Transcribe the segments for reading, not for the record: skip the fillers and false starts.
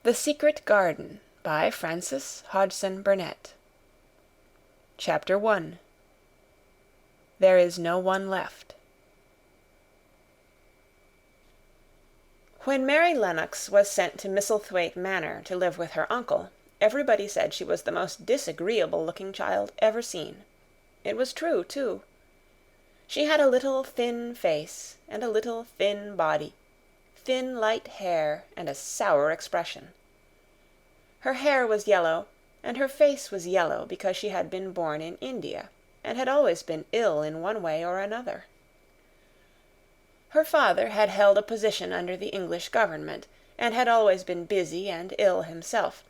The Secret Garden by Frances Hodgson Burnett. Chapter 1. There is no one left. When Mary Lennox was sent to Misselthwaite Manor to live with her uncle, everybody said she was the most disagreeable-looking child ever seen. It was true, too. She had a little thin face and a little thin body, thin light hair and a sour expression. Her hair was yellow, and her face was yellow because she had been born in India, and had always been ill in one way or another. Her father had held a position under the English government, and had always been busy and ill himself,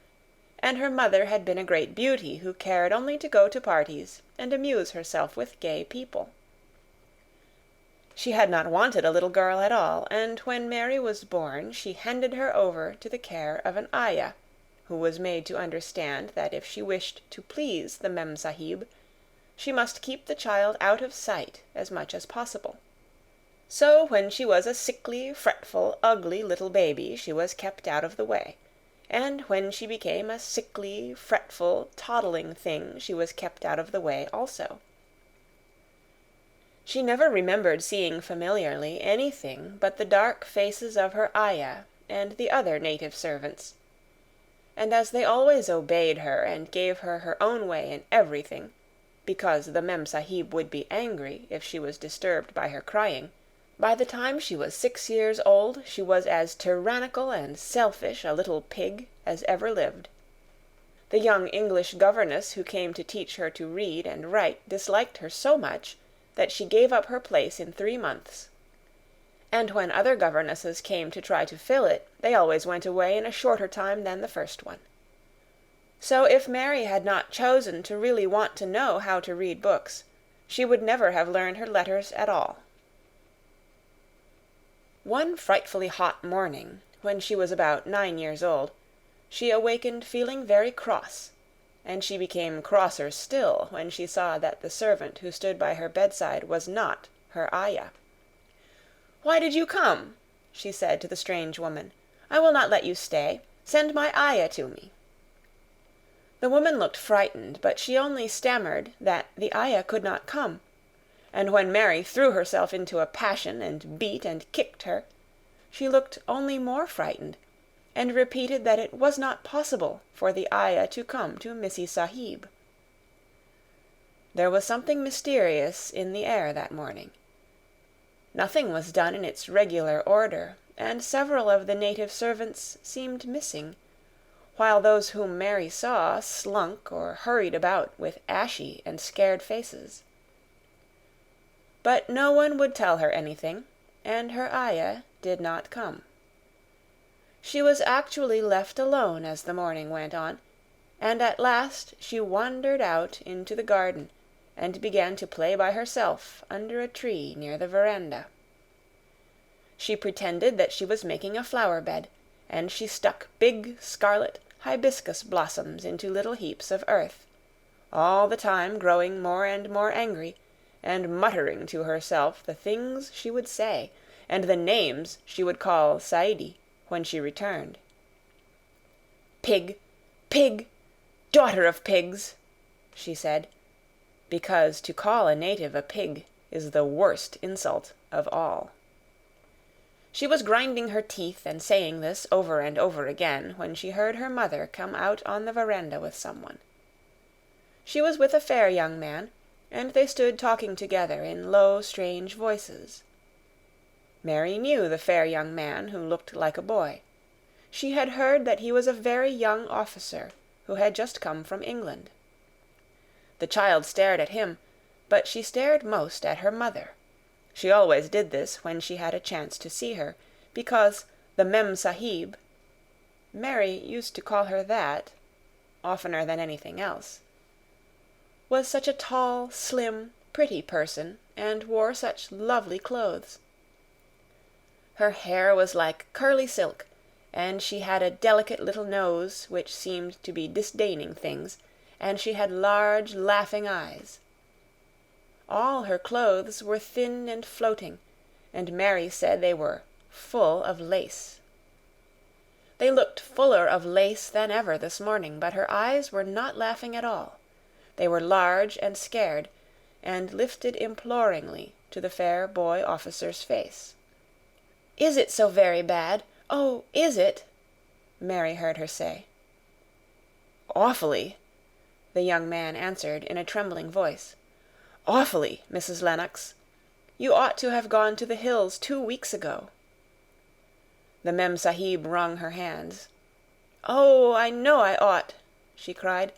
and her mother had been a great beauty who cared only to go to parties and amuse herself with gay people. She had not wanted a little girl at all, and when Mary was born she handed her over to the care of an ayah, who was made to understand that if she wished to please the Mem Sahib, she must keep the child out of sight as much as possible. So when she was a sickly, fretful, ugly little baby, she was kept out of the way, and when she became a sickly, fretful, toddling thing, she was kept out of the way also. She never remembered seeing familiarly anything but the dark faces of her ayah and the other native servants, and as they always obeyed her and gave her her own way in everything, because the Mem Sahib would be angry if she was disturbed by her crying, by the time she was 6 years old she was as tyrannical and selfish a little pig as ever lived. The young English governess who came to teach her to read and write disliked her so much that she gave up her place in 3 months. And when other governesses came to try to fill it, they always went away in a shorter time than the first one. So if Mary had not chosen to really want to know how to read books, she would never have learned her letters at all. One frightfully hot morning, when she was about 9 years old, she awakened feeling very cross, and she became crosser still when she saw that the servant who stood by her bedside was not her ayah. "Why did you come?" she said to the strange woman. "I will not let you stay. Send my ayah to me." The woman looked frightened, but she only stammered that the ayah could not come, and when Mary threw herself into a passion and beat and kicked her, she looked only more frightened, and repeated that it was not possible for the ayah to come to Missy Sahib. There was something mysterious in the air that morning. Nothing was done in its regular order, and several of the native servants seemed missing, while those whom Mary saw slunk or hurried about with ashy and scared faces. But no one would tell her anything, and her ayah did not come. She was actually left alone as the morning went on, and at last she wandered out into the garden and began to play by herself under a tree near the veranda. She pretended that she was making a flower bed, and she stuck big scarlet hibiscus blossoms into little heaps of earth, all the time growing more and more angry, and muttering to herself the things she would say, and the names she would call Saidi when she returned. "Pig, pig, daughter of pigs," she said, because to call a native a pig is the worst insult of all. She was grinding her teeth and saying this over and over again when she heard her mother come out on the veranda with someone. She was with a fair young man, and they stood talking together in low, strange voices. Mary knew the fair young man who looked like a boy. She had heard that he was a very young officer who had just come from England. The child stared at him, but she stared most at her mother. She always did this when she had a chance to see her, because the Mem Sahib, Mary used to call her that, oftener than anything else, was such a tall, slim, pretty person, and wore such lovely clothes. Her hair was like curly silk, and she had a delicate little nose which seemed to be disdaining things, and she had large, laughing eyes. All her clothes were thin and floating, and Mary said they were full of lace. They looked fuller of lace than ever this morning, but her eyes were not laughing at all. They were large and scared, and lifted imploringly to the fair boy officer's face. "Is it so very bad? Oh, is it?" Mary heard her say. "Awfully," the young man answered in a trembling voice. "Awfully, Mrs. Lennox. You ought to have gone to the hills 2 weeks ago." The Mem-Sahib wrung her hands. "Oh, I know I ought," she cried.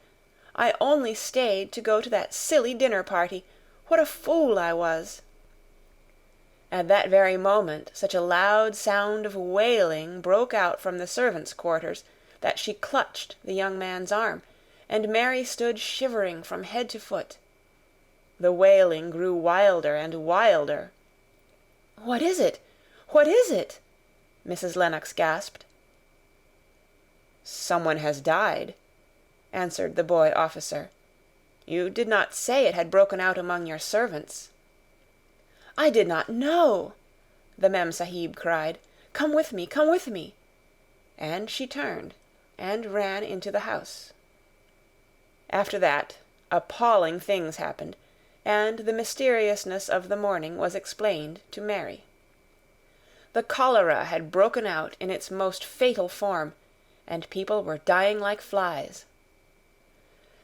"I only stayed to go to that silly dinner party. What a fool I was!" At that very moment such a loud sound of wailing broke out from the servants' quarters that she clutched the young man's arm, and Mary stood shivering from head to foot. The wailing grew wilder and wilder. "What is it? What is it?" Mrs. Lennox gasped. "Someone has died," answered the boy officer. "You did not say it had broken out among your servants." "I did not know," the Mem-Sahib cried. "Come with me, come with me." And she turned and ran into the house. After that, appalling things happened, and the mysteriousness of the morning was explained to Mary. The cholera had broken out in its most fatal form, and people were dying like flies.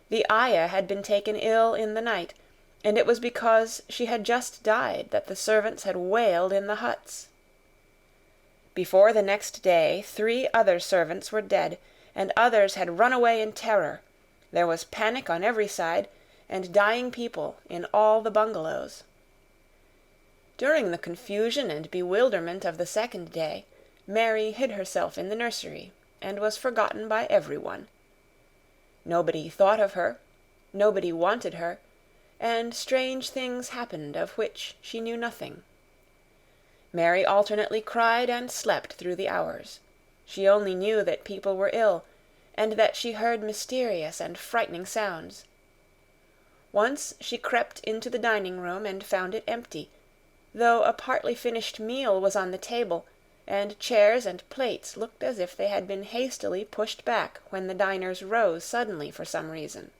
The ayah had been taken ill in the night, and it was because she had just died that the servants had wailed in the huts. Before the next day 3 other servants were dead, and others had run away in terror. There was panic on every side, and dying people in all the bungalows. During the confusion and bewilderment of the second day, Mary hid herself in the nursery, and was forgotten by everyone. Nobody thought of her, nobody wanted her, and strange things happened of which she knew nothing. Mary alternately cried and slept through the hours. She only knew that people were ill, and that she heard mysterious and frightening sounds. Once she crept into the dining-room and found it empty, though a partly finished meal was on the table, and chairs and plates looked as if they had been hastily pushed back when the diners rose suddenly for some reason.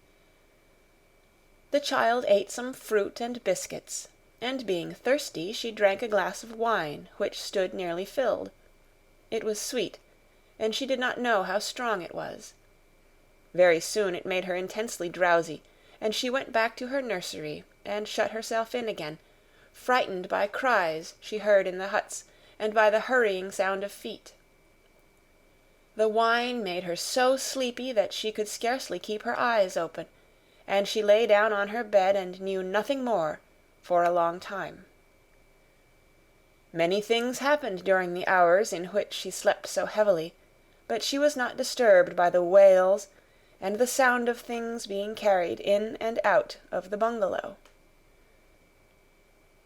The child ate some fruit and biscuits, and being thirsty she drank a glass of wine which stood nearly filled. It was sweet, and she did not know how strong it was. Very soon it made her intensely drowsy, and she went back to her nursery and shut herself in again, frightened by cries she heard in the huts and by the hurrying sound of feet. The wine made her so sleepy that she could scarcely keep her eyes open, and she lay down on her bed and knew nothing more for a long time. Many things happened during the hours in which she slept so heavily, but she was not disturbed by the wails and the sound of things being carried in and out of the bungalow.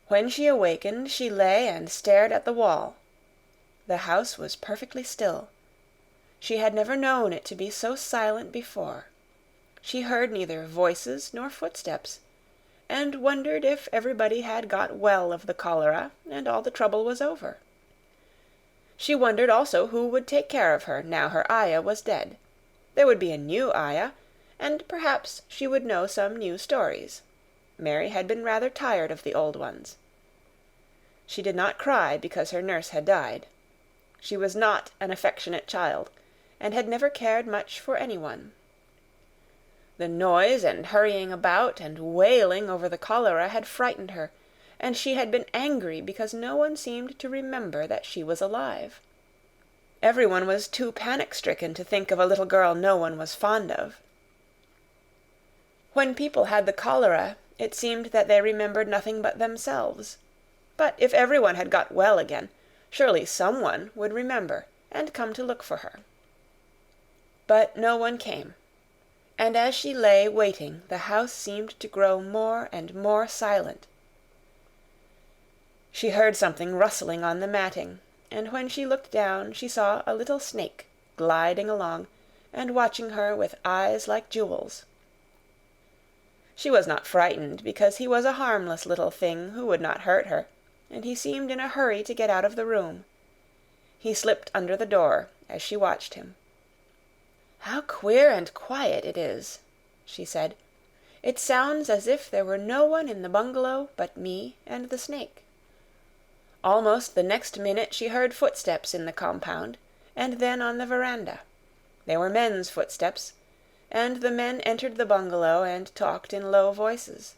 When she awakened, she lay and stared at the wall. The house was perfectly still. She had never known it to be so silent before. She heard neither voices nor footsteps, and wondered if everybody had got well of the cholera and all the trouble was over. She wondered also who would take care of her now her ayah was dead. There would be a new ayah, and perhaps she would know some new stories. Mary had been rather tired of the old ones. She did not cry because her nurse had died. She was not an affectionate child, and had never cared much for anyone. The noise and hurrying about and wailing over the cholera had frightened her, and she had been angry because no one seemed to remember that she was alive. Everyone was too panic-stricken to think of a little girl no one was fond of. When people had the cholera, it seemed that they remembered nothing but themselves. But if everyone had got well again, surely someone would remember and come to look for her. But no one came, and as she lay waiting, the house seemed to grow more and more silent. She heard something rustling on the matting, and when she looked down she saw a little snake gliding along and watching her with eyes like jewels. She was not frightened, because he was a harmless little thing who would not hurt her, and he seemed in a hurry to get out of the room. He slipped under the door as she watched him. "How queer and quiet it is," she said. "It sounds as if there were no one in the bungalow but me and the snake." Almost the next minute she heard footsteps in the compound, and then on the veranda. They were men's footsteps, and the men entered the bungalow and talked in low voices.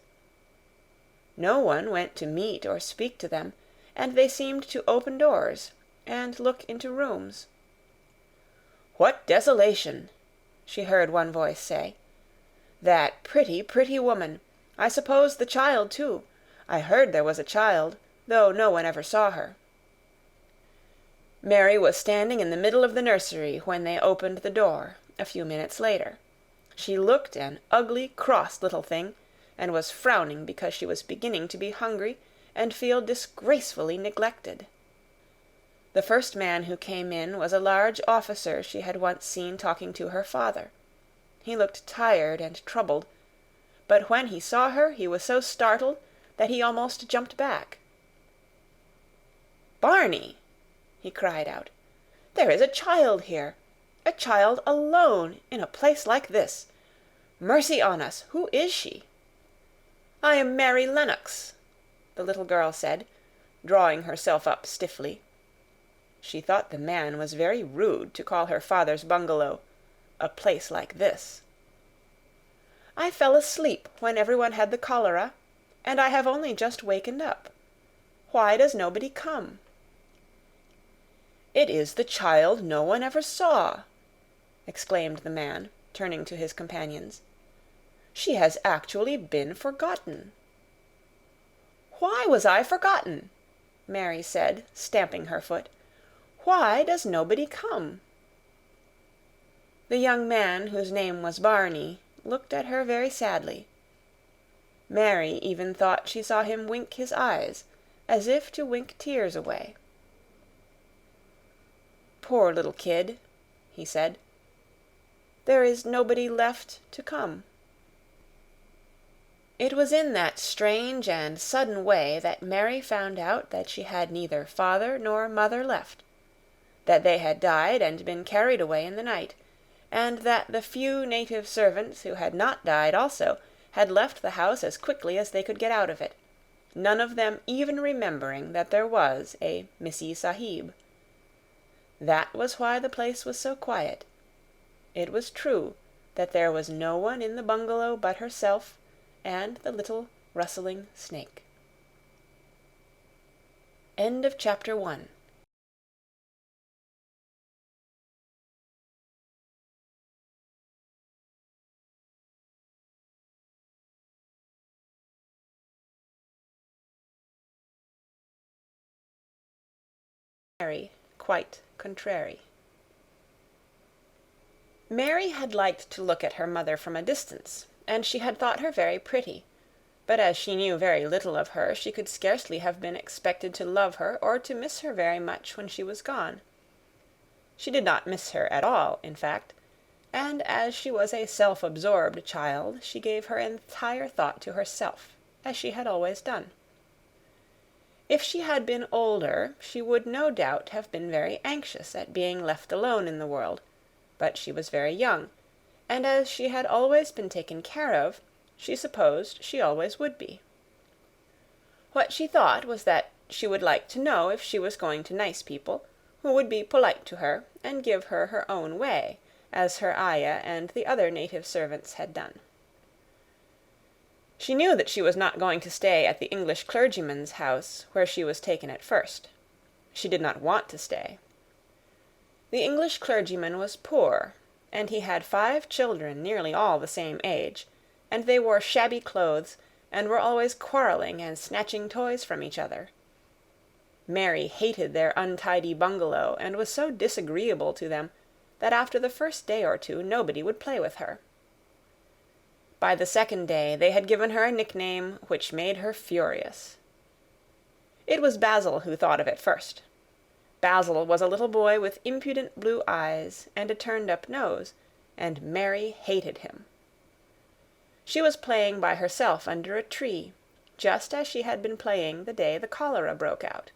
No one went to meet or speak to them, and they seemed to open doors and look into rooms. "What desolation!" she heard one voice say. "That pretty, pretty woman! I suppose the child, too. I heard there was a child, though no one ever saw her." Mary was standing in the middle of the nursery when they opened the door, a few minutes later. She looked an ugly, cross little thing, and was frowning because she was beginning to be hungry and feel disgracefully neglected. The first man who came in was a large officer she had once seen talking to her father. He looked tired and troubled, but when he saw her he was so startled that he almost jumped back. "Barney!" he cried out. "There is a child here! A child alone in a place like this! Mercy on us, who is she?" "I am Mary Lennox," the little girl said, drawing herself up stiffly. She thought the man was very rude to call her father's bungalow a place like this. "I fell asleep when everyone had the cholera, and I have only just wakened up. Why does nobody come?" "It is the child no one ever saw," exclaimed the man, turning to his companions. "She has actually been forgotten." "Why was I forgotten?" Mary said, stamping her foot. "Why does nobody come?" The young man, whose name was Barney, looked at her very sadly. Mary even thought she saw him wink his eyes, as if to wink tears away. "Poor little kid," he said. "There is nobody left to come." It was in that strange and sudden way that Mary found out that she had neither father nor mother left, that they had died and been carried away in the night, and that the few native servants who had not died also had left the house as quickly as they could get out of it, none of them even remembering that there was a Missee Sahib. That was why the place was so quiet. It was true that there was no one in the bungalow but herself and the little rustling snake. End of Chapter 1. Mary, quite contrary. Mary had liked to look at her mother from a distance, and she had thought her very pretty, but as she knew very little of her, she could scarcely have been expected to love her or to miss her very much when she was gone. She did not miss her at all, in fact, and as she was a self-absorbed child, she gave her entire thought to herself, as she had always done. If she had been older, she would no doubt have been very anxious at being left alone in the world, but she was very young, and as she had always been taken care of, she supposed she always would be. What she thought was that she would like to know if she was going to nice people, who would be polite to her and give her her own way, as her ayah and the other native servants had done. She knew that she was not going to stay at the English clergyman's house where she was taken at first. She did not want to stay. The English clergyman was poor, and he had 5 children nearly all the same age, and they wore shabby clothes and were always quarreling and snatching toys from each other. Mary hated their untidy bungalow and was so disagreeable to them that after the first day or two nobody would play with her. By the second day they had given her a nickname which made her furious. It was Basil who thought of it first. Basil was a little boy with impudent blue eyes and a turned-up nose, and Mary hated him. She was playing by herself under a tree, just as she had been playing the day the cholera broke out.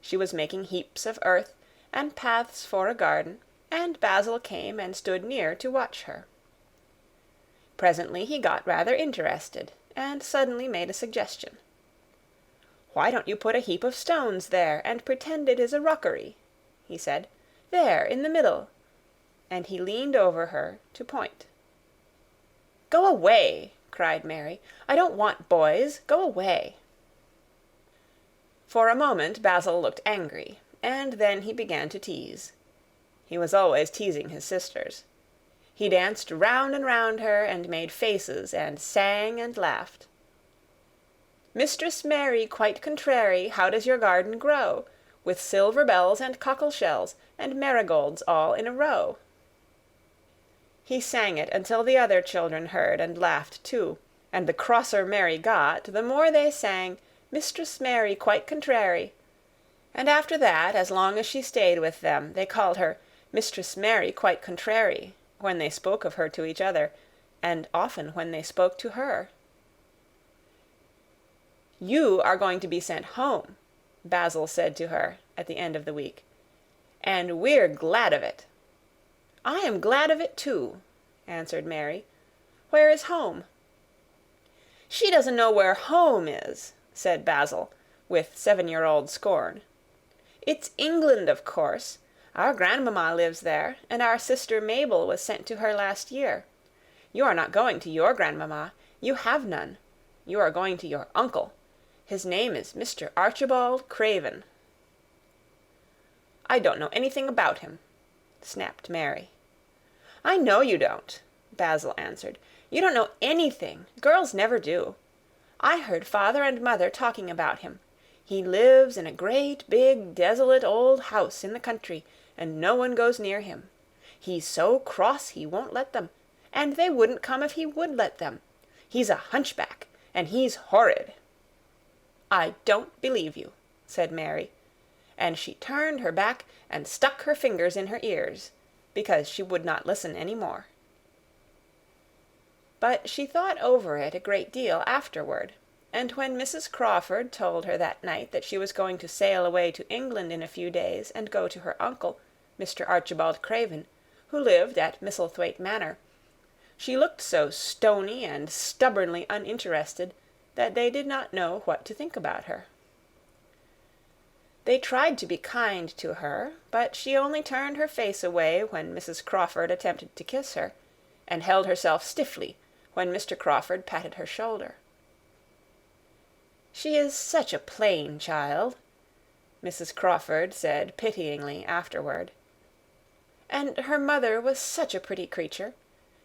She was making heaps of earth and paths for a garden, and Basil came and stood near to watch her. Presently he got rather interested, and suddenly made a suggestion. "Why don't you put a heap of stones there, and pretend it is a rockery?" he said. "There, in the middle," and he leaned over her to point. "Go away!" cried Mary. "I don't want boys. Go away!" For a moment Basil looked angry, and then he began to tease. He was always teasing his sisters. He danced round and round her, and made faces, and sang and laughed. "Mistress Mary, quite contrary, how does your garden grow? With silver bells and cockle shells, and marigolds all in a row." He sang it until the other children heard and laughed too, and the crosser Mary got, the more they sang, "Mistress Mary, quite contrary," and after that, as long as she stayed with them, they called her Mistress Mary quite contrary, when they spoke of her to each other, and often when they spoke to her. "You are going to be sent home," Basil said to her at the end of the week, "and we're glad of it." "I am glad of it too," answered Mary. "Where is home?" "She doesn't know where home is," said Basil, with 7-year-old scorn. "It's England, of course. Our grandmamma lives there, and our sister Mabel was sent to her last year. You are not going to your grandmamma. You have none. You are going to your uncle. His name is Mr. Archibald Craven." "I don't know anything about him," snapped Mary. "I know you don't," Basil answered. "You don't know anything. Girls never do. I heard father and mother talking about him. He lives in a great, big, desolate old house in the country, and no one goes near him. He's so cross he won't let them, and they wouldn't come if he would let them. He's a hunchback, and he's horrid." "I don't believe you," said Mary, and she turned her back and stuck her fingers in her ears, because she would not listen any more. But she thought over it a great deal afterward, and when Mrs. Crawford told her that night that she was going to sail away to England in a few days and go to her uncle, Mr. Archibald Craven, who lived at Misselthwaite Manor, she looked so stony and stubbornly uninterested that they did not know what to think about her. They tried to be kind to her, but she only turned her face away when Mrs. Crawford attempted to kiss her, and held herself stiffly when Mr. Crawford patted her shoulder. "She is such a plain child," Mrs. Crawford said pityingly afterward. "And her mother was such a pretty creature.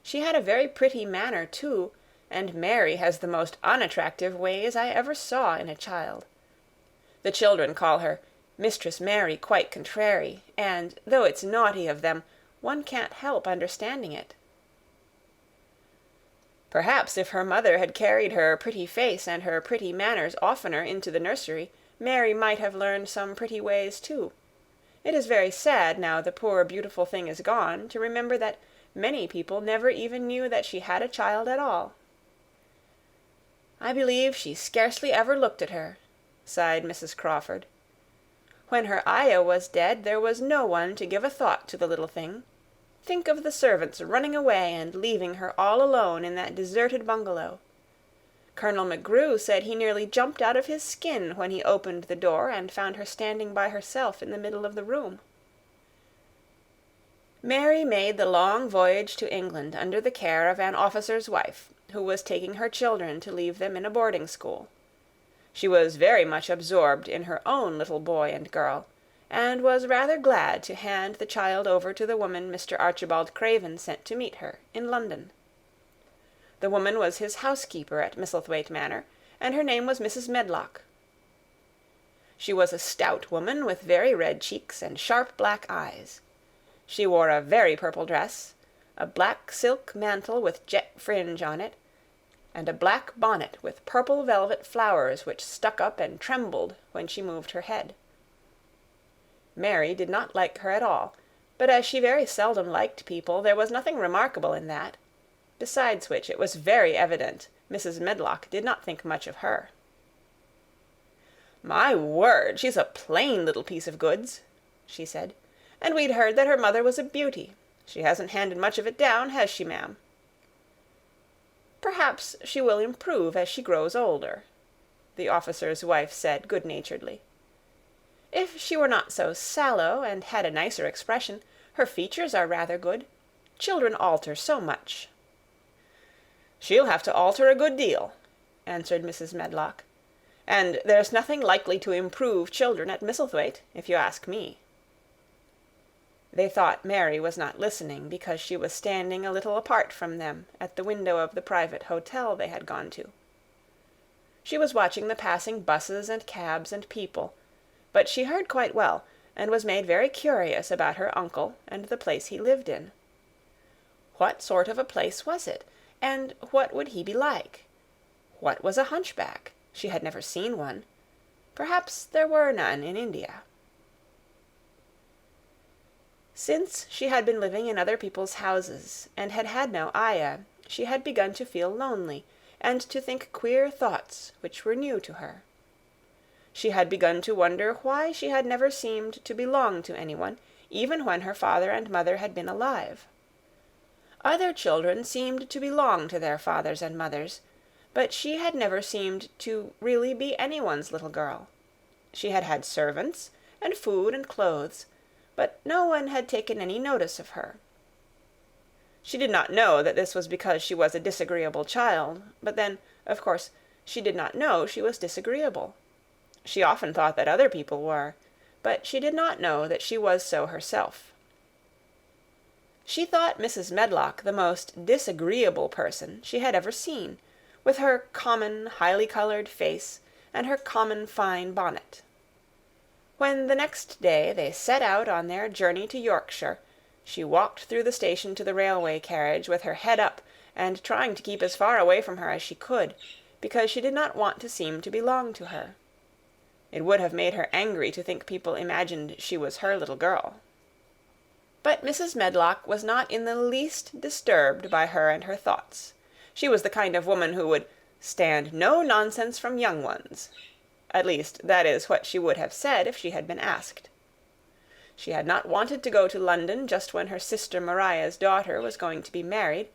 She had a very pretty manner, too, and Mary has the most unattractive ways I ever saw in a child. The children call her Mistress Mary quite contrary, and, though it's naughty of them, one can't help understanding it." Perhaps if her mother had carried her pretty face and her pretty manners oftener into the nursery, Mary might have learned some pretty ways too. It is very sad, now the poor beautiful thing is gone, to remember that many people never even knew that she had a child at all. "I believe she scarcely ever looked at her," sighed Mrs. Crawford. "When her ayah was dead, there was no one to give a thought to the little thing. Think of the servants running away and leaving her all alone in that deserted bungalow. Colonel McGrew said he nearly jumped out of his skin when he opened the door and found her standing by herself in the middle of the room." Mary made the long voyage to England under the care of an officer's wife, who was taking her children to leave them in a boarding school. She was very much absorbed in her own little boy and girl, and was rather glad to hand the child over to the woman Mr. Archibald Craven sent to meet her in London. The woman was his housekeeper at Misselthwaite Manor, and her name was Mrs. Medlock. She was a stout woman with very red cheeks and sharp black eyes. She wore a very purple dress, a black silk mantle with jet fringe on it, and a black bonnet with purple velvet flowers which stuck up and trembled when she moved her head. Mary did not like her at all, but as she very seldom liked people, there was nothing remarkable in that. Besides which, it was very evident Mrs. Medlock did not think much of her. "My word, she's a plain little piece of goods," she said. and we'd heard that her mother was a beauty. She hasn't handed much of it down, has she, ma'am?" "Perhaps she will improve as she grows older," the officer's wife said good-naturedly. "If she were not so sallow and had a nicer expression, her features are rather good. Children alter so much." "She'll have to alter a good deal," answered Mrs. Medlock. "And there's nothing likely to improve children at Misselthwaite, if you ask me." They thought Mary was not listening, because she was standing a little apart from them at the window of the private hotel they had gone to. She was watching the passing buses and cabs and people, but she heard quite well, and was made very curious about her uncle and the place he lived in. What sort of a place was it, and what would he be like? What was a hunchback? She had never seen one. Perhaps there were none in India. Since she had been living in other people's houses, and had had no ayah, she had begun to feel lonely, and to think queer thoughts which were new to her. She had begun to wonder why she had never seemed to belong to anyone, even when her father and mother had been alive. Other children seemed to belong to their fathers and mothers, but she had never seemed to really be anyone's little girl. She had had servants, and food and clothes, but no one had taken any notice of her. She did not know that this was because she was a disagreeable child, but then, of course, she did not know she was disagreeable. She often thought that other people were, but she did not know that she was so herself. She thought Mrs. Medlock the most disagreeable person she had ever seen, with her common, highly-coloured face and her common fine bonnet. When the next day they set out on their journey to Yorkshire, she walked through the station to the railway carriage with her head up and trying to keep as far away from her as she could, because she did not want to seem to belong to her. It would have made her angry to think people imagined she was her little girl. But Mrs. Medlock was not in the least disturbed by her and her thoughts. She was the kind of woman who would stand no nonsense from young ones. At least, that is what she would have said if she had been asked. She had not wanted to go to London just when her sister Maria's daughter was going to be married,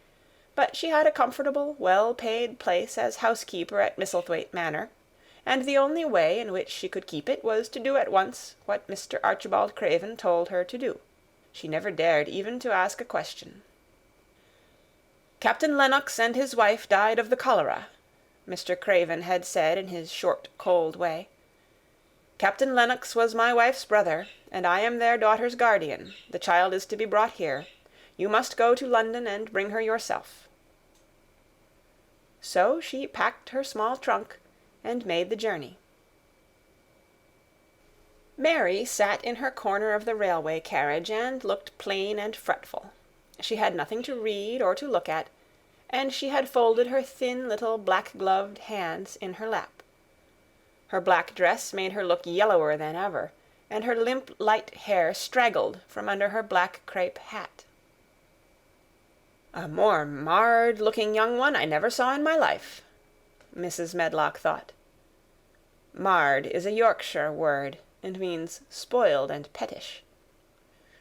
but she had a comfortable, well-paid place as housekeeper at Misselthwaite Manor, and the only way in which she could keep it was to do at once what Mr. Archibald Craven told her to do. She never dared even to ask a question. "Captain Lennox and his wife died of the cholera," Mr. Craven had said in his short, cold way. "Captain Lennox was my wife's brother, and I am their daughter's guardian. The child is to be brought here. You must go to London and bring her yourself." So she packed her small trunk and made the journey. Mary sat in her corner of the railway carriage and looked plain and fretful. She had nothing to read or to look at, and she had folded her thin little black-gloved hands in her lap. Her black dress made her look yellower than ever, and her limp light hair straggled from under her black crape hat. "A more marred-looking young one I never saw in my life," Mrs. Medlock thought. Marred is a Yorkshire word, and means spoiled and pettish.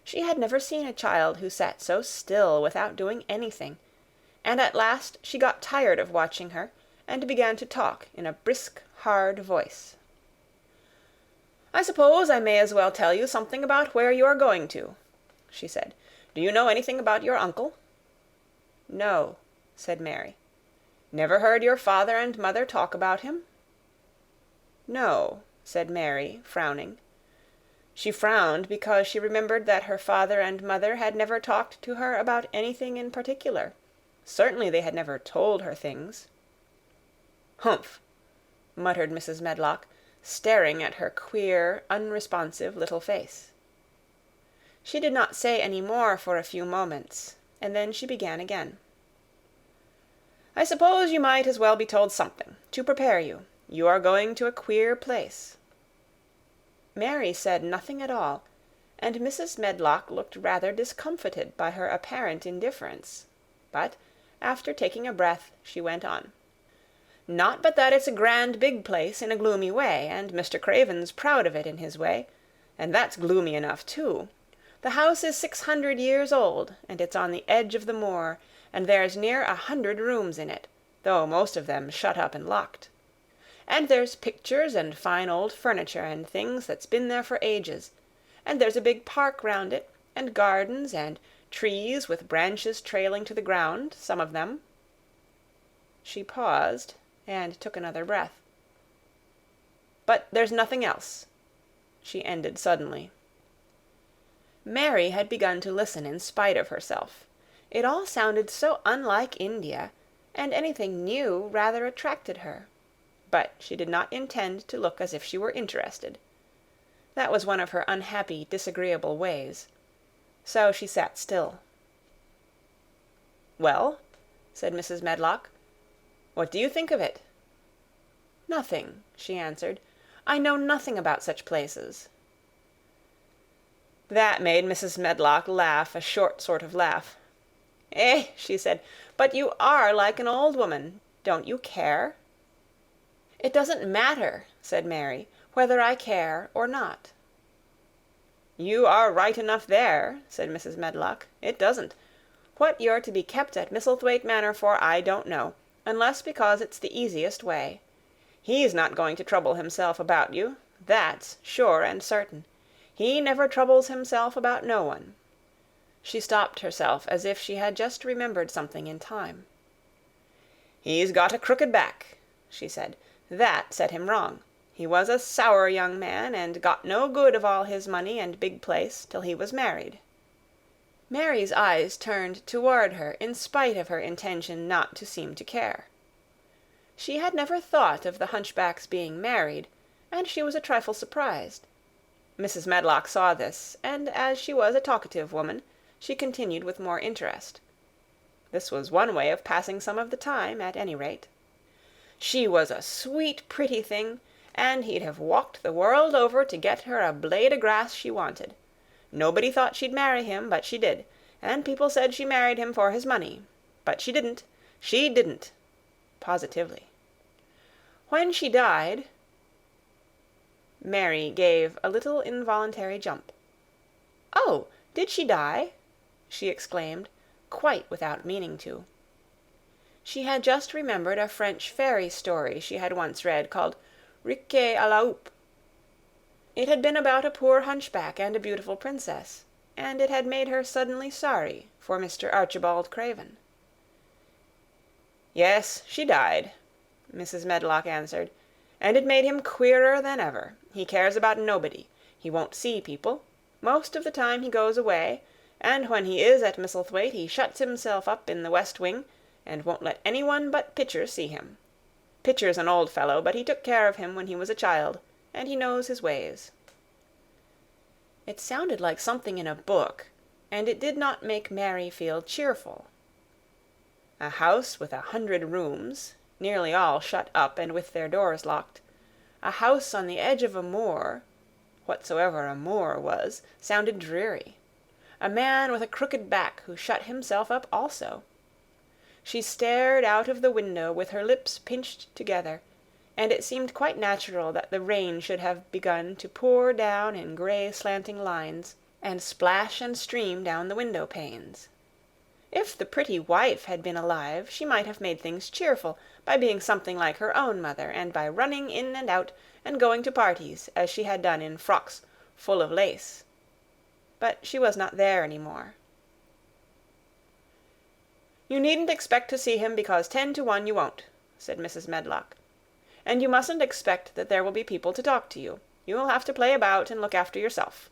She had never seen a child who sat so still without doing anything, and at last she got tired of watching her, and began to talk in a brisk, hard voice. "I suppose I may as well tell you something about where you are going to," she said. "Do you know anything about your uncle?" "No," said Mary. "Never heard your father and mother talk about him?" "No," said Mary, frowning. She frowned because she remembered that her father and mother had never talked to her about anything in particular. Certainly they had never told her things. "Humph!" muttered Mrs. Medlock, staring at her queer, unresponsive little face. She did not say any more for a few moments, and then she began again. "I suppose you might as well be told something, to prepare you. You are going to a queer place." Mary said nothing at all, and Mrs. Medlock looked rather discomfited by her apparent indifference. But, after taking a breath, she went on. "Not but that it's a grand big place in a gloomy way, and Mr. Craven's proud of it in his way, and that's gloomy enough too. The house is 600 years old, and it's on the edge of the moor, and there's near 100 rooms in it, though most of them shut up and locked. And there's pictures and fine old furniture and things that's been there for ages, and there's a big park round it, and gardens, and trees with branches trailing to the ground, some of them." She paused, and took another breath. "But there's nothing else," she ended suddenly. Mary had begun to listen in spite of herself. It all sounded so unlike India, and anything new rather attracted her. But she did not intend to look as if she were interested. That was one of her unhappy, disagreeable ways. So she sat still. "Well," said Mrs. Medlock, "what do you think of it?" "Nothing," she answered. "I know nothing about such places." That made Mrs. Medlock laugh a short sort of laugh. "Eh," she said, "but you are like an old woman. Don't you care?" "It doesn't matter," said Mary, "whether I care or not." "You are right enough there," said Mrs. Medlock. "It doesn't. What you're to be kept at Misselthwaite Manor for I don't know, unless because it's the easiest way. He's not going to trouble himself about you, that's sure and certain. He never troubles himself about no one." She stopped herself as if she had just remembered something in time. "He's got a crooked back," she said. "That set him wrong. He was a sour young man, and got no good of all his money and big place till he was married." Mary's eyes turned toward her in spite of her intention not to seem to care. She had never thought of the hunchback's being married, and she was a trifle surprised. Mrs. Medlock saw this, and as she was a talkative woman, she continued with more interest. This was one way of passing some of the time, at any rate. "She was a sweet, pretty thing, and he'd have walked the world over to get her a blade o' grass she wanted. Nobody thought she'd marry him, but she did, and people said she married him for his money. But she didn't. She didn't. Positively. When she died—" Mary gave a little involuntary jump. "Oh, did she die?" she exclaimed, quite without meaning to. She had just remembered a French fairy story she had once read called Riquet à la Houppe. It had been about a poor hunchback and a beautiful princess, and it had made her suddenly sorry for Mr. Archibald Craven. "Yes, she died," Mrs. Medlock answered, "and it made him queerer than ever. He cares about nobody. He won't see people. Most of the time he goes away, and when he is at Misselthwaite he shuts himself up in the west wing, and won't let anyone but Pitcher see him. Pitcher's an old fellow, but he took care of him when he was a child, and he knows his ways." It sounded like something in a book, and it did not make Mary feel cheerful. A house with 100 rooms, nearly all shut up and with their doors locked, a house on the edge of a moor, whatsoever a moor was, sounded dreary. A man with a crooked back who shut himself up also. She stared out of the window with her lips pinched together, and it seemed quite natural that the rain should have begun to pour down in grey slanting lines, and splash and stream down the window panes. If the pretty wife had been alive, she might have made things cheerful by being something like her own mother, and by running in and out and going to parties, as she had done in frocks full of lace. But she was not there any more. "You needn't expect to see him, because 10 to 1 you won't," said Mrs. Medlock. "And you mustn't expect that there will be people to talk to you. You'll have to play about and look after yourself.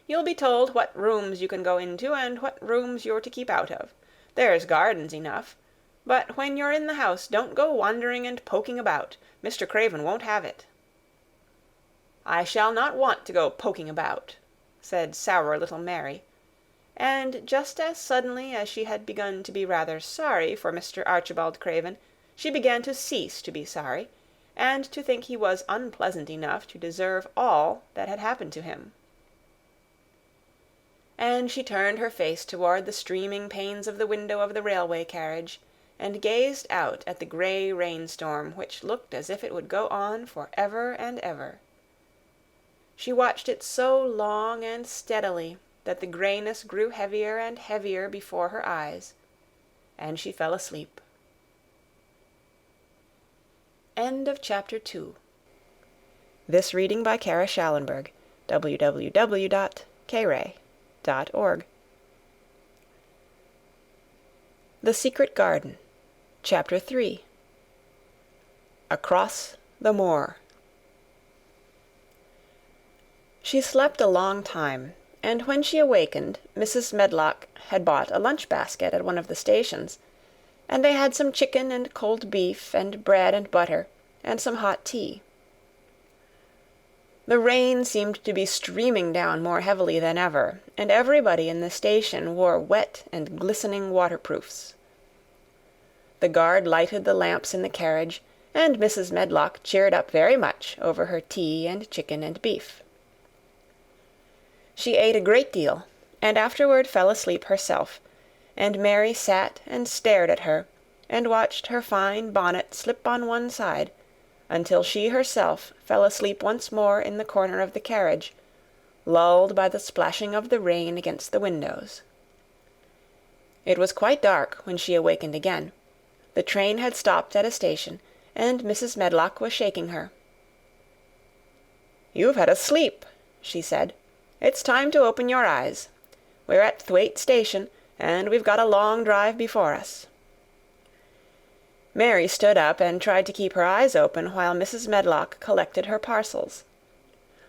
You'll be told what rooms you can go into and what rooms you're to keep out of. There's gardens enough. But when you're in the house, don't go wandering and poking about. Mr. Craven won't have it." "I shall not want to go poking about," said sour little Mary, and just as suddenly as she had begun to be rather sorry for Mr. Archibald Craven, she began to cease to be sorry, and to think he was unpleasant enough to deserve all that had happened to him. And she turned her face toward the streaming panes of the window of the railway carriage, and gazed out at the grey rainstorm, which looked as if it would go on for ever and ever. She watched it so long and steadily that the grayness grew heavier and heavier before her eyes, and she fell asleep. End of Chapter 2. This reading by Kara Schallenberg, www.kray.org. The Secret Garden, Chapter 3. Across the Moor. She slept a long time, and when she awakened, Mrs. Medlock had bought a lunch-basket at one of the stations, and they had some chicken and cold beef and bread and butter and some hot tea. The rain seemed to be streaming down more heavily than ever, and everybody in the station wore wet and glistening waterproofs. The guard lighted the lamps in the carriage, and Mrs. Medlock cheered up very much over her tea and chicken and beef. She ate a great deal, and afterward fell asleep herself, and Mary sat and stared at her, and watched her fine bonnet slip on one side, until she herself fell asleep once more in the corner of the carriage, lulled by the splashing of the rain against the windows. It was quite dark when she awakened again. The train had stopped at a station, and Mrs. Medlock was shaking her. "You've had a sleep," she said. "It's time to open your eyes. We're at Thwaite Station, and we've got a long drive before us." Mary stood up and tried to keep her eyes open while Mrs. Medlock collected her parcels.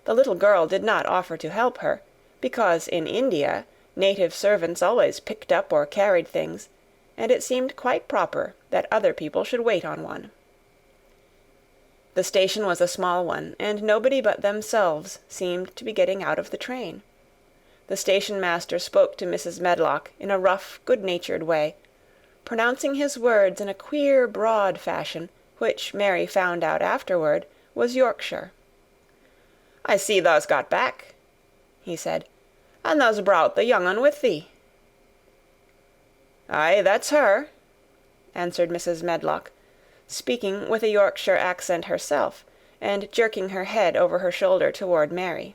The little girl did not offer to help her, because in India native servants always picked up or carried things, and it seemed quite proper that other people should wait on one. The station was a small one, and nobody but themselves seemed to be getting out of the train. The station-master spoke to Mrs. Medlock in a rough, good-natured way, pronouncing his words in a queer, broad fashion, which Mary found out afterward was Yorkshire. "I see thou's got back," he said, "and thou's brought the young un with thee." "Aye, that's her," answered Mrs. Medlock, speaking with a Yorkshire accent herself, and jerking her head over her shoulder toward Mary.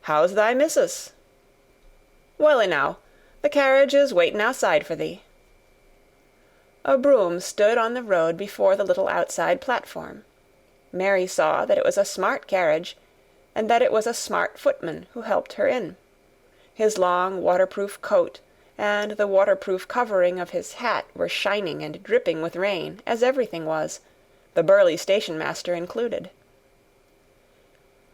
"How's thy missus?" "Well enow. The carriage is waiting outside for thee." A brougham stood on the road before the little outside platform. Mary saw that it was a smart carriage, and that it was a smart footman who helped her in. His long waterproof coat and the waterproof covering of his hat were shining and dripping with rain, as everything was, the burly station-master included.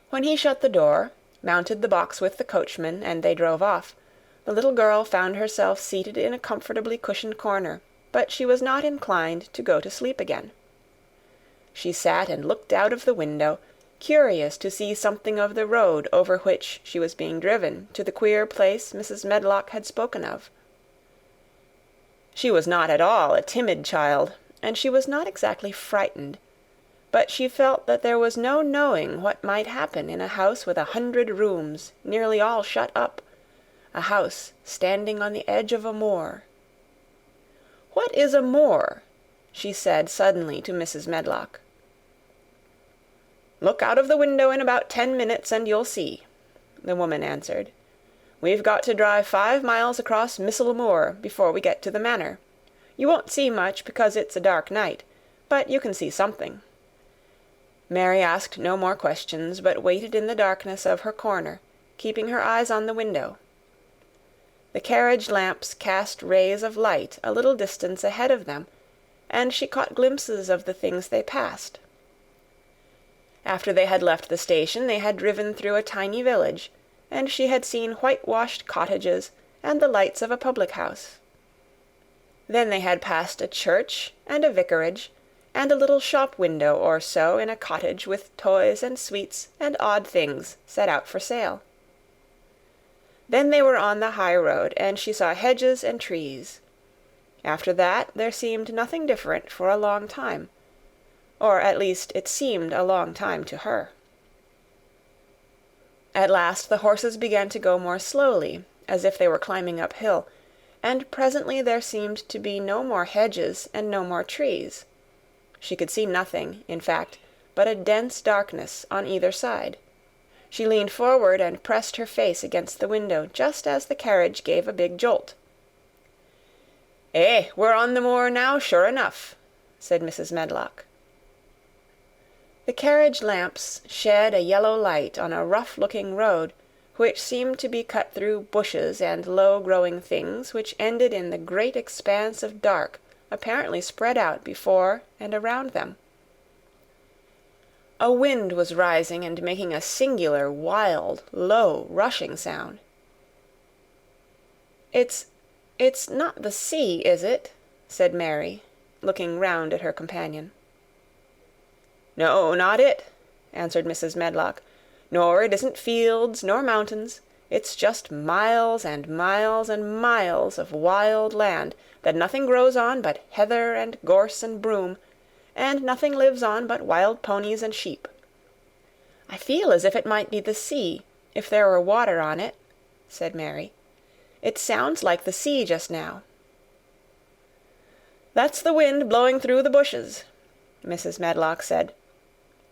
When he shut the door, mounted the box with the coachman, and they drove off, the little girl found herself seated in a comfortably cushioned corner, but she was not inclined to go to sleep again. She sat and looked out of the window, curious to see something of the road over which she was being driven to the queer place Mrs. Medlock had spoken of. She was not at all a timid child, and she was not exactly frightened, but she felt that there was no knowing what might happen in a house with 100 rooms, nearly all shut up, a house standing on the edge of a moor. "What is a moor?" she said suddenly to Mrs. Medlock. "Look out of the window in about 10 minutes and you'll see," the woman answered. "We've got to drive 5 miles across Missel Moor before we get to the manor. You won't see much because it's a dark night, but you can see something." Mary asked no more questions, but waited in the darkness of her corner, keeping her eyes on the window. The carriage lamps cast rays of light a little distance ahead of them, and she caught glimpses of the things they passed. After they had left the station, they had driven through a tiny village, and she had seen whitewashed cottages and the lights of a public-house. Then they had passed a church and a vicarage, and a little shop window or so in a cottage with toys and sweets and odd things set out for sale. Then they were on the high road, and she saw hedges and trees. After that there seemed nothing different for a long time, or at least it seemed a long time to her. At last the horses began to go more slowly, as if they were climbing uphill, and presently there seemed to be no more hedges and no more trees. She could see nothing, in fact, but a dense darkness on either side. She leaned forward and pressed her face against the window just as the carriage gave a big jolt. "Eh, we're on the moor now, sure enough," said Mrs. Medlock. The carriage lamps shed a yellow light on a rough-looking road, which seemed to be cut through bushes and low-growing things which ended in the great expanse of dark apparently spread out before and around them. A wind was rising and making a singular, wild, low, rushing sound. It's not the sea, is it?" said Mary, looking round at her companion. "No, not it," answered Mrs. Medlock. "Nor it isn't fields nor mountains. It's just miles and miles and miles of wild land that nothing grows on but heather and gorse and broom, and nothing lives on but wild ponies and sheep. I feel as if it might be the sea, if there were water on it," said Mary. "It sounds like the sea just now." "That's the wind blowing through the bushes," Mrs. Medlock said.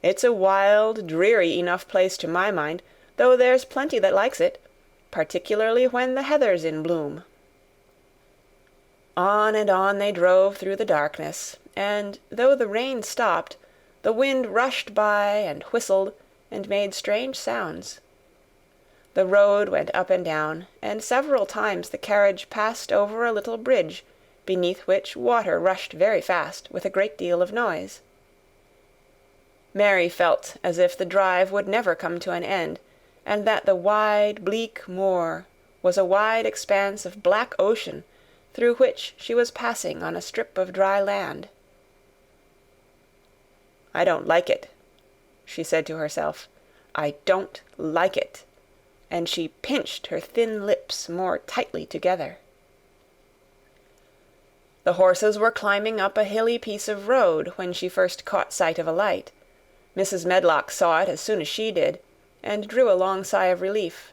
"It's a wild, dreary enough place to my mind, though there's plenty that likes it, particularly when the heather's in bloom." On and on they drove through the darkness, and though the rain stopped, the wind rushed by and whistled and made strange sounds. The road went up and down, and several times the carriage passed over a little bridge, beneath which water rushed very fast, with a great deal of noise. Mary felt as if the drive would never come to an end, and that the wide, bleak moor was a wide expanse of black ocean through which she was passing on a strip of dry land. "I don't like it," she said to herself. "I don't like it," and she pinched her thin lips more tightly together. The horses were climbing up a hilly piece of road when she first caught sight of a light. Mrs. Medlock saw it as soon as she did, and drew a long sigh of relief.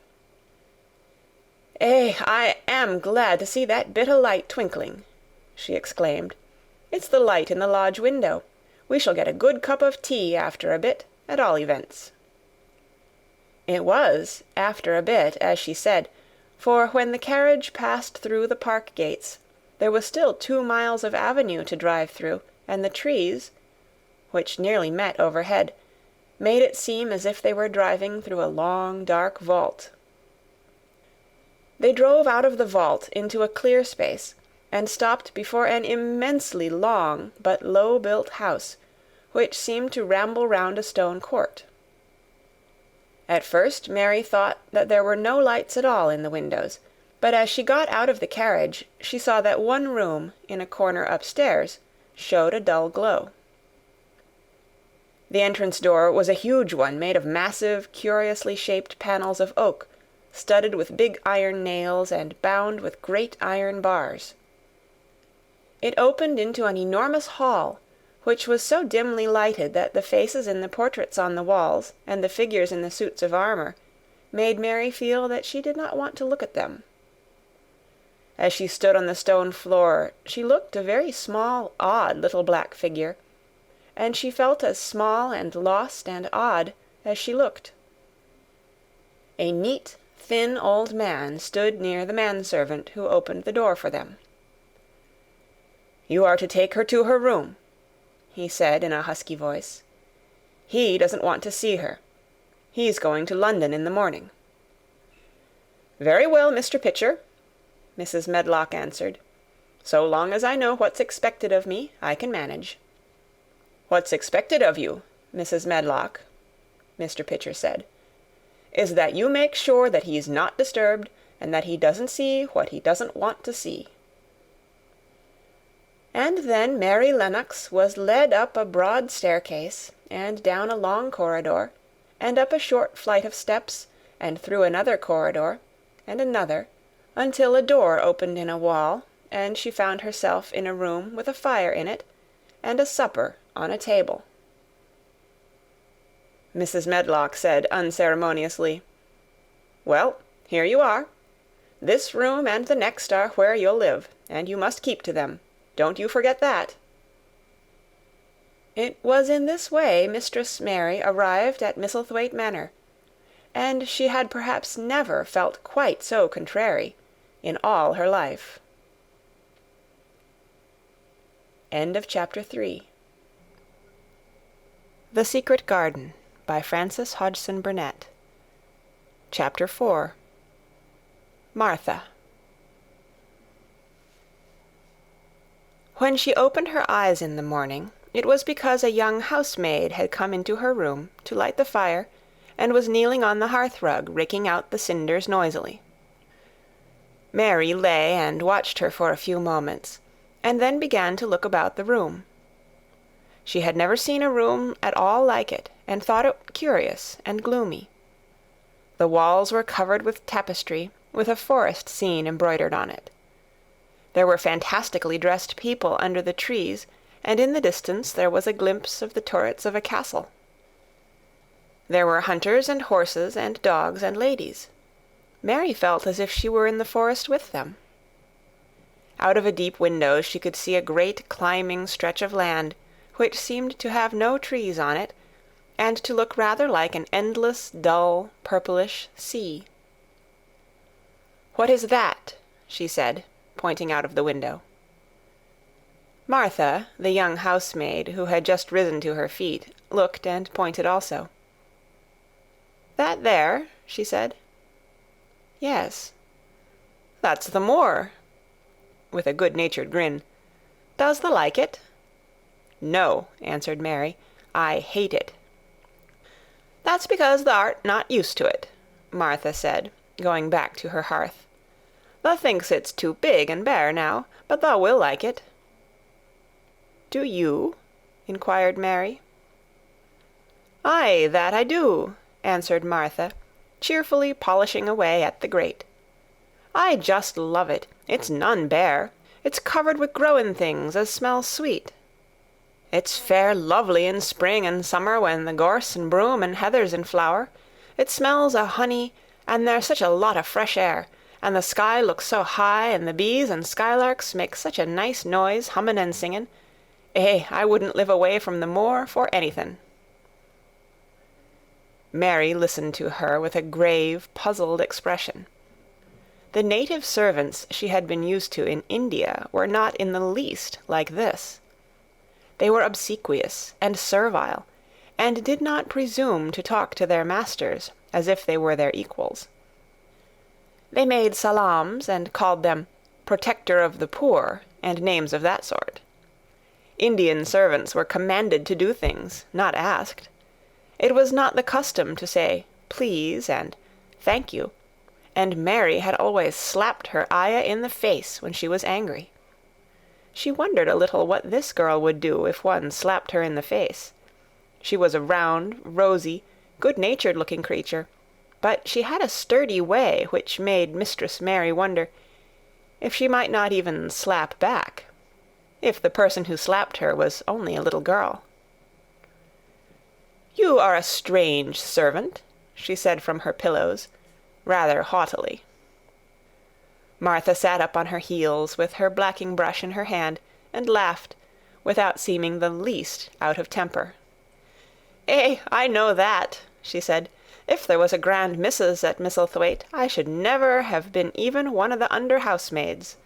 "Eh, I am glad to see that bit o' light twinkling," she exclaimed. "It's the light in the lodge window. We shall get a good cup of tea after a bit, at all events." It was after a bit, as she said, for when the carriage passed through the park gates, there was still 2 miles of avenue to drive through, and the trees, which nearly met overhead, made it seem as if they were driving through a long, dark vault. They drove out of the vault into a clear space, and stopped before an immensely long but low-built house, which seemed to ramble round a stone court. At first Mary thought that there were no lights at all in the windows, but as she got out of the carriage, she saw that one room, in a corner upstairs, showed a dull glow. The entrance door was a huge one made of massive, curiously shaped panels of oak, studded with big iron nails and bound with great iron bars. It opened into an enormous hall, which was so dimly lighted that the faces in the portraits on the walls and the figures in the suits of armor made Mary feel that she did not want to look at them. As she stood on the stone floor, she looked a very small, odd little black figure, and she felt as small and lost and odd as she looked. A neat, thin old man stood near the manservant who opened the door for them. "You are to take her to her room," he said in a husky voice. "He doesn't want to see her. He's going to London in the morning." "Very well, Mr. Pitcher," Mrs. Medlock answered. "So long as I know what's expected of me, I can manage." "What's expected of you, Mrs. Medlock," Mr. Pitcher said, "is that you make sure that he's not disturbed, and that he doesn't see what he doesn't want to see." And then Mary Lennox was led up a broad staircase, and down a long corridor, and up a short flight of steps, and through another corridor, and another, until a door opened in a wall, and she found herself in a room with a fire in it, and a supper on a table. Mrs. Medlock said unceremoniously, "Well, here you are. This room and the next are where you'll live, and you must keep to them. Don't you forget that." It was in this way Mistress Mary arrived at Misselthwaite Manor, and she had perhaps never felt quite so contrary in all her life. End of chapter 3. The Secret Garden by Frances Hodgson Burnett. Chapter 4. Martha. When she opened her eyes in the morning, it was because a young housemaid had come into her room to light the fire and was kneeling on the hearth-rug, raking out the cinders noisily. Mary lay and watched her for a few moments, and then began to look about the room. She had never seen a room at all like it, and thought it curious and gloomy. The walls were covered with tapestry, with a forest scene embroidered on it. There were fantastically dressed people under the trees, and in the distance there was a glimpse of the turrets of a castle. There were hunters and horses and dogs and ladies. Mary felt as if she were in the forest with them. Out of a deep window she could see a great climbing stretch of land, which seemed to have no trees on it, and to look rather like an endless, dull, purplish sea. "What is that?" she said, pointing out of the window. Martha, the young housemaid, who had just risen to her feet, looked and pointed also. "That there?" she said. "Yes." "That's the moor," with a good-natured grin. "Does thee like it?" "No," answered Mary. "I hate it." "That's because th'art not used to it," Martha said, going back to her hearth. "Thou thinks it's too big and bare now, but thou will like it." "Do you?" inquired Mary. "Aye, that I do," answered Martha, cheerfully polishing away at the grate. "I just love it. It's none bare. It's covered wi' growing things as smells sweet. It's fair lovely in spring and summer when the gorse and broom and heather's in flower. It smells o' honey, and there's such a lot of fresh air, and the sky looks so high, and the bees and skylarks make such a nice noise, hummin' and singin'. I wouldn't live away from the moor for anythin'." Mary listened to her with a grave, puzzled expression. The native servants she had been used to in India were not in the least like this. They were obsequious and servile, and did not presume to talk to their masters as if they were their equals. They made salaams and called them "protector of the poor," and names of that sort. Indian servants were commanded to do things, not asked. It was not the custom to say "please" and "thank you," and Mary had always slapped her ayah in the face when she was angry. She wondered a little what this girl would do if one slapped her in the face. She was a round, rosy, good-natured-looking creature, but she had a sturdy way which made Mistress Mary wonder if she might not even slap back, if the person who slapped her was only a little girl. "You are a strange servant," she said from her pillows, rather haughtily. Martha sat up on her heels with her blacking-brush in her hand, and laughed, without seeming the least out of temper. I know that," she said. "If there was a grand missus at Misselthwaite, I should never have been even one of the under-housemaids.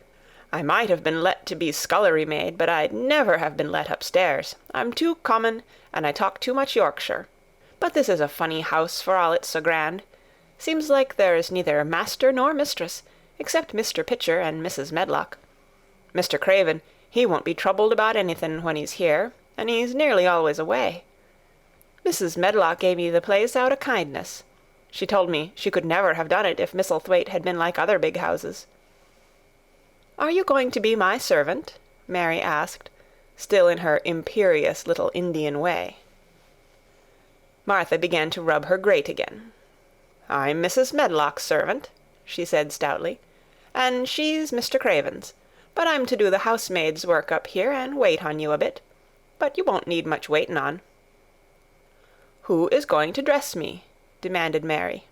I might have been let to be scullery-maid, but I'd never have been let upstairs. I'm too common, and I talk too much Yorkshire. But this is a funny house for all it's so grand. Seems like there's neither master nor mistress, except Mr. Pitcher and Mrs. Medlock. Mr. Craven, he won't be troubled about anything when he's here, and he's nearly always away. Mrs. Medlock gave me the place out of kindness. She told me she could never have done it if Misselthwaite had been like other big houses." "Are you going to be my servant?" Mary asked, still in her imperious little Indian way. Martha began to rub her grate again. "I'm Mrs. Medlock's servant," she said stoutly, "and she's Mr. Craven's. But I'm to do the housemaid's work up here and wait on you a bit. But you won't need much waiting on." "Who is going to dress me?" demanded Mary.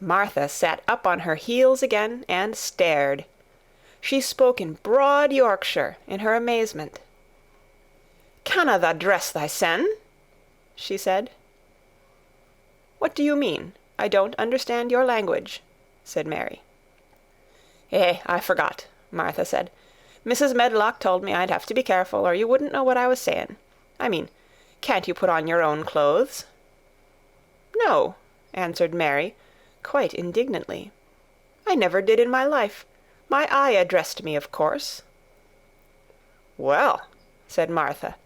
Martha sat up on her heels again and stared. She spoke in broad Yorkshire in her amazement. "Canna tha dress thysen?" she said. "What do you mean? I don't understand your language," said Mary. I forgot," Martha said. "Mrs. Medlock told me I'd have to be careful, or you wouldn't know what I was saying. I mean, can't you put on your own clothes?" "No," answered Mary, quite indignantly. "I never did in my life. My ayah dressed me, of course." "Well," said Martha,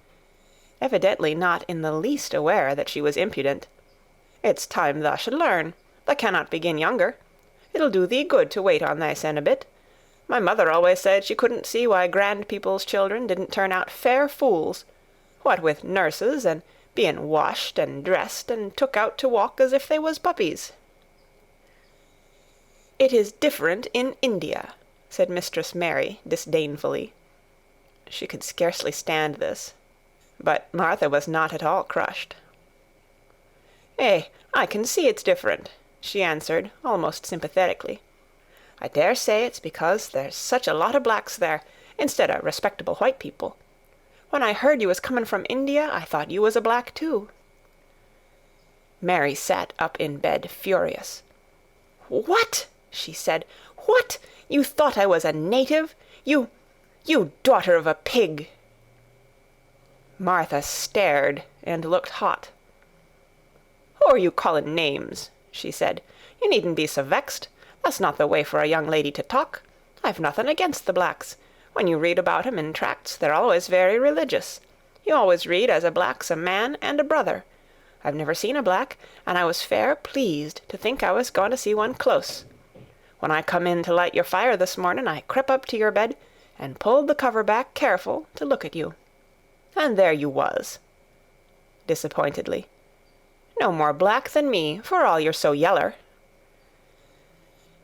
evidently not in the least aware that she was impudent, "it's time thou should learn. Thou cannot begin younger. It'll do thee good to wait on thysen a bit. My mother always said she couldn't see why grand people's children didn't turn out fair fools, what with nurses, and being washed and dressed and took out to walk as if they was puppies." "It is different in India," said Mistress Mary disdainfully. She could scarcely stand this, but Martha was not at all crushed. I can see it's different," she answered, almost sympathetically. "I dare say it's because there's such a lot of blacks there, instead of respectable white people. When I heard you was coming from India, I thought you was a black too." Mary sat up in bed, furious. "What?" she said. "What? You thought I was a native? You daughter of a pig!" Martha stared and looked hot. "Who are you calling names?" she said. "You needn't be so vexed. That's not the way for a young lady to talk. I've nothing against the blacks. When you read about 'em in tracts, they're always very religious. You always read as a black's a man and a brother. I've never seen a black, and I was fair pleased to think I was going to see one close. When I come in to light your fire this morning, I crept up to your bed and pulled the cover back careful to look at you. And there you was," disappointedly. "No more black than me, for all you're so yeller."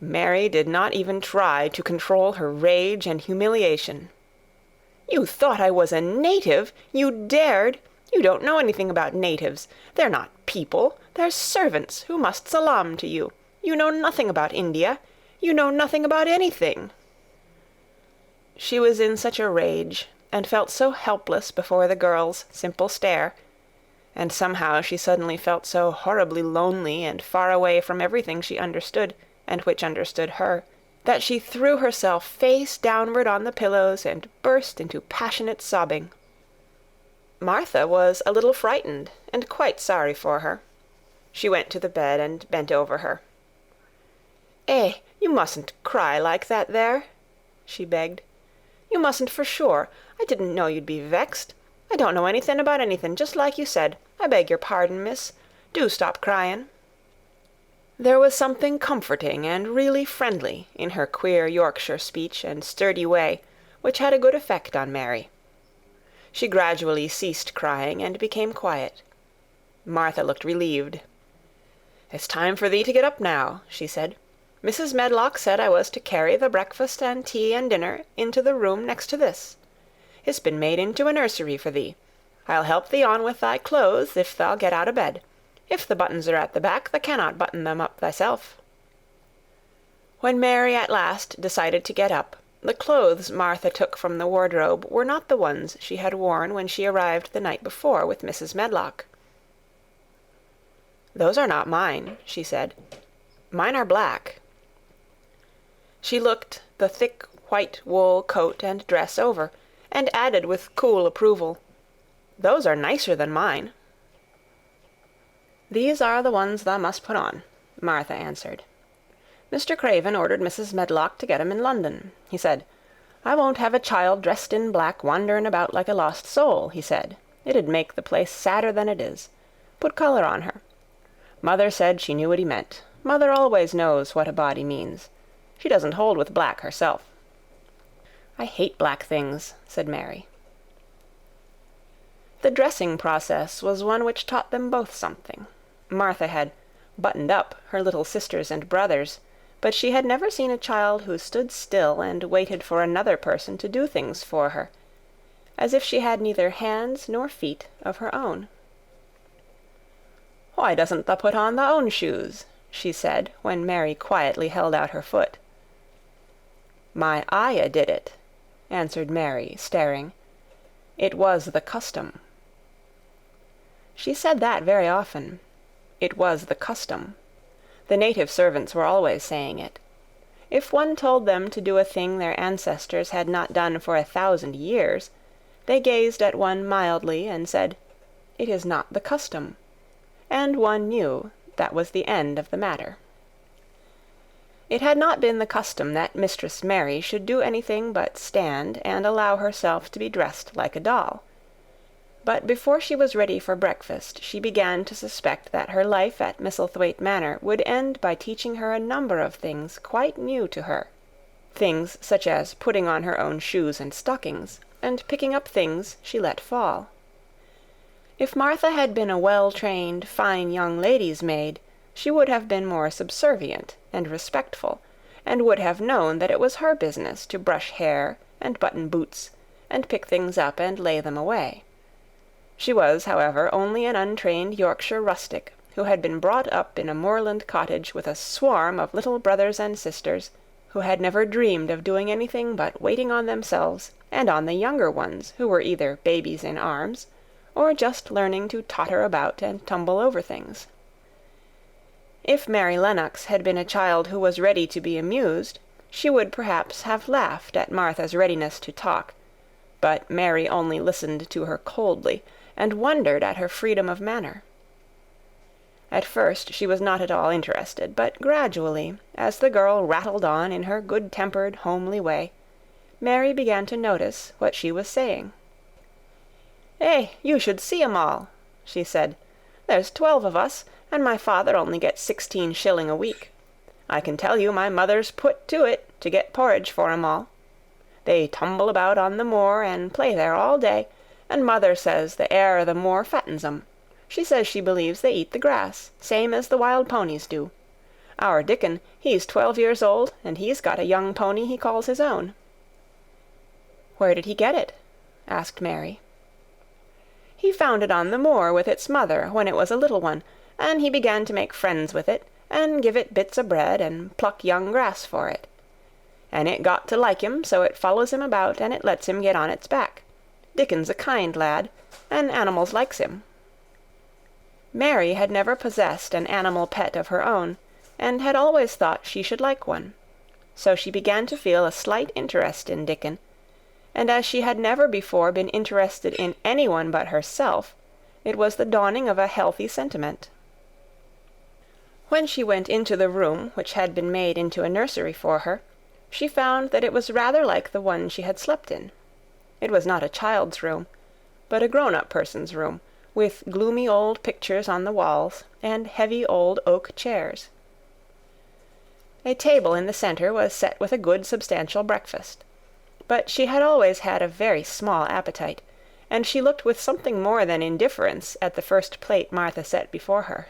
Mary did not even try to control her rage and humiliation. "You thought I was a native? You dared? You don't know anything about natives. They're not people. They're servants who must salaam to you. You know nothing about India. You know nothing about anything." She was in such a rage, and felt so helpless before the girl's simple stare, and somehow she suddenly felt so horribly lonely and far away from everything she understood, and which understood her, that she threw herself face downward on the pillows and burst into passionate sobbing. Martha was a little frightened, and quite sorry for her. She went to the bed and bent over her. You mustn't cry like that there," she begged. "You mustn't for sure. I didn't know you'd be vexed. I don't know anything about anything, just like you said. I beg your pardon, miss. Do stop crying." There was something comforting and really friendly in her queer Yorkshire speech and sturdy way, which had a good effect on Mary. She gradually ceased crying and became quiet. Martha looked relieved. "It's time for thee to get up now," she said. "Mrs. Medlock said I was to carry the breakfast and tea and dinner into the room next to this. It's been made into a nursery for thee. I'll help thee on with thy clothes if thou get out of bed. If the buttons are at the back, thou cannot button them up thyself." When Mary at last decided to get up, the clothes Martha took from the wardrobe were not the ones she had worn when she arrived the night before with Mrs. Medlock. "Those are not mine," she said. "Mine are black." She looked the thick white wool coat and dress over, and added with cool approval, "Those are nicer than mine." "These are the ones thou must put on," Martha answered. "Mr. Craven ordered Mrs. Medlock to get 'em in London. He said, 'I won't have a child dressed in black wandering about like a lost soul,' he said. 'It'd make the place sadder than it is. Put colour on her.' Mother said she knew what he meant. Mother always knows what a body means. She doesn't hold with black herself." "I hate black things," said Mary. The dressing process was one which taught them both something. Martha had buttoned up her little sisters and brothers, but she had never seen a child who stood still and waited for another person to do things for her, as if she had neither hands nor feet of her own. "Why doesn't thou put on thy own shoes?" she said, when Mary quietly held out her foot. "My ayah did it," answered Mary, staring. "It was the custom." She said that very often. It was the custom. The native servants were always saying it. If one told them to do a thing their ancestors had not done for 1,000 years, they gazed at one mildly and said, "It is not the custom," and one knew that was the end of the matter. It had not been the custom that Mistress Mary should do anything but stand and allow herself to be dressed like a doll. But before she was ready for breakfast, she began to suspect that her life at Misselthwaite Manor would end by teaching her a number of things quite new to her. Things such as putting on her own shoes and stockings, and picking up things she let fall. If Martha had been a well-trained, fine young lady's maid, she would have been more subservient and respectful, and would have known that it was her business to brush hair and button boots, and pick things up and lay them away. She was, however, only an untrained Yorkshire rustic, who had been brought up in a moorland cottage with a swarm of little brothers and sisters, who had never dreamed of doing anything but waiting on themselves and on the younger ones, who were either babies in arms, or just learning to totter about and tumble over things. If Mary Lennox had been a child who was ready to be amused, she would perhaps have laughed at Martha's readiness to talk, but Mary only listened to her coldly, and wondered at her freedom of manner. At first she was not at all interested, but gradually, as the girl rattled on in her good-tempered, homely way, Mary began to notice what she was saying. You should see 'em all," she said. "There's 12 of us, and my father only gets 16 shilling a week. I can tell you my mother's put to it to get porridge for 'em all. They tumble about on the moor and play there all day, and mother says the air of the moor fattens 'em. She says she believes they eat the grass, same as the wild ponies do. Our Dickon, he's 12 years old, and he's got a young pony he calls his own." "Where did he get it?" asked Mary. "He found it on the moor with its mother when it was a little one, and he began to make friends with it, and give it bits o' bread, and pluck young grass for it. And it got to like him, so it follows him about, and it lets him get on its back. Dickon's a kind lad, and animals likes him." Mary had never possessed an animal pet of her own, and had always thought she should like one. So she began to feel a slight interest in Dickon, and as she had never before been interested in anyone but herself, it was the dawning of a healthy sentiment. When she went into the room which had been made into a nursery for her, she found that it was rather like the one she had slept in. It was not a child's room, but a grown-up person's room, with gloomy old pictures on the walls, and heavy old oak chairs. A table in the centre was set with a good substantial breakfast, but she had always had a very small appetite, and she looked with something more than indifference at the first plate Martha set before her.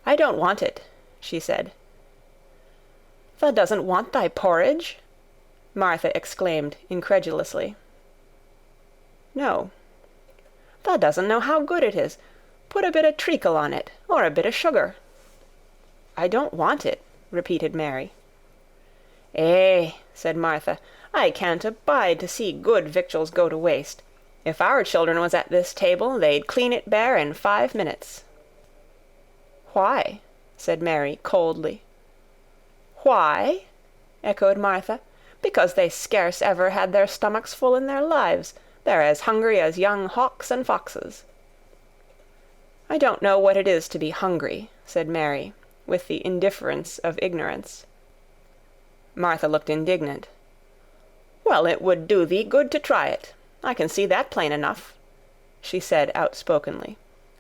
"I don't want it," she said. "Thou doesn't want thy porridge?" Martha exclaimed incredulously. "No." "Thou doesn't know how good it is. Put a bit o' treacle on it, or a bit o' sugar." "I don't want it," repeated Mary. Said Martha, "I can't abide to see good victuals go to waste. If our children was at this table, they'd clean it bare in 5 minutes." "Why?" said Mary coldly. "Why?" echoed Martha. "Because they scarce ever had their stomachs full in their lives. They're as hungry as young hawks and foxes." "I don't know what it is to be hungry," said Mary, with the indifference of ignorance. Martha looked indignant. "Well, it would do thee good to try it. I can see that plain enough," she said outspokenly.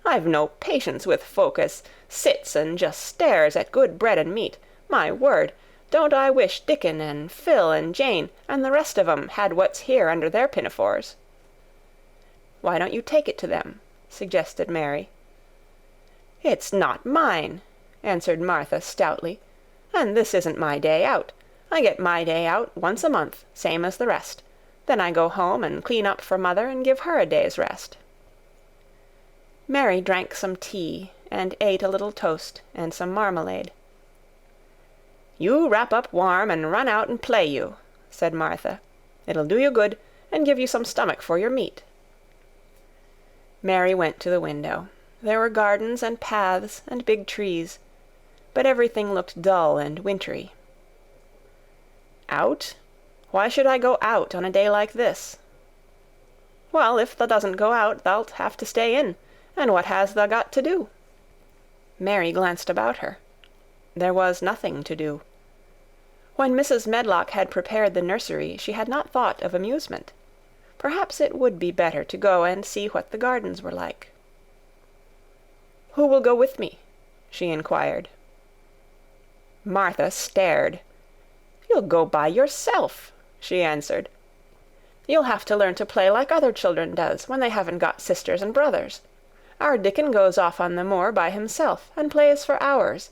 "I've no patience with folk as sits and just stares at good bread and meat. My word, don't I wish Dickon and Phil and Jane and the rest of 'em had what's here under their pinafores." "Why don't you take it to them?" suggested Mary. "It's not mine," answered Martha stoutly, "and this isn't my day out. I get my day out once a month, same as the rest. Then I go home and clean up for mother and give her a day's rest." Mary drank some tea and ate a little toast and some marmalade. "You wrap up warm and run out and play you," said Martha. "It'll do you good, and give you some stomach for your meat." Mary went to the window. There were gardens and paths and big trees, but everything looked dull and wintry. Out? Why should I go out on a day like this? Well, if thou doesn't go out, thou'lt have to stay in, and what has thou got to do? Mary glanced about her. There was nothing to do. When Mrs. Medlock had prepared the nursery, she had not thought of amusement. Perhaps it would be better to go and see what the gardens were like. "Who will go with me?" she inquired. Martha stared. "You'll go by yourself," she answered. "You'll have to learn to play like other children does when they haven't got sisters and brothers. Our Dickon goes off on the moor by himself and plays for hours.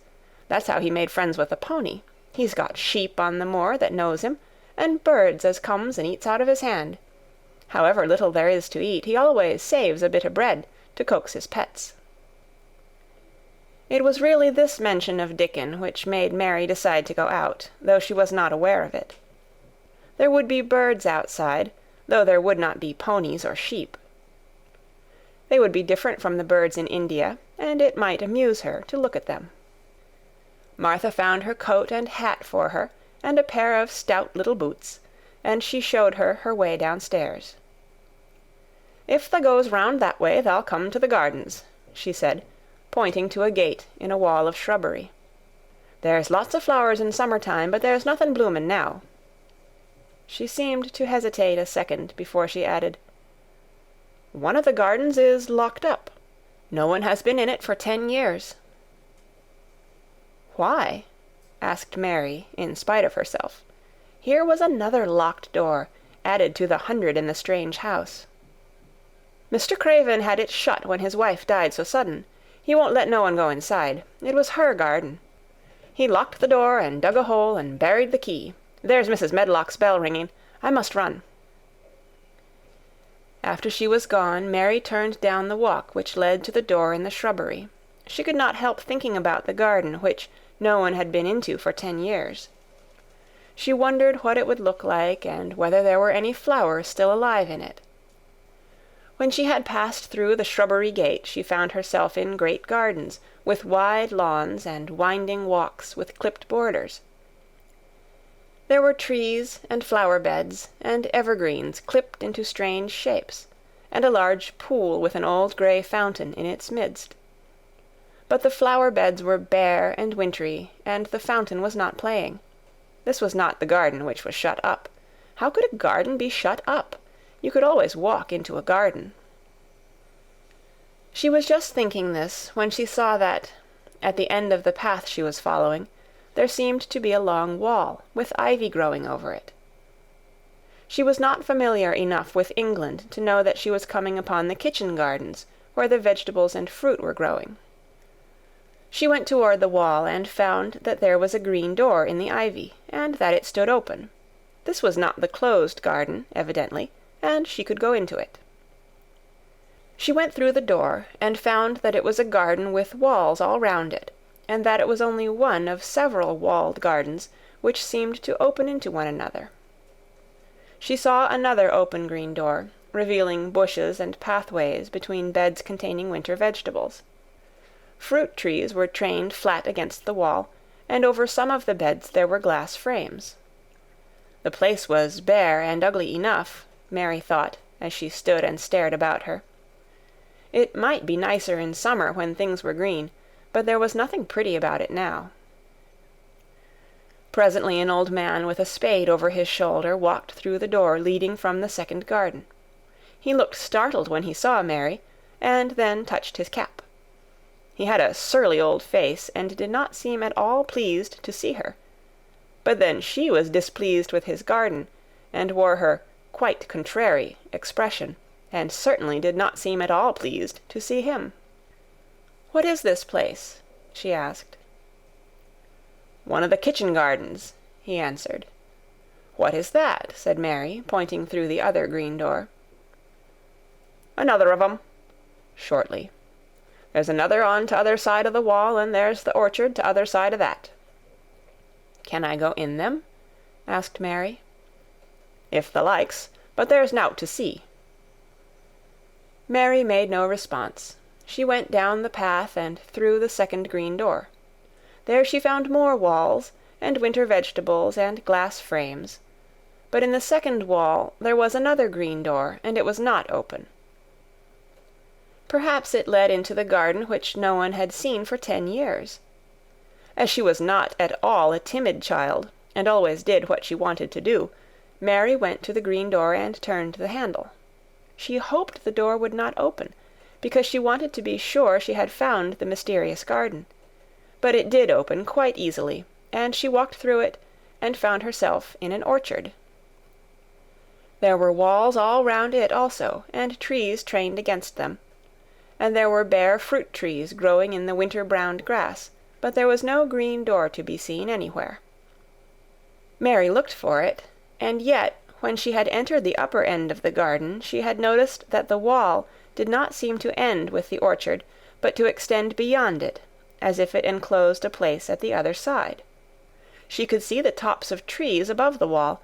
That's how he made friends with the pony. He's got sheep on the moor that knows him, and birds as comes and eats out of his hand. However little there is to eat, he always saves a bit of bread to coax his pets." It was really this mention of Dickon which made Mary decide to go out, though she was not aware of it. There would be birds outside, though there would not be ponies or sheep. They would be different from the birds in India, and it might amuse her to look at them. Martha found her coat and hat for her, and a pair of stout little boots, and she showed her her way downstairs. "If thou goes round that way, thou'll come to the gardens," she said, pointing to a gate in a wall of shrubbery. "There's lots of flowers in summer-time, but there's nothing bloomin' now." She seemed to hesitate a second before she added, "One of the gardens is locked up. No one has been in it for 10 years." "Why?" asked Mary, in spite of herself. Here was another locked door, added to the 100 in the strange house. "Mr. Craven had it shut when his wife died so sudden. He won't let no one go inside. It was her garden. He locked the door and dug a hole and buried the key. There's Mrs. Medlock's bell ringing. I must run." After she was gone, Mary turned down the walk which led to the door in the shrubbery. She could not help thinking about the garden which no one had been into for 10 years. She wondered what it would look like, and whether there were any flowers still alive in it. When she had passed through the shrubbery gate, she found herself in great gardens, with wide lawns and winding walks with clipped borders. There were trees and flower-beds and evergreens clipped into strange shapes, and a large pool with an old grey fountain in its midst. But the flower-beds were bare and wintry, and the fountain was not playing. This was not the garden which was shut up. How could a garden be shut up? You could always walk into a garden. She was just thinking this when she saw that, at the end of the path she was following, there seemed to be a long wall, with ivy growing over it. She was not familiar enough with England to know that she was coming upon the kitchen gardens, where the vegetables and fruit were growing. She went toward the wall and found that there was a green door in the ivy, and that it stood open. This was not the closed garden, evidently, and she could go into it. She went through the door, and found that it was a garden with walls all round it, and that it was only one of several walled gardens which seemed to open into one another. She saw another open green door, revealing bushes and pathways between beds containing winter vegetables. Fruit trees were trained flat against the wall, and over some of the beds there were glass frames. The place was bare and ugly enough, Mary thought, as she stood and stared about her. It might be nicer in summer when things were green, but there was nothing pretty about it now. Presently an old man with a spade over his shoulder walked through the door leading from the second garden. He looked startled when he saw Mary, and then touched his cap. He had a surly old face, and did not seem at all pleased to see her. But then she was displeased with his garden, and wore her quite contrary expression, and certainly did not seem at all pleased to see him. "What is this place?" she asked. "One of the kitchen gardens," he answered. "What is that?" said Mary, pointing through the other green door. "Another of 'em," shortly. "There's another on t'other side of the wall, and there's the orchard t'other side of that." "Can I go in them?" asked Mary. "If thou likes, but there's nowt to see." Mary made no response. She went down the path and through the second green door. There she found more walls, and winter vegetables, and glass frames. But in the second wall there was another green door, and it was not open. Perhaps it led into the garden which no one had seen for 10 years. As she was not at all a timid child, and always did what she wanted to do, Mary went to the green door and turned the handle. She hoped the door would not open, because she wanted to be sure she had found the mysterious garden. But it did open quite easily, and she walked through it and found herself in an orchard. There were walls all round it also, and trees trained against them, and there were bare fruit trees growing in the winter-browned grass, but there was no green door to be seen anywhere. Mary looked for it, and yet, when she had entered the upper end of the garden, she had noticed that the wall did not seem to end with the orchard, but to extend beyond it, as if it enclosed a place at the other side. She could see the tops of trees above the wall,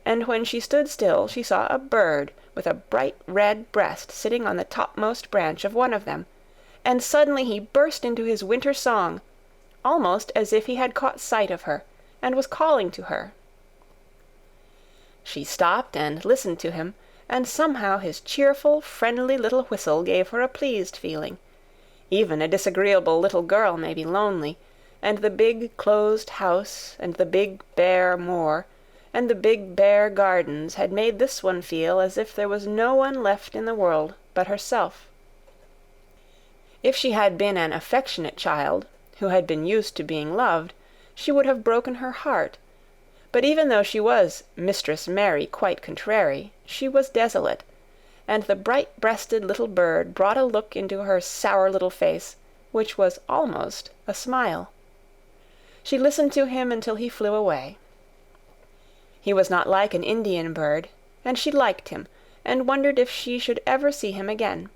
and when she stood still she saw a bird with a bright red breast sitting on the topmost branch of one of them, and suddenly he burst into his winter song, almost as if he had caught sight of her, and was calling to her. She stopped and listened to him, and somehow his cheerful, friendly little whistle gave her a pleased feeling. Even a disagreeable little girl may be lonely, and the big closed house, and the big bare moor, and the big bare gardens had made this one feel as if there was no one left in the world but herself. If she had been an affectionate child, who had been used to being loved, she would have broken her heart. But even though she was Mistress Mary quite contrary, she was desolate, and the bright-breasted little bird brought a look into her sour little face, which was almost a smile. She listened to him until he flew away. He was not like an Indian bird, and she liked him, and wondered if she should ever see him again.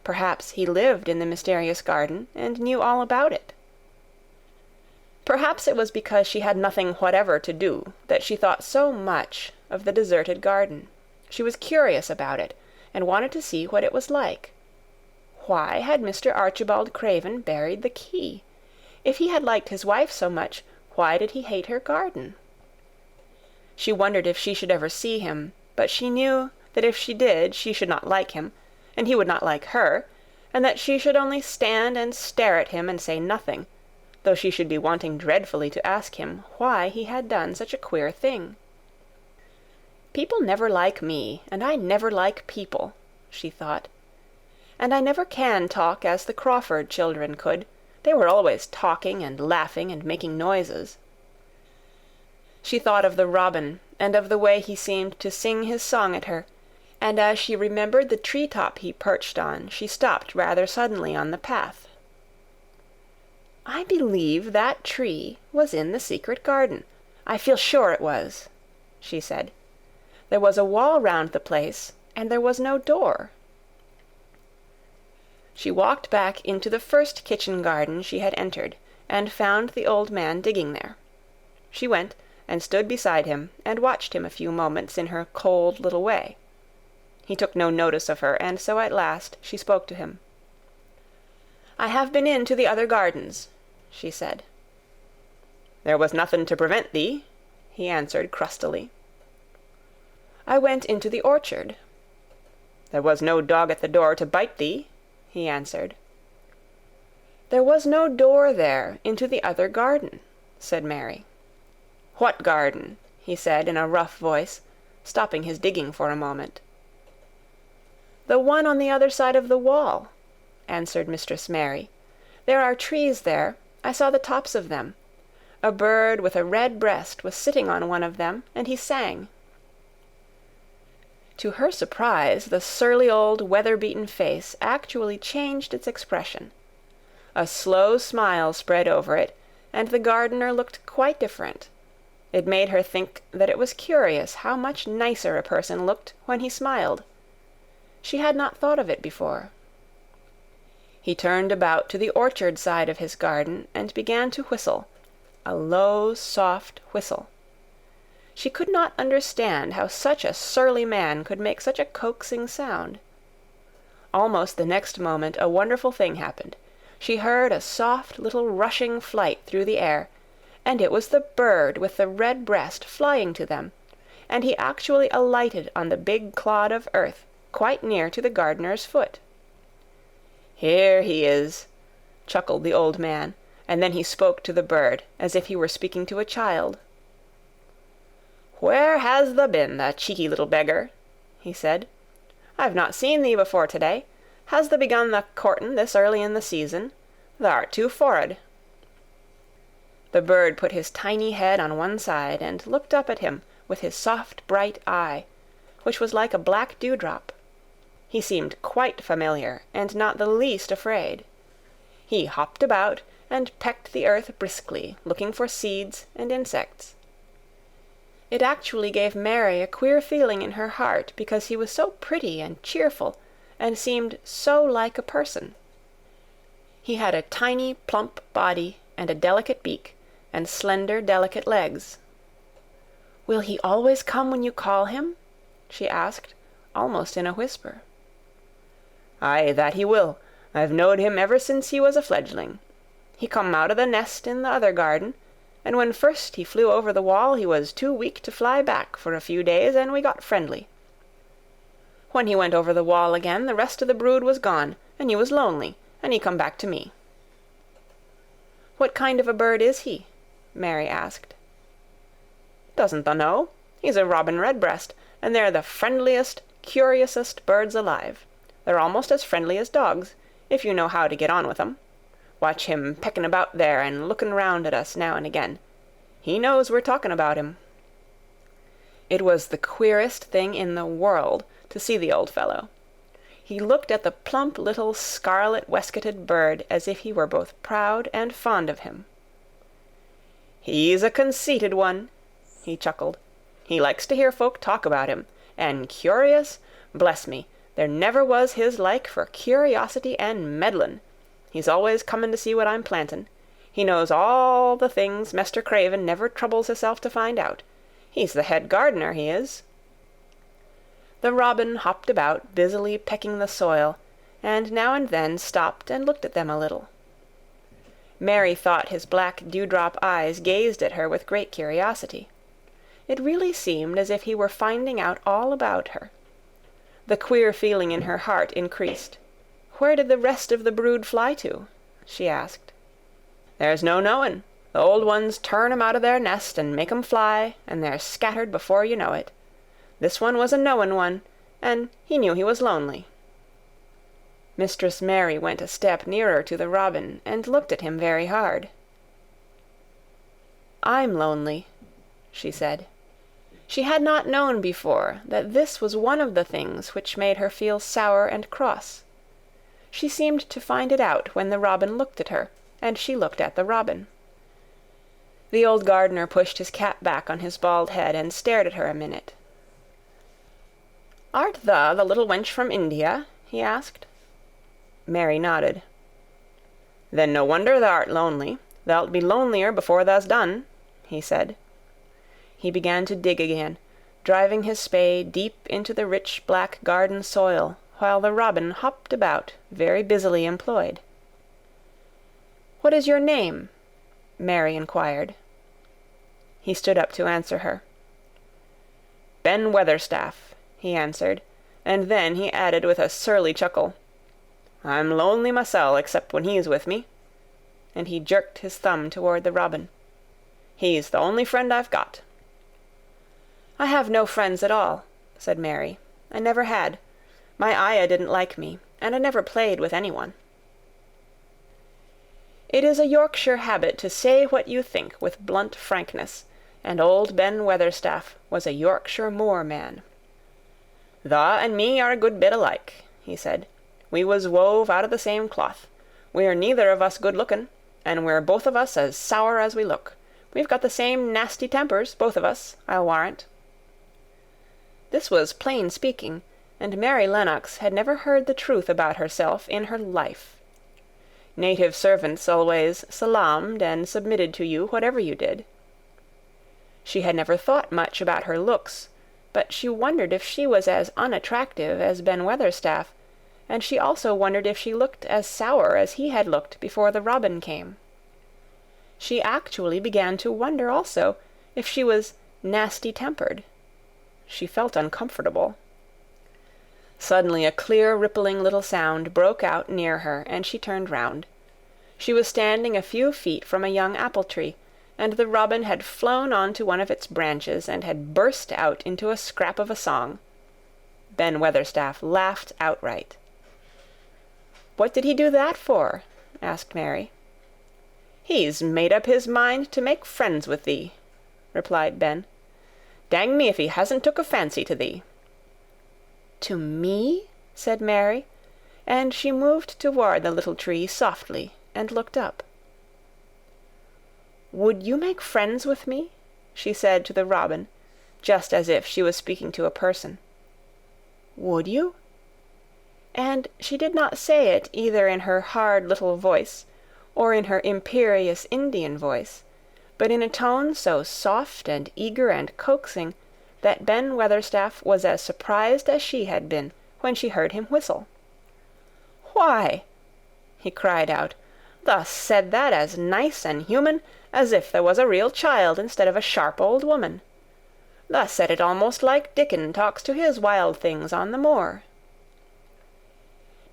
Perhaps he lived in the mysterious garden, and knew all about it. Perhaps it was because she had nothing whatever to do that she thought so much of the deserted garden. She was curious about it, and wanted to see what it was like. Why had Mr. Archibald Craven buried the key? If he had liked his wife so much, why did he hate her garden? She wondered if she should ever see him, but she knew that if she did she should not like him, and he would not like her, and that she should only stand and stare at him and say nothing, though she should be wanting dreadfully to ask him why he had done such a queer thing. People never like me, and I never like people, she thought. And I never can talk as the Crawford children could. They were always talking and laughing and making noises. She thought of the robin, and of the way he seemed to sing his song at her, and as she remembered the tree-top he perched on, she stopped rather suddenly on the path. I believe that tree was in the secret garden. I feel sure it was, she said. There was a wall round the place, and there was no door. She walked back into the first kitchen garden she had entered, and found the old man digging there. She went and stood beside him, and watched him a few moments in her cold little way. He took no notice of her, and so at last she spoke to him. I have been into the other gardens, she said. There was nothing to prevent thee, he answered crustily. I went into the orchard. There was no dog at the door to bite thee, he answered. There was no door there into the other garden, said Mary. What garden? He said in a rough voice, stopping his digging for a moment. The one on the other side of the wall, answered Mistress Mary. There are trees there. I saw the tops of them. A bird with a red breast was sitting on one of them, and he sang. To her surprise, the surly old weather-beaten face actually changed its expression. A slow smile spread over it, and the gardener looked quite different. It made her think that it was curious how much nicer a person looked when he smiled. She had not thought of it before. He turned about to the orchard side of his garden and began to whistle, a low, soft whistle. She could not understand how such a surly man could make such a coaxing sound. Almost the next moment a wonderful thing happened. She heard a soft little rushing flight through the air, and it was the bird with the red breast flying to them, and he actually alighted on the big clod of earth quite near to the gardener's foot. "Here he is," chuckled the old man, and then he spoke to the bird as if he were speaking to a child. "Where has thou been, the cheeky little beggar?" he said. "I've not seen thee before to-day. Has thou begun the courtin' this early in the season? Thou'rt too forrard." The bird put his tiny head on one side and looked up at him with his soft bright eye, which was like a black dewdrop. He seemed quite familiar and not the least afraid. He hopped about and pecked the earth briskly, looking for seeds and insects. It actually gave Mary a queer feeling in her heart because he was so pretty and cheerful and seemed so like a person. He had a tiny, plump body and a delicate beak and slender, delicate legs. "Will he always come when you call him?" she asked, almost in a whisper. "Aye, that he will. I've knowed him ever since he was a fledgling. He come out of the nest in the other garden, and when first he flew over the wall he was too weak to fly back for a few days, and we got friendly. When he went over the wall again, the rest of the brood was gone, and he was lonely, and he come back to me." "What kind of a bird is he?" Mary asked. "Doesn't thou know? He's a robin redbreast, and they're the friendliest, curiousest birds alive. They're almost as friendly as dogs, if you know how to get on with 'em. Watch him pecking about there and looking round at us now and again. He knows we're talking about him." It was the queerest thing in the world to see the old fellow. He looked at the plump little scarlet waistcoated bird as if he were both proud and fond of him. "He's a conceited one," he chuckled. "He likes to hear folk talk about him, and curious, bless me, there never was his like for curiosity and meddlin'. He's always comin' to see what I'm plantin'. He knows all the things Mester Craven never troubles hisself to find out. He's the head gardener, he is." The robin hopped about, busily pecking the soil, and now and then stopped and looked at them a little. Mary thought his black dewdrop eyes gazed at her with great curiosity. It really seemed as if he were finding out all about her. The queer feeling in her heart increased. "Where did the rest of the brood fly to?" she asked. "There's no knowin'. The old ones turn 'em out of their nest and make 'em fly, and they're scattered before you know it. This one was a knowin' one, and he knew he was lonely." Mistress Mary went a step nearer to the robin and looked at him very hard. "I'm lonely," she said. She had not known before that this was one of the things which made her feel sour and cross. She seemed to find it out when the robin looked at her, and she looked at the robin. The old gardener pushed his cap back on his bald head and stared at her a minute. "Art thou the little wench from India?" he asked. Mary nodded. "Then no wonder thou'rt lonely. Thou'lt be lonelier before thou's done," he said. He began to dig again, driving his spade deep into the rich black garden soil, while the robin hopped about, very busily employed. "What is your name?" Mary inquired. He stood up to answer her. "Ben Weatherstaff," he answered, and then he added with a surly chuckle, "I'm lonely mysel' except when he's with me," and he jerked his thumb toward the robin. "He's the only friend I've got." "I have no friends at all," said Mary. "I never had. My ayah didn't like me, and I never played with anyone." It is a Yorkshire habit to say what you think with blunt frankness, and old Ben Weatherstaff was a Yorkshire Moor man. "Thou and me are a good bit alike," he said. "We was wove out of the same cloth. We're neither of us good-lookin', and we're both of us as sour as we look. We've got the same nasty tempers, both of us, I'll warrant." This was plain speaking, and Mary Lennox had never heard the truth about herself in her life. Native servants always salaamed and submitted to you whatever you did. She had never thought much about her looks, but she wondered if she was as unattractive as Ben Weatherstaff, and she also wondered if she looked as sour as he had looked before the robin came. She actually began to wonder also if she was nasty-tempered. She felt uncomfortable. Suddenly a clear, rippling little sound broke out near her, and she turned round. She was standing a few feet from a young apple-tree, and the robin had flown on to one of its branches and had burst out into a scrap of a song. Ben Weatherstaff laughed outright. "What did he do that for?" asked Mary. "He's made up his mind to make friends with thee," replied Ben. "Dang me if he hasn't took a fancy to thee." "To me?" said Mary, and she moved toward the little tree softly and looked up. "Would you make friends with me?" she said to the robin, just as if she was speaking to a person. "Would you?" And she did not say it either in her hard little voice or in her imperious Indian voice, but in a tone so soft and eager and coaxing that Ben Weatherstaff was as surprised as she had been when she heard him whistle. "Why," he cried out, "thus said that as nice and human as if there was a real child instead of a sharp old woman. Thus said it almost like Dickon talks to his wild things on the moor."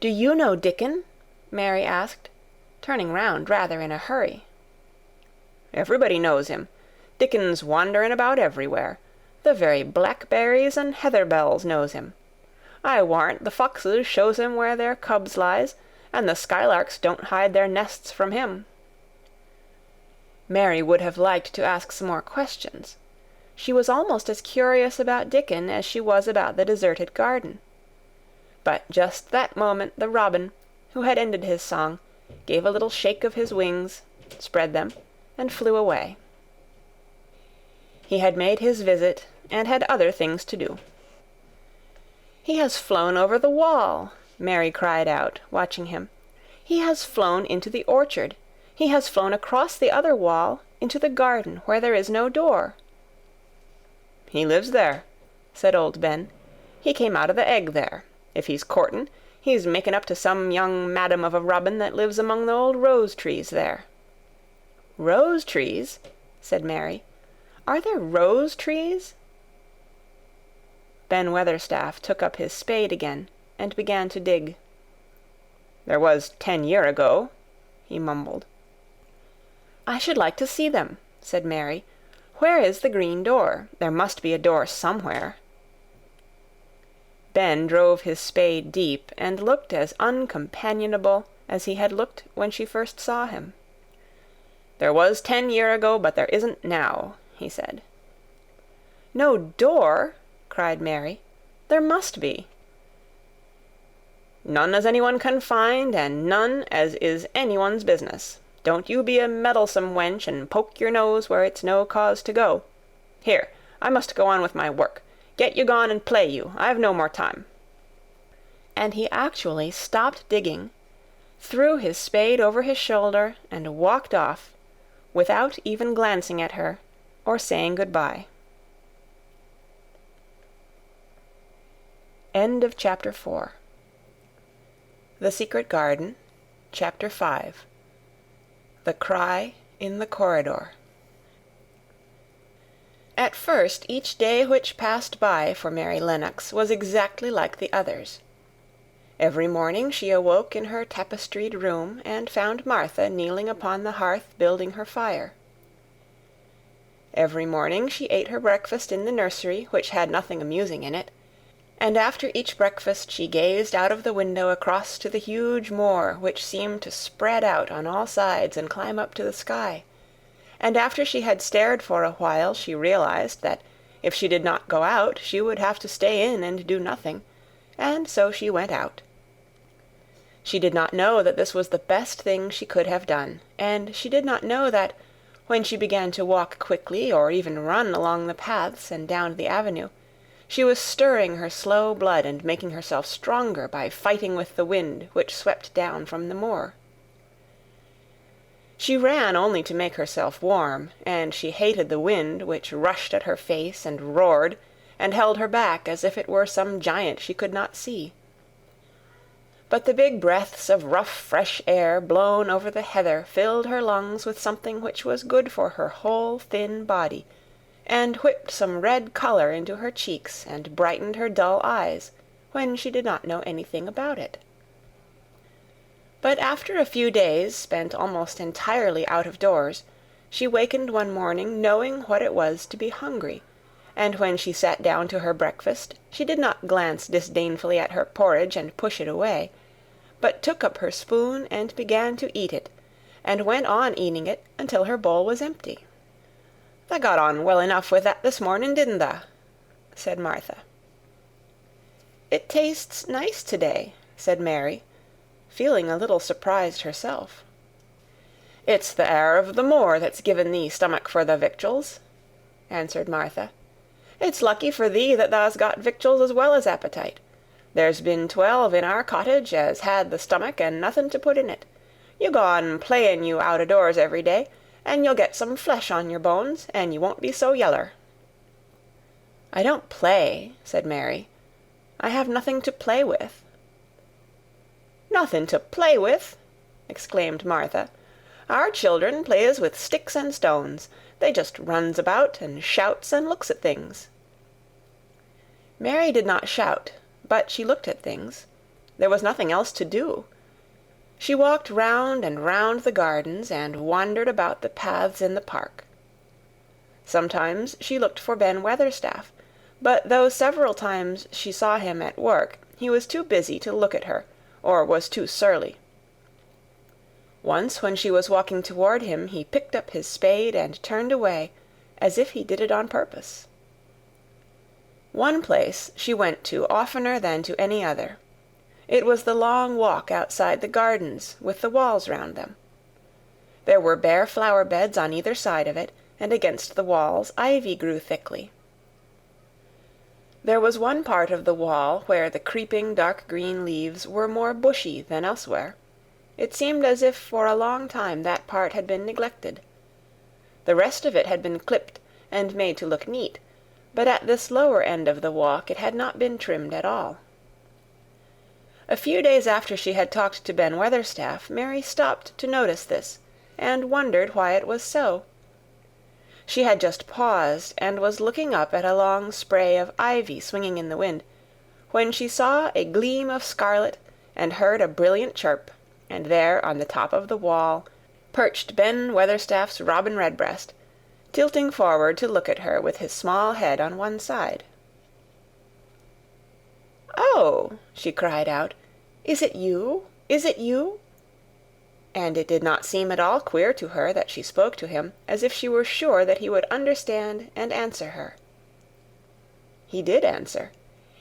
"Do you know Dickon?" Mary asked, turning round rather in a hurry. "Everybody knows him. Dickon's wanderin' about everywhere. The very blackberries and heather-bells knows him. I warrant the foxes shows him where their cubs lies, and the skylarks don't hide their nests from him." Mary would have liked to ask some more questions. She was almost as curious about Dickon as she was about the deserted garden. But just that moment the robin, who had ended his song, gave a little shake of his wings, spread them, and flew away. He had made his visit, and had other things to do. "He has flown over the wall," Mary cried out, watching him. "He has flown into the orchard. He has flown across the other wall into the garden where there is no door." "He lives there," said old Ben. "He came out of the egg there. If he's courtin', he's making up to some young madam of a robin that lives among the old rose-trees there." "Rose-trees?" said Mary. "Are there rose-trees?" Ben Weatherstaff took up his spade again and began to dig. "There was 10 year ago," he mumbled. "I should like to see them," said Mary. "Where is the green door? There must be a door somewhere." Ben drove his spade deep and looked as uncompanionable as he had looked when she first saw him. "There was 10 year ago, but there isn't now," he said. "No door?" cried Mary. "There must be." "None as anyone can find, and none as is anyone's business. Don't you be a meddlesome wench and poke your nose where it's no cause to go. Here, I must go on with my work. Get you gone and play you. I've no more time." And he actually stopped digging, threw his spade over his shoulder, and walked off, without even glancing at her or saying good-bye. End of Chapter 4. The Secret Garden, Chapter 5. The Cry in the Corridor. At first, each day which passed by for Mary Lennox was exactly like the others. Every morning she awoke in her tapestried room and found Martha kneeling upon the hearth building her fire. Every morning she ate her breakfast in the nursery, which had nothing amusing in it, and after each breakfast she gazed out of the window across to the huge moor which seemed to spread out on all sides and climb up to the sky, and after she had stared for a while she realized that if she did not go out she would have to stay in and do nothing, and so she went out. She did not know that this was the best thing she could have done, and she did not know that, when she began to walk quickly or even run along the paths and down the avenue, she was stirring her slow blood and making herself stronger by fighting with the wind which swept down from the moor. She ran only to make herself warm, and she hated the wind which rushed at her face and roared and held her back as if it were some giant she could not see. but the big breaths of rough, fresh air blown over the heather filled her lungs with something which was good for her whole thin body, and whipped some red color into her cheeks and brightened her dull eyes, when she did not know anything about it. But after a few days spent almost entirely out of doors, she wakened one morning knowing what it was to be hungry, and when she sat down to her breakfast, she did not glance disdainfully at her porridge and push it away, but took up her spoon and began to eat it, and went on eating it until her bowl was empty. "Tha got on well enough with that this morning, didn't tha?" said Martha. "It tastes nice today," said Mary, feeling a little surprised herself. "It's the air of the moor that's given thee stomach for the victuals," answered Martha. "It's lucky for thee that thou's got victuals as well as appetite. There's been 12 in our cottage as had the stomach and nothing to put in it. You go on playing you out o' doors every day, and you'll get some flesh on your bones, and you won't be so yeller." "I don't play," said Mary. "I have nothing to play with." "Nothing to play with!" exclaimed Martha. "Our children plays with sticks and stones. They just runs about and shouts and looks at things." Mary did not shout, but she looked at things. There was nothing else to do. She walked round and round the gardens and wandered about the paths in the park. Sometimes she looked for Ben Weatherstaff, but though several times she saw him at work, he was too busy to look at her, or was too surly. Once when she was walking toward him, he picked up his spade and turned away, as if he did it on purpose. One place she went to oftener than to any other. It was the long walk outside the gardens, with the walls round them. There were bare flower beds on either side of it, and against the walls ivy grew thickly. There was one part of the wall where the creeping dark green leaves were more bushy than elsewhere. It seemed as if for a long time that part had been neglected. The rest of it had been clipped and made to look neat, but at this lower end of the walk it had not been trimmed at all. A few days after she had talked to Ben Weatherstaff, Mary stopped to notice this, and wondered why it was so. She had just paused, and was looking up at a long spray of ivy swinging in the wind, when she saw a gleam of scarlet and heard a brilliant chirp, and there on the top of the wall perched Ben Weatherstaff's robin redbreast, tilting forward to look at her with his small head on one side. "Oh!" she cried out. "Is it you? Is it you?" And it did not seem at all queer to her that she spoke to him, as if she were sure that he would understand and answer her. He did answer.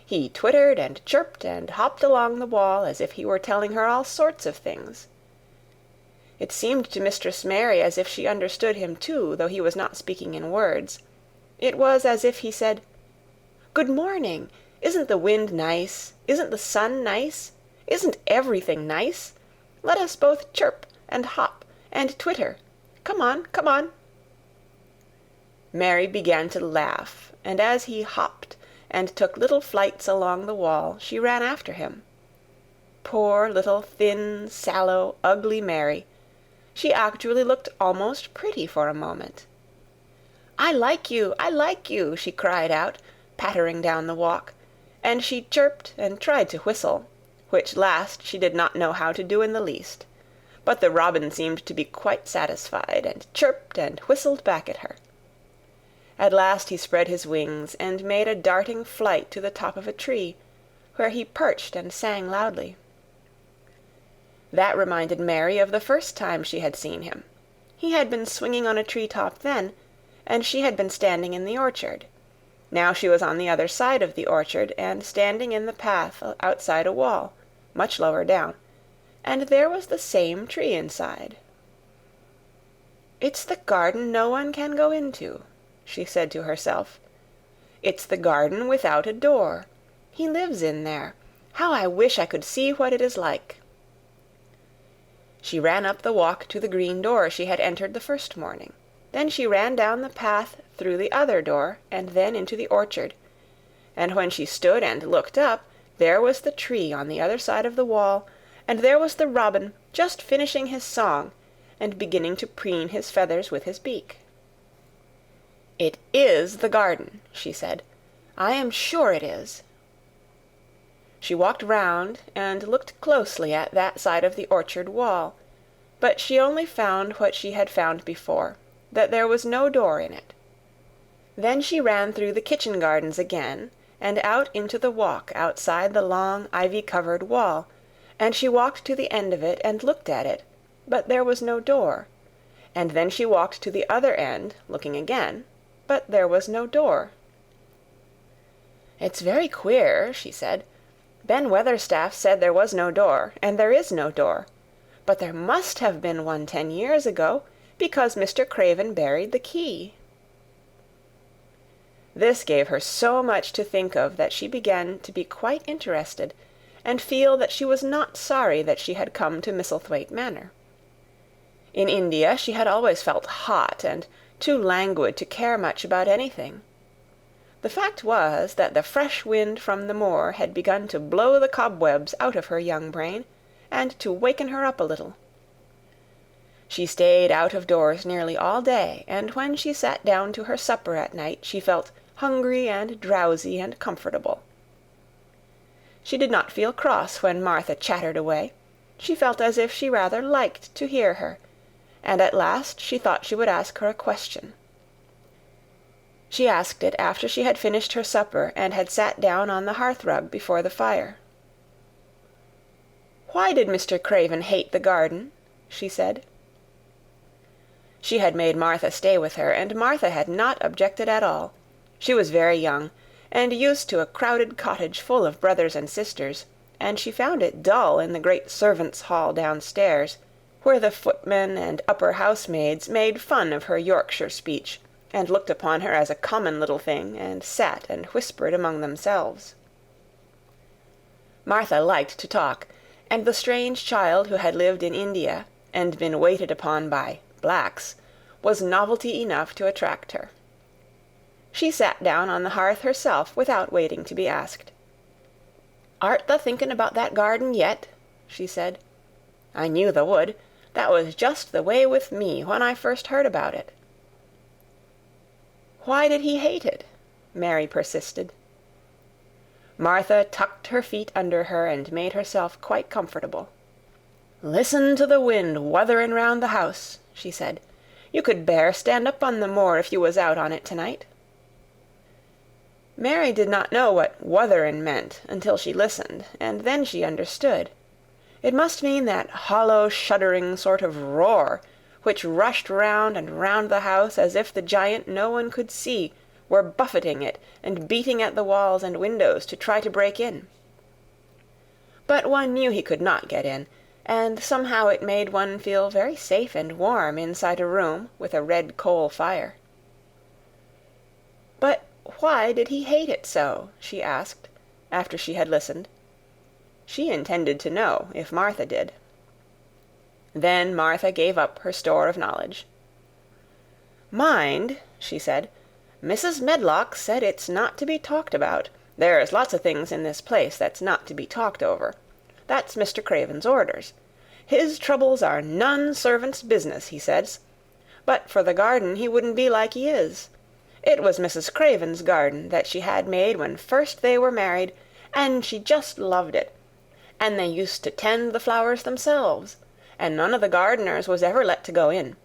He twittered and chirped and hopped along the wall as if he were telling her all sorts of things. It seemed to Mistress Mary as if she understood him too, though he was not speaking in words. It was as if he said, "Good morning! Isn't the wind nice? Isn't the sun nice? Isn't everything nice? Let us both chirp and hop and twitter. Come on, come on." Mary began to laugh, and as he hopped and took little flights along the wall, she ran after him. Poor little thin, sallow, ugly Mary! She actually looked almost pretty for a moment. "I like you, I like you," she cried out, pattering down the walk, and she chirped and tried to whistle, which last she did not know how to do in the least. But the robin seemed to be quite satisfied, and chirped and whistled back at her. At last he spread his wings, and made a darting flight to the top of a tree, where he perched and sang loudly. That reminded Mary of the first time she had seen him. He had been swinging on a tree-top then, and she had been standing in the orchard. Now she was on the other side of the orchard, and standing in the path outside a wall, much lower down, and there was the same tree inside. "It's the garden no one can go into," she said to herself. "It's the garden without a door. He lives in there. How I wish I could see what it is like." She ran up the walk to the green door she had entered the first morning. Then she ran down the path through the other door, and then into the orchard. And when she stood and looked up, there was the tree on the other side of the wall, and there was the robin just finishing his song, and beginning to preen his feathers with his beak. "It is the garden," she said. "I am sure it is." She walked round and looked closely at that side of the orchard wall, but she only found what she had found before, that there was no door in it. Then she ran through the kitchen gardens again, and out into the walk outside the long ivy-covered wall, and she walked to the end of it and looked at it, but there was no door, and then she walked to the other end, looking again, but there was no door. "It's very queer," she said. "Ben Weatherstaff said there was no door, and there is no door. But there must have been one 10 years ago, because Mr. Craven buried the key." This gave her so much to think of that she began to be quite interested, and feel that she was not sorry that she had come to Misselthwaite Manor. In India she had always felt hot and too languid to care much about anything. The fact was that the fresh wind from the moor had begun to blow the cobwebs out of her young brain, and to waken her up a little. She stayed out of doors nearly all day, and when she sat down to her supper at night she felt hungry and drowsy and comfortable. She did not feel cross when Martha chattered away. She felt as if she rather liked to hear her, and at last she thought she would ask her a question. She asked it after she had finished her supper and had sat down on the hearth-rug before the fire. "Why did Mr. Craven hate the garden?" she said. She had made Martha stay with her, and Martha had not objected at all. She was very young, and used to a crowded cottage full of brothers and sisters, and she found it dull in the great servants' hall downstairs, where the footmen and upper housemaids made fun of her Yorkshire speech, and looked upon her as a common little thing, and sat and whispered among themselves. Martha liked to talk, and the strange child who had lived in India, and been waited upon by blacks, was novelty enough to attract her. She sat down on the hearth herself without waiting to be asked. "Art tha thinking about that garden yet?" she said. "I knew tha would. That was just the way with me when I first heard about it." "Why did he hate it?" Mary persisted. Martha tucked her feet under her and made herself quite comfortable. "Listen to the wind wuthering round the house," she said. "You could bear stand up on the moor if you was out on it tonight." Mary did not know what wutherin' meant until she listened, and then she understood. It must mean that hollow, shuddering sort of roar which rushed round and round the house as if the giant no one could see were buffeting it and beating at the walls and windows to try to break in. But one knew he could not get in, and somehow it made one feel very safe and warm inside a room with a red coal fire. "But why did he hate it so?" she asked, after she had listened. She intended to know, if Martha did. Then Martha gave up her store of knowledge. "Mind," she said, "Mrs. Medlock said it's not to be talked about. There's lots of things in this place that's not to be talked over. That's Mr. Craven's orders. His troubles are none servant's business, he says. But for the garden he wouldn't be like he is. It was Mrs. Craven's garden that she had made when first they were married, and she just loved it. And they used to tend the flowers themselves, and none of the gardeners was ever let to go in.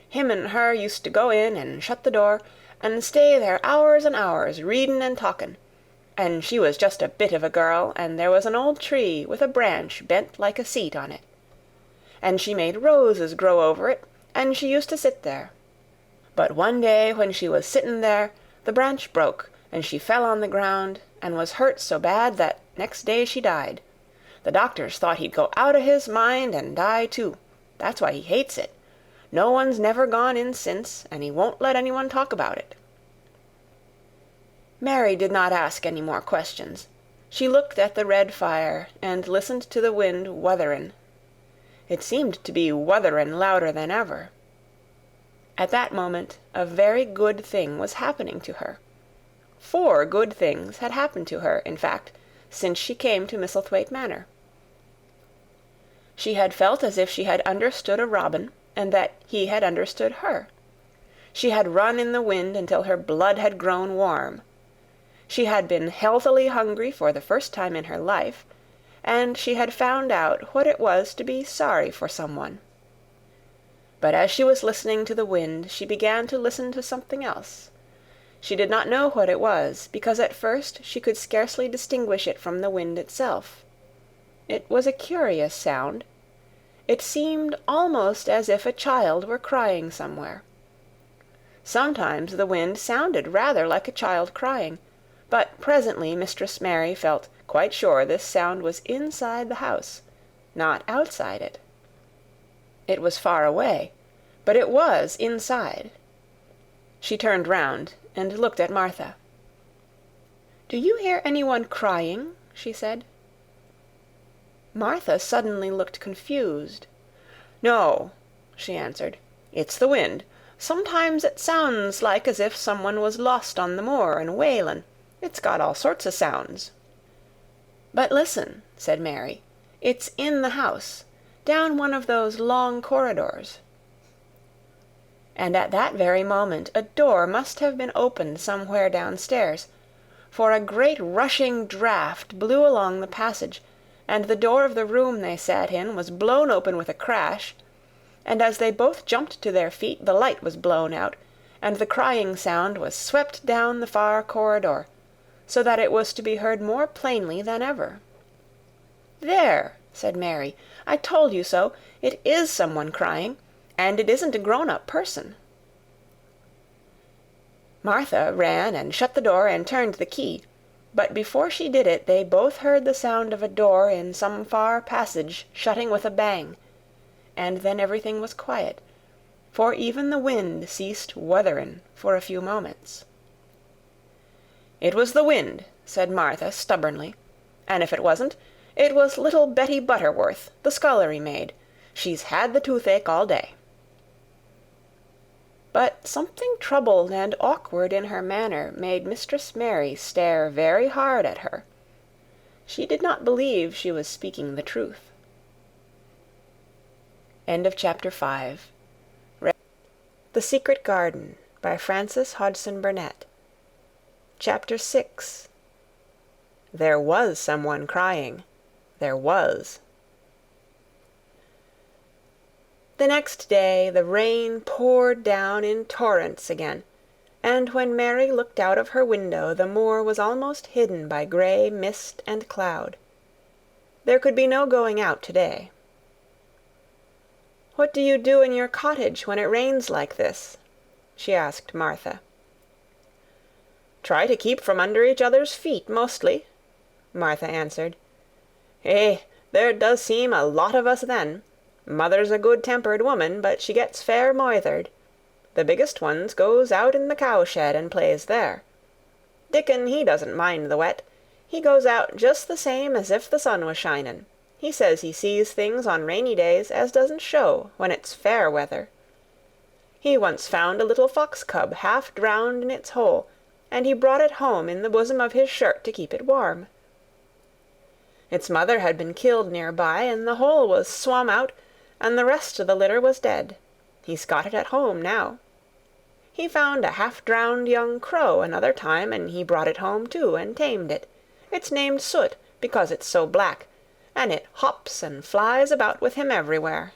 Him and her used to go in and shut the door, and stay there hours and hours, readin' and talkin'. And she was just a bit of a girl, and there was an old tree with a branch bent like a seat on it. And she made roses grow over it, and she used to sit there. But one day when she was sittin' there, the branch broke, and she fell on the ground, and was hurt so bad that next day she died. The doctors thought he'd go out o' his mind and die too. That's why he hates it. No one's never gone in since, and he won't let anyone talk about it." Mary did not ask any more questions. She looked at the red fire and listened to the wind wutherin'. It seemed to be wutherin' louder than ever. At that moment a very good thing was happening to her. 4 good things had happened to her, in fact, since she came to Misselthwaite Manor. She had felt as if she had understood a robin, and that he had understood her. She had run in the wind until her blood had grown warm. She had been healthily hungry for the first time in her life, and she had found out what it was to be sorry for someone. But as she was listening to the wind, she began to listen to something else. She did not know what it was, because at first she could scarcely distinguish it from the wind itself. It was a curious sound. It seemed almost as if a child were crying somewhere. Sometimes the wind sounded rather like a child crying, but presently Mistress Mary felt quite sure this sound was inside the house, not outside it. It was far away, but it was inside. She turned round and looked at Martha. "Do you hear anyone crying?" she said. Martha suddenly looked confused. "No," she answered. "It's the wind. Sometimes it sounds like as if someone was lost on the moor and wailin'. It's got all sorts of sounds." "But listen," said Mary. "It's in the house, down one of those long corridors." And at that very moment a door must have been opened somewhere downstairs, for a great rushing draught blew along the passage, and the door of the room they sat in was blown open with a crash, and as they both jumped to their feet the light was blown out, and the crying sound was swept down the far corridor, so that it was to be heard more plainly than ever. "There," said Mary, "I told you so. It is someone crying, and it isn't a grown-up person." Martha ran and shut the door and turned the key, but before she did it they both heard the sound of a door in some far passage shutting with a bang, and then everything was quiet, for even the wind ceased wutherin' for a few moments. "It was the wind," said Martha stubbornly, "and if it wasn't, it was little Betty Butterworth, the scullery maid. She's had the toothache all day." But something troubled and awkward in her manner made Mistress Mary stare very hard at her. She did not believe she was speaking the truth. End of chapter 5. The Secret Garden by Frances Hodgson Burnett. Chapter 6. There was someone crying. There was. The next day the rain poured down in torrents again, and when Mary looked out of her window the moor was almost hidden by grey mist and cloud. There could be no going out today. "What do you do in your cottage when it rains like this?" she asked Martha. "Try to keep from under each other's feet, mostly," Martha answered. There does seem a lot of us then. Mother's a good-tempered woman, but she gets fair moithered. The biggest ones goes out in the cowshed and plays there. Dickon, he doesn't mind the wet. He goes out just the same as if the sun was shinin'. He says he sees things on rainy days as doesn't show when it's fair weather. He once found a little fox cub half drowned in its hole, and he brought it home in the bosom of his shirt to keep it warm. Its mother had been killed near by, and the hole was swum out, and the rest of the litter was dead. He's got it at home now. He found a half-drowned young crow another time, and he brought it home too, and tamed it. It's named Soot, because it's so black, and it hops and flies about with him everywhere."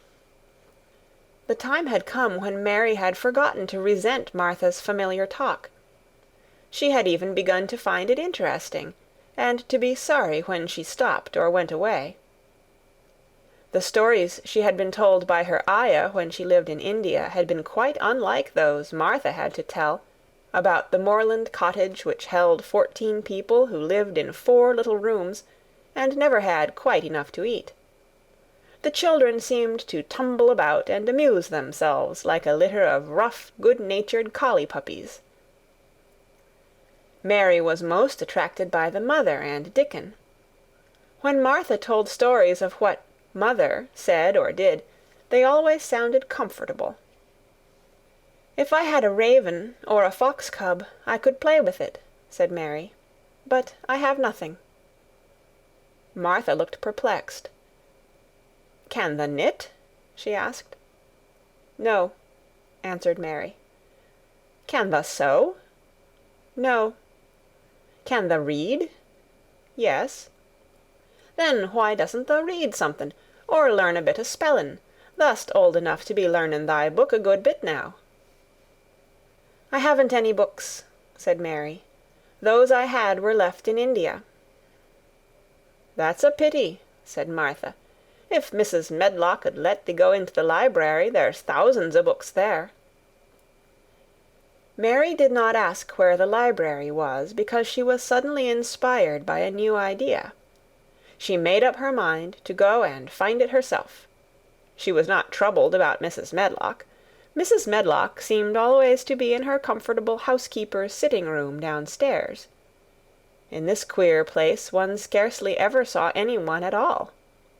The time had come when Mary had forgotten to resent Martha's familiar talk. She had even begun to find it interesting, and to be sorry when she stopped or went away. The stories she had been told by her ayah when she lived in India had been quite unlike those Martha had to tell, about the moorland cottage which held 14 people who lived in 4 little rooms, and never had quite enough to eat. The children seemed to tumble about and amuse themselves like a litter of rough, good-natured collie puppies. Mary was most attracted by the mother and Dickon. When Martha told stories of what Mother said or did, they always sounded comfortable. "If I had a raven or a fox cub, I could play with it," said Mary. "But I have nothing." Martha looked perplexed. "Can the knit?" she asked. "No," answered Mary. "Can the sew?" "No." "Can the read?" "Yes." "Then why doesn't thou read something, or learn a bit o' spelling? Thou'st old enough to be learning thy book a good bit now." "I haven't any books," said Mary. "Those I had were left in India." "That's a pity," said Martha. "If Mrs. Medlock 'ud let thee go into the library, there's thousands o' books there." Mary did not ask where the library was, because she was suddenly inspired by a new idea. She made up her mind to go and find it herself. She was not troubled about Mrs. Medlock. Mrs. Medlock seemed always to be in her comfortable housekeeper's sitting-room downstairs. In this queer place one scarcely ever saw any one at all.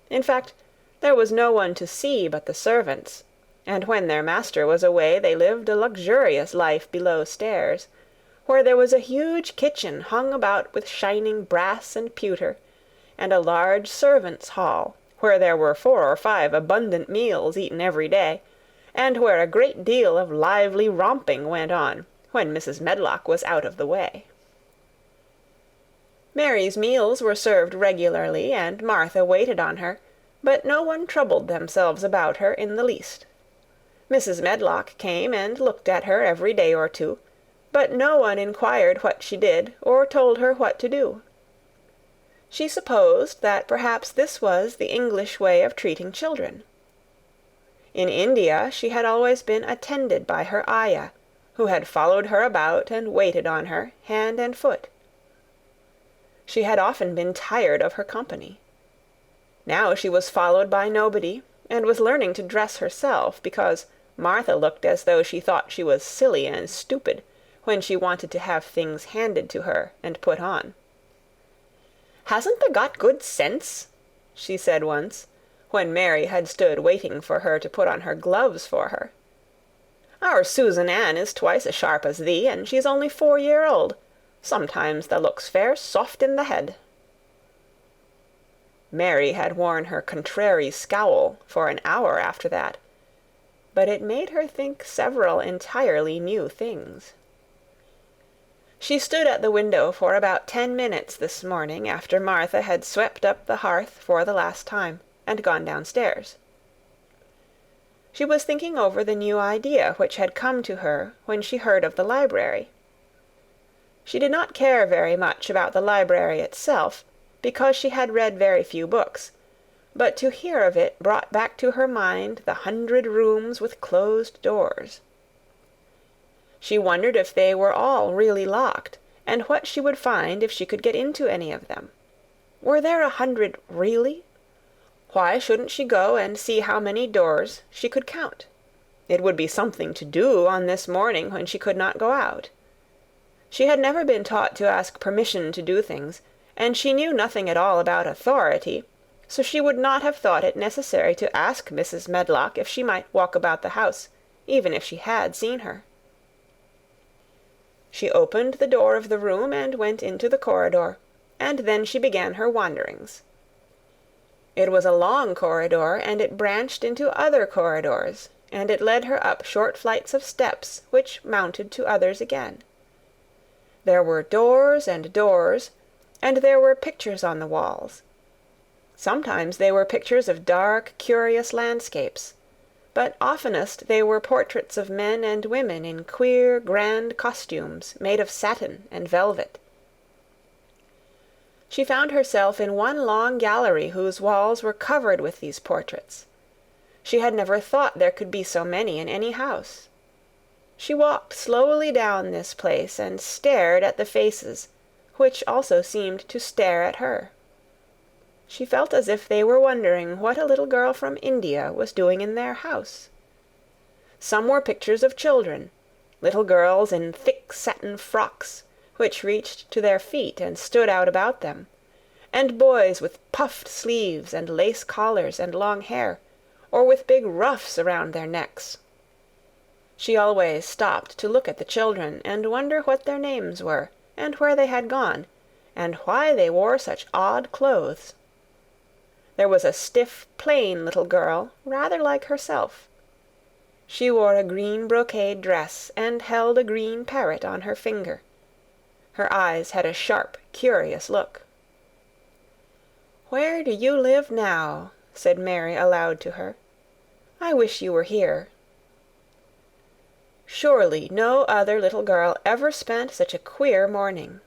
In fact, there was no one to see but the servants, and when their master was away they lived a luxurious life below stairs, where there was a huge kitchen hung about with shining brass and pewter, and a large servants' hall, where there were 4 or 5 abundant meals eaten every day, and where a great deal of lively romping went on when Mrs. Medlock was out of the way. Mary's meals were served regularly, and Martha waited on her, but no one troubled themselves about her in the least. Mrs. Medlock came and looked at her every day or two, but no one inquired what she did, or told her what to do. She supposed that perhaps this was the English way of treating children. In India she had always been attended by her ayah, who had followed her about and waited on her, hand and foot. She had often been tired of her company. Now she was followed by nobody, and was learning to dress herself, because Martha looked as though she thought she was silly and stupid when she wanted to have things handed to her and put on. "Hasn't thou got good sense?" she said once, when Mary had stood waiting for her to put on her gloves for her. "Our Susan Ann is twice as sharp as thee, and she's only 4 year old. Sometimes thou looks fair soft in the head." Mary had worn her contrary scowl for an hour after that, but it made her think several entirely new things. She stood at the window for about 10 minutes this morning after Martha had swept up the hearth for the last time, and gone downstairs. She was thinking over the new idea which had come to her when she heard of the library. She did not care very much about the library itself, because she had read very few books, but to hear of it brought back to her mind the 100 rooms with closed doors. She wondered if they were all really locked, and what she would find if she could get into any of them. Were there 100 really? Why shouldn't she go and see how many doors she could count? It would be something to do on this morning when she could not go out. She had never been taught to ask permission to do things, and she knew nothing at all about authority, so she would not have thought it necessary to ask Mrs. Medlock if she might walk about the house, even if she had seen her. She opened the door of the room and went into the corridor, and then she began her wanderings. It was a long corridor, and it branched into other corridors, and it led her up short flights of steps which mounted to others again. There were doors and doors, and there were pictures on the walls. Sometimes they were pictures of dark, curious landscapes, but oftenest they were portraits of men and women in queer, grand costumes made of satin and velvet. She found herself in one long gallery whose walls were covered with these portraits. She had never thought there could be so many in any house. She walked slowly down this place and stared at the faces, which also seemed to stare at her. She felt as if they were wondering what a little girl from India was doing in their house. Some were pictures of children, little girls in thick satin frocks, which reached to their feet and stood out about them, and boys with puffed sleeves and lace collars and long hair, or with big ruffs around their necks. She always stopped to look at the children and wonder what their names were, and where they had gone, and why they wore such odd clothes. there was a stiff, plain little girl, rather like herself. She wore a green brocade dress and held a green parrot on her finger. Her eyes had a sharp, curious look. "Where do you live now?" said Mary aloud to her. "I wish you were here." Surely no other little girl ever spent such a queer morning.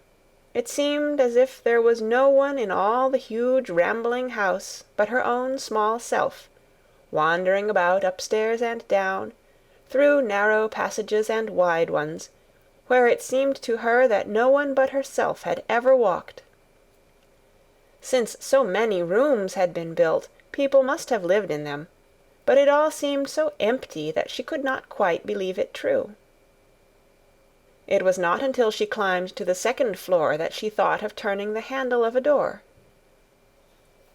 It seemed as if there was no one in all the huge rambling house but her own small self, wandering about upstairs and down, through narrow passages and wide ones, where it seemed to her that no one but herself had ever walked. Since so many rooms had been built, people must have lived in them, but it all seemed so empty that she could not quite believe it true. It was not until she climbed to the second floor that she thought of turning the handle of a door.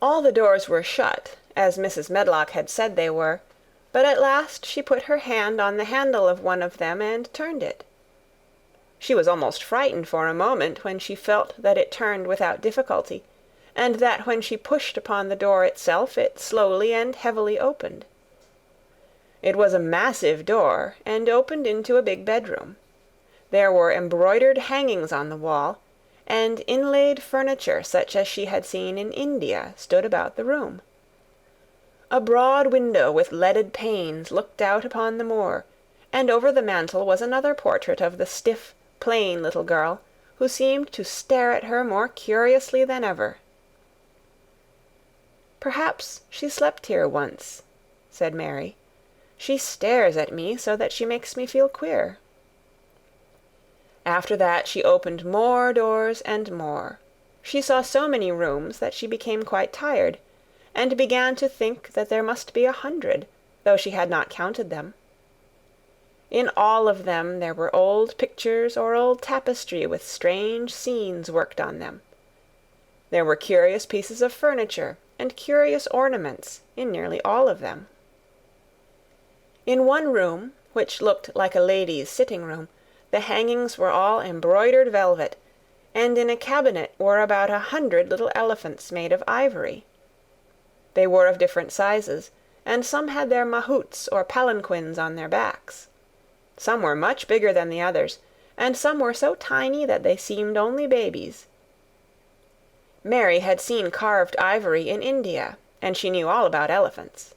All the doors were shut, as Mrs. Medlock had said they were, but at last she put her hand on the handle of one of them and turned it. She was almost frightened for a moment when she felt that it turned without difficulty, and that when she pushed upon the door itself it slowly and heavily opened. It was a massive door, and opened into a big bedroom. There were embroidered hangings on the wall, and inlaid furniture such as she had seen in India stood about the room. A broad window with leaded panes looked out upon the moor, and over the mantel was another portrait of the stiff, plain little girl, who seemed to stare at her more curiously than ever. "Perhaps she slept here once," said Mary. "She stares at me so that she makes me feel queer." After that she opened more doors and more. She saw so many rooms that she became quite tired, and began to think that there must be 100, though she had not counted them. In all of them there were old pictures or old tapestry with strange scenes worked on them. There were curious pieces of furniture and curious ornaments in nearly all of them. In one room, which looked like a lady's sitting-room, the hangings were all embroidered velvet, and in a cabinet were about 100 little elephants made of ivory. They were of different sizes, and some had their mahouts or palanquins on their backs. Some were much bigger than the others, and some were so tiny that they seemed only babies. Mary had seen carved ivory in India, and she knew all about elephants.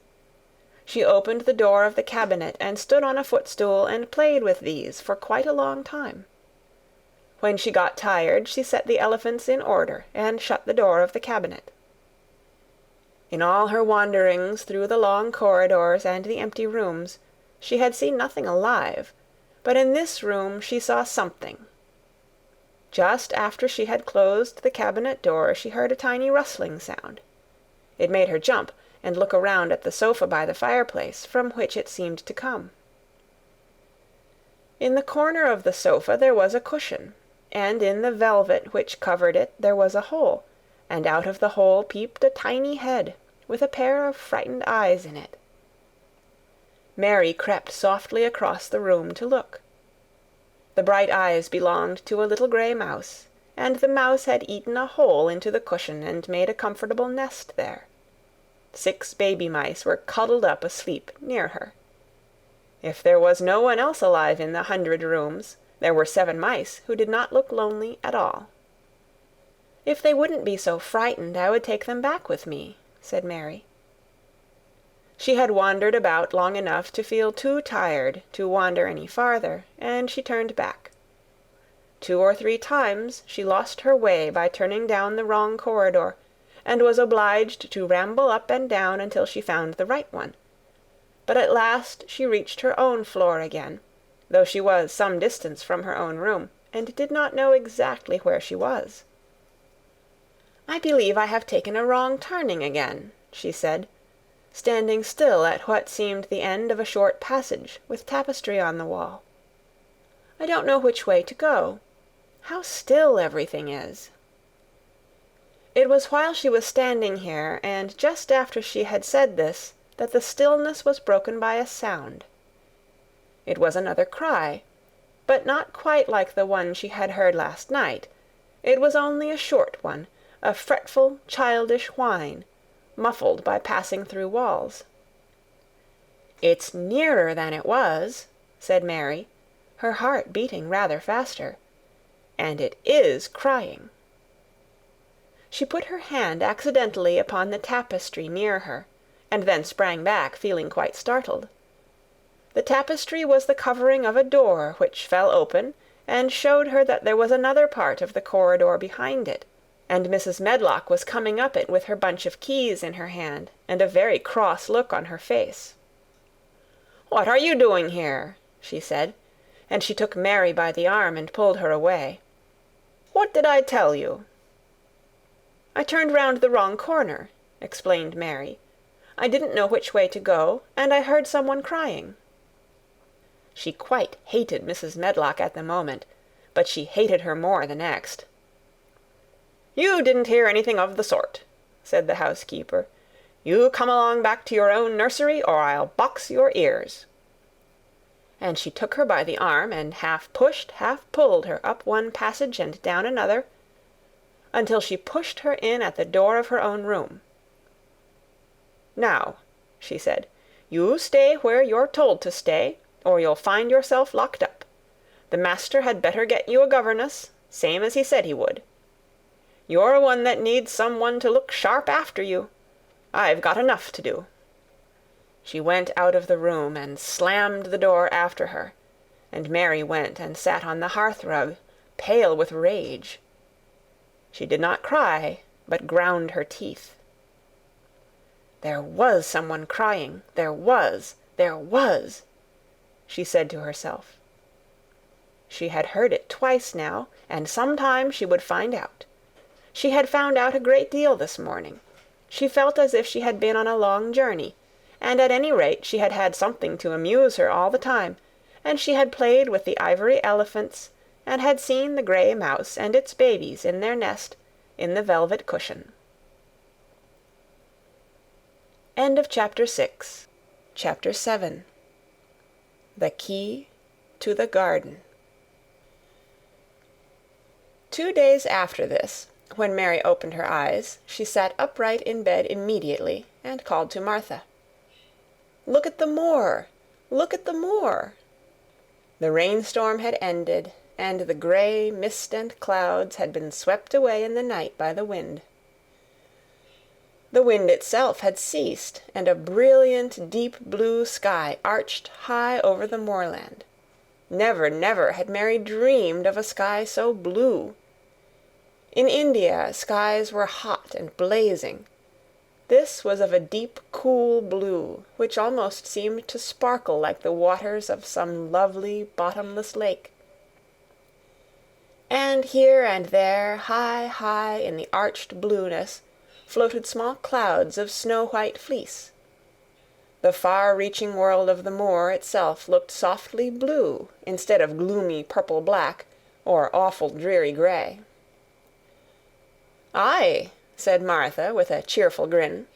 She opened the door of the cabinet and stood on a footstool and played with these for quite a long time. When she got tired, she set the elephants in order and shut the door of the cabinet. In all her wanderings through the long corridors and the empty rooms, she had seen nothing alive, but in this room she saw something. Just after she had closed the cabinet door, she heard a tiny rustling sound. It made her jump and look around at the sofa by the fireplace, from which it seemed to come. In the corner of the sofa there was a cushion, and in the velvet which covered it there was a hole, and out of the hole peeped a tiny head, with a pair of frightened eyes in it. Mary crept softly across the room to look. The bright eyes belonged to a little grey mouse, and the mouse had eaten a hole into the cushion and made a comfortable nest there. 6 baby mice were cuddled up asleep near her. If there was no one else alive in the 100 rooms, there were 7 mice who did not look lonely at all. "If they wouldn't be so frightened, I would take them back with me," said Mary. She had wandered about long enough to feel too tired to wander any farther, and she turned back. 2 or 3 times she lost her way by turning down the wrong corridor, and was obliged to ramble up and down until she found the right one. But at last she reached her own floor again, though she was some distance from her own room, and did not know exactly where she was. "I believe I have taken a wrong turning again," she said, standing still at what seemed the end of a short passage with tapestry on the wall. "I don't know which way to go. How still everything is." It was while she was standing here, and just after she had said this, that the stillness was broken by a sound. It was another cry, but not quite like the one she had heard last night. It was only a short one, a fretful, childish whine, muffled by passing through walls. "It's nearer than it was," said Mary, her heart beating rather faster, "and it is crying." She put her hand accidentally upon the tapestry near her, and then sprang back, feeling quite startled. The tapestry was the covering of a door which fell open and showed her that there was another part of the corridor behind it, and Mrs. Medlock was coming up it with her bunch of keys in her hand and a very cross look on her face. "What are you doing here?" she said, and she took Mary by the arm and pulled her away. "What did I tell you?" "I turned round the wrong corner," explained Mary. "I didn't know which way to go, and I heard someone crying." She quite hated Mrs. Medlock at the moment, but she hated her more the next. "You didn't hear anything of the sort," said the housekeeper. "You come along back to your own nursery, or I'll box your ears." And she took her by the arm and half pushed, half pulled her up one passage and down another, until she pushed her in at the door of her own room. "Now," she said, "you stay where you're told to stay, or you'll find yourself locked up. The master had better get you a governess, same as he said he would. You're one that needs some one to look sharp after you. I've got enough to do." She went out of the room and slammed the door after her, and Mary went and sat on the hearth-rug, pale with rage. She did not cry, but ground her teeth. "There was someone crying, there was, she said to herself. She had heard it twice now, and sometime she would find out. She had found out a great deal this morning. She felt as if she had been on a long journey, and at any rate she had had something to amuse her all the time, and she had played with the ivory elephants, and had seen the grey mouse and its babies in their nest in the velvet cushion. End of Chapter 6. Chapter 7. The Key to the Garden. 2 days after this, when Mary opened her eyes, she sat upright in bed immediately and called to Martha. "Look at the moor! Look at the moor!" The rainstorm had ended, and the grey mist and clouds had been swept away in the night by the wind. The wind itself had ceased, and a brilliant deep blue sky arched high over the moorland. Never, never had Mary dreamed of a sky so blue. In India, skies were hot and blazing. This was of a deep, cool blue, which almost seemed to sparkle like the waters of some lovely, bottomless lake. And here and there, high, high in the arched blueness, floated small clouds of snow-white fleece. The far-reaching world of the moor itself looked softly blue instead of gloomy purple-black or awful dreary grey. "Aye," said Martha, with a cheerful grin.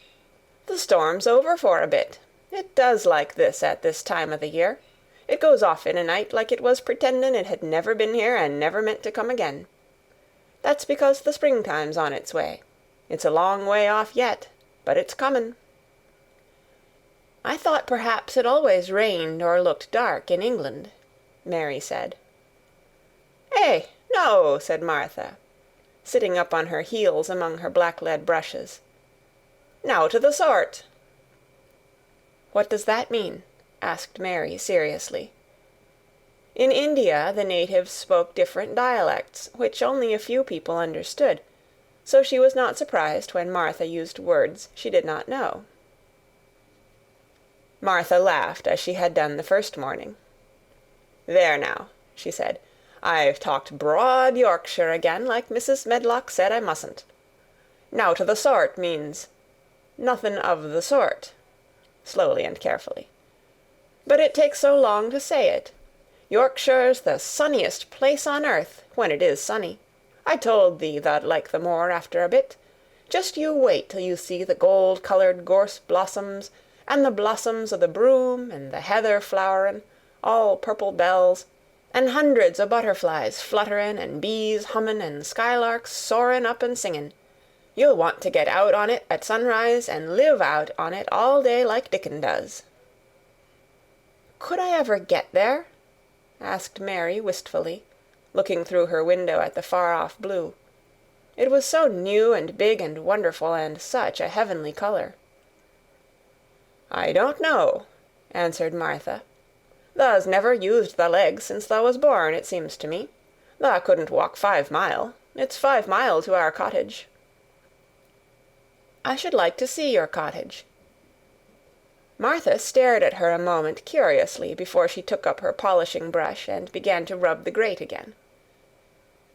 "The storm's over for a bit. It does like this at this time o' the year. It goes off in a night like it was pretendin' it had never been here and never meant to come again. That's because the springtime's on its way. It's a long way off yet, but it's comin'." "I thought perhaps it always rained or looked dark in England," Mary said. "Eh, no," said Martha, sitting up on her heels among her black-lead brushes. "Now to the sort." "What does that mean?" asked Mary seriously. In India the natives spoke different dialects, which only a few people understood, so she was not surprised when Martha used words she did not know. Martha laughed as she had done the first morning. "There now," she said, "I've talked broad Yorkshire again, like Mrs. Medlock said I mustn't. Now to the sort means nothin' of the sort," slowly and carefully. "But it takes so long to say it. Yorkshire's the sunniest place on earth, when it is sunny. I told thee thou'd like the moor after a bit. Just you wait till you see the gold-coloured gorse blossoms, and the blossoms o' the broom, and the heather flowerin', all purple bells, and hundreds o' butterflies flutterin', and bees hummin', and skylarks soarin' up and singin'. You'll want to get out on it at sunrise and live out on it all day like Dickon does." "Could I ever get there?" asked Mary wistfully, looking through her window at the far-off blue. It was so new and big and wonderful, and such a heavenly color. "I don't know," answered Martha. "Tha's never used thy legs since thou was born, it seems to me. Tha couldn't walk 5 mile. It's 5 mile to our cottage." "I should like to see your cottage." Martha stared at her a moment curiously before she took up her polishing brush and began to rub the grate again.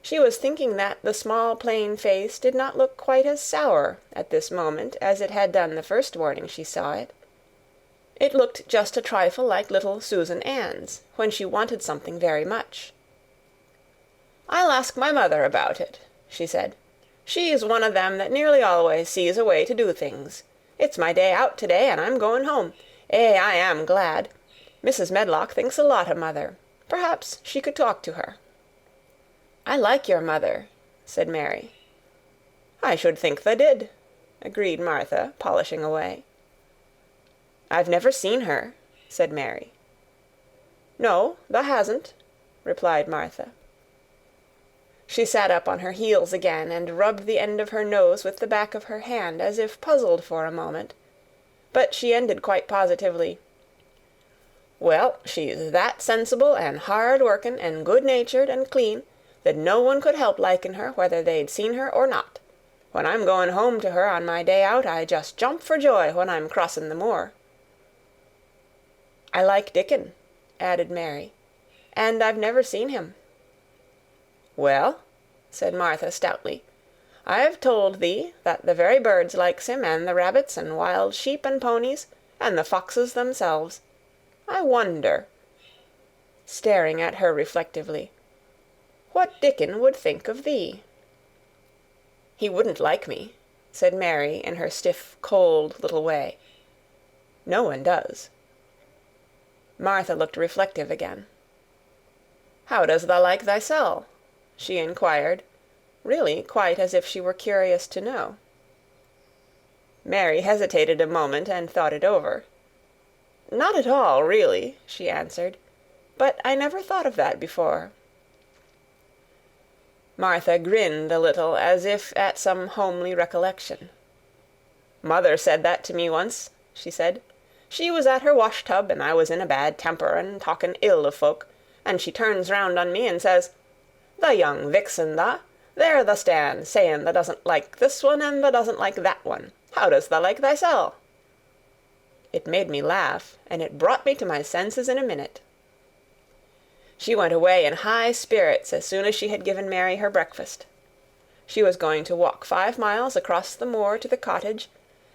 She was thinking that the small plain face did not look quite as sour at this moment as it had done the first morning she saw it. It looked just a trifle like little Susan Ann's, when she wanted something very much. "I'll ask my mother about it," she said. "She's one of them that nearly always sees a way to do things. It's my day out today, and I'm going home. I am glad. Mrs. Medlock thinks a lot of mother. Perhaps she could talk to her." "I like your mother," said Mary. "I should think tha did," agreed Martha, polishing away. "I've never seen her," said Mary. "No, tha hasn't," replied Martha. She sat up on her heels again and rubbed the end of her nose with the back of her hand, as if puzzled for a moment. But she ended quite positively. "Well, she's that sensible and hard-workin' and good-natured and clean that no one could help liking her whether they'd seen her or not. When I'm going home to her on my day out, I just jump for joy when I'm crossing the moor." "I like Dickon," added Mary, "and I've never seen him." "Well," said Martha stoutly, "I've told thee that the very birds likes him, and the rabbits, and wild sheep and ponies, and the foxes themselves. I wonder," staring at her reflectively, "what Dickon would think of thee." "He wouldn't like me," said Mary in her stiff, cold little way. "No one does." Martha looked reflective again. "How does thou like thysel'?" she inquired, really quite as if she were curious to know. Mary hesitated a moment and thought it over. "Not at all, really," she answered. "But I never thought of that before." Martha grinned a little, as if at some homely recollection. "Mother said that to me once," she said. "She was at her wash-tub, and I was in a bad temper and talking ill of folk, and she turns round on me and says, 'The young vixen, tha, there tha stand, saying tha doesn't like this one and tha doesn't like that one. How does tha like thysel'?' It made me laugh, and it brought me to my senses in a minute." She went away in high spirits as soon as she had given Mary her breakfast. She was going to walk 5 miles across the moor to the cottage,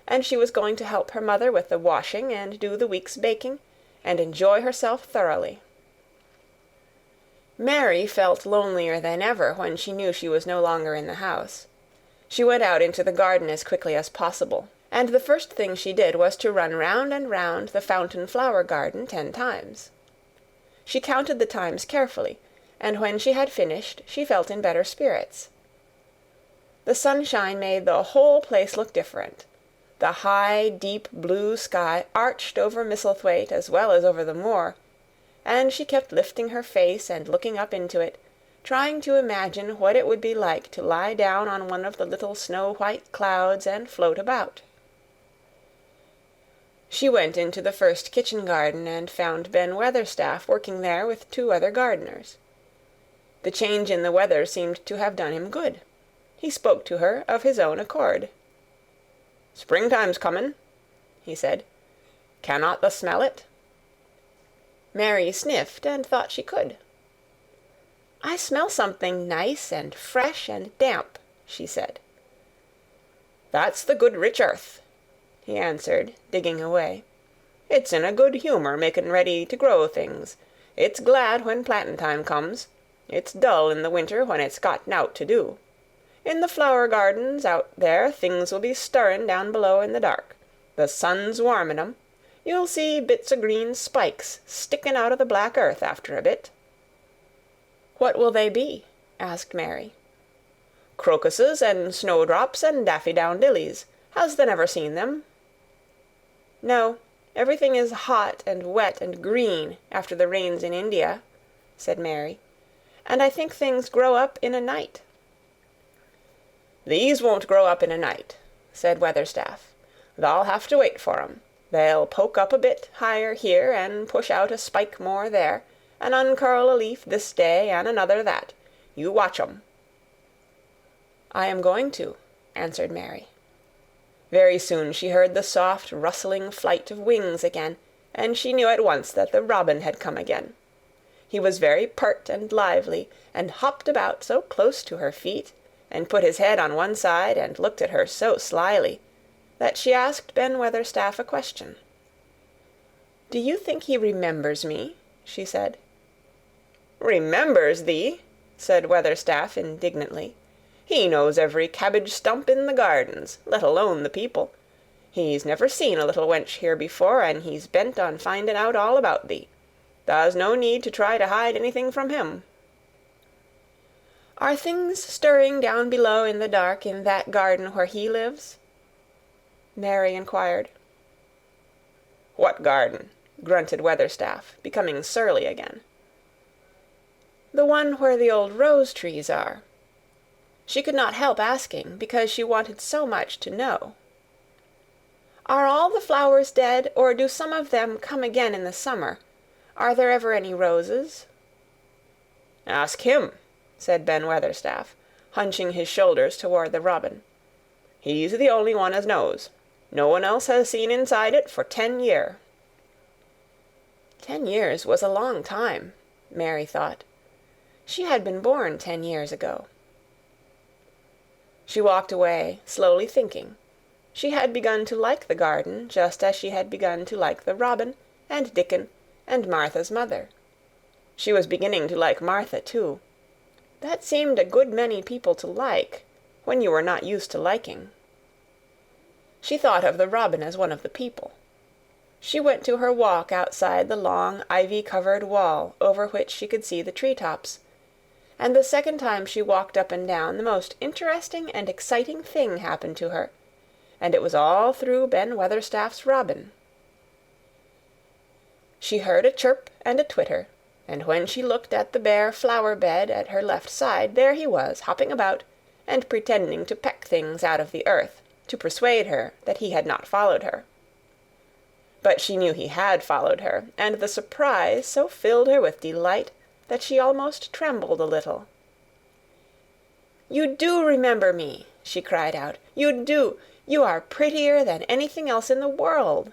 and she was going to help her mother with the washing and do the week's baking, and enjoy herself thoroughly. Mary felt lonelier than ever when she knew she was no longer in the house. She went out into the garden as quickly as possible, and the first thing she did was to run round and round the fountain flower garden 10 times. She counted the times carefully, and when she had finished, she felt in better spirits. The sunshine made the whole place look different. The high, deep blue sky arched over Misselthwaite as well as over the moor, and she kept lifting her face and looking up into it, trying to imagine what it would be like to lie down on one of the little snow-white clouds and float about. She went into the first kitchen garden and found Ben Weatherstaff working there with 2 other gardeners. The change in the weather seemed to have done him good. He spoke to her of his own accord. "Springtime's comin'," he said. "Cannot thou smell it?" Mary sniffed and thought she could. "I smell something nice and fresh and damp," she said. "That's the good rich earth," he answered, digging away. "It's in a good humour making ready to grow things. It's glad when plantin' time comes. It's dull in the winter when it's got nowt to do. In the flower gardens out there things will be stirring down below in the dark. The sun's warming 'em. You'll see bits o' green spikes sticking out of the black earth after a bit." "What will they be?" asked Mary. Crocuses and snowdrops and daffydowndillies. Has thee never seen them?" "No, everything is hot and wet and green after the rains in India," said Mary, "and I think things grow up in a night." "These won't grow up in a night," said Weatherstaff. "Thou'll have to wait for 'em. They'll poke up a bit higher here, and push out a spike more there, and uncurl a leaf this day and another that. You watch 'em." "I am going to," answered Mary. Very soon she heard the soft rustling flight of wings again, and she knew at once that the robin had come again. He was very pert and lively, and hopped about so close to her feet, and put his head on one side and looked at her so slyly, that she asked Ben Weatherstaff a question. "Do you think he remembers me?" she said. "Remembers thee?" said Weatherstaff indignantly. "He knows every cabbage stump in the gardens, let alone the people. He's never seen a little wench here before, and he's bent on finding out all about thee. Tha's no need to try to hide anything from him." "Are things stirring down below in the dark in that garden where he lives?" Mary inquired. "What garden?" grunted Weatherstaff, becoming surly again. "The one where the old rose-trees are." She could not help asking, because she wanted so much to know. "Are all the flowers dead, or do some of them come again in the summer? Are there ever any roses?" "Ask him," said Ben Weatherstaff, hunching his shoulders toward the robin. "He's the only one as knows. No one else has seen inside it for 10 year." 10 years was a long time, Mary thought. She had been born 10 years ago. She walked away, slowly thinking. She had begun to like the garden, just as she had begun to like the robin, and Dickon, and Martha's mother. She was beginning to like Martha, too. That seemed a good many people to like, when you were not used to liking. She thought of the robin as one of the people. She went to her walk outside the long ivy-covered wall over which she could see the tree-tops, and the second time she walked up and down the most interesting and exciting thing happened to her, and it was all through Ben Weatherstaff's robin. She heard a chirp and a twitter, and when she looked at the bare flower-bed at her left side, there he was, hopping about, and pretending to peck things out of the earth, to persuade her that he had not followed her. But she knew he had followed her, and the surprise so filled her with delight that she almost trembled a little. "You do remember me," she cried out. "You do. You are prettier than anything else in the world."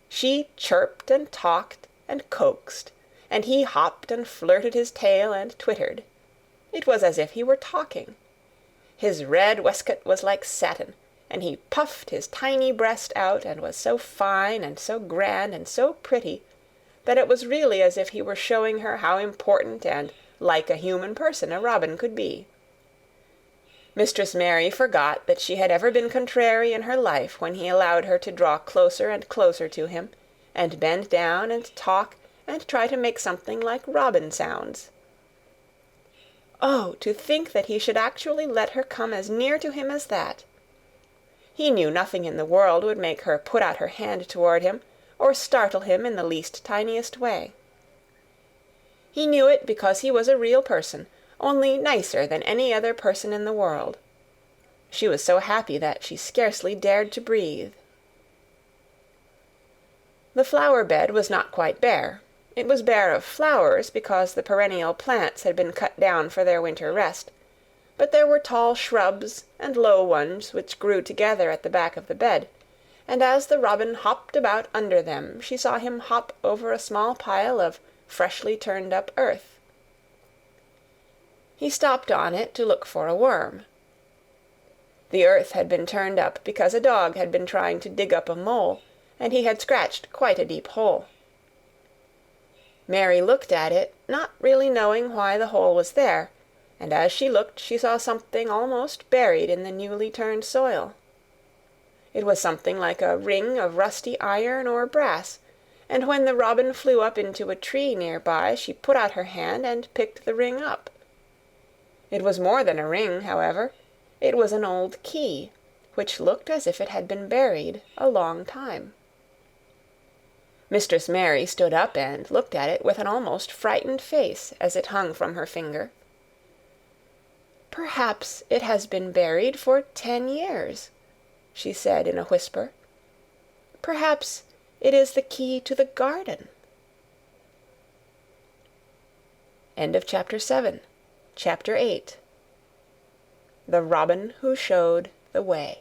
She chirped and talked and coaxed, and he hopped and flirted his tail and twittered. It was as if he were talking. His red waistcoat was like satin, and he puffed his tiny breast out and was so fine and so grand and so pretty that it was really as if he were showing her how important and like a human person a robin could be. Mistress Mary forgot that she had ever been contrary in her life when he allowed her to draw closer and closer to him, and bend down and talk and try to make something like robin sounds. Oh, to think that he should actually let her come as near to him as that! He knew nothing in the world would make her put out her hand toward him, or startle him in the least tiniest way. He knew it because he was a real person, only nicer than any other person in the world. She was so happy that she scarcely dared to breathe. The flower-bed was not quite bare. It was bare of flowers because the perennial plants had been cut down for their winter rest, but there were tall shrubs and low ones which grew together at the back of the bed, and as the robin hopped about under them she saw him hop over a small pile of freshly turned-up earth. He stopped on it to look for a worm. The earth had been turned up because a dog had been trying to dig up a mole, and he had scratched quite a deep hole. Mary looked at it, not really knowing why the hole was there, and as she looked she saw something almost buried in the newly turned soil. It was something like a ring of rusty iron or brass, and when the robin flew up into a tree near by she put out her hand and picked the ring up. It was more than a ring, however. It was an old key, which looked as if it had been buried a long time. Mistress Mary stood up and looked at it with an almost frightened face as it hung from her finger. "Perhaps it has been buried for 10 years," she said in a whisper. "Perhaps it is the key to the garden." End of Chapter 7. Chapter 8. The Robin Who Showed the Way.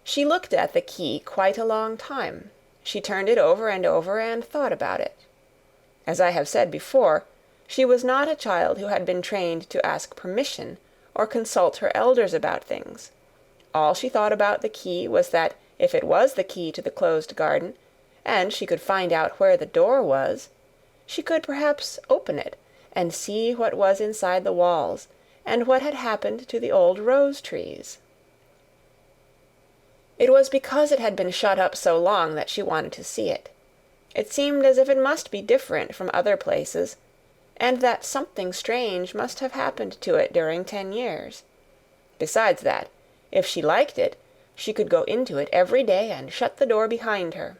She looked at the key quite a long time. She turned it over and thought about it. As I have said before, she was not a child who had been trained to ask permission or consult her elders about things. All she thought about the key was that if it was the key to the closed garden, and she could find out where the door was, she could perhaps open it and see what was inside the walls, and what had happened to the old rose trees. It was because it had been shut up so long that she wanted to see it. It seemed as if it must be different from other places, and that something strange must have happened to it during 10 years. Besides that, if she liked it, she could go into it every day and shut the door behind her.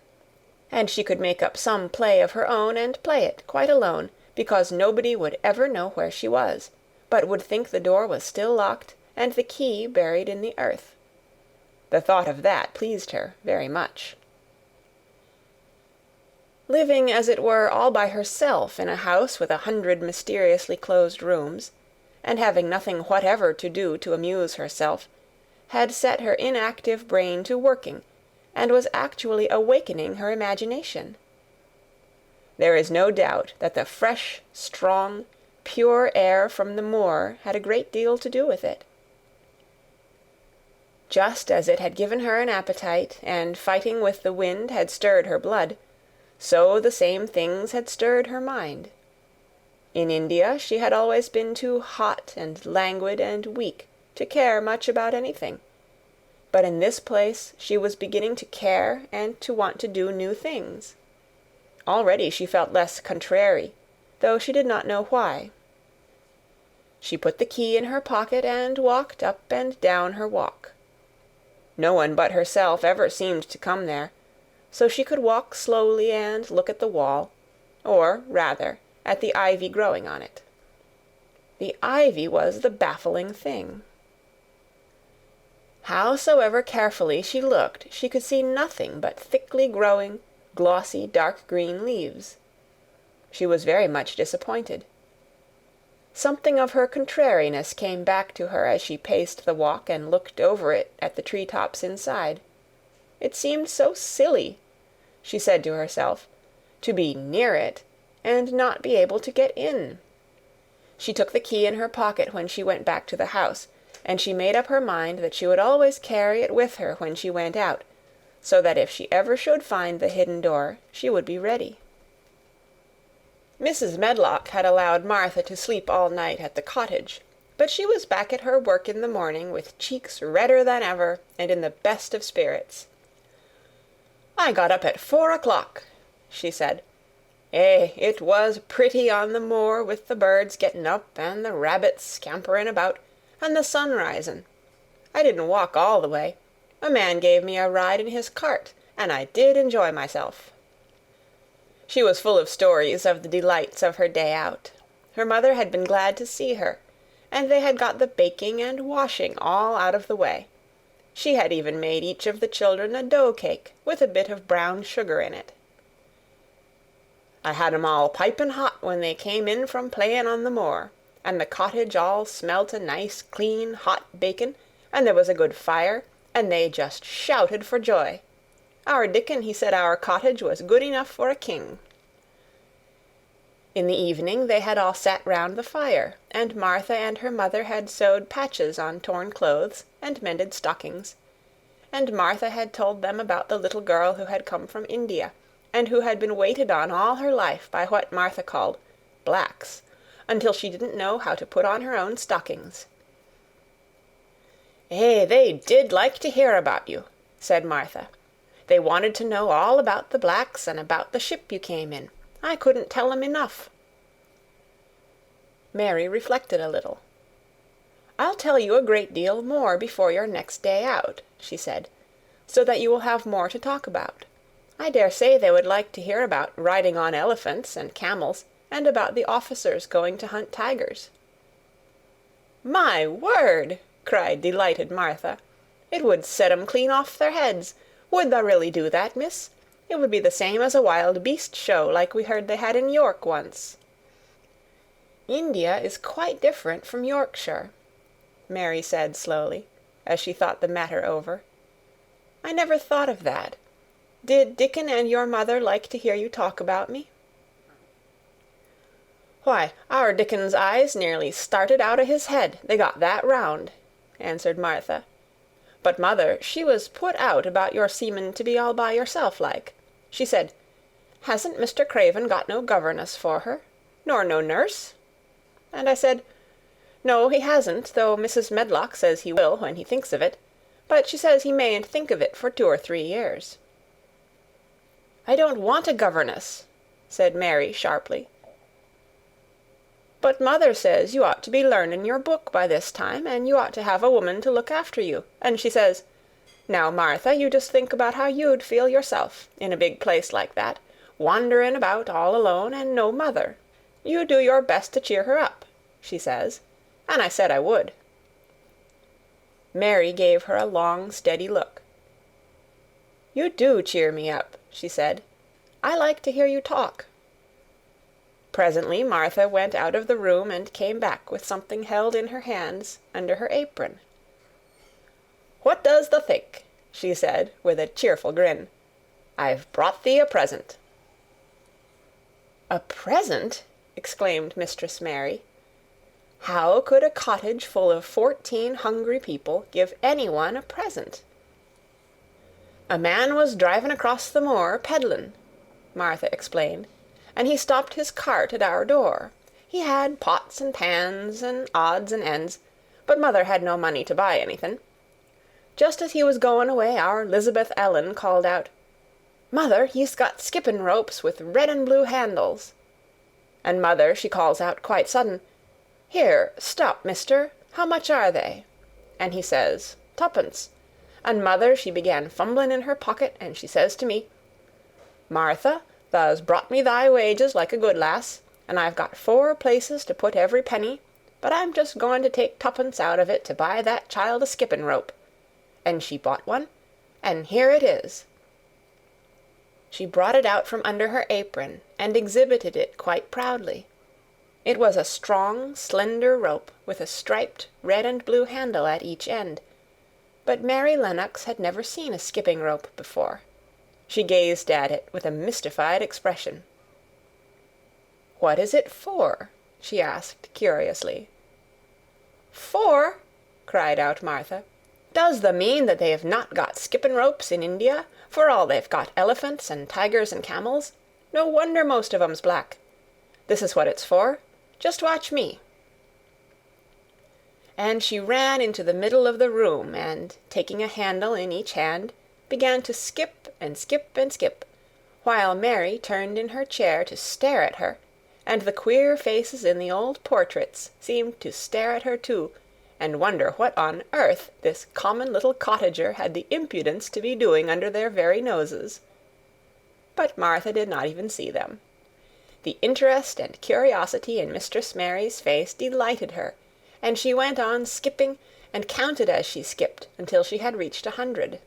And she could make up some play of her own and play it quite alone, because nobody would ever know where she was, but would think the door was still locked and the key buried in the earth. The thought of that pleased her very much. Living, as it were, all by herself in a house with 100 mysteriously closed rooms, and having nothing whatever to do to amuse herself, had set her inactive brain to working, and was actually awakening her imagination. There is no doubt that the fresh, strong, pure air from the moor had a great deal to do with it. Just as it had given her an appetite, and fighting with the wind had stirred her blood, so the same things had stirred her mind. In India she had always been too hot and languid and weak to care much about anything, but in this place she was beginning to care and to want to do new things. Already she felt less contrary, though she did not know why. She put the key in her pocket and walked up and down her walk. No one but herself ever seemed to come there, so she could walk slowly and look at the wall, or, rather, at the ivy growing on it. The ivy was the baffling thing. Howsoever carefully she looked, she could see nothing but thickly growing, glossy, dark green leaves. She was very much disappointed. Something of her contrariness came back to her as she paced the walk and looked over it at the tree-tops inside. It seemed so silly, she said to herself, to be near it and not be able to get in. She took the key in her pocket when she went back to the house, and she made up her mind that she would always carry it with her when she went out, so that if she ever should find the hidden door, she would be ready. Mrs. Medlock had allowed Martha to sleep all night at the cottage, but she was back at her work in the morning with cheeks redder than ever and in the best of spirits. "I got up at 4 o'clock," she said. It was pretty on the moor with the birds getting up and the rabbits scampering about and the sun rising. I didn't walk all the way. A man gave me a ride in his cart, and I did enjoy myself." She was full of stories of the delights of her day out. Her mother had been glad to see her, and they had got the baking and washing all out of the way. She had even made each of the children a dough cake with a bit of brown sugar in it. "I had 'em all piping hot when they came in from playing on the moor, and the cottage all smelt a nice, clean, hot bacon, and there was a good fire, and they just shouted for joy. Our Dickon, he said our cottage was good enough for a king." In the evening they had all sat round the fire, and Martha and her mother had sewed patches on torn clothes and mended stockings, and Martha had told them about the little girl who had come from India, and who had been waited on all her life by what Martha called blacks, until she didn't know how to put on her own stockings. "They did like to hear about you," said Martha. "They wanted to know all about the blacks and about the ship you came in. I couldn't tell 'em enough." Mary reflected a little. "I'll tell you a great deal more before your next day out," she said, "so that you will have more to talk about. I dare say they would like to hear about riding on elephants and camels, and about the officers going to hunt tigers." "My word!" cried delighted Martha. "It would set 'em clean off their heads. Would tha really do that, miss? It would be the same as a wild beast show like we heard they had in York once." "India is quite different from Yorkshire," Mary said slowly, as she thought the matter over. "I never thought of that. Did Dickon and your mother like to hear you talk about me?" "Why, our Dickon's eyes nearly started out o' his head, they got that round," answered Martha. "But mother, she was put out about your seemin' to be all by yourself like. She said, 'Hasn't Mr. Craven got no governess for her, nor no nurse?' And I said, 'No, he hasn't, though Mrs. Medlock says he will when he thinks of it, but she says he mayn't think of it for 2 or 3 years.' "I don't want a governess," said Mary sharply. "But mother says you ought to be learnin' your book by this time, and you ought to have a woman to look after you, and she says, 'Now, Martha, you just think about how you'd feel yourself, in a big place like that, wanderin' about all alone, and no mother. You do your best to cheer her up,' she says, and I said I would." Mary gave her a long, steady look. "You do cheer me up," she said. "I like to hear you talk." Presently Martha went out of the room and came back with something held in her hands under her apron. "What does thee think?" she said, with a cheerful grin. "I've brought thee a present." "A present?" exclaimed Mistress Mary. "How could a cottage full of 14 hungry people give anyone a present?" "A man was drivin' across the moor, peddlin'," Martha explained, "and he stopped his cart at our door. He had pots and pans and odds and ends, but mother had no money to buy anythin'. Just as he was goin' away, our 'Lizabeth Ellen called out, 'Mother, he's got skippin' ropes with red and blue handles.' And mother, she calls out quite sudden, 'Here, stop, mister, how much are they?' And he says, 'Tuppence.' And mother, she began fumblin' in her pocket, and she says to me, 'Martha, tha's brought me thy wages like a good lass, and I've got 4 places to put every penny, but I'm just goin' to take 2pence out of it to buy that child a skippin' rope.' And she bought one, and here it is." She brought it out from under her apron and exhibited it quite proudly. It was a strong, slender rope with a striped red and blue handle at each end, but Mary Lennox had never seen a skipping rope before. She gazed at it with a mystified expression. "What is it for?" she asked curiously. "For?" cried out Martha. "Does the mean that they've not got skippin' ropes in India, for all they've got elephants and tigers and camels? No wonder most of 'em's black. This is what it's for. Just watch me." And she ran into the middle of the room and, taking a handle in each hand, began to skip and skip and skip, while Mary turned in her chair to stare at her, and the queer faces in the old portraits seemed to stare at her too, and wonder what on earth this common little cottager had the impudence to be doing under their very noses. But Martha did not even see them. The interest and curiosity in Mistress Mary's face delighted her, and she went on skipping and counted as she skipped until she had reached 100.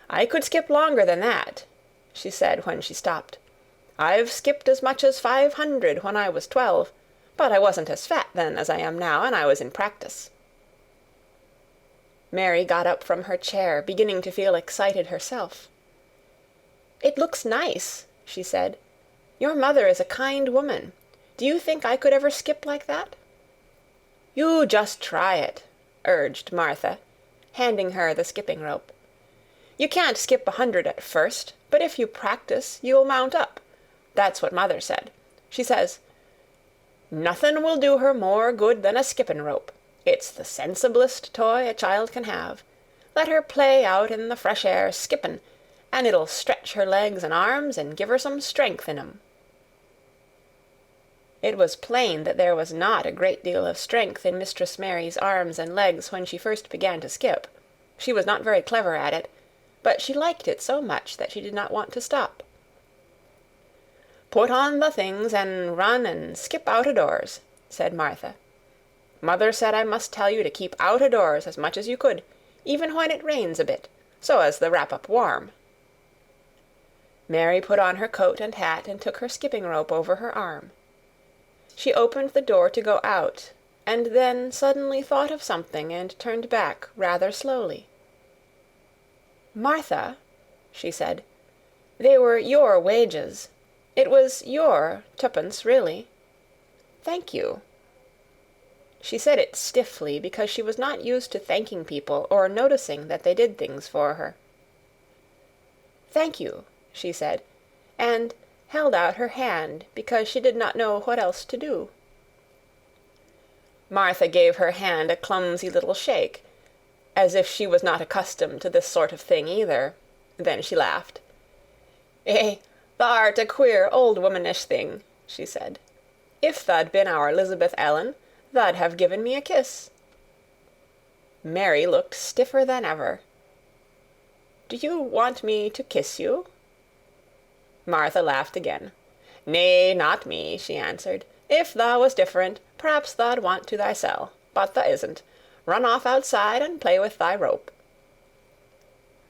"I could skip longer than that," she said when she stopped. "I've skipped as much as 500 when I was 12, but I wasn't as fat then as I am now, and I was in practice." Mary got up from her chair, beginning to feel excited herself. "It looks nice," she said. "Your mother is a kind woman. Do you think I could ever skip like that?" "You just try it," urged Martha, handing her the skipping rope. "You can't skip 100 at first, but if you practice, you'll mount up. That's what mother said. She says, 'Nothin' will do her more good than a skippin' rope. It's the sensiblest toy a child can have. Let her play out in the fresh air skippin', and it'll stretch her legs and arms and give her some strength in 'em.'" It was plain that there was not a great deal of strength in Mistress Mary's arms and legs when she first began to skip. She was not very clever at it, but she liked it so much that she did not want to stop. "Put on the things and run and skip out o' doors," said Martha. "Mother said I must tell you to keep out o' doors as much as you could, even when it rains a bit, so as the wrap up warm." Mary put on her coat and hat and took her skipping rope over her arm. She opened the door to go out, and then suddenly thought of something and turned back rather slowly. "Martha," she said, "they were your wages. It was your twopence, really. Thank you." She said it stiffly because she was not used to thanking people or noticing that they did things for her. "Thank you," she said, and held out her hand because she did not know what else to do. Martha gave her hand a clumsy little shake, as if she was not accustomed to this sort of thing either. Then she laughed. "Eh, thou'rt a queer old womanish thing," she said. "If tha'd been our Elizabeth Ellen, tha'd have given me a kiss." Mary looked stiffer than ever. "Do you want me to kiss you?" Martha laughed again. "Nay, not me," she answered. "If tha was different, p'raps tha'd want to thysel', but tha isn't. Run off outside and play with thy rope."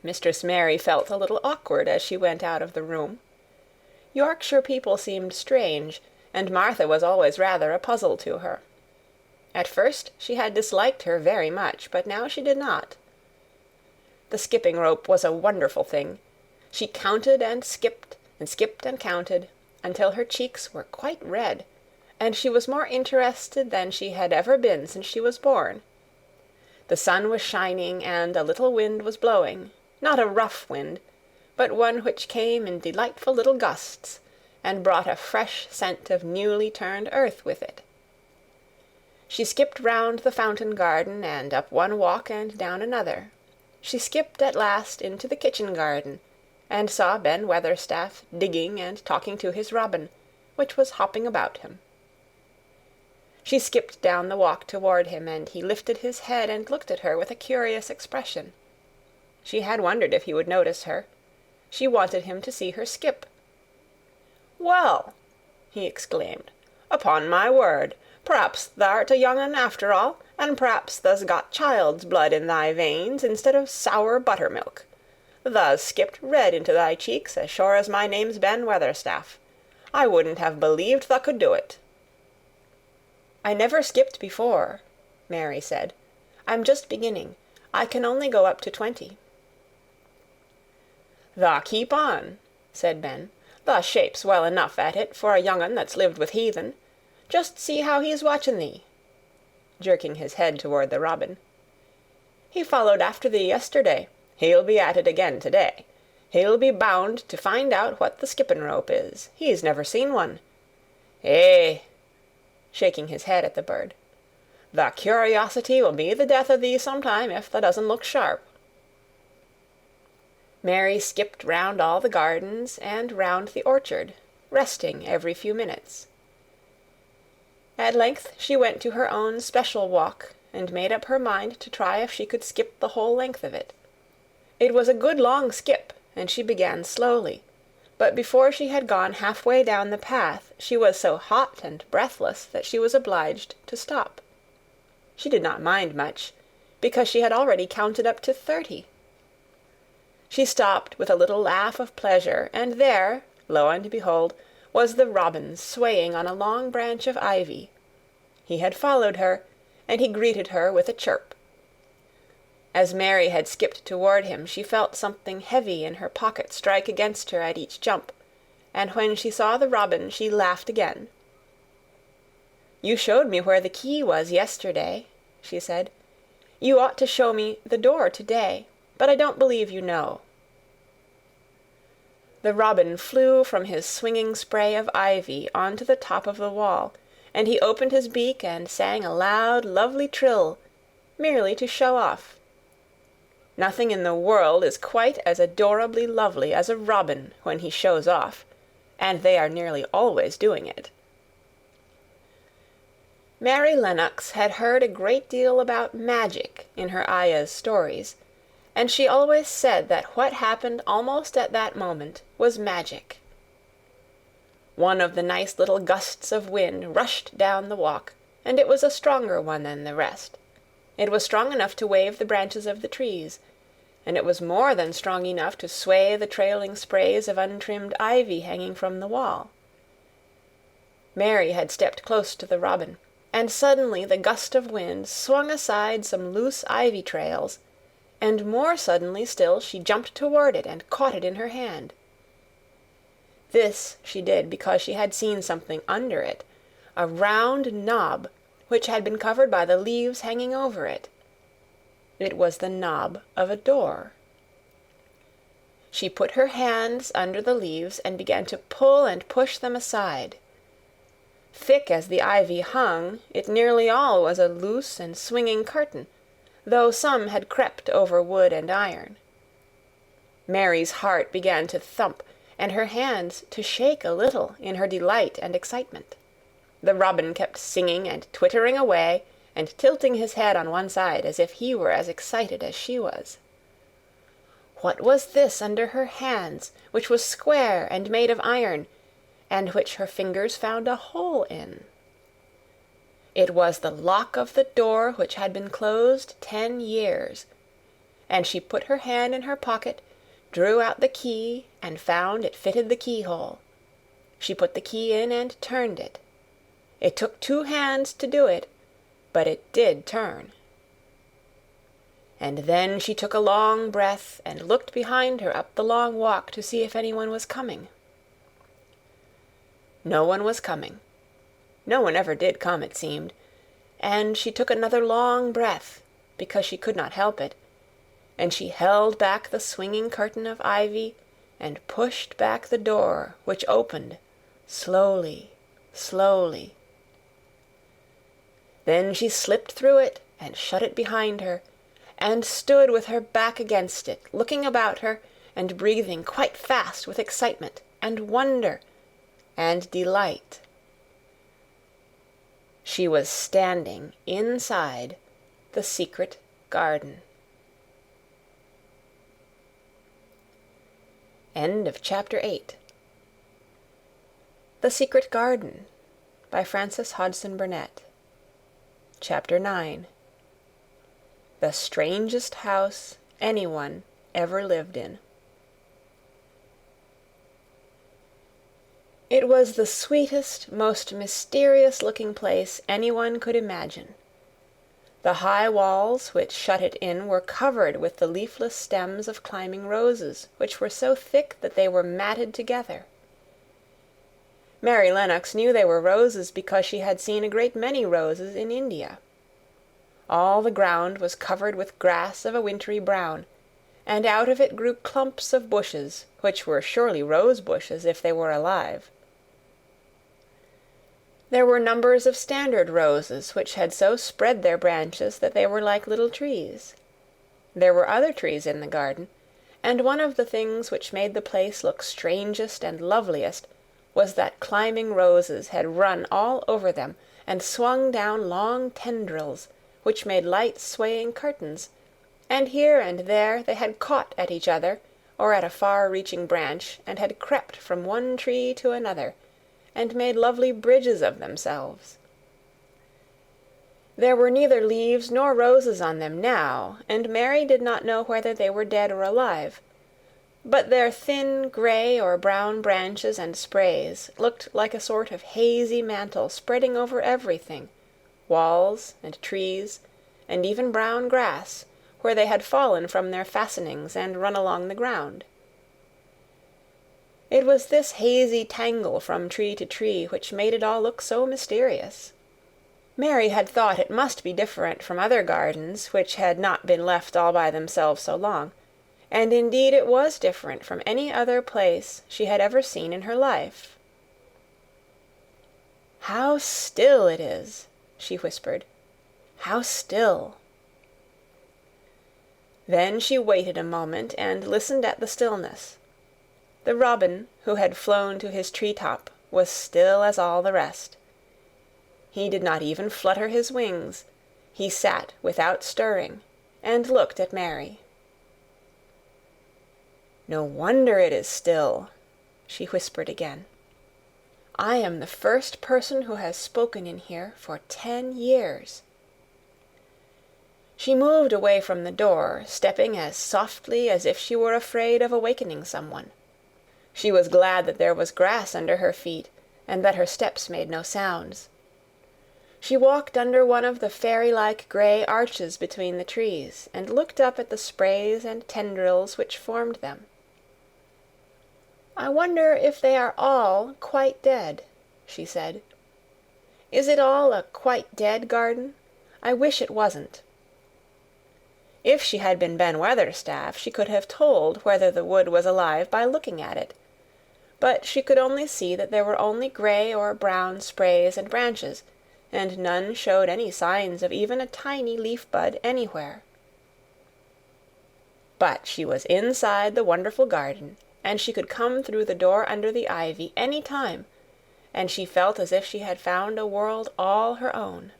Mistress Mary felt a little awkward as she went out of the room. Yorkshire people seemed strange, and Martha was always rather a puzzle to her. At first she had disliked her very much, but now she did not. The skipping rope was a wonderful thing. She counted and skipped and counted, until her cheeks were quite red, and she was more interested than she had ever been since she was born. The sun was shining, and a little wind was blowing, not a rough wind, but one which came in delightful little gusts, and brought a fresh scent of newly turned earth with it. She skipped round the fountain garden, and up one walk and down another. She skipped at last into the kitchen garden, and saw Ben Weatherstaff digging and talking to his robin, which was hopping about him. She skipped down the walk toward him, and he lifted his head and looked at her with a curious expression. She had wondered if he would notice her. She wanted him to see her skip. "Well," he exclaimed, "upon my word, p'raps thou'rt a young un after all, and p'raps tha's got child's blood in thy veins instead of sour buttermilk. Tha's skipped red into thy cheeks as sure as my name's Ben Weatherstaff. I wouldn't have believed tha could do it." "I never skipped before," Mary said. "I'm just beginning. I can only go up to 20. "Tha keep on," said Ben. "Tha shapes well enough at it for a young un that's lived with heathen. Just see how he's watching thee," jerking his head toward the robin. "He followed after thee yesterday. He'll be at it again to-day. He'll be bound to find out what the skipping rope is. He's never seen one. Eh," shaking his head at the bird, "the curiosity will be the death of thee sometime if thou doesn't look sharp." Mary skipped round all the gardens and round the orchard, resting every few minutes. At length she went to her own special walk, and made up her mind to try if she could skip the whole length of it. It was a good long skip, and she began slowly, but before she had gone halfway down the path she was so hot and breathless that she was obliged to stop. She did not mind much, because she had already counted up to 30. She stopped with a little laugh of pleasure, and there, lo and behold, was the robin swaying on a long branch of ivy. He had followed her, and he greeted her with a chirp. As Mary had skipped toward him, she felt something heavy in her pocket strike against her at each jump, and when she saw the robin she laughed again. "You showed me where the key was yesterday," she said. "You ought to show me the door to-day, but I don't believe you know." The robin flew from his swinging spray of ivy onto the top of the wall, and he opened his beak and sang a loud, lovely trill, merely to show off. Nothing in the world is quite as adorably lovely as a robin when he shows off, and they are nearly always doing it. Mary Lennox had heard a great deal about magic in her Aya's stories, and she always said that what happened almost at that moment was magic. One of the nice little gusts of wind rushed down the walk, and it was a stronger one than the rest. It was strong enough to wave the branches of the trees, and it was more than strong enough to sway the trailing sprays of untrimmed ivy hanging from the wall. Mary had stepped close to the robin, and suddenly the gust of wind swung aside some loose ivy trails, and more suddenly still she jumped toward it and caught it in her hand. This she did because she had seen something under it, a round knob which had been covered by the leaves hanging over it. It was the knob of a door. She put her hands under the leaves and began to pull and push them aside. Thick as the ivy hung, it nearly all was a loose and swinging curtain, though some had crept over wood and iron. Mary's heart began to thump, and her hands to shake a little in her delight and excitement. The robin kept singing and twittering away, and tilting his head on one side as if he were as excited as she was. What was this under her hands, which was square and made of iron, and which her fingers found a hole in? It was the lock of the door which had been closed 10 years, and she put her hand in her pocket, drew out the key, and found it fitted the keyhole. She put the key in and turned it. It took 2 hands to do it, but it did turn. And then she took a long breath and looked behind her up the long walk to see if anyone was coming. No one was coming. No one ever did come, it seemed, and she took another long breath, because she could not help it, and she held back the swinging curtain of ivy and pushed back the door, which opened, slowly, slowly. Then she slipped through it and shut it behind her, and stood with her back against it, looking about her and breathing quite fast with excitement and wonder and delight. She was standing inside the secret garden. End of Chapter 8. The Secret Garden by Frances Hodgson Burnett. Chapter 9. The Strangest House Anyone Ever Lived in. It was the sweetest, most mysterious-looking place anyone could imagine. The high walls which shut it in were covered with the leafless stems of climbing roses, which were so thick that they were matted together. Mary Lennox knew they were roses because she had seen a great many roses in India. All the ground was covered with grass of a wintry brown, and out of it grew clumps of bushes, which were surely rose bushes if they were alive. There were numbers of standard roses which had so spread their branches that they were like little trees. There were other trees in the garden, and one of the things which made the place look strangest and loveliest was that climbing roses had run all over them and swung down long tendrils, which made light swaying curtains, and here and there they had caught at each other or at a far-reaching branch and had crept from one tree to another, and made lovely bridges of themselves. There were neither leaves nor roses on them now, and Mary did not know whether they were dead or alive, but their thin gray or brown branches and sprays looked like a sort of hazy mantle spreading over everything, walls and trees, and even brown grass, where they had fallen from their fastenings and run along the ground. It was this hazy tangle from tree to tree which made it all look so mysterious. Mary had thought it must be different from other gardens which had not been left all by themselves so long, and indeed it was different from any other place she had ever seen in her life. "How still it is," she whispered. "How still." Then she waited a moment and listened at the stillness. The robin, who had flown to his tree-top, was still as all the rest. He did not even flutter his wings. He sat without stirring, and looked at Mary. "No wonder it is still," she whispered again. "I am the first person who has spoken in here for 10 years." She moved away from the door, stepping as softly as if she were afraid of awakening someone. She was glad that there was grass under her feet, and that her steps made no sounds. She walked under one of the fairy-like gray arches between the trees, and looked up at the sprays and tendrils which formed them. "I wonder if they are all quite dead," she said. "Is it all a quite dead garden? I wish it wasn't." If she had been Ben Weatherstaff, she could have told whether the wood was alive by looking at it. But she could only see that there were only gray or brown sprays and branches, and none showed any signs of even a tiny leaf bud anywhere. But she was inside the wonderful garden, and she could come through the door under the ivy any time, and she felt as if she had found a world all her own.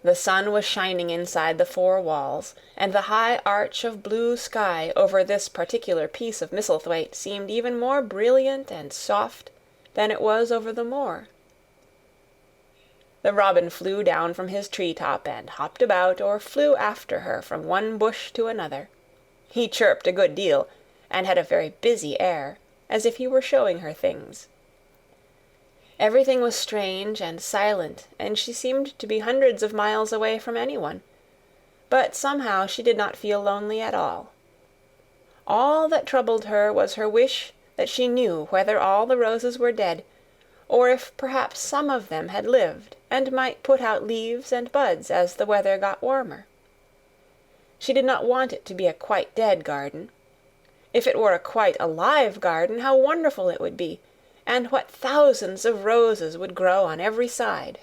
The sun was shining inside the 4 walls, and the high arch of blue sky over this particular piece of Misselthwaite seemed even more brilliant and soft than it was over the moor. The robin flew down from his tree-top and hopped about or flew after her from one bush to another. He chirped a good deal, and had a very busy air, as if he were showing her things. Everything was strange and silent, and she seemed to be hundreds of miles away from anyone, but somehow she did not feel lonely at all. All that troubled her was her wish that she knew whether all the roses were dead, or if perhaps some of them had lived and might put out leaves and buds as the weather got warmer. She did not want it to be a quite dead garden. If it were a quite alive garden, how wonderful it would be, and what thousands of roses would grow on every side.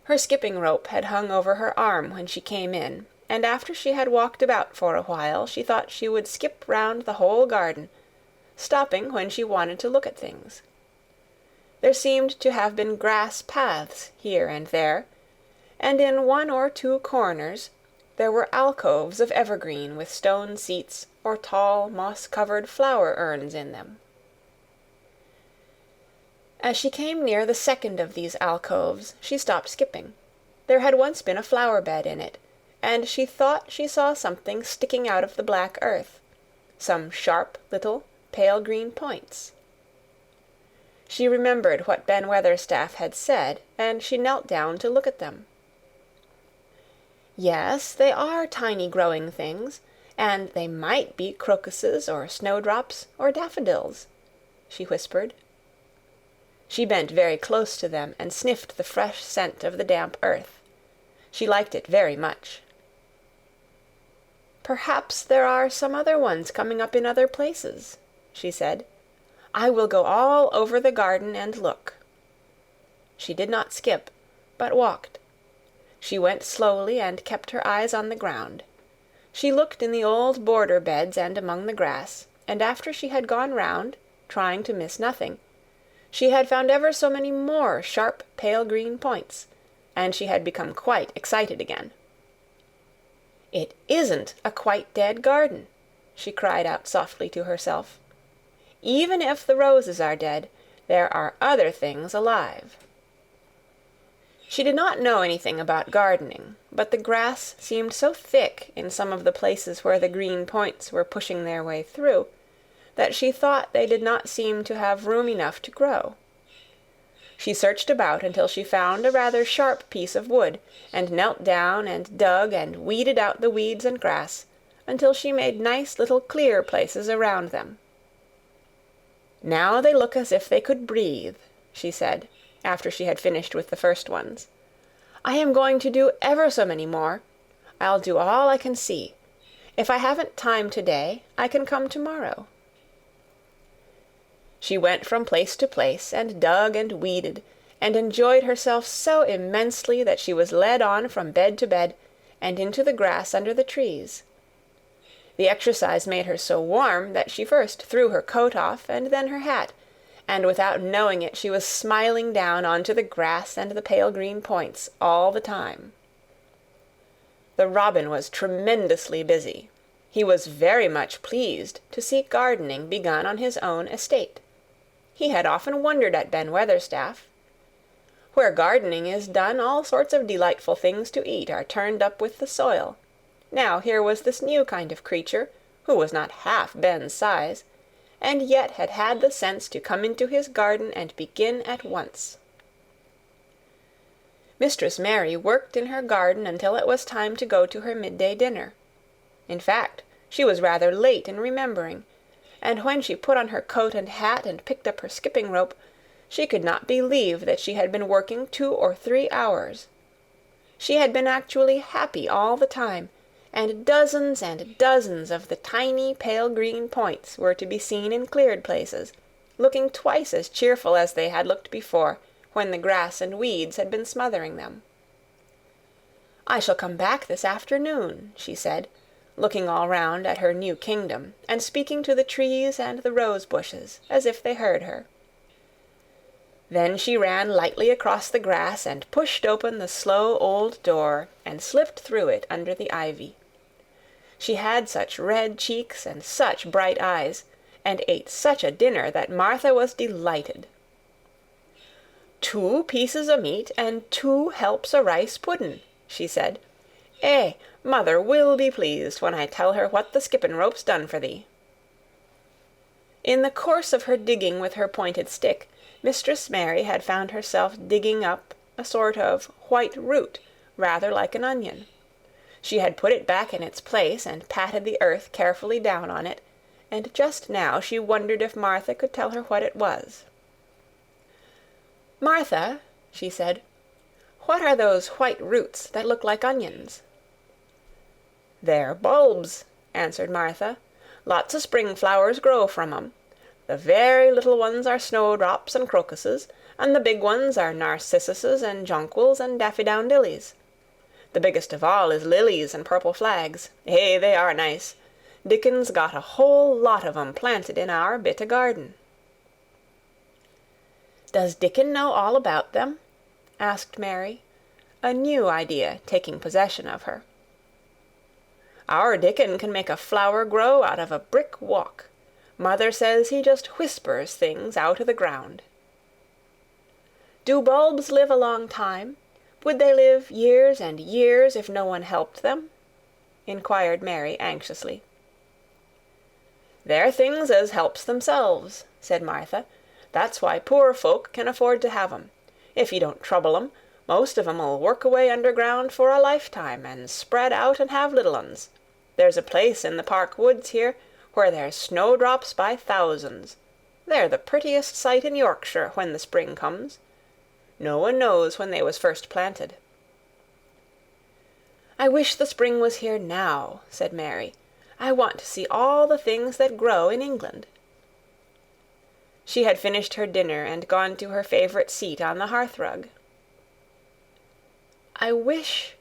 Her skipping rope had hung over her arm when she came in, and after she had walked about for a while, she thought she would skip round the whole garden, stopping when she wanted to look at things. There seemed to have been grass paths here and there, and in 1 or 2 corners there were alcoves of evergreen with stone seats or tall, moss-covered flower urns in them. As she came near the second of these alcoves, she stopped skipping. There had once been a flower-bed in it, and she thought she saw something sticking out of the black earth, some sharp little pale green points. She remembered what Ben Weatherstaff had said, and she knelt down to look at them. "Yes, they are tiny growing things, and they might be crocuses or snowdrops or daffodils," she whispered. She bent very close to them and sniffed the fresh scent of the damp earth. She liked it very much. "Perhaps there are some other ones coming up in other places," she said. "I will go all over the garden and look." She did not skip, but walked. She went slowly and kept her eyes on the ground. She looked in the old border beds and among the grass, and after she had gone round, trying to miss nothing, she had found ever so many more sharp pale green points, and she had become quite excited again. "It isn't a quite dead garden," she cried out softly to herself. "Even if the roses are dead, there are other things alive." She did not know anything about gardening, but the grass seemed so thick in some of the places where the green points were pushing their way through, that she thought they did not seem to have room enough to grow. She searched about until she found a rather sharp piece of wood, and knelt down and dug and weeded out the weeds and grass, until she made nice little clear places around them. "Now they look as if they could breathe," she said, after she had finished with the first ones. "I am going to do ever so many more. I'll do all I can see. If I haven't time today, I can come tomorrow." She went from place to place, and dug and weeded, and enjoyed herself so immensely that she was led on from bed to bed, and into the grass under the trees. The exercise made her so warm that she first threw her coat off, and then her hat, and without knowing it she was smiling down onto the grass and the pale green points all the time. The robin was tremendously busy. He was very much pleased to see gardening begun on his own estate. He had often wondered at Ben Weatherstaff. Where gardening is done, all sorts of delightful things to eat are turned up with the soil. Now here was this new kind of creature, who was not half Ben's size, and yet had had the sense to come into his garden and begin at once. Mistress Mary worked in her garden until it was time to go to her midday dinner. In fact, she was rather late in remembering, and when she put on her coat and hat and picked up her skipping rope, she could not believe that she had been working 2 or 3 hours. She had been actually happy all the time, and dozens of the tiny pale green points were to be seen in cleared places, looking twice as cheerful as they had looked before, when the grass and weeds had been smothering them. "I shall come back this afternoon," she said, looking all round at her new kingdom, and speaking to the trees and the rose bushes, as if they heard her. Then she ran lightly across the grass and pushed open the slow old door and slipped through it under the ivy. She had such red cheeks and such bright eyes, and ate such a dinner that Martha was delighted. "2 pieces o' meat and 2 helps o' rice puddin'," she said. "Eh, mother will be pleased when I tell her what the skippin' rope's done for thee." In the course of her digging with her pointed stick, Mistress Mary had found herself digging up a sort of white root, rather like an onion. She had put it back in its place and patted the earth carefully down on it, and just now she wondered if Martha could tell her what it was. "Martha," she said, "what are those white roots that look like onions?" "They're bulbs," answered Martha. "Lots o' spring flowers grow from 'em. The very little ones are snowdrops and crocuses, and the big ones are narcissuses and jonquils and daffydowndillys. The biggest of all is lilies and purple flags. Eh, they are nice. Dickon's got a whole lot of 'em planted in our bit o' garden." "Does Dickon know all about them?" asked Mary, a new idea taking possession of her. "Our Dickon can make a flower grow out of a brick walk. Mother says he just whispers things out o' the ground." "Do bulbs live a long time? Would they live years and years if no one helped them?" inquired Mary anxiously. "They're things as helps themselves," said Martha. "That's why poor folk can afford to have 'em. If you don't trouble 'em, most of 'em'll work away underground for a lifetime, and spread out and have little uns. There's a place in the park woods here where there's snowdrops by thousands. They're the prettiest sight in Yorkshire when the spring comes. No one knows when they was first planted." "I wish the spring was here now," said Mary. "I want to see all the things that grow in England." She had finished her dinner and gone to her favorite seat on the hearthrug. I wish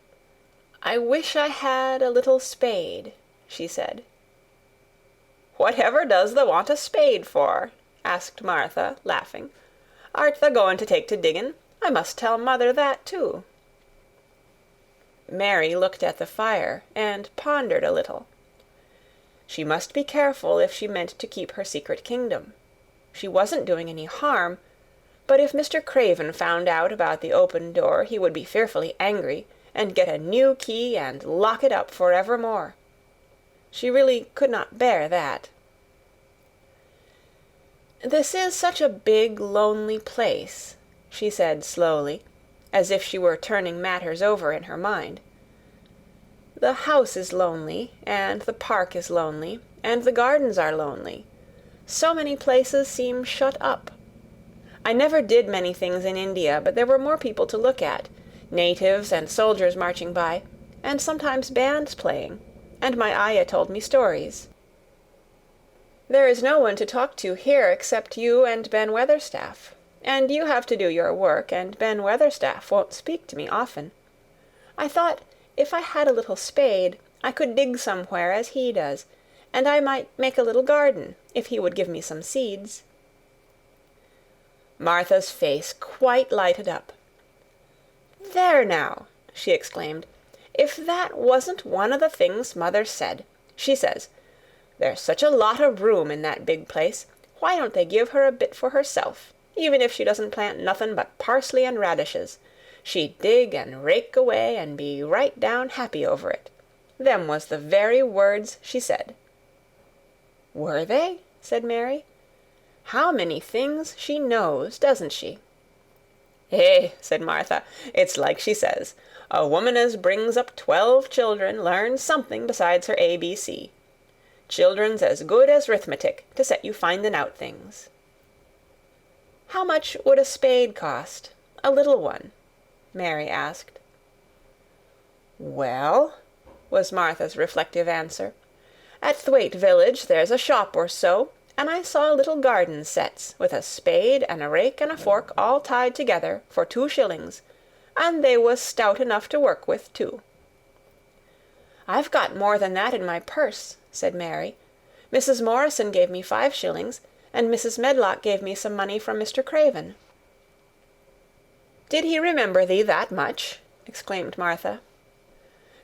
I had a little spade," she said. "Whatever does thou want a spade for?" asked Martha, laughing. "Art thou going to take to diggin'? I must tell mother that, too." Mary looked at the fire and pondered a little. She must be careful if she meant to keep her secret kingdom. She wasn't doing any harm, but if Mr. Craven found out about the open door he would be fearfully angry, and get a new key and lock it up forevermore. She really could not bear that. "This is such a big, lonely place," she said slowly, as if she were turning matters over in her mind. "The house is lonely, and the park is lonely, and the gardens are lonely. So many places seem shut up. I never did many things in India, but there were more people to look at, natives and soldiers marching by, and sometimes bands playing, and my ayah told me stories. There is no one to talk to here except you and Ben Weatherstaff, and you have to do your work, and Ben Weatherstaff won't speak to me often. I thought if I had a little spade, I could dig somewhere as he does, and I might make a little garden, if he would give me some seeds." Martha's face quite lighted up. "There now," she exclaimed, "if that wasn't one of the things Mother said. She says, 'There's such a lot of room in that big place. Why don't they give her a bit for herself, even if she doesn't plant nothin' but parsley and radishes? She'd dig and rake away and be right down happy over it.' Them was the very words she said." "Were they?" said Mary. "How many things she knows, doesn't she?" "Eh," said Martha, "it's like she says. A woman as brings up 12 children learns something besides her ABC. Children's as good as 'rithmetic to set you finding out things." "How much would a spade cost, a little one?" Mary asked. "Well," was Martha's reflective answer, "at Thwaite village there's a shop or so, and I saw little garden sets with a spade and a rake and a fork all tied together for 2 shillings, and they was stout enough to work with, too." "I've got more than that in my purse," said Mary. "Mrs. Morrison gave me 5 shillings, and Mrs. Medlock gave me some money from Mr. Craven." "Did he remember thee that much?" exclaimed Martha.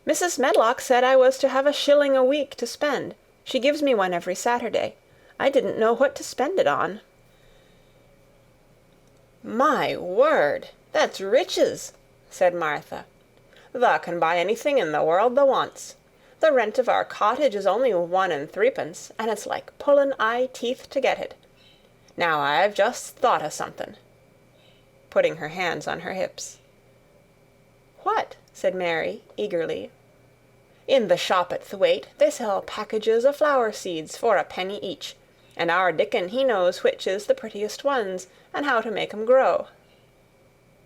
"Mrs. Medlock said I was to have 1 shilling a week to spend. She gives me one every Saturday. I didn't know what to spend it on." "My word, that's riches," said Martha. "Thou can buy anything in the world thou wants. The rent of our cottage is only 1 and 3pence, and it's like pullin' eye teeth to get it. Now I've just thought o' something," putting her hands on her hips. "What?" said Mary, eagerly. "In the shop at Thwaite they sell packages o' flower seeds for 1 penny each, and our Dickon he knows which is the prettiest ones, and how to make 'em grow.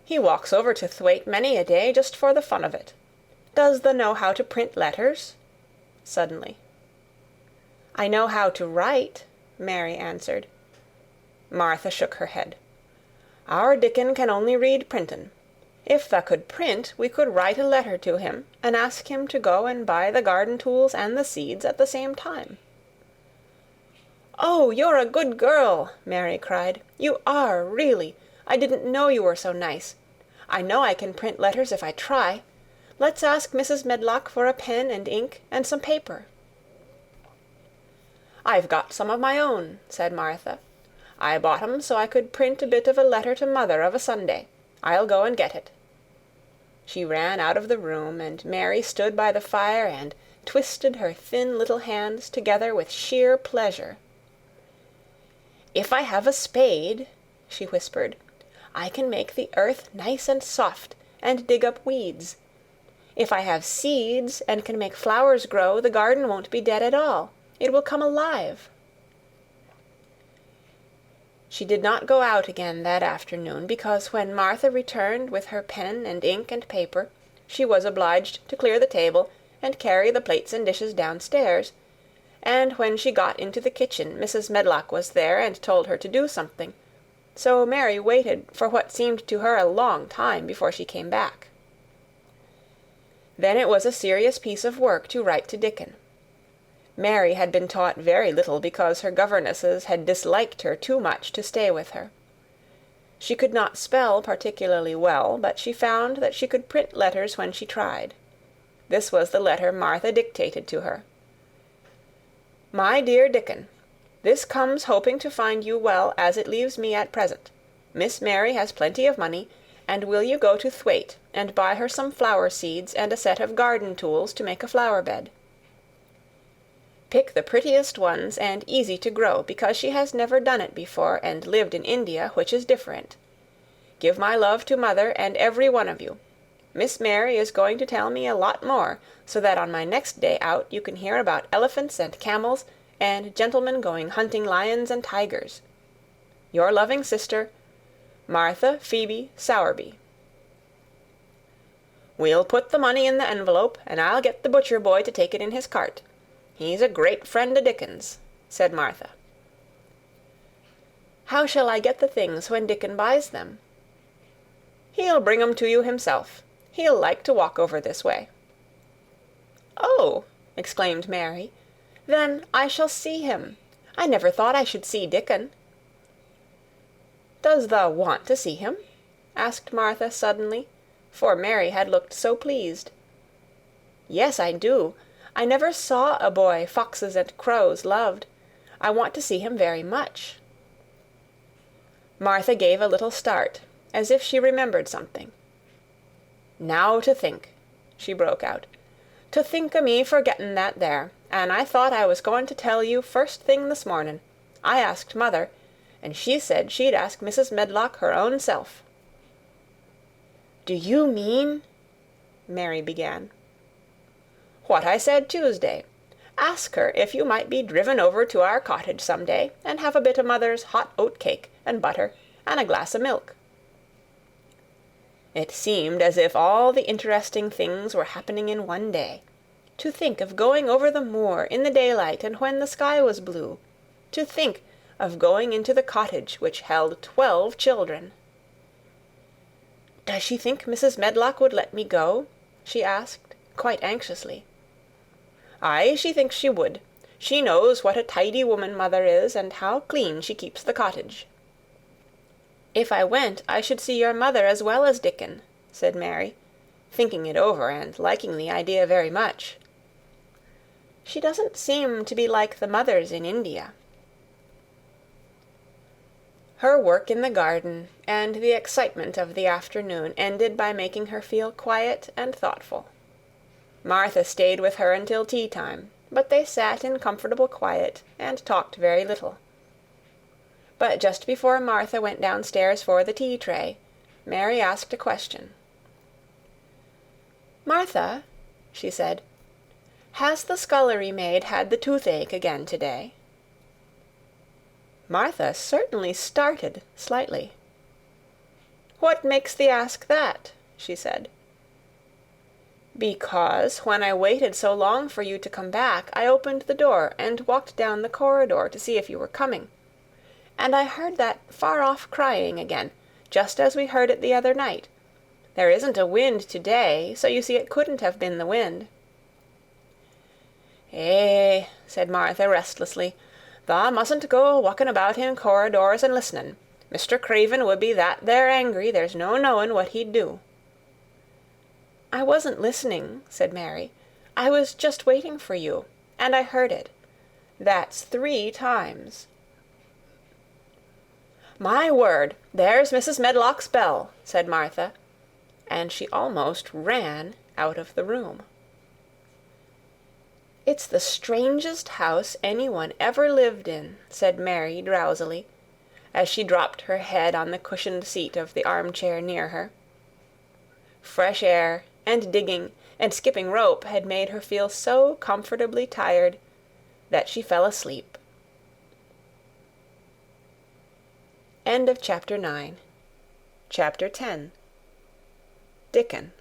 He walks over to Thwaite many a day just for the fun of it. Does thou know how to print letters?" suddenly. "I know how to write," Mary answered. Martha shook her head. "Our Dickon can only read printin'. If thou could print, we could write a letter to him, and ask him to go and buy the garden tools and the seeds at the same time." "Oh, you're a good girl!" Mary cried. "You are, really. I didn't know you were so nice. I know I can print letters if I try. Let's ask Mrs. Medlock for a pen and ink and some paper." "I've got some of my own," said Martha. "I bought 'em so I could print a bit of a letter to Mother of a Sunday. I'll go and get it." She ran out of the room, and Mary stood by the fire and twisted her thin little hands together with sheer pleasure. "If I have a spade," she whispered, "I can make the earth nice and soft, and dig up weeds. If I have seeds and can make flowers grow, the garden won't be dead at all. It will come alive." She did not go out again that afternoon, because when Martha returned with her pen and ink and paper, she was obliged to clear the table and carry the plates and dishes downstairs, and when she got into the kitchen Mrs. Medlock was there and told her to do something, so Mary waited for what seemed to her a long time before she came back. Then it was a serious piece of work to write to Dickon. Mary had been taught very little because her governesses had disliked her too much to stay with her. She could not spell particularly well, but she found that she could print letters when she tried. This was the letter Martha dictated to her. "My dear Dickon, this comes hoping to find you well as it leaves me at present. Miss Mary has plenty of money, and will you go to Thwaite and buy her some flower seeds and a set of garden tools to make a flower bed. Pick the prettiest ones and easy to grow, because she has never done it before and lived in India, which is different. Give my love to Mother and every one of you. Miss Mary is going to tell me a lot more, so that on my next day out you can hear about elephants and camels and gentlemen going hunting lions and tigers. Your loving sister, Martha Phoebe Sowerby. We'll put the money in the envelope, and I'll get the butcher boy to take it in his cart. He's a great friend o' Dickon's," said Martha. "How shall I get the things when Dickon buys them?" "He'll bring 'em to you himself. He'll like to walk over this way." "Oh!" exclaimed Mary. "Then I shall see him. I never thought I should see Dickon." "Does thou want to see him?" asked Martha suddenly, for Mary had looked so pleased. "Yes, I do. I never saw a boy foxes and crows loved. I want to see him very much." Martha gave a little start, as if she remembered something. "Now to think," she broke out. "To think o' me forgetting that there, and I thought I was going to tell you first thing this morning. I asked mother, and she said she'd ask Mrs. Medlock her own self." "Do you mean—" Mary began. "What I said Tuesday. Ask her if you might be driven over to our cottage some day, and have a bit o' mother's hot oat cake, and butter, and a glass o' milk." It seemed as if all the interesting things were happening in one day. To think of going over the moor in the daylight and when the sky was blue. To think of going into the cottage which held 12 children. "Does she think Mrs. Medlock would let me go?" she asked, quite anxiously. "Aye, she thinks she would. She knows what a tidy woman mother is, and how clean she keeps the cottage." "If I went, I should see your mother as well as Dickon," said Mary, thinking it over and liking the idea very much. "She doesn't seem to be like the mothers in India." Her work in the garden and the excitement of the afternoon ended by making her feel quiet and thoughtful. Martha stayed with her until tea-time, but they sat in comfortable quiet and talked very little. But just before Martha went downstairs for the tea-tray, Mary asked a question. "Martha," she said, "has the scullery maid had the toothache again today?" Martha certainly started slightly. "What makes thee ask that?" she said. "Because when I waited so long for you to come back, I opened the door and walked down the corridor to see if you were coming. And I heard that far-off crying again, just as we heard it the other night. There isn't a wind to-day, so you see it couldn't have been the wind." "Eh," said Martha restlessly, "thou mustn't go walking about in corridors and listening. Mr. Craven would be that there angry, there's no knowing what he'd do." "I wasn't listening," said Mary. "I was just waiting for you, and I heard it. That's 3 times." "My word, there's Mrs. Medlock's bell," said Martha, and she almost ran out of the room. "It's the strangest house anyone ever lived in," said Mary drowsily, as she dropped her head on the cushioned seat of the armchair near her. Fresh air and digging and skipping rope had made her feel so comfortably tired that she fell asleep. End of Chapter 9. Chapter 10. Dickon.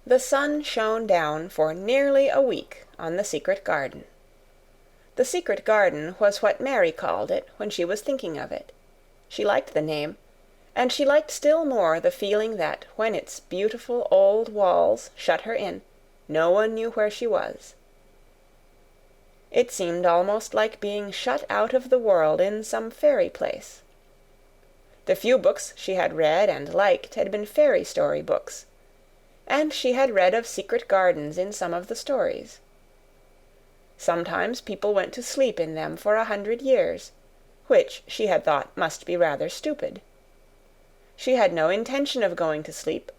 The sun shone down for nearly a week on the secret garden. The secret garden was what Mary called it when she was thinking of it. She liked the name, and she liked still more the feeling that when its beautiful old walls shut her in, no one knew where she was. It seemed almost like being shut out of the world in some fairy place. The few books she had read and liked had been fairy story books, and she had read of secret gardens in some of the stories. Sometimes people went to sleep in them for 100 years, which she had thought must be rather stupid. She had no intention of going to sleep,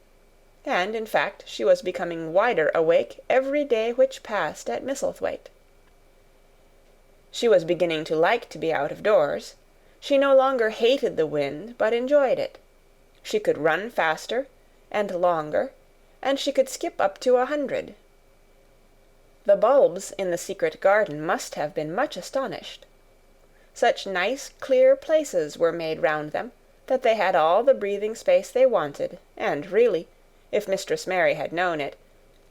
and in fact she was becoming wider awake every day which passed at Misselthwaite. She was beginning to like to be out of doors. She no longer hated the wind, but enjoyed it. She could run faster and longer, and she could skip up to 100. The bulbs in the secret garden must have been much astonished. Such nice, clear places were made round them, that they had all the breathing space they wanted, and really, if Mistress Mary had known it,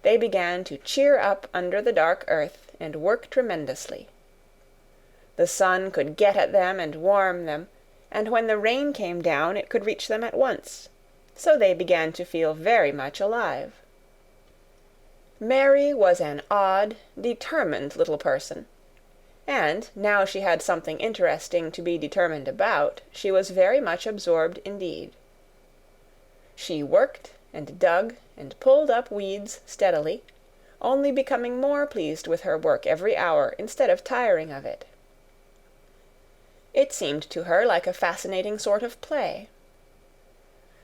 they began to cheer up under the dark earth and work tremendously. The sun could get at them and warm them, and when the rain came down it could reach them at once, so they began to feel very much alive. Mary was an odd, determined little person, and now she had something interesting to be determined about, she was very much absorbed indeed. She worked and dug and pulled up weeds steadily, only becoming more pleased with her work every hour instead of tiring of it. It seemed to her like a fascinating sort of play.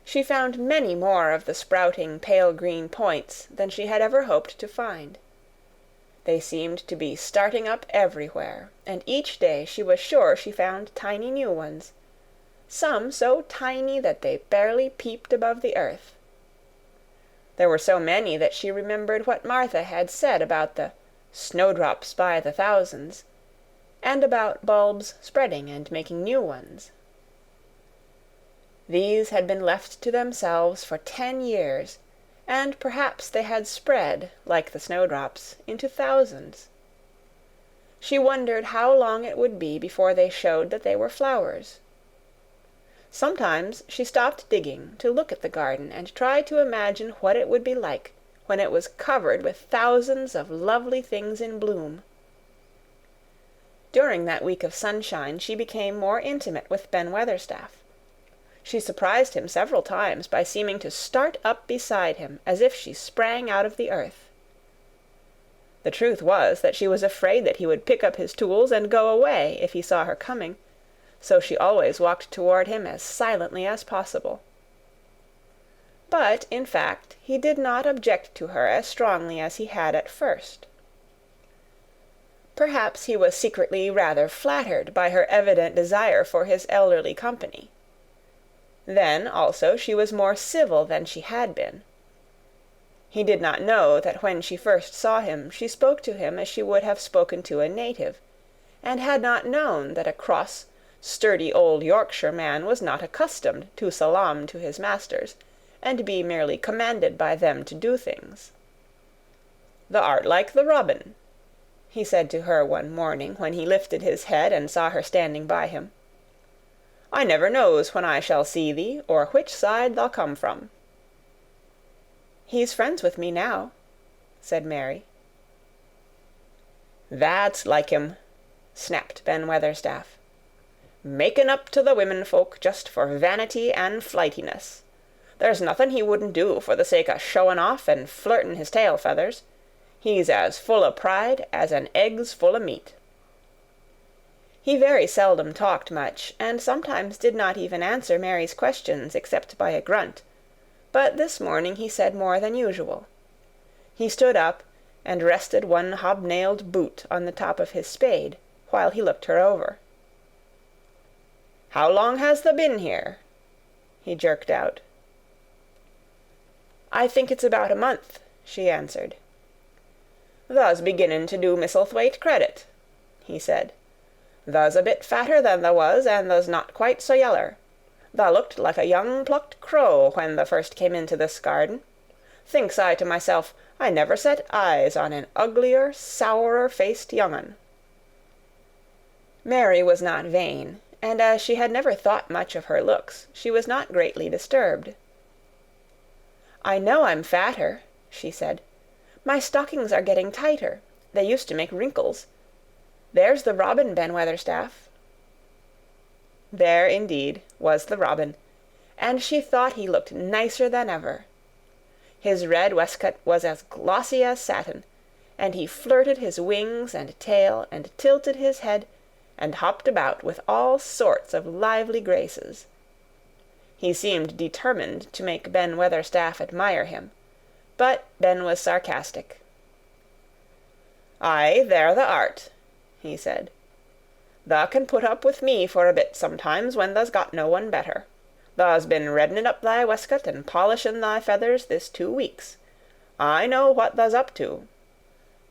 She found many more of the sprouting pale green points than she had ever hoped to find. They seemed to be starting up everywhere, and each day she was sure she found tiny new ones, some so tiny that they barely peeped above the earth. There were so many that she remembered what Martha had said about the snowdrops by the thousands, and about bulbs spreading and making new ones. These had been left to themselves for 10 years, and perhaps they had spread, like the snowdrops, into thousands. She wondered how long it would be before they showed that they were flowers. Sometimes she stopped digging to look at the garden and try to imagine what it would be like when it was covered with thousands of lovely things in bloom. During that week of sunshine she became more intimate with Ben Weatherstaff. She surprised him several times by seeming to start up beside him as if she sprang out of the earth. The truth was that she was afraid that he would pick up his tools and go away if he saw her coming, so she always walked toward him as silently as possible. But, in fact, he did not object to her as strongly as he had at first. Perhaps he was secretly rather flattered by her evident desire for his elderly company. Then, also, she was more civil than she had been. He did not know that when she first saw him she spoke to him as she would have spoken to a native, and had not known that a cross, sturdy old Yorkshire man was not accustomed to salaam to his masters, and be merely commanded by them to do things. "Thou art like the robin," he said to her one morning when he lifted his head and saw her standing by him. "I never knows when I shall see thee, or which side thou come from." "He's friends with me now," said Mary. "That's like him," snapped Ben Weatherstaff. "Making up to the women folk just for vanity and flightiness. There's nothing he wouldn't do for the sake of showing off and flirting his tail feathers. He's as full of pride as an egg's full of meat." He very seldom talked much, and sometimes did not even answer Mary's questions except by a grunt, but this morning he said more than usual. He stood up and rested one hobnailed boot on the top of his spade, while he looked her over. "How long has thou been here?" he jerked out. "I think it's about a month," she answered. "Thou's beginning to do Misselthwaite credit," he said. "Thou's a bit fatter than thou was, and thou's not quite so yeller. Thou looked like a young plucked crow when thou first came into this garden. Thinks I to myself, I never set eyes on an uglier, sourer-faced young un." Mary was not vain, and as she had never thought much of her looks, she was not greatly disturbed. "I know I'm fatter," she said. "My stockings are getting tighter. They used to make wrinkles. There's the robin, Ben Weatherstaff." There, indeed, was the robin, and she thought he looked nicer than ever. His red waistcoat was as glossy as satin, and he flirted his wings and tail and tilted his head and hopped about with all sorts of lively graces. He seemed determined to make Ben Weatherstaff admire him, but Ben was sarcastic. "Aye, there thou art," he said. "Thou can put up with me for a bit sometimes when thou's got no one better. Thou's been reddening up thy waistcoat and polishing thy feathers this 2 weeks. I know what thou's up to.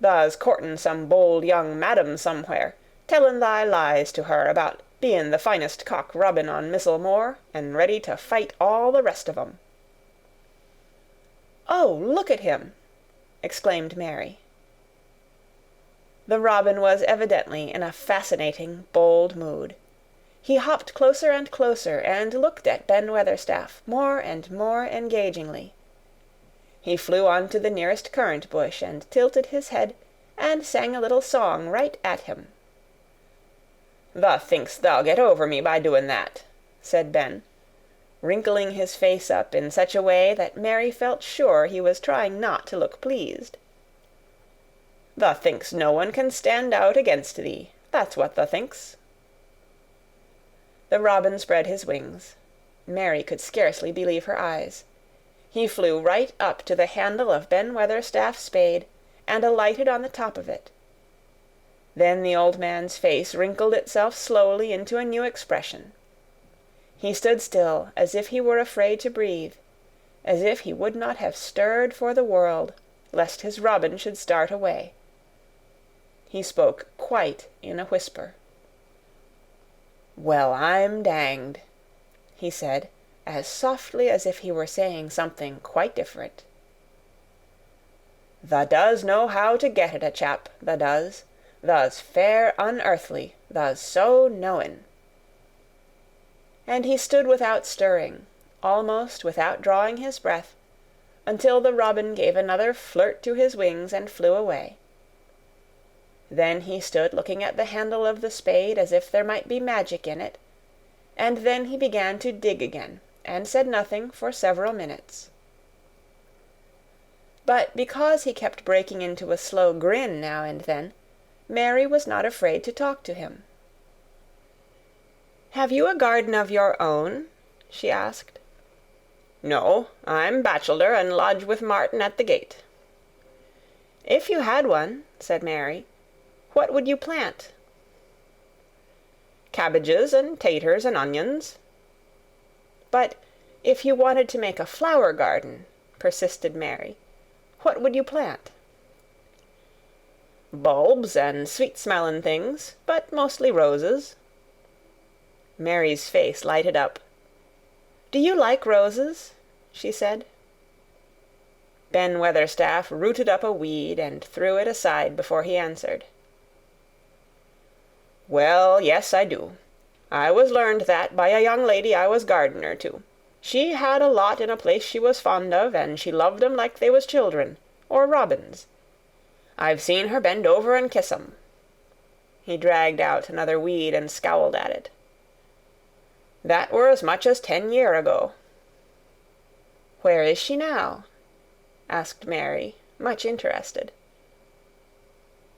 Thou's courting some bold young madam somewhere, telling thy lies to her about being the finest cock robin on Missel Moor, and ready to fight all the rest of 'em." "Oh, look at him!" exclaimed Mary. The robin was evidently in a fascinating, bold mood. He hopped closer and closer, and looked at Ben Weatherstaff more and more engagingly. He flew on to the nearest currant bush, and tilted his head, and sang a little song right at him. "Thou think'st thou'll get over me by doing that," said Ben, wrinkling his face up in such a way that Mary felt sure he was trying not to look pleased. "Thou think'st no one can stand out against thee, that's what thou think'st." The robin spread his wings. Mary could scarcely believe her eyes. He flew right up to the handle of Ben Weatherstaff's spade, and alighted on the top of it. Then the old man's face wrinkled itself slowly into a new expression. He stood still, as if he were afraid to breathe, as if he would not have stirred for the world, lest his robin should start away. He spoke quite in a whisper. "Well, I'm danged," he said, as softly as if he were saying something quite different. "Thou does know how to get at a chap, thou does. Thou's fair unearthly, thou's so knowin'." And he stood without stirring, almost without drawing his breath, until the robin gave another flirt to his wings and flew away. Then he stood looking at the handle of the spade as if there might be magic in it, and then he began to dig again, and said nothing for several minutes. But because he kept breaking into a slow grin now and then, Mary was not afraid to talk to him. "Have you a garden of your own?" she asked. "No, I'm bachelor, and lodge with Martin at the gate." "If you had one," said Mary, "what would you plant?" "Cabbages and taters and onions." "But if you wanted to make a flower garden," persisted Mary, "what would you plant?" "Bulbs and sweet-smellin' things, but mostly roses." Mary's face lighted up. "Do you like roses?" she said. Ben Weatherstaff rooted up a weed and threw it aside before he answered. "Well, yes, I do. I was learned that by a young lady I was gardener to. She had a lot in a place she was fond of, and she loved 'em like they was children, or robins. I've seen her bend over and kiss 'em." He dragged out another weed and scowled at it. "That were as much as 10 year ago." "Where is she now?" asked Mary, much interested.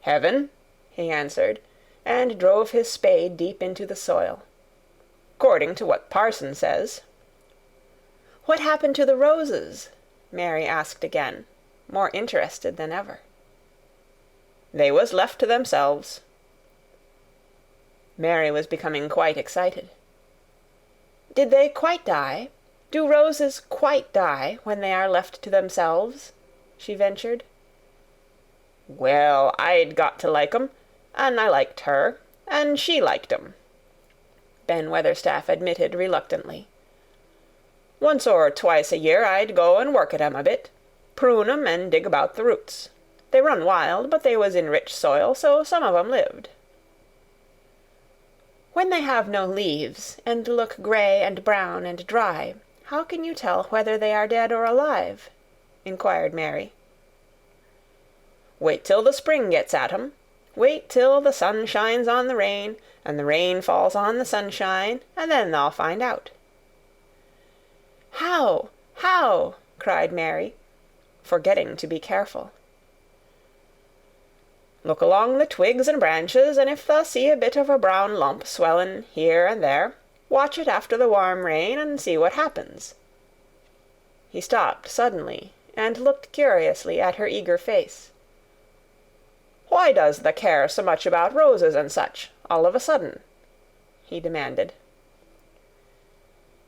"Heaven," he answered, and drove his spade deep into the soil. "'Cording to what parson says." "What happened to the roses?" Mary asked again, more interested than ever. "They was left to themselves." Mary was becoming quite excited. "Did they quite die? Do roses quite die when they are left to themselves?" she ventured. "Well, I'd got to like 'em, and I liked her, and she liked 'em," Ben Weatherstaff admitted reluctantly. "Once or twice a year I'd go and work at 'em a bit, prune 'em and dig about the roots. They run wild, but they was in rich soil, so some of 'em lived." "When they have no leaves, and look gray and brown and dry, how can you tell whether they are dead or alive?" inquired Mary. "Wait till the spring gets at 'em. Wait till the sun shines on the rain, and the rain falls on the sunshine, and then thou'll find out." "How? How?" cried Mary, forgetting to be careful. "Look along the twigs and branches, and if thou see a bit of a brown lump swellin' here and there, watch it after the warm rain, and see what happens." He stopped suddenly, and looked curiously at her eager face. "Why does thou care so much about roses and such, all of a sudden?" he demanded.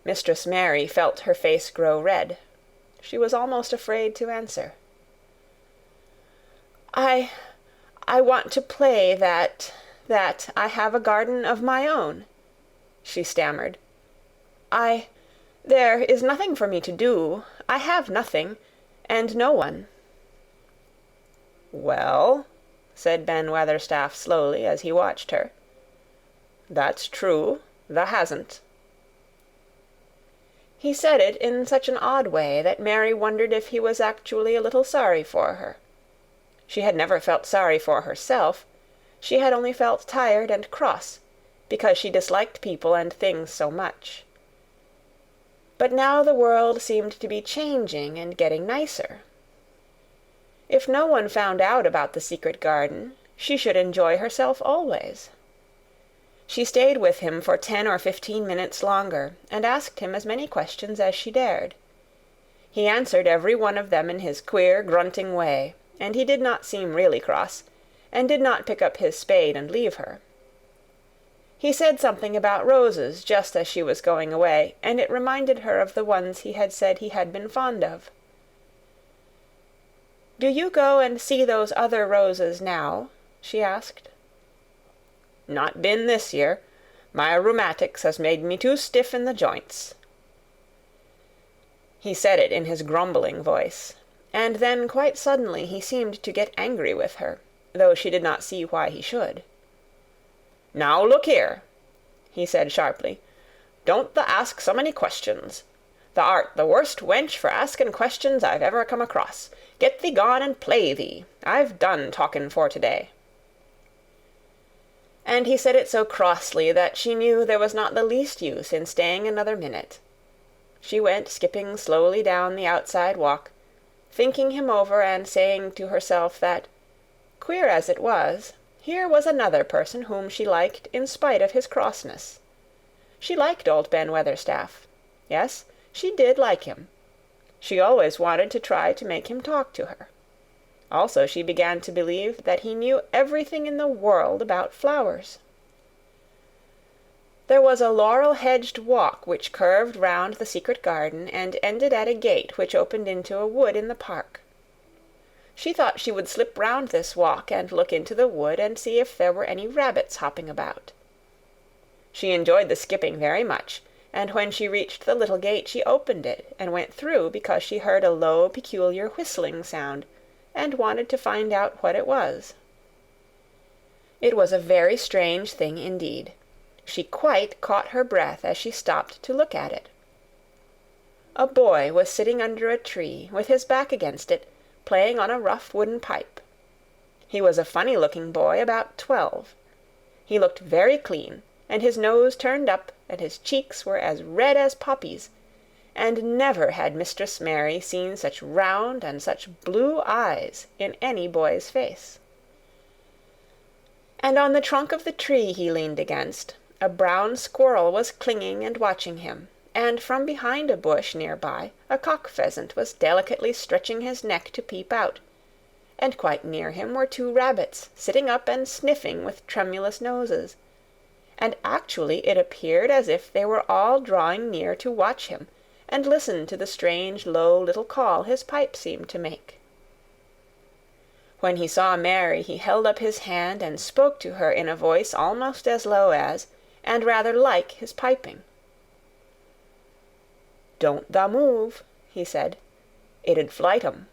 Mistress Mary felt her face grow red. She was almost afraid to answer. I want to play that I have a garden of my own," she stammered. There is nothing for me to do. I have nothing, and no one." "Well," said Ben Weatherstaff slowly, as he watched her, "that's true, thou hasn't." He said it in such an odd way that Mary wondered if he was actually a little sorry for her. She had never felt sorry for herself. She had only felt tired and cross, because she disliked people and things so much. But now the world seemed to be changing and getting nicer. If no one found out about the secret garden, she should enjoy herself always. She stayed with him for 10 or 15 minutes longer, and asked him as many questions as she dared. He answered every one of them in his queer, grunting way, and he did not seem really cross, and did not pick up his spade and leave her. He said something about roses just as she was going away, and it reminded her of the ones he had said he had been fond of. "Do you go and see those other roses now?" she asked. "Not been this year. My rheumatics has made me too stiff in the joints." He said it in his grumbling voice, and then quite suddenly he seemed to get angry with her, though she did not see why he should. "Now look here," he said sharply. "Don't thou ask so many questions. Thou art the worst wench for asking questions I've ever come across. Get thee gone and play thee. I've done talking for to-day." And he said it so crossly that she knew there was not the least use in staying another minute. She went skipping slowly down the outside walk, thinking him over and saying to herself that, queer as it was, here was another person whom she liked in spite of his crossness. She liked old Ben Weatherstaff. Yes, she did like him. She always wanted to try to make him talk to her. Also, she began to believe that he knew everything in the world about flowers. There was a laurel-hedged walk which curved round the secret garden and ended at a gate which opened into a wood in the park. She thought she would slip round this walk and look into the wood and see if there were any rabbits hopping about. She enjoyed the skipping very much, and when she reached the little gate she opened it and went through because she heard a low, peculiar whistling sound, and wanted to find out what it was. It was a very strange thing indeed. She quite caught her breath as she stopped to look at it. A boy was sitting under a tree, with his back against it, playing on a rough wooden pipe. He was a funny-looking boy, about 12. He looked very clean, and his nose turned up, and his cheeks were as red as poppies, and never had Mistress Mary seen such round and such blue eyes in any boy's face. And on the trunk of the tree he leaned against, a brown squirrel was clinging and watching him, and from behind a bush near by a cock-pheasant was delicately stretching his neck to peep out, and quite near him were 2 rabbits, sitting up and sniffing with tremulous noses, and actually it appeared as if they were all drawing near to watch him, and listen to the strange low little call his pipe seemed to make. When he saw Mary, he held up his hand and spoke to her in a voice almost as low as, and rather like, his piping. "Don't thou move," he said. "It 'ud flight 'em."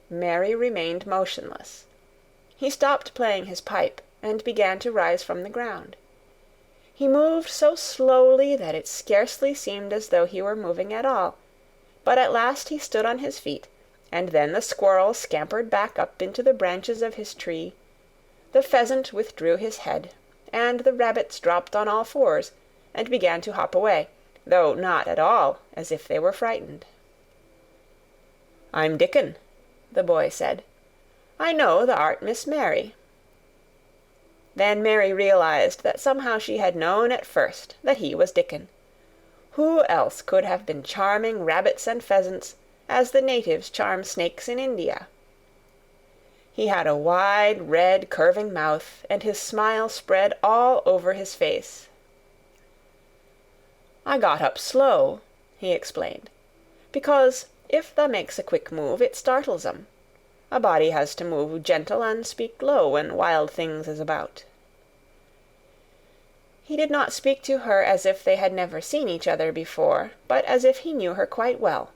Mary remained motionless. He stopped playing his pipe, and began to rise from the ground. He moved so slowly that it scarcely seemed as though he were moving at all, but at last he stood on his feet, and then the squirrel scampered back up into the branches of his tree, the pheasant withdrew his head, and the rabbits dropped on all fours, and began to hop away, though not at all as if they were frightened. "I'm Dickon," the boy said. "I know thou art Miss Mary." Then Mary realized that somehow she had known at first that he was Dickon. Who else could have been charming rabbits and pheasants, as the natives charm snakes in India? He had a wide, red, curving mouth, and his smile spread all over his face. "I got up slow," he explained, "because if thou makes a quick move, it startles 'em. A body has to move gentle and speak low when wild things is about." He did not speak to her as if they had never seen each other before, but as if he knew her quite well.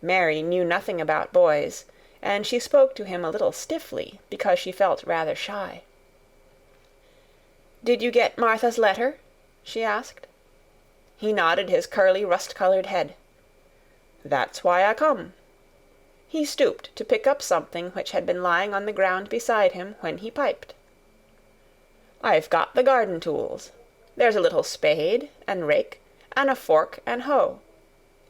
Mary knew nothing about boys, and she spoke to him a little stiffly, because she felt rather shy. "Did you get Martha's letter?" she asked. He nodded his curly, rust-colored head. "That's why I come." He stooped to pick up something which had been lying on the ground beside him when he piped. I've got the garden tools. There's a little spade, and rake, and a fork and hoe.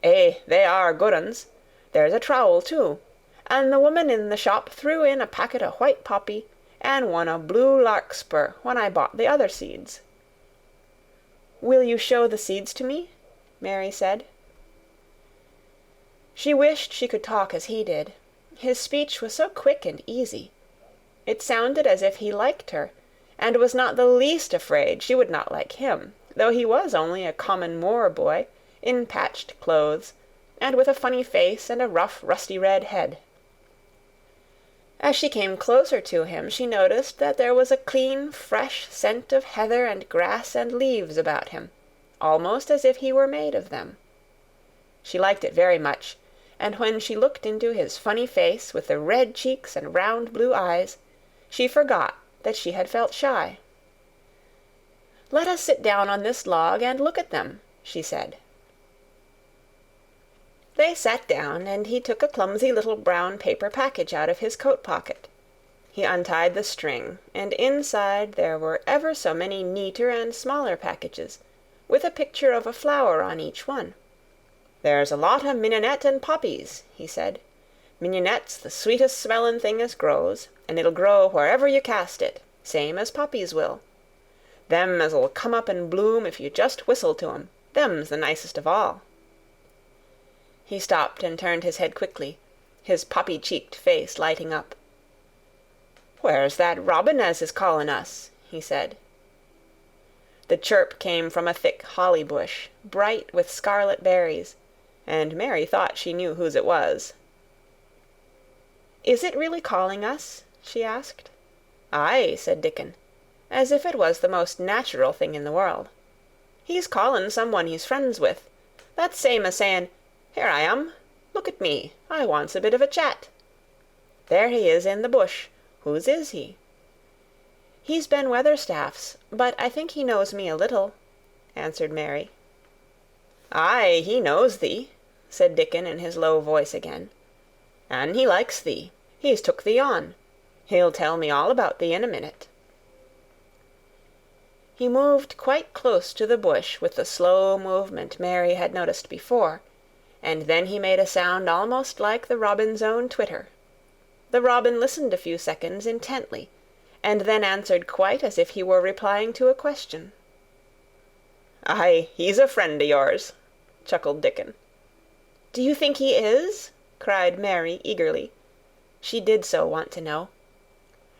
Eh, they are good uns. There's a trowel too, and the woman in the shop threw in a packet of white poppy, and one o' blue larkspur when I bought the other seeds." "Will you show the seeds to me?" Mary said. She wished she could talk as he did. His speech was so quick and easy. It sounded as if he liked her, and was not the least afraid she would not like him, though he was only a common Moor boy, in patched clothes, and with a funny face and a rough, rusty red head. As she came closer to him, she noticed that there was a clean, fresh scent of heather and grass and leaves about him, almost as if he were made of them. She liked it very much, and when she looked into his funny face with the red cheeks and round blue eyes, she forgot that she had felt shy. "Let us sit down on this log and look at them," she said. They sat down, and he took a clumsy little brown paper package out of his coat pocket. He untied the string, and inside there were ever so many neater and smaller packages, with a picture of a flower on each one. "There's a lot of mignonette and poppies," he said. "Mignonette's the sweetest smellin' thing as grows, and it'll grow wherever you cast it, same as poppies will. Them as'll come up and bloom if you just whistle to 'em, them's the nicest of all." He stopped and turned his head quickly, his poppy-cheeked face lighting up. "Where's that robin as is callin' us?" he said. The chirp came from a thick holly bush, bright with scarlet berries, and Mary thought she knew whose it was. "Is it really calling us?" she asked. "Aye," said Dickon, as if it was the most natural thing in the world. "He's callin' some one he's friends with. That's same as sayin', 'Here I am. Look at me. I wants a bit of a chat.' There he is in the bush. Whose is he?" "He's Ben Weatherstaff's, but I think he knows me a little," answered Mary. "Aye, he knows thee," said Dickon in his low voice again. "An' he likes thee. He's took thee on. He'll tell me all about thee in a minute." He moved quite close to the bush with the slow movement Mary had noticed before, and then he made a sound almost like the robin's own twitter. The robin listened a few seconds intently, and then answered quite as if he were replying to a question. "Aye, he's a friend o' yours," chuckled Dickon. "Do you think he is?" cried Mary eagerly. She did so want to know.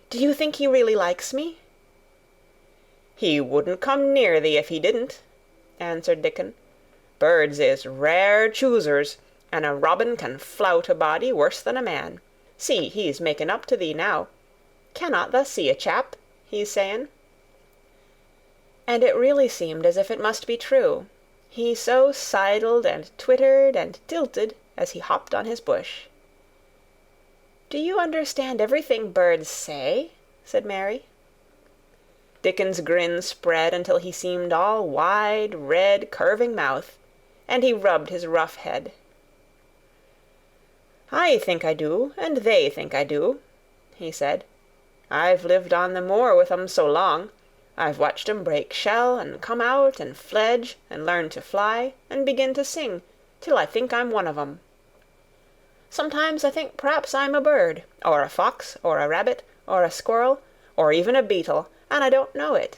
"Do you think he really likes me?" "He wouldn't come near thee if he didn't," answered Dickon. "Birds is rare choosers, and a robin can flout a body worse than a man. See, he's making up to thee now. Cannot thou see a chap, he's saying?" And it really seemed as if it must be true. He so sidled and twittered and tilted as he hopped on his bush. "Do you understand everything birds say?" said Mary. Dickon's grin spread until he seemed all wide, red, curving mouth, and he rubbed his rough head. "I think I do, and they think I do," he said. "I've lived on the moor with 'em so long. I've watched 'em break shell, and come out, and fledge, and learn to fly, and begin to sing, till I think I'm one of 'em. Sometimes I think p'raps I'm a bird, or a fox, or a rabbit, or a squirrel, or even a beetle, and I don't know it."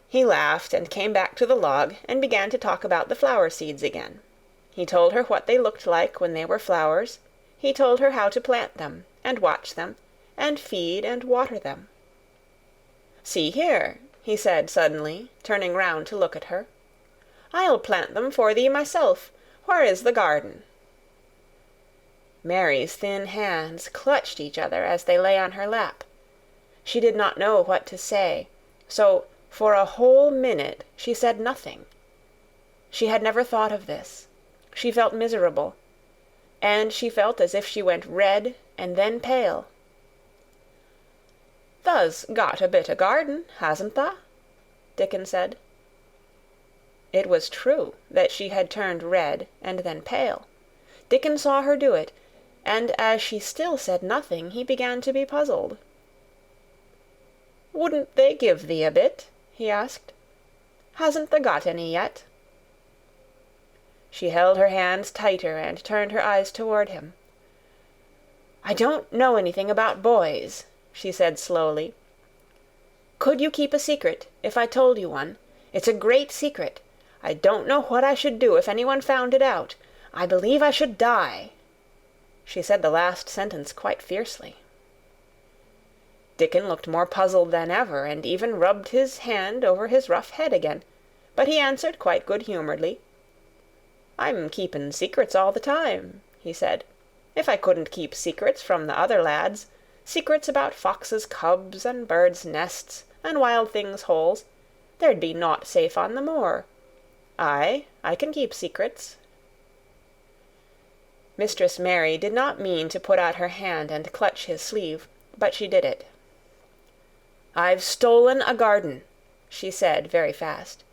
He laughed and came back to the log and began to talk about the flower seeds again. He told her what they looked like when they were flowers. He told her how to plant them, and watch them, and feed and water them. "See here," he said suddenly, turning round to look at her. "I'll plant them for thee myself. Where is the garden?" Mary's thin hands clutched each other as they lay on her lap. She did not know what to say, so for a whole minute she said nothing. She had never thought of this. She felt miserable, and she felt as if she went red and then pale. "Tha's got a bit o' garden, hasn't tha?" Dickon said. It was true that she had turned red and then pale. Dickon saw her do it, and as she still said nothing, he began to be puzzled. Wouldn't they give thee a bit?" he asked. "Hasn't thou got any yet?" She held her hands tighter and turned her eyes toward him. "I don't know anything about boys," she said slowly. "Could you keep a secret, if I told you one? It's a great secret. I don't know what I should do if anyone found it out. I believe I should die." She said the last sentence quite fiercely. Dickon looked more puzzled than ever, and even rubbed his hand over his rough head again, but he answered quite good-humouredly. "I'm keepin' secrets all the time," he said. "If I couldn't keep secrets from the other lads, secrets about foxes' cubs and birds' nests and wild things' holes, there'd be nought safe on the moor. Aye, I can keep secrets." Mistress Mary did not mean to put out her hand and clutch his sleeve, but she did it. "I've stolen a garden," she said very fast.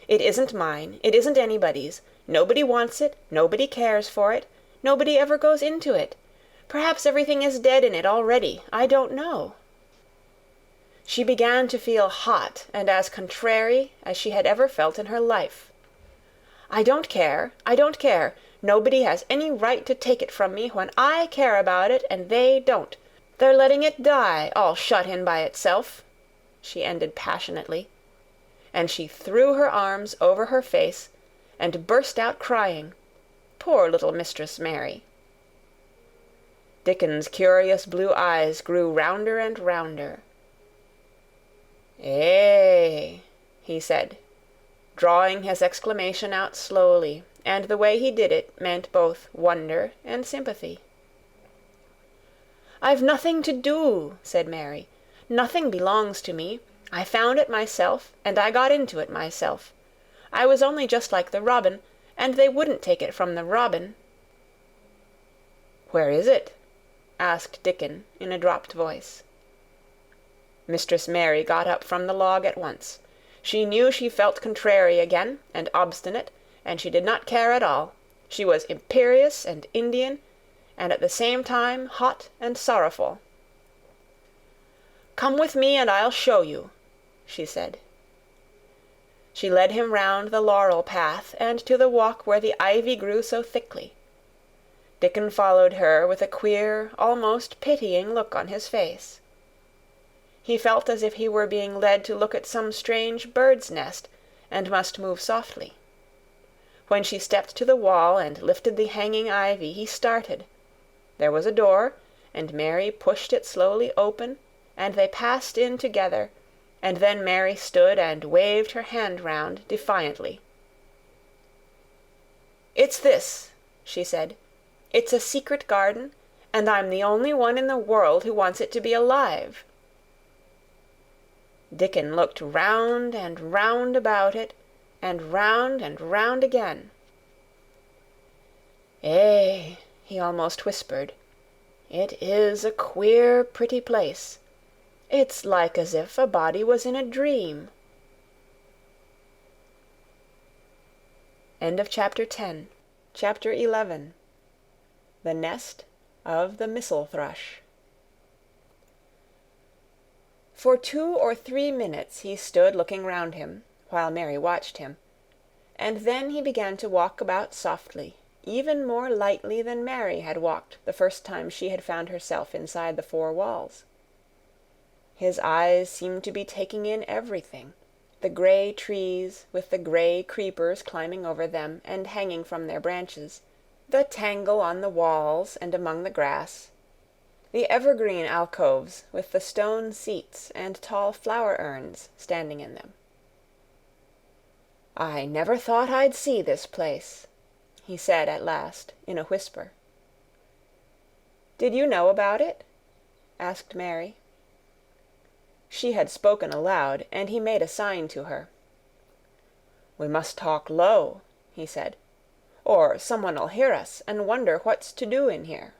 "It isn't mine. It isn't anybody's. Nobody wants it. Nobody cares for it. Nobody ever goes into it. Perhaps everything is dead in it already. I don't know." She began to feel hot and as contrary as she had ever felt in her life. "I don't care. I don't care. Nobody has any right to take it from me when I care about it and they don't. They're letting it die, all shut in by itself," she ended passionately, and she threw her arms over her face and burst out crying. Poor little Mistress Mary. Dickon's curious blue eyes grew rounder and rounder. "Eh," he said, drawing his exclamation out slowly, and the way he did it meant both wonder and sympathy. "I've nothing to do," said Mary. "Nothing belongs to me. I found it myself, and I got into it myself. I was only just like the robin, and they wouldn't take it from the robin." "Where is it?" asked Dickon in a dropped voice. Mistress Mary got up from the log at once. She knew she felt contrary again, and obstinate, and she did not care at all. She was imperious and Indian, and at the same time hot and sorrowful. "Come with me and I'll show you," she said. She led him round the laurel path and to the walk where the ivy grew so thickly. Dickon followed her with a queer, almost pitying look on his face. He felt as if he were being led to look at some strange bird's nest, and must move softly. When she stepped to the wall and lifted the hanging ivy, he started. There was a door, and Mary pushed it slowly open, and they passed in together, and then Mary stood and waved her hand round defiantly. "It's this," she said. "It's a secret garden, and I'm the only one in the world who wants it to be alive." Dickon looked round and round about it, and round again. "Eh," he almost whispered, "it is a queer, pretty place. It's like as if a body was in a dream." End of chapter 10. Chapter 11. The Nest of the Missel Thrush. For 2 or 3 minutes he stood looking round him, while Mary watched him, and then he began to walk about softly, even more lightly than Mary had walked the first time she had found herself inside the 4 walls. His eyes seemed to be taking in everything, the grey trees with the grey creepers climbing over them and hanging from their branches, the tangle on the walls and among the grass, the evergreen alcoves with the stone seats and tall flower urns standing in them. "I never thought I'd see this place," he said at last, in a whisper. "Did you know about it?" asked Mary. She had spoken aloud, and he made a sign to her. "We must talk low," he said, "or someone'll hear us and wonder what's to do in here."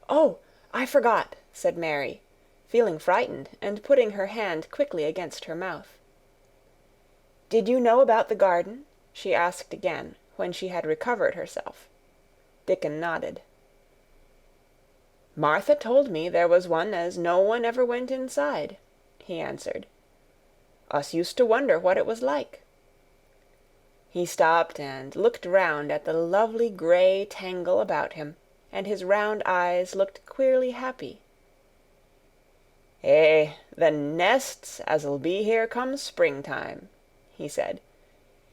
"Oh, I forgot," said Mary, feeling frightened and putting her hand quickly against her mouth. "Did you know about the garden?" she asked again, when she had recovered herself. Dickon nodded. "Martha told me there was one as no one ever went inside. he answered. Us used to wonder what it was like. He stopped and looked round at the lovely grey tangle about him, and his round eyes looked queerly happy. "Eh, the nests as'll be here come springtime," he said.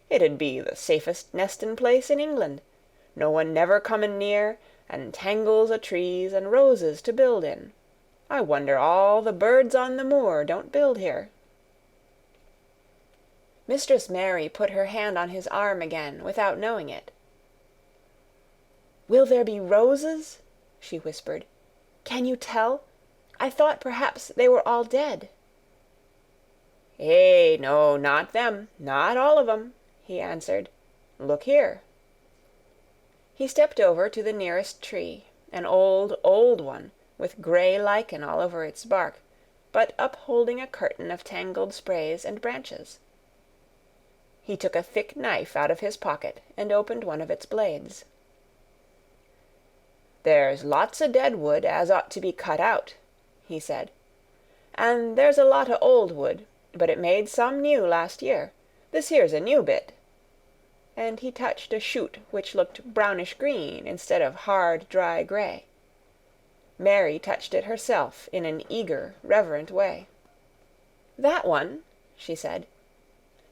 "It'd be the safest nestin' place in England, no one never comin' near, and tangles o' trees and roses to build in. I wonder all the birds on the moor don't build here." Mistress Mary put her hand on his arm again, without knowing it. "Will there be roses?" she whispered. "Can you tell? I thought perhaps they were all dead." "Eh, no, not them, not all of 'em," he answered. "Look here." He stepped over to the nearest tree, an old, old one, with grey lichen all over its bark, but upholding a curtain of tangled sprays and branches. He took a thick knife out of his pocket and opened one of its blades. "There's lots o' dead wood as ought to be cut out," he said. "And there's a lot o' old wood, but it made some new last year. This here's a new bit." And he touched a shoot which looked brownish-green instead of hard, dry grey. Mary touched it herself in an eager, reverent way. "That one," she said.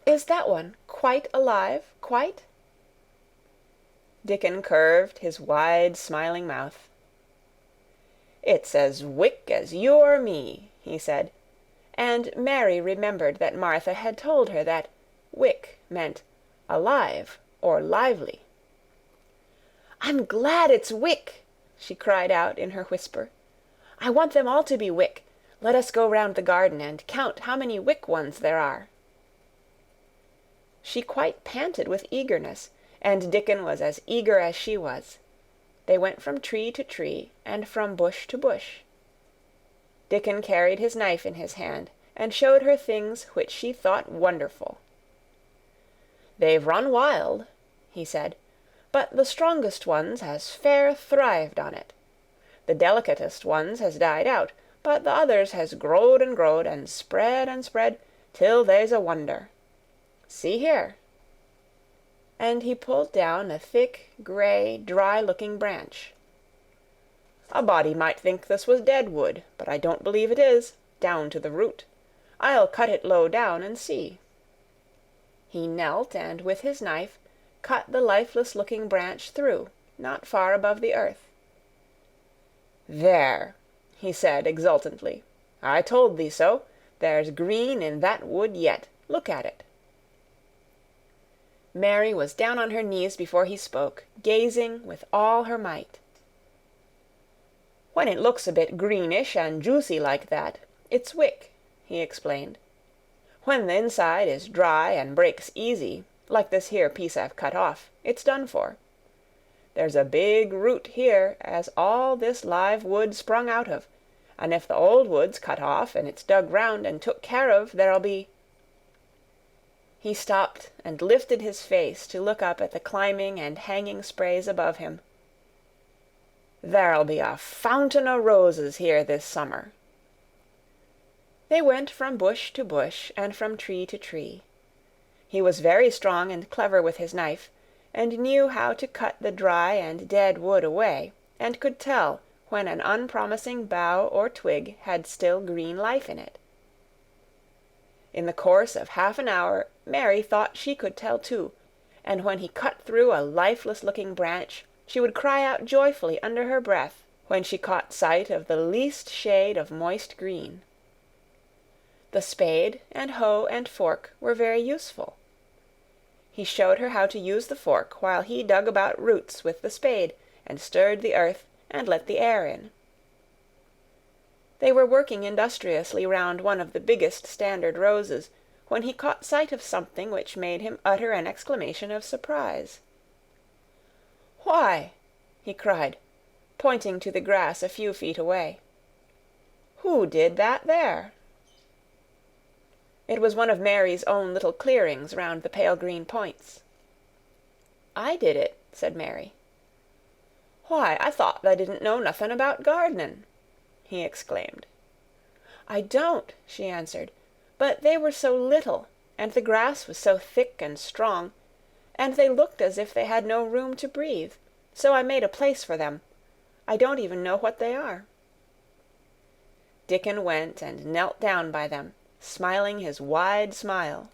"Is that one quite alive, quite?" Dickon curved his wide, smiling mouth. "It's as wick as you or me," he said, and Mary remembered that Martha had told her that wick meant alive or lively. "I'm glad it's wick," she cried out in her whisper. "I want them all to be wick. Let us go round the garden and count how many wick ones there are." She quite panted with eagerness, and Dickon was as eager as she was. They went from tree to tree, and from bush to bush. Dickon carried his knife in his hand, and showed her things which she thought wonderful. "They've run wild," he said, "but the strongest ones has fair thrived on it. The delicatest ones has died out, but the others has growed, and spread, till they's a wonder. See here." And he pulled down a thick, grey, dry-looking branch. "A body might think this was dead wood, but I don't believe it is, down to the root. I'll cut it low down and see." He knelt and with his knife cut the lifeless-looking branch through, not far above the earth. "There," he said exultantly. "I told thee so. There's green in that wood yet. Look at it." Mary was down on her knees before he spoke, gazing with all her might. "When it looks a bit greenish and juicy like that, it's wick," he explained. "When the inside is dry and breaks easy, like this here piece I've cut off, it's done for. There's a big root here as all this live wood sprung out of, and if the old wood's cut off and it's dug round and took care of, there'll be—" He stopped and lifted his face to look up at the climbing and hanging sprays above him. "There'll be a fountain o' roses here this summer." They went from bush to bush and from tree to tree. He was very strong and clever with his knife, and knew how to cut the dry and dead wood away, and could tell when an unpromising bough or twig had still green life in it. In the course of half an hour Mary thought she could tell too, and when he cut through a lifeless-looking branch, she would cry out joyfully under her breath when she caught sight of the least shade of moist green. The spade and hoe and fork were very useful. He showed her how to use the fork while he dug about roots with the spade and stirred the earth and let the air in. They were working industriously round one of the biggest standard roses, when he caught sight of something which made him utter an exclamation of surprise. "Why," he cried, pointing to the grass a few feet away, "who did that there?" It was one of Mary's own little clearings round the pale green points. "I did it," said Mary. "Why, I thought tha didn't know nothing about gardening," he exclaimed. "I don't," she answered. "But they were so little, and the grass was so thick and strong, and they looked as if they had no room to breathe, so I made a place for them. I don't even know what they are." Dickon went and knelt down by them, smiling his wide smile.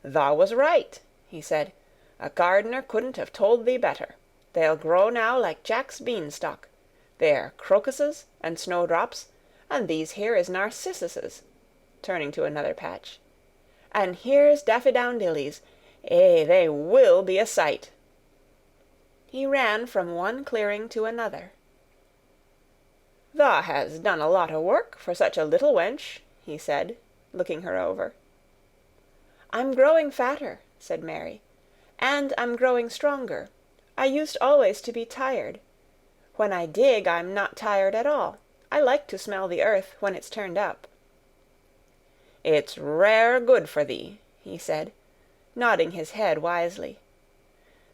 "Thou was right," he said. "A gardener couldn't have told thee better. They'll grow now like Jack's beanstalk. They're crocuses and snowdrops, and these here is narcissuses," turning to another patch. "And here's daffydowndillys. They will be a sight." He ran from one clearing to another. "Thou has done a lot o' work for such a little wench," he said, looking her over. "I'm growing fatter," said Mary, "and I'm growing stronger. I used always to be tired. When I dig, I'm not tired at all. I like to smell the earth when it's turned up." "It's rare good for thee," he said, nodding his head wisely.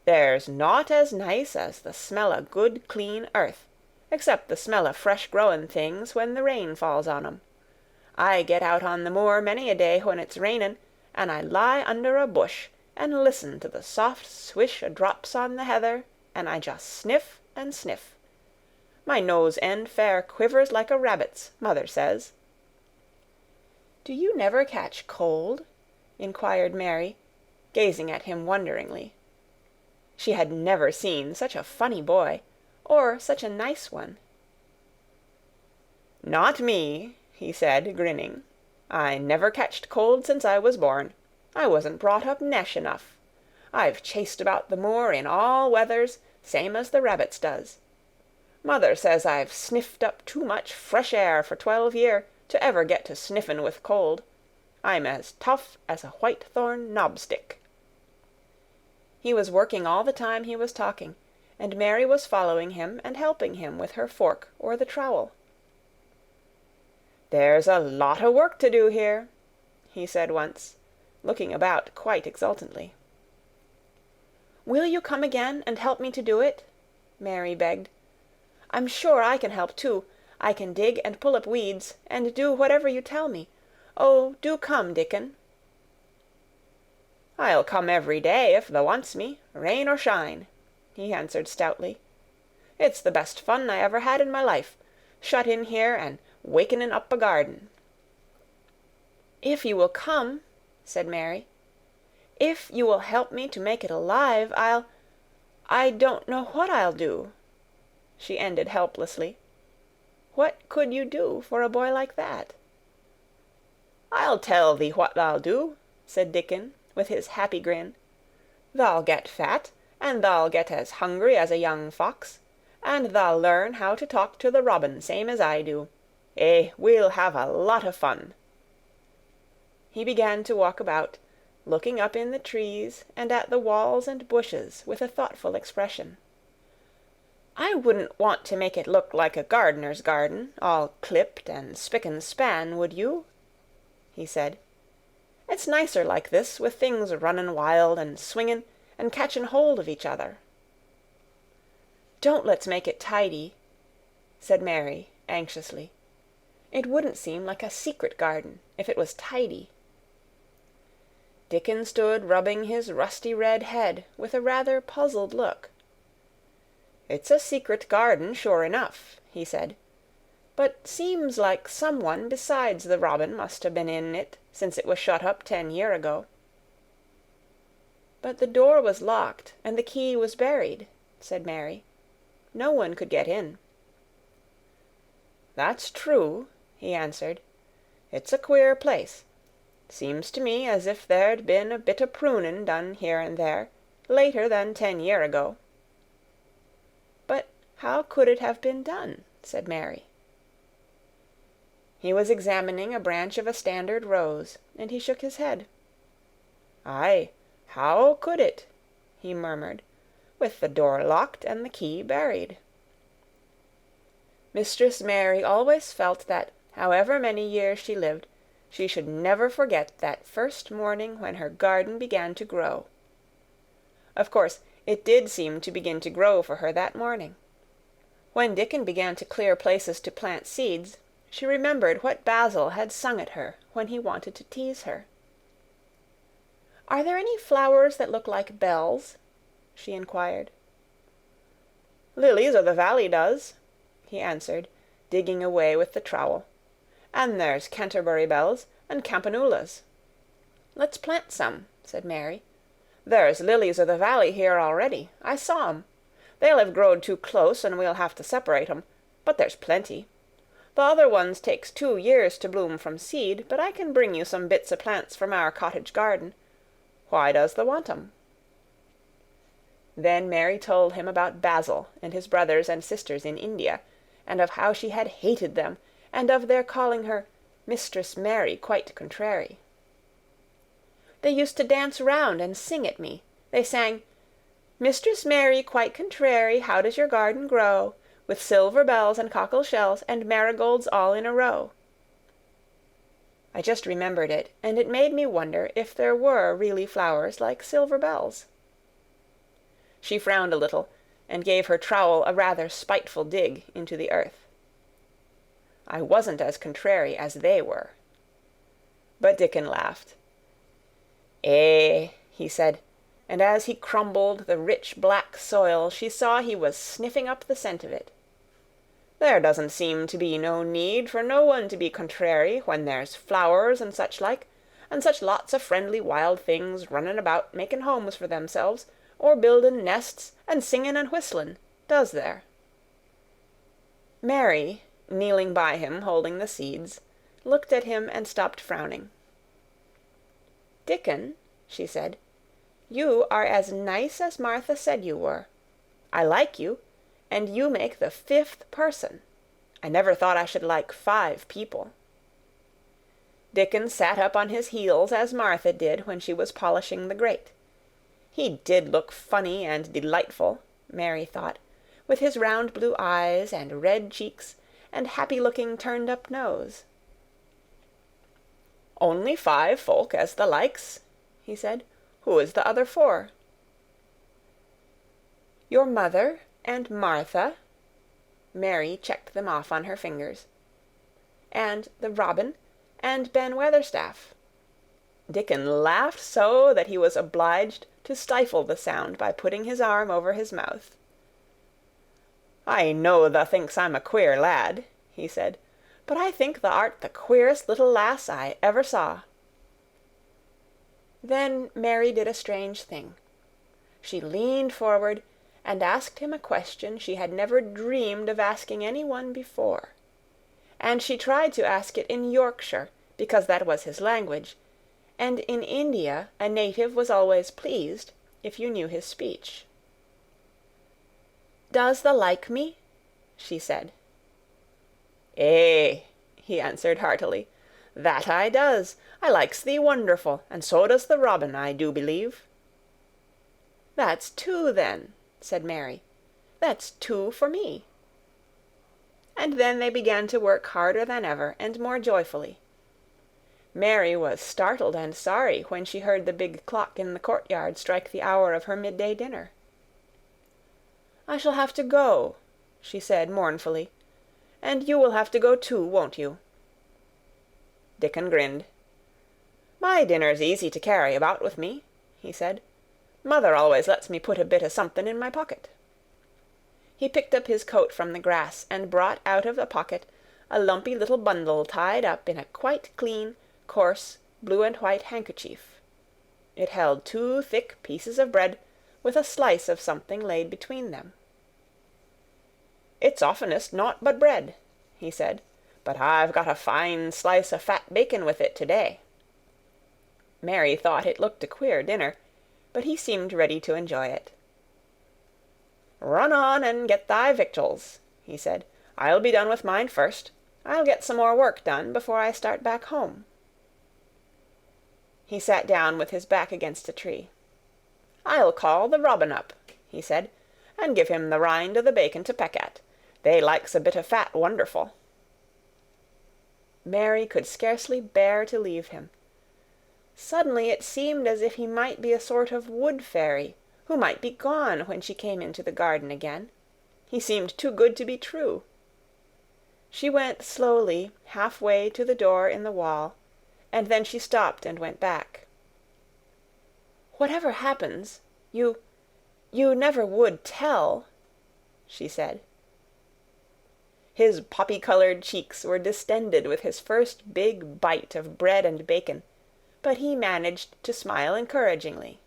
"There's nought as nice as the smell o' good clean earth, except the smell o' fresh-growin' things when the rain falls on 'em. I get out on the moor many a day when it's rainin', and I lie under a bush and listen to the soft swish o' drops on the heather, and I just sniff and sniff. My nose end fair quivers like a rabbit's, mother says." "Do you never catch cold?" inquired Mary, gazing at him wonderingly. She had never seen such a funny boy, or such a nice one. "Not me," he said, grinning. "I never catched cold since I was born. I wasn't brought up nesh enough. I've chased about the moor in all weathers, same as the rabbits does. Mother says I've sniffed up too much fresh air for 12 year to ever get to sniffin' with cold. I'm as tough as a whitethorn knobstick." He was working all the time he was talking, and Mary was following him and helping him with her fork or the trowel. "There's a lot o' work to do here," he said once, looking about quite exultantly. "Will you come again and help me to do it?" Mary begged. "I'm sure I can help too. I can dig and pull up weeds, and do whatever you tell me. Oh, do come, Dickon." "I'll come every day if thou wants me, rain or shine," he answered stoutly. "It's the best fun I ever had in my life, shut in here and wakening up a garden." "If you will come," said Mary, "if you will help me to make it alive, I don't know what I'll do," she ended helplessly. What could you do for a boy like that? "I'll tell thee what thou'll do," said Dickon, with his happy grin. "Thou'll get fat, and thou'll get as hungry as a young fox, and thou'll learn how to talk to the robin same as I do. We'll have a lot of fun." He began to walk about, looking up in the trees and at the walls and bushes with a thoughtful expression. "I wouldn't want to make it look like a gardener's garden, all clipped and spick and span, would you?" he said. "It's nicer like this, with things runnin' wild and swingin' and catchin' hold of each other." "Don't let's make it tidy," said Mary anxiously. "It wouldn't seem like a secret garden if it was tidy." Dickon stood rubbing his rusty red head with a rather puzzled look. "It's a secret garden, sure enough," he said, "but seems like some one besides the robin must have been in it since it was shut up 10 year ago." "But the door was locked and the key was buried," said Mary. "No one could get in." "That's true," he answered. "It's a queer place. Seems to me as if there'd been a bit o' prunin' done here and there, later than 10 year ago." "But how could it have been done?" said Mary. He was examining a branch of a standard rose, and he shook his head. "Aye, how could it?" he murmured, "with the door locked and the key buried?" Mistress Mary always felt that, however many years she lived, she should never forget that first morning when her garden began to grow. Of course, it did seem to begin to grow for her that morning. When Dickon began to clear places to plant seeds, She remembered what Basil had sung at her when he wanted to tease her. "Are there any flowers that look like bells?" she inquired. "Lilies o' the valley does," he answered, digging away with the trowel. "And there's Canterbury bells, and campanulas." "Let's plant some," said Mary. "There's lilies o' the valley here already. I saw 'em. They'll have growed too close, and we'll have to separate 'em, but there's plenty. The other ones takes 2 years to bloom from seed, but I can bring you some bits o' plants from our cottage garden. Why does thou want 'em?" Then Mary told him about Basil and his brothers and sisters in India, and of how she had hated them, and of their calling her Mistress Mary quite contrary. "They used to dance round and sing at me. They sang, 'Mistress Mary quite contrary, how does your garden grow? With silver bells and cockle shells and marigolds all in a row.' I just remembered it, and it made me wonder if there were really flowers like silver bells." She frowned a little, and gave her trowel a rather spiteful dig into the earth. "I wasn't as contrary as they were." But Dickon laughed. "Eh," he said, and as he crumbled the rich black soil she saw he was sniffing up the scent of it. "There doesn't seem to be no need for no one to be contrary when there's flowers and such like, and such lots of friendly wild things running about making homes for themselves, or building nests and singing and whistling, does there?" Mary, kneeling by him holding the seeds, looked at him and stopped frowning. "Dickon," she said, "you are as nice as Martha said you were. I like you, and you make the 5th person. I never thought I should like 5 people." Dickon sat up on his heels as Martha did when she was polishing the grate. He did look funny and delightful, Mary thought, with his round blue eyes and red cheeks and happy-looking turned-up nose. "Only 5 folk as the likes," he said. "Who is the other 4? "Your mother and Martha," Mary checked them off on her fingers, "and the robin, and Ben Weatherstaff." Dickon laughed so that he was obliged to stifle the sound by putting his arm over his mouth. "I know thou thinks I'm a queer lad," he said, "but I think thou art the queerest little lass I ever saw." Then Mary did a strange thing. She leaned forward and asked him a question she had never dreamed of asking any one before. And she tried to ask it in Yorkshire, because that was his language, and in India a native was always pleased if you knew his speech. "Does thou like me?" she said. "Eh," he answered heartily, "that I does. I likes thee wonderful, and so does the robin, I do believe." "That's 2 then," said Mary. "That's 2 for me." And then they began to work harder than ever, and more joyfully. Mary was startled and sorry when she heard the big clock in the courtyard strike the hour of her midday dinner. "I shall have to go," she said mournfully, "and you will have to go too, won't you?" Dickon grinned. "My dinner's easy to carry about with me," he said. "Mother always lets me put a bit of something in my pocket." He picked up his coat from the grass and brought out of a pocket a lumpy little bundle tied up in a quite clean, coarse, blue and white handkerchief. It held 2 thick pieces of bread with a slice of something laid between them. "It's oftenest naught but bread," he said, "but I've got a fine slice of fat bacon with it to-day." Mary thought it looked a queer dinner, but he seemed ready to enjoy it. "Run on and get thy victuals," he said. "I'll be done with mine first. I'll get some more work done before I start back home." He sat down with his back against a tree. "I'll call the robin up," he said, "and give him the rind o' the bacon to peck at. They likes a bit of fat wonderful." Mary could scarcely bear to leave him. Suddenly it seemed as if he might be a sort of wood fairy, who might be gone when she came into the garden again. He seemed too good to be true. She went slowly half-way to the door in the wall, and then she stopped and went back. "Whatever happens, you never would tell," she said. His poppy-colored cheeks were distended with his first big bite of bread and bacon, but he managed to smile encouragingly.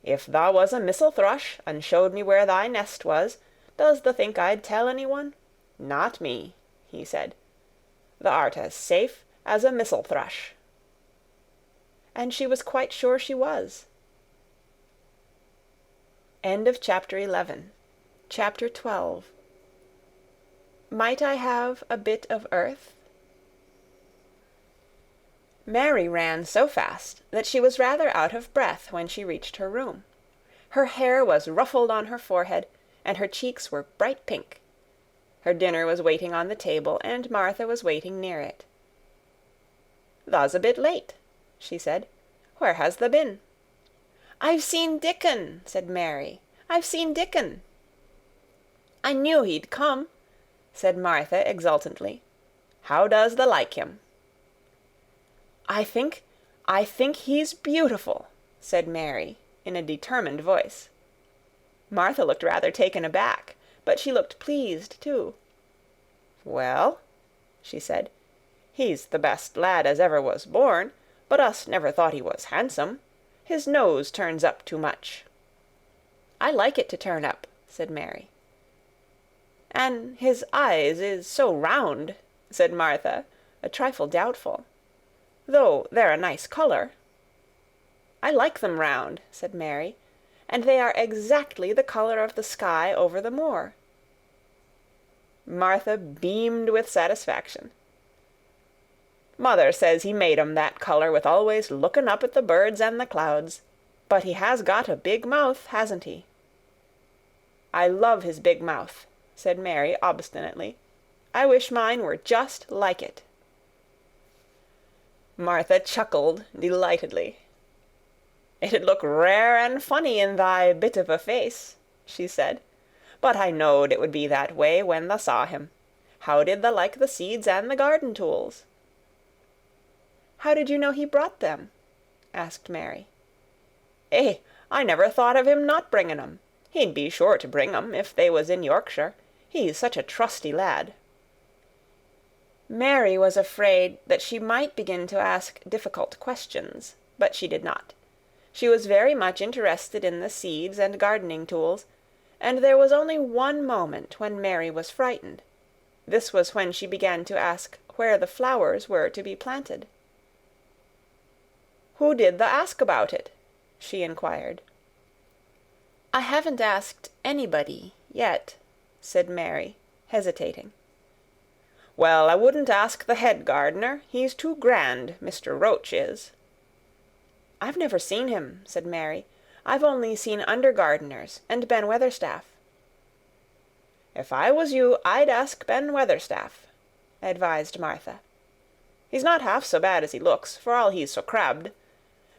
"If thou was a missel-thrush, and showed me where thy nest was, does thou think I'd tell anyone? Not me," he said. "Th' art as safe as a missel-thrush." And she was quite sure she was. End of chapter 11. Chapter 12. Might I have a bit of earth? Mary ran so fast that she was rather out of breath when she reached her room. Her hair was ruffled on her forehead, and her cheeks were bright pink. Her dinner was waiting on the table, and Martha was waiting near it. "Thou's a bit late," she said. "Where has thou been?" "I've seen Dickon," said Mary. "I've seen Dickon." "I knew he'd come," said Martha exultantly. "How does thou like him?" I think he's beautiful," said Mary, in a determined voice. Martha looked rather taken aback, but she looked pleased too. "Well," she said, "he's the best lad as ever was born, but us never thought he was handsome. His nose turns up too much." "I like it to turn up," said Mary. "An' his eyes is so round," said Martha, a trifle doubtful. "Though they're a nice colour." "I like them round," said Mary, "and they are exactly the colour of the sky over the moor." Martha beamed with satisfaction. "Mother says he made 'em that colour with always looking up at the birds and the clouds. But he has got a big mouth, hasn't he?" "I love his big mouth," said Mary obstinately. "I wish mine were just like it." Martha chuckled delightedly. "It'd look rare and funny in thy bit of a face," she said. "But I knowed it would be that way when thou saw him. How did thou like the seeds and the garden tools?" "How did you know he brought them?" asked Mary. "Eh, I never thought of him not bringing 'em. He'd be sure to bring 'em, if they was in Yorkshire. He's such a trusty lad." Mary was afraid that she might begin to ask difficult questions, but she did not. She was very much interested in the seeds and gardening tools, and there was only one moment when Mary was frightened. This was when she began to ask where the flowers were to be planted. "Who did thou ask about it?" she inquired. "I haven't asked anybody yet," said Mary, hesitating. "Well, I wouldn't ask the head gardener. He's too grand, Mr. Roach is." "I've never seen him," said Mary. "I've only seen under gardeners and Ben Weatherstaff." "If I was you, I'd ask Ben Weatherstaff," advised Martha. "He's not half so bad as he looks, for all he's so crabbed.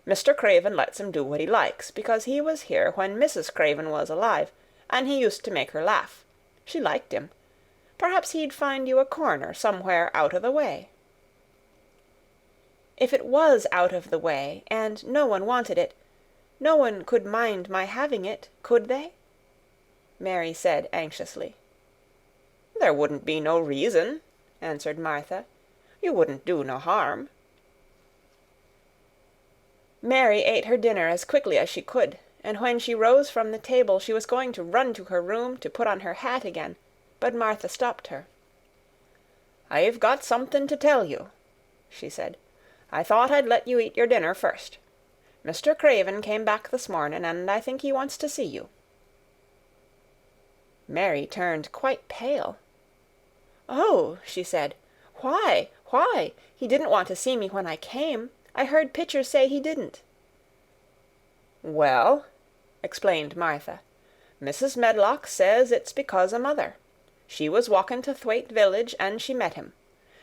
Mr. Craven lets him do what he likes, because he was here when Mrs. Craven was alive, and he used to make her laugh. She liked him. Perhaps he'd find you a corner somewhere out of the way." "If it was out of the way, and no one wanted it, no one could mind my having it, could they?" Mary said anxiously. "There wouldn't be no reason," answered Martha. "You wouldn't do no harm." Mary ate her dinner as quickly as she could, and when she rose from the table she was going to run to her room to put on her hat again, but Martha stopped her. "I've got something to tell you," she said. "I thought I'd let you eat your dinner first. Mr. Craven came back this morning, and I think he wants to see you." Mary turned quite pale. "Oh," she said. "Why? Why? He didn't want to see me when I came. I heard Pitcher say he didn't." "Well," explained Martha, "Mrs. Medlock says it's because o' mother. She was walking to Thwaite village, and she met him.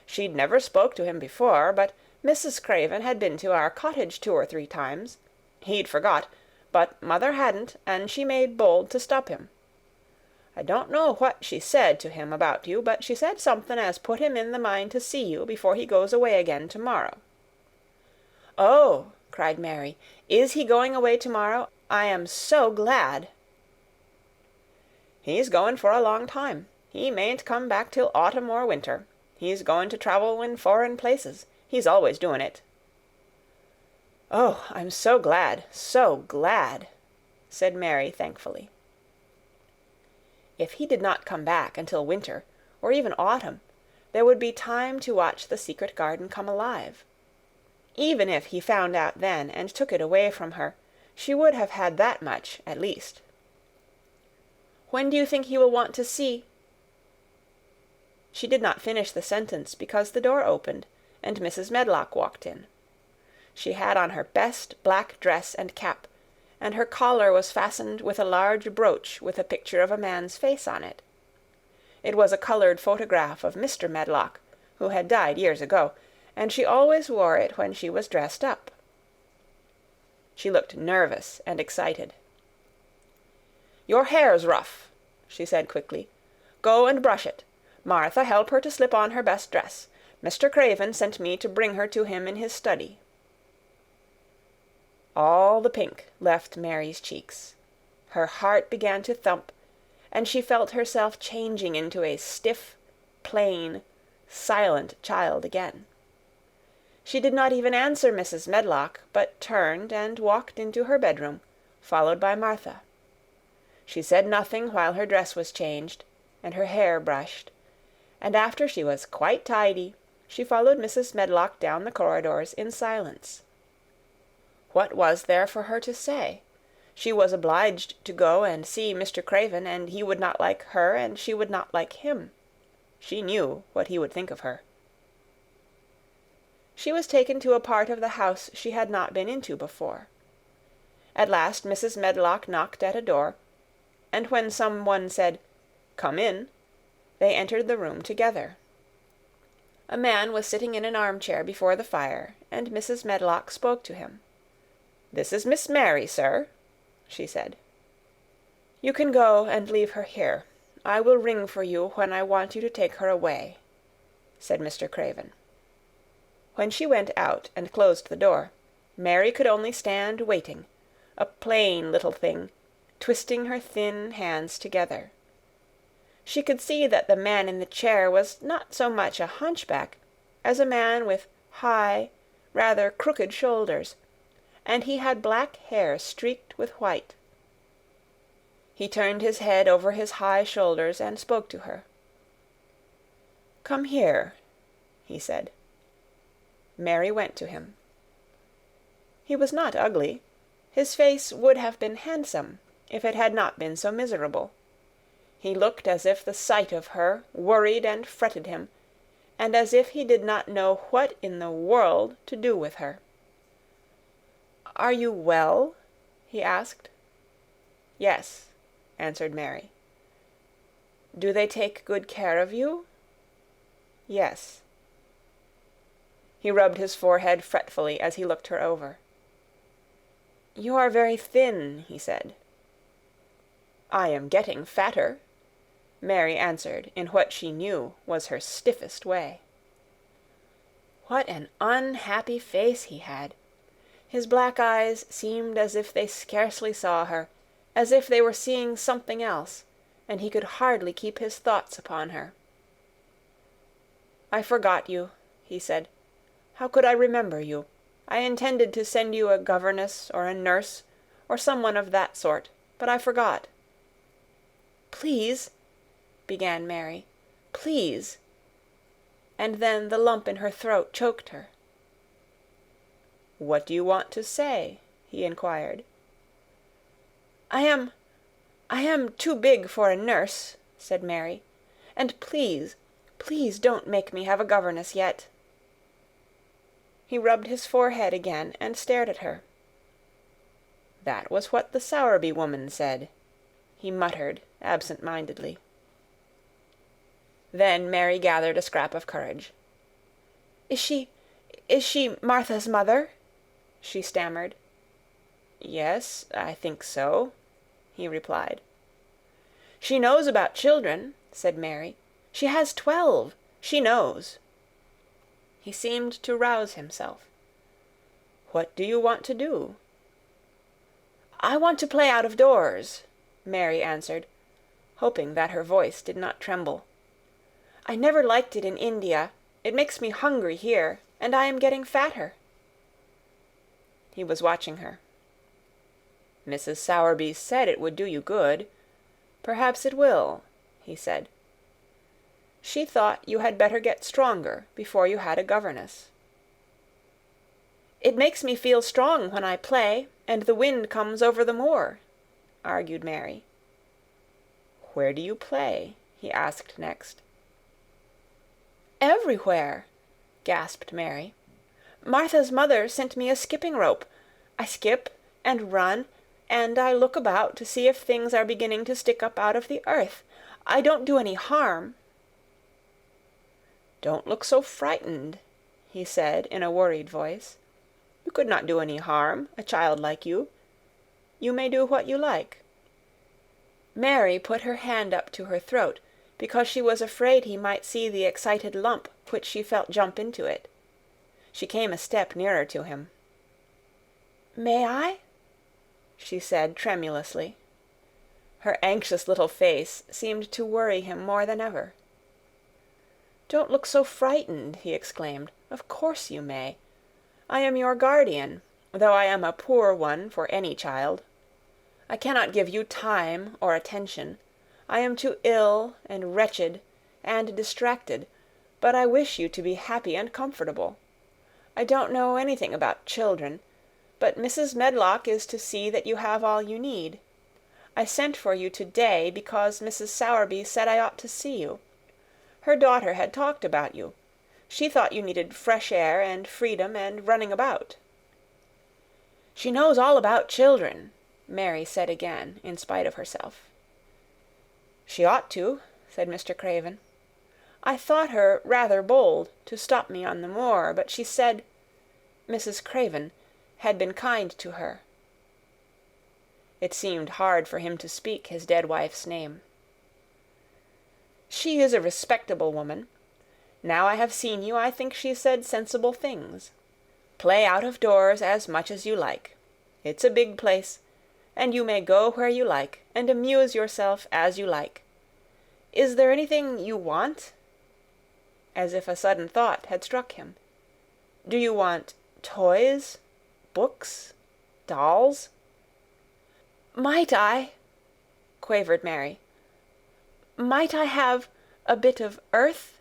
She'd never spoke to him before, but Mrs. Craven had been to our cottage 2 or 3 times. He'd forgot, but mother hadn't, and she made bold to stop him. I don't know what she said to him about you, but she said something as put him in the mind to see you before he goes away again tomorrow." "Oh," cried Mary, "is he going away tomorrow? I am so glad." "He's going for a long time. He mayn't come back till autumn or winter. He's going to travel in foreign places. He's always doing it." "Oh, I'm so glad, said Mary thankfully. If he did not come back until winter, or even autumn, there would be time to watch the secret garden come alive. Even if he found out then and took it away from her, she would have had that much, at least. "When do you think he will want to see—" She did not finish the sentence because the door opened, and Mrs. Medlock walked in. She had on her best black dress and cap, and her collar was fastened with a large brooch with a picture of a man's face on it. It was a colored photograph of Mr. Medlock, who had died years ago, and she always wore it when she was dressed up. She looked nervous and excited. "Your hair's rough," she said quickly. "Go and brush it. Martha, help her to slip on her best dress. Mr. Craven sent me to bring her to him in his study." All the pink left Mary's cheeks. Her heart began to thump, and she felt herself changing into a stiff, plain, silent child again. She did not even answer Mrs. Medlock, but turned and walked into her bedroom, followed by Martha. She said nothing while her dress was changed, and her hair brushed, and after she was quite tidy, she followed Mrs. Medlock down the corridors in silence. What was there for her to say? She was obliged to go and see Mr. Craven, and he would not like her, and she would not like him. She knew what he would think of her. She was taken to a part of the house she had not been into before. At last Mrs. Medlock knocked at a door, and when some one said, "Come in," they entered the room together. A man was sitting in an armchair before the fire, and Mrs. Medlock spoke to him. "This is Miss Mary, sir," she said. "You can go and leave her here. I will ring for you when I want you to take her away," said Mr. Craven. When she went out and closed the door, Mary could only stand waiting, a plain little thing, twisting her thin hands together. She could see that the man in the chair was not so much a hunchback as a man with high, rather crooked shoulders, and he had black hair streaked with white. He turned his head over his high shoulders and spoke to her. "Come here," he said. Mary went to him. He was not ugly. His face would have been handsome if it had not been so miserable. He looked as if the sight of her worried and fretted him, and as if he did not know what in the world to do with her. "Are you well?" he asked. "Yes," answered Mary. "Do they take good care of you?" "Yes." He rubbed his forehead fretfully as he looked her over. "You are very thin," he said. "I am getting fatter," Mary answered in what she knew was her stiffest way. What an unhappy face he had! His black eyes seemed as if they scarcely saw her, as if they were seeing something else, and he could hardly keep his thoughts upon her. "I forgot you," he said. "How could I remember you? I intended to send you a governess or a nurse or someone of that sort, but I forgot." "Please," began Mary, "please," and then the lump in her throat choked her. "What do you want to say?" he inquired. I am too big for a nurse," said Mary, "and please, please don't make me have a governess yet." He rubbed his forehead again and stared at her. "That was what the Sowerby woman said," he muttered absent-mindedly. Then Mary gathered a scrap of courage. Is she Martha's mother?" she stammered. "Yes, I think so," he replied. She knows about children, said Mary. She has 12. She knows. He seemed to rouse himself. What do you want to do? I want to play out of doors, Mary answered, hoping that her voice did not tremble. I never liked it in India. It makes me hungry here, and I am getting fatter. He was watching her. Mrs. Sowerby said it would do you good. Perhaps it will, he said. She thought you had better get stronger before you had a governess. It makes me feel strong when I play, and the wind comes over the moor, argued Mary. Where do you play? He asked next. Everywhere, gasped Mary. Martha's mother sent me a skipping rope. I skip and run, and I look about to see if things are beginning to stick up out of the earth. I don't do any harm. Don't look so frightened, he said in a worried voice. You could not do any harm, a child like you. You may do what you like. Mary put her hand up to her throat, because she was afraid he might see the excited lump which she felt jump into it. She came a step nearer to him. May I? She said tremulously. Her anxious little face seemed to worry him more than ever. Don't look so frightened, he exclaimed. Of course you may. I am your guardian, though I am a poor one for any child. I cannot give you time or attention. I am too ill and wretched and distracted, but I wish you to be happy and comfortable. I don't know anything about children, but Mrs. Medlock is to see that you have all you need. I sent for you today because Mrs. Sowerby said I ought to see you. Her daughter had talked about you. She thought you needed fresh air and freedom and running about. She knows all about children, Mary said again, in spite of herself. She ought to, said Mr. Craven. I thought her rather bold to stop me on the moor, but she said Mrs. Craven had been kind to her. It seemed hard for him to speak his dead wife's name. She is a respectable woman. Now I have seen you, I think she said sensible things. Play out of doors as much as you like. It's a big place, and you may go where you like, and amuse yourself as you like. Is there anything you want? As if a sudden thought had struck him. Do you want toys? Books? Dolls? Might I? Quavered Mary. Might I have a bit of earth?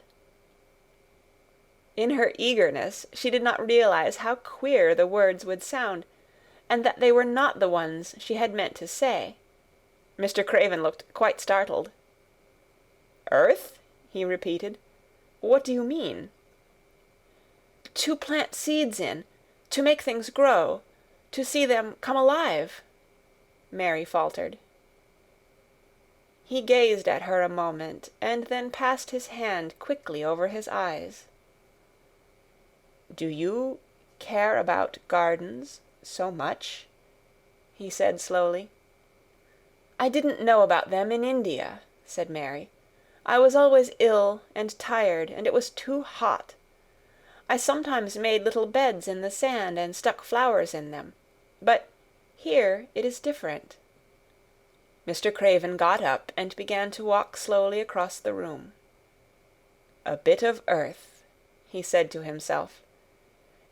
In her eagerness, she did not realize how queer the words would sound, and that they were not the ones she had meant to say. Mr. Craven looked quite startled. Earth? He repeated. What do you mean? To plant seeds in, to make things grow, to see them come alive, Mary faltered. He gazed at her a moment, and then passed his hand quickly over his eyes. Do you care about gardens so much? He said slowly. I didn't know about them in India, said Mary. I was always ill and tired, and it was too hot. I sometimes made little beds in the sand and stuck flowers in them. But here it is different. Mr. Craven got up and began to walk slowly across the room. A bit of earth, he said to himself,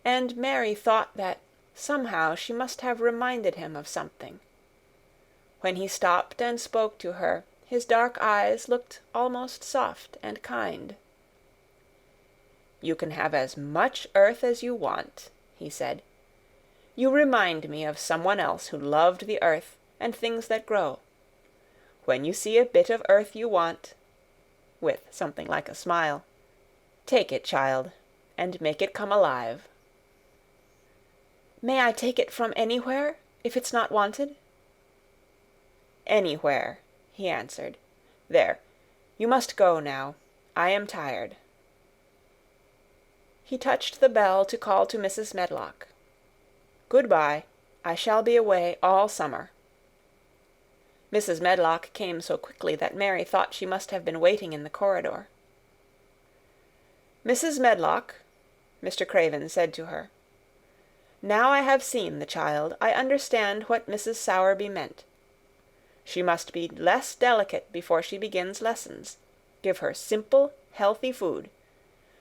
and Mary thought that somehow she must have reminded him of something. When he stopped and spoke to her, his dark eyes looked almost soft and kind. You can have as much earth as you want, he said. You remind me of someone else who loved the earth and things that grow. When you see a bit of earth you want, with something like a smile, take it, child, and make it come alive. May I take it from anywhere, if it's not wanted? Anywhere, he answered. There, you must go now. I am tired. He touched the bell to call to Mrs. Medlock. Good-bye. I shall be away all summer. Mrs. Medlock came so quickly that Mary thought she must have been waiting in the corridor. "Mrs. Medlock," Mr. Craven said to her, "now I have seen the child, I understand what Mrs. Sowerby meant. She must be less delicate before she begins lessons. Give her simple, healthy food.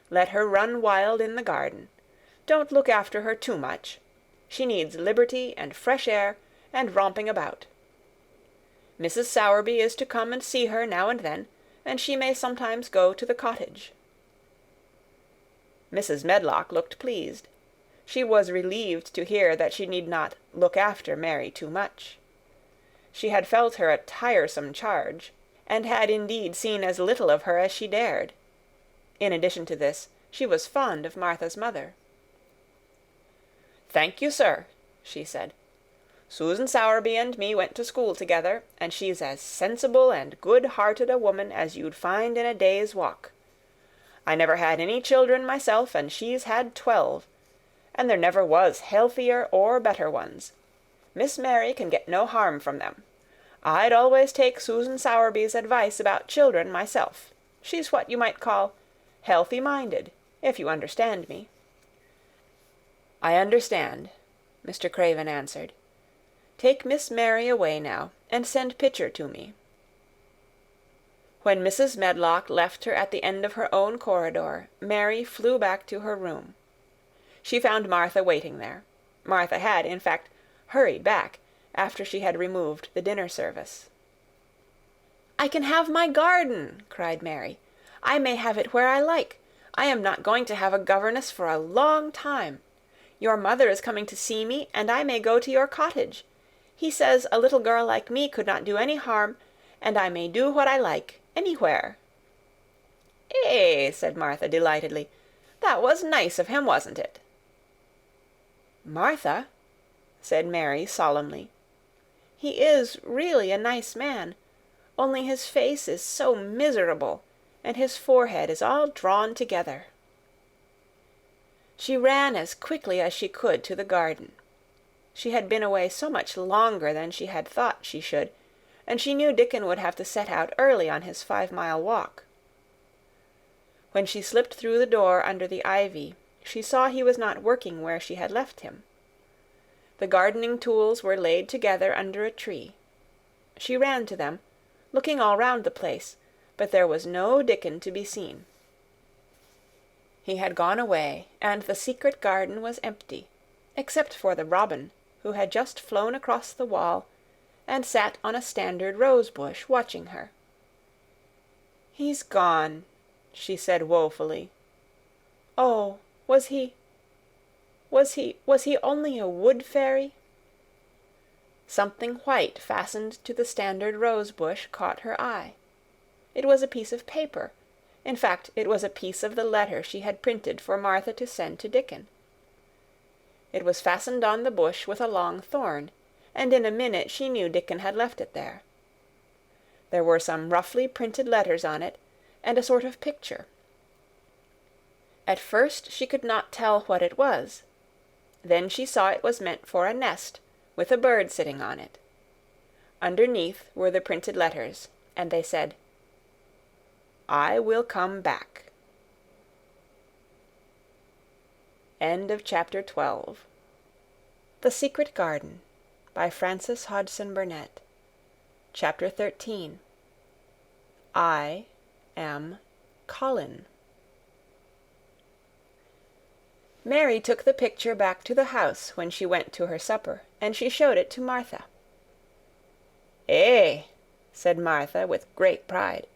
Let her run wild in the garden. Don't look after her too much. She needs liberty and fresh air and romping about. Mrs. Sowerby is to come and see her now and then, and she may sometimes go to the cottage." Mrs. Medlock looked pleased. She was relieved to hear that she need not look after Mary too much. She had felt her a tiresome charge, and had indeed seen as little of her as she dared. In addition to this, she was fond of Martha's mother. "Thank you, sir," she said. "Susan Sowerby and me went to school together, and she's as sensible and good-hearted a woman as you'd find in a day's walk. I never had any children myself, and she's had 12, and there never was healthier or better ones. Miss Mary can get no harm from them. I'd always take Susan Sowerby's advice about children myself. She's what you might call healthy-minded, if you understand me." "I understand," Mr. Craven answered. "Take Miss Mary away now, and send Pitcher to me." When Mrs. Medlock left her at the end of her own corridor, Mary flew back to her room. She found Martha waiting there. Martha had, in fact, hurried back, after she had removed the dinner service. "I can have my garden!" cried Mary. "I may have it where I like. I am not going to have a governess for a long time. Your mother is coming to see me, and I may go to your cottage. He says a little girl like me could not do any harm, and I may do what I like, anywhere." "Eh," said Martha delightedly. "That was nice of him, wasn't it?" "Martha," said Mary solemnly, "he is really a nice man, only his face is so miserable, and his forehead is all drawn together." She ran as quickly as she could to the garden. She had been away so much longer than she had thought she should, and she knew Dickon would have to set out early on his 5-mile walk. When she slipped through the door under the ivy, she saw he was not working where she had left him. The gardening tools were laid together under a tree. She ran to them, looking all round the place, but there was no Dickon to be seen. He had gone away, and the secret garden was empty, except for the robin, who had just flown across the wall and sat on a standard rose-bush watching her. "He's gone," she said woefully. "Oh, was he only a wood fairy?" Something white fastened to the standard rose-bush caught her eye. It was a piece of paper. In fact, it was a piece of the letter she had printed for Martha to send to Dickon. It was fastened on the bush with a long thorn, and in a minute she knew Dickon had left it there. There were some roughly printed letters on it, and a sort of picture. At first she could not tell what it was. Then she saw it was meant for a nest, with a bird sitting on it. Underneath were the printed letters, and they said, "I will come back." End of chapter 12. The Secret Garden, by Frances Hodgson Burnett. Chapter 13. I am Colin. Mary took the picture back to the house when she went to her supper, and she showed it to Martha. "Eh," said Martha with great pride,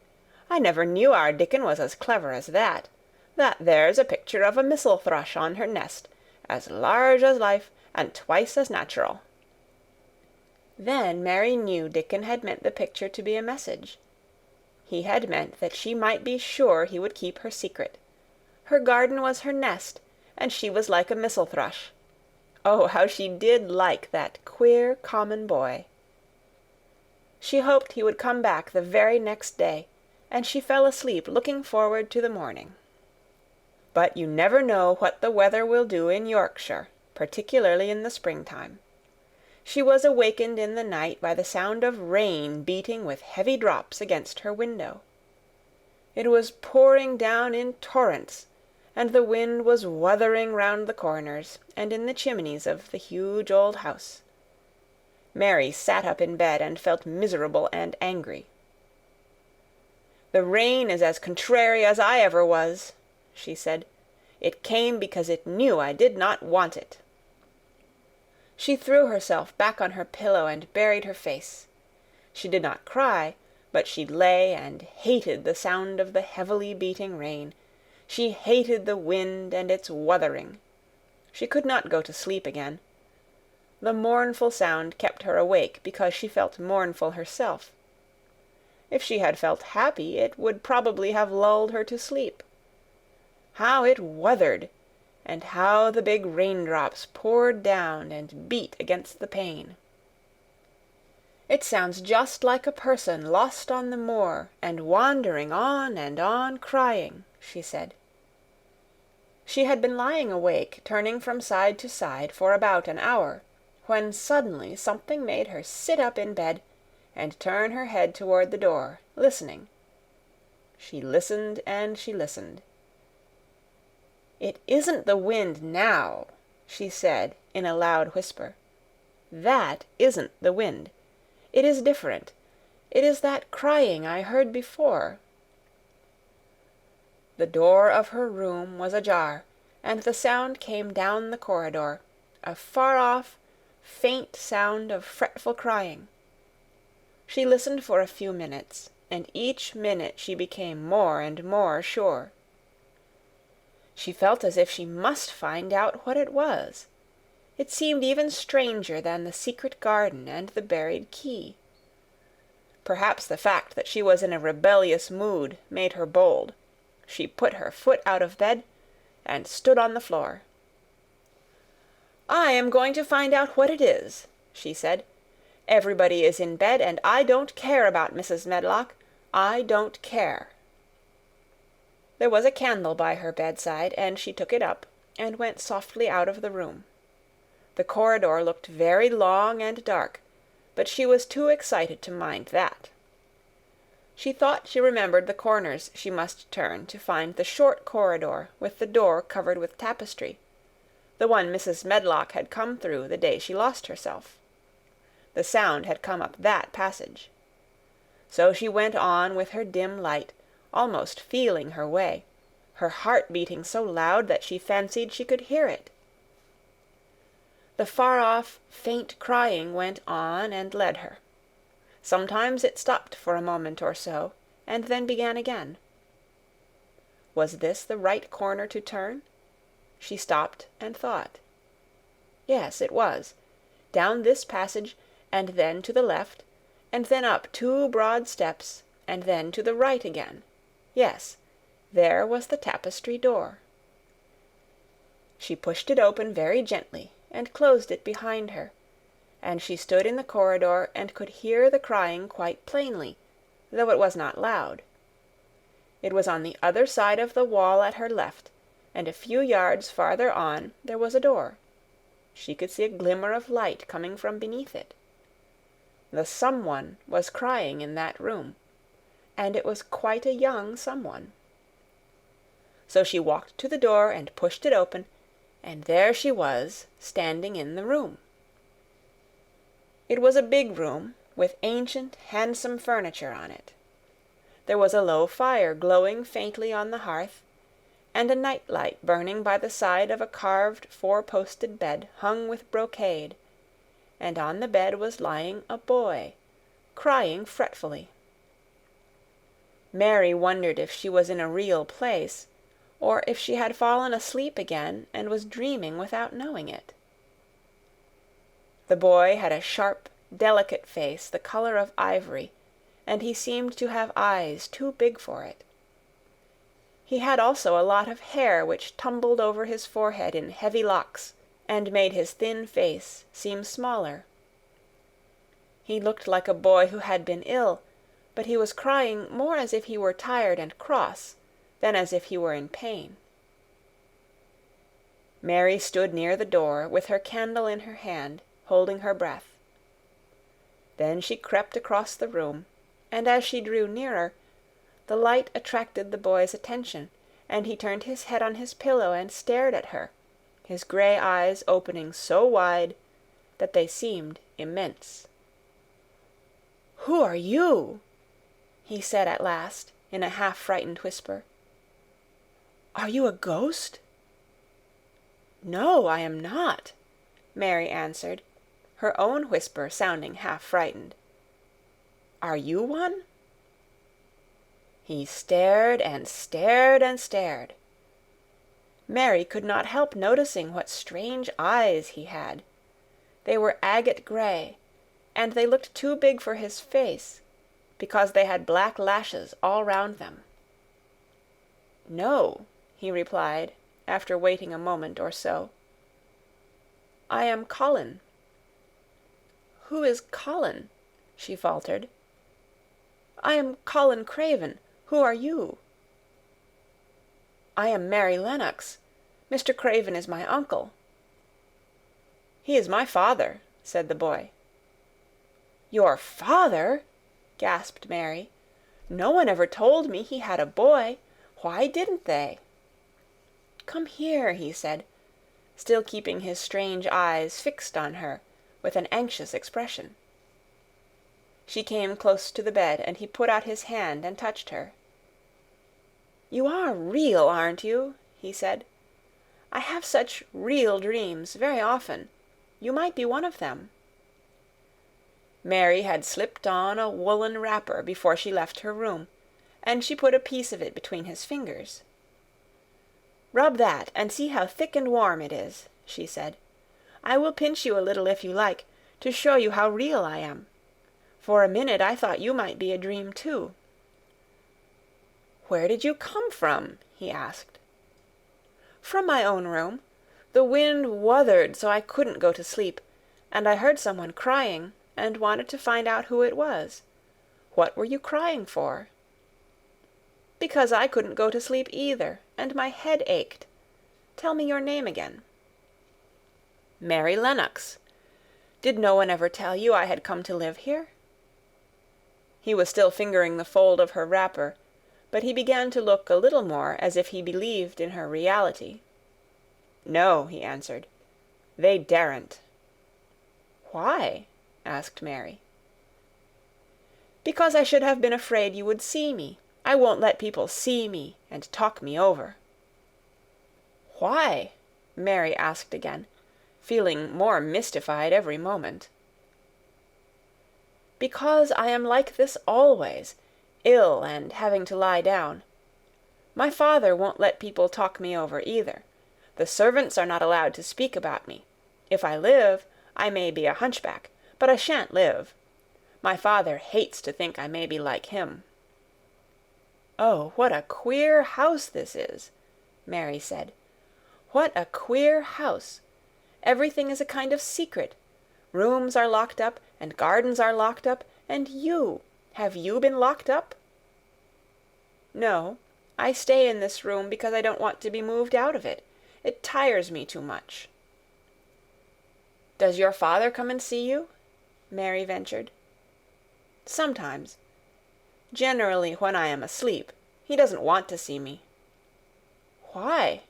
"I never knew our Dickon was as clever as that. That there's a picture of a missel thrush on her nest, as large as life, and twice as natural." Then Mary knew Dickon had meant the picture to be a message. He had meant that she might be sure he would keep her secret. Her garden was her nest, and she was like a missel thrush. Oh, how she did like that queer, common boy! She hoped he would come back the very next day, and she fell asleep looking forward to the morning. But you never know what the weather will do in Yorkshire, particularly in the springtime. She was awakened in the night by the sound of rain beating with heavy drops against her window. It was pouring down in torrents, and the wind was wuthering round the corners and in the chimneys of the huge old house. Mary sat up in bed and felt miserable and angry. "The rain is as contrary as I ever was," she said. "It came because it knew I did not want it." She threw herself back on her pillow and buried her face. She did not cry, but she lay and hated the sound of the heavily beating rain. She hated the wind and its wuthering. She could not go to sleep again. The mournful sound kept her awake because she felt mournful herself. If she had felt happy, it would probably have lulled her to sleep. How it wuthered, and how the big raindrops poured down and beat against the pane. "It sounds just like a person lost on the moor and wandering on and on crying," she said. She had been lying awake, turning from side to side for about an hour, when suddenly something made her sit up in bed and turn her head toward the door, listening. She listened and she listened. "It isn't the wind now," she said in a loud whisper. "That isn't the wind. It is different. It is that crying I heard before." The door of her room was ajar, and the sound came down the corridor, a far-off, faint sound of fretful crying. She listened for a few minutes, and each minute she became more and more sure. She felt as if she must find out what it was. It seemed even stranger than the secret garden and the buried key. Perhaps the fact that she was in a rebellious mood made her bold. She put her foot out of bed and stood on the floor. "I am going to find out what it is," she said. "Everybody is in bed, and I don't care about Mrs. Medlock. I don't care." There was a candle by her bedside, and she took it up and went softly out of the room. The corridor looked very long and dark, but she was too excited to mind that. She thought she remembered the corners she must turn to find the short corridor with the door covered with tapestry, the one Mrs. Medlock had come through the day she lost herself. The sound had come up that passage. So she went on with her dim light, almost feeling her way, her heart beating so loud that she fancied she could hear it. The far-off, faint crying went on and led her. Sometimes it stopped for a moment or so, and then began again. Was this the right corner to turn? She stopped and thought. Yes, it was. Down this passage, and then to the left, and then up 2 broad steps, and then to the right again. Yes, there was the tapestry door. She pushed it open very gently and closed it behind her, and she stood in the corridor and could hear the crying quite plainly, though it was not loud. It was on the other side of the wall at her left, and a few yards farther on there was a door. She could see a glimmer of light coming from beneath it. The someone was crying in that room, and it was quite a young someone. So she walked to the door and pushed it open, and there she was, standing in the room. It was a big room, with ancient, handsome furniture on it. There was a low fire glowing faintly on the hearth, and a night-light burning by the side of a carved 4-posted bed hung with brocade, and on the bed was lying a boy, crying fretfully. Mary wondered if she was in a real place, or if she had fallen asleep again and was dreaming without knowing it. The boy had a sharp, delicate face the color of ivory, and he seemed to have eyes too big for it. He had also a lot of hair which tumbled over his forehead in heavy locks and made his thin face seem smaller. He looked like a boy who had been ill, but he was crying more as if he were tired and cross than as if he were in pain. Mary stood near the door with her candle in her hand, holding her breath. Then she crept across the room, and as she drew nearer, the light attracted the boy's attention, and he turned his head on his pillow and stared at her, his gray eyes opening so wide that they seemed immense. "Who are you?" he said at last, in a half-frightened whisper. "Are you a ghost?" "No, I am not," Mary answered, her own whisper sounding half-frightened. "Are you one?" He stared and stared and stared. Mary could not help noticing what strange eyes he had. They were agate gray, and they looked too big for his face, because they had black lashes all round them. "No," he replied, after waiting a moment or so. "I am Colin." "Who is Colin?" she faltered. "I am Colin Craven. Who are you?" "I am Mary Lennox. Mr. Craven is my uncle." "He is my father," said the boy. "Your father?" gasped Mary. "No one ever told me he had a boy. Why didn't they?" "Come here," he said, still keeping his strange eyes fixed on her with an anxious expression. She came close to the bed, and he put out his hand and touched her. "You are real, aren't you?" he said. "I have such real dreams very often. You might be one of them." Mary had slipped on a woolen wrapper before she left her room, and she put a piece of it between his fingers. "Rub that, and see how thick and warm it is," she said. "I will pinch you a little if you like, to show you how real I am. For a minute I thought you might be a dream too." "Where did you come from?" he asked. "From my own room. The wind wuthered so I couldn't go to sleep, and I heard someone crying, and wanted to find out who it was. What were you crying for?" "Because I couldn't go to sleep either, and my head ached. Tell me your name again." "Mary Lennox. Did no one ever tell you I had come to live here?" He was still fingering the fold of her wrapper, but he began to look a little more as if he believed in her reality. "No," he answered. "They daren't." "Why?" asked Mary. "Because I should have been afraid you would see me. I won't let people see me and talk me over." "Why?" Mary asked again, feeling more mystified every moment. "Because I am like this always, ill and having to lie down. My father won't let people talk me over either. The servants are not allowed to speak about me. If I live, I may be a hunchback, but I shan't live. My father hates to think I may be like him." "Oh, what a queer house this is," Mary said. "What a queer house. Everything is a kind of secret. Rooms are locked up, and gardens are locked up, and have you been locked up?" "No, I stay in this room because I don't want to be moved out of it. It tires me too much." "Does your father come and see you?" Mary ventured. "Sometimes. Generally when I am asleep. He doesn't want to see me." "Why?"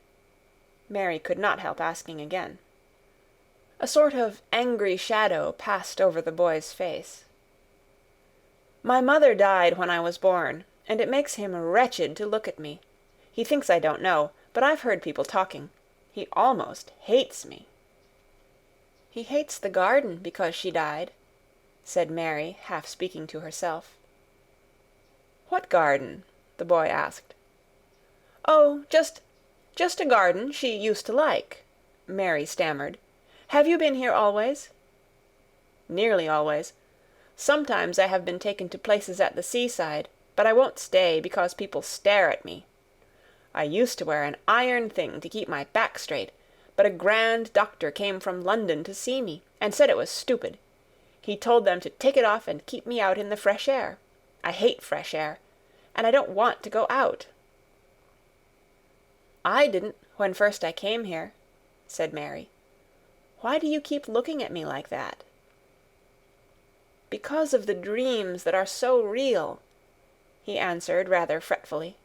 Mary could not help asking again. A sort of angry shadow passed over the boy's face. "My mother died when I was born, and it makes him wretched to look at me. He thinks I don't know, but I've heard people talking. He almost hates me." "He hates the garden because she died," said Mary, half speaking to herself. "What garden?" the boy asked. "Oh, just a garden she used to like," Mary stammered. "Have you been here always?" "Nearly always. Sometimes I have been taken to places at the seaside, but I won't stay because people stare at me. I used to wear an iron thing to keep my back straight, but a grand doctor came from London to see me, and said it was stupid. He told them to take it off and keep me out in the fresh air. I hate fresh air, and I don't want to go out." "I didn't when first I came here," said Mary. "Why do you keep looking at me like that?" because of the dreams that are so real," he answered rather fretfully.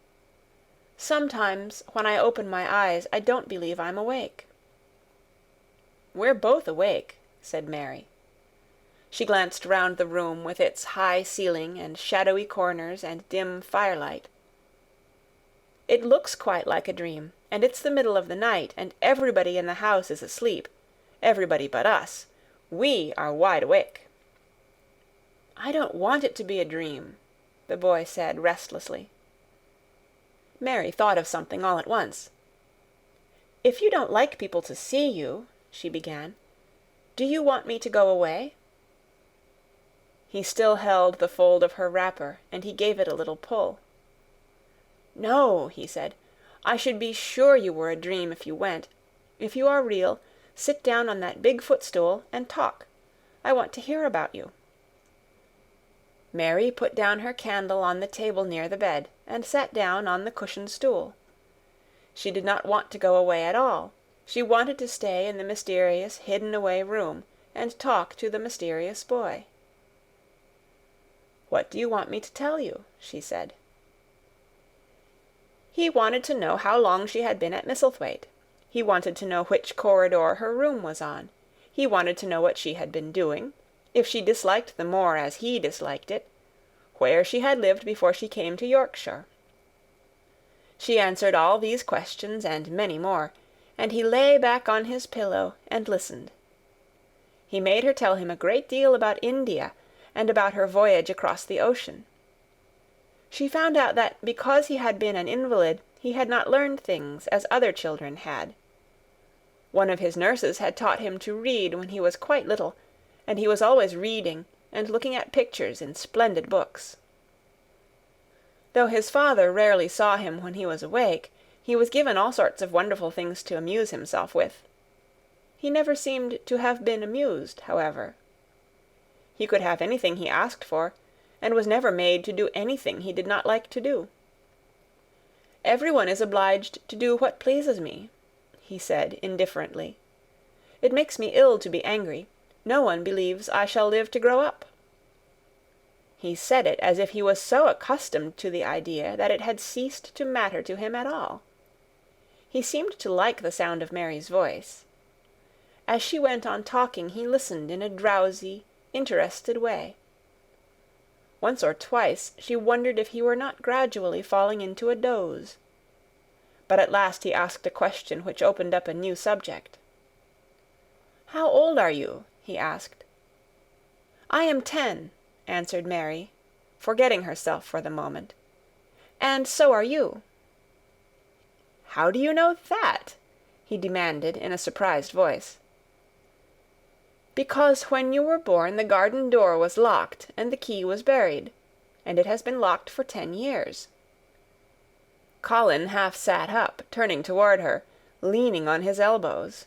"Sometimes, when I open my eyes, I don't believe I'm awake." "We're both awake," said Mary. She glanced round the room with its high ceiling and shadowy corners and dim firelight. "It looks quite like a dream, and it's the middle of the night, and everybody in the house is asleep. Everybody but us. We are wide awake." "I don't want it to be a dream," the boy said restlessly. Mary thought of something all at once. "If you don't like people to see you," she began, "do you want me to go away?" He still held the fold of her wrapper, and he gave it a little pull. "No," he said. "I should be sure you were a dream if you went. If you are real, sit down on that big footstool and talk. I want to hear about you." Mary put down her candle on the table near the bed, and sat down on the cushioned stool. She did not want to go away at all. She wanted to stay in the mysterious hidden-away room and talk to the mysterious boy. "What do you want me to tell you?" she said. He wanted to know how long she had been at Misselthwaite. He wanted to know which corridor her room was on. He wanted to know what she had been doing, if she disliked the moor as he disliked it, where she had lived before she came to Yorkshire. She answered all these questions and many more, and he lay back on his pillow and listened. He made her tell him a great deal about India and about her voyage across the ocean. She found out that because he had been an invalid, he had not learned things as other children had. One of his nurses had taught him to read when he was quite little, and he was always reading and looking at pictures in splendid books. Though his father rarely saw him when he was awake, he was given all sorts of wonderful things to amuse himself with. He never seemed to have been amused, however. He could have anything he asked for, and was never made to do anything he did not like to do. "Everyone is obliged to do what pleases me," he said indifferently. "It makes me ill to be angry. No one believes I shall live to grow up." He said it as if he was so accustomed to the idea that it had ceased to matter to him at all. He seemed to like the sound of Mary's voice. As she went on talking, he listened in a drowsy, interested way. Once or twice she wondered if he were not gradually falling into a doze. But at last he asked a question which opened up a new subject. "How old are you?" he asked. "I am 10, answered Mary, forgetting herself for the moment. "And so are you." "How do you know that?" he demanded in a surprised voice. "Because when you were born the garden door was locked and the key was buried, and it has been locked for 10 years. Colin half sat up, turning toward her, leaning on his elbows.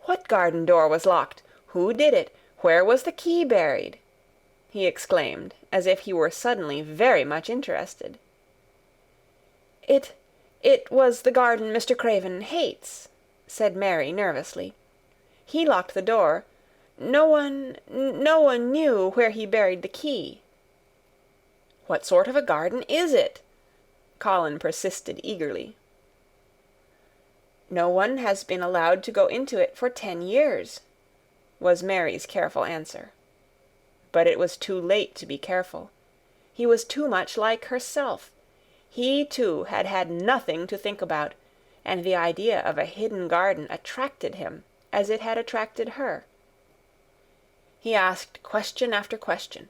"What garden door was locked? Who did it? Where was the key buried?" he exclaimed, as if he were suddenly very much interested. It was the garden Mr. Craven hates," said Mary nervously. "He locked the door. No one knew where he buried the key." "What sort of a garden is it?" Colin persisted eagerly. "No one has been allowed to go into it for 10 years," was Mary's careful answer. But it was too late to be careful. He was too much like herself. He, too, had had nothing to think about, and the idea of a hidden garden attracted him as it had attracted her. He asked question after question.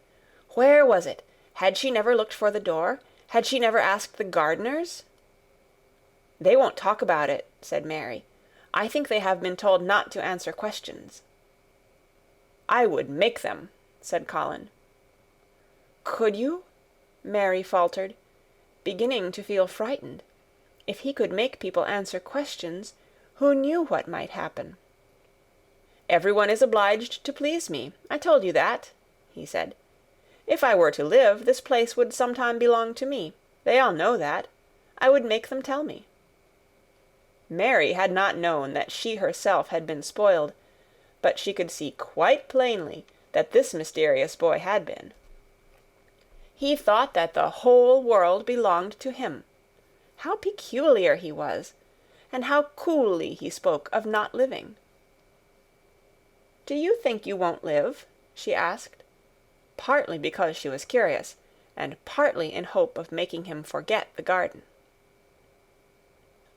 Where was it? Had she never looked for the door? Had she never asked the gardeners? "They won't talk about it," said Mary. "I think they have been told not to answer questions." "I would make them," said Colin. "Could you?" Mary faltered, beginning to feel frightened. If he could make people answer questions, who knew what might happen? "Everyone is obliged to please me. I told you that," he said. "If I were to live, this place would sometime belong to me. They all know that. I would make them tell me." Mary had not known that she herself had been spoiled, but she could see quite plainly that this mysterious boy had been. He thought that the whole world belonged to him. How peculiar he was, and how coolly he spoke of not living. "Do you think you won't live?" she asked, partly because she was curious, and partly in hope of making him forget the garden.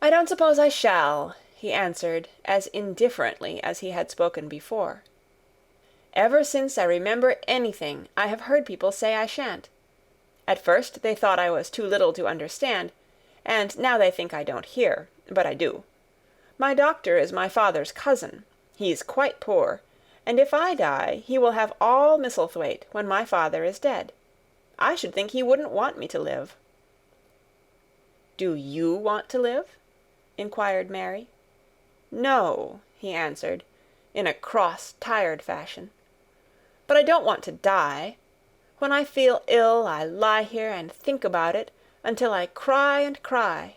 "I don't suppose I shall," he answered as indifferently as he had spoken before. "Ever since I remember anything, I have heard people say I shan't. At first they thought I was too little to understand, and now they think I don't hear, but I do. My doctor is my father's cousin. He's quite poor, and if I die, he will have all Misselthwaite when my father is dead. I should think he wouldn't want me to live." "Do you want to live?" inquired Mary. "No," he answered, in a cross, tired fashion. "But I don't want to die. When I feel ill, I lie here and think about it until I cry and cry."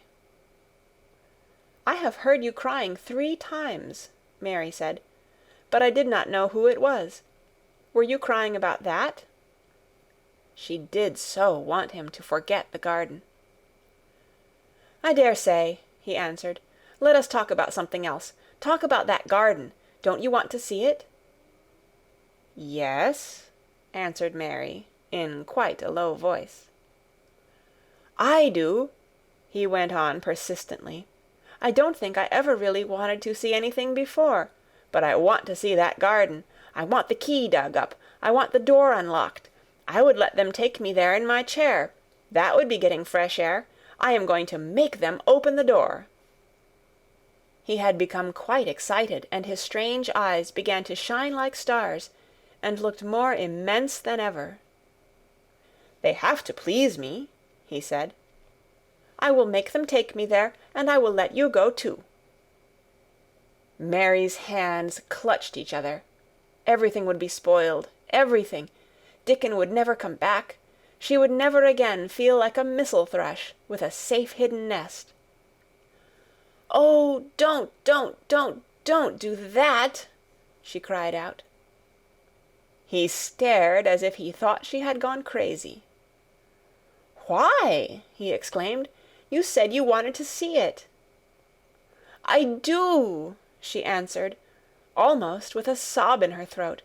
"I have heard you crying 3 times," Mary said, "but I did not know who it was. Were you crying about that?" She did so want him to forget the garden. "I dare say," he answered. "Let us talk about something else. Talk about that garden. Don't you want to see it?" "Yes," answered Mary, in quite a low voice. "I do," he went on persistently. "I don't think I ever really wanted to see anything before, but I want to see that garden. I want the key dug up. I want the door unlocked. I would let them take me there in my chair. That would be getting fresh air. I am going to make them open the door." He had become quite excited, and his strange eyes began to shine like stars, and looked more immense than ever. "They have to please me," he said. "I will make them take me there, and I will let you go too." Mary's hands clutched each other. Everything would be spoiled, everything. Dickon would never come back. She would never again feel like a missel thrush with a safe-hidden nest. "Oh, don't do that!" she cried out. He stared as if he thought she had gone crazy. "Why?" he exclaimed. "You said you wanted to see it." "I do," she answered, almost with a sob in her throat.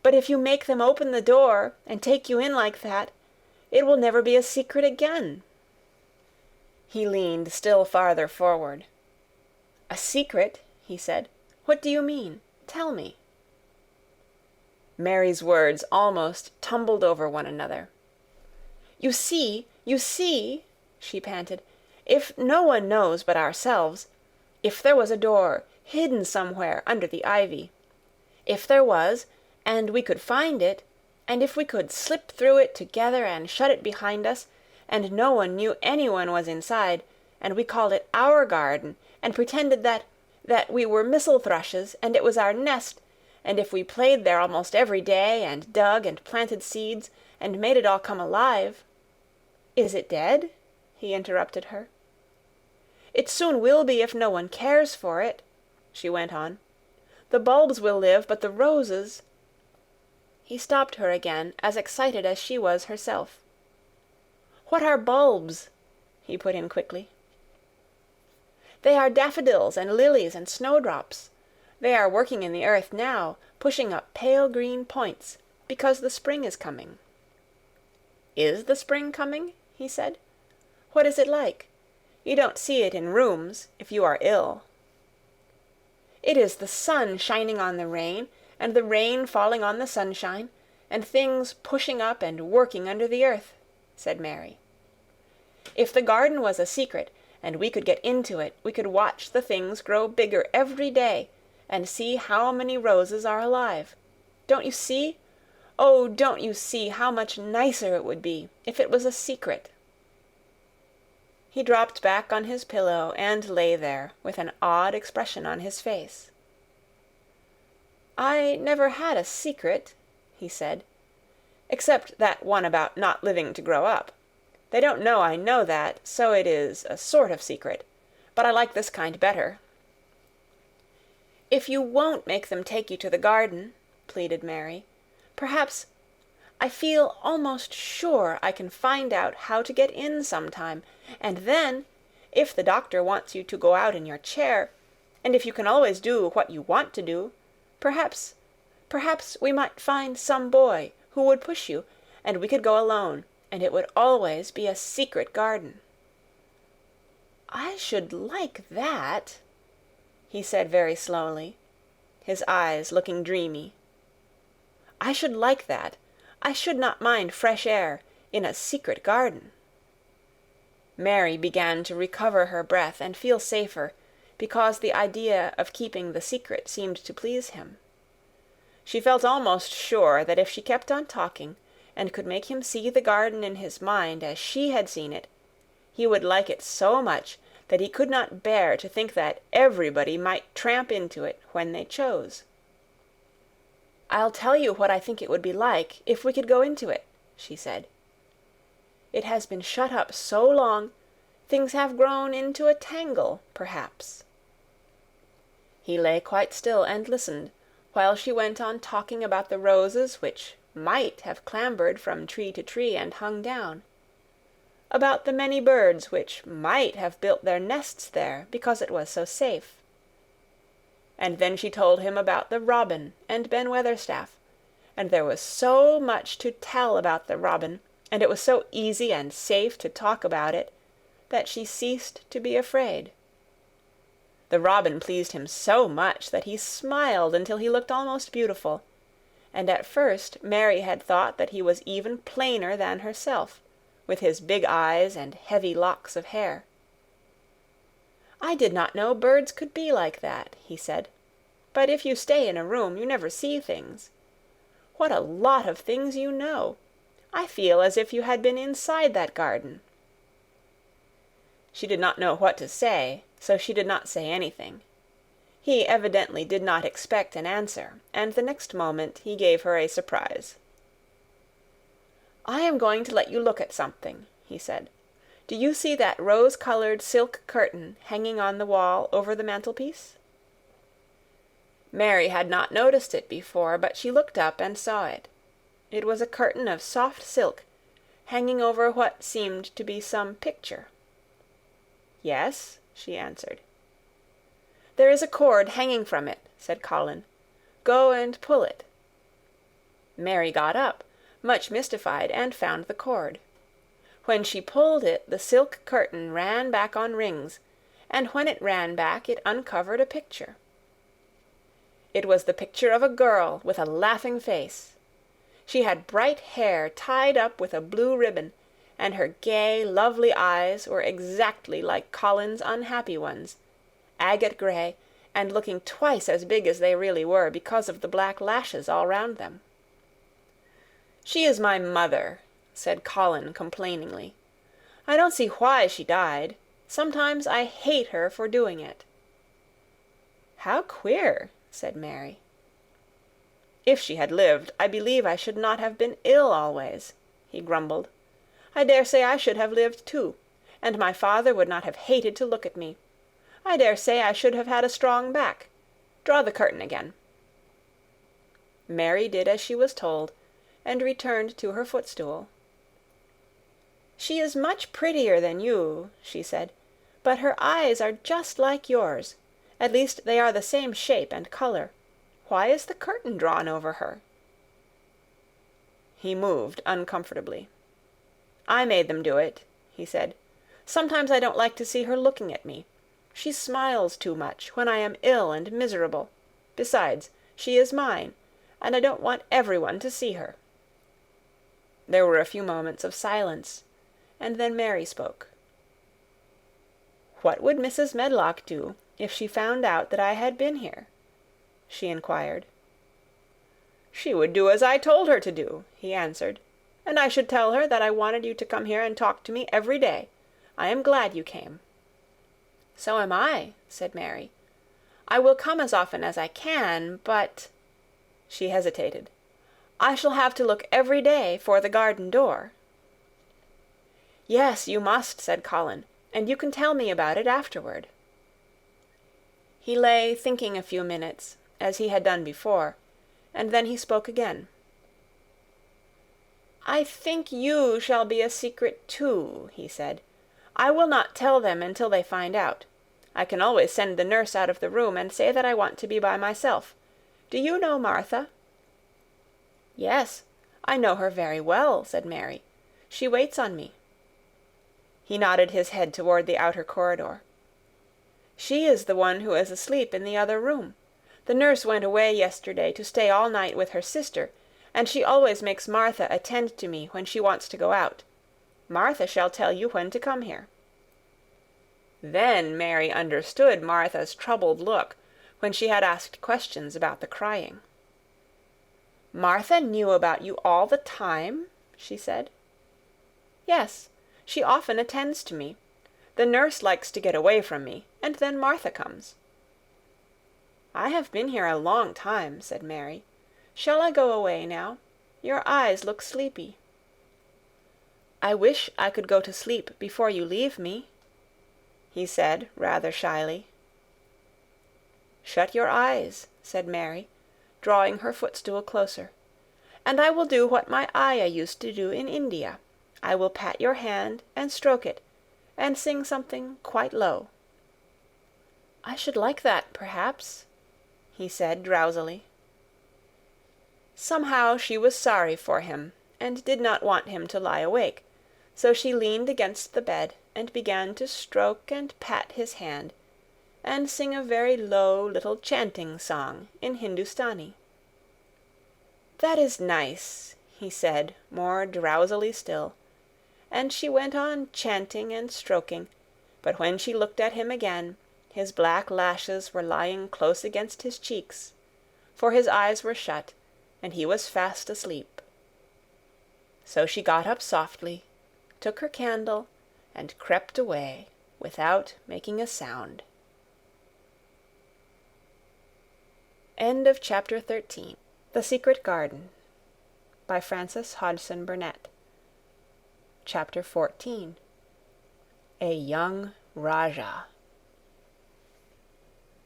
"But if you make them open the door and take you in like that, it will never be a secret again." He leaned still farther forward. "A secret?" he said. "What do you mean? Tell me." Mary's words almost tumbled over one another. You see, she panted. "If no one knows but ourselves, if there was a door hidden somewhere under the ivy, if there was, and we could find it, and if we could slip through it together and shut it behind us, and no one knew anyone was inside, and we called it our garden, and pretended that we were missel thrushes, and it was our nest, and if we played there almost every day, and dug and planted seeds, and made it all come alive—" "Is it dead?" he interrupted her. "It soon will be if no one cares for it," she went on. "The bulbs will live, but the roses—" He stopped her again, as excited as she was herself. "What are bulbs?" he put in quickly. "They are daffodils and lilies and snowdrops. They are working in the earth now, pushing up pale green points, because the spring is coming." "Is the spring coming?" he said. "What is it like? You don't see it in rooms, if you are ill." "It is the sun shining on the rain, and the rain falling on the sunshine, and things pushing up and working under the earth," said Mary. "If the garden was a secret, and we could get into it, we could watch the things grow bigger every day, and see how many roses are alive. Don't you see? Oh, don't you see how much nicer it would be if it was a secret?" He dropped back on his pillow and lay there with an odd expression on his face. "I never had a secret," he said, "except that one about not living to grow up. They don't know I know that, so it is a sort of secret, but I like this kind better." "If you won't make them take you to the garden," pleaded Mary, Perhaps I feel almost sure I can find out how to get in sometime, and then, if the doctor wants you to go out in your chair, and if you can always do what you want to do, perhaps we might find some boy who would push you, and we could go alone, and it would always be a secret garden." "I should like that," he said very slowly, his eyes looking dreamy. "I should like that. I should not mind fresh air in a secret garden." Mary began to recover her breath and feel safer, because the idea of keeping the secret seemed to please him. She felt almost sure that if she kept on talking, and could make him see the garden in his mind as she had seen it, he would like it so much that he could not bear to think that everybody might tramp into it when they chose. "I'll tell you what I think it would be like if we could go into it," she said. "It has been shut up so long, things have grown into a tangle, perhaps." He lay quite still and listened, while she went on talking about the roses which might have clambered from tree to tree and hung down, about the many birds which might have built their nests there because it was so safe. And then she told him about the robin and Ben Weatherstaff, and there was so much to tell about the robin, and it was so easy and safe to talk about it, that she ceased to be afraid. The robin pleased him so much that he smiled until he looked almost beautiful, and at first Mary had thought that he was even plainer than herself, with his big eyes and heavy locks of hair. "I did not know birds could be like that," he said. "But if you stay in a room, you never see things. What a lot of things you know! I feel as if you had been inside that garden." She did not know what to say, so she did not say anything. He evidently did not expect an answer, and the next moment he gave her a surprise. "I am going to let you look at something," he said. "Do you see that rose-colored silk curtain hanging on the wall over the mantelpiece?" Mary had not noticed it before, but she looked up and saw it. It was a curtain of soft silk, hanging over what seemed to be some picture. "Yes," she answered. "There is a cord hanging from it," said Colin. "Go and pull it." Mary got up, much mystified, and found the cord. When she pulled it, the silk curtain ran back on rings, and when it ran back it uncovered a picture. It was the picture of a girl with a laughing face. She had bright hair tied up with a blue ribbon, and her gay, lovely eyes were exactly like Colin's unhappy ones, agate grey, and looking twice as big as they really were because of the black lashes all round them. "She is my mother," said Colin complainingly. "I don't see why she died. Sometimes I hate her for doing it." "How queer," said Mary. "If she had lived, I believe I should not have been ill always," he grumbled. "I dare say I should have lived too, and my father would not have hated to look at me. I dare say I should have had a strong back. Draw the curtain again." Mary did as she was told, and returned to her footstool. "She is much prettier than you," she said, "but her eyes are just like yours. At least they are the same shape and color. Why is the curtain drawn over her?" He moved uncomfortably. "I made them do it," he said. "Sometimes I don't like to see her looking at me. She smiles too much when I am ill and miserable. Besides, she is mine, and I don't want everyone to see her." There were a few moments of silence, and then Mary spoke. "What would Mrs. Medlock do if she found out that I had been here?" she inquired. "She would do as I told her to do," he answered. "And I should tell her that I wanted you to come here and talk to me every day. I am glad you came." "So am I," said Mary. "I will come as often as I can, but—" She hesitated. "I shall have to look every day for the garden door." "Yes, you must," said Colin, "and you can tell me about it afterward." He lay thinking a few minutes, as he had done before, and then he spoke again. "I think you shall be a secret too," he said. "I will not tell them until they find out. I can always send the nurse out of the room and say that I want to be by myself. Do you know Martha?" "Yes, I know her very well," said Mary. "She waits on me." He nodded his head toward the outer corridor. "She is the one who is asleep in the other room. The nurse went away yesterday to stay all night with her sister, and she always makes Martha attend to me when she wants to go out. Martha shall tell you when to come here." Then Mary understood Martha's troubled look when she had asked questions about the crying. "Martha knew about you all the time?" she said. "Yes, she often attends to me. The nurse likes to get away from me, and then Martha comes." "I have been here a long time," said Mary. "Shall I go away now? Your eyes look sleepy." "I wish I could go to sleep before you leave me," he said rather shyly. "Shut your eyes," said Mary, drawing her footstool closer, "and I will do what my ayah used to do in India. I will pat your hand and stroke it, and sing something quite low." "I should like that, perhaps," he said drowsily. Somehow she was sorry for him, and did not want him to lie awake, so she leaned against the bed and began to stroke and pat his hand, and sing a very low little chanting song in Hindustani. "That is nice," he said, more drowsily still, and she went on chanting and stroking, but when she looked at him again, his black lashes were lying close against his cheeks, for his eyes were shut, and he was fast asleep. So she got up softly, took her candle, and crept away without making a sound. End of Chapter 13. The Secret Garden, by Frances Hodgson Burnett. Chapter 14. A Young Rajah.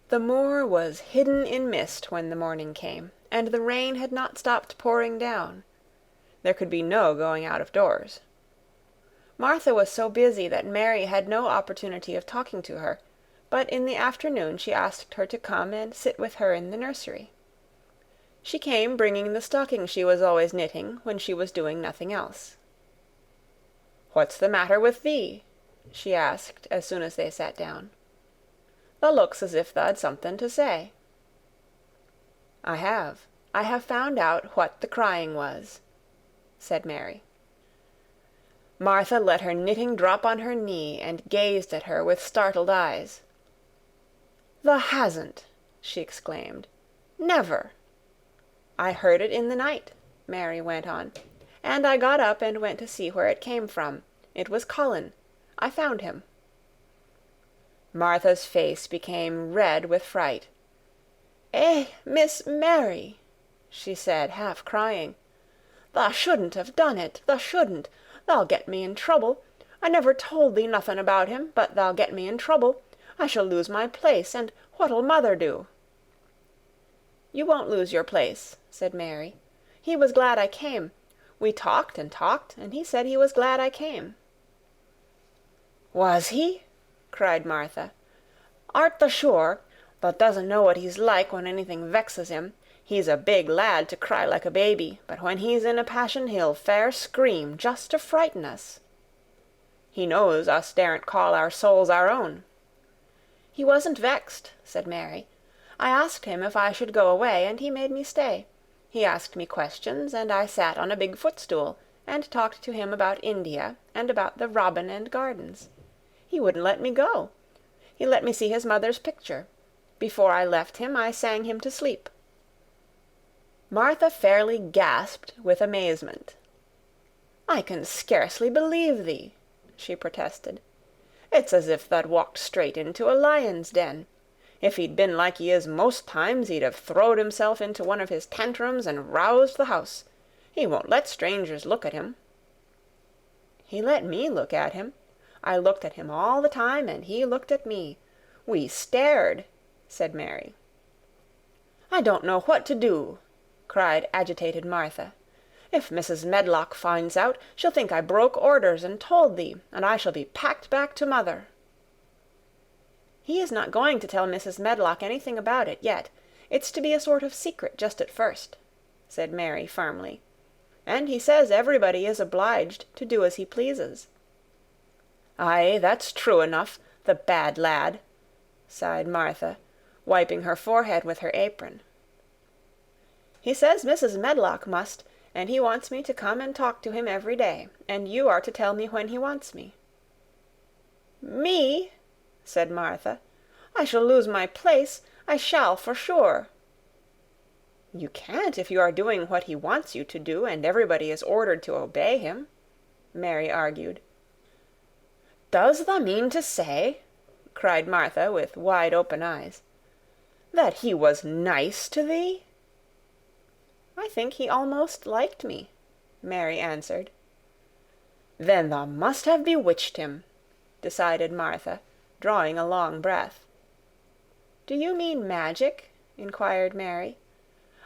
The moor was hidden in mist when the morning came, and the rain had not stopped pouring down. There could be no going out of doors. Martha was so busy that Mary had no opportunity of talking to her, but in the afternoon she asked her to come and sit with her in the nursery. She came bringing the stocking she was always knitting when she was doing nothing else. "What's the matter with thee?" she asked as soon as they sat down. "Thou looks as if tha'd something to say." I have found out what the crying was," said Mary. Martha let her knitting drop on her knee and gazed at her with startled eyes. "Thou hasn't!" she exclaimed. "Never!" "I heard it in the night," Mary went on, "and I got up and went to see where it came from. It was Colin. I found him." Martha's face became red with fright. "Eh, Miss Mary," she said, half crying. "Thou shouldn't have done it. Thou shouldn't. Thou'll get me in trouble. I never told thee nothing about him, but thou'll get me in trouble. I shall lose my place, and what'll mother do?" "You won't lose your place," said Mary. "He was glad I came. We talked and talked, and he said he was glad I came." "Was he?" cried Martha. "Art thou sure? Thou doesn't know what he's like when anything vexes him. He's a big lad to cry like a baby, but when he's in a passion he'll fair scream just to frighten us. He knows us daren't call our souls our own." "He wasn't vexed," said Mary. "I asked him if I should go away, and he made me stay. He asked me questions, and I sat on a big footstool and talked to him about India and about the Robin and Gardens. He wouldn't let me go. He let me see his mother's picture. Before I left him, I sang him to sleep." Martha fairly gasped with amazement. "I can scarcely believe thee," she protested. "It's as if tha'd walked straight into a lion's den. If he'd been like he is most times, he'd have throwed himself into one of his tantrums and roused the house. He won't let strangers look at him." "He let me look at him. I looked at him all the time, and he looked at me. We stared," said Mary. "I don't know what to do," cried agitated Martha. If Mrs. Medlock finds out, she'll think I broke orders and told thee, and I shall be packed back to mother." "He is not going to tell Mrs. Medlock anything about it yet. It's to be a sort of secret just at first," said Mary firmly. "And he says everybody is obliged to do as he pleases." "Aye, that's true enough, the bad lad," sighed Martha, wiping her forehead with her apron. "He says Mrs. Medlock must, and he wants me to come and talk to him every day, and you are to tell me when he wants me." "Me?" said Martha. "I shall lose my place. I shall, for sure." "You can't if you are doing what he wants you to do, and everybody is ordered to obey him," Mary argued. "Does thou mean to say," cried Martha with wide-open eyes, "that he was nice to thee?" "I think he almost liked me," Mary answered. "Then thou must have bewitched him," decided Martha, drawing a long breath. "Do you mean magic?" inquired Mary.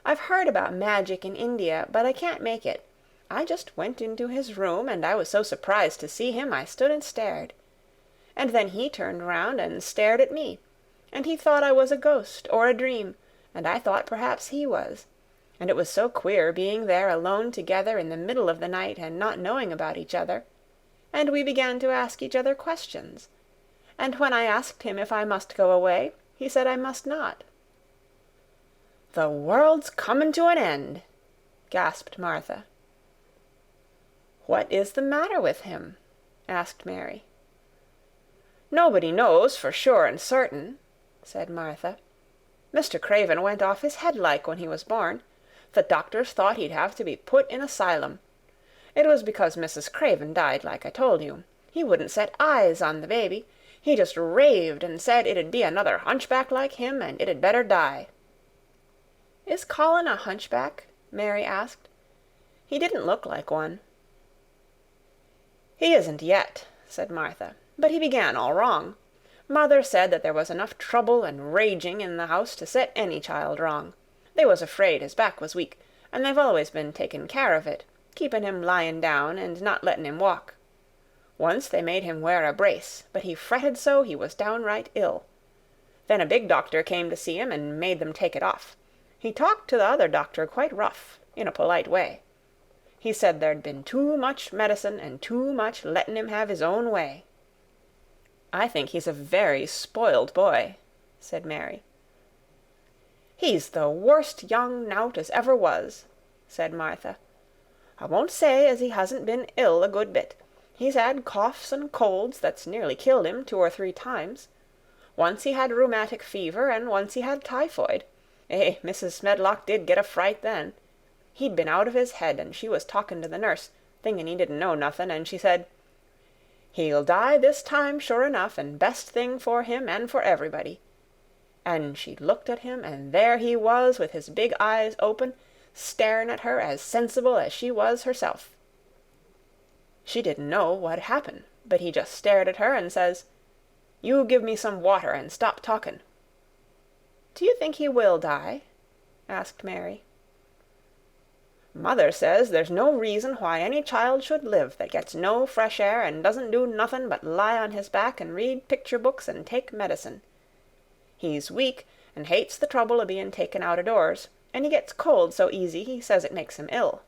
"I've heard about magic in India, but I can't make it. I just went into his room, and I was so surprised to see him I stood and stared. And then he turned round and stared at me, and he thought I was a ghost or a dream, and I thought perhaps he was. And it was so queer being there alone together in the middle of the night and not knowing about each other. And we began to ask each other questions. And when I asked him if I must go away, he said I must not." "The world's comin' to an end," gasped Martha. "What is the matter with him?" asked Mary. "Nobody knows for sure and certain," said Martha. "Mr. Craven went off his head like when he was born. The doctors thought he'd have to be put in asylum. It was because Mrs. Craven died, like I told you. He wouldn't set eyes on the baby. He just raved and said it'd be another hunchback like him, and it'd better die." "Is Colin a hunchback?" Mary asked. "He didn't look like one." "He isn't yet," said Martha, "but he began all wrong. Mother said that there was enough trouble and raging in the house to set any child wrong. They was afraid his back was weak, and they've always been taking care of it, keeping him lying down and not letting him walk. Once they made him wear a brace, but he fretted so he was downright ill. Then a big doctor came to see him and made them take it off. He talked to the other doctor quite rough, in a polite way. He said there'd been too much medicine and too much letting him have his own way." "I think he's a very spoiled boy," said Mary. "He's the worst young nowt as ever was," said Martha. "I won't say as he hasn't been ill a good bit. He's had coughs and colds that's nearly killed him 2 or 3 times. Once he had rheumatic fever, and once he had typhoid. Mrs. Medlock did get a fright then. He'd been out of his head, and she was talking to the nurse, thinking he didn't know nothing, and she said, 'He'll die this time sure enough, and best thing for him and for everybody.' And she looked at him, and there he was with his big eyes open, staring at her as sensible as she was herself. She didn't know what happened, but he just stared at her and says, 'You give me some water and stop talking.'" "Do you think he will die?" asked Mary. "Mother says there's no reason why any child should live that gets no fresh air and doesn't do nothing but lie on his back and read picture books and take medicine. He's weak and hates the trouble of being taken out of doors, and he gets cold so easy he says it makes him ill."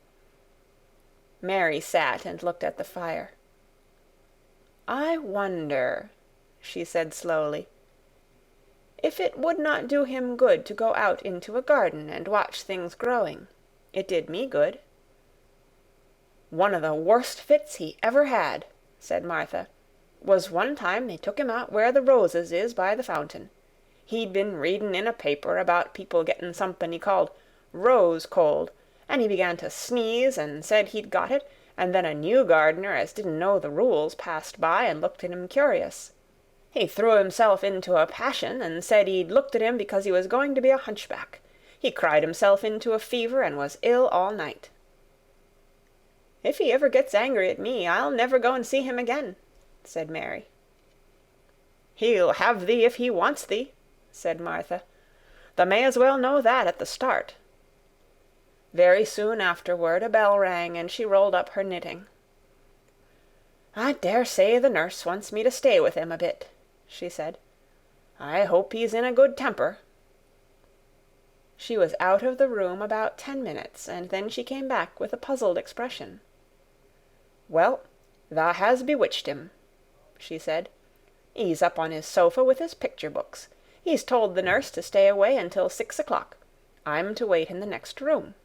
Mary sat and looked at the fire. "I wonder," she said slowly, "if it would not do him good to go out into a garden and watch things growing. It did me good." "One of the worst fits he ever had," said Martha, "was one time they took him out where the roses is by the fountain. He'd been reading in a paper about people getting something he called rose cold, and he began to sneeze and said he'd got it, and then a new gardener as didn't know the rules passed by and looked at him curious. He threw himself into a passion and said he'd looked at him because he was going to be a hunchback. He cried himself into a fever and was ill all night." "If he ever gets angry at me, I'll never go and see him again," said Mary. "He'll have thee if he wants thee," said Martha. "Thou may as well know that at the start." Very soon afterward a bell rang, and she rolled up her knitting. "I dare say the nurse wants me to stay with him a bit," she said. "I hope he's in a good temper." She was out of the room about 10 minutes, and then she came back with a puzzled expression. "Well, tha has bewitched him," she said. "He's up on his sofa with his picture books. He's told the nurse to stay away until 6 o'clock. I'm to wait in the next room.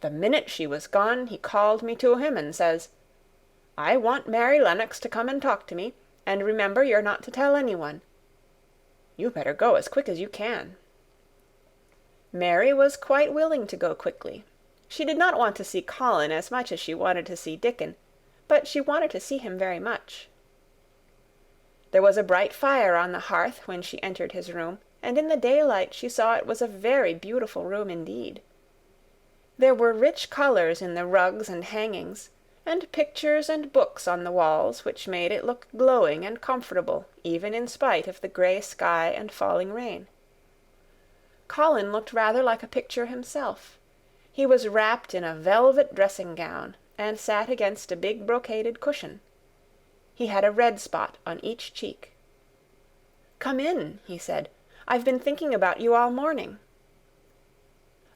The minute she was gone, he called me to him and says, 'I want Mary Lennox to come and talk to me, and remember you're not to tell anyone. You better go as quick as you can.'" Mary was quite willing to go quickly. She did not want to see Colin as much as she wanted to see Dickon, but she wanted to see him very much. There was a bright fire on the hearth when she entered his room, and in the daylight she saw it was a very beautiful room indeed. There were rich colors in the rugs and hangings, and pictures and books on the walls which made it look glowing and comfortable even in spite of the grey sky and falling rain. Colin looked rather like a picture himself. He was wrapped in a velvet dressing-gown, and sat against a big brocaded cushion. He had a red spot on each cheek. "Come in," he said. "I've been thinking about you all morning."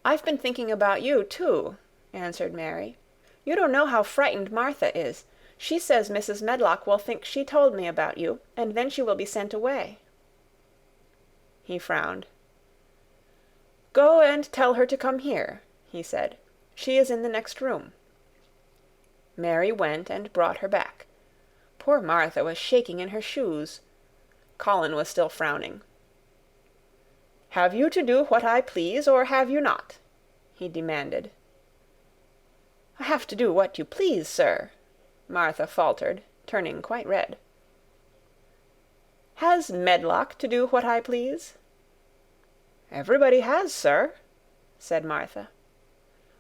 "I've been thinking about you, too," answered Mary. "You don't know how frightened Martha is. She says Mrs. Medlock will think she told me about you, and then she will be sent away." He frowned. "Go and tell her to come here," he said. "She is in the next room." Mary went and brought her back. Poor Martha was shaking in her shoes. Colin was still frowning. "Have you to do what I please, or have you not?" he demanded. "I have to do what you please, sir," Martha faltered, turning quite red. "Has Medlock to do what I please?" "Everybody has, sir," said Martha.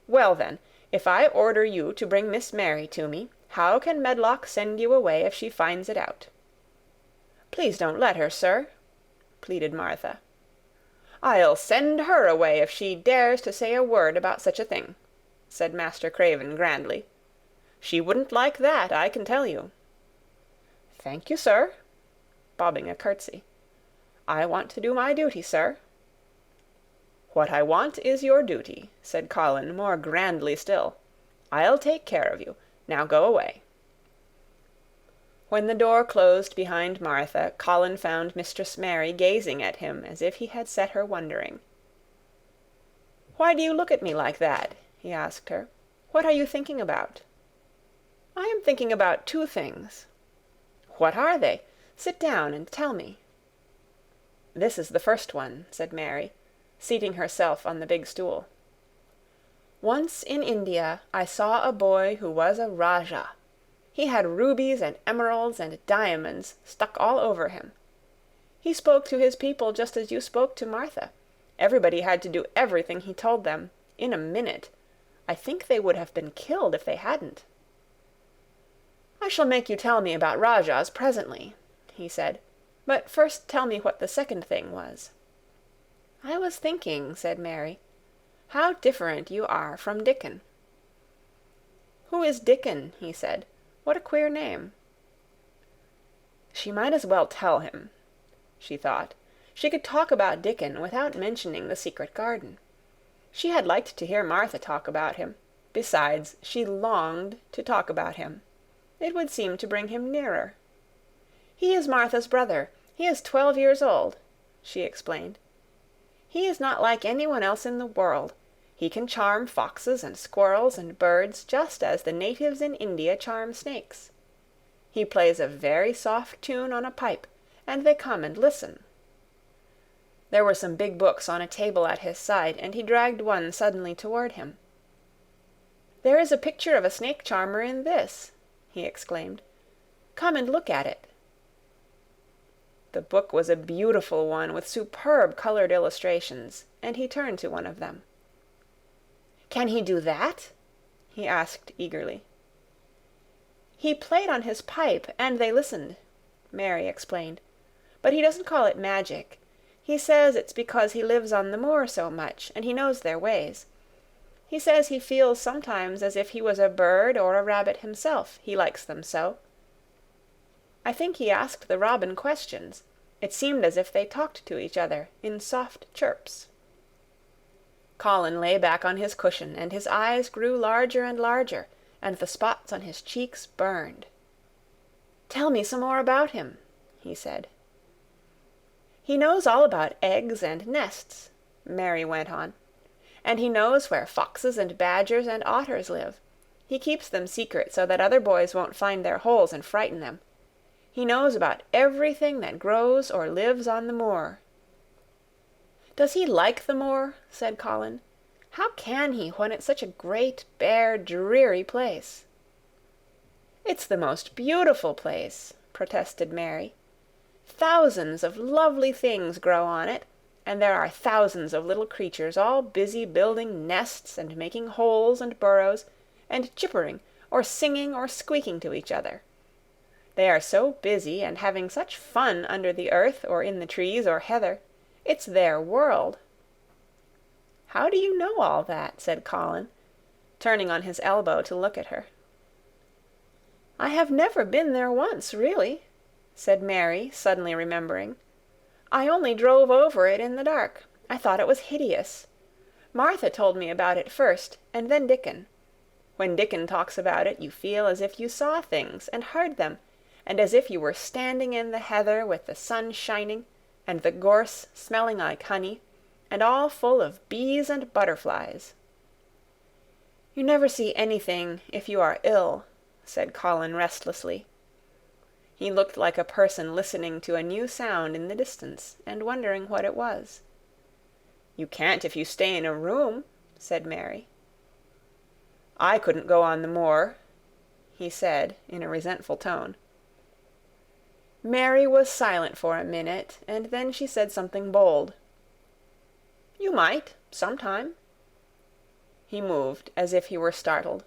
"Well, then, if I order you to bring Miss Mary to me, how can Medlock send you away if she finds it out?" "Please don't let her, sir," pleaded Martha. "I'll send her away if she dares to say a word about such a thing," said Master Craven grandly. "She wouldn't like that, I can tell you." "Thank you, sir," bobbing a curtsy. "I want to do my duty, sir." "What I want is your duty," said Colin more grandly still. "I'll take care of you. Now go away." When the door closed behind Martha, Colin found Mistress Mary gazing at him as if he had set her wondering. "Why do you look at me like that?" he asked her. "What are you thinking about?" "I am thinking about 2 things." "What are they? Sit down and tell me." "This is the first one," said Mary, seating herself on the big stool. "Once in India I saw a boy who was a Rajah. He had rubies and emeralds and diamonds stuck all over him. He spoke to his people just as you spoke to Martha. Everybody had to do everything he told them, in a minute. I think they would have been killed if they hadn't." "I shall make you tell me about Rajahs presently," he said. "But first tell me what the second thing was." "I was thinking," said Mary, "how different you are from Dickon." "Who is Dickon?" he said. "What a queer name." She might as well tell him, she thought. She could talk about Dickon without mentioning the secret garden. She had liked to hear Martha talk about him. Besides, she longed to talk about him. It would seem to bring him nearer. "He is Martha's brother. He is 12 years old," she explained. "He is not like anyone else in the world. He can charm foxes and squirrels and birds just as the natives in India charm snakes. He plays a very soft tune on a pipe, and they come and listen." There were some big books on a table at his side, and he dragged one suddenly toward him. "There is a picture of a snake charmer in this," he exclaimed. "Come and look at it." The book was a beautiful one with superb colored illustrations, and he turned to one of them. "Can he do that?" he asked eagerly. "He played on his pipe, and they listened," Mary explained. "But he doesn't call it magic. He says it's because he lives on the moor so much, and he knows their ways. He says he feels sometimes as if he was a bird or a rabbit himself, he likes them so. I think he asked the robin questions. It seemed as if they talked to each other in soft chirps." Colin lay back on his cushion, and his eyes grew larger and larger, and the spots on his cheeks burned. "Tell me some more about him," he said. "He knows all about eggs and nests," Mary went on. "And he knows where foxes and badgers and otters live. He keeps them secret so that other boys won't find their holes and frighten them. He knows about everything that grows or lives on the moor." "Does he like the moor?" said Colin. "How can he when it's such a great, bare, dreary place?" "It's the most beautiful place," protested Mary. "Thousands of lovely things grow on it, and there are thousands of little creatures all busy building nests and making holes and burrows, and chippering or singing or squeaking to each other. They are so busy and having such fun under the earth or in the trees or heather. It's their world." "How do you know all that?" said Colin, turning on his elbow to look at her. "I have never been there once, really," said Mary, suddenly remembering. "I only drove over it in the dark. I thought it was hideous. Martha told me about it first, and then Dickon. When Dickon talks about it, you feel as if you saw things and heard them, and as if you were standing in the heather with the sun shining, and the gorse smelling like honey, and all full of bees and butterflies." "You never see anything if you are ill," said Colin restlessly. He looked like a person listening to a new sound in the distance and wondering what it was. "You can't if you stay in a room," said Mary. "I couldn't go on the moor," he said in a resentful tone. Mary was silent for a minute, and then she said something bold. "You might, sometime." He moved as if he were startled.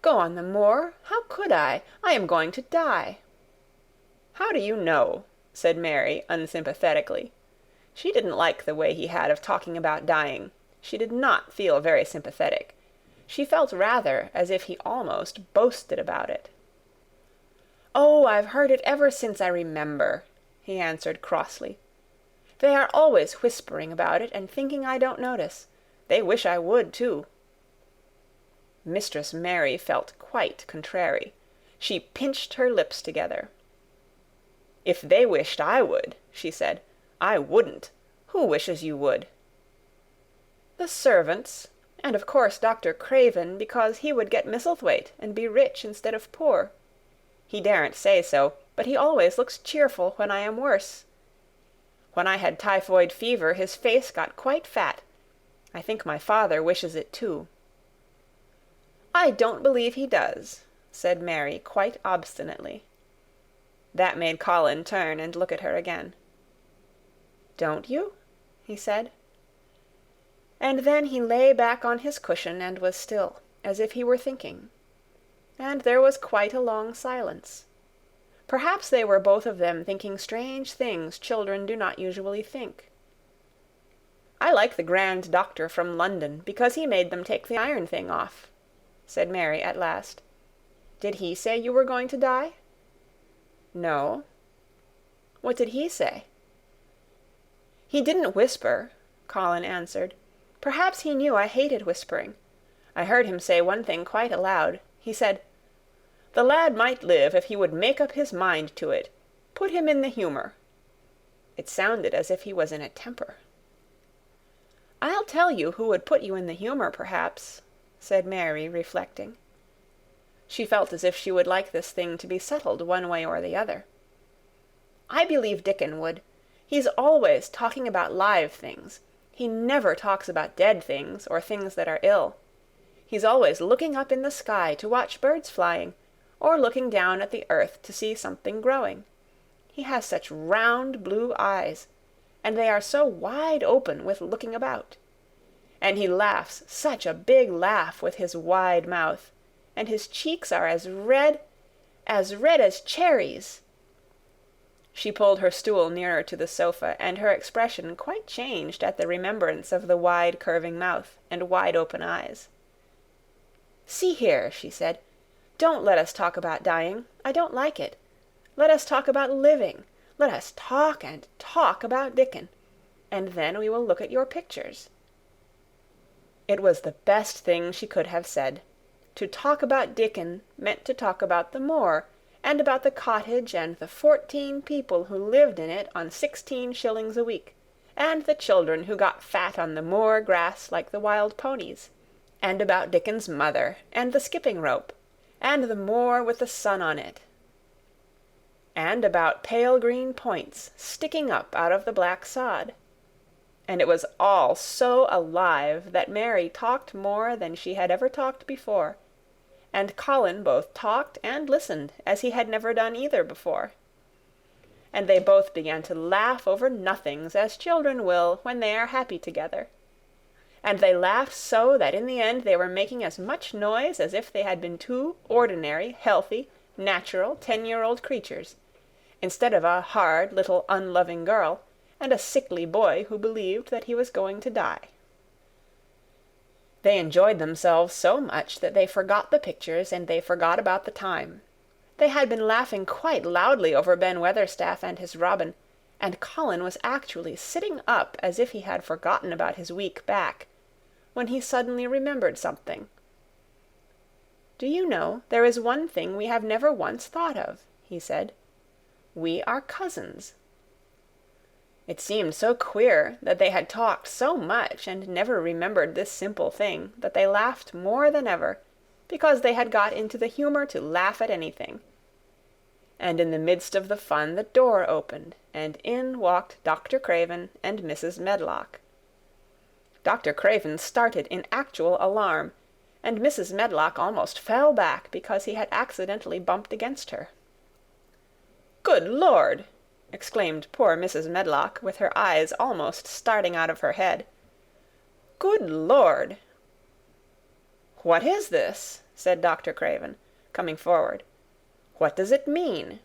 "Go on the moor? How could I? I am going to die." "How do you know?" said Mary unsympathetically. She didn't like the way he had of talking about dying. She did not feel very sympathetic. She felt rather as if he almost boasted about it. "Oh, I've heard it ever since I remember," he answered crossly. "They are always whispering about it and thinking I don't notice. They wish I would, too." Mistress Mary felt quite contrary. She pinched her lips together. "If they wished I would," she said, "I wouldn't. Who wishes you would?" "The servants, and of course Dr. Craven, because he would get Misselthwaite and be rich instead of poor. He daren't say so, but he always looks cheerful when I am worse. When I had typhoid fever, his face got quite fat. I think my father wishes it too." "I don't believe he does," said Mary quite obstinately. That made Colin turn and look at her again. "Don't you?" he said. And then he lay back on his cushion and was still, as if he were thinking. And there was quite a long silence. Perhaps they were both of them thinking strange things children do not usually think. "I like the grand doctor from London because he made them take the iron thing off," said Mary at last. "Did he say you were going to die?" "No." "What did he say?" "He didn't whisper," Colin answered. "Perhaps he knew I hated whispering. I heard him say one thing quite aloud. He said, 'The lad might live if he would make up his mind to it. Put him in the humour.' It sounded as if he was in a temper." "I'll tell you who would put you in the humour, perhaps," said Mary, reflecting. She felt as if she would like this thing to be settled one way or the other. "I believe Dickon would. He's always talking about live things. He never talks about dead things or things that are ill. He's always looking up in the sky to watch birds flying, or looking down at the earth to see something growing. He has such round blue eyes, and they are so wide open with looking about. And he laughs such a big laugh with his wide mouth, and his cheeks are as red as cherries. She pulled her stool nearer to the sofa, and her expression quite changed at the remembrance of the wide curving mouth and wide open eyes. "See here," she said, "don't let us talk about dying. I don't like it. Let us talk about living. Let us talk and talk about Dickon. And then we will look at your pictures." It was the best thing she could have said. To talk about Dickon meant to talk about the moor, and about the cottage and the 14 people who lived in it on 16 shillings a week, and the children who got fat on the moor grass like the wild ponies, and about Dickon's mother, and the skipping rope, and the moor with the sun on it, and about pale green points sticking up out of the black sod. And it was all so alive that Mary talked more than she had ever talked before, and Colin both talked and listened as he had never done either before. And they both began to laugh over nothings as children will when they are happy together. And they laughed so that in the end they were making as much noise as if they had been two ordinary, healthy, natural 10-year-old creatures, instead of a hard little unloving girl and a sickly boy who believed that he was going to die. They enjoyed themselves so much that they forgot the pictures and they forgot about the time. They had been laughing quite loudly over Ben Weatherstaff and his robin, and Colin was actually sitting up as if he had forgotten about his weak back, when he suddenly remembered something. "Do you know, there is one thing we have never once thought of," he said. "We are cousins." It seemed so queer that they had talked so much and never remembered this simple thing that they laughed more than ever, because they had got into the humour to laugh at anything. And in the midst of the fun the door opened, and in walked Dr. Craven and Mrs. Medlock. Dr. Craven started in actual alarm, and Mrs. Medlock almost fell back because he had accidentally bumped against her. "Good Lord!" exclaimed poor Mrs. Medlock, with her eyes almost starting out of her head. "Good Lord!" "What is this?" said Dr. Craven, coming forward. "What does it mean?"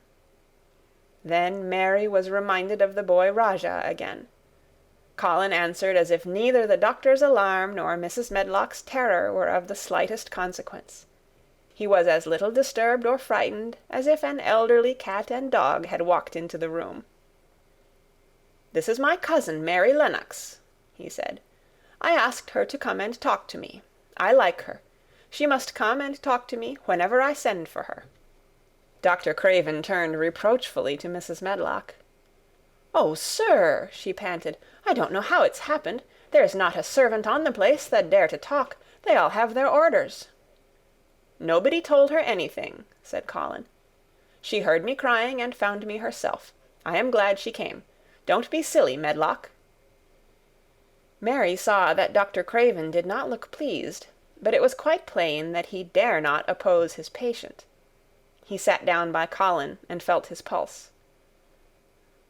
Then Mary was reminded of the boy Rajah again. Colin answered as if neither the doctor's alarm nor Mrs. Medlock's terror were of the slightest consequence. He was as little disturbed or frightened as if an elderly cat and dog had walked into the room. "This is my cousin, Mary Lennox," he said. "I asked her to come and talk to me. I like her. She must come and talk to me whenever I send for her." Dr. Craven turned reproachfully to Mrs. Medlock. "Oh, sir," she panted, "I don't know how it's happened. There's not a servant on the place that dare to talk. They all have their orders." "Nobody told her anything," said Colin. "She heard me crying and found me herself. I am glad she came. Don't be silly, Medlock." Mary saw that Dr. Craven did not look pleased, but it was quite plain that he dare not oppose his patient. He sat down by Colin and felt his pulse.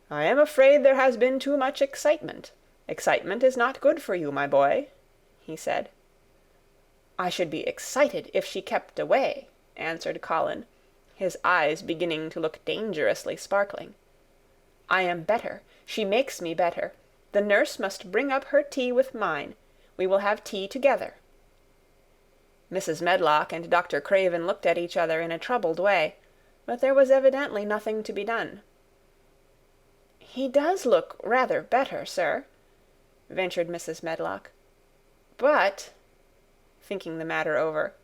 "I am afraid there has been too much excitement. Excitement is not good for you, my boy," he said. "I should be excited if she kept away," answered Colin, his eyes beginning to look dangerously sparkling. "I am better. She makes me better. The nurse must bring up her tea with mine. We will have tea together." Mrs. Medlock and Dr. Craven looked at each other in a troubled way, but there was evidently nothing to be done. "He does look rather better, sir," ventured Mrs. Medlock. "But," thinking the matter over,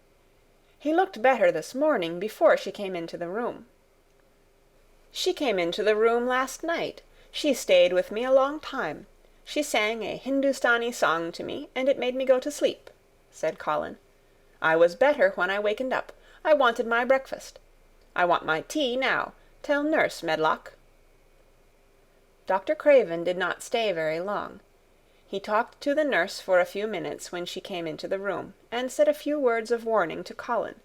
"he looked better this morning before she came into the room." "She came into the room last night. She stayed with me a long time. She sang a Hindustani song to me, and it made me go to sleep," said Colin. "I was better when I wakened up. I wanted my breakfast. I want my tea now. Tell Nurse, Medlock." Dr. Craven did not stay very long. He talked to the nurse for a few minutes when she came into the room, and said a few words of warning to Colin.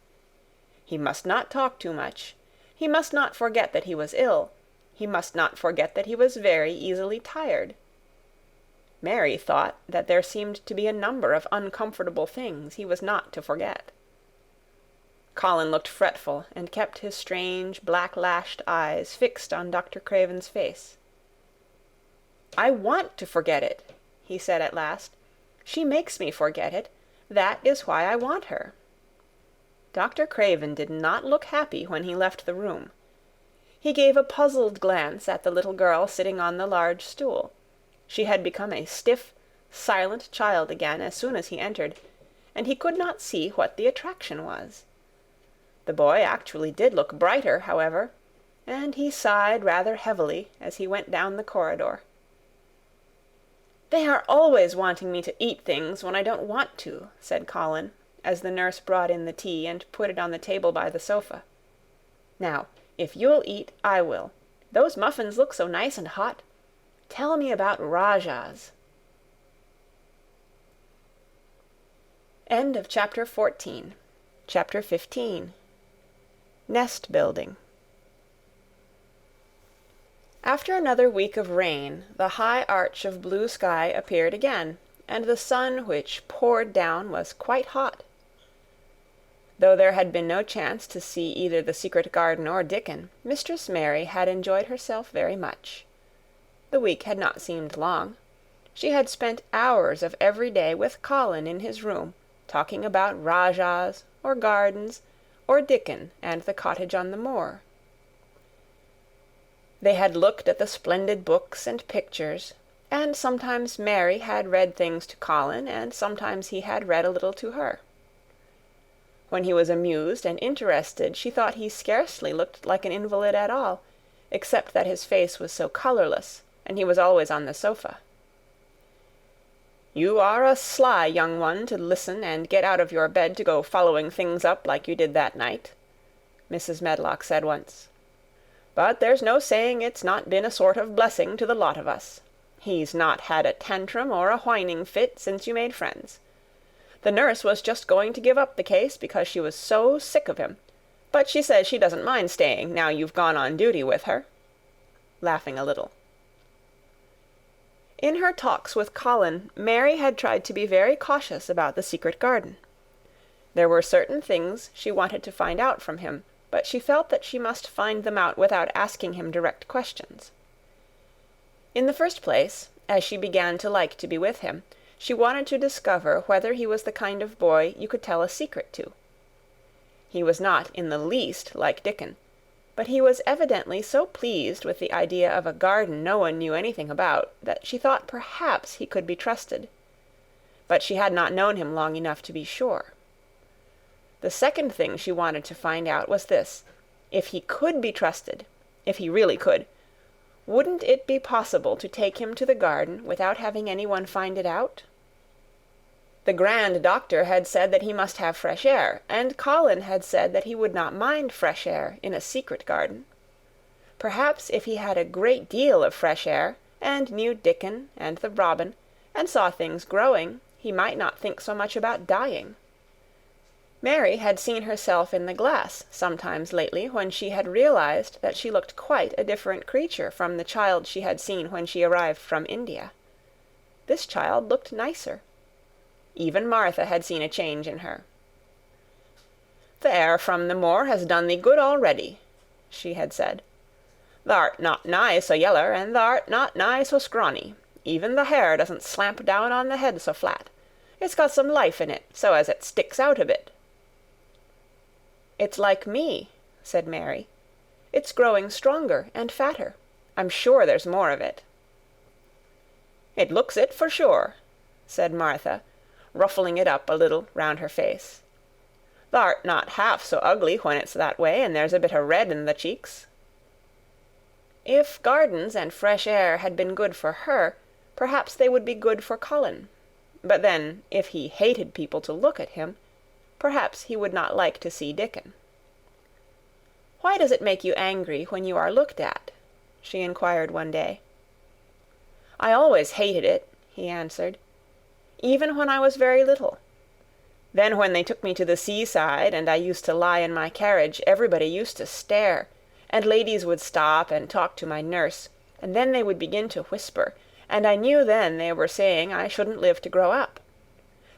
He must not talk too much. He must not forget that he was ill. He must not forget that he was very easily tired. Mary thought that there seemed to be a number of uncomfortable things he was not to forget. Colin looked fretful and kept his strange, black-lashed eyes fixed on Dr. Craven's face. "I want to forget it," he said at last. "She makes me forget it. That is why I want her." Dr. Craven did not look happy when he left the room. He gave a puzzled glance at the little girl sitting on the large stool. She had become a stiff, silent child again as soon as he entered, and he could not see what the attraction was. The boy actually did look brighter, however, and he sighed rather heavily as he went down the corridor. "They are always wanting me to eat things when I don't want to," said Colin, as the nurse brought in the tea and put it on the table by the sofa. "Now, if you'll eat, I will. Those muffins look so nice and hot. Tell me about Rajahs." End of chapter 14. Chapter 15. Nest building. After another week of rain, the high arch of blue sky appeared again, and the sun which poured down was quite hot. Though there had been no chance to see either the secret garden or Dickon, Mistress Mary had enjoyed herself very much. The week had not seemed long. She had spent hours of every day with Colin in his room, talking about Rajahs, or gardens, or Dickon and the cottage on the moor. They had looked at the splendid books and pictures, and sometimes Mary had read things to Colin, and sometimes he had read a little to her. When he was amused and interested, she thought he scarcely looked like an invalid at all, except that his face was so colourless, and he was always on the sofa. "You are a sly young one to listen and get out of your bed to go following things up like you did that night," Mrs. Medlock said once. "But there's no saying it's not been a sort of blessing to the lot of us. He's not had a tantrum or a whining fit since you made friends. The nurse was just going to give up the case because she was so sick of him, but she says she doesn't mind staying now you've gone on duty with her," laughing a little. In her talks with Colin, Mary had tried to be very cautious about the secret garden. There were certain things she wanted to find out from him, but she felt that she must find them out without asking him direct questions. In the first place, as she began to like to be with him, she wanted to discover whether he was the kind of boy you could tell a secret to. He was not in the least like Dickon, but he was evidently so pleased with the idea of a garden no one knew anything about that she thought perhaps he could be trusted. But she had not known him long enough to be sure. The second thing she wanted to find out was this: if he could be trusted, if he really could, wouldn't it be possible to take him to the garden without having anyone find it out? The grand doctor had said that he must have fresh air, and Colin had said that he would not mind fresh air in a secret garden. Perhaps if he had a great deal of fresh air, and knew Dickon and the robin, and saw things growing, he might not think so much about dying. Mary had seen herself in the glass sometimes lately when she had realized that she looked quite a different creature from the child she had seen when she arrived from India. This child looked nicer. Even Martha had seen a change in her. "The air from the moor has done thee good already," she had said. "Th'art not nigh so yeller, and th'art not nigh so scrawny. Even the hair doesn't slamp down on the head so flat. It's got some life in it, so as it sticks out a bit." "It's like me," said Mary. "It's growing stronger and fatter. I'm sure there's more of it." "It looks it for sure," said Martha, ruffling it up a little round her face. "Th'art not half so ugly when it's that way, and there's a bit of red in the cheeks." If gardens and fresh air had been good for her, perhaps they would be good for Colin. But then, if he hated people to look at him, perhaps he would not like to see Dickon. "Why does it make you angry when you are looked at?" she inquired one day. "I always hated it," he answered, "even when I was very little. Then when they took me to the seaside, and I used to lie in my carriage, everybody used to stare, and ladies would stop and talk to my nurse, and then they would begin to whisper, and I knew then they were saying I shouldn't live to grow up.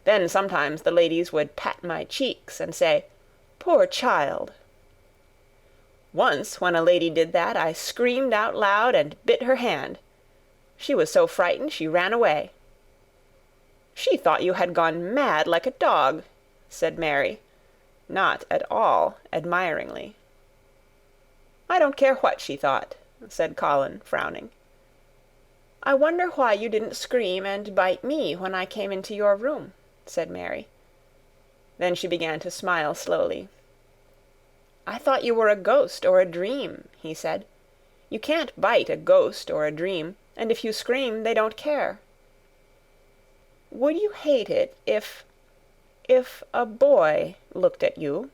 Then sometimes the ladies would pat my cheeks and say, Poor child! Once, when a lady did that, I screamed out loud and bit her hand. She was so frightened she ran away." "She thought you had gone mad like a dog," said Mary, not at all admiringly. "I don't care what she thought," said Colin, frowning. "I wonder why you didn't scream and bite me when I came into your room," said Mary. Then she began to smile slowly. "I thought you were a ghost or a dream," he said. "You can't bite a ghost or a dream, and if you scream they don't care." "Would you hate it if a boy looked at you?"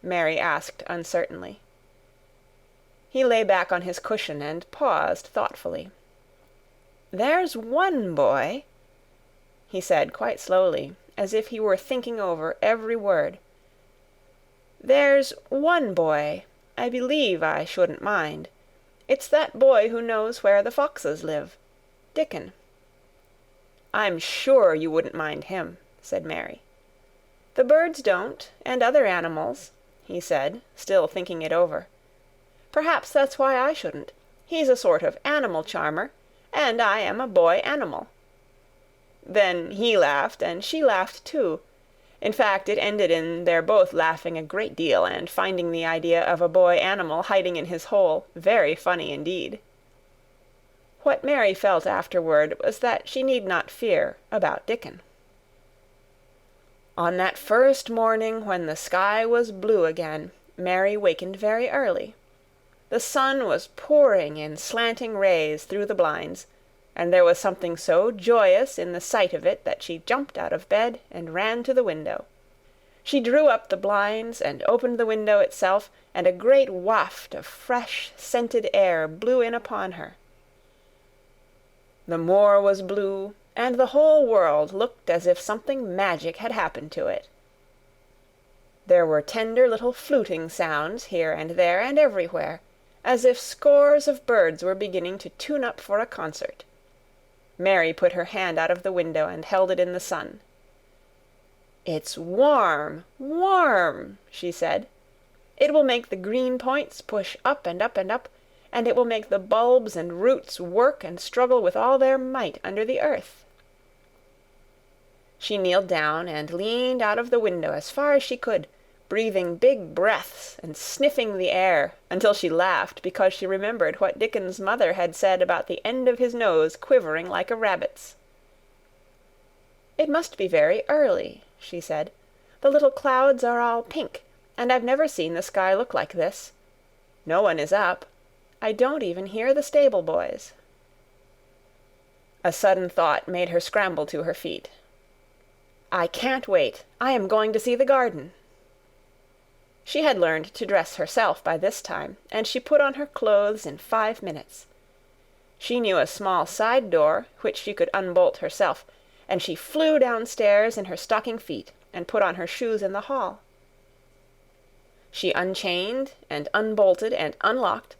Mary asked uncertainly. He lay back on his cushion and paused thoughtfully. "There's one boy," he said quite slowly, as if he were thinking over every word. "There's one boy I believe I shouldn't mind. It's that boy who knows where the foxes live. Dickon." "I'm sure you wouldn't mind him," said Mary. "The birds don't, and other animals," he said, still thinking it over. "Perhaps that's why I shouldn't. He's a sort of animal charmer, and I am a boy animal." Then he laughed, and she laughed too. In fact, it ended in their both laughing a great deal and finding the idea of a boy animal hiding in his hole very funny indeed. What Mary felt afterward was that she need not fear about Dickon. On that first morning when the sky was blue again, Mary wakened very early. The sun was pouring in slanting rays through the blinds, and there was something so joyous in the sight of it that she jumped out of bed and ran to the window. She drew up the blinds and opened the window itself, and a great waft of fresh, scented air blew in upon her. The moor was blue, and the whole world looked as if something magic had happened to it. There were tender little fluting sounds here and there and everywhere, as if scores of birds were beginning to tune up for a concert. Mary put her hand out of the window and held it in the sun. "It's warm, warm," she said. "It will make the green points push up and up and up, and it will make the bulbs and roots work and struggle with all their might under the earth." She kneeled down and leaned out of the window as far as she could, breathing big breaths and sniffing the air until she laughed because she remembered what Dickon's mother had said about the end of his nose quivering like a rabbit's. "It must be very early," she said. "The little clouds are all pink, and I've never seen the sky look like this. No one is up. I don't even hear the stable boys." A sudden thought made her scramble to her feet. "I can't wait. I am going to see the garden." She had learned to dress herself by this time, and she put on her clothes in 5 minutes. She knew a small side door which she could unbolt herself, and she flew downstairs in her stocking feet and put on her shoes in the hall. She unchained and unbolted and unlocked,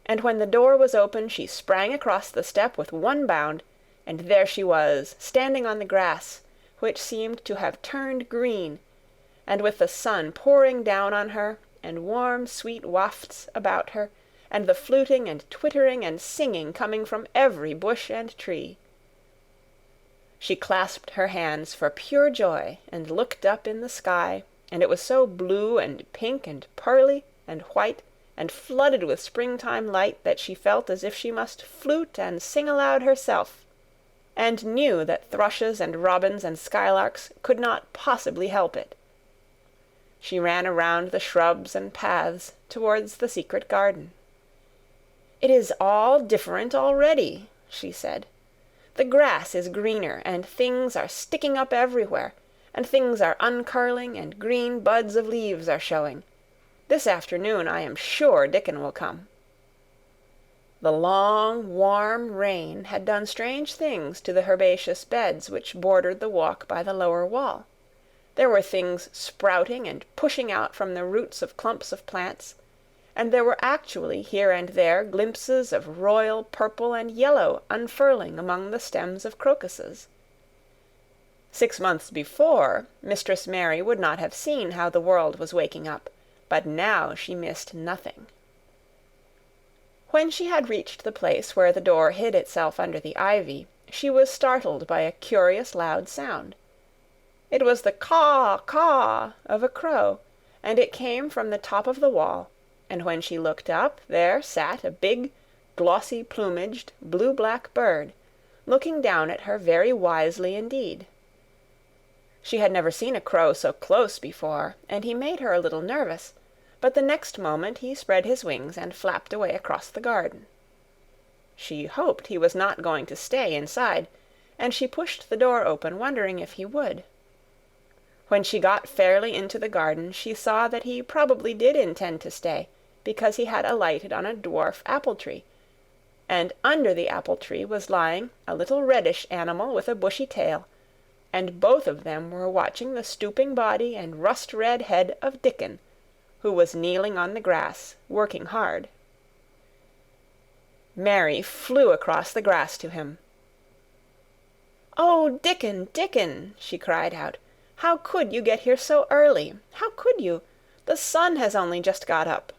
and when the door was open she sprang across the step with one bound, and there she was, standing on the grass, which seemed to have turned green, and with the sun pouring down on her, and warm, sweet wafts about her, and the fluting and twittering and singing coming from every bush and tree. She clasped her hands for pure joy and looked up in the sky, and it was so blue and pink and pearly and white and flooded with springtime light that she felt as if she must flute and sing aloud herself, and knew that thrushes and robins and skylarks could not possibly help it. She ran around the shrubs and paths towards the secret garden. "It is all different already," she said. "The grass is greener, and things are sticking up everywhere, and things are uncurling, and green buds of leaves are showing. This afternoon I am sure Dickon will come." The long, warm rain had done strange things to the herbaceous beds which bordered the walk by the lower wall. There were things sprouting and pushing out from the roots of clumps of plants, and there were actually here and there glimpses of royal purple and yellow unfurling among the stems of crocuses. 6 months before, Mistress Mary would not have seen how the world was waking up, but now she missed nothing. When she had reached the place where the door hid itself under the ivy, she was startled by a curious loud sound. It was the caw-caw of a crow, and it came from the top of the wall, and when she looked up, there sat a big, glossy-plumaged, blue-black bird, looking down at her very wisely indeed. She had never seen a crow so close before, and he made her a little nervous, but the next moment he spread his wings and flapped away across the garden. She hoped he was not going to stay inside, and she pushed the door open, wondering if he would. When she got fairly into the garden, she saw that he probably did intend to stay, because he had alighted on a dwarf apple-tree, and under the apple-tree was lying a little reddish animal with a bushy tail, and both of them were watching the stooping body and rust-red head of Dickon, who was kneeling on the grass, working hard. Mary flew across the grass to him. "Oh, Dickon, Dickon!" she cried out. "How could you get here so early? How could you? The sun has only just got up."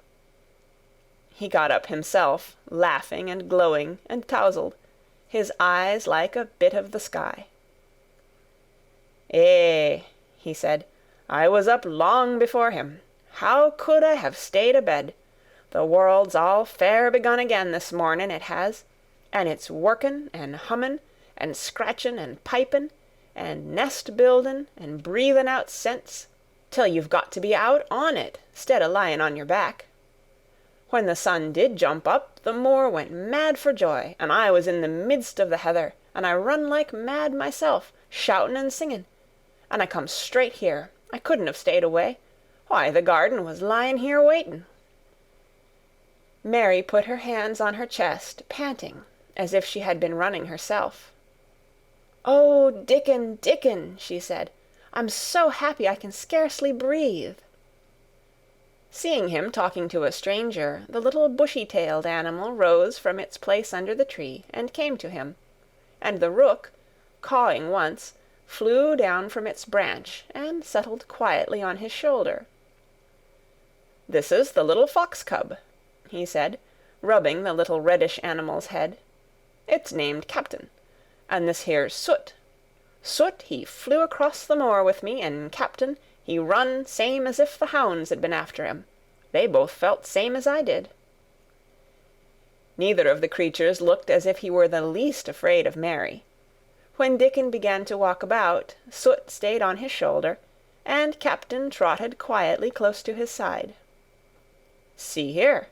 He got up himself, laughing and glowing and tousled, his eyes like a bit of the sky. "Eh," he said, "I was up long before him. How could I have stayed abed? The world's all fair begun again this morning, it has, and it's workin' and hummin' and scratchin' and pipin' and nest-buildin' and breathin' out scents, till you've got to be out on it, 'stead o' lyin' on your back. When the sun did jump up, the moor went mad for joy, and I was in the midst of the heather, and I run like mad myself, shoutin' and singin', and I come straight here. I couldn't have stayed away. Why, the garden was lyin' here waitin'." Mary put her hands on her chest, panting, as if she had been running herself. "Oh, Dickon, Dickon," she said, "I'm so happy I can scarcely breathe." Seeing him talking to a stranger, the little bushy-tailed animal rose from its place under the tree and came to him, and the rook, cawing once, flew down from its branch and settled quietly on his shoulder. "This is the little fox-cub," he said, rubbing the little reddish animal's head. "It's named Captain. And this here's Soot. Soot, he flew across the moor with me, and Captain, he run same as if the hounds had been after him. They both felt same as I did." Neither of the creatures looked as if he were the least afraid of Mary. When Dickon began to walk about, Soot stayed on his shoulder, and Captain trotted quietly close to his side. "See here,"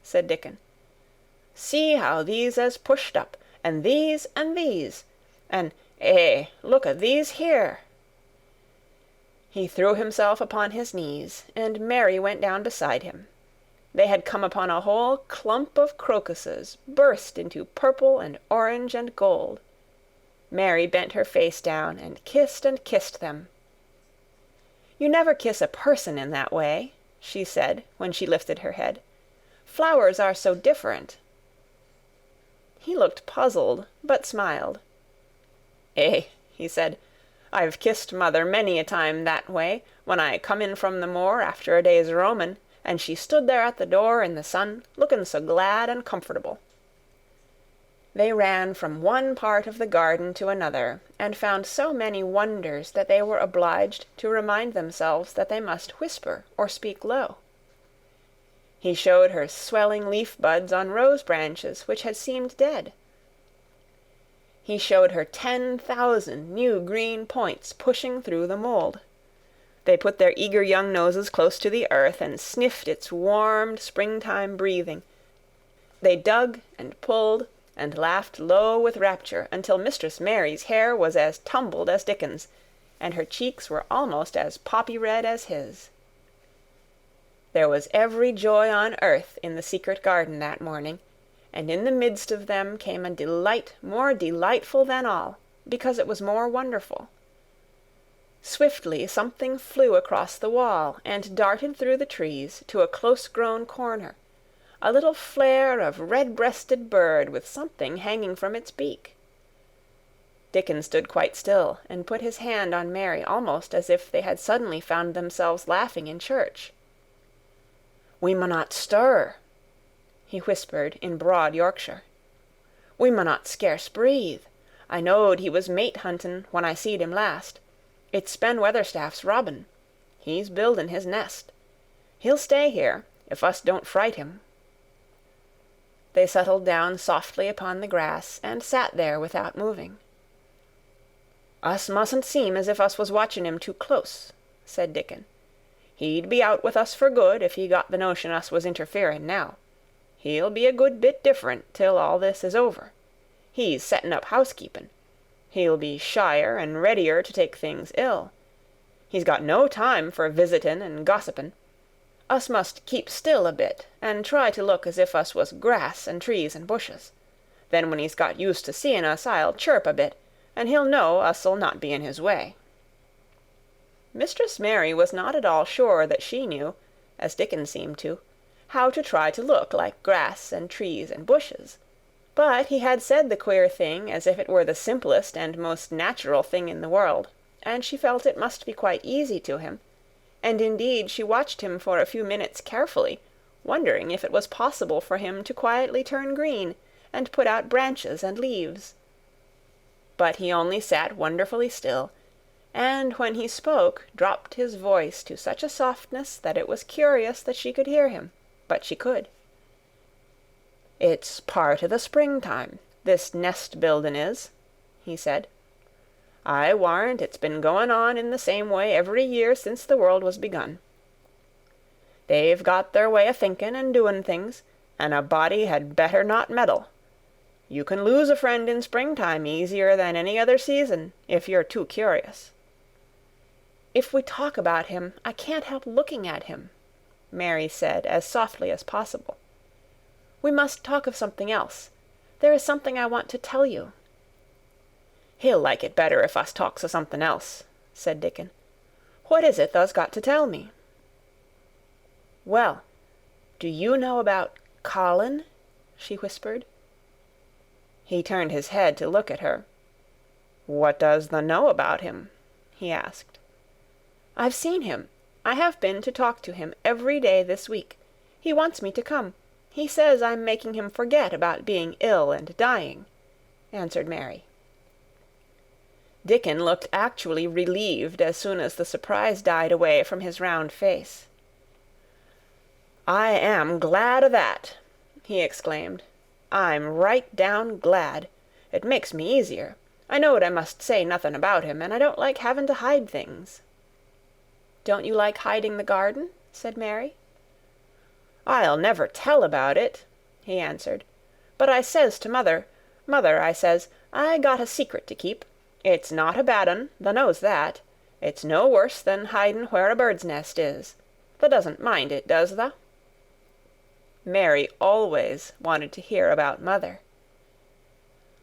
said Dickon. "See how these has pushed up, and these, and look at these here." He threw himself upon his knees, and Mary went down beside him. They had come upon a whole clump of crocuses, burst into purple and orange and gold. Mary bent her face down and kissed them. "You never kiss a person in that way," she said, when she lifted her head. "Flowers are so different." He looked puzzled, but smiled. He said, "I've kissed mother many a time that way, when I come in from the moor after a day's roamin', and she stood there at the door in the sun, looking so glad and comfortable." They ran from one part of the garden to another, and found so many wonders that they were obliged to remind themselves that they must whisper or speak low. He showed her swelling leaf-buds on rose branches which had seemed dead. He showed her 10,000 new green points pushing through the mold. They put their eager young noses close to the earth and sniffed its warmed springtime breathing. They dug and pulled and laughed low with rapture until Mistress Mary's hair was as tumbled as Dickon's, and her cheeks were almost as poppy-red as his. There was every joy on earth in the secret garden that morning, and in the midst of them came a delight more delightful than all, because it was more wonderful. Swiftly something flew across the wall and darted through the trees to a close-grown corner, a little flare of red-breasted bird with something hanging from its beak. Dickon stood quite still, and put his hand on Mary almost as if they had suddenly found themselves laughing in church. "We munnot stir," he whispered in broad Yorkshire. "We munnot scarce breathe. I knowed he was mate huntin' when I seed him last. It's Ben Weatherstaff's robin. He's buildin' his nest. He'll stay here, if us don't fright him." They settled down softly upon the grass, and sat there without moving. "Us mustn't seem as if us was watching him too close," said Dickon. "He'd be out with us for good if he got the notion us was interfering now. He'll be a good bit different till all this is over. He's setting up housekeeping. He'll be shyer and readier to take things ill. He's got no time for visitin' and gossipin'. Us must keep still a bit, and try to look as if us was grass and trees and bushes. Then when he's got used to seeing us, I'll chirp a bit, and he'll know us'll not be in his way." Mistress Mary was not at all sure that she knew, as Dickon seemed to, how to try to look like grass and trees and bushes. But he had said the queer thing as if it were the simplest and most natural thing in the world, and she felt it must be quite easy to him, and indeed she watched him for a few minutes carefully, wondering if it was possible for him to quietly turn green and put out branches and leaves. But he only sat wonderfully still, and when he spoke dropped his voice to such a softness that it was curious that she could hear him, but she could. "It's part o' the springtime, this nest-buildin' is," he said. "I warrant it's been going on in the same way every year since the world was begun. They've got their way o' thinking and doing things, and a body had better not meddle. You can lose a friend in springtime easier than any other season, if you're too curious." "If we talk about him, I can't help looking at him," Mary said as softly as possible. "We must talk of something else. There is something I want to tell you." "He'll like it better if us talks o' something else," said Dickon. "What is it thou's got to tell me?" "Well, do you know about Colin?" she whispered. He turned his head to look at her. "What does thou know about him?" he asked. "I've seen him. I have been to talk to him every day this week. He wants me to come. He says I'm making him forget about being ill and dying," answered Mary. Dickon looked actually relieved as soon as the surprise died away from his round face. "I am glad o' that," he exclaimed. "I'm right down glad. It makes me easier. I knowed I must say nothing about him, and I don't like having to hide things." "Don't you like hiding the garden?" said Mary. "I'll never tell about it," he answered. "But I says to mother, 'Mother,' I says, 'I got a secret to keep. It's not a bad un, thou knows that. It's no worse than hiding where a bird's nest is. Thou doesn't mind it, does thou?'" Mary always wanted to hear about mother.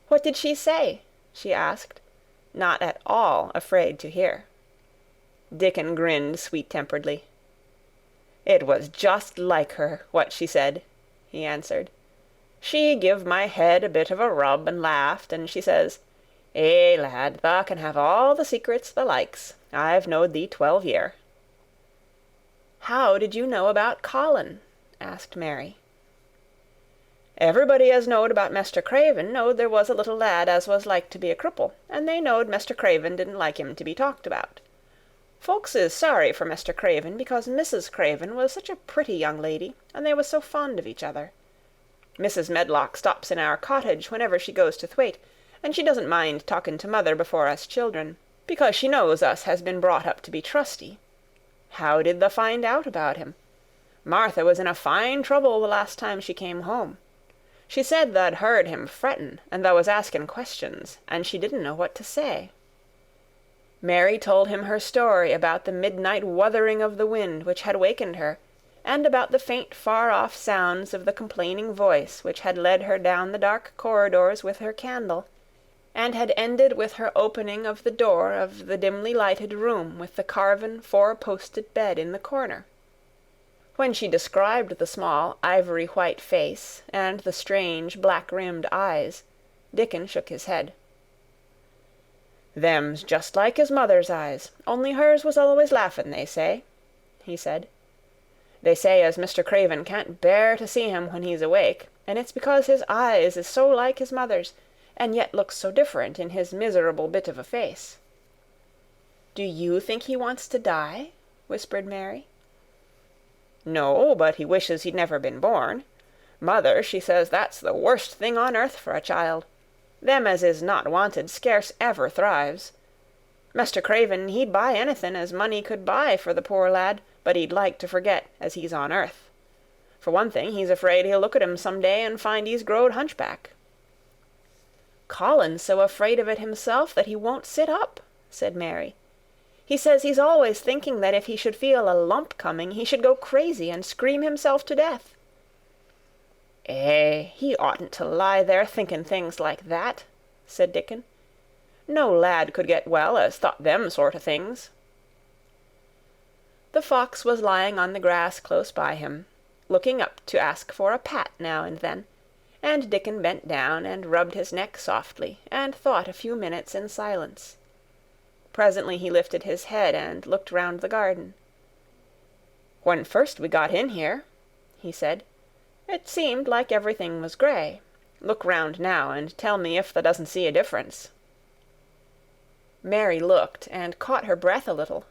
"What did she say?" she asked, not at all afraid to hear. Dickon grinned sweet-temperedly. "It was just like her, what she said," he answered. "She give my head a bit of a rub and laughed, and she says, 'Eh, lad, thou can have all the secrets thou likes. I've knowed thee 12 year.'" "How did you know about Colin?" asked Mary. "Everybody as knowed about Mester Craven knowed there was a little lad as was like to be a cripple, and they knowed Mester Craven didn't like him to be talked about. Folks is sorry for Mester Craven because Mrs. Craven was such a pretty young lady, and they was so fond of each other. Mrs. Medlock stops in our cottage whenever she goes to Thwaite, and she doesn't mind talking to mother before us children, because she knows us has been brought up to be trusty. How did thou find out about him? Martha was in a fine trouble the last time she came home. She said tha'd heard him frettin', and thou was asking questions, and she didn't know what to say." Mary told him her story about the midnight wuthering of the wind which had wakened her, and about the faint far-off sounds of the complaining voice which had led her down the dark corridors with her candle, and had ended with her opening of the door of the dimly lighted room with the carven four-posted bed in the corner. When she described the small ivory-white face and the strange black-rimmed eyes, Dickon shook his head. "Them's just like his mother's eyes, only hers was always laughin', they say," he said. "They say as Mr. Craven can't bear to see him when he's awake, and it's because his eyes is so like his mother's, and yet looks so different in his miserable bit of a face." "Do you think he wants to die?" whispered Mary. "No, but he wishes he'd never been born. Mother, she says that's the worst thing on earth for a child. Them as is not wanted scarce ever thrives. Mr. Craven, he'd buy anything as money could buy for the poor lad, but he'd like to forget as he's on earth. For one thing, he's afraid he'll look at him some day and find he's growed hunchback." "Colin's so afraid of it himself that he won't sit up," said Mary. "He says he's always thinking that if he should feel a lump coming, he should go crazy and scream himself to death." "He oughtn't to lie there thinking things like that," said Dickon. "No lad could get well as thought them sort of things." The fox was lying on the grass close by him, looking up to ask for a pat now and then, and Dickon bent down and rubbed his neck softly and thought a few minutes in silence. Presently he lifted his head and looked round the garden. "When first we got in here," he said, "it seemed like everything was grey. Look round now and tell me if thou doesn't see a difference." Mary looked and caught her breath a little.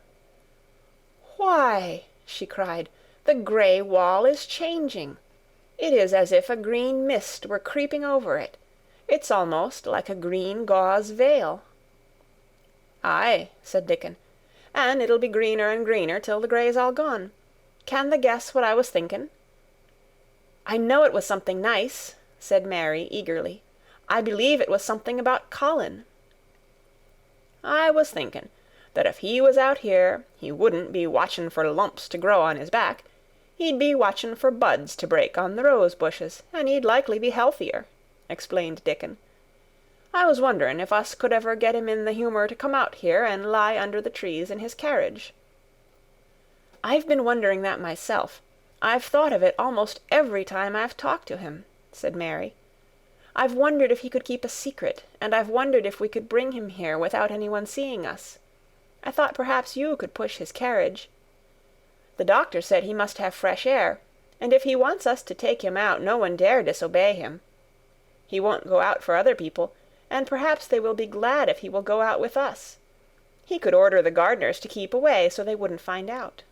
"Why," she cried, "the grey wall is changing. It is as if a green mist were creeping over it. It's almost like a green gauze veil." "Aye," said Dickon, "and it'll be greener and greener till the grey's all gone. Can thou guess what I was thinking?" "I know it was something nice," said Mary eagerly. "I believe it was something about Colin." "I was thinking that if he was out here, he wouldn't be watching for lumps to grow on his back. He'd be watching for buds to break on the rose bushes, and he'd likely be healthier," explained Dickon. "I was wondering if us could ever get him in the humour to come out here and lie under the trees in his carriage." "I've been wondering that myself. I've thought of it almost every time I've talked to him," said Mary. "I've wondered if he could keep a secret, and I've wondered if we could bring him here without anyone seeing us. I thought perhaps you could push his carriage. The doctor said he must have fresh air, and if he wants us to take him out, no one dare disobey him. He won't go out for other people, and perhaps they will be glad if he will go out with us. He could order the gardeners to keep away so they wouldn't find out."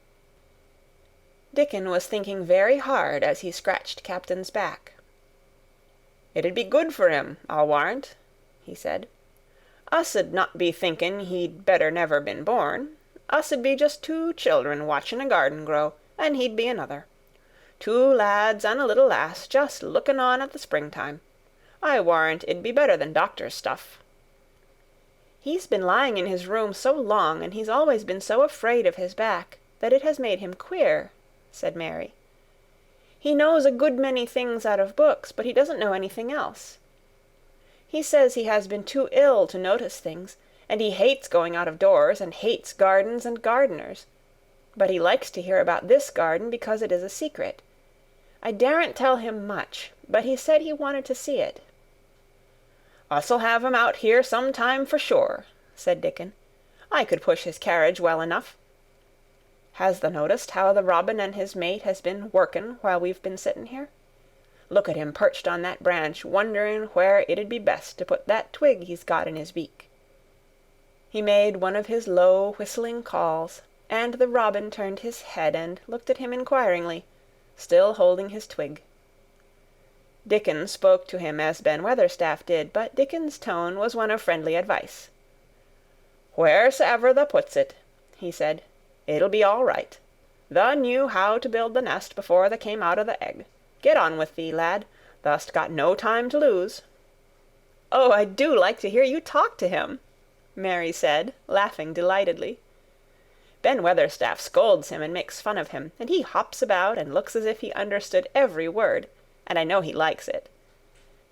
Dickon was thinking very hard as he scratched Captain's back. "It'd be good for him, I'll warrant," he said. "Us'd not be thinking he'd better never been born. Us'd be just two children watching a garden grow, and he'd be another. Two lads and a little lass just looking on at the springtime. I warrant it'd be better than doctor's stuff." "He's been lying in his room so long, and he's always been so afraid of his back, that it has made him queer," said Mary. "He knows a good many things out of books, but he doesn't know anything else. He says he has been too ill to notice things, and he hates going out of doors and hates gardens and gardeners. But he likes to hear about this garden because it is a secret. I daren't tell him much, but he said he wanted to see it." "Us'll have him out here some time for sure," said Dickon. "I could push his carriage well enough. Has thou noticed how the robin and his mate has been working while we've been sitting here? Look at him perched on that branch, wondering where it'd be best to put that twig he's got in his beak." He made one of his low whistling calls, and the robin turned his head and looked at him inquiringly, still holding his twig. Dickon spoke to him as Ben Weatherstaff did, but Dickon's tone was one of friendly advice. "Wheresoever thou puts it," he said, "it'll be all right. Thou knew how to build the nest before thou came out of the egg. Get on with thee, lad. Thou'st got no time to lose." "Oh, I do like to hear you talk to him," Mary said, laughing delightedly. "Ben Weatherstaff scolds him and makes fun of him, and he hops about and looks as if he understood every word, and I know he likes it.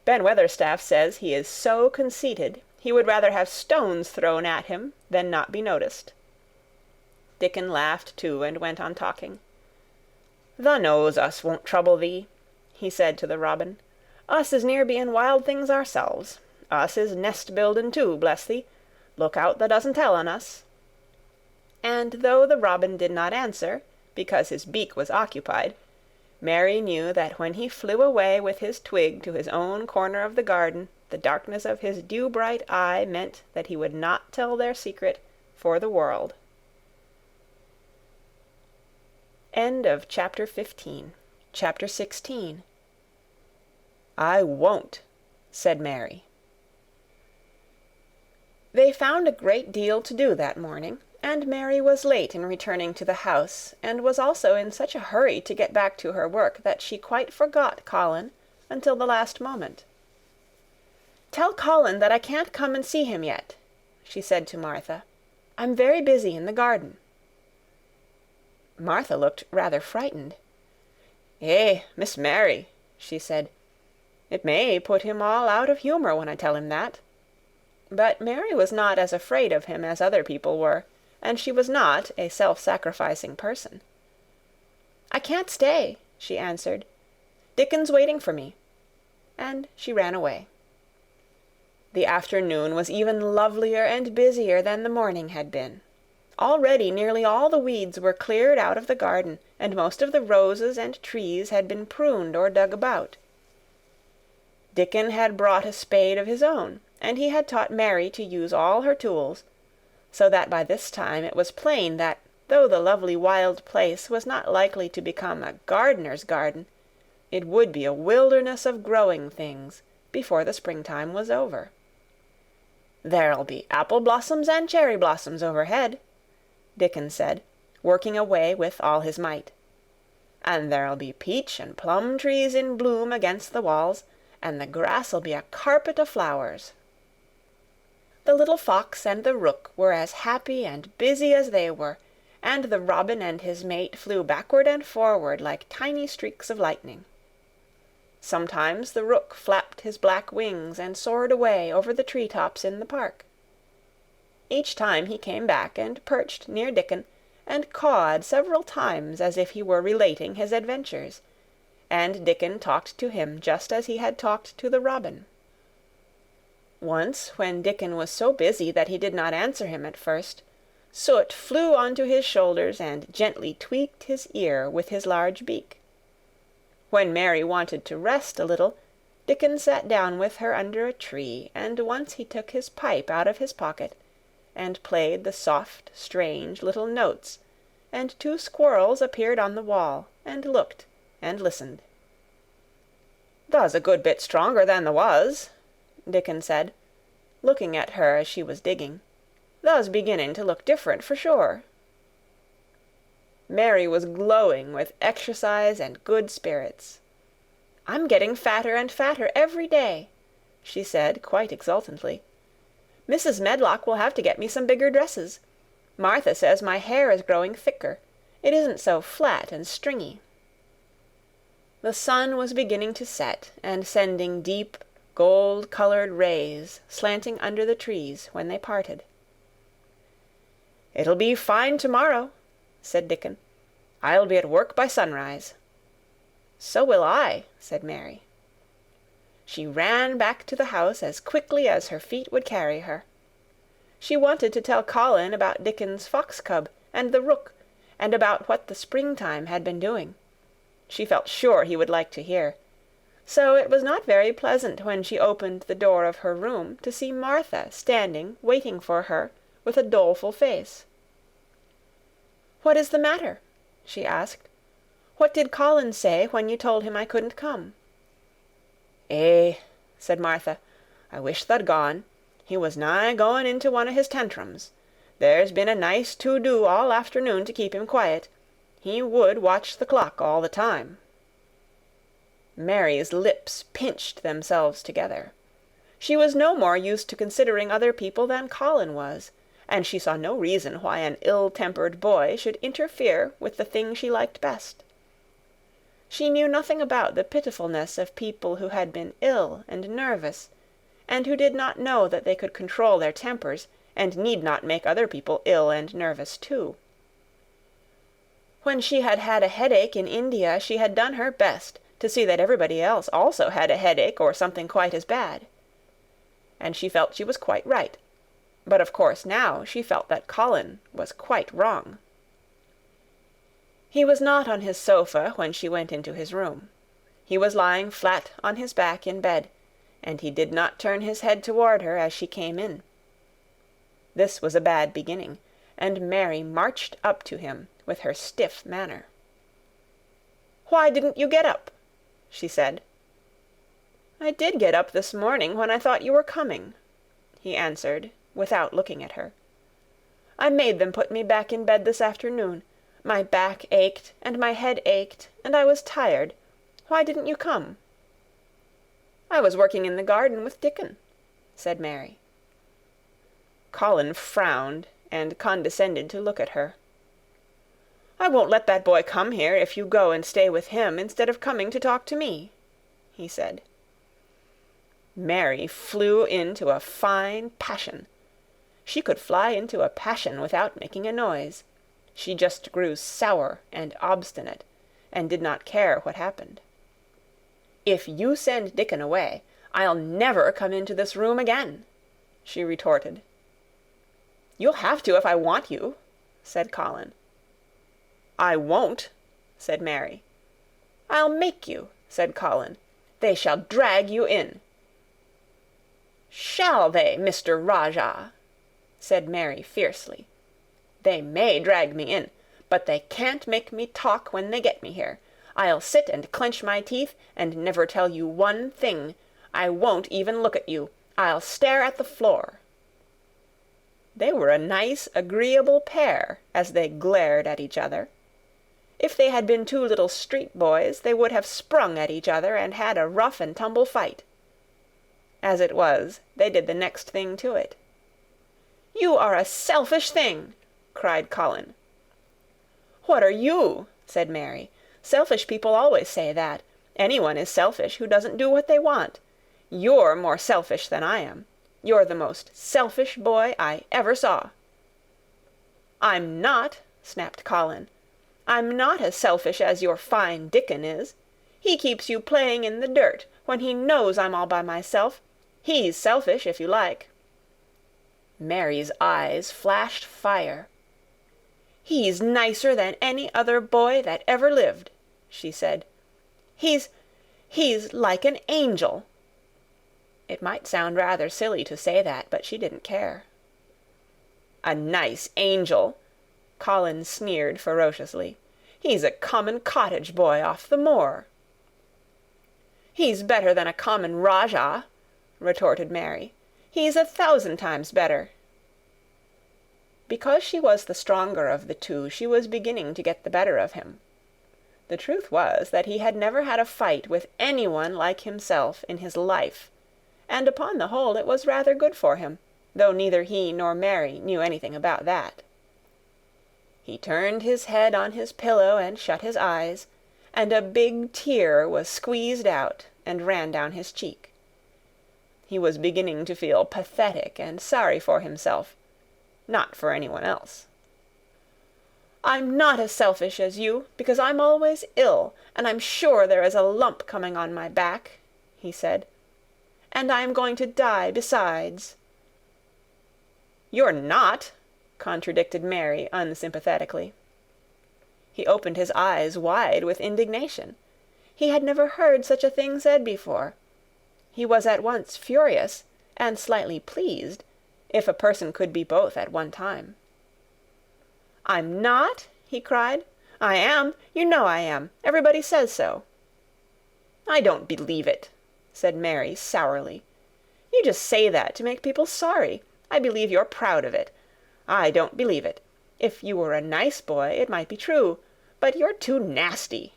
Ben Weatherstaff says he is so conceited he would rather have stones thrown at him than not be noticed." Dickon laughed too and went on talking. "Thou knows us won't trouble thee," he said to the robin. "Us is near being wild things ourselves. Us is nest building too, bless thee. Look out thou doesn't tell on us." And though the robin did not answer, because his beak was occupied, Mary knew that when he flew away with his twig to his own corner of the garden, the darkness of his dew-bright eye meant that he would not tell their secret for the world. End of chapter 15. Chapter 16. "I won't," said Mary. They found a great deal to do that morning, and Mary was late in returning to the house, and was also in such a hurry to get back to her work that she quite forgot Colin until the last moment. "Tell Colin that I can't come and see him yet," she said to Martha. "I'm very busy in the garden." Martha looked rather frightened. "Eh, Miss Mary," she said, "it may put him all out of humour when I tell him that." But Mary was not as afraid of him as other people were, and she was not a self-sacrificing person. "I can't stay," she answered. "Dickon's waiting for me." And she ran away. The afternoon was even lovelier and busier than the morning had been. Already nearly all the weeds were cleared out of the garden, and most of the roses and trees had been pruned or dug about. Dickon had brought a spade of his own, and he had taught Mary to use all her tools, so that by this time it was plain that, though the lovely wild place was not likely to become a gardener's garden, it would be a wilderness of growing things before the springtime was over. "There'll be apple blossoms and cherry blossoms overhead," Dickon said, working away with all his might. "And there'll be peach and plum trees in bloom against the walls, and the grass'll be a carpet o' flowers." The little fox and the rook were as happy and busy as they were, and the robin and his mate flew backward and forward like tiny streaks of lightning. Sometimes the rook flapped his black wings and soared away over the tree-tops in the park. Each time he came back and perched near Dickon and cawed several times as if he were relating his adventures, and Dickon talked to him just as he had talked to the robin. Once, when Dickon was so busy that he did not answer him at first, Soot flew onto his shoulders and gently tweaked his ear with his large beak. When Mary wanted to rest a little, Dickon sat down with her under a tree, and once he took his pipe out of his pocket and played the soft, strange little notes, and 2 squirrels appeared on the wall, and looked and listened. "Thou's a good bit stronger than thou was," Dickon said, looking at her as she was digging. "Thou's beginning to look different for sure." Mary was glowing with exercise and good spirits. "I'm getting fatter and fatter every day," she said quite exultantly. "Mrs. Medlock will have to get me some bigger dresses. Martha says my hair is growing thicker. It isn't so flat and stringy." The sun was beginning to set, and sending deep, gold-colored rays slanting under the trees when they parted. "It'll be fine tomorrow," said Dickon. "I'll be at work by sunrise." "So will I," said Mary. She ran back to the house as quickly as her feet would carry her. She wanted to tell Colin about Dickon's fox cub and the rook, and about what the springtime had been doing. She felt sure he would like to hear. So it was not very pleasant when she opened the door of her room to see Martha standing waiting for her with a doleful face. "What is the matter?" she asked. "What did Colin say when you told him I couldn't come?" "Eh," said Martha, "I wish tha'd gone. He was nigh going into one of his tantrums. There's been a nice to-do all afternoon to keep him quiet. He would watch the clock all the time." Mary's lips pinched themselves together. She was no more used to considering other people than Colin was, and she saw no reason why an ill-tempered boy should interfere with the thing she liked best. She knew nothing about the pitifulness of people who had been ill and nervous, and who did not know that they could control their tempers, and need not make other people ill and nervous too. When she had had a headache in India, she had done her best to see that everybody else also had a headache or something quite as bad. And she felt she was quite right. But of course now she felt that Colin was quite wrong. He was not on his sofa when she went into his room. He was lying flat on his back in bed, and he did not turn his head toward her as she came in. This was a bad beginning, and Mary marched up to him with her stiff manner. "Why didn't you get up?" she said. "I did get up this morning when I thought you were coming," he answered, without looking at her. "I made them put me back in bed this afternoon. My back ached, and my head ached, and I was tired. Why didn't you come?" "I was working in the garden with Dickon," said Mary. Colin frowned and condescended to look at her. "I won't let that boy come here if you go and stay with him instead of coming to talk to me," he said. Mary flew into a fine passion. She could fly into a passion without making a noise. She just grew sour and obstinate, and did not care what happened. "If you send Dickon away, I'll never come into this room again," she retorted. "You'll have to if I want you," said Colin. "I won't," said Mary. "I'll make you," said Colin. "They shall drag you in." "Shall they, Mr. Rajah?" said Mary fiercely. "They may drag me in, but they can't make me talk when they get me here. I'll sit and clench my teeth and never tell you one thing. I won't even look at you. I'll stare at the floor." They were a nice, agreeable pair as they glared at each other. If they had been two little street boys, they would have sprung at each other and had a rough-and-tumble fight. As it was, they did the next thing to it. "You are a selfish thing!" cried Colin. "What are you?" said Mary. "Selfish people always say that. Anyone is selfish who doesn't do what they want. You're more selfish than I am. You're the most selfish boy I ever saw." "I'm not," snapped Colin. "I'm not as selfish as your fine Dickon is. He keeps you playing in the dirt when he knows I'm all by myself. He's selfish, if you like." Mary's eyes flashed fire. "He's nicer than any other boy that ever lived," she said. He's like an angel." It might sound rather silly to say that, but she didn't care. "A nice angel!" Colin sneered ferociously. "He's a common cottage boy off the moor." "He's better than a common Rajah," retorted Mary. "He's 1,000 times better." Because she was the stronger of the two, she was beginning to get the better of him. The truth was that he had never had a fight with anyone like himself in his life, and upon the whole it was rather good for him, though neither he nor Mary knew anything about that. He turned his head on his pillow and shut his eyes, and a big tear was squeezed out and ran down his cheek. He was beginning to feel pathetic and sorry for himself, not for anyone else. "I'm not as selfish as you, because I'm always ill, and I'm sure there is a lump coming on my back," he said. "And I am going to die besides." "You're not," contradicted Mary unsympathetically. He opened his eyes wide with indignation. He had never heard such a thing said before. He was at once furious and slightly pleased, if a person could be both at one time. "I'm not?" he cried. "I am. You know I am. Everybody says so." "I don't believe it," said Mary sourly. "You just say that to make people sorry. I believe you're proud of it. I don't believe it. If you were a nice boy, it might be true, but you're too nasty."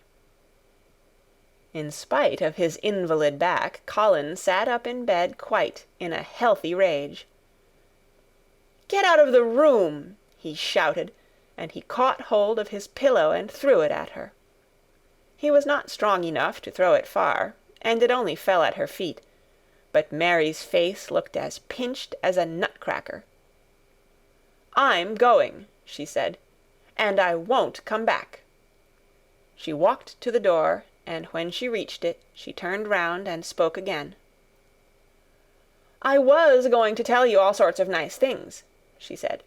In spite of his invalid back, Colin sat up in bed quite in a healthy rage. "Get out of the room!" he shouted, and he caught hold of his pillow and threw it at her. He was not strong enough to throw it far, and it only fell at her feet, but Mary's face looked as pinched as a nutcracker. "I'm going," she said, "and I won't come back." She walked to the door, and when she reached it, she turned round and spoke again. "I was going to tell you all sorts of nice things," she said.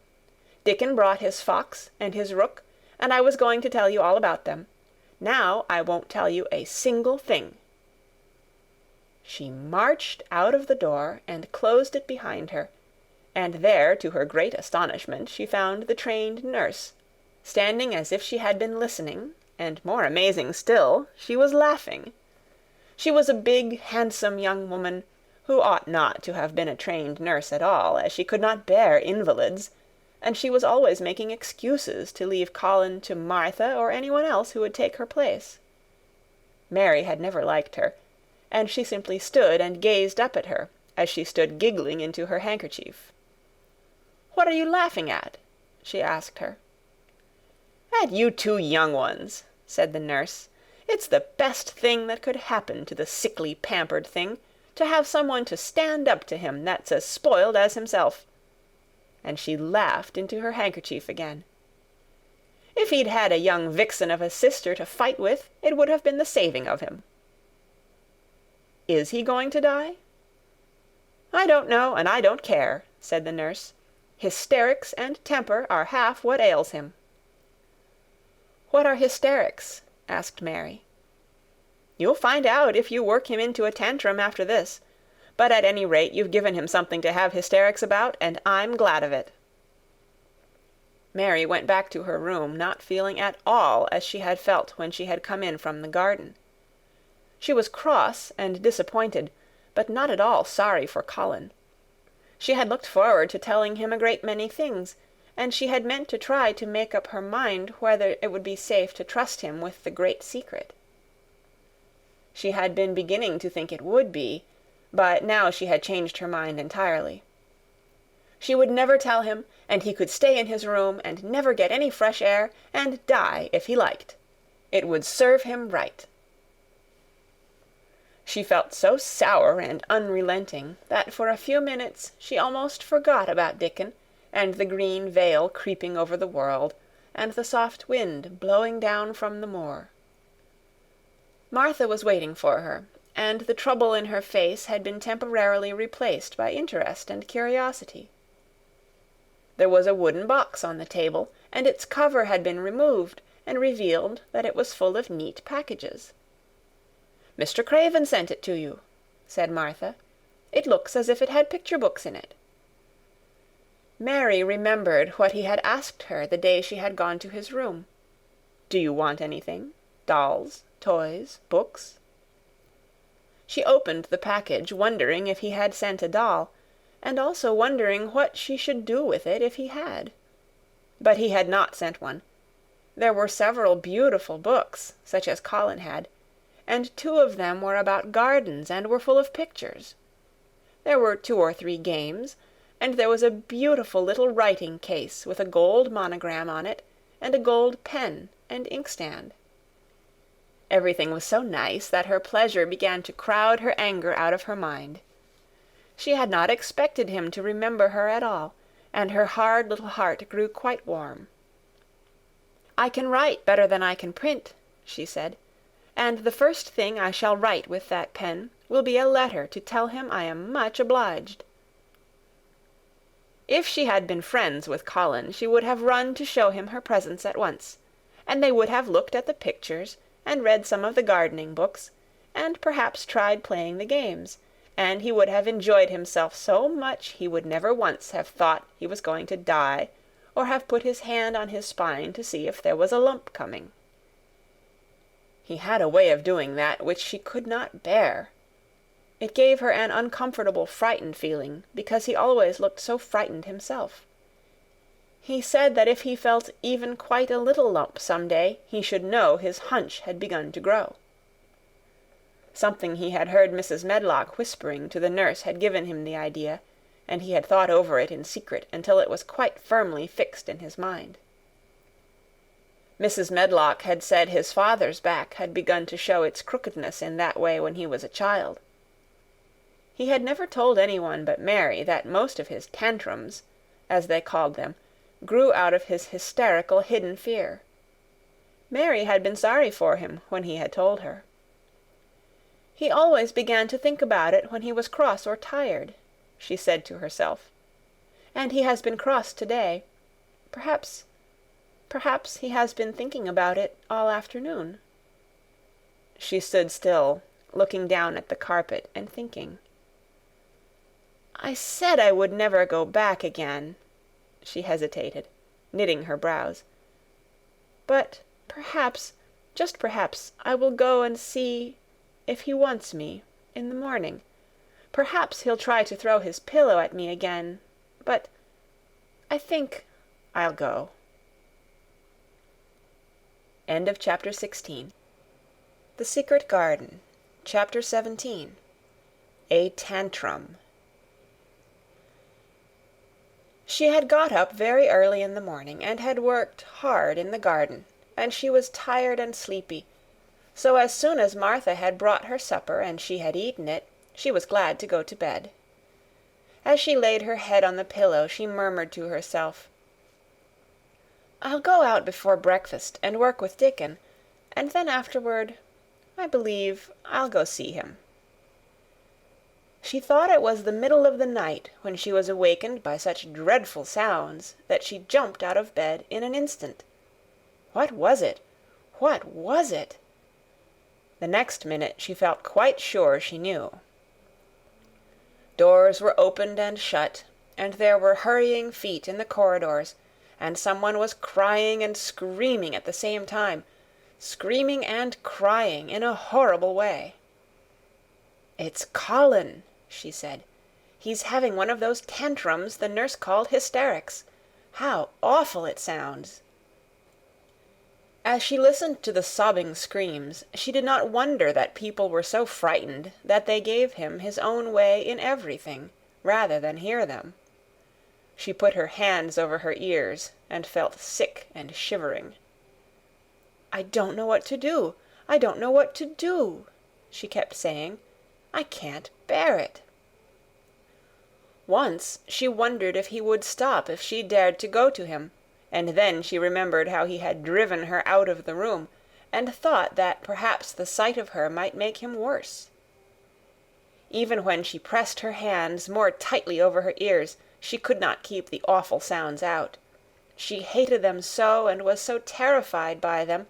"Dickon brought his fox and his rook, and I was going to tell you all about them. Now I won't tell you a single thing." She marched out of the door and closed it behind her, and there, to her great astonishment, she found the trained nurse, standing as if she had been listening, and, more amazing still, she was laughing. She was a big, handsome young woman, who ought not to have been a trained nurse at all, as she could not bear invalids, and she was always making excuses to leave Colin to Martha or anyone else who would take her place. Mary had never liked her, and she simply stood and gazed up at her, as she stood giggling into her handkerchief. "What are you laughing at?" she asked her. "At you two young ones," said the nurse. "It's the best thing that could happen to the sickly, pampered thing, to have someone to stand up to him that's as spoiled as himself." And she laughed into her handkerchief again. "If he'd had a young vixen of a sister to fight with, it would have been the saving of him." "Is he going to die?" "I don't know, and I don't care," said the nurse. "Hysterics and temper are half what ails him." "What are hysterics?" asked Mary. "You'll find out if you work him into a tantrum after this. But at any rate you've given him something to have hysterics about, and I'm glad of it." Mary went back to her room, not feeling at all as she had felt when she had come in from the garden. She was cross and disappointed, but not at all sorry for Colin. She had looked forward to telling him a great many things, and she had meant to try to make up her mind whether it would be safe to trust him with the great secret. She had been beginning to think it would be, but now she had changed her mind entirely. She would never tell him, and he could stay in his room and never get any fresh air, and die if he liked. It would serve him right. She felt so sour and unrelenting that for a few minutes she almost forgot about Dickon, and the green veil creeping over the world, and the soft wind blowing down from the moor. Martha was waiting for her, and the trouble in her face had been temporarily replaced by interest and curiosity. There was a wooden box on the table, and its cover had been removed, and revealed that it was full of neat packages. "Mr. Craven sent it to you," said Martha. "It looks as if it had picture books in it." Mary remembered what he had asked her the day she had gone to his room. "Do you want anything? Dolls, toys, books?" She opened the package, wondering if he had sent a doll, and also wondering what she should do with it if he had. But he had not sent one. There were several beautiful books, such as Colin had, and 2 of them were about gardens and were full of pictures. There were 2 or 3 games, and there was a beautiful little writing case with a gold monogram on it, and a gold pen and inkstand. Everything was so nice that her pleasure began to crowd her anger out of her mind. She had not expected him to remember her at all, and her hard little heart grew quite warm. "I can write better than I can print," she said, "and the first thing I shall write with that pen will be a letter to tell him I am much obliged." If she had been friends with Colin, she would have run to show him her presents at once, and they would have looked at the pictures, and read some of the gardening books, and perhaps tried playing the games, and he would have enjoyed himself so much he would never once have thought he was going to die, or have put his hand on his spine to see if there was a lump coming. He had a way of doing that which she could not bear. It gave her an uncomfortable, frightened feeling, because he always looked so frightened himself. He said that if he felt even quite a little lump some day, he should know his hunch had begun to grow. Something he had heard Mrs. Medlock whispering to the nurse had given him the idea, and he had thought over it in secret until it was quite firmly fixed in his mind. Mrs. Medlock had said his father's back had begun to show its crookedness in that way when he was a child. He had never told anyone but Mary that most of his tantrums, as they called them, grew out of his hysterical hidden fear. Mary had been sorry for him when he had told her. He always began to think about it when he was cross or tired. she said to herself. "And he has been cross today. Perhaps he has been thinking about it all afternoon." She stood still, looking down at the carpet and thinking. "I said I would never go back again," she hesitated, knitting her brows. "But perhaps, just perhaps, I will go and see if he wants me in the morning. Perhaps he'll try to throw his pillow at me again, but I think I'll go." End of chapter 16. The Secret Garden, chapter 17. A Tantrum. She had got up very early in the morning and had worked hard in the garden, and she was tired and sleepy, so as soon as Martha had brought her supper and she had eaten it, she was glad to go to bed. As she laid her head on the pillow, she murmured to herself, "I'll go out before breakfast and work with Dickon, and then afterward, I believe I'll go see him." She thought it was the middle of the night when she was awakened by such dreadful sounds that she jumped out of bed in an instant. What was it? What was it? The next minute she felt quite sure she knew. Doors were opened and shut, and there were hurrying feet in the corridors, and someone was crying and screaming at the same time, screaming and crying in a horrible way. "It's Colin," she said. "He's having one of those tantrums the nurse called hysterics. How awful it sounds!" As she listened to the sobbing screams, she did not wonder that people were so frightened that they gave him his own way in everything, rather than hear them. She put her hands over her ears and felt sick and shivering. "I don't know what to do. I don't know what to do," she kept saying. "I can't bear it." Once she wondered if he would stop if she dared to go to him, and then she remembered how he had driven her out of the room, and thought that perhaps the sight of her might make him worse. Even when she pressed her hands more tightly over her ears, she could not keep the awful sounds out. She hated them so and was so terrified by them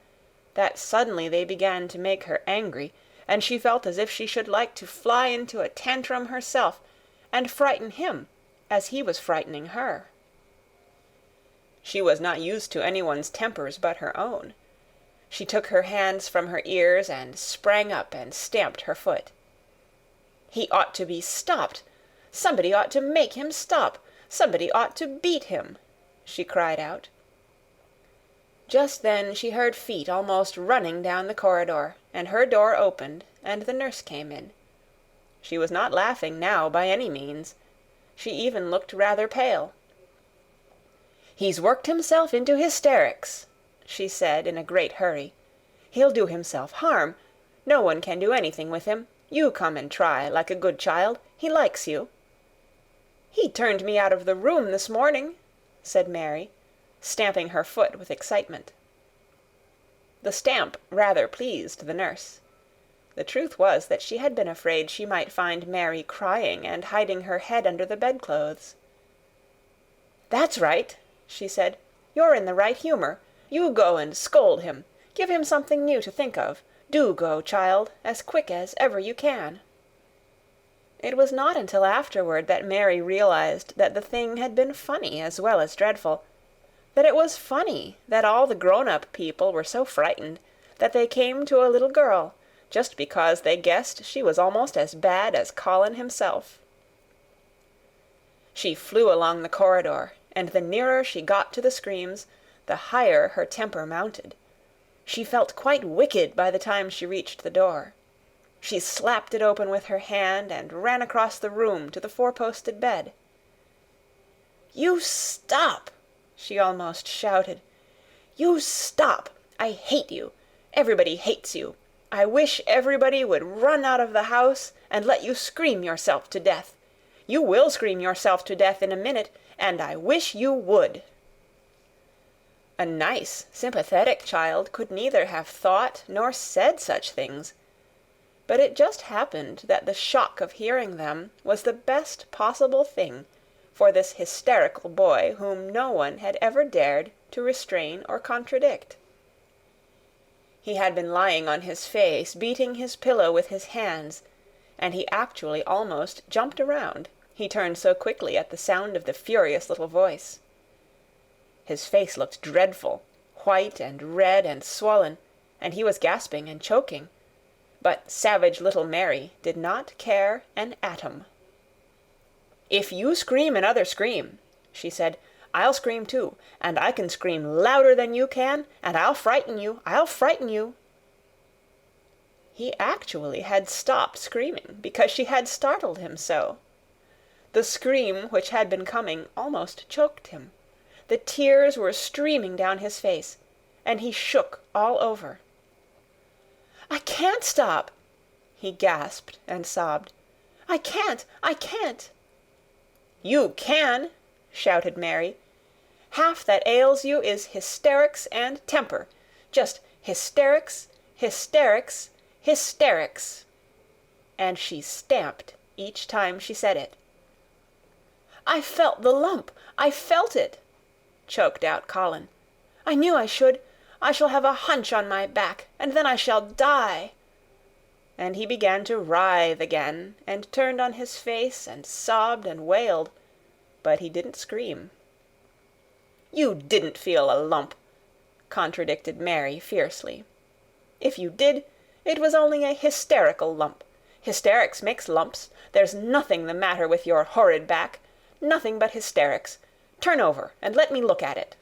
that suddenly they began to make her angry, and she felt as if she should like to fly into a tantrum herself and frighten him as he was frightening her. She was not used to anyone's tempers but her own. She took her hands from her ears and sprang up and stamped her foot. "He ought to be stopped. Somebody ought to make him stop. Somebody ought to beat him," she cried out. Just then she heard feet almost running down the corridor, and her door opened, and the nurse came in. She was not laughing now by any means. She even looked rather pale. "He's worked himself into hysterics," she said in a great hurry. "He'll do himself harm. No one can do anything with him. You come and try, like a good child. He likes you." "He turned me out of the room this morning," said Mary, stamping her foot with excitement. The stamp rather pleased the nurse. The truth was that she had been afraid she might find Mary crying and hiding her head under the bedclothes. "That's right," she said. "You're in the right humor. You go and scold him. Give him something new to think of. Do go, child, as quick as ever you can." It was not until afterward that Mary realized that the thing had been funny as well as dreadful, that it was funny that all the grown-up people were so frightened that they came to a little girl just because they guessed she was almost as bad as Colin himself. She flew along the corridor, and the nearer she got to the screams, the higher her temper mounted. She felt quite wicked by the time she reached the door. She slapped it open with her hand and ran across the room to the four-posted bed. "You stop!" she almost shouted. "You stop! I hate you! Everybody hates you! I wish everybody would run out of the house and let you scream yourself to death! You will scream yourself to death in a minute, and I wish you would!" A nice, sympathetic child could neither have thought nor said such things. but it just happened that the shock of hearing them was the best possible thing for this hysterical boy whom no one had ever dared to restrain or contradict. He had been lying on his face, beating his pillow with his hands, and he actually almost jumped around, he turned so quickly at the sound of the furious little voice. His face looked dreadful, white and red and swollen, and he was gasping and choking. But savage little Mary did not care an atom. "If you scream another scream," she said, "I'll scream too, and I can scream louder than you can, and I'll frighten you, I'll frighten you." He actually had stopped screaming because she had startled him so. The scream which had been coming almost choked him. The tears were streaming down his face, and he shook all over. "I can't stop," he gasped and sobbed. "I can't! I can't!" "You can!" shouted Mary. "Half that ails you is hysterics and temper. Just hysterics, hysterics, hysterics." And she stamped each time she said it. "I felt the lump! I felt it!" choked out Colin. "I knew I should. I shall have a hunch on my back, and then I shall die." And he began to writhe again, and turned on his face, and sobbed and wailed, but he didn't scream. "You didn't feel a lump," contradicted Mary fiercely. "If you did, it was only a hysterical lump. Hysterics makes lumps. There's nothing the matter with your horrid back. Nothing but hysterics. Turn over and let me look at it."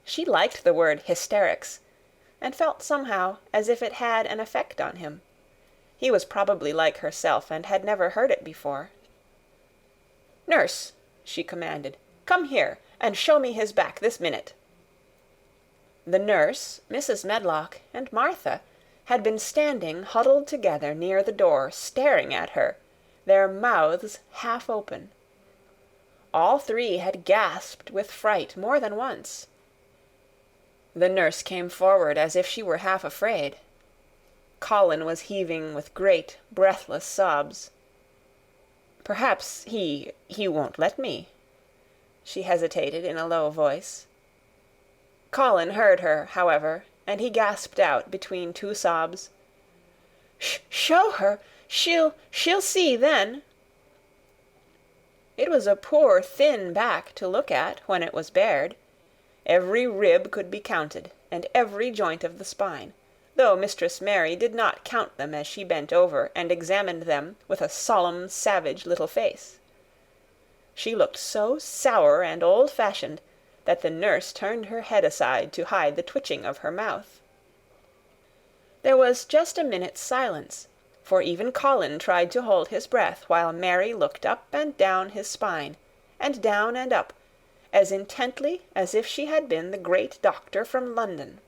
She liked the word hysterics, and felt somehow as if it had an effect on him. He was probably like herself and had never heard it before. "Nurse," she commanded, "come here and show me his back this minute." The nurse, Mrs. Medlock, and Martha had been standing huddled together near the door, staring at her, their mouths half open. All three had gasped with fright more than once. The nurse came forward as if she were half afraid. Colin was heaving with great, breathless sobs. "Perhaps he won't let me," she hesitated in a low voice. Colin heard her, however, and he gasped out between two sobs, "Show her! She'll see then." It was a poor thin back to look at when it was bared. Every rib could be counted, and every joint of the spine, though Mistress Mary did not count them as she bent over and examined them with a solemn, savage little face. She looked so sour and old-fashioned that the nurse turned her head aside to hide the twitching of her mouth. There was just a minute's silence, for even Colin tried to hold his breath while Mary looked up and down his spine, and down and up, as intently as if she had been the great doctor from London.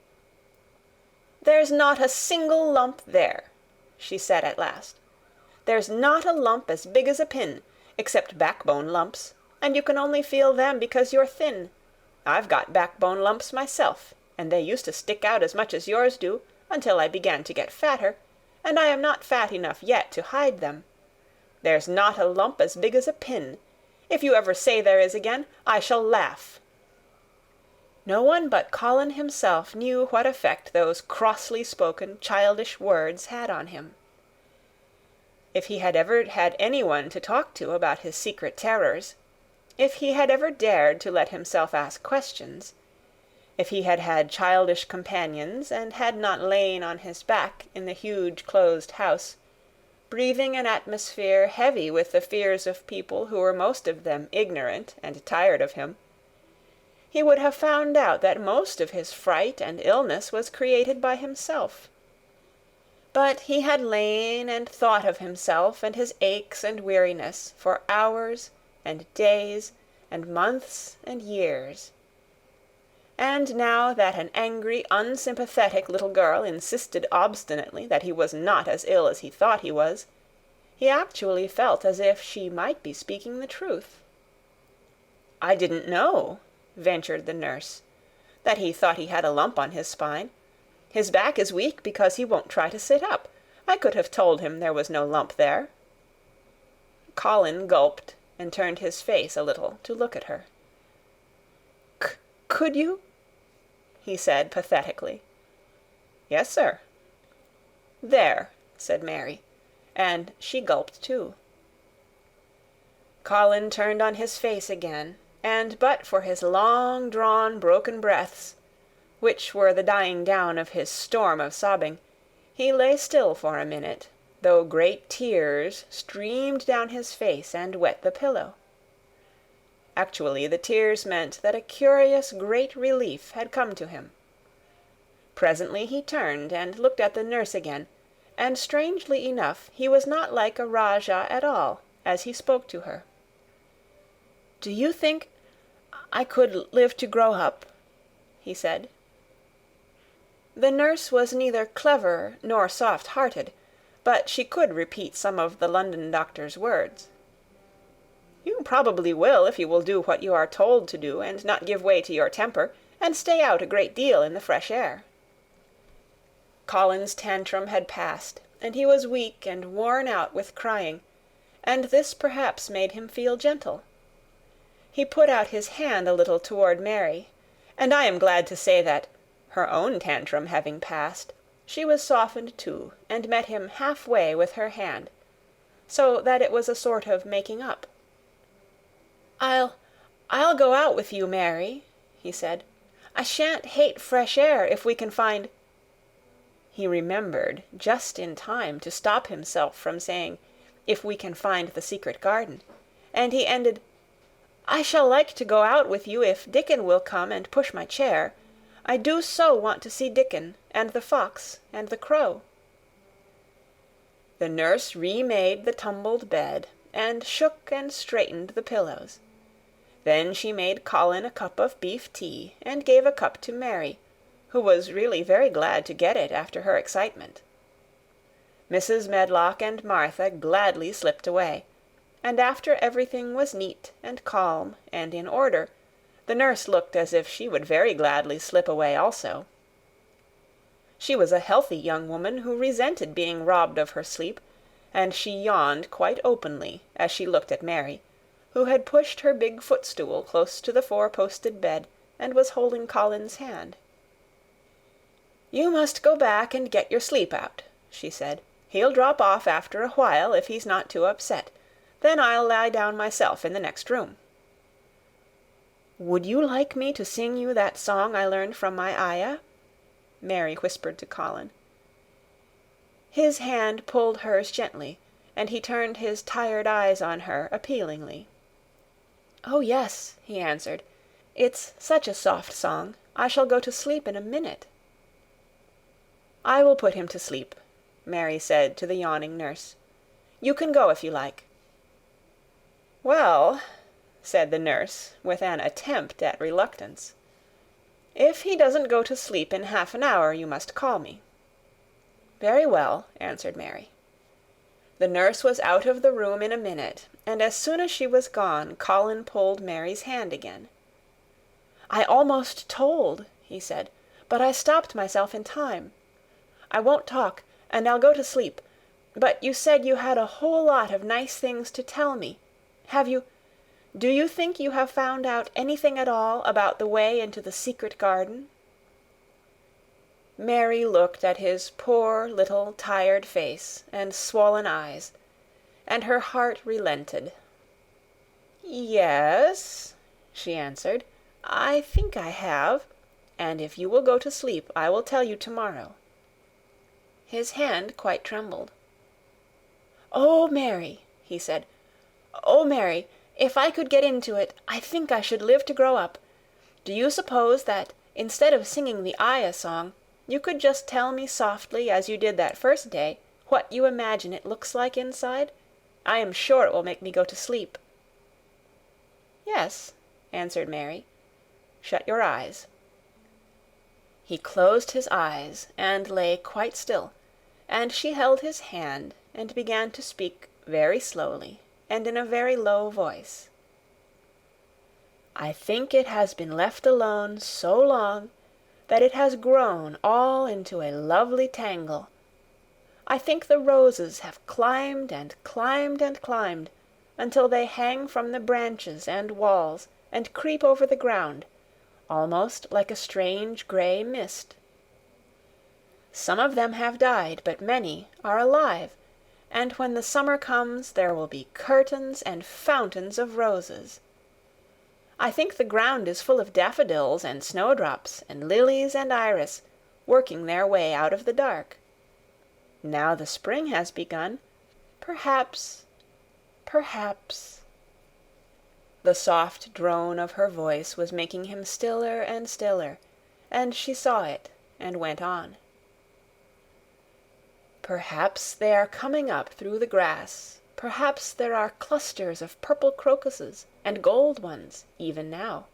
"There's not a single lump there," she said at last. "There's not a lump as big as a pin, except backbone lumps, and you can only feel them because you're thin. I've got backbone lumps myself, and they used to stick out as much as yours do, until I began to get fatter, and I am not fat enough yet to hide them. There's not a lump as big as a pin. If you ever say there is again, I shall laugh." No one but Colin himself knew what effect those crossly spoken, childish words had on him. If he had ever had anyone to talk to about his secret terrors, if he had ever dared to let himself ask questions, if he had had childish companions and had not lain on his back in the huge closed house, breathing an atmosphere heavy with the fears of people who were most of them ignorant and tired of him, he would have found out that most of his fright and illness was created by himself. But he had lain and thought of himself and his aches and weariness for hours and days and months and years. And now that an angry, unsympathetic little girl insisted obstinately that he was not as ill as he thought he was, he actually felt as if she might be speaking the truth. "I didn't know," ventured the nurse, "that he thought he had a lump on his spine. His back is weak because he won't try to sit up. I could have told him there was no lump there." Colin gulped and turned his face a little to look at her. "Could you?" he said pathetically. "Yes, sir." "There," said Mary, and she gulped too. Colin turned on his face again, and but for his long-drawn broken breaths, which were the dying down of his storm of sobbing, he lay still for a minute, though great tears streamed down his face and wet the pillow. Actually, the tears meant that a curious great relief had come to him. Presently he turned and looked at the nurse again, and strangely enough he was not like a Rajah at all as he spoke to her. "Do you think I could live to grow up?" he said. The nurse was neither clever nor soft-hearted, but she could repeat some of the London doctor's words. "You probably will if you will do what you are told to do, and not give way to your temper, and stay out a great deal in the fresh air." Colin's tantrum had passed, and he was weak and worn out with crying, and this perhaps made him feel gentle. He put out his hand a little toward Mary, and I am glad to say that, her own tantrum having passed, she was softened too, and met him half-way with her hand, so that it was a sort of making up. I'll go out with you, Mary," he said. "I shan't hate fresh air if we can find—" He remembered just in time to stop himself from saying, "if we can find the secret garden," and he ended, "I shall like to go out with you if Dickon will come and push my chair. I do so want to see Dickon, and the fox, and the crow." The nurse remade the tumbled bed, and shook and straightened the pillows. Then she made Colin a cup of beef tea, and gave a cup to Mary, who was really very glad to get it after her excitement. Mrs. Medlock and Martha gladly slipped away, and after everything was neat and calm and in order, the nurse looked as if she would very gladly slip away also. She was a healthy young woman who resented being robbed of her sleep, and she yawned quite openly as she looked at Mary, who had pushed her big footstool close to the four-posted bed and was holding Colin's hand. "You must go back and get your sleep out," she said. "He'll drop off after a while if he's not too upset. Then I'll lie down myself in the next room." "Would you like me to sing you that song I learned from my ayah?" Mary whispered to Colin. His hand pulled hers gently, and he turned his tired eyes on her appealingly. "Oh, yes," he answered. "It's such a soft song. I shall go to sleep in a minute." "I will put him to sleep," Mary said to the yawning nurse. "You can go if you like." "Well," said the nurse, with an attempt at reluctance, "if he doesn't go to sleep in half an hour, you must call me." "Very well," answered Mary. The nurse was out of the room in a minute, and as soon as she was gone, Colin pulled Mary's hand again. "I almost told," he said, "but I stopped myself in time. I won't talk, and I'll go to sleep. But you said you had a whole lot of nice things to tell me. Do you think you have found out anything at all about the way into the secret garden?" Mary looked at his poor little tired face and swollen eyes, and her heart relented. "Yes," she answered, "I think I have, and if you will go to sleep, I will tell you tomorrow." His hand quite trembled. "Oh, Mary," he said, "oh, Mary, if I could get into it, I think I should live to grow up. Do you suppose that, instead of singing the ayah song, you could just tell me softly, as you did that first day, what you imagine it looks like inside? I am sure it will make me go to sleep." "Yes," answered Mary. "Shut your eyes." He closed his eyes and lay quite still, and she held his hand and began to speak very slowly and in a very low voice. "I think it has been left alone so long that it has grown all into a lovely tangle. I think the roses have climbed and climbed and climbed, until they hang from the branches and walls and creep over the ground, almost like a strange grey mist. Some of them have died, but many are alive, and when the summer comes there will be curtains and fountains of roses. I think the ground is full of daffodils and snowdrops and lilies and iris, working their way out of the dark. Now the spring has begun, perhaps. The soft drone of her voice was making him stiller and stiller, and she saw it and went on. Perhaps they are coming up through the grass. Perhaps there are clusters of purple crocuses and gold ones, even now.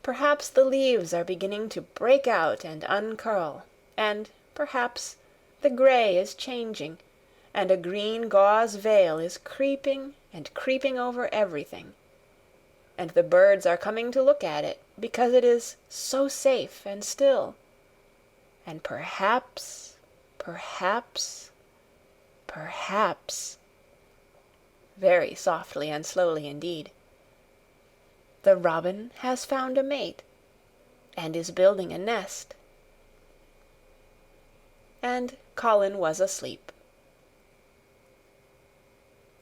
Perhaps the leaves are beginning to break out and uncurl, and perhaps the grey is changing, and a green gauze veil is creeping and creeping over everything. And the birds are coming to look at it, because it is so safe and still. And perhaps, very softly and slowly indeed, the robin has found a mate, and is building a nest. And Colin was asleep.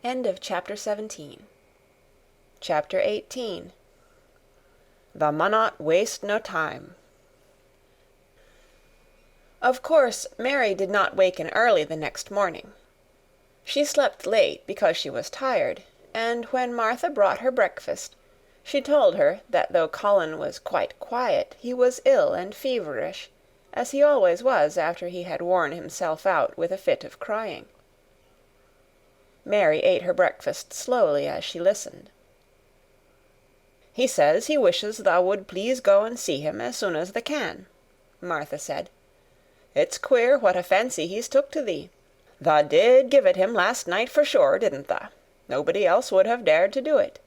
End of chapter 17. Chapter 18. The Munnot Waste No Time. Of course, Mary did not waken early the next morning. She slept late because she was tired, and when Martha brought her breakfast, she told her that though Colin was quite quiet, he was ill and feverish, as he always was after he had worn himself out with a fit of crying. Mary ate her breakfast slowly as she listened. "He says he wishes thou would please go and see him as soon as thou can," Martha said. "It's queer what a fancy he's took to thee. Thou did give it him last night for sure, didn't thou? Nobody else would have dared to do it.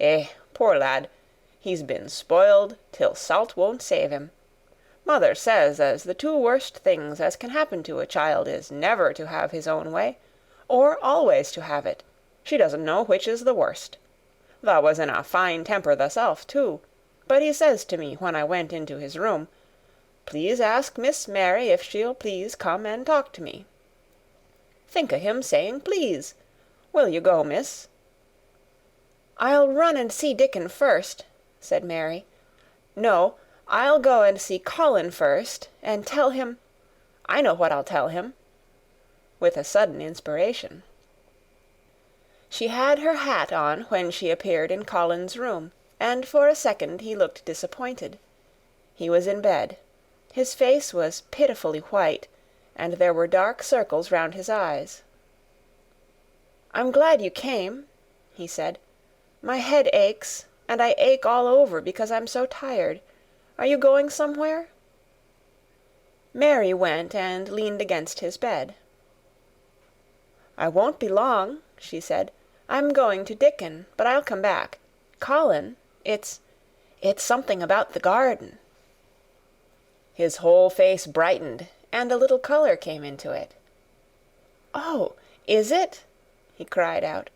Eh, poor lad, he's been spoiled till salt won't save him. Mother says as the two worst things as can happen to a child is never to have his own way, or always to have it. She doesn't know which is the worst. Thou was in a fine temper thyself, too, but he says to me when I went into his room, 'Please ask Miss Mary if she'll please come and talk to me.' Think o' him saying please. Will you go, miss?" "I'll run and see Dickon first," said Mary. "No, I'll go and see Colin first, and tell him— I know what I'll tell him," with a sudden inspiration. She had her hat on when she appeared in Colin's room, and for a second he looked disappointed. He was in bed. His face was pitifully white, and there were dark circles round his eyes. "I'm glad you came," he said. "My head aches, and I ache all over because I'm so tired. Are you going somewhere?" Mary went and leaned against his bed. "I won't be long," she said. "I'm going to Dickon, but I'll come back. Colin, it's something about the garden." His whole face brightened, and a little color came into it. "Oh, is it?" he cried out.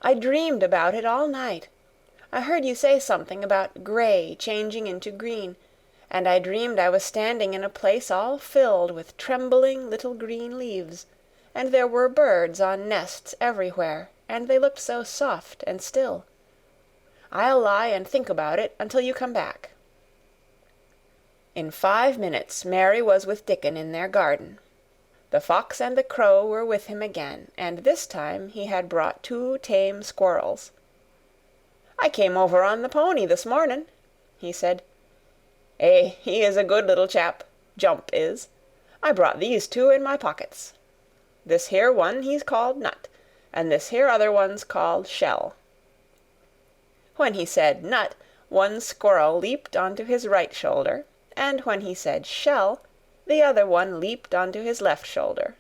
"I dreamed about it all night. I heard you say something about gray changing into green, and I dreamed I was standing in a place all filled with trembling little green leaves, and there were birds on nests everywhere, and they looked so soft and still. I'll lie and think about it until you come back." In 5 minutes Mary was with Dickon in their garden. The fox and the crow were with him again, and this time he had brought 2 tame squirrels. "I came over on the pony this morning," he said. "Eh, he is a good little chap, Jump is. I brought these 2 in my pockets. This here one he's called Nut, and this here other one's called Shell." When he said Nut, one squirrel leaped onto his right shoulder, and when he said Shell, the other one leaped onto his left shoulder.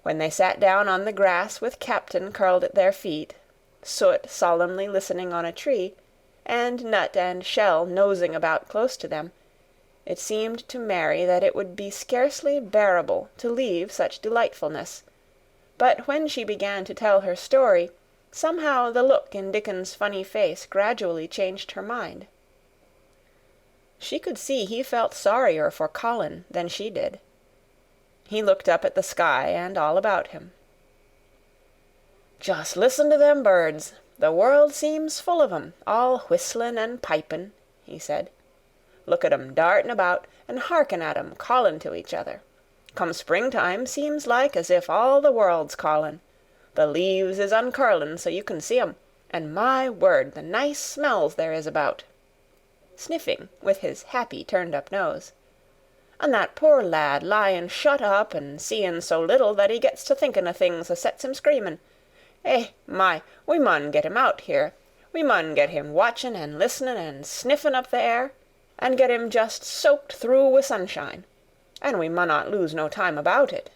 When they sat down on the grass with Captain curled at their feet, Soot solemnly listening on a tree, and Nut and Shell nosing about close to them, It seemed to Mary that it would be scarcely bearable to leave such delightfulness, but when she began to tell her story, somehow the look in Dickon's funny face gradually changed her mind. She could see he felt sorrier for Colin than she did. He looked up at the sky and all about him. "Just listen to them birds. The world seems full of 'em, all whistlin' and pipin'," he said. "Look at 'em dartin' about, and hearken at 'em callin' to each other. Come springtime, seems like as if all the world's callin'. The leaves is uncurlin' so you can see 'em, and my word, the nice smells there is about," sniffing with his happy turned-up nose. "And that poor lad lyin' shut up and seein' so little that he gets to thinkin' o' things as sets him screamin'. Eh, my, we mun get him out here. We mun get him watchin' and listenin' and sniffin' up the air, and get him just soaked through wi' sunshine. And we munnot lose no time about it."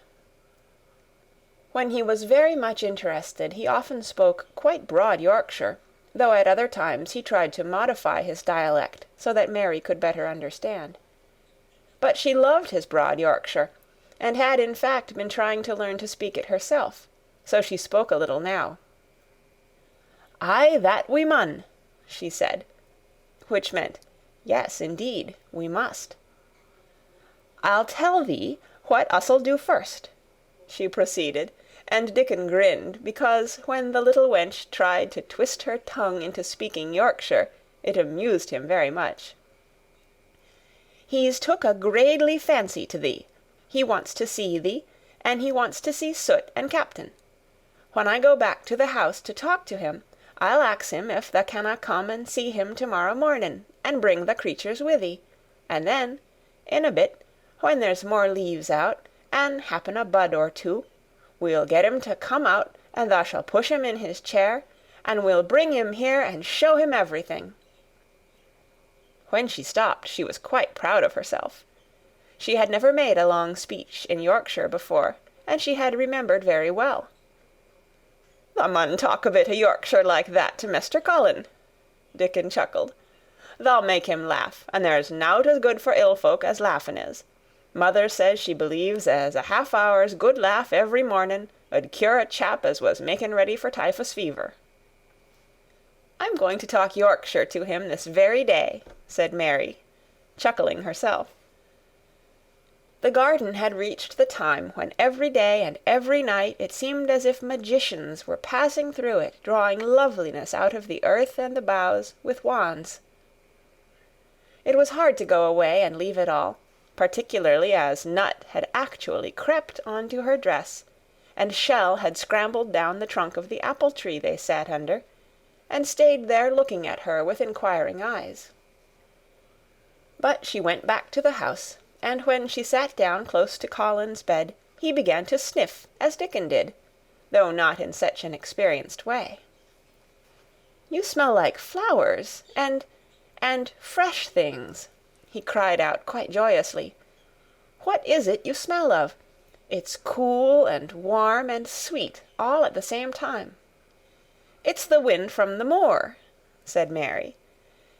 When he was very much interested, he often spoke quite broad Yorkshire, though at other times he tried to modify his dialect so that Mary could better understand. But she loved his broad Yorkshire, and had in fact been trying to learn to speak it herself, so she spoke a little now. "Aye, that we mun," she said, which meant, "Yes, indeed, we must." "I'll tell thee what us'll do first," she proceeded, and Dickon grinned, because when the little wench tried to twist her tongue into speaking Yorkshire, it amused him very much. "He's took a gradely fancy to thee. He wants to see thee, and he wants to see Soot and Captain. When I go back to the house to talk to him, I'll ax him if tha canna come and see him to-morrow mornin', and bring the creatures with thee, and then, in a bit, when there's more leaves out, and happen a bud or two, we'll get him to come out, and thou shall push him in his chair, and we'll bring him here and show him everything." When she stopped, she was quite proud of herself. She had never made a long speech in Yorkshire before, and she had remembered very well. "Thou mun talk a bit o' Yorkshire like that to Mester Colin," Dickon chuckled. "Thou'll make him laugh, and there's nowt as good for ill folk as laughin' is. Mother says she believes as a half-hour's good laugh every mornin' 'ud cure a chap as was making ready for typhus fever." "I'm going to talk Yorkshire to him this very day," said Mary, chuckling herself. The garden had reached the time when every day and every night it seemed as if magicians were passing through it, drawing loveliness out of the earth and the boughs with wands. It was hard to go away and leave it all, particularly as Nut had actually crept onto her dress, and Shell had scrambled down the trunk of the apple tree they sat under, and stayed there looking at her with inquiring eyes. But she went back to the house, and when she sat down close to Colin's bed, he began to sniff as Dickon did, though not in such an experienced way. "You smell like flowers, and fresh things," he cried out quite joyously. "What is it you smell of? It's cool and warm and sweet all at the same time." "It's the wind from the moor," said Mary.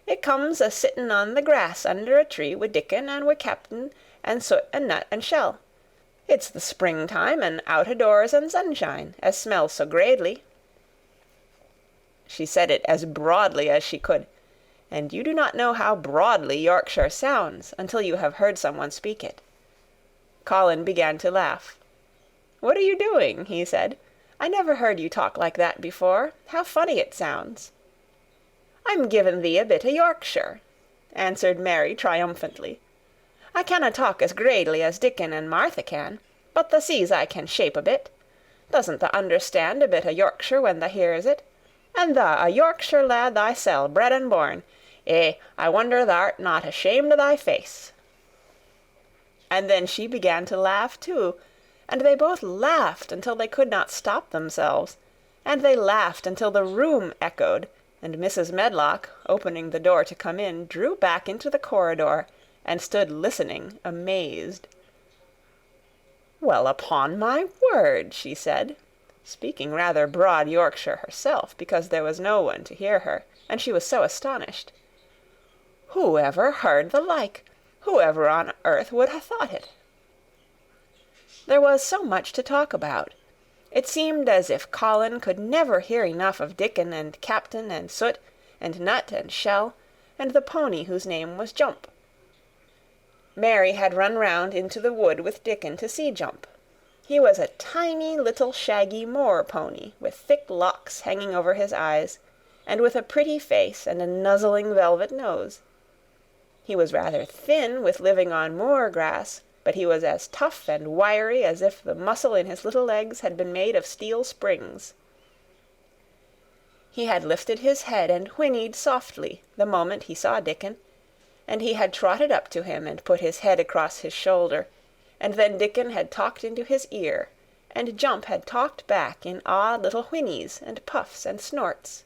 "It comes a-sittin' on the grass under a tree wi' Dickon and wi' Captain and Soot and Nut and Shell. It's the springtime and out-o'-doors and sunshine, as smells so gradely." She said it as broadly as she could, and you do not know how broadly Yorkshire sounds until you have heard someone speak it. Colin began to laugh. "What are you doing?" he said. "I never heard you talk like that before. How funny it sounds." "I'm giving thee a bit o' Yorkshire," answered Mary triumphantly. "I canna talk as gradely as Dickon and Martha can, but tha sees I can shape a bit. Doesn't tha understand a bit o' Yorkshire when tha hears it? And tha a Yorkshire lad thysel, bred and born. Eh, I wonder tha'rt not ashamed o' thy face." And then she began to laugh too, and they both laughed until they could not stop themselves, and they laughed until the room echoed, and Mrs. Medlock, opening the door to come in, drew back into the corridor and stood listening, amazed. "Well, upon my word," she said, speaking rather broad Yorkshire herself, because there was no one to hear her, and she was so astonished. "Who ever heard the like? Whoever on earth would have thought it? There was so much to talk about. It seemed as if Colin could never hear enough of Dickon and Captain and Soot and Nut and Shell and the pony whose name was Jump. Mary had run round into the wood with Dickon to see Jump. He was a tiny little shaggy moor pony with thick locks hanging over his eyes, and with a pretty face and a nuzzling velvet nose. He was rather thin with living on moor grass, but he was as tough and wiry as if the muscle in his little legs had been made of steel springs. He had lifted his head and whinnied softly the moment he saw Dickon, and he had trotted up to him and put his head across his shoulder, and then Dickon had talked into his ear, and Jump had talked back in odd little whinnies and puffs and snorts.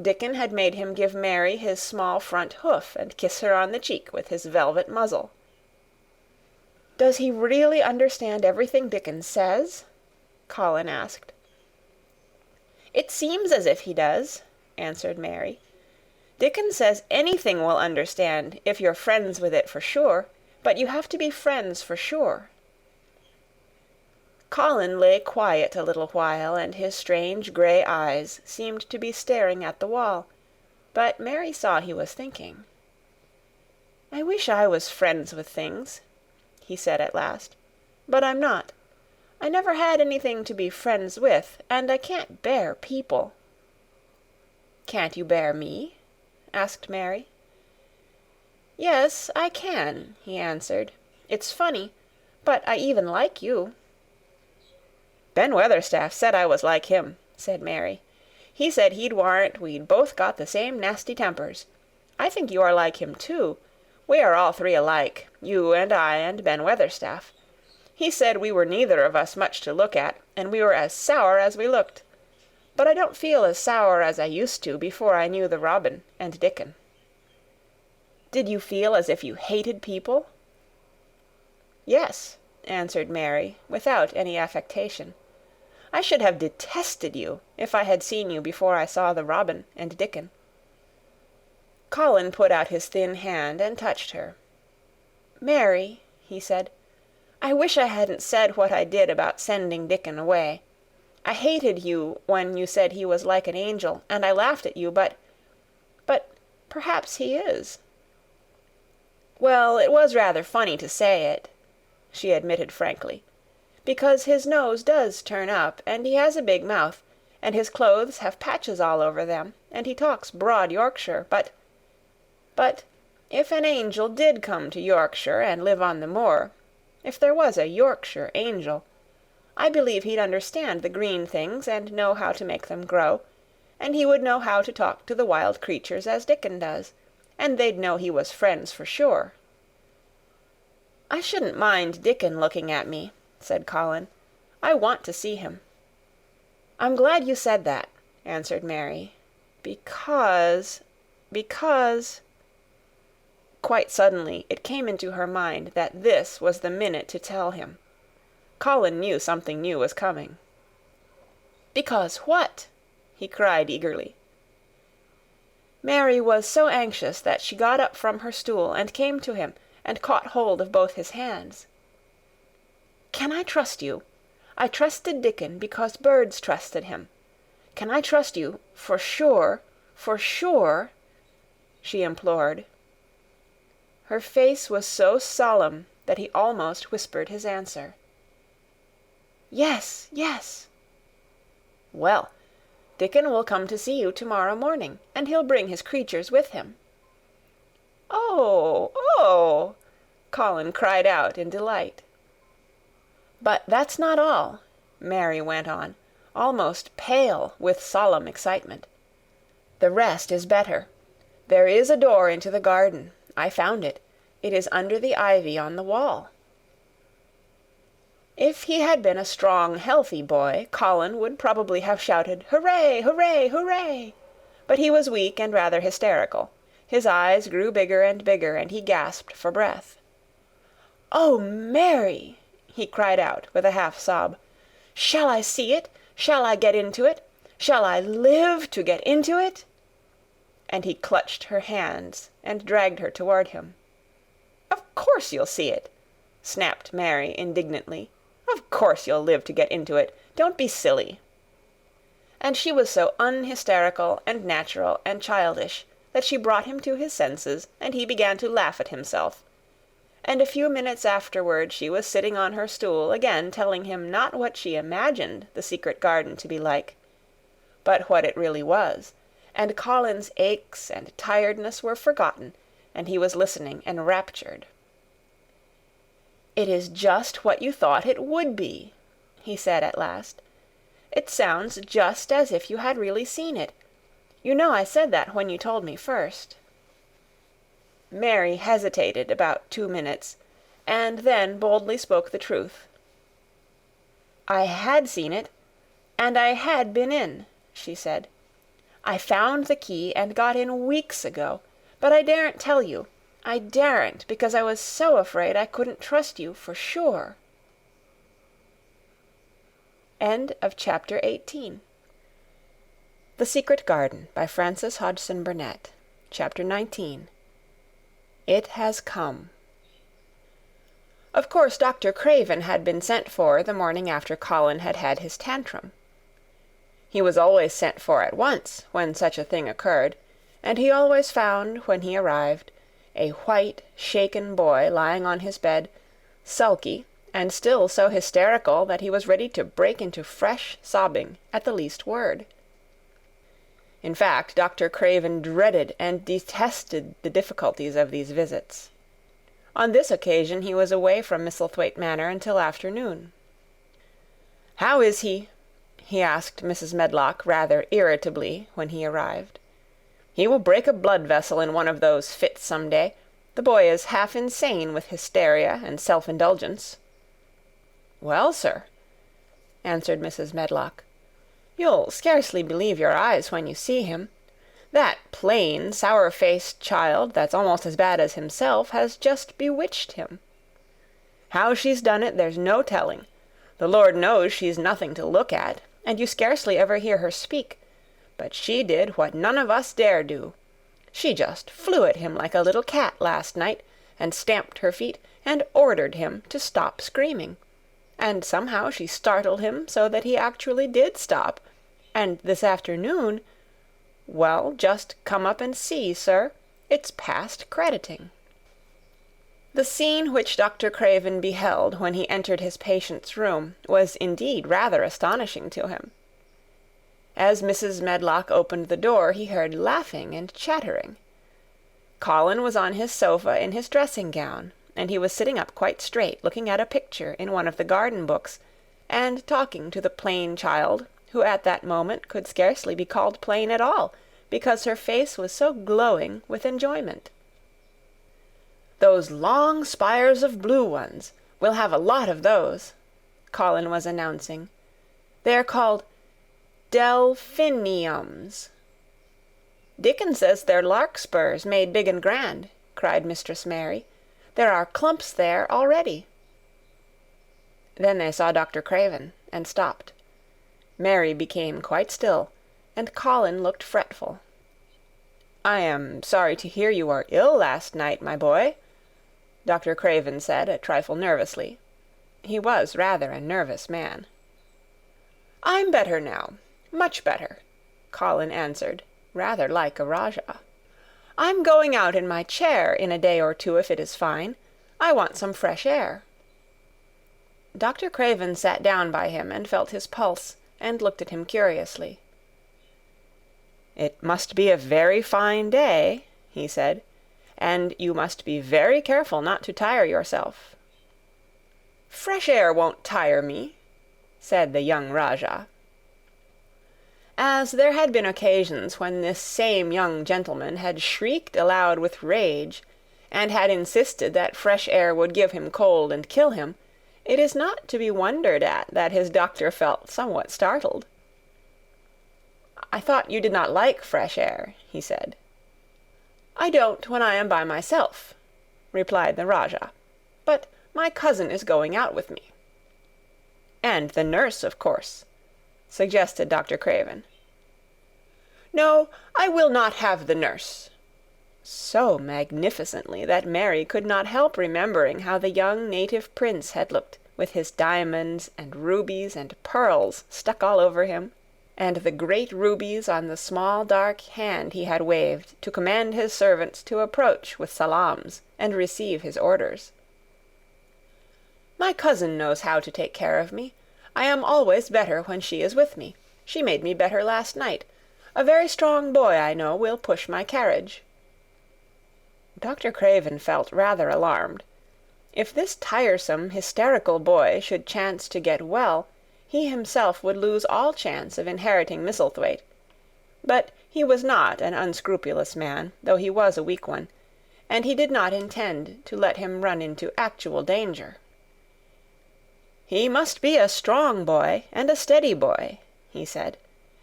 Dickon had made him give Mary his small front hoof and kiss her on the cheek with his velvet muzzle. "Does he really understand everything Dickon says?" Colin asked. "It seems as if he does," answered Mary. "Dickon says anything will understand if you're friends with it for sure, but you have to be friends for sure." Colin lay quiet a little while, and his strange grey eyes seemed to be staring at the wall, but Mary saw he was thinking. "I wish I was friends with things," he said at last, "but I'm not. I never had anything to be friends with, and I can't bear people." "Can't you bear me?" asked Mary. "Yes, I can," he answered. "It's funny, but I even like you." "Ben Weatherstaff said I was like him," said Mary. "He said he'd warrant we'd both got the same nasty tempers. I think you are like him, too. We are all three alike, you and I and Ben Weatherstaff. He said we were neither of us much to look at, and we were as sour as we looked. But I don't feel as sour as I used to before I knew the Robin and Dickon." "Did you feel as if you hated people?" "Yes," answered Mary, without any affectation. "I should have detested you if I had seen you before I saw the Robin and Dickon." Colin put out his thin hand and touched her. "Mary," he said, "I wish I hadn't said what I did about sending Dickon away. I hated you when you said he was like an angel, and I laughed at you, but perhaps he is." "Well, it was rather funny to say it," she admitted frankly, "because his nose does turn up, and he has a big mouth, and his clothes have patches all over them, and he talks broad Yorkshire, but if an angel did come to Yorkshire and live on the moor, if there was a Yorkshire angel, I believe he'd understand the green things and know how to make them grow, and he would know how to talk to the wild creatures as Dickon does, and they'd know he was friends for sure." "I shouldn't mind Dickon looking at me," said Colin. "I want to see him." "I'm glad you said that," answered Mary, because... Quite suddenly it came into her mind that this was the minute to tell him. Colin knew something new was coming. "Because what?" he cried eagerly. Mary was so anxious that she got up from her stool and came to him and caught hold of both his hands. "Can I trust you? I trusted Dickon because birds trusted him. Can I trust you for sure, she implored. Her face was so solemn that he almost whispered his answer. "Yes, yes." "Well, Dickon will come to see you tomorrow morning, and he'll bring his creatures with him." "Oh, oh!" Colin cried out in delight. "But that's not all," Mary went on, almost pale with solemn excitement. "The rest is better. There is a door into the garden. I found it. It is under the ivy on the wall." If he had been a strong, healthy boy, Colin would probably have shouted, "Hooray, hooray, hooray!" But he was weak and rather hysterical. His eyes grew bigger and bigger, and he gasped for breath. "Oh, Mary!" he cried out with a half-sob. "Shall I see it? Shall I get into it? Shall I live to get into it?" And he clutched her hands and dragged her toward him. "Of course you'll see it," snapped Mary indignantly. "Of course you'll live to get into it. Don't be silly." And she was so unhysterical and natural and childish that she brought him to his senses, and he began to laugh at himself. And a few minutes afterward she was sitting on her stool again telling him not what she imagined the secret garden to be like, but what it really was, and Colin's aches and tiredness were forgotten, and he was listening enraptured. "It is just what you thought it would be," he said at last. "It sounds just as if you had really seen it. You know I said that when you told me first." Mary hesitated about 2 minutes, and then boldly spoke the truth. "I had seen it, and I had been in," she said. "I found the key and got in weeks ago, but I daren't tell you. I daren't, because I was so afraid I couldn't trust you for sure." End of chapter 18. The Secret Garden by Frances Hodgson Burnett. Chapter 19. It Has Come. Of course, Dr. Craven had been sent for the morning after Colin had had his tantrum. He was always sent for at once when such a thing occurred, and he always found, when he arrived, a white, shaken boy lying on his bed, sulky, and still so hysterical that he was ready to break into fresh sobbing at the least word. In fact, Dr. Craven dreaded and detested the difficulties of these visits. On this occasion he was away from Misselthwaite Manor until afternoon. "How is he?" he asked Mrs. Medlock rather irritably when he arrived. "He will break a blood vessel in one of those fits some day. The boy is half insane with hysteria and self-indulgence." "Well, sir," answered Mrs. Medlock, "you'll scarcely believe your eyes when you see him. That plain, sour-faced child, that's almost as bad as himself, has just bewitched him. How she's done it, there's no telling. The Lord knows she's nothing to look at, and you scarcely ever hear her speak. But she did what none of us dare do. She just flew at him like a little cat last night, and stamped her feet, and ordered him to stop screaming. And somehow she startled him so that he actually did stop. And this afternoon, well, just come up and see, sir. It's past crediting." The scene which Dr. Craven beheld when he entered his patient's room was indeed rather astonishing to him. As Mrs. Medlock opened the door, he heard laughing and chattering. Colin was on his sofa in his dressing-gown, and he was sitting up quite straight, looking at a picture in one of the garden books, and talking to the plain child, who at that moment could scarcely be called plain at all, because her face was so glowing with enjoyment. "Those long spires of blue ones. We'll have a lot of those," Colin was announcing. "They're called delphiniums." "Dickon says they're larkspurs made big and grand," cried Mistress Mary. "There are clumps there already." Then they saw Dr. Craven, and stopped. Mary became quite still, and Colin looked fretful. "I am sorry to hear you were ill last night, my boy," Dr. Craven said, a trifle nervously. He was rather a nervous man. "I'm better now, much better," Colin answered, rather like a Rajah. "I'm going out in my chair in a day or two if it is fine. I want some fresh air." Dr. Craven sat down by him and felt his pulse, and looked at him curiously. "It must be a very fine day," he said, "and you must be very careful not to tire yourself." "Fresh air won't tire me," said the young Rajah. As there had been occasions when this same young gentleman had shrieked aloud with rage, and had insisted that fresh air would give him cold and kill him, it is not to be wondered at that his doctor felt somewhat startled. "I thought you did not like fresh air," he said. "I don't when I am by myself," replied the Rajah. "But my cousin is going out with me." "And the nurse, of course," suggested Dr. Craven. "No, I will not have the nurse," so magnificently that Mary could not help remembering how the young native prince had looked, with his diamonds and rubies and pearls stuck all over him, and the great rubies on the small dark hand he had waved to command his servants to approach with salams and receive his orders. "My cousin knows how to take care of me. I am always better when she is with me. She made me better last night. A very strong boy, I know, will push my carriage." Dr. Craven felt rather alarmed. If this tiresome, hysterical boy should chance to get well, he himself would lose all chance of inheriting Misselthwaite. But he was not an unscrupulous man, though he was a weak one, and he did not intend to let him run into actual danger. "He must be a strong boy and a steady boy," he said,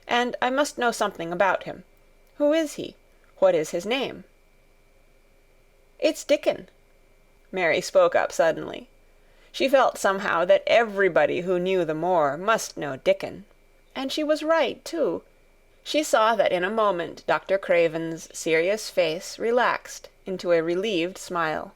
"and I must know something about him. Who is he? What is his name?" "It's Dickon." Mary spoke up suddenly. She felt somehow that everybody who knew the Moor must know Dickon. And she was right, too. She saw that in a moment Dr. Craven's serious face relaxed into a relieved smile.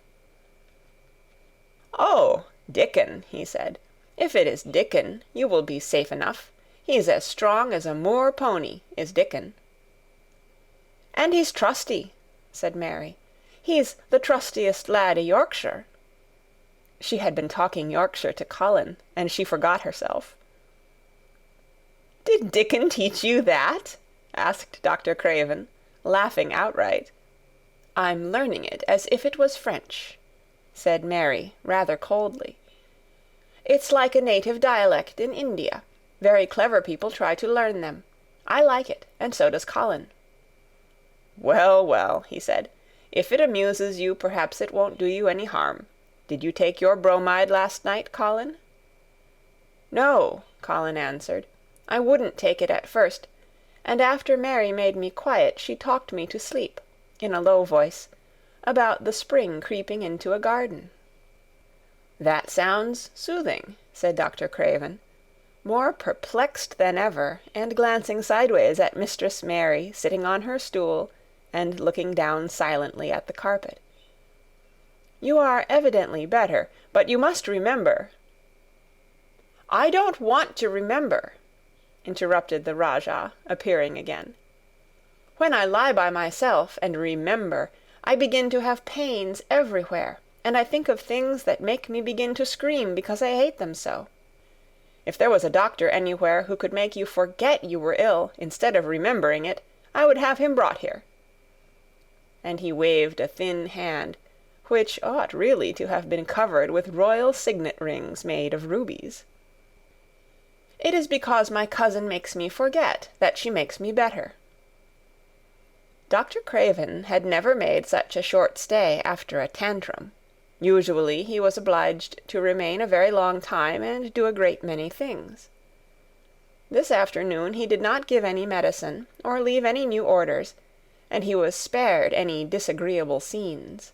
"Oh, Dickon," he said. "If it is Dickon, you will be safe enough. He's as strong as a Moor pony, is Dickon." "And he's trusty," said Mary. "He's the trustiest lad i' Yorkshire." She had been talking Yorkshire to Colin, and she forgot herself. "Did Dickon teach you that?" asked Dr. Craven, laughing outright. "I'm learning it as if it was French," said Mary, rather coldly. "It's like a native dialect in India. Very clever people try to learn them. I like it, and so does Colin." "Well, well," he said. "If it amuses you, perhaps it won't do you any harm. Did you take your bromide last night, Colin?" "No," Colin answered. "I wouldn't take it at first, and after Mary made me quiet she talked me to sleep, in a low voice, about the spring creeping into a garden." "That sounds soothing," said Dr. Craven, more perplexed than ever, and glancing sideways at Mistress Mary sitting on her stool and looking down silently at the carpet. "You are evidently better, but you must remember—" "I don't want to remember," interrupted the Rajah, appearing again. "When I lie by myself and remember, I begin to have pains everywhere, and I think of things that make me begin to scream because I hate them so. If there was a doctor anywhere who could make you forget you were ill instead of remembering it, I would have him brought here." And he waved a thin hand, which ought really to have been covered with royal signet rings made of rubies. "It is because my cousin makes me forget that she makes me better." Dr. Craven had never made such a short stay after a tantrum. Usually he was obliged to remain a very long time and do a great many things. This afternoon he did not give any medicine or leave any new orders, and he was spared any disagreeable scenes.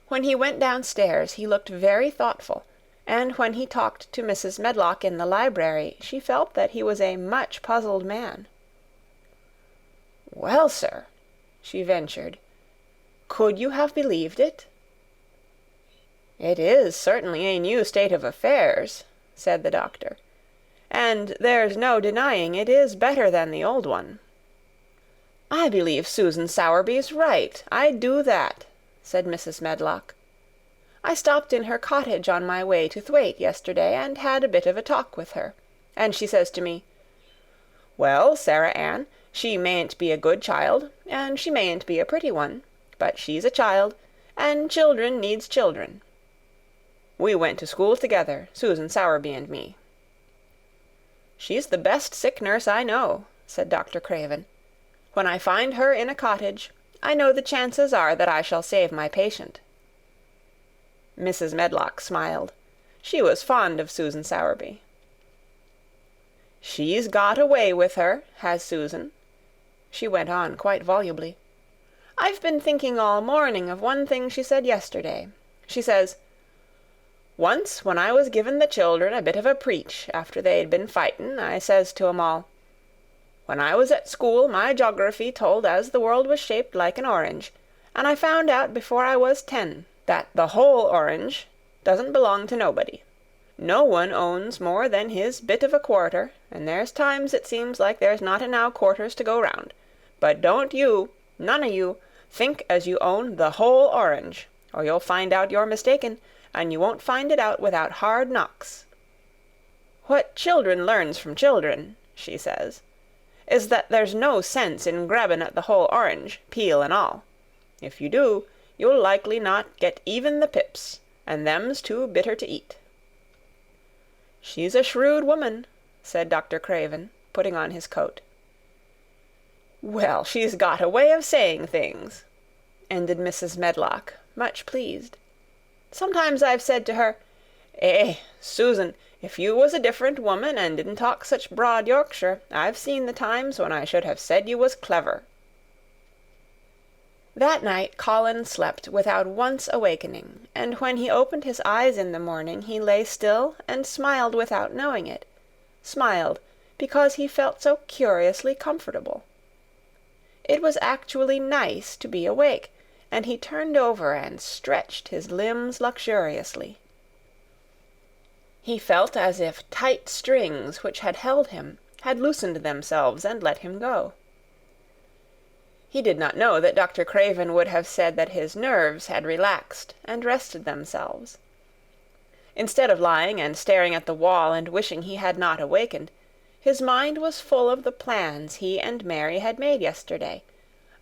When he went downstairs he looked very thoughtful, and when he talked to Mrs. Medlock in the library she felt that he was a much puzzled man. "Well, sir," she ventured, "could you have believed it?" "It is certainly a new state of affairs," said the doctor, "and there's no denying it is better than the old one." "I believe Susan Sowerby's right, I do that," said Mrs. Medlock. "I stopped in her cottage on my way to Thwaite yesterday and had a bit of a talk with her, and she says to me, 'Well, Sarah Ann, she mayn't be a good child, and she mayn't be a pretty one, but she's a child, and children needs children.' We went to school together, Susan Sowerby and me." "She's the best sick nurse I know," said Dr. Craven. "When I find her in a cottage, I know the chances are that I shall save my patient." Mrs. Medlock smiled. She was fond of Susan Sowerby. "She's got a way with her, has Susan," she went on quite volubly. "I've been thinking all morning of one thing she said yesterday. She says, 'Once when I was giving the children a bit of a preach after they'd been fightin', I says to 'em all, "When I was at school my joggraphy told as the world was shaped like an orange. and I found out before I was 10 that the whole orange doesn't belong to nobody. No one owns more than his bit of a quarter, and there's times it seems like there's not enow quarters to go round. But don't you, none o' you, think as you own the whole orange, or you'll find out you're mistaken, and you won't find it out without hard knocks. What children learns from children, she says, is that there's no sense in grabbing at the whole orange, peel and all. If you do, you'll likely not get even the pips, and them's too bitter to eat." "She's a shrewd woman," said Dr. Craven, putting on his coat. "Well, she's got a way of saying things," ended Mrs. Medlock, much pleased. "Sometimes I've said to her, 'Susan, if you was a different woman and didn't talk such broad Yorkshire, I've seen the times when I should have said you was clever.'" That night Colin slept without once awakening, and when he opened his eyes in the morning he lay still and smiled without knowing it, smiled because he felt so curiously comfortable. It was actually nice to be awake, and he turned over and stretched his limbs luxuriously. He felt as if tight strings which had held him had loosened themselves and let him go. He did not know that Dr. Craven would have said that his nerves had relaxed and rested themselves. Instead of lying and staring at the wall and wishing he had not awakened, his mind was full of the plans he and Mary had made yesterday,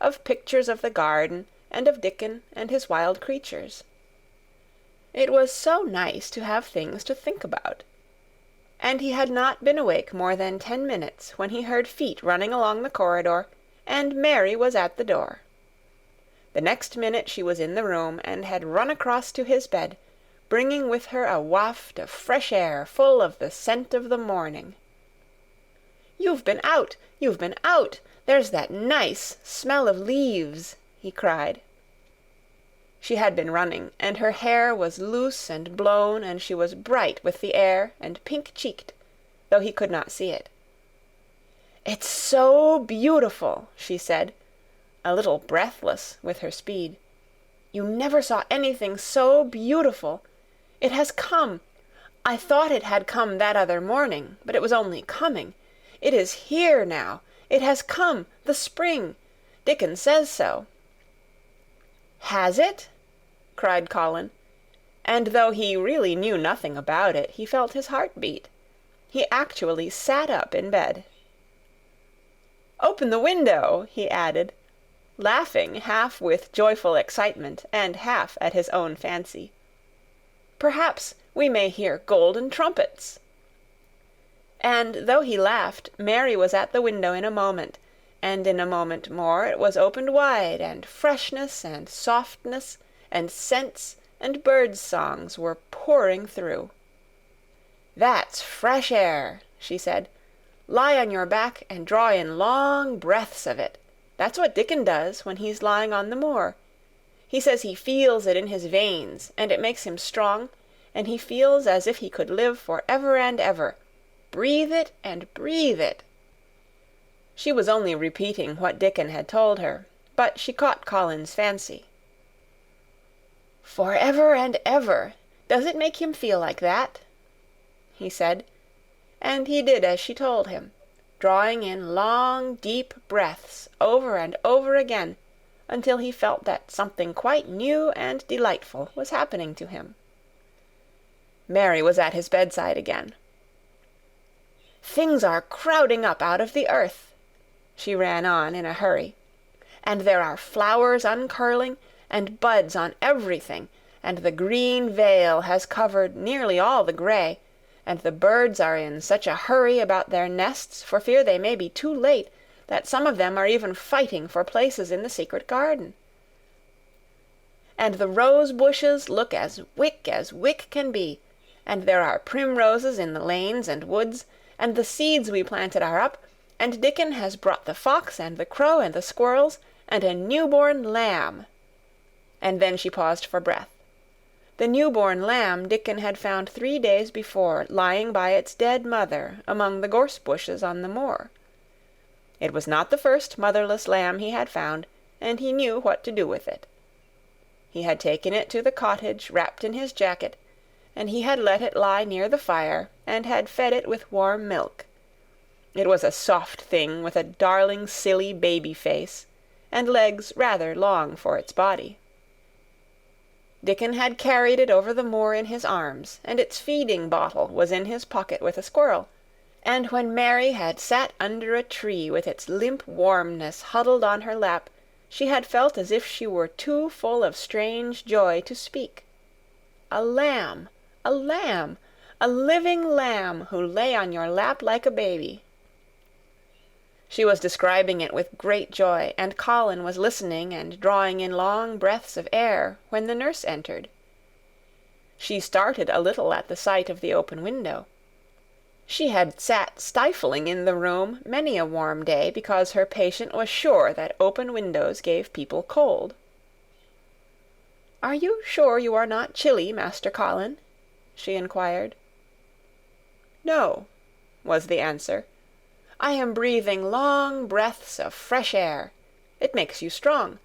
of pictures of the garden and of Dickon and his wild creatures. It was so nice to have things to think about. And he had not been awake more than 10 minutes when he heard feet running along the corridor, and Mary was at the door. The next minute she was in the room and had run across to his bed, bringing with her a waft of fresh air full of the scent of the morning. "You've been out! You've been out! There's that nice smell of leaves!" he cried. She had been running, and her hair was loose and blown, and she was bright with the air and pink-cheeked, though he could not see it. "It's so beautiful," she said, a little breathless with her speed. "You never saw anything so beautiful. It has come. I thought it had come that other morning, but it was only coming. It is here now. It has come, the spring. Dickon says so." "Has it?" cried Colin, and though he really knew nothing about it, he felt his heart beat. He actually sat up in bed. "Open the window," he added, laughing half with joyful excitement and half at his own fancy. "Perhaps we may hear golden trumpets." And though he laughed, Mary was at the window in a moment, and in a moment more it was opened wide, and freshness and softness and scents and birds' songs were pouring through. "That's fresh air," she said. "Lie on your back and draw in long breaths of it. That's what Dickon does when he's lying on the moor. He says he feels it in his veins, and it makes him strong, and he feels as if he could live for ever and ever. Breathe it and breathe it." She was only repeating what Dickon had told her, but she caught Colin's fancy. "For ever and ever, does it make him feel like that?" he said, and he did as she told him, drawing in long, deep breaths over and over again, until he felt that something quite new and delightful was happening to him. Mary was at his bedside again. "Things are crowding up out of the earth," she ran on in a hurry, "and there are flowers uncurling, and buds on everything, and the green veil has covered nearly all the gray, and the birds are in such a hurry about their nests for fear they may be too late, that some of them are even fighting for places in the secret garden. And the rose bushes look as wick can be, and there are primroses in the lanes and woods, and the seeds we planted are up, and Dickon has brought the fox and the crow and the squirrels, and a newborn lamb." And then she paused for breath. The newborn lamb Dickon had found 3 days before, lying by its dead mother among the gorse bushes on the moor. It was not the first motherless lamb he had found, and he knew what to do with it. He had taken it to the cottage wrapped in his jacket, and he had let it lie near the fire, and had fed it with warm milk. It was a soft thing with a darling silly baby face, and legs rather long for its body. Dickon had carried it over the moor in his arms, and its feeding bottle was in his pocket with a squirrel, and when Mary had sat under a tree with its limp warmness huddled on her lap, she had felt as if she were too full of strange joy to speak. A lamb! A lamb! A living lamb who lay on your lap like a baby. She was describing it with great joy, and Colin was listening and drawing in long breaths of air when the nurse entered. She started a little at the sight of the open window. She had sat stifling in the room many a warm day because her patient was sure that open windows gave people cold. "Are you sure you are not chilly, Master Colin?" she inquired. "No," was the answer. "I am breathing long breaths of fresh air. It makes you strong.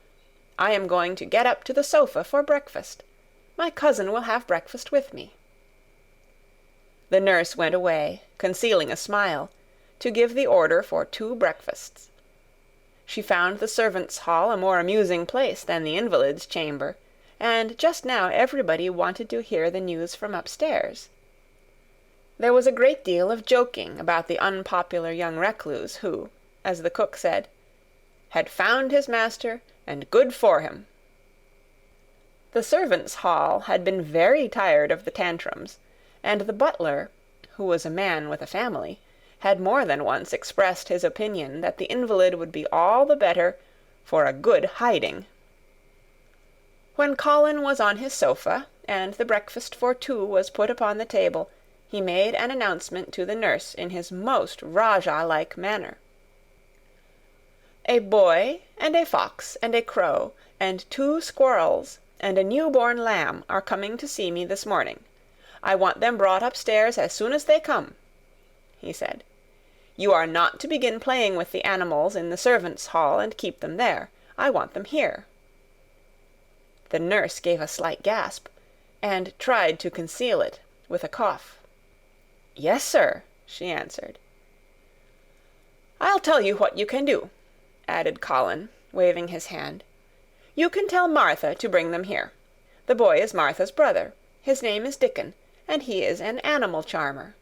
I am going to get up to the sofa for breakfast. My cousin will have breakfast with me." The nurse went away, concealing a smile, to give the order for 2 breakfasts. She found the servants' hall a more amusing place than the invalid's chamber, and just now everybody wanted to hear the news from upstairs. There was a great deal of joking about the unpopular young recluse who, as the cook said, had found his master, and good for him. The servants' hall had been very tired of the tantrums, and the butler, who was a man with a family, had more than once expressed his opinion that the invalid would be all the better for a good hiding. When Colin was on his sofa, and the breakfast for 2 was put upon the table, he made an announcement to the nurse in his most Rajah-like manner. "A boy, and a fox, and a crow, and 2 squirrels, and a new-born lamb are coming to see me this morning. I want them brought upstairs as soon as they come," he said. "You are not to begin playing with the animals in the servants' hall and keep them there. I want them here." The nurse gave a slight gasp, and tried to conceal it with a cough. "Yes, sir," she answered. "I'll tell you what you can do," added Colin, waving his hand. "You can tell Martha to bring them here. The boy is Martha's brother. His name is Dickon, and he is an animal charmer."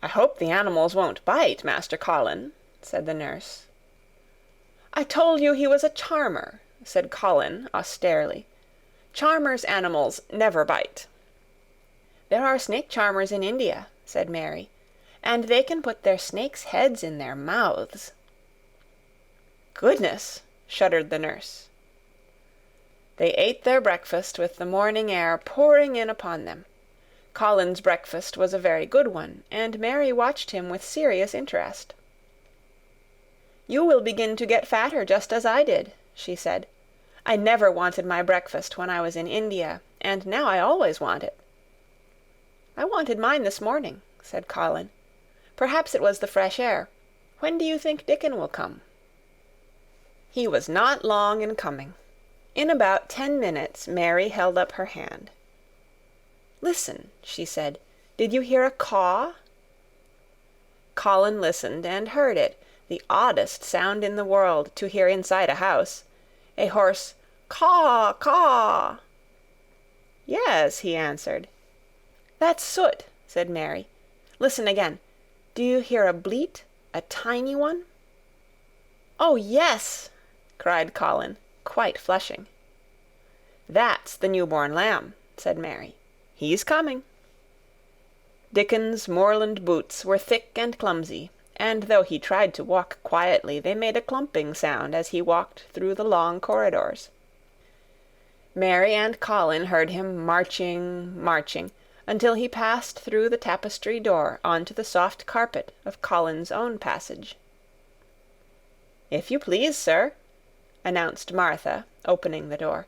"I hope the animals won't bite, Master Colin," said the nurse. "I told you he was a charmer," said Colin austerely. "Charmers' animals never bite." "There are snake charmers in India," said Mary, "and they can put their snakes' heads in their mouths." "Goodness!" shuddered the nurse. They ate their breakfast with the morning air pouring in upon them. Colin's breakfast was a very good one, and Mary watched him with serious interest. "You will begin to get fatter just as I did," she said. "I never wanted my breakfast when I was in India, and now I always want it." "I wanted mine this morning," said Colin. "Perhaps it was the fresh air. When do you think Dickon will come?" He was not long in coming. In about 10 minutes Mary held up her hand. "Listen," she said. "Did you hear a caw?" Colin listened and heard it, the oddest sound in the world to hear inside a house, a hoarse caw, caw. "Yes," he answered. "That's Soot," said Mary. "Listen again. Do you hear a bleat, a tiny one?" "Oh, yes!" cried Colin, quite flushing. "That's the new-born lamb," said Mary. "He's coming." Dickon's moorland boots were thick and clumsy, and though he tried to walk quietly, they made a clumping sound as he walked through the long corridors. Mary and Colin heard him marching, marching, until he passed through the tapestry door onto the soft carpet of Colin's own passage. "If you please, sir," announced Martha, opening the door.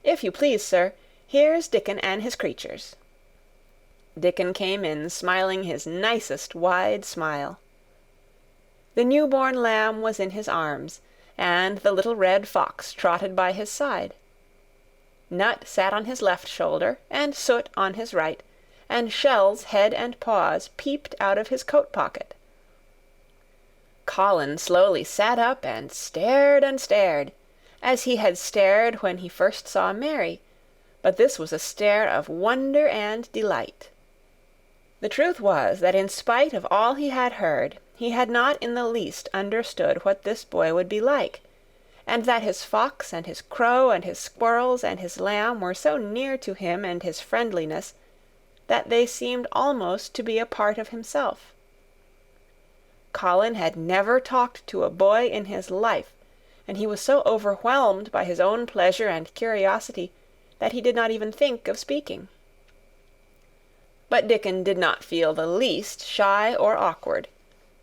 "If you please, sir, here's Dickon and his creatures." Dickon came in, smiling his nicest wide smile. The new-born lamb was in his arms, and the little red fox trotted by his side. Nut sat on his left shoulder, and Soot on his right, and Shell's head and paws peeped out of his coat pocket. Colin slowly sat up and stared, as he had stared when he first saw Mary, but this was a stare of wonder and delight. The truth was that in spite of all he had heard, he had not in the least understood what this boy would be like, and that his fox and his crow and his squirrels and his lamb were so near to him and his friendliness that they seemed almost to be a part of himself. Colin had never talked to a boy in his life, and he was so overwhelmed by his own pleasure and curiosity that he did not even think of speaking. But Dickon did not feel the least shy or awkward.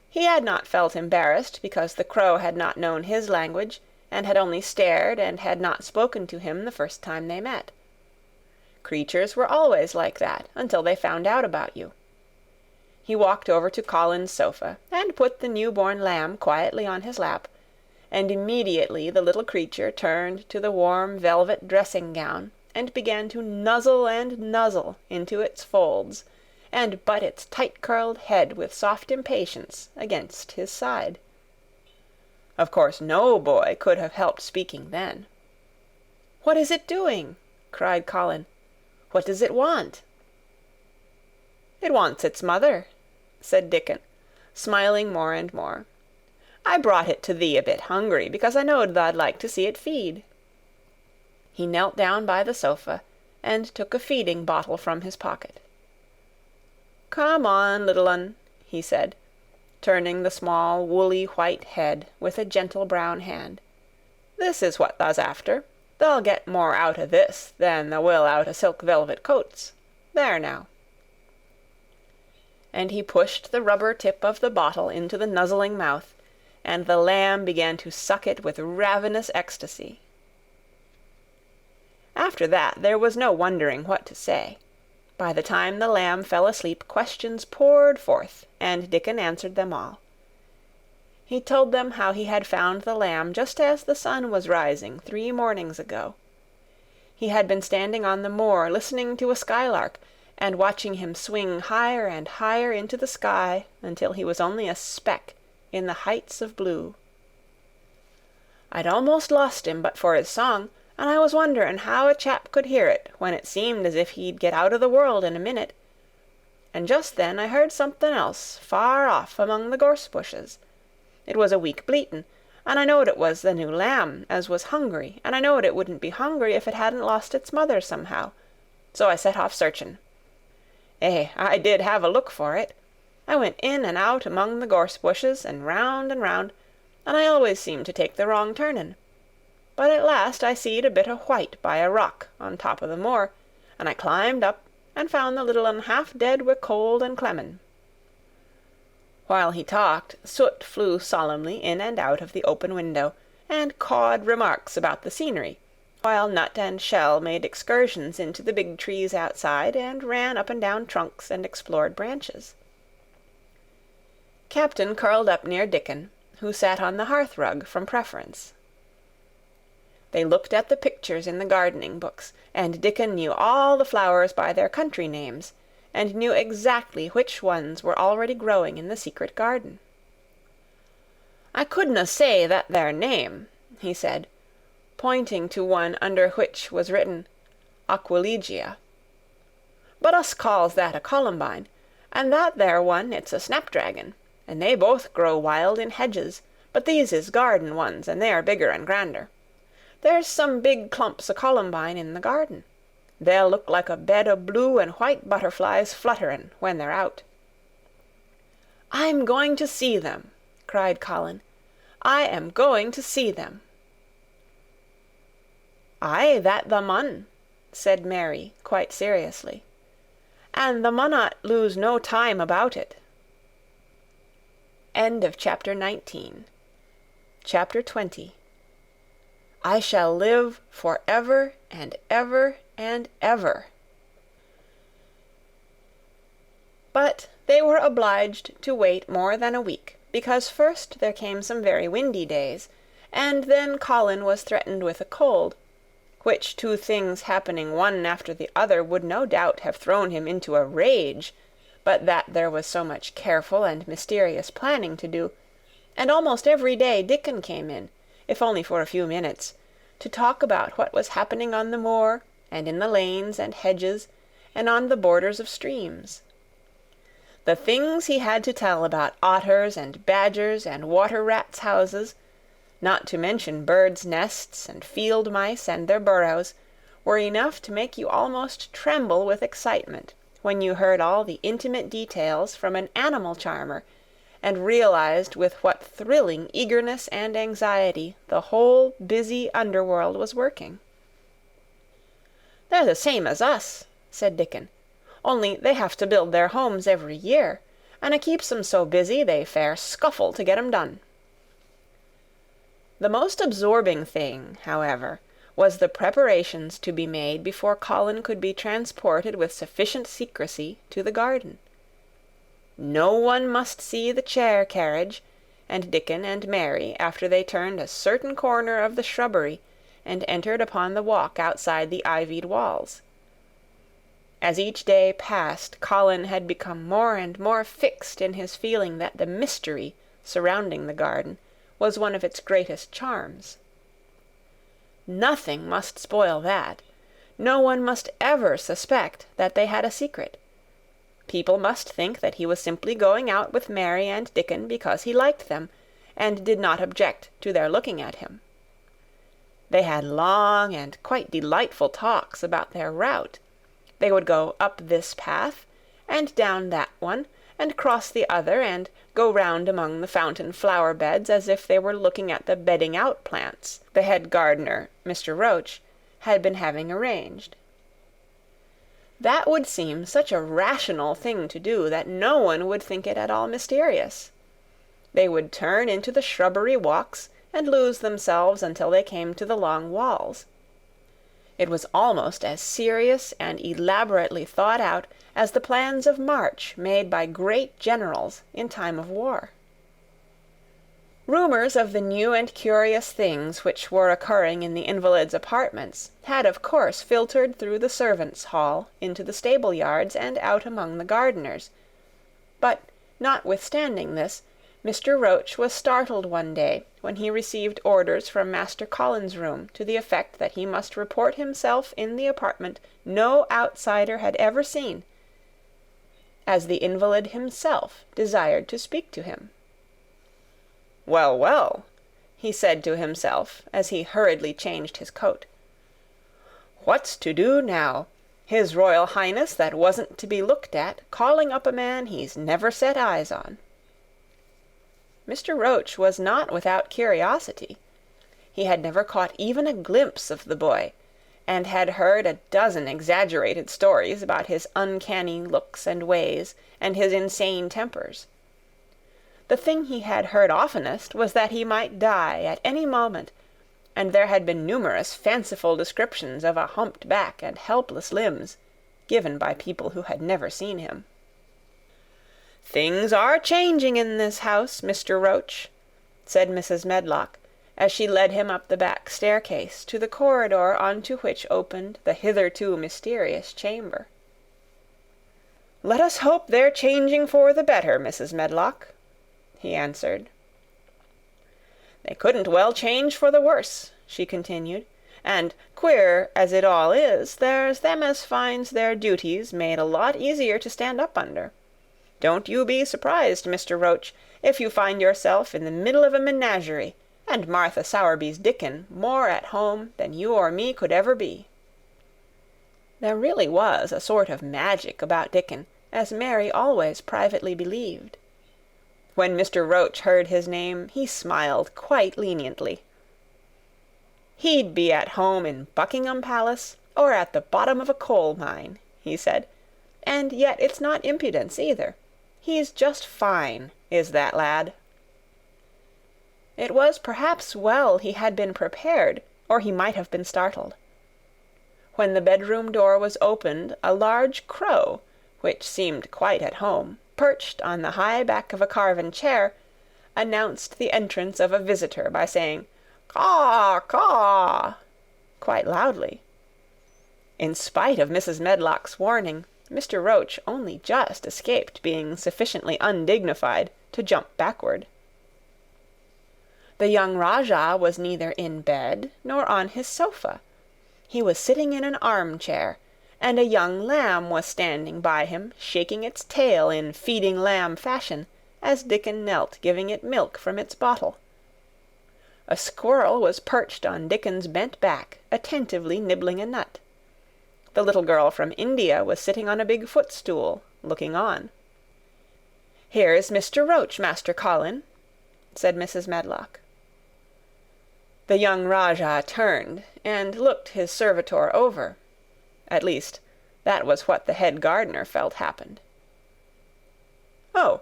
He had not felt embarrassed because the crow had not known his language, and had only stared and had not spoken to him the first time they met. Creatures were always like that until they found out about you. He walked over to Colin's sofa and put the new-born lamb quietly on his lap, and immediately the little creature turned to the warm velvet dressing-gown and began to nuzzle and nuzzle into its folds, and butt its tight-curled head with soft impatience against his side. Of course no boy could have helped speaking then. "What is it doing?" cried Colin. "What does it want?" "It wants its mother," said Dickon, smiling more and more. "I brought it to thee a bit hungry, because I knowed tha'd like to see it feed." He knelt down by the sofa, and took a feeding bottle from his pocket. "Come on, little un," he said, turning the small woolly white head with a gentle brown hand. "This is what thou's after. Thou'll get more out o' this than thou will out o' silk velvet coats. There now." And he pushed the rubber tip of the bottle into the nuzzling mouth, and the lamb began to suck it with ravenous ecstasy. After that there was no wondering what to say. By the time the lamb fell asleep, questions poured forth, and Dickon answered them all. He told them how he had found the lamb just as the sun was rising 3 mornings ago. He had been standing on the moor listening to a skylark, and watching him swing higher and higher into the sky until he was only a speck in the heights of blue. "I'd almost lost him but for his song, and I was wondering how a chap could hear it when it seemed as if he'd get out of the world in a minute. And just then I heard something else far off among the gorse bushes. It was a weak bleatin', and I knowed it was the new lamb as was hungry, and I knowed it wouldn't be hungry if it hadn't lost its mother somehow. So I set off searchin'. I did have a look for it. I went in and out among the gorse bushes, and round, and I always seemed to take the wrong turnin'. But at last I seed a bit o' white by a rock on top o' the moor, and I climbed up, and found the little un half dead wi' cold and clemmin'." While he talked, Soot flew solemnly in and out of the open window, and cawed remarks about the scenery, while Nut and Shell made excursions into the big trees outside, and ran up and down trunks and explored branches. Captain curled up near Dickon, who sat on the hearth-rug from preference. They looked at the pictures in the gardening books, and Dickon knew all the flowers by their country names, and knew exactly which ones were already growing in the secret garden. "I couldna say that there name," he said, pointing to one under which was written Aquilegia. "But us calls that a columbine, and that there one it's a snapdragon, and they both grow wild in hedges, but these is garden ones, and they are bigger and grander. There's some big clumps o' columbine in the garden. They'll look like a bed o' blue and white butterflies flutterin' when they're out." "I'm going to see them," cried Colin. "I am going to see them." "Aye, that thou mun," said Mary, quite seriously. "And thou munnot lose no time about it." End of chapter 19. Chapter 20. I shall live for ever and ever and ever. But they were obliged to wait more than a week, because first there came some very windy days, and then Colin was threatened with a cold, which two things happening one after the other would no doubt have thrown him into a rage, but that there was so much careful and mysterious planning to do, and almost every day Dickon came in, if only for a few minutes, to talk about what was happening on the moor, and in the lanes and hedges, and on the borders of streams. The things he had to tell about otters and badgers and water rats' houses, not to mention birds' nests and field mice and their burrows, were enough to make you almost tremble with excitement when you heard all the intimate details from an animal charmer, and realized with what thrilling eagerness and anxiety the whole busy underworld was working. "They're the same as us," said Dickon, "only they have to build their homes every year, and it keeps 'em so busy they fair scuffle to get 'em done." The most absorbing thing, however, was the preparations to be made before Colin could be transported with sufficient secrecy to the garden. No one must see the chair carriage, and Dickon and Mary, after they turned a certain corner of the shrubbery and entered upon the walk outside the ivied walls. As each day passed, Colin had become more and more fixed in his feeling that the mystery surrounding the garden was one of its greatest charms. Nothing must spoil that. No one must ever suspect that they had a secret. People must think that he was simply going out with Mary and Dickon because he liked them, and did not object to their looking at him. They had long and quite delightful talks about their route. They would go up this path, and down that one, and cross the other, and go round among the fountain flower beds as if they were looking at the bedding out plants the head gardener, Mr. Roach, had been having arranged. That would seem such a rational thing to do that no one would think it at all mysterious. They would turn into the shrubbery walks and lose themselves until they came to the long walls. It was almost as serious and elaborately thought out as the plans of march made by great generals in time of war. Rumours of the new and curious things which were occurring in the invalids' apartments had of course filtered through the servants' hall into the stable yards and out among the gardeners, but, notwithstanding this, Mr. Roach was startled one day when he received orders from Master Colin's room to the effect that he must report himself in the apartment no outsider had ever seen, as the invalid himself desired to speak to him. "Well, well," he said to himself as he hurriedly changed his coat. "What's to do now? His Royal Highness that wasn't to be looked at, calling up a man he's never set eyes on." Mr. Roach was not without curiosity. He had never caught even a glimpse of the boy, and had heard a dozen exaggerated stories about his uncanny looks and ways and his insane tempers. The thing he had heard oftenest was that he might die at any moment, and there had been numerous fanciful descriptions of a humped back and helpless limbs, given by people who had never seen him. "Things are changing in this house, Mr. Roach," said Mrs. Medlock, as she led him up the back staircase to the corridor on to which opened the hitherto mysterious chamber. "Let us hope they're changing for the better, Mrs. Medlock," he answered. "They couldn't well change for the worse," she continued, "and, queer as it all is, there's them as finds their duties made a lot easier to stand up under. Don't you be surprised, Mr. Roach, if you find yourself in the middle of a menagerie, and Martha Sowerby's Dickon more at home than you or me could ever be." There really was a sort of magic about Dickon, as Mary always privately believed. When Mr. Roach heard his name, he smiled quite leniently. "He'd be at home in Buckingham Palace, or at the bottom of a coal mine," he said, "and yet it's not impudence either. He's just fine, is that lad." It was perhaps well he had been prepared, or he might have been startled. When the bedroom door was opened, a large crow, which seemed quite at home, perched on the high back of a carven chair, announced the entrance of a visitor by saying, "Caw, caw." quite loudly. In spite of Mrs. Medlock's warning, Mr. Roach only just escaped being sufficiently undignified to jump backward. The young Rajah was neither in bed nor on his sofa. He was sitting in an armchair, and a young lamb was standing by him, shaking its tail in feeding lamb fashion, as Dickon knelt giving it milk from its bottle. A squirrel was perched on Dickon's bent back, attentively nibbling a nut. The little girl from India was sitting on a big footstool, looking on. "Here's Mr. Roach, Master Colin," said Mrs. Medlock. The young Rajah turned and looked his servitor over. At least, that was what the head gardener felt happened. "Oh,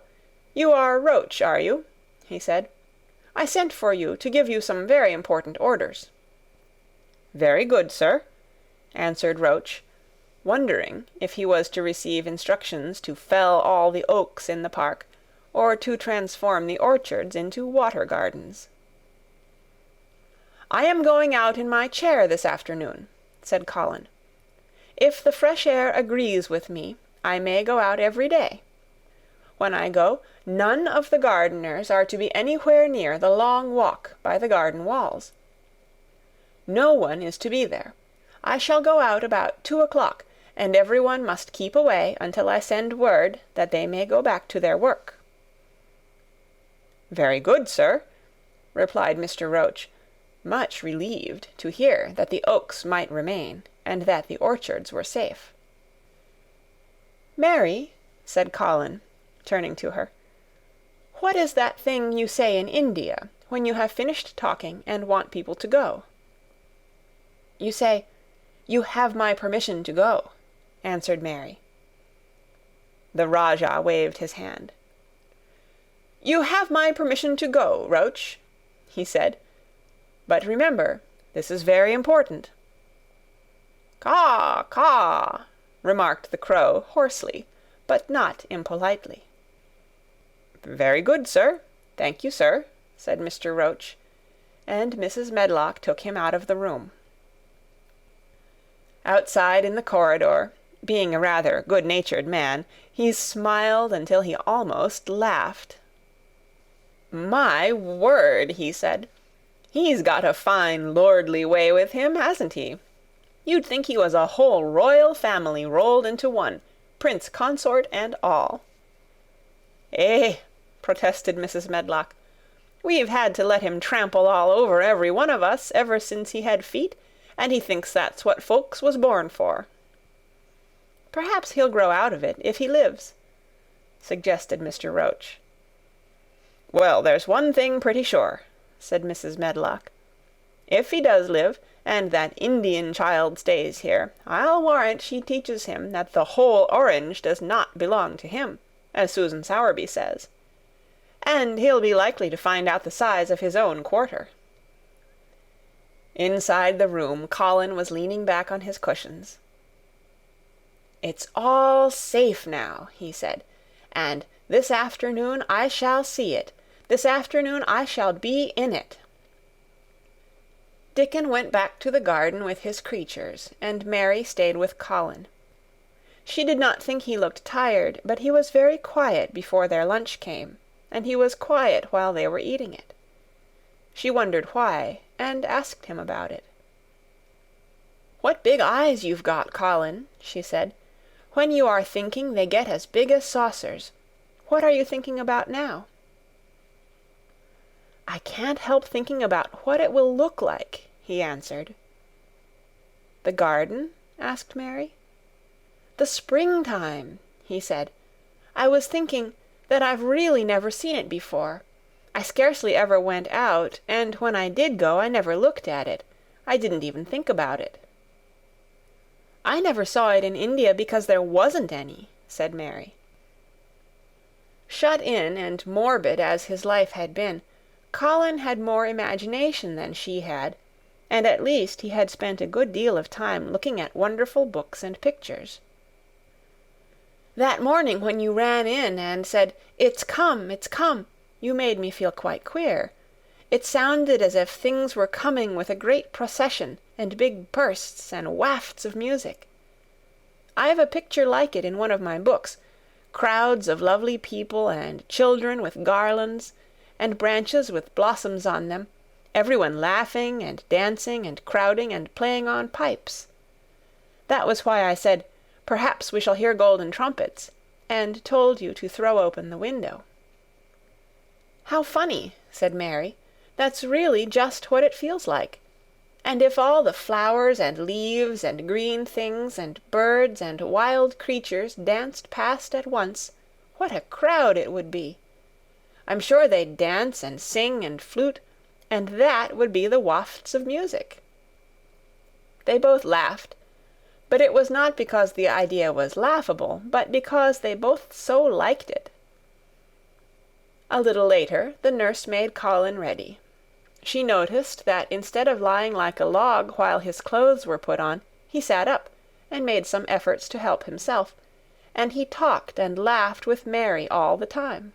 you are Roach, are you?" he said. "I sent for you to give you some very important orders." "Very good, sir," answered Roach, wondering if he was to receive instructions to fell all the oaks in the park, or to transform the orchards into water gardens. "I am going out in my chair this afternoon," said Colin. "If the fresh air agrees with me, I may go out every day. When I go, none of the gardeners are to be anywhere near the long walk by the garden walls. No one is to be there. I shall go out about 2 o'clock, and every one must keep away until I send word that they may go back to their work." "Very good, sir," replied Mr. Roach, much relieved to hear that the oaks might remain, and that the orchards were safe. "Mary," said Colin, turning to her, "what is that thing you say in India, when you have finished talking and want people to go?" "You say, 'You have my permission to go,'" answered Mary. The Rajah waved his hand. "You have my permission to go, Roach," he said. "But remember, this is very important." "Caw, caw," remarked the crow hoarsely, but not impolitely. "Very good, sir. Thank you, sir," said Mr. Roach, and Mrs. Medlock took him out of the room. Outside in the corridor, being a rather good-natured man, he smiled until he almost laughed. "My word," he said, "he's got a fine lordly way with him, hasn't he? You'd think he was a whole royal family rolled into one, prince consort and all." "Eh," protested Mrs. Medlock, "we've had to let him trample all over every one of us ever since he had feet, and he thinks that's what folks was born for." "Perhaps he'll grow out of it, if he lives," suggested Mr. Roach. "Well, there's one thing pretty sure," said Mrs. Medlock. "If he does live, and that Indian child stays here, I'll warrant she teaches him that the whole orange does not belong to him, as Susan Sowerby says. And he'll be likely to find out the size of his own quarter." Inside the room, Colin was leaning back on his cushions. "It's all safe now," he said, "and this afternoon I shall see it. This afternoon I shall be in it." Dickon went back to the garden with his creatures, and Mary stayed with Colin. She did not think he looked tired, but he was very quiet before their lunch came, and he was quiet while they were eating it. She wondered why, and asked him about it. "What big eyes you've got, Colin," she said. "When you are thinking, they get as big as saucers. What are you thinking about now?" "I can't help thinking about what it will look like," he answered. "The garden?" asked Mary. "The springtime," he said. "I was thinking that I've really never seen it before. I scarcely ever went out, and when I did go I never looked at it. I didn't even think about it." "I never saw it in India because there wasn't any," said Mary. Shut in and morbid as his life had been, Colin had more imagination than she had, and at least he had spent a good deal of time looking at wonderful books and pictures. "That morning when you ran in and said, 'It's come, it's come,' you made me feel quite queer. It sounded as if things were coming with a great procession and big bursts and wafts of music. I've a picture like it in one of my books, crowds of lovely people and children with garlands, and branches with blossoms on them, everyone laughing and dancing and crowding and playing on pipes. That was why I said, 'Perhaps we shall hear golden trumpets,' and told you to throw open the window." "How funny," said Mary. "That's really just what it feels like. And if all the flowers and leaves and green things and birds and wild creatures danced past at once, what a crowd it would be! I'm sure they'd dance and sing and flute, and that would be the wafts of music." They both laughed, but it was not because the idea was laughable, but because they both so liked it. A little later, the nurse made Colin ready. She noticed that instead of lying like a log while his clothes were put on, he sat up, and made some efforts to help himself, and he talked and laughed with Mary all the time.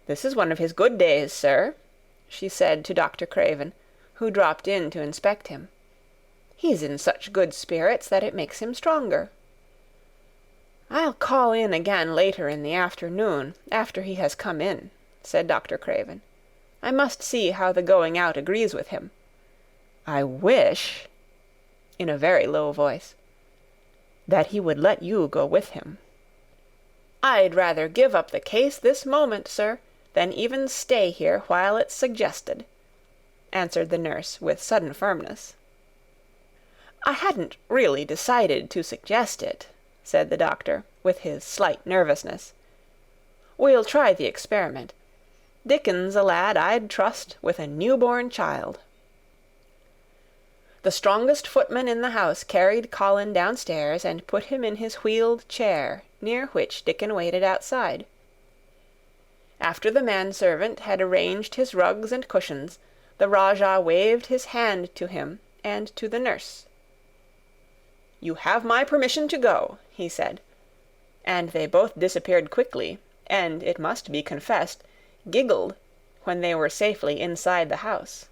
"This is one of his good days, sir," she said to Dr. Craven, who dropped in to inspect him. "He's in such good spirits that it makes him stronger." "I'll call in again later in the afternoon, after he has come in," said Dr. Craven. "I must see how the going out agrees with him. I wish," in a very low voice, "that he would let you go with him." "I'd rather give up the case this moment, sir, than even stay here while it's suggested," answered the nurse with sudden firmness. "I hadn't really decided to suggest it," said the doctor, with his slight nervousness. "We'll try the experiment. Dickon's a lad I'd trust with a new-born child." The strongest footman in the house carried Colin downstairs and put him in his wheeled chair, near which Dickon waited outside. After the manservant had arranged his rugs and cushions, the Rajah waved his hand to him and to the nurse. "You have my permission to go," he said, and they both disappeared quickly, and, it must be confessed, giggled when they were safely inside the house.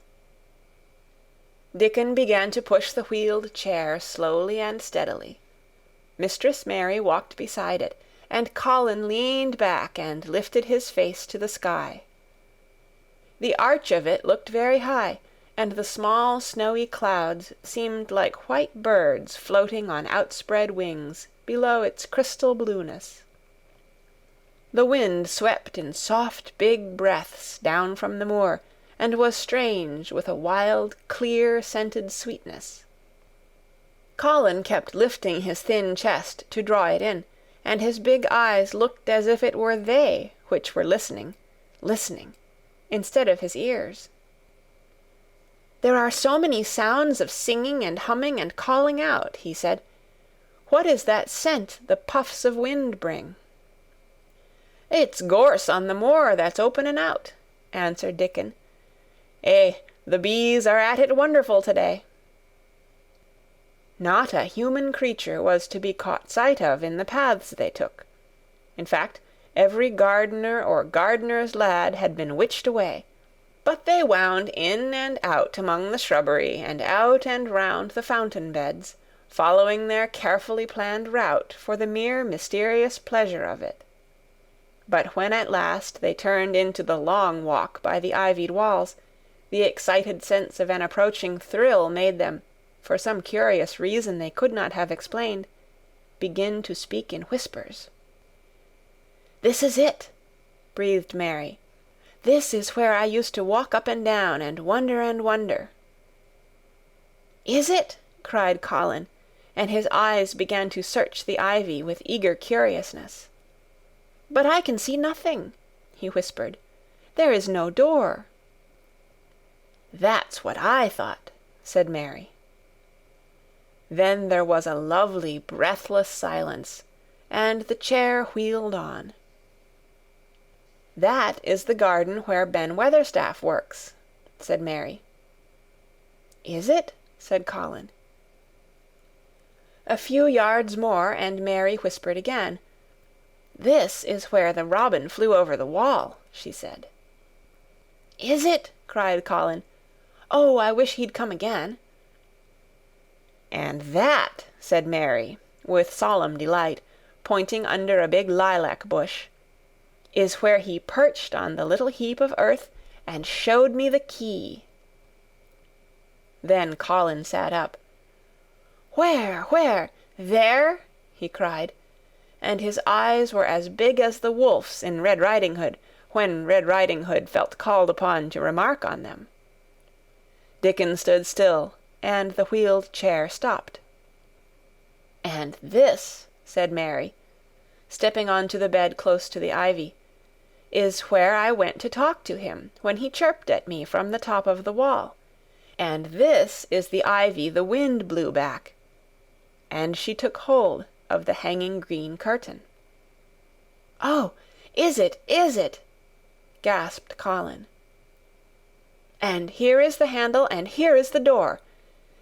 Dickon began to push the wheeled chair slowly and steadily. Mistress Mary walked beside it, and Colin leaned back and lifted his face to the sky. The arch of it looked very high, and the small snowy clouds seemed like white birds floating on outspread wings below its crystal blueness. The wind swept in soft big breaths down from the moor, and was strange with a wild, clear-scented sweetness. Colin kept lifting his thin chest to draw it in, and his big eyes looked as if it were they which were listening, instead of his ears. "There are so many sounds of singing and humming and calling out," he said. "What is that scent the puffs of wind bring?" "It's gorse on the moor that's opening out," answered Dickon. "Eh, the bees are at it wonderful to-day." Not a human creature was to be caught sight of in the paths they took. In fact, every gardener or gardener's lad had been witched away, but they wound in and out among the shrubbery and out and round the fountain beds, following their carefully planned route for the mere mysterious pleasure of it. But when at last they turned into the long walk by the ivied walls, the excited sense of an approaching thrill made them, for some curious reason they could not have explained, begin to speak in whispers. "This is it," breathed Mary. "This is where I used to walk up and down and wonder. "Is it?" cried Colin, and his eyes began to search the ivy with eager curiousness. "But I can see nothing," he whispered. "There is no door." "That's what I thought," said Mary. Then there was a lovely, breathless silence, and the chair wheeled on. "That is the garden where Ben Weatherstaff works," said Mary. "Is it?" said Colin. A few yards more, and Mary whispered again. "This is where the robin flew over the wall," she said. "Is it?" cried Colin. "Oh, I wish he'd come again." "And that," said Mary, with solemn delight, pointing under a big lilac bush, "is where he perched on the little heap of earth and showed me the key." Then Colin sat up. "Where? There?" he cried, and his eyes were as big as the wolf's in Red Riding Hood, when Red Riding Hood felt called upon to remark on them. Dickon stood still, and the wheeled chair stopped. "And this," said Mary, stepping on to the bed close to the ivy, "is where I went to talk to him when he chirped at me from the top of the wall. And this is the ivy the wind blew back." And she took hold of the hanging green curtain. "Oh, is it? Gasped Colin. "And here is the handle, and here is the door.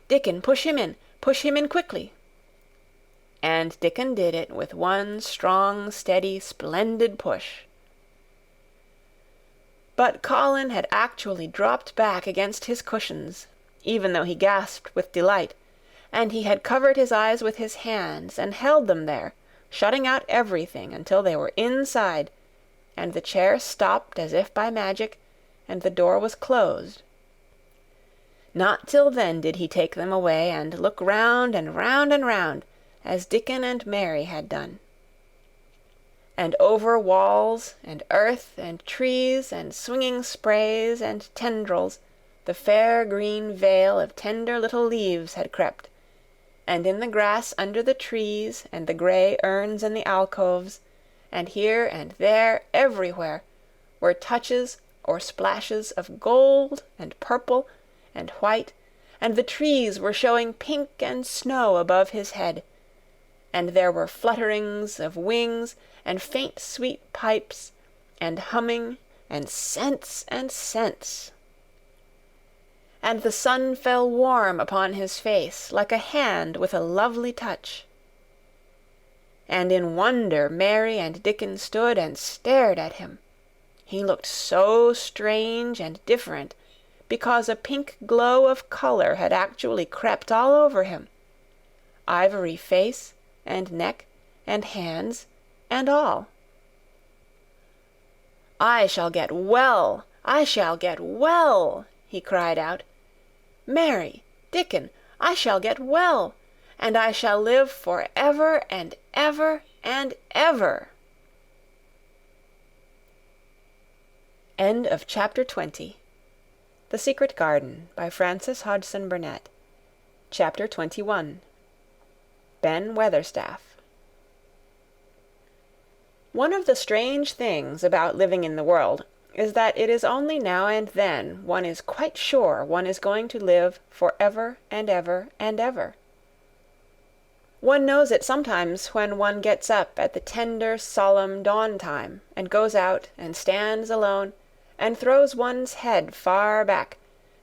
Dickon, push him in quickly." And Dickon did it with one strong, steady, splendid push. But Colin had actually dropped back against his cushions, even though he gasped with delight, and he had covered his eyes with his hands and held them there, shutting out everything until they were inside, and the chair stopped as if by magic, and the door was closed. Not till then did he take them away and look round and round and round, as Dickon and Mary had done. And over walls and earth and trees and swinging sprays and tendrils the fair green veil of tender little leaves had crept, and in the grass under the trees and the grey urns in the alcoves, and here and there everywhere, were touches or splashes of gold and purple and white, and the trees were showing pink and snow above his head, and there were flutterings of wings and faint sweet pipes and humming and scents and scents. And the sun fell warm upon his face like a hand with a lovely touch. And in wonder Mary and Dickon stood and stared at him. He looked so strange and different because a pink glow of color had actually crept all over him, ivory face and neck and hands and all. "I shall get well! I shall get well!" he cried out. "Mary, Dickon, I shall get well, and I shall live for ever and ever and ever." End of Chapter 20. The Secret Garden by Frances Hodgson Burnett. Chapter 21. Ben Weatherstaff. One of the strange things about living in the world is that it is only now and then one is quite sure one is going to live for ever and ever and ever. One knows it sometimes when one gets up at the tender, solemn dawn time and goes out and stands alone and throws one's head far back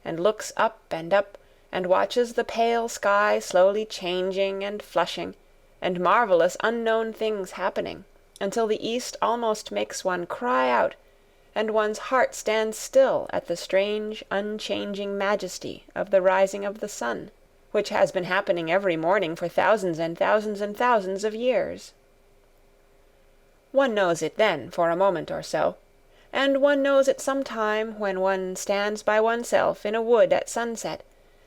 and looks up and watches the pale sky slowly changing and flushing and marvelous unknown things happening until the east almost makes one cry out and one's heart stands still at the strange, unchanging majesty of the rising of the sun, which has been happening every morning for thousands and thousands and thousands of years. One knows it then for a moment or so, and one knows it some time when one stands by oneself in a wood at sunset,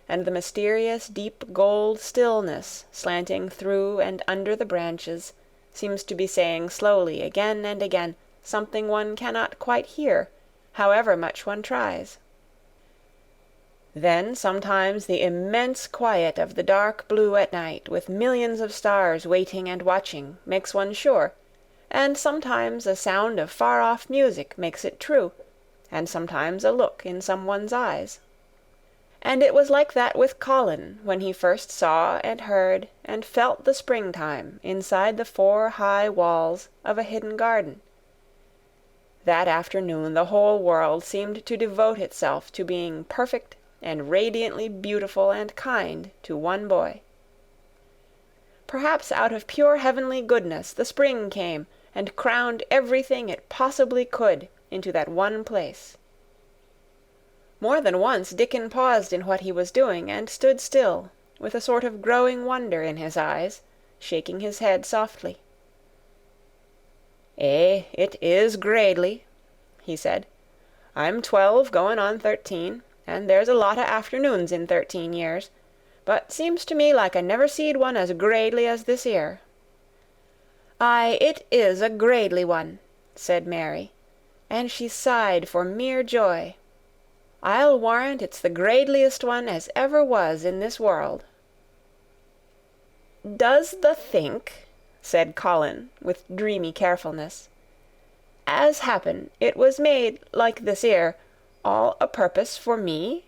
and the mysterious deep gold stillness slanting through and under the branches seems to be saying slowly again and again something one cannot quite hear, however much one tries. Then sometimes the immense quiet of the dark blue at night with millions of stars waiting and watching makes one sure, and sometimes a sound of far-off music makes it true, and sometimes a look in someone's eyes. And it was like that with Colin when he first saw and heard and felt the springtime inside the 4 high walls of a hidden garden. That afternoon the whole world seemed to devote itself to being perfect and radiantly beautiful and kind to one boy. Perhaps out of pure heavenly goodness the spring came and crowned everything it possibly could into that one place. More than once Dickon paused in what he was doing, and stood still, with a sort of growing wonder in his eyes, shaking his head softly. "Eh, it is gradely," he said. "I'm 12 going on 13, and there's a lot o' afternoons in 13 years, but seems to me like I never seed one as gradely as this 'ere." "Aye, it is a gradely one," said Mary, and she sighed for mere joy. "I'll warrant it's the gradeliest one as ever was in this world." "Does thee think," said Colin, with dreamy carefulness, "as happen it was made like this 'ere, all a purpose for me?"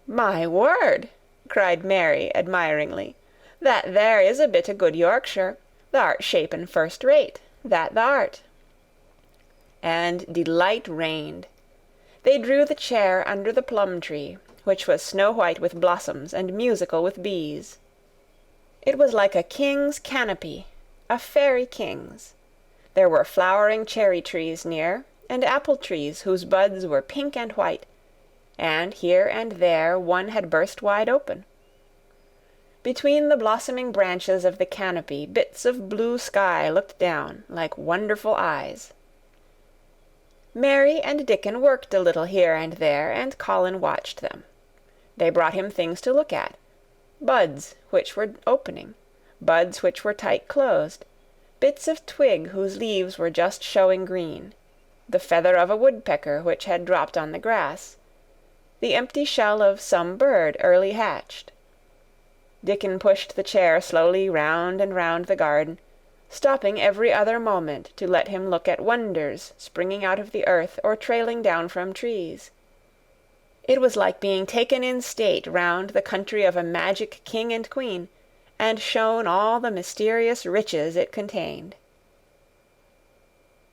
"My word!" cried Mary admiringly. "That there is a bit o' good Yorkshire. Th'art shapen first rate, that th'art." And delight reigned. They drew the chair under the plum-tree, which was snow-white with blossoms and musical with bees. It was like a king's canopy, a fairy king's. There were flowering cherry-trees near, and apple-trees whose buds were pink and white, and here and there one had burst wide open. Between the blossoming branches of the canopy bits of blue sky looked down, like wonderful eyes. Mary and Dickon worked a little here and there, and Colin watched them. They brought him things to look at, buds which were opening, buds which were tight closed, bits of twig whose leaves were just showing green, the feather of a woodpecker which had dropped on the grass, the empty shell of some bird early hatched. Dickon pushed the chair slowly round and round the garden, stopping every other moment to let him look at wonders springing out of the earth or trailing down from trees. It was like being taken in state round the country of a magic king and queen, and shown all the mysterious riches it contained.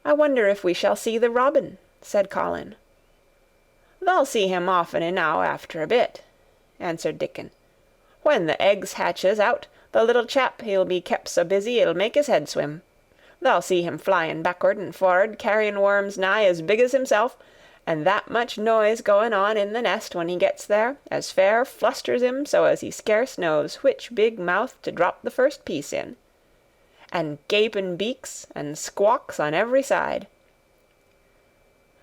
"I wonder if we shall see the robin," said Colin. "Thou'll see him often enow after a bit," answered Dickon. "When the eggs hatches out, the little chap he'll be kep so busy it'll make his head swim. Thou'll see him flyin' backward and for'ard, carryin' worms nigh as big as himself, and that much noise goin' on in the nest when he gets there, as fair flusters him so as he scarce knows which big mouth to drop the first piece in. And gapin' beaks and squawks on every side.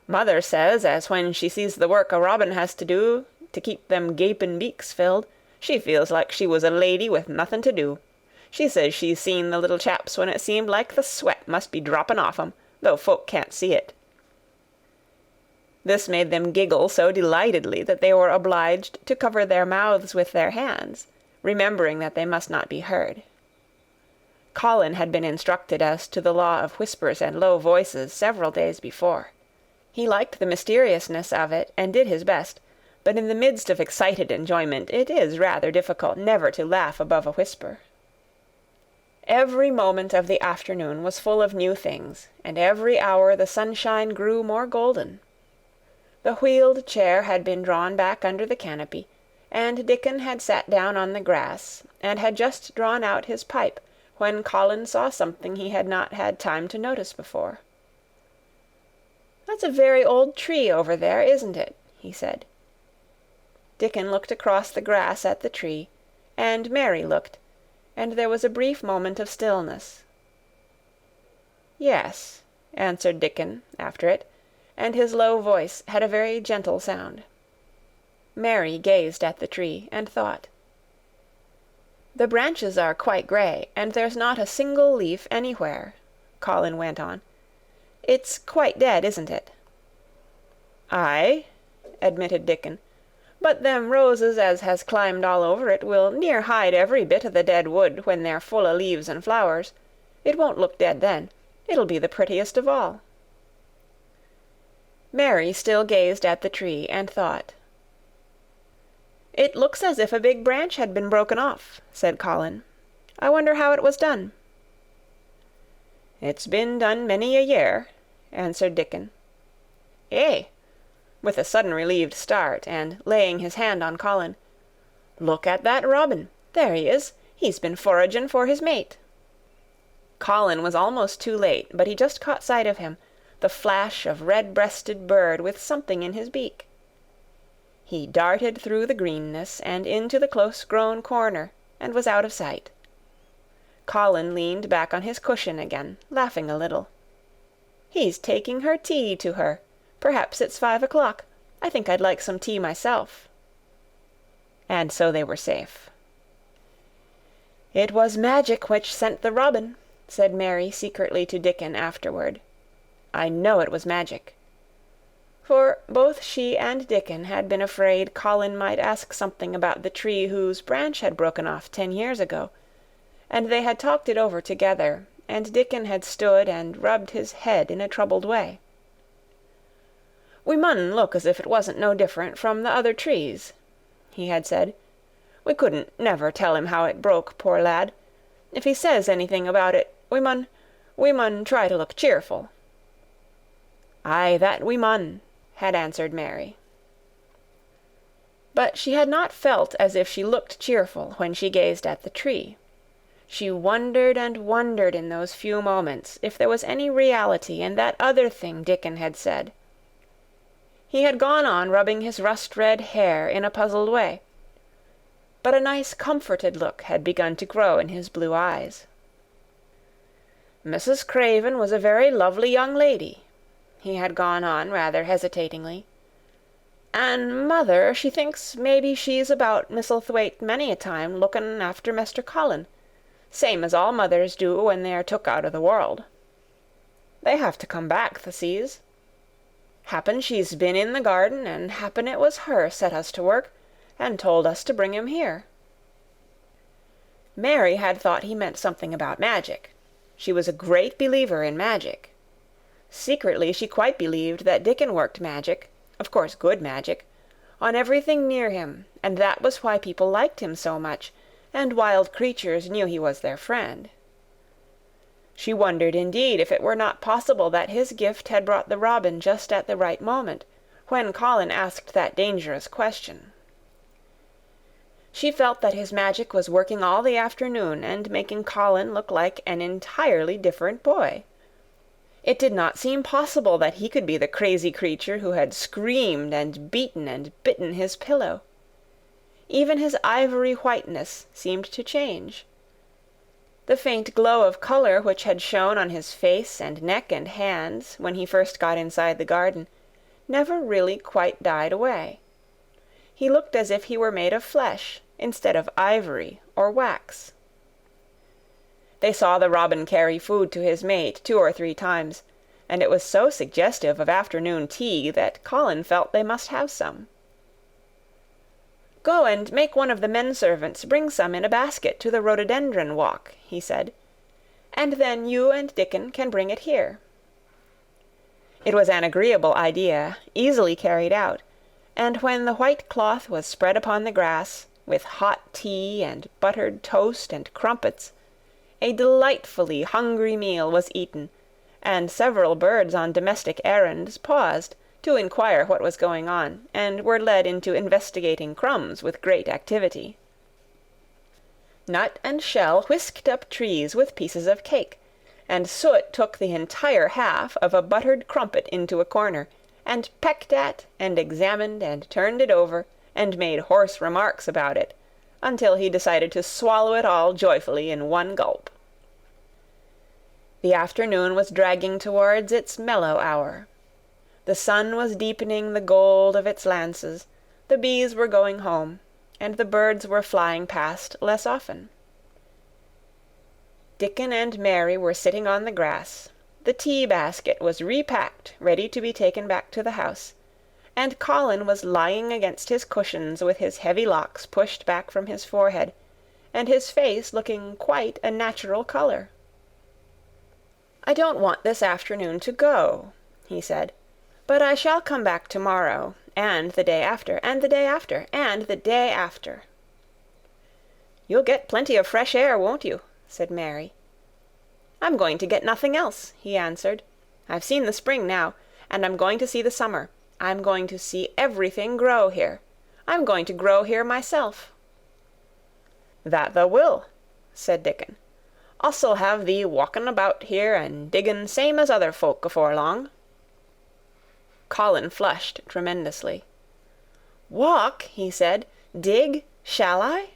Mother says as when she sees the work a robin has to do to keep them gapin' beaks filled, she feels like she was a lady with nothing to do. She says she's seen the little chaps when it seemed like the sweat must be dropping off 'em, though folk can't see it." This made them giggle so delightedly that they were obliged to cover their mouths with their hands, remembering that they must not be heard. Colin had been instructed as to the law of whispers and low voices several days before. He liked the mysteriousness of it, and did his best, but in the midst of excited enjoyment it is rather difficult never to laugh above a whisper. Every moment of the afternoon was full of new things, and every hour the sunshine grew more golden. The wheeled chair had been drawn back under the canopy, and Dickon had sat down on the grass, and had just drawn out his pipe, when Colin saw something he had not had time to notice before. "That's a very old tree over there, isn't it?" he said. Dickon looked across the grass at the tree, and Mary looked, and there was a brief moment of stillness. "Yes," answered Dickon after it, and his low voice had a very gentle sound. Mary gazed at the tree and thought. "The branches are quite grey, and there's not a single leaf anywhere," Colin went on. "It's quite dead, isn't it?" "Aye," admitted Dickon, "but them roses as has climbed all over it will near hide every bit o' the dead wood when they're full o' leaves and flowers. It won't look dead then. It'll be the prettiest of all." Mary still gazed at the tree and thought. "It looks as if a big branch had been broken off," said Colin. "I wonder how it was done." "It's been done many a year," answered Dickon. "Eh!" with a sudden relieved start, and laying his hand on Colin. "Look at that robin. There he is. He's been foragin' for his mate." Colin was almost too late, but he just caught sight of him, the flash of red-breasted bird with something in his beak. He darted through the greenness and into the close-grown corner, and was out of sight. Colin leaned back on his cushion again, laughing a little. "He's taking her tea to her. Perhaps it's 5 o'clock. I think I'd like some tea myself." And so they were safe. "It was magic which sent the robin," said Mary secretly to Dickon afterward. "I know it was magic." For both she and Dickon had been afraid Colin might ask something about the tree whose branch had broken off 10 years ago, and they had talked it over together, and Dickon had stood and rubbed his head in a troubled way. "We mun look as if it wasn't no different from the other trees," he had said. "We couldn't never tell him how it broke, poor lad. If he says anything about it, we mun try to look cheerful." "Aye, that we mun," had answered Mary. But she had not felt as if she looked cheerful when she gazed at the tree. She wondered and wondered in those few moments if there was any reality in that other thing Dickon had said. He had gone on rubbing his rust-red hair in a puzzled way, but a nice comforted look had begun to grow in his blue eyes. "Mrs. Craven was a very lovely young lady," he had gone on rather hesitatingly. "An' mother, she thinks maybe she's about Misselthwaite many a time looking after Mester Colin, same as all mothers do when they are took out of the world. They have to come back, th'a sees. Happen she's been in the garden, and happen it was her set us to work, and told us to bring him here." Mary had thought he meant something about magic. She was a great believer in magic. Secretly she quite believed that Dickon worked magic, of course good magic, on everything near him, and that was why people liked him so much, and wild creatures knew he was their friend. She wondered indeed if it were not possible that his gift had brought the robin just at the right moment, when Colin asked that dangerous question. She felt that his magic was working all the afternoon and making Colin look like an entirely different boy. It did not seem possible that he could be the crazy creature who had screamed and beaten and bitten his pillow. Even his ivory whiteness seemed to change. The faint glow of color which had shone on his face and neck and hands when he first got inside the garden never really quite died away. He looked as if he were made of flesh instead of ivory or wax. They saw the robin carry food to his mate 2 or 3 times, and it was so suggestive of afternoon tea that Colin felt they must have some. "Go and make one of the men-servants bring some in a basket to the rhododendron walk," he said, "and then you and Dickon can bring it here." It was an agreeable idea, easily carried out, and when the white cloth was spread upon the grass, with hot tea and buttered toast and crumpets, a delightfully hungry meal was eaten, and several birds on domestic errands paused to inquire what was going on, and were led into investigating crumbs with great activity. Nut and Shell whisked up trees with pieces of cake, and Soot took the entire half of a buttered crumpet into a corner, and pecked at, and examined, and turned it over, and made hoarse remarks about it, until he decided to swallow it all joyfully in one gulp. The afternoon was dragging towards its mellow hour. The sun was deepening the gold of its lances, the bees were going home, and the birds were flying past less often. Dickon and Mary were sitting on the grass, the tea-basket was repacked, ready to be taken back to the house, and Colin was lying against his cushions with his heavy locks pushed back from his forehead, and his face looking quite a natural color. "I don't want this afternoon to go," he said, "but I shall come back tomorrow, and the day after, and the day after, and the day after." "You'll get plenty of fresh air, won't you?" said Mary. "I'm going to get nothing else," he answered. "I've seen the spring now, and I'm going to see the summer. I'm going to see everything grow here. I'm going to grow here myself." "That thou will," said Dickon. "Us'll have thee walking about here and digging same as other folk afore long." Colin flushed tremendously. "Walk?" he said. "Dig? Shall I?"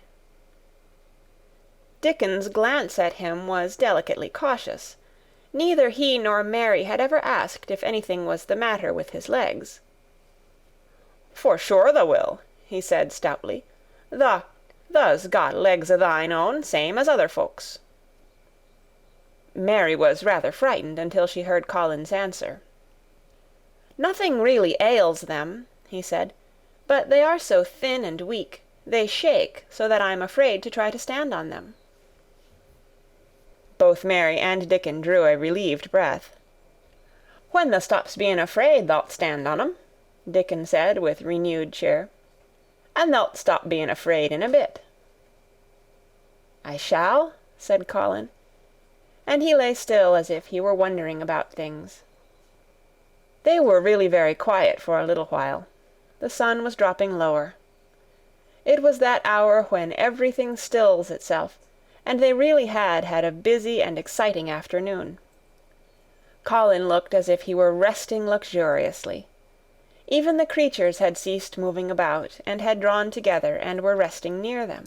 Dickon's glance at him was delicately cautious. Neither he nor Mary had ever asked if anything was the matter with his legs. "For sure tha will," he said stoutly. "Tha's got legs o' thine own, same as other folks." Mary was rather frightened until she heard Colin's answer. "Nothing really ails them," he said, "but they are so thin and weak, they shake so that I'm afraid to try to stand on them." Both Mary and Dickon drew a relieved breath. "When tha stops being afraid, thou'lt stand on 'em," Dickon said with renewed cheer. "And thou'lt stop being afraid in a bit." "I shall?" said Colin, and he lay still as if he were wondering about things. They were really very quiet for a little while. The sun was dropping lower. It was that hour when everything stills itself, and they really had had a busy and exciting afternoon. Colin looked as if he were resting luxuriously. Even the creatures had ceased moving about, and had drawn together and were resting near them.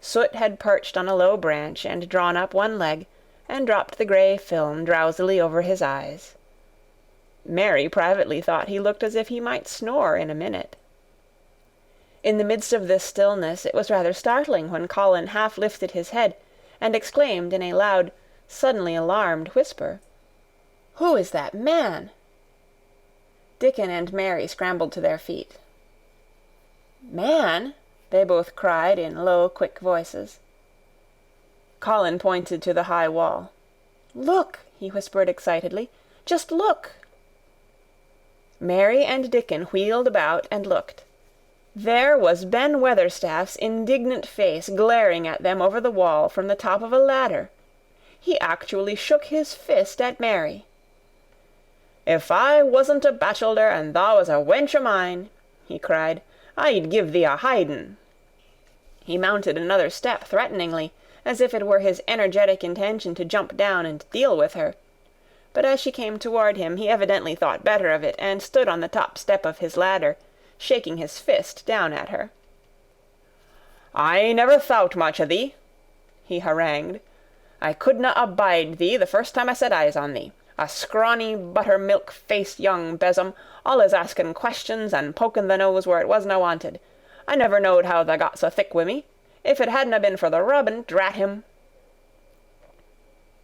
Soot had perched on a low branch and drawn up one leg, and dropped the grey film drowsily over his eyes. Mary privately thought he looked as if he might snore in a minute. In the midst of this stillness it was rather startling when Colin half lifted his head and exclaimed in a loud, suddenly alarmed whisper, "Who is that man?" Dickon and Mary scrambled to their feet. "Man?" they both cried in low, quick voices. Colin pointed to the high wall. "Look!" he whispered excitedly. "Just look!" Mary and Dickon wheeled about and looked. There was Ben Weatherstaff's indignant face glaring at them over the wall from the top of a ladder. He actually shook his fist at Mary. "If I wasn't a bachelder and thou was a wench o' mine," he cried, "I'd give thee a hidin'." He mounted another step threateningly, as if it were his energetic intention to jump down and deal with her. But as she came toward him, he evidently thought better of it, and stood on the top step of his ladder, shaking his fist down at her. "I never thowt much o' thee," he harangued. "I couldna abide thee the first time I set eyes on thee. A scrawny, buttermilk-faced young besom, allus asking questions and poking the nose where it wasna wanted. I never knowed how tha got so thick wi' me. If it hadna been for the rubbin', drat him."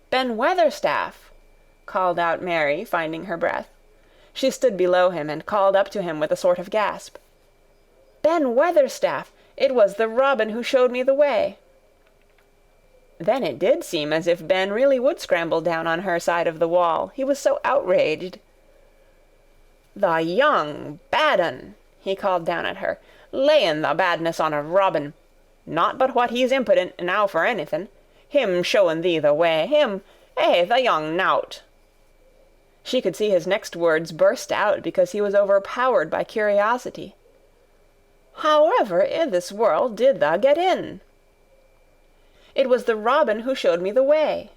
"Ben Weatherstaff!" called out Mary, finding her breath. She stood below him and called up to him with a sort of gasp. "Ben Weatherstaff! It was the robin who showed me the way." Then it did seem as if Ben really would scramble down on her side of the wall, he was so outraged. "The young bad un!" he called down at her, "layin' the badness on a robin. Not but what he's impudent now for anything. Him showing thee the way, him, the young nowt." She could see his next words burst out because he was overpowered by curiosity. "However i' this world did tha get in?" "It was the robin who showed me the way,"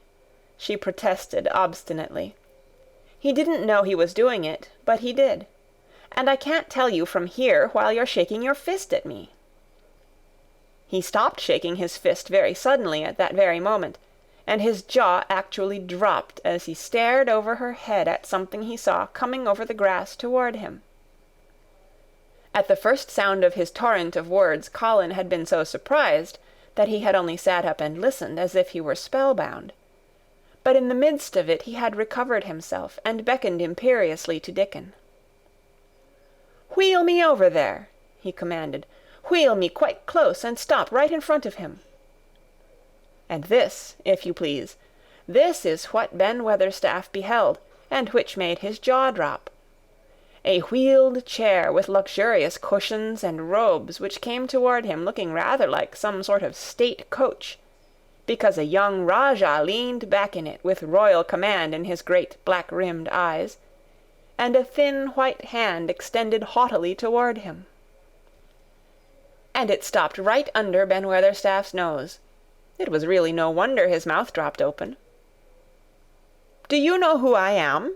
she protested obstinately. "He didn't know he was doing it, but he did. And I can't tell you from here while you're shaking your fist at me." He stopped shaking his fist very suddenly at that very moment, and his jaw actually dropped as he stared over her head at something he saw coming over the grass toward him. At the first sound of his torrent of words, Colin had been so surprised that he had only sat up and listened as if he were spellbound. But in the midst of it he had recovered himself and beckoned imperiously to Dickon. "Wheel me over there," he commanded. "Wheel me quite close and stop right in front of him." And this, if you please, this is what Ben Weatherstaff beheld, and which made his jaw drop. A wheeled chair with luxurious cushions and robes which came toward him looking rather like some sort of state coach, because a young Rajah leaned back in it with royal command in his great black-rimmed eyes, and a thin white hand extended haughtily toward him. And it stopped right under Ben Weatherstaff's nose. It was really no wonder his mouth dropped open. "Do you know who I am?"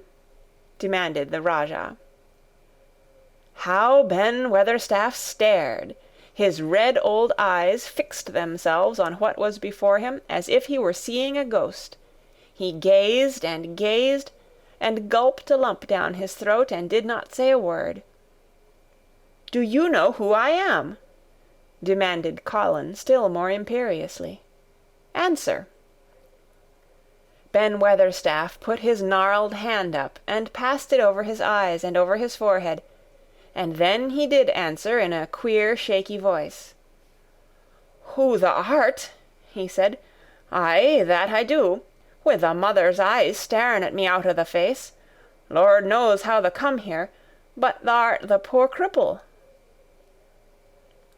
demanded the Rajah. How Ben Weatherstaff stared! His red old eyes fixed themselves on what was before him as if he were seeing a ghost. He gazed and gazed, and gulped a lump down his throat and did not say a word. "Do you know who I am?" demanded Colin still more imperiously. "Answer." Ben Weatherstaff put his gnarled hand up and passed it over his eyes and over his forehead, and then he did answer in a queer, shaky voice. "Who thou art?" he said. "Aye, that I do, with a mother's eyes staring at me out o' the face. Lord knows how thou come here, but thou'rt the poor cripple."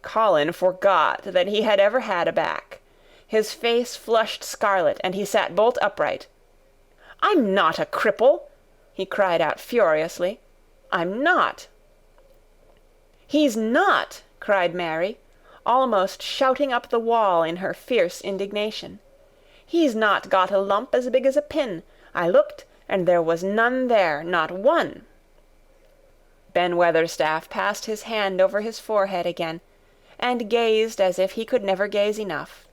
Colin forgot that he had ever had a back. His face flushed scarlet, and he sat bolt upright. "I'm not a cripple!" he cried out furiously. "I'm not!" "He's not!" cried Mary, almost shouting up the wall in her fierce indignation. "He's not got a lump as big as a pin. I looked, and there was none there, not one." Ben Weatherstaff passed his hand over his forehead again, and gazed as if he could never gaze enough.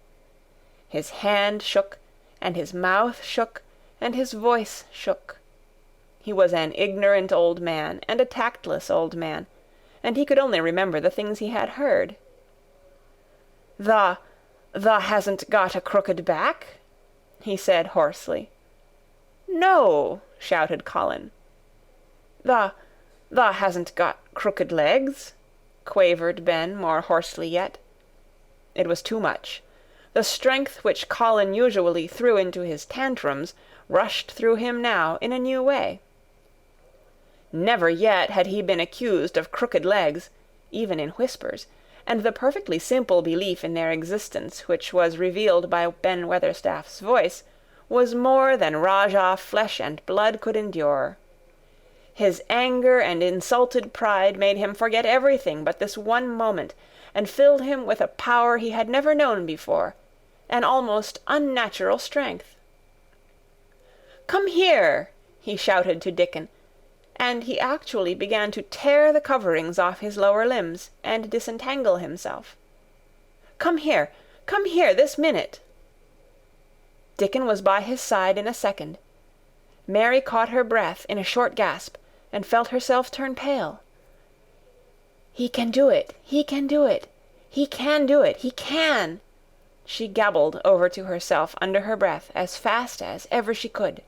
His hand shook, and his mouth shook, and his voice shook. He was an ignorant old man and a tactless old man, and he could only remember the things he had heard. Thou hasn't got a crooked back?" he said hoarsely. "No," shouted Colin. Thou hasn't got crooked legs?" quavered Ben more hoarsely yet. It was too much. The strength which Colin usually threw into his tantrums rushed through him now in a new way. Never yet had he been accused of crooked legs, even in whispers, and the perfectly simple belief in their existence which was revealed by Ben Weatherstaff's voice was more than Rajah flesh and blood could endure. His anger and insulted pride made him forget everything but this one moment, and filled him with a power he had never known before, an almost unnatural strength. "Come here!" he shouted to Dickon, and he actually began to tear the coverings off his lower limbs and disentangle himself. Come here, this minute!" Dickon was by his side in a second. Mary caught her breath in a short gasp, and felt herself turn pale. "He can do it! He can do it! He can do it! He can!" she gabbled over to herself under her breath as fast as ever she could.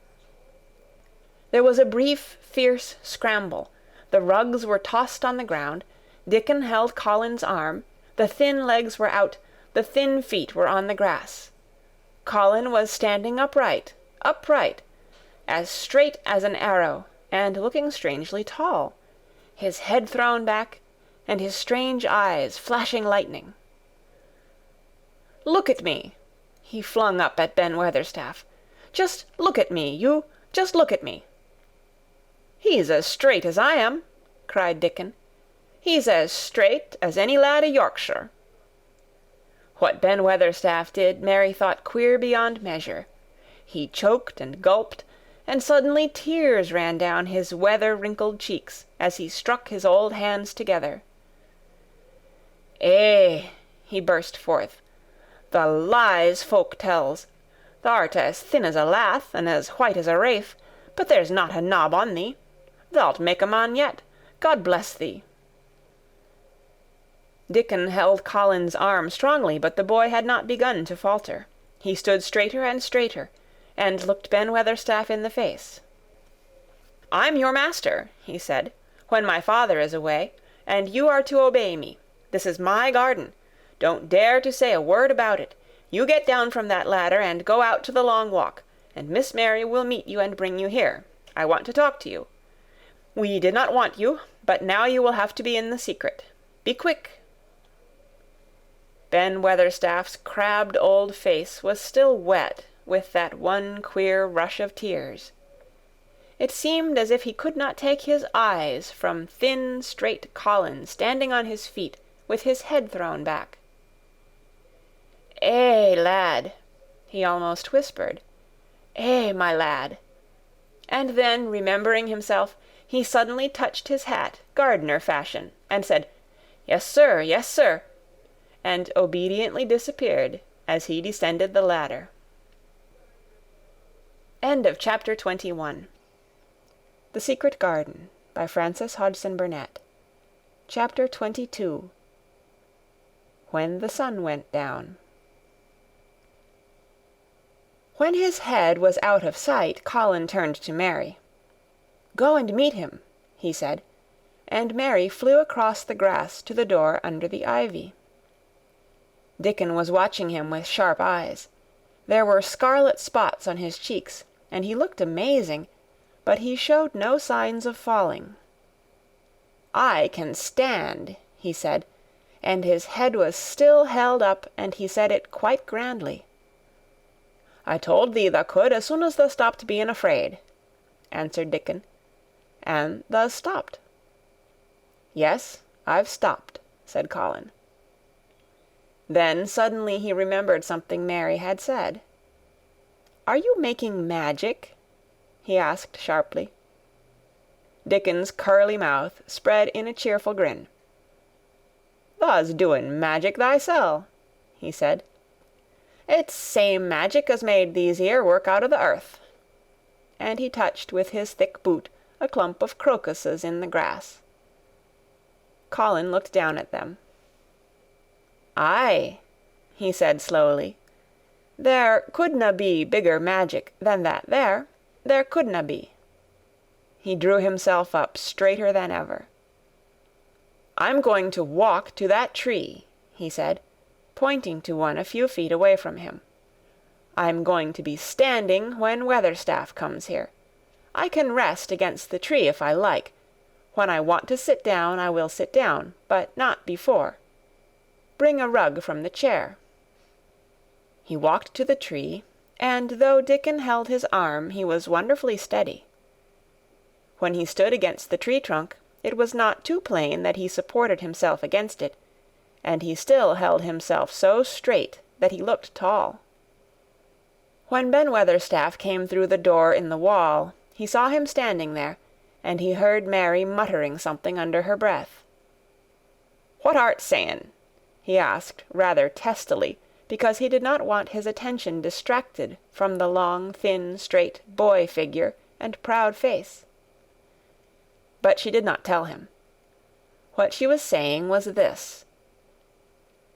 There was a brief, fierce scramble. The rugs were tossed on the ground. Dickon held Colin's arm. The thin legs were out. The thin feet were on the grass. Colin was standing upright, as straight as an arrow, and looking strangely tall, his head thrown back, and his strange eyes flashing lightning. "Look at me!" he flung up at Ben Weatherstaff. "Just look at me, you! Just look at me!" "He's as straight as I am," cried Dickon. "He's as straight as any lad o' Yorkshire." What Ben Weatherstaff did Mary thought queer beyond measure. He choked and gulped, and suddenly tears ran down his weather-wrinkled cheeks as he struck his old hands together. "Eh," he burst forth, "the lies folk tells! Thou'rt as thin as a lath, and as white as a wraith, but there's not a knob on thee. Thou'lt make a man yet. God bless thee." Dickon held Colin's arm strongly, but the boy had not begun to falter. He stood straighter and straighter, and looked Ben Weatherstaff in the face. "I'm your master," he said, "when my father is away, and you are to obey me. This is my garden. Don't dare to say a word about it. You get down from that ladder and go out to the long walk, and Miss Mary will meet you and bring you here. I want to talk to you. We did not want you, but now you will have to be in the secret. Be quick." Ben Weatherstaff's crabbed old face was still wet with that one queer rush of tears. It seemed as if he could not take his eyes from thin, straight Colin standing on his feet with his head thrown back. "Eh, lad," he almost whispered. "Eh, my lad." And then, remembering himself, he suddenly touched his hat, gardener fashion, and said, "Yes, sir, yes, sir," and obediently disappeared as he descended the ladder. End of Chapter 21. The Secret Garden, by Frances Hodgson Burnett. Chapter 22. When the Sun Went Down. When his head was out of sight, Colin turned to Mary. "Go and meet him," he said, and Mary flew across the grass to the door under the ivy. Dickon was watching him with sharp eyes. There were scarlet spots on his cheeks, and he looked amazing, but he showed no signs of falling. "I can stand," he said, and his head was still held up, and he said it quite grandly. "I told thee thou could as soon as thou stopped being afraid," answered Dickon, and thou stopped. "Yes, I've stopped," said Colin. Then suddenly he remembered something Mary had said. "Are you making magic?" he asked sharply. Dickon's curly mouth spread in a cheerful grin. "Thou's doing magic thysel'," he said. "It's same magic as made these here work out o' the earth." And he touched with his thick boot a clump of crocuses in the grass. Colin looked down at them. "Aye," he said slowly. "There couldna be bigger magic than that there. There couldna be." He drew himself up straighter than ever. "I'm going to walk to that tree," he said, pointing to one a few feet away from him. "I'm going to be standing when Weatherstaff comes here. I can rest against the tree if I like. When I want to sit down, I will sit down, but not before. Bring a rug from the chair." He walked to the tree, and though Dickon held his arm, he was wonderfully steady. When he stood against the tree trunk, it was not too plain that he supported himself against it, and he still held himself so straight that he looked tall. When Ben Weatherstaff came through the door in the wall, he saw him standing there, and he heard Mary muttering something under her breath. "What art saying?" he asked rather testily, because he did not want his attention distracted from the long, thin, straight boy figure and proud face. But she did not tell him. What she was saying was this: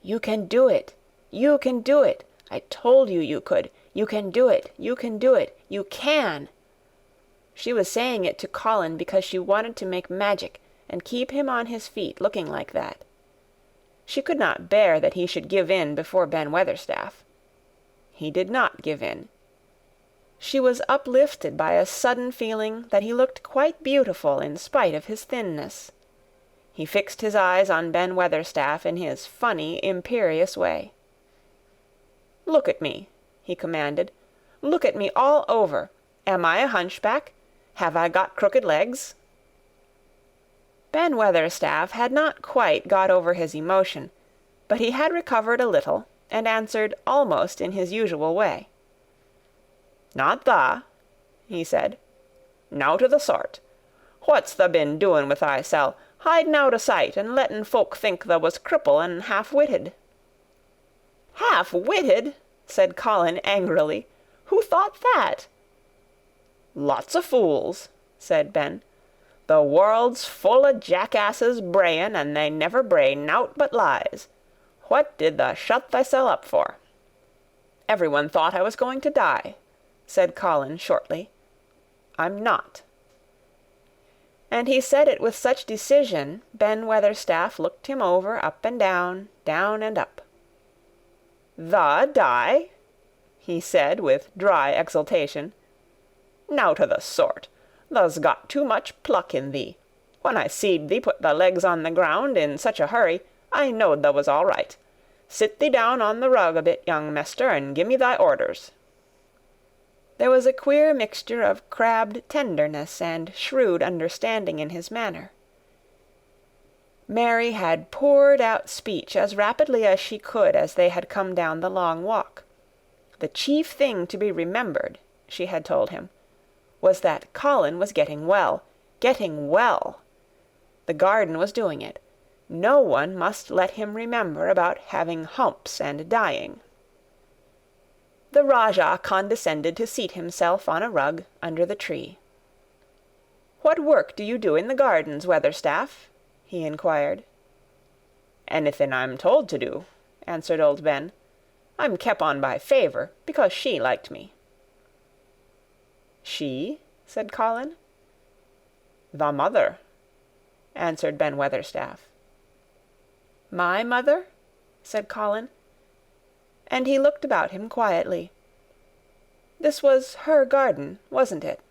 "You can do it. You can do it. I told you you could. You can do it. You can do it. You can." She was saying it to Colin because she wanted to make magic and keep him on his feet looking like that. She could not bear that he should give in before Ben Weatherstaff. He did not give in. She was uplifted by a sudden feeling that he looked quite beautiful in spite of his thinness. He fixed his eyes on Ben Weatherstaff in his funny, imperious way. "Look at me," he commanded. "Look at me all over. Am I a hunchback? Have I got crooked legs?" Ben Weatherstaff had not quite got over his emotion, but he had recovered a little, and answered almost in his usual way. "Not tha," he said. "Nowt o' the sort. What's tha been doing with thysel', hiding out o' sight and letting folk think tha was cripple and half-witted?" "Half-witted!" said Colin angrily. "Who thought that?" "Lots o' fools," said Ben. "The world's full o' jackasses braying, and they never bray nowt but lies. What did tha shut thysel' up for?" "Everyone thought I was going to die," said Colin shortly. "I'm not." And he said it with such decision, Ben Weatherstaff looked him over, up and down and up. "Tha die?" he said with dry exultation. "Nowt o' the sort. Tha's got too much pluck in thee. When I seed thee put thy legs on the ground in such a hurry, I knowed tha was all right. Sit thee down on the rug a bit, young mester, and gi' me thy orders." There was a queer mixture of crabbed tenderness and shrewd understanding in his manner. Mary had poured out speech as rapidly as she could as they had come down the long walk. The chief thing to be remembered, she had told him, was that Colin was getting well, getting well. The garden was doing it. No one must let him remember about having humps and dying. The Rajah condescended to seat himself on a rug under the tree. "What work do you do in the gardens, Weatherstaff?" he inquired. "Anything I'm told to do," answered old Ben. "I'm kep' on by favour, because she liked me." "She?" said Colin. "The mother," answered Ben Weatherstaff. "My mother?" said Colin, and he looked about him quietly. This was her garden, wasn't it?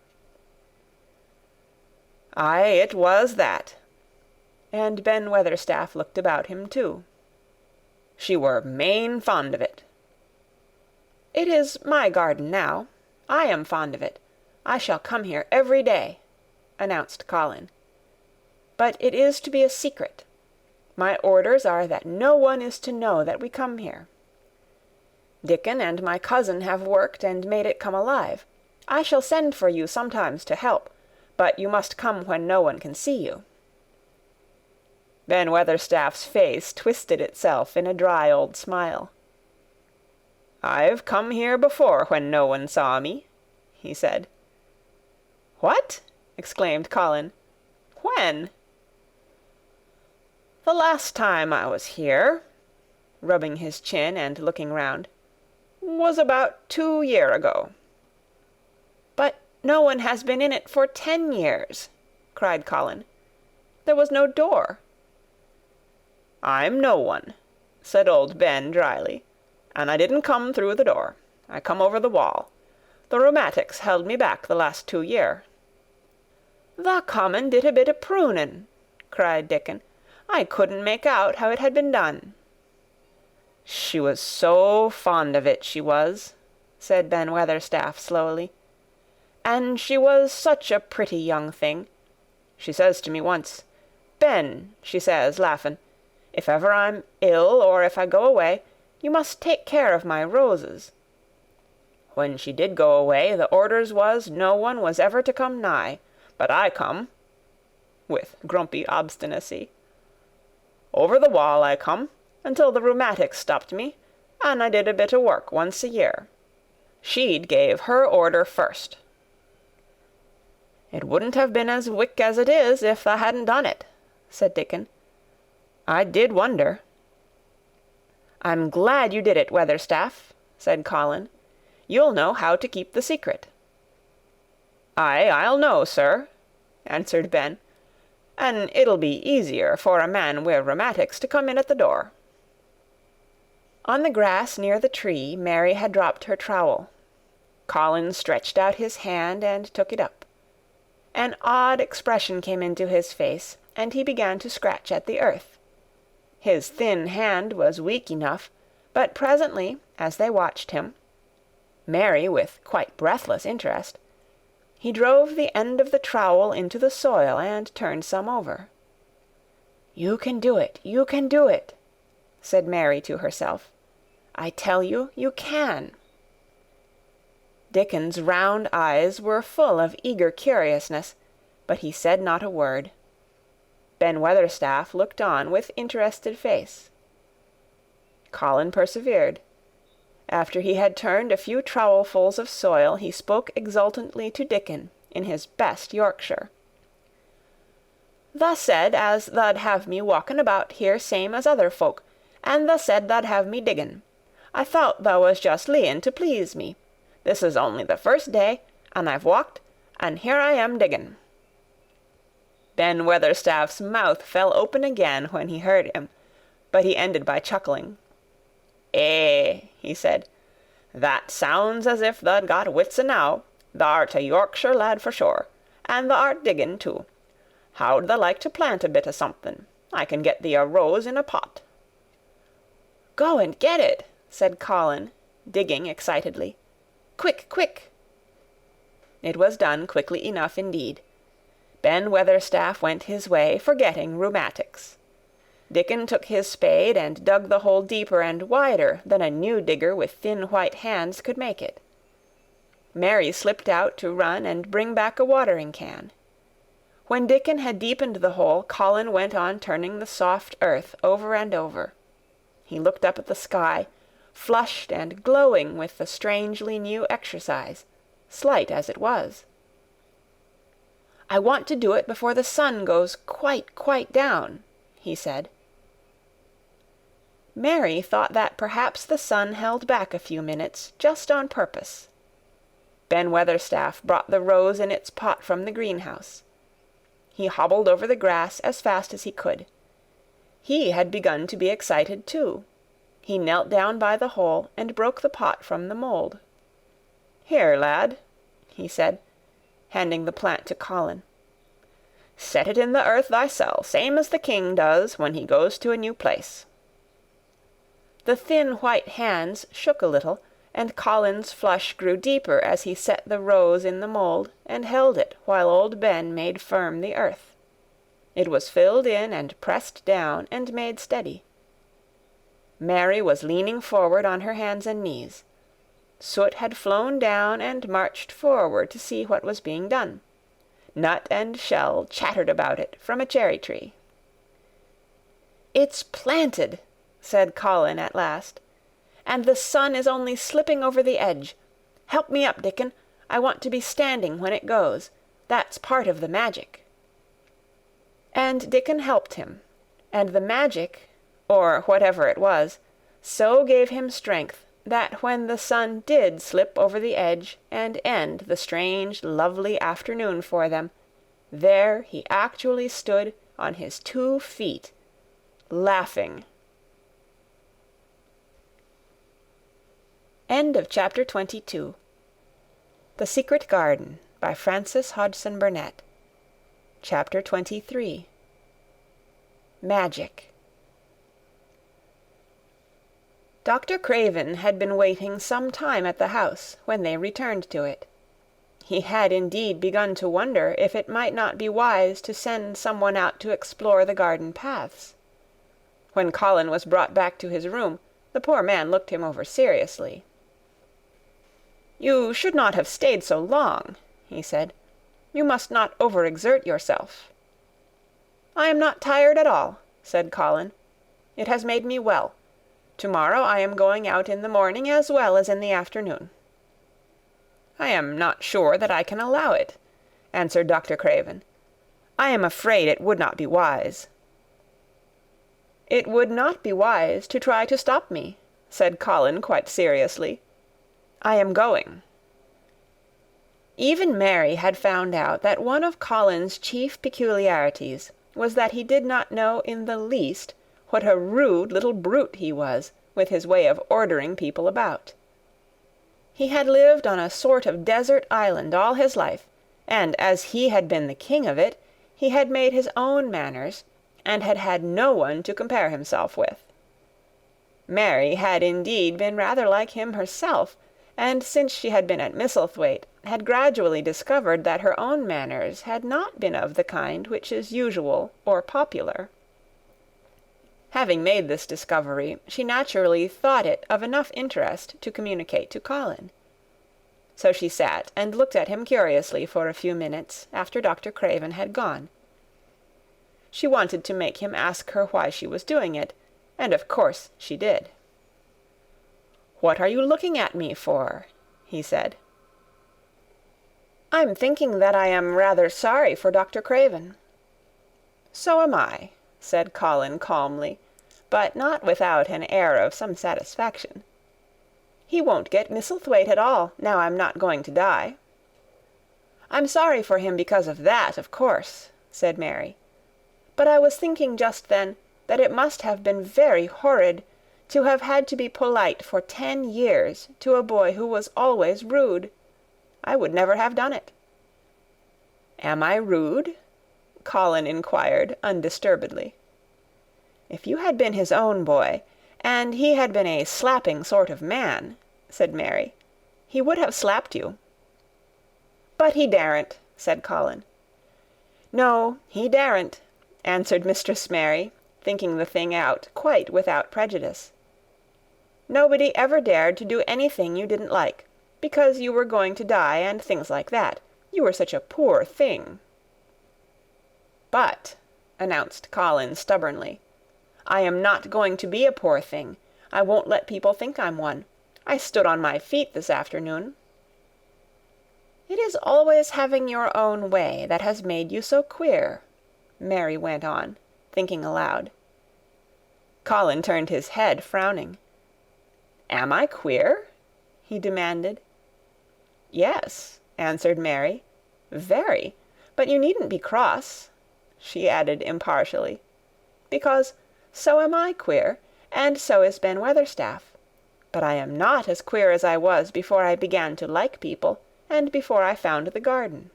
"Aye, it was that." And Ben Weatherstaff looked about him too. "She were main fond of it." "It is my garden now. I am fond of it. I shall come here every day," announced Colin. "But it is to be a secret. My orders are that no one is to know that we come here. Dickon and my cousin have worked and made it come alive. I shall send for you sometimes to help, but you must come when no one can see you." Ben Weatherstaff's face twisted itself in a dry old smile. "I've come here before when no one saw me," he said. "What?" exclaimed Colin. "When?" "The last time I was here," rubbing his chin and looking round, "was about 2 year ago." "But no one has been in it for 10 years," cried Colin. "There was no door." "I'm no one," said old Ben dryly, "and I didn't come through the door. I come over the wall. The rheumatics held me back the last 2 year." "The common did a bit of prunin'," cried Dickon. "I couldn't make out how it had been done." "She was so fond of it, she was," said Ben Weatherstaff slowly. "And she was such a pretty young thing. She says to me once, 'Ben,' she says, laughin', 'if ever I'm ill or if I go away, you must take care of my roses.' When she did go away, the orders was no one was ever to come nigh, but I come," with grumpy obstinacy. "Over the wall I come, until the rheumatics stopped me, and I did a bit o' work once a year. She'd gave her order first." "It wouldn't have been as wick as it is if tha hadn't done it," said Dickon. "I did wonder." "I'm glad you did it, Weatherstaff," said Colin. "You'll know how to keep the secret." "Aye, I'll know, sir," answered Ben, "and it'll be easier for a man wi' rheumatics to come in at the door." On the grass near the tree, Mary had dropped her trowel. Colin stretched out his hand and took it up. An odd expression came into his face, and he began to scratch at the earth. His thin hand was weak enough, but presently, as they watched him, Mary with quite breathless interest, he drove the end of the trowel into the soil and turned some over. "You can do it, you can do it," said Mary to herself. "I tell you, you can." Dickon's round eyes were full of eager curiousness, but he said not a word. Ben Weatherstaff looked on with interested face. Colin persevered. After he had turned a few trowelfuls of soil, he spoke exultantly to Dickon in his best Yorkshire. "Tha said as tha'd have me walking about here same as other folk, and tha said tha'd have me diggin'. I thought tha was just leein' to please me. This is only the first day, and I've walked, and here I am diggin'." Ben Weatherstaff's mouth fell open again when he heard him, but he ended by chuckling. "Eh," he said, "that sounds as if tha'd got wits enow. Tha'rt a Yorkshire lad for sure, and tha'rt diggin' too. How'd tha like to plant a bit o' something? I can get thee a rose in a pot." "Go and get it," said Colin, digging excitedly. "Quick, quick!" It was done quickly enough indeed. Ben Weatherstaff went his way, forgetting rheumatics. Dickon took his spade and dug the hole deeper and wider than a new digger with thin white hands could make it. Mary slipped out to run and bring back a watering can. When Dickon had deepened the hole, Colin went on turning the soft earth over and over. He looked up at the sky, flushed and glowing with the strangely new exercise, slight as it was. "I want to do it before the sun goes quite down," he said. Mary thought that perhaps the sun held back a few minutes, just on purpose. Ben Weatherstaff brought the rose in its pot from the greenhouse. He hobbled over the grass as fast as he could. He had begun to be excited too. He knelt down by the hole and broke the pot from the mould. "Here, lad," he said, handing the plant to Colin. "Set it in the earth thysel, same as the king does when he goes to a new place." The thin white hands shook a little, and Colin's flush grew deeper as he set the rose in the mould and held it while old Ben made firm the earth. It was filled in and pressed down and made steady. Mary was leaning forward on her hands and knees. Soot had flown down and marched forward to see what was being done. Nut and Shell chattered about it from a cherry-tree. "It's planted," said Colin at last, "and the sun is only slipping over the edge. Help me up, Dickon. I want to be standing when it goes. That's part of the magic." And Dickon helped him, and the magic, or whatever it was, so gave him strength that when the sun did slip over the edge and end the strange, lovely afternoon for them, there he actually stood on his 2 feet, laughing. End of chapter 22. The Secret Garden by Frances Hodgson Burnett. Chapter 23. Magic. Dr. Craven had been waiting some time at the house when they returned to it. He had indeed begun to wonder if it might not be wise to send someone out to explore the garden paths. When Colin was brought back to his room, the poor man looked him over seriously. "You should not have stayed so long," he said. "You must not overexert yourself." "I am not tired at all," said Colin. "It has made me well. Tomorrow I am going out in the morning as well as in the afternoon." "I am not sure that I can allow it," answered Dr. Craven. "I am afraid it would not be wise." "It would not be wise to try to stop me," said Colin quite seriously. "I am going." Even Mary had found out that one of Colin's chief peculiarities was that he did not know in the least what a rude little brute he was, with his way of ordering people about. He had lived on a sort of desert island all his life, and as he had been the king of it, he had made his own manners, and had had no one to compare himself with. Mary had indeed been rather like him herself, and since she had been at Misselthwaite, had gradually discovered that her own manners had not been of the kind which is usual or popular. Having made this discovery, she naturally thought it of enough interest to communicate to Colin. So she sat and looked at him curiously for a few minutes after Dr. Craven had gone. She wanted to make him ask her why she was doing it, and of course she did. "What are you looking at me for?" he said. "I'm thinking that I am rather sorry for Dr. Craven." "So am I," said Colin calmly, but not without an air of some satisfaction. "He won't get Misselthwaite at all, now I'm not going to die." "I'm sorry for him because of that, of course," said Mary. "But I was thinking just then that it must have been very horrid to have had to be polite for 10 years to a boy who was always rude. I would never have done it." "Am I rude?" Colin inquired undisturbedly. "If you had been his own boy, and he had been a slapping sort of man," said Mary, "he would have slapped you." "But he daren't," said Colin. "No, he daren't," answered Mistress Mary, thinking the thing out quite without prejudice. "Nobody ever dared to do anything you didn't like, because you were going to die and things like that. You were such a poor thing." "But," announced Colin stubbornly, "I am not going to be a poor thing. I won't let people think I'm one. I stood on my feet this afternoon." "It is always having your own way that has made you so queer," Mary went on, thinking aloud. Colin turned his head, frowning. "Am I queer?" he demanded. "Yes," answered Mary, "very. But you needn't be cross," she added impartially, "because so am I queer, and so is Ben Weatherstaff. But I am not as queer as I was before I began to like people, and before I found the garden."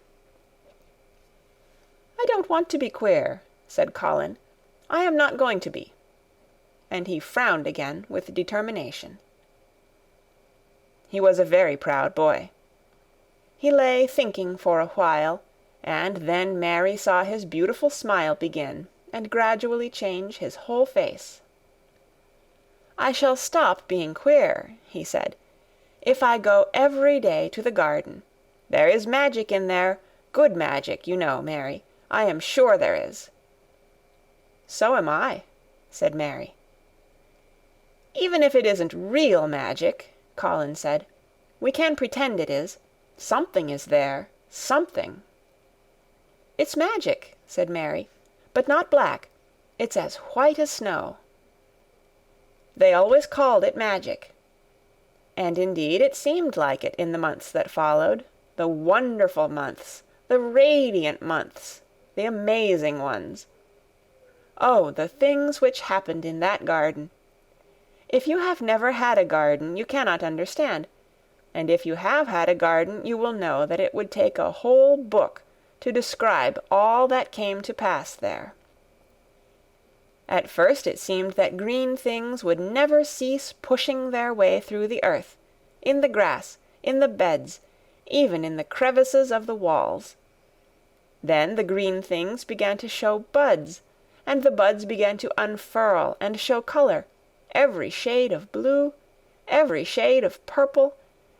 "I don't want to be queer," said Colin. "I am not going to be." And he frowned again with determination. He was a very proud boy. He lay thinking for a while, and then Mary saw his beautiful smile begin, and gradually change his whole face. "I shall stop being queer," he said, "if I go every day to the garden. There is magic in there, good magic, you know, Mary. I am sure there is." "So am I," said Mary. "Even if it isn't real magic," Colin said, "we can pretend it is. Something is there, something." "It's magic," said Mary, "but not black. It's as white as snow." They always called it magic. And indeed it seemed like it in the months that followed, the wonderful months, the radiant months, the amazing ones. Oh, the things which happened in that garden! If you have never had a garden, you cannot understand, and if you have had a garden, you will know that it would take a whole book to describe all that came to pass there. At first it seemed that green things would never cease pushing their way through the earth, in the grass, in the beds, even in the crevices of the walls. Then the green things began to show buds, and the buds began to unfurl and show color, every shade of blue, every shade of purple,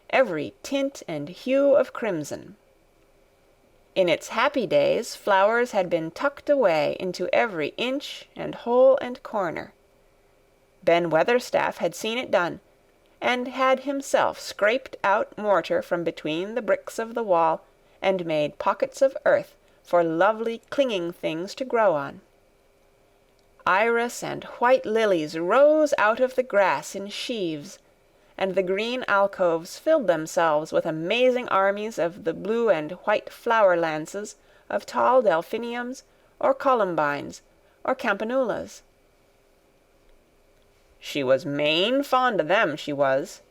every tint and hue of crimson. In its happy days, flowers had been tucked away into every inch and hole and corner. Ben Weatherstaff had seen it done, and had himself scraped out mortar from between the bricks of the wall, and made pockets of earth for lovely clinging things to grow on. Iris and white lilies rose out of the grass in sheaves, and the green alcoves filled themselves with amazing armies of the blue and white flower lances of tall delphiniums, or columbines, or campanulas. "She was main fond o' them, she was,"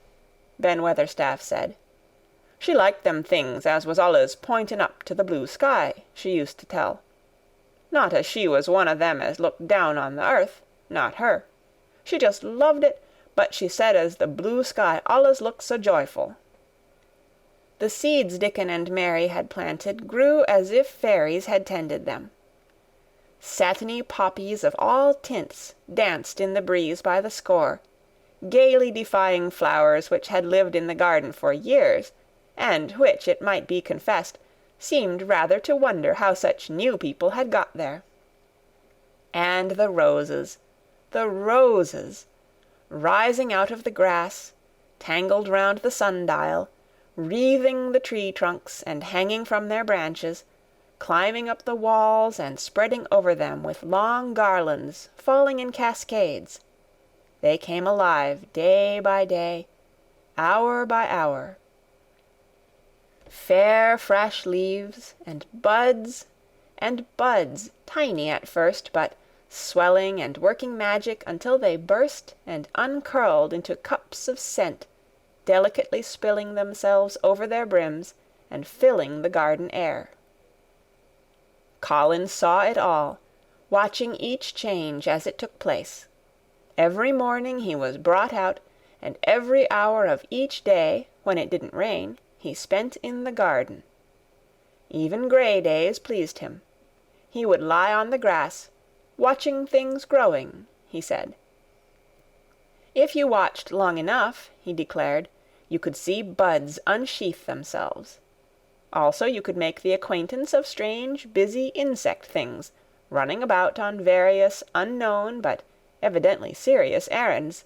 Ben Weatherstaff said. "She liked them things as was allus pointing up to the blue sky, she used to tell. Not as she was one o' them as looked down on the earth, not her. She just loved it, but she said as the blue sky allus looked so joyful." The seeds Dickon and Mary had planted grew as if fairies had tended them. Satiny poppies of all tints danced in the breeze by the score, gaily defying flowers which had lived in the garden for years, and which, it might be confessed, seemed rather to wonder how such new people had got there. And the roses, rising out of the grass, tangled round the sundial, wreathing the tree trunks and hanging from their branches, climbing up the walls and spreading over them with long garlands falling in cascades. They came alive day by day, hour by hour. Fair fresh leaves, and buds, tiny at first, but swelling and working magic until they burst and uncurled into cups of scent, delicately spilling themselves over their brims and filling the garden air. Colin saw it all, watching each change as it took place. Every morning he was brought out, and every hour of each day, when it didn't rain, he spent in the garden. Even grey days pleased him. He would lie on the grass, watching things growing, he said. If you watched long enough, he declared, you could see buds unsheath themselves. Also you could make the acquaintance of strange, busy insect things, running about on various unknown but evidently serious errands,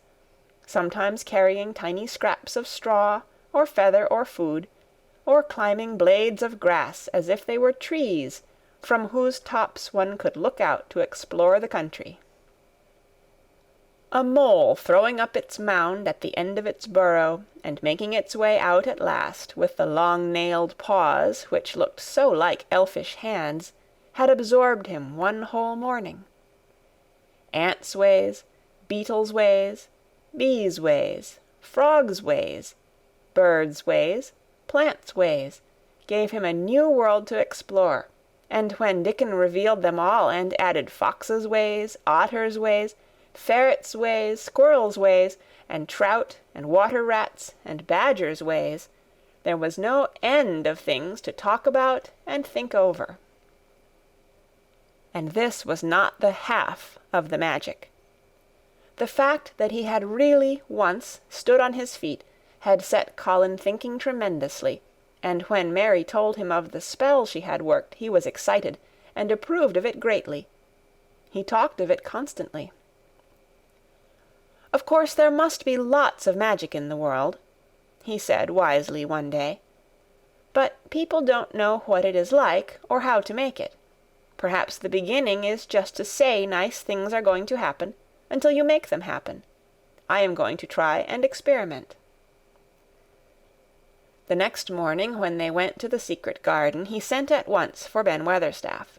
sometimes carrying tiny scraps of straw, or feather, or food, or climbing blades of grass as if they were trees from whose tops one could look out to explore the country. A mole throwing up its mound at the end of its burrow, and making its way out at last with the long-nailed paws which looked so like elfish hands, had absorbed him one whole morning. Ants' ways, beetles' ways, bees' ways, frogs' ways, birds' ways, plants' ways, gave him a new world to explore, and when Dickon revealed them all and added foxes' ways, otters' ways, ferrets' ways, squirrels' ways, and trout and water-rats and badgers' ways, there was no end of things to talk about and think over. And this was not the half of the magic. The fact that he had really once stood on his feet had set Colin thinking tremendously, and when Mary told him of the spell she had worked, he was excited, and approved of it greatly. He talked of it constantly. "Of course there must be lots of magic in the world," he said wisely one day, "but people don't know what it is like, or how to make it. Perhaps the beginning is just to say nice things are going to happen, until you make them happen. I am going to try and experiment." The next morning, when they went to the secret garden, he sent at once for Ben Weatherstaff.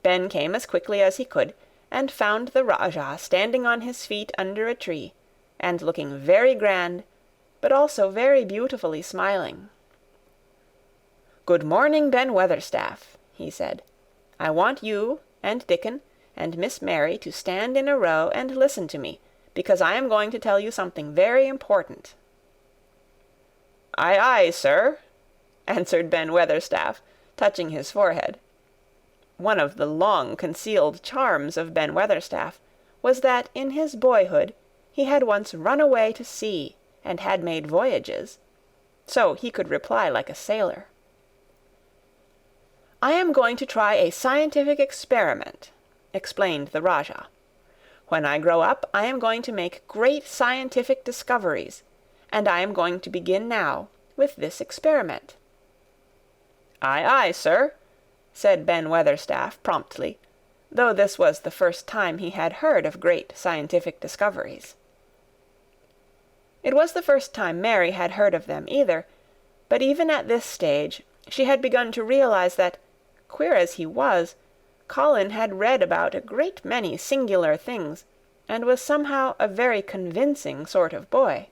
Ben came as quickly as he could, and found the Rajah standing on his feet under a tree, and looking very grand, but also very beautifully smiling. "Good morning, Ben Weatherstaff," he said. "I want you, and Dickon, and Miss Mary to stand in a row and listen to me, because I am going to tell you something very important." "Aye, aye, sir," answered Ben Weatherstaff, touching his forehead. One of the long-concealed charms of Ben Weatherstaff was that in his boyhood he had once run away to sea and had made voyages, so he could reply like a sailor. "I am going to try a scientific experiment," explained the Rajah. "When I grow up I am going to make great scientific discoveries, and I am going to begin now with this experiment." "Aye, aye, sir," said Ben Weatherstaff promptly, though this was the first time he had heard of great scientific discoveries. It was the first time Mary had heard of them either, but even at this stage she had begun to realize that, queer as he was, Colin had read about a great many singular things, and was somehow a very convincing sort of boy.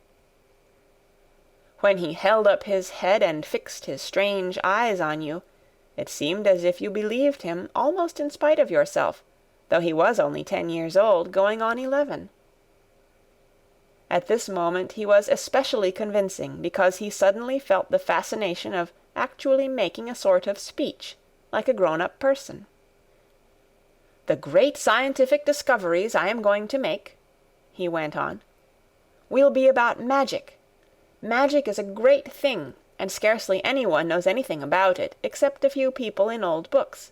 When he held up his head and fixed his strange eyes on you, it seemed as if you believed him almost in spite of yourself, though he was only 10 years old, going on 11. At this moment he was especially convincing, because he suddenly felt the fascination of actually making a sort of speech, like a grown-up person. "The great scientific discoveries I am going to make," he went on, "will be about magic. Magic is a great thing, and scarcely anyone knows anything about it, except a few people in old books,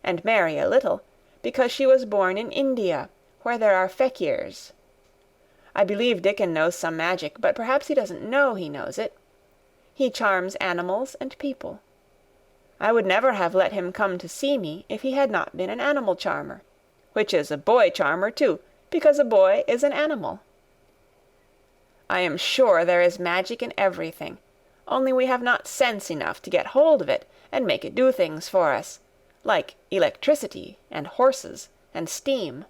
and Mary a little, because she was born in India, where there are fakirs. I believe Dickon knows some magic, but perhaps he doesn't know he knows it. He charms animals and people. I would never have let him come to see me if he had not been an animal charmer, which is a boy charmer too, because a boy is an animal. I am sure there is magic in everything, only we have not sense enough to get hold of it and make it do things for us, like electricity and horses and steam."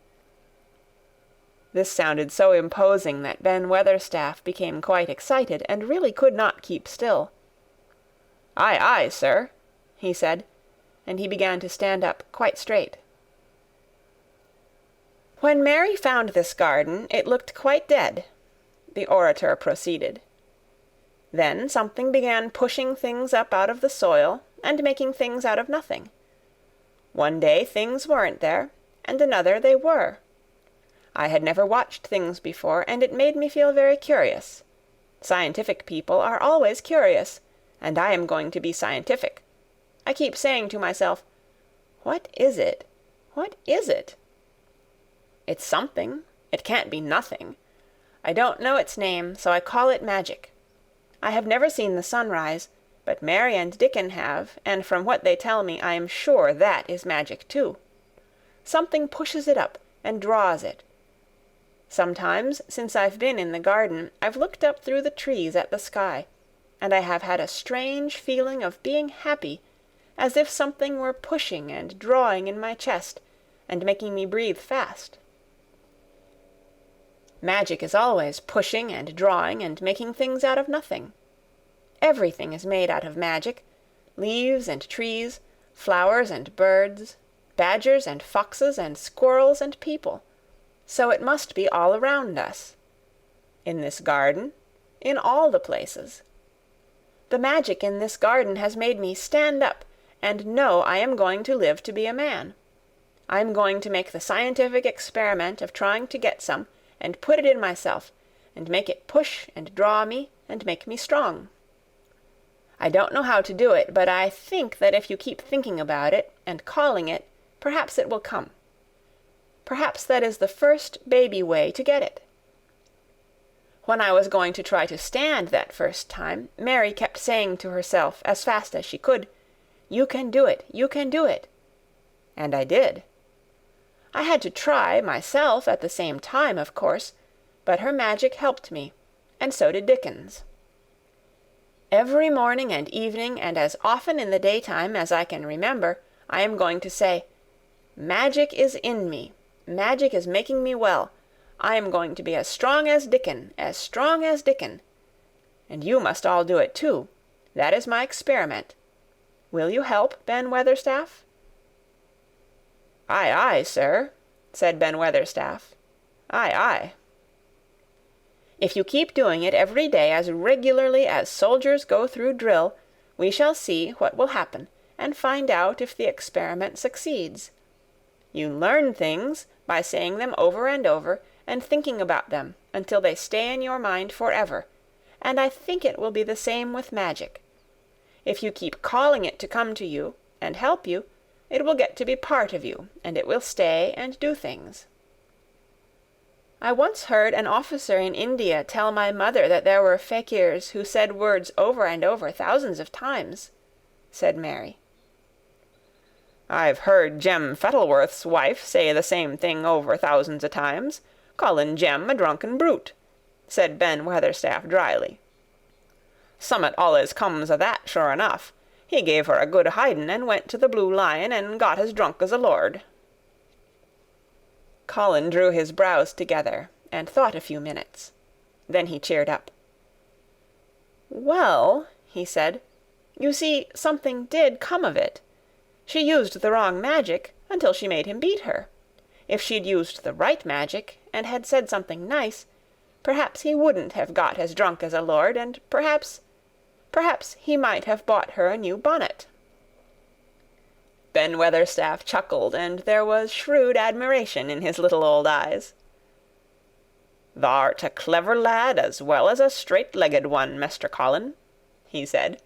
This sounded so imposing that Ben Weatherstaff became quite excited, and really could not keep still. "Aye, aye, sir," he said, and he began to stand up quite straight. "When Mary found this garden, it looked quite dead," the orator proceeded. "Then something began pushing things up out of the soil, and making things out of nothing. One day things weren't there, and another they were. I had never watched things before, and it made me feel very curious. Scientific people are always curious, and I am going to be scientific. I keep saying to myself, 'What is it? What is it? It's something. It can't be nothing. I don't know its name, so I call it magic. I have never seen the sun rise, but Mary and Dickon have, and from what they tell me I am sure that is magic too. Something pushes it up and draws it. Sometimes, since I've been in the garden, I've looked up through the trees at the sky, and I have had a strange feeling of being happy, as if something were pushing and drawing in my chest, and making me breathe fast. Magic is always pushing and drawing and making things out of nothing. Everything is made out of magic, leaves and trees, flowers and birds, badgers and foxes and squirrels and people. So it must be all around us. In this garden, in all the places. The magic in this garden has made me stand up and know I am going to live to be a man. I am going to make the scientific experiment of trying to get some and put it in myself, and make it push and draw me and make me strong. I don't know how to do it, but I think that if you keep thinking about it and calling it, perhaps it will come. Perhaps that is the first baby way to get it. When I was going to try to stand that first time, Mary kept saying to herself as fast as she could, "You can do it, you can do it." And I did. I had to try myself at the same time, of course, but her magic helped me, and so did Dickon's. Every morning and evening, and as often in the daytime as I can remember, I am going to say, "Magic is in me. Magic is making me well. I am going to be as strong as Dickon, as strong as Dickon. And you must all do it too. That is my experiment. Will you help, Ben Weatherstaff?" "Aye, aye, sir," said Ben Weatherstaff. "Aye, aye." If you keep doing it every day as regularly as soldiers go through drill, we shall see what will happen, and find out if the experiment succeeds. You learn things by saying them over and over, and thinking about them until they stay in your mind forever, and I think it will be the same with magic. If you keep calling it to come to you and help you, it will get to be part of you, and it will stay and do things. I once heard an officer in India tell my mother that there were fakirs who said words over and over thousands of times, said Mary. "I've heard Jem Fettleworth's wife say the same thing over thousands of times, callin' Jem a drunken brute," said Ben Weatherstaff dryly. "Summat allus comes o' that, sure enough. He gave her a good hidin' and went to the Blue Lion and got as drunk as a lord." Colin drew his brows together and thought a few minutes. Then he cheered up. "Well," he said, "you see, something did come of it. She used the wrong magic until she made him beat her. If she'd used the right magic and had said something nice, perhaps he wouldn't have got as drunk as a lord, and perhaps he might have bought her a new bonnet." Ben Weatherstaff chuckled, and there was shrewd admiration in his little old eyes. "Thou'rt a clever lad as well as a straight-legged one, Mester Colin," he said.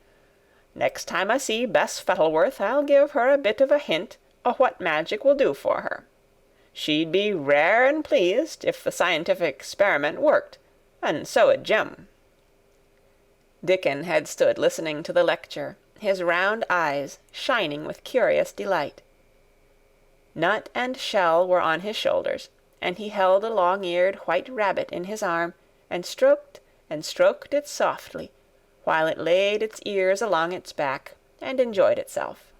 "Next time I see Bess Fettleworth I'll give her a bit of a hint o' what magic will do for her. She'd be rare and pleased if the scientific experiment worked, and so 'ud Jem." Dickon had stood listening to the lecture, his round eyes shining with curious delight. Nut and Shell were on his shoulders, and he held a long-eared white rabbit in his arm and stroked it softly, while it laid its ears along its back and enjoyed itself.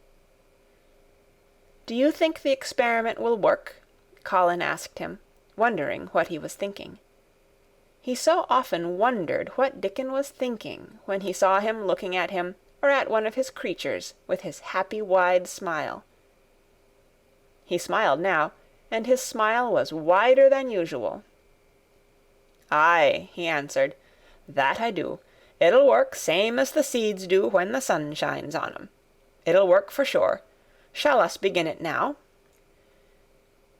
"Do you think the experiment will work?" Colin asked him, wondering what he was thinking. He so often wondered what Dickon was thinking when he saw him looking at him or at one of his creatures with his happy wide smile. He smiled now, and his smile was wider than usual. "Aye," he answered, "that I do. It'll work same as the seeds do when the sun shines on 'em. It'll work for sure. Shall us begin it now?"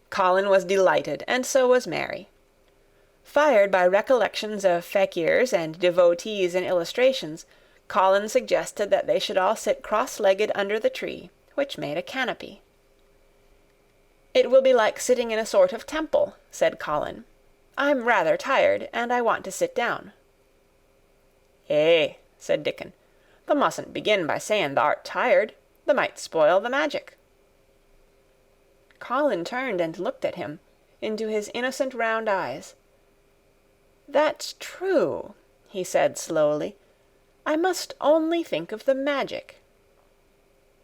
Colin was delighted, and so was Mary. Fired by recollections of fakirs and devotees in illustrations, Colin suggested that they should all sit cross-legged under the tree, which made a canopy. "It will be like sitting in a sort of temple," said Colin. "I'm rather tired, and I want to sit down." "Eh," said Dickon, "thou mustn't begin by saying thou'rt tired. Thou might spoil the magic." Colin turned and looked at him, into his innocent round eyes. "That's true," he said slowly. "I must only think of the magic."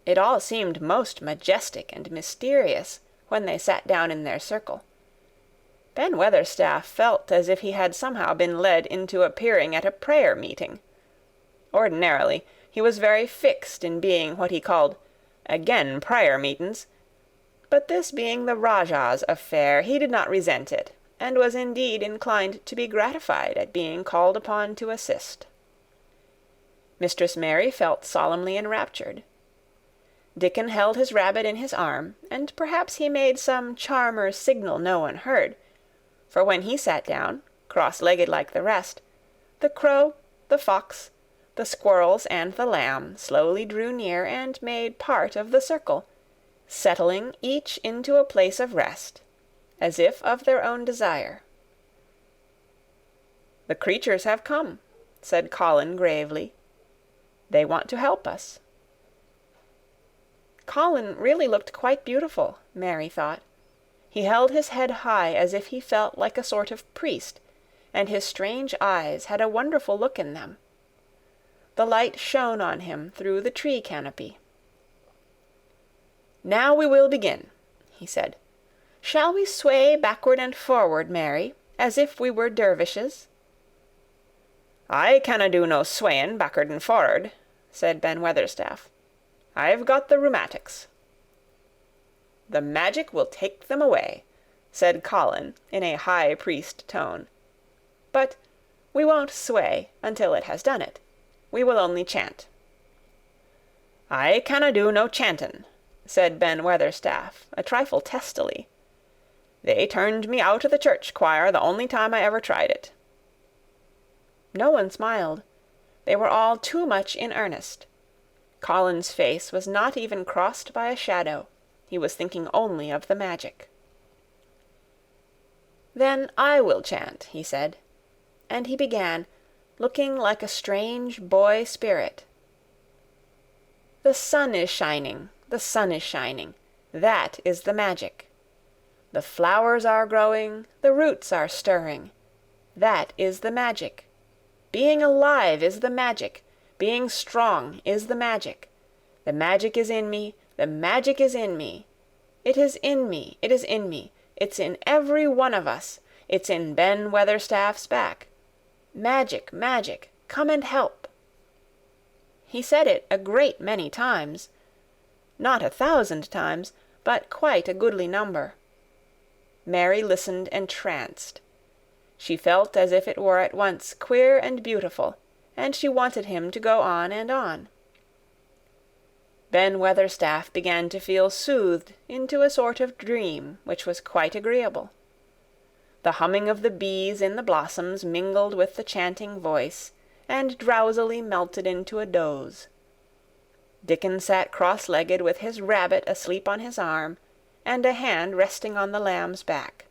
It all seemed most majestic and mysterious when they sat down in their circle. Ben Weatherstaff felt as if he had somehow been led into appearing at a prayer meeting. Ordinarily, he was very fixed in being what he called "again prayer meetin's," but this being the Rajah's affair, he did not resent it, and was indeed inclined to be gratified at being called upon to assist. Mistress Mary felt solemnly enraptured. Dickon held his rabbit in his arm, and perhaps he made some charmer's signal no one heard, for when he sat down, cross-legged like the rest, the crow, the fox, the squirrels, and the lamb slowly drew near and made part of the circle, settling each into a place of rest, as if of their own desire. "The creatures have come," said Colin gravely. "They want to help us." Colin really looked quite beautiful, Mary thought. He held his head high as if he felt like a sort of priest, and his strange eyes had a wonderful look in them. The light shone on him through the tree canopy. "Now we will begin," he said. "Shall we sway backward and forward, Mary, as if we were dervishes?" "I canna do no swaying back'ard and for'ard," said Ben Weatherstaff. "I've got the rheumatics." "The magic will take them away," said Colin in a high priest tone. "But we won't sway until it has done it. We will only chant." "I canna do no chantin'," said Ben Weatherstaff, a trifle testily. "They turned me out o' the church choir the only time I ever tried it." No one smiled. They were all too much in earnest. Colin's face was not even crossed by a shadow. He was thinking only of the magic. "Then I will chant," he said, and he began, looking like a strange boy spirit. "The sun is shining, the sun is shining. That is the magic. The flowers are growing, the roots are stirring. That is the magic. Being alive is the magic. Being strong is the magic. The magic is in me, the magic is in me. It is in me, it is in me. It's in every one of us. It's in Ben Weatherstaff's back. Magic, magic, come and help." He said it a great many times. Not 1,000 times, but quite a goodly number. Mary listened entranced. She felt as if it were at once queer and beautiful, and she wanted him to go on and on. Ben Weatherstaff began to feel soothed into a sort of dream which was quite agreeable. The humming of the bees in the blossoms mingled with the chanting voice, and drowsily melted into a doze. Dickon sat cross-legged with his rabbit asleep on his arm, and a hand resting on the lamb's back.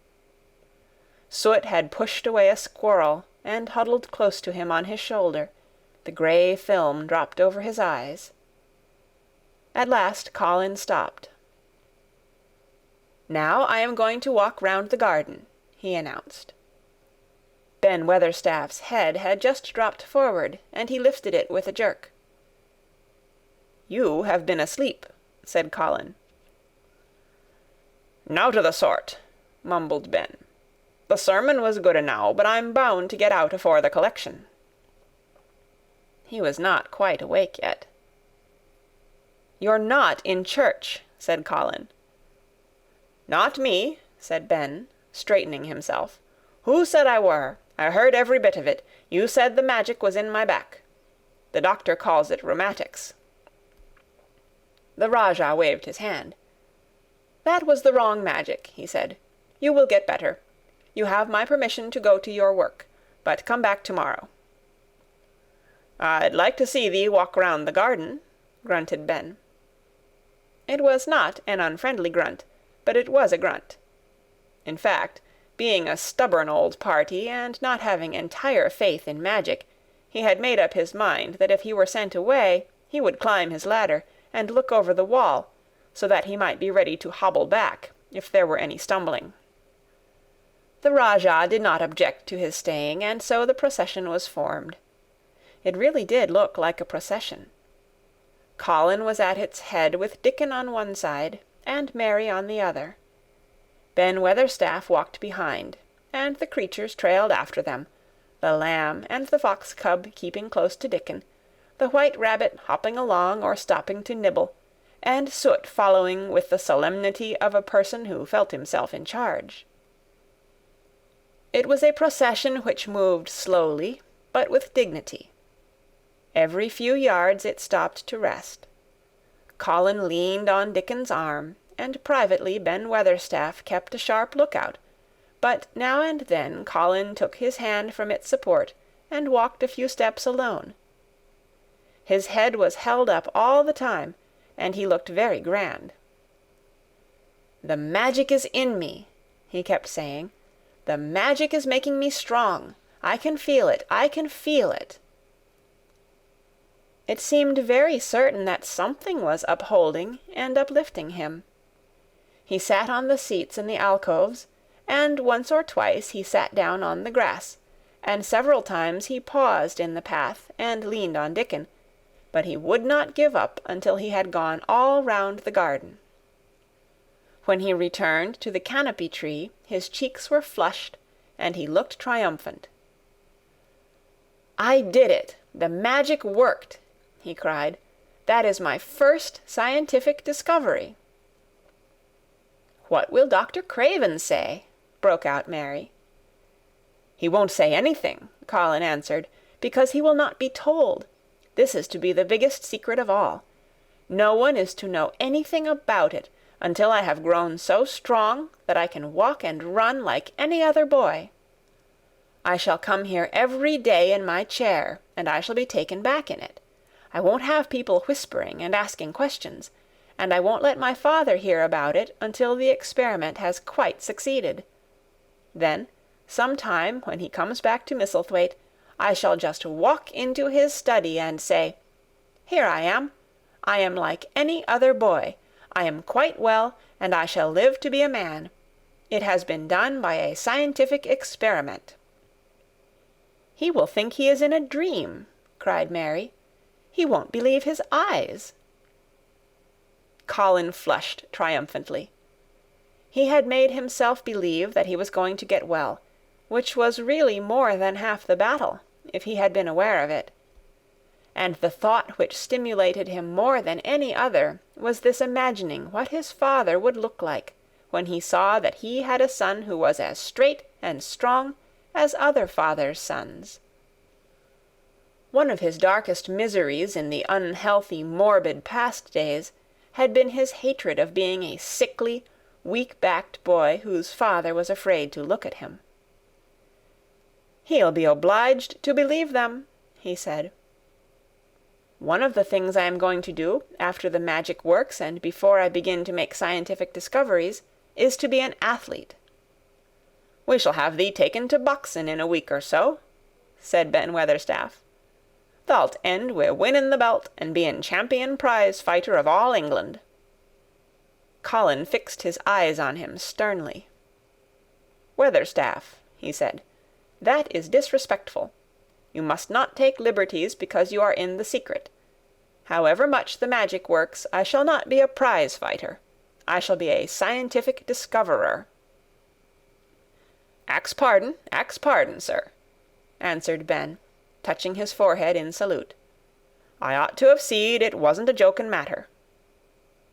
Soot had pushed away a squirrel, and huddled close to him on his shoulder. The grey film dropped over his eyes. At last Colin stopped. "Now I am going to walk round the garden," he announced. Ben Weatherstaff's head had just dropped forward, and he lifted it with a jerk. "You have been asleep," said Colin. "Nowt o' the sort," mumbled Ben. "The sermon was good enow, but I'm bound to get out afore the collection." He was not quite awake yet. "You're not in church," said Colin. "Not me," said Ben, straightening himself. "Who said I were? I heard every bit of it. You said the magic was in my back. The doctor calls it rheumatics." The Rajah waved his hand. "That was the wrong magic," he said. "You will get better. You have my permission to go to your work, but come back tomorrow." "I'd like to see thee walk round the garden," grunted Ben. It was not an unfriendly grunt, but it was a grunt. In fact, being a stubborn old party, and not having entire faith in magic, he had made up his mind that if he were sent away, he would climb his ladder, and look over the wall, so that he might be ready to hobble back, if there were any stumbling. The Rajah did not object to his staying, and so the procession was formed. It really did look like a procession. Colin was at its head with Dickon on one side, and Mary on the other. Ben Weatherstaff walked behind, and the creatures trailed after them, the lamb and the fox cub keeping close to Dickon, the white rabbit hopping along or stopping to nibble, and Soot following with the solemnity of a person who felt himself in charge. It was a procession which moved slowly, but with dignity. Every few yards it stopped to rest. Colin leaned on Dickon's arm, and privately Ben Weatherstaff kept a sharp lookout, but now and then Colin took his hand from its support and walked a few steps alone. His head was held up all the time, and he looked very grand. "The magic is in me," he kept saying. "The magic is making me strong. I can feel it. I can feel it." It seemed very certain that something was upholding and uplifting him. He sat on the seats in the alcoves, and once or twice he sat down on the grass, and several times he paused in the path and leaned on Dickon, but he would not give up until he had gone all round the garden. When he returned to the canopy tree, his cheeks were flushed, and he looked triumphant. "I did it! The magic worked!" he cried. "That is my first scientific discovery." "What will Dr. Craven say?" broke out Mary. "He won't say anything," Colin answered, "because he will not be told. This is to be the biggest secret of all. No one is to know anything about it until I have grown so strong that I can walk and run like any other boy. I shall come here every day in my chair, and I shall be taken back in it. I won't have people whispering and asking questions, and I won't let my father hear about it until the experiment has quite succeeded. Then, some time when he comes back to Misselthwaite, I shall just walk into his study and say, 'Here I am. I am like any other boy. I am quite well, and I shall live to be a man. It has been done by a scientific experiment.'" "He will think he is in a dream," cried Mary. "He won't believe his eyes." Colin flushed triumphantly. He had made himself believe that he was going to get well, which was really more than half the battle, if he had been aware of it. And the thought which stimulated him more than any other was this imagining what his father would look like when he saw that he had a son who was as straight and strong as other fathers' sons. One of his darkest miseries in the unhealthy, morbid past days had been his hatred of being a sickly, weak-backed boy whose father was afraid to look at him. "He'll be obliged to believe them," he said. "One of the things I am going to do, after the magic works and before I begin to make scientific discoveries, is to be an athlete." "We shall have thee taken to boxing in a week or so," said Ben Weatherstaff. "Thou'lt end wi' winning the belt and being champion prize fighter of all England." Colin fixed his eyes on him sternly. "Weatherstaff," he said, "that is disrespectful. You must not take liberties because you are in the secret. However much the magic works, I shall not be a prize fighter. I shall be a scientific discoverer." Ax pardon, sir," answered Ben, touching his forehead in salute. "I ought to have seed it wasn't a joking matter."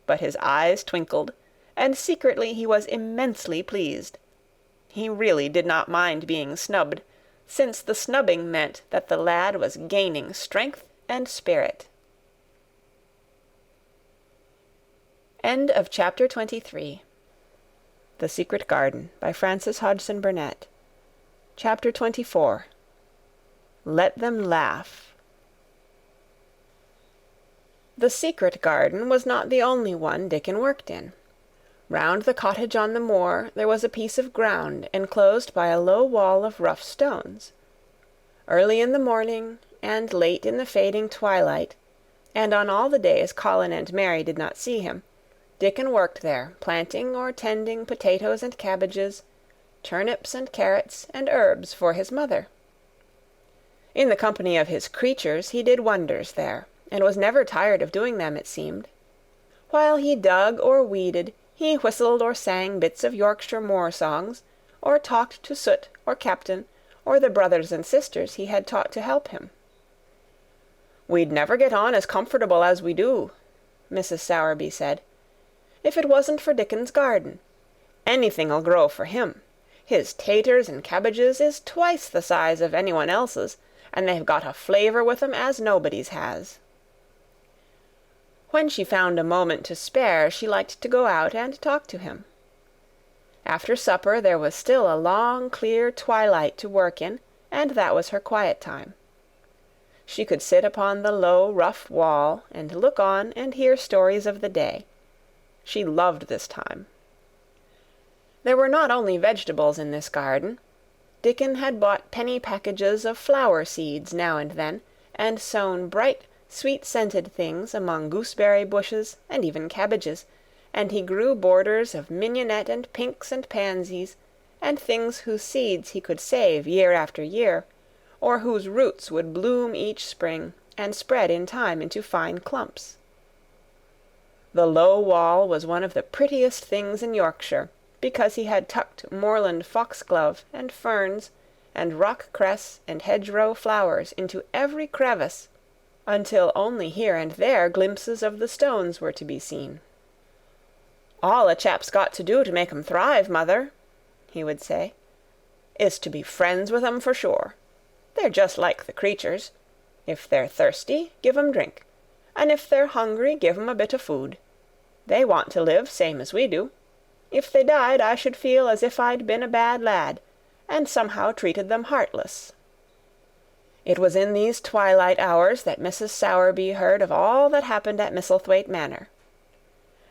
But his eyes twinkled, and secretly he was immensely pleased. He really did not mind being snubbed, since the snubbing meant that the lad was gaining strength and spirit. End of Chapter 23. The Secret Garden by Frances Hodgson Burnett. Chapter 24. Let Them Laugh. The secret garden was not the only one Dickon worked in. Round the cottage on the moor there was a piece of ground enclosed by a low wall of rough stones. Early in the morning, and late in the fading twilight, and on all the days Colin and Mary did not see him, Dickon worked there, planting or tending potatoes and cabbages, turnips and carrots and herbs for his mother. In the company of his creatures he did wonders there, and was never tired of doing them, it seemed. While he dug or weeded, he whistled or sang bits of Yorkshire Moor songs, or talked to Soot or Captain, or the brothers and sisters he had taught to help him. "We'd never get on as comfortable as we do," Mrs. Sowerby said, "if it wasn't for Dickon's garden. Anything'll grow for him. His taters and cabbages is twice the size of anyone else's, and they've got a flavour with 'em as nobody's has." When she found a moment to spare, she liked to go out and talk to him. After supper there was still a long, clear twilight to work in, and that was her quiet time. She could sit upon the low, rough wall and look on and hear stories of the day. She loved this time. There were not only vegetables in this garden. Dickon had bought penny packages of flower seeds now and then, and sown bright, sweet-scented things among gooseberry bushes and even cabbages, and he grew borders of mignonette and pinks and pansies, and things whose seeds he could save year after year, or whose roots would bloom each spring and spread in time into fine clumps. The low wall was one of the prettiest things in Yorkshire, because he had tucked moorland foxglove and ferns and rock cress and hedgerow flowers into every crevice, until only here and there glimpses of the stones were to be seen. "All a chap's got to do to make 'em thrive, mother," he would say, "is to be friends with 'em for sure. They're just like the creatures. If they're thirsty, give 'em drink, and if they're hungry, give 'em a bit of food. They want to live same as we do. If they died, I should feel as if I'd been a bad lad, and somehow treated them heartless." It was in these twilight hours that Mrs. Sowerby heard of all that happened at Misselthwaite Manor.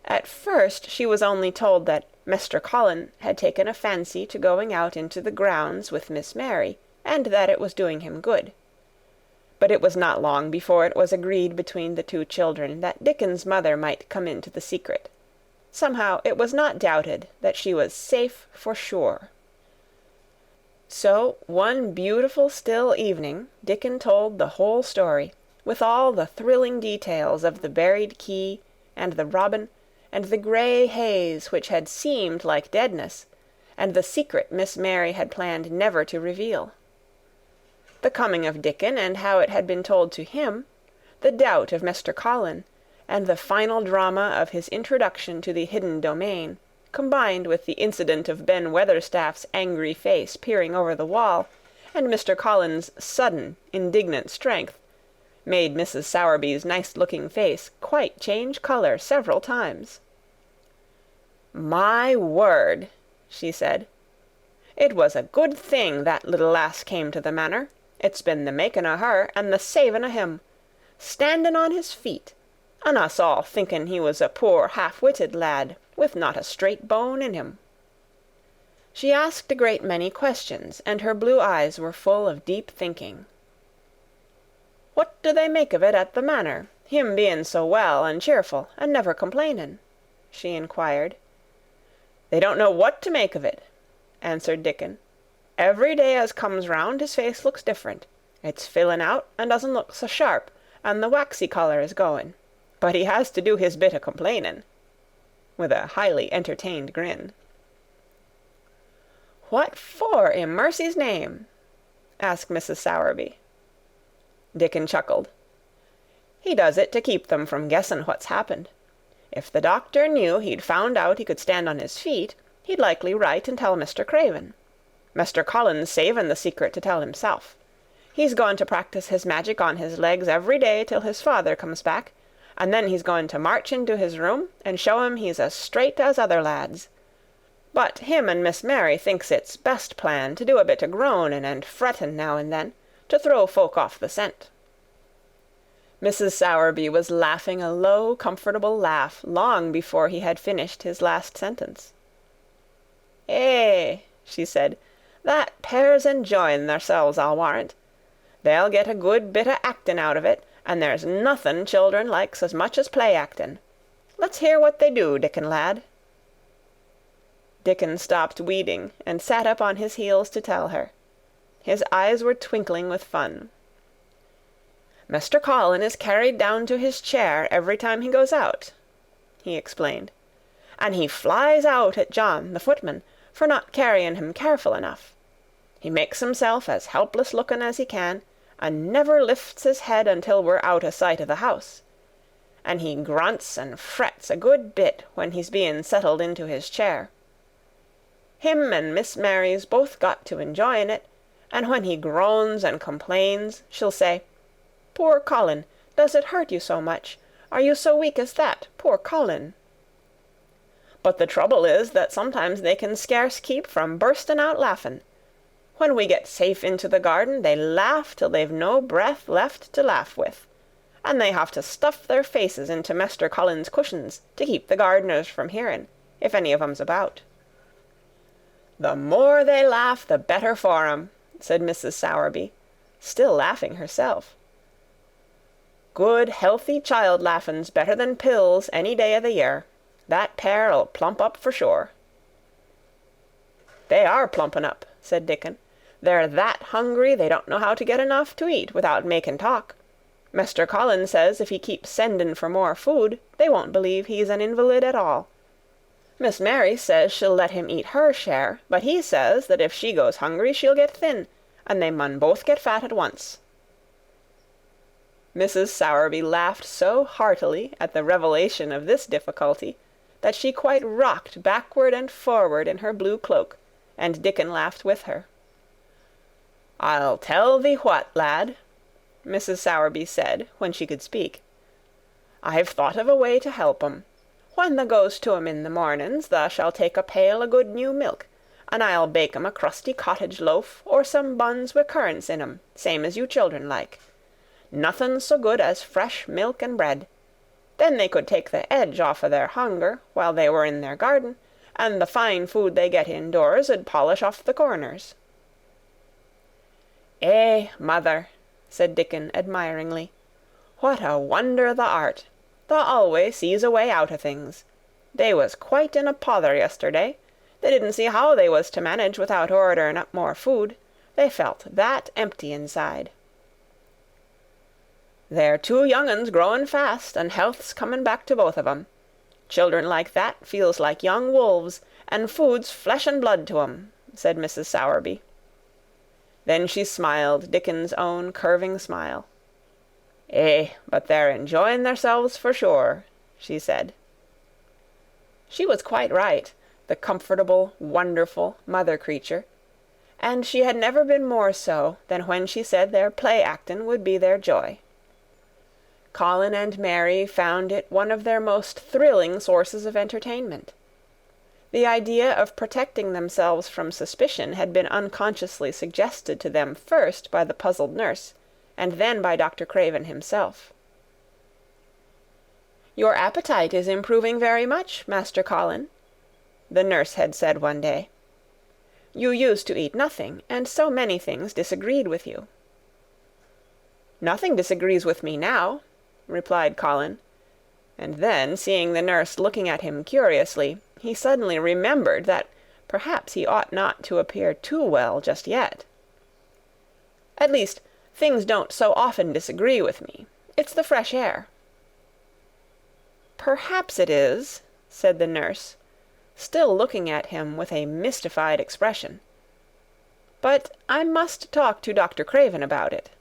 At first she was only told that Mr. Colin had taken a fancy to going out into the grounds with Miss Mary, and that it was doing him good. But it was not long before it was agreed between the two children that Dickon's mother might come into the secret. Somehow it was not doubted that she was safe for sure. So one beautiful still evening Dickon told the whole story, with all the thrilling details of the buried key and the robin and the grey haze which had seemed like deadness, and the secret Miss Mary had planned never to reveal. The coming of Dickon and how it had been told to him, the doubt of Mr. Colin, and the final drama of his introduction to the hidden domain, combined with the incident of Ben Weatherstaff's angry face peering over the wall, and Mr. Colin's sudden, indignant strength, made Mrs. Sowerby's nice-looking face quite change colour several times. "My word," she said, "it was a good thing that little lass came to the manor. It's been the making o' her and the saving o' him. Standing on his feet, and us all thinking he was a poor half-witted lad, with not a straight bone in him." She asked a great many questions, and her blue eyes were full of deep thinking. "What do they make of it at the manor, him being so well and cheerful, and never complaining?" she inquired. "They don't know what to make of it," answered Dickon. "Every day as comes round his face looks different. It's filling out and doesn't look so sharp, and the waxy colour is going. But he has to do his bit o' complaining," with a highly entertained grin. "What for, in mercy's name?" asked Mrs. Sowerby. Dickon chuckled. "He does it to keep them from guessing what's happened. If the doctor knew he'd found out he could stand on his feet, he'd likely write and tell Mr. Craven. Mr. Colin's saving the secret to tell himself. He's going to practice his magic on his legs every day till his father comes back, and then he's going to march into his room and show him he's as straight as other lads. But him and Miss Mary thinks it's best plan to do a bit o' groaning and fretting now and then, to throw folk off the scent." Mrs. Sowerby was laughing a low, comfortable laugh long before he had finished his last sentence. "Eh," she said, "that pair's enjoying theirselves, I'll warrant. They'll get a good bit o' actin' out of it, and there's nothing children likes as much as play-actin'. Let's hear what they do, Dickon lad." Dickon stopped weeding and sat up on his heels to tell her. His eyes were twinkling with fun. "Mr. Colin is carried down to his chair every time he goes out," he explained, "and he flies out at John, the footman, for not carrying him careful enough. He makes himself as helpless looking as he can, and never lifts his head until we're out o' sight of the house. And he grunts and frets a good bit when he's being settled into his chair. Him and Miss Mary's both got to enjoying it, and when he groans and complains, she'll say, 'Poor Colin, does it hurt you so much? Are you so weak as that, poor Colin?' But the trouble is that sometimes they can scarce keep from bursting out laughing. When we get safe into the garden, they laugh till they've no breath left to laugh with, and they have to stuff their faces into Mester Colin's cushions to keep the gardeners from hearing, if any of 'em's about." "The more they laugh, the better for 'em," said Mrs. Sowerby, still laughing herself. "Good, healthy child laughing's better than pills any day o' the year. That pair'll plump up for sure." "They are plumping up," said Dickon. "They're that hungry they don't know how to get enough to eat without making talk. Mester Colin says if he keeps sending for more food, they won't believe he's an invalid at all. Miss Mary says she'll let him eat her share, but he says that if she goes hungry she'll get thin, and they mun both get fat at once." Mrs. Sowerby laughed so heartily at the revelation of this difficulty that she quite rocked backward and forward in her blue cloak, and Dickon laughed with her. "I'll tell thee what, lad," Mrs. Sowerby said, when she could speak. "I've thought of a way to help 'em. When thou goes to 'em in the mornings, thou shall take a pail o' good new milk, and I'll bake 'em a crusty cottage loaf, or some buns wi' currants in 'em, same as you children like. Nothing so good as fresh milk and bread. Then they could take the edge off o' their hunger while they were in their garden, and the fine food they get indoors 'ud polish off the corners." "Eh, mother," said Dickon admiringly, "what a wonder thou art! Thou always sees a way out o' things. They was quite in a pother yesterday. They didn't see how they was to manage without ordering up more food. They felt that empty inside." "They're two young uns growing fast, and health's coming back to both of 'em. Children like that feels like young wolves, and food's flesh and blood to 'em," said Mrs. Sowerby. Then she smiled Dickon's own curving smile. "Eh, but they're enjoying theirselves for sure," she said. She was quite right, the comfortable, wonderful mother creature, and she had never been more so than when she said their play-actin' would be their joy. Colin and Mary found it one of their most thrilling sources of entertainment. The idea of protecting themselves from suspicion had been unconsciously suggested to them first by the puzzled nurse, and then by Dr. Craven himself. "Your appetite is improving very much, Master Colin," the nurse had said one day. "You used to eat nothing, and so many things disagreed with you." "Nothing disagrees with me now," replied Colin, and then, seeing the nurse looking at him curiously, he suddenly remembered that perhaps he ought not to appear too well just yet. "At least, things don't so often disagree with me. It's the fresh air." "Perhaps it is," said the nurse, still looking at him with a mystified expression. "But I must talk to Dr. Craven about it."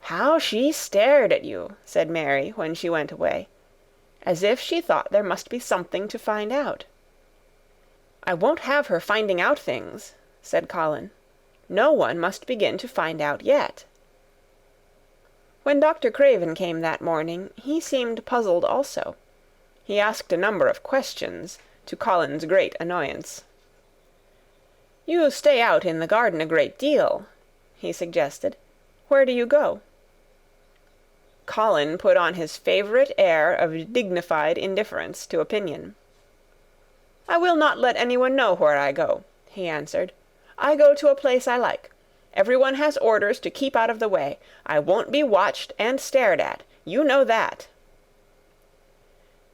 "How she stared at you," said Mary, when she went away, "as if she thought there must be something to find out." "I won't have her finding out things," said Colin. "No one must begin to find out yet." When Dr. Craven came that morning, he seemed puzzled also. He asked a number of questions, to Colin's great annoyance. "You stay out in the garden a great deal," he suggested. "Where do you go?" Colin put on his favourite air of dignified indifference to opinion. "I will not let anyone know where I go," he answered. "I go to a place I like. Everyone has orders to keep out of the way. I won't be watched and stared at. You know that."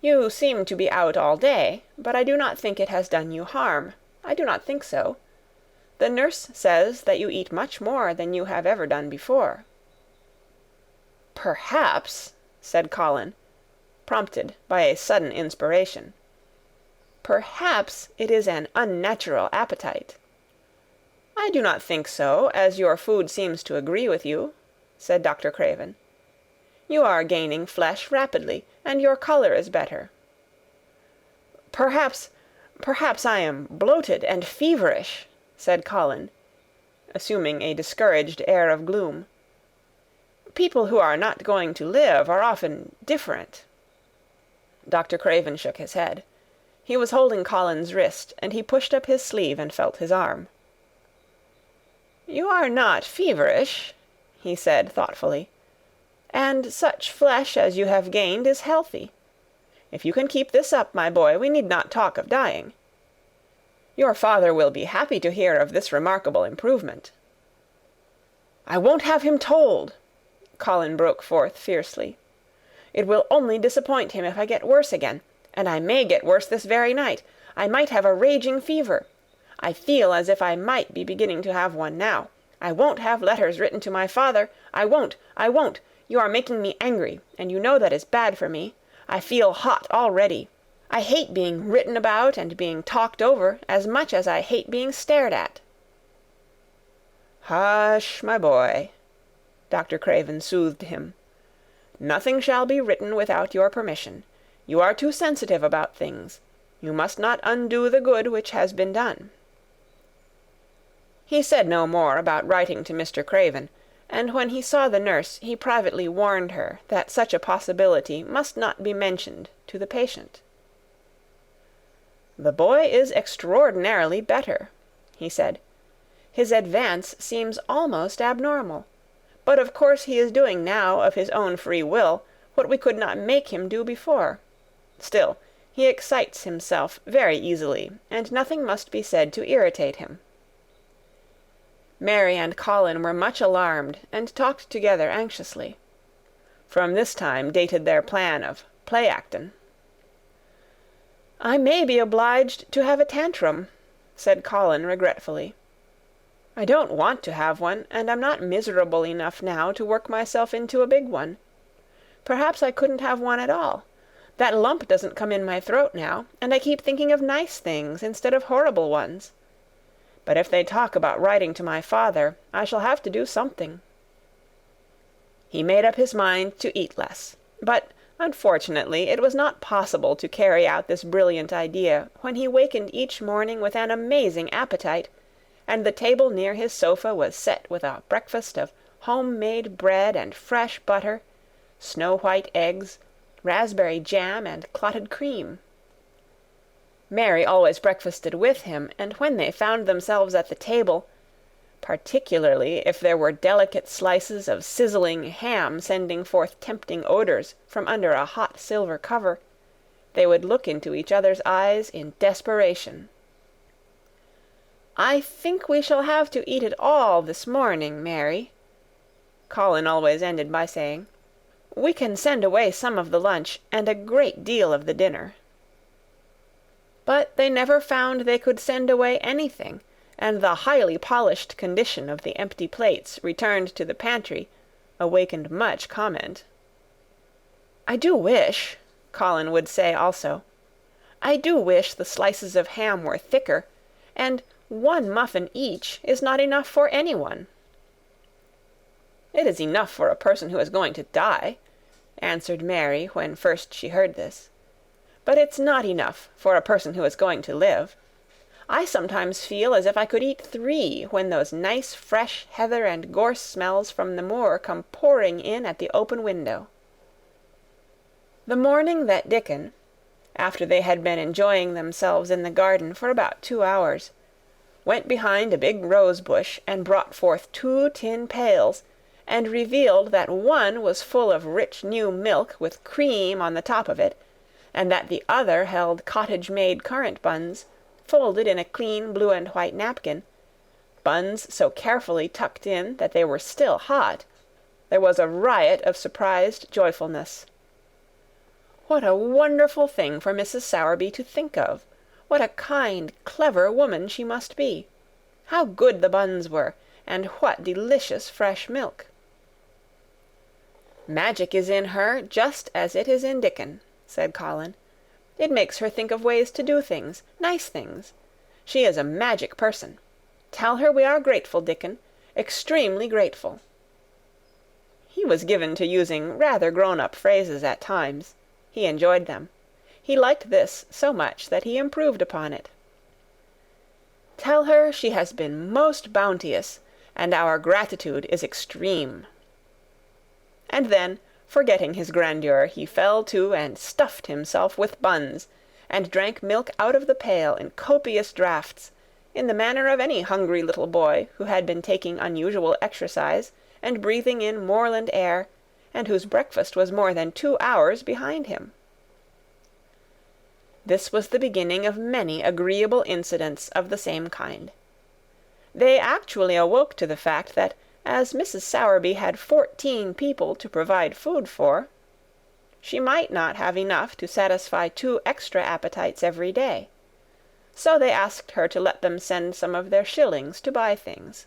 "You seem to be out all day, but I do not think it has done you harm. I do not think so. The nurse says that you eat much more than you have ever done before." "Perhaps," said Colin, prompted by a sudden inspiration, "perhaps it is an unnatural appetite." "I do not think so, as your food seems to agree with you," said Dr. Craven. "You are gaining flesh rapidly, and your colour is better." Perhaps I am bloated and feverish," said Colin, assuming a discouraged air of gloom. "People who are not going to live are often different." Dr. Craven shook his head. He was holding Colin's wrist, and he pushed up his sleeve and felt his arm. "You are not feverish," he said thoughtfully, "and such flesh as you have gained is healthy. If you can keep this up, my boy, we need not talk of dying. Your father will be happy to hear of this remarkable improvement." "I won't have him told," Colin broke forth fiercely. "It will only disappoint him if I get worse again, and I may get worse this very night. I might have a raging fever. I feel as if I might be beginning to have one now. I won't have letters written to my father. I won't. You are making me angry, and you know that is bad for me. I feel hot already. I hate being written about and being talked over as much as I hate being stared at." "Hush, my boy," Dr. Craven soothed him. "Nothing shall be written without your permission. You are too sensitive about things. You must not undo the good which has been done." He said no more about writing to Mr. Craven, and when he saw the nurse he privately warned her that such a possibility must not be mentioned to the patient. "The boy is extraordinarily better," he said. "His advance seems almost abnormal. But of course he is doing now of his own free will what we could not make him do before. Still, he excites himself very easily, and nothing must be said to irritate him." Mary and Colin were much alarmed, and talked together anxiously. From this time dated their plan of play-actin'. "I may be obliged to have a tantrum," said Colin regretfully. "I don't want to have one, and I'm not miserable enough now to work myself into a big one. Perhaps I couldn't have one at all. That lump doesn't come in my throat now, and I keep thinking of nice things instead of horrible ones. But if they talk about writing to my father, I shall have to do something." He made up his mind to eat less, but unfortunately it was not possible to carry out this brilliant idea when he wakened each morning with an amazing appetite, and the table near his sofa was set with a breakfast of home-made bread and fresh butter, snow-white eggs, raspberry jam, and clotted cream. Mary always breakfasted with him, and when they found themselves at the table, particularly if there were delicate slices of sizzling ham sending forth tempting odors from under a hot silver cover, they would look into each other's eyes in desperation. "I think we shall have to eat it all this morning, Mary," Colin always ended by saying. "We can send away some of the lunch and a great deal of the dinner." But they never found they could send away anything, and the highly polished condition of the empty plates returned to the pantry awakened much comment. "I do wish," Colin would say also, "I do wish the slices of ham were thicker, and one muffin each is not enough for anyone." "It is enough for a person who is going to die," answered Mary when first she heard this. "But it's not enough for a person who is going to live. I sometimes feel as if I could eat 3 when those nice fresh heather and gorse smells from the moor come pouring in at the open window." The morning that Dickon, after they had been enjoying themselves in the garden for about 2 hours, went behind a big rose bush and brought forth 2 tin pails, and revealed that one was full of rich new milk with cream on the top of it, and that the other held cottage-made currant buns, folded in a clean blue and white napkin, buns so carefully tucked in that they were still hot, there was a riot of surprised joyfulness. What a wonderful thing for Mrs. Sowerby to think of! What a kind, clever woman she must be! How good the buns were, and what delicious fresh milk! "Magic is in her just as it is in Dickon," said Colin. "It makes her think of ways to do things, nice things. She is a magic person. Tell her we are grateful, Dickon, extremely grateful." He was given to using rather grown-up phrases at times. He enjoyed them. He liked this so much that he improved upon it. "Tell her she has been most bounteous, and our gratitude is extreme." And then, forgetting his grandeur, he fell to and stuffed himself with buns, and drank milk out of the pail in copious draughts, in the manner of any hungry little boy who had been taking unusual exercise and breathing in moorland air, and whose breakfast was more than 2 hours behind him. This was the beginning of many agreeable incidents of the same kind. They actually awoke to the fact that, as Mrs. Sowerby had 14 people to provide food for, she might not have enough to satisfy 2 extra appetites every day. So they asked her to let them send some of their shillings to buy things.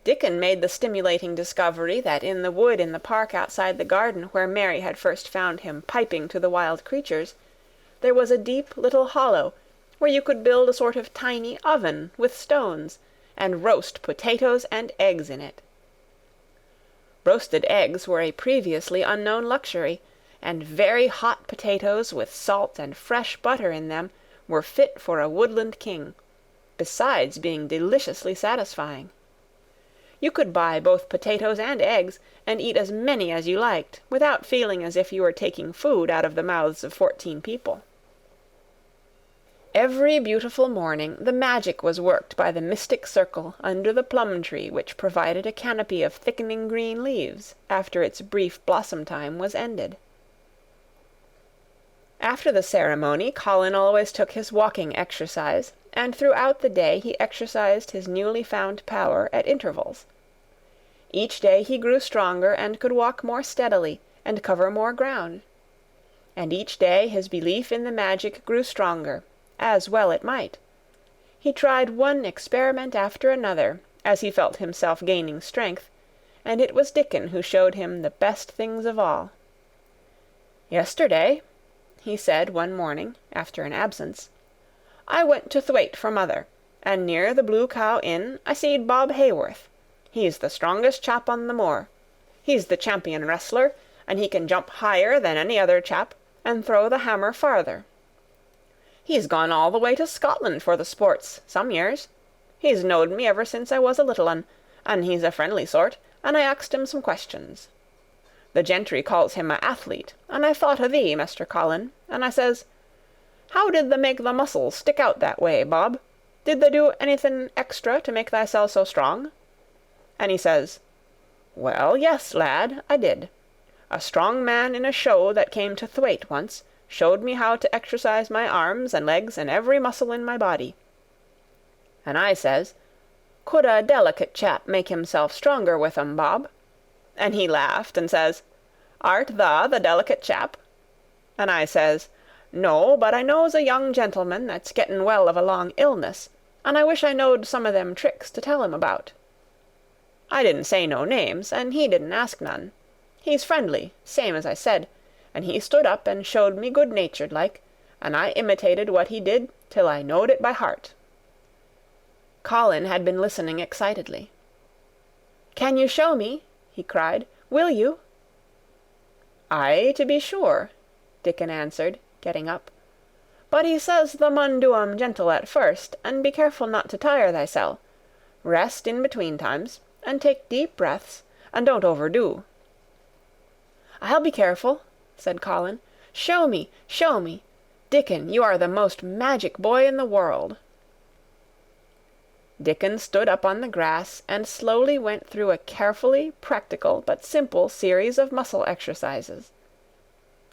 Dickon made the stimulating discovery that in the wood in the park outside the garden where Mary had first found him piping to the wild creatures, there was a deep little hollow where you could build a sort of tiny oven with stones, and roast potatoes and eggs in it. Roasted eggs were a previously unknown luxury, and very hot potatoes with salt and fresh butter in them were fit for a woodland king, besides being deliciously satisfying. You could buy both potatoes and eggs, and eat as many as you liked, without feeling as if you were taking food out of the mouths of 14 people. Every beautiful morning the magic was worked by the mystic circle under the plum-tree which provided a canopy of thickening green leaves after its brief blossom-time was ended. After the ceremony, Colin always took his walking exercise, and throughout the day he exercised his newly found power at intervals. Each day he grew stronger and could walk more steadily and cover more ground. And each day his belief in the magic grew stronger, as well it might. He tried one experiment after another, as he felt himself gaining strength, and it was Dickon who showed him the best things of all. "Yesterday," he said one morning, after an absence, "I went to Thwaite for mother, and near the Blue Cow Inn I seed Bob Hayworth. He's the strongest chap on the moor. He's the champion wrestler, and he can jump higher than any other chap, and throw the hammer farther. He's gone all the way to Scotland for the sports, some years. He's knowed me ever since I was a little un, and he's a friendly sort, and I axed him some questions. The gentry calls him a athlete, and I thought o' thee, Mester Colin, and I says, 'How did they make the muscles stick out that way, Bob? Did they do anything extra to make thyself so strong?' And he says, 'Well, yes, lad, I did. A strong man in a show that came to Thwaite once showed me how to exercise my arms and legs and every muscle in my body.' And I says, 'Could a delicate chap make himself stronger with 'em, Bob?' And he laughed and says, 'Art tha the delicate chap?' And I says, 'No, but I knows a young gentleman that's getting well of a long illness, and I wish I knowed some of them tricks to tell him about.' I didn't say no names, and he didn't ask none. He's friendly, same as I said, and he stood up and showed me good-natured like, and I imitated what he did till I knowed it by heart." Colin had been listening excitedly. "Can you show me?" he cried. "Will you?" "Aye, to be sure," Dickon answered, getting up. "But he says thou mun do 'em gentle at first, and be careful not to tire thysel. Rest in between times, and take deep breaths, and don't overdo." "I'll be careful," said Colin. "Show me, show me. Dickon, you are the most magic boy in the world." Dickon stood up on the grass and slowly went through a carefully practical but simple series of muscle exercises.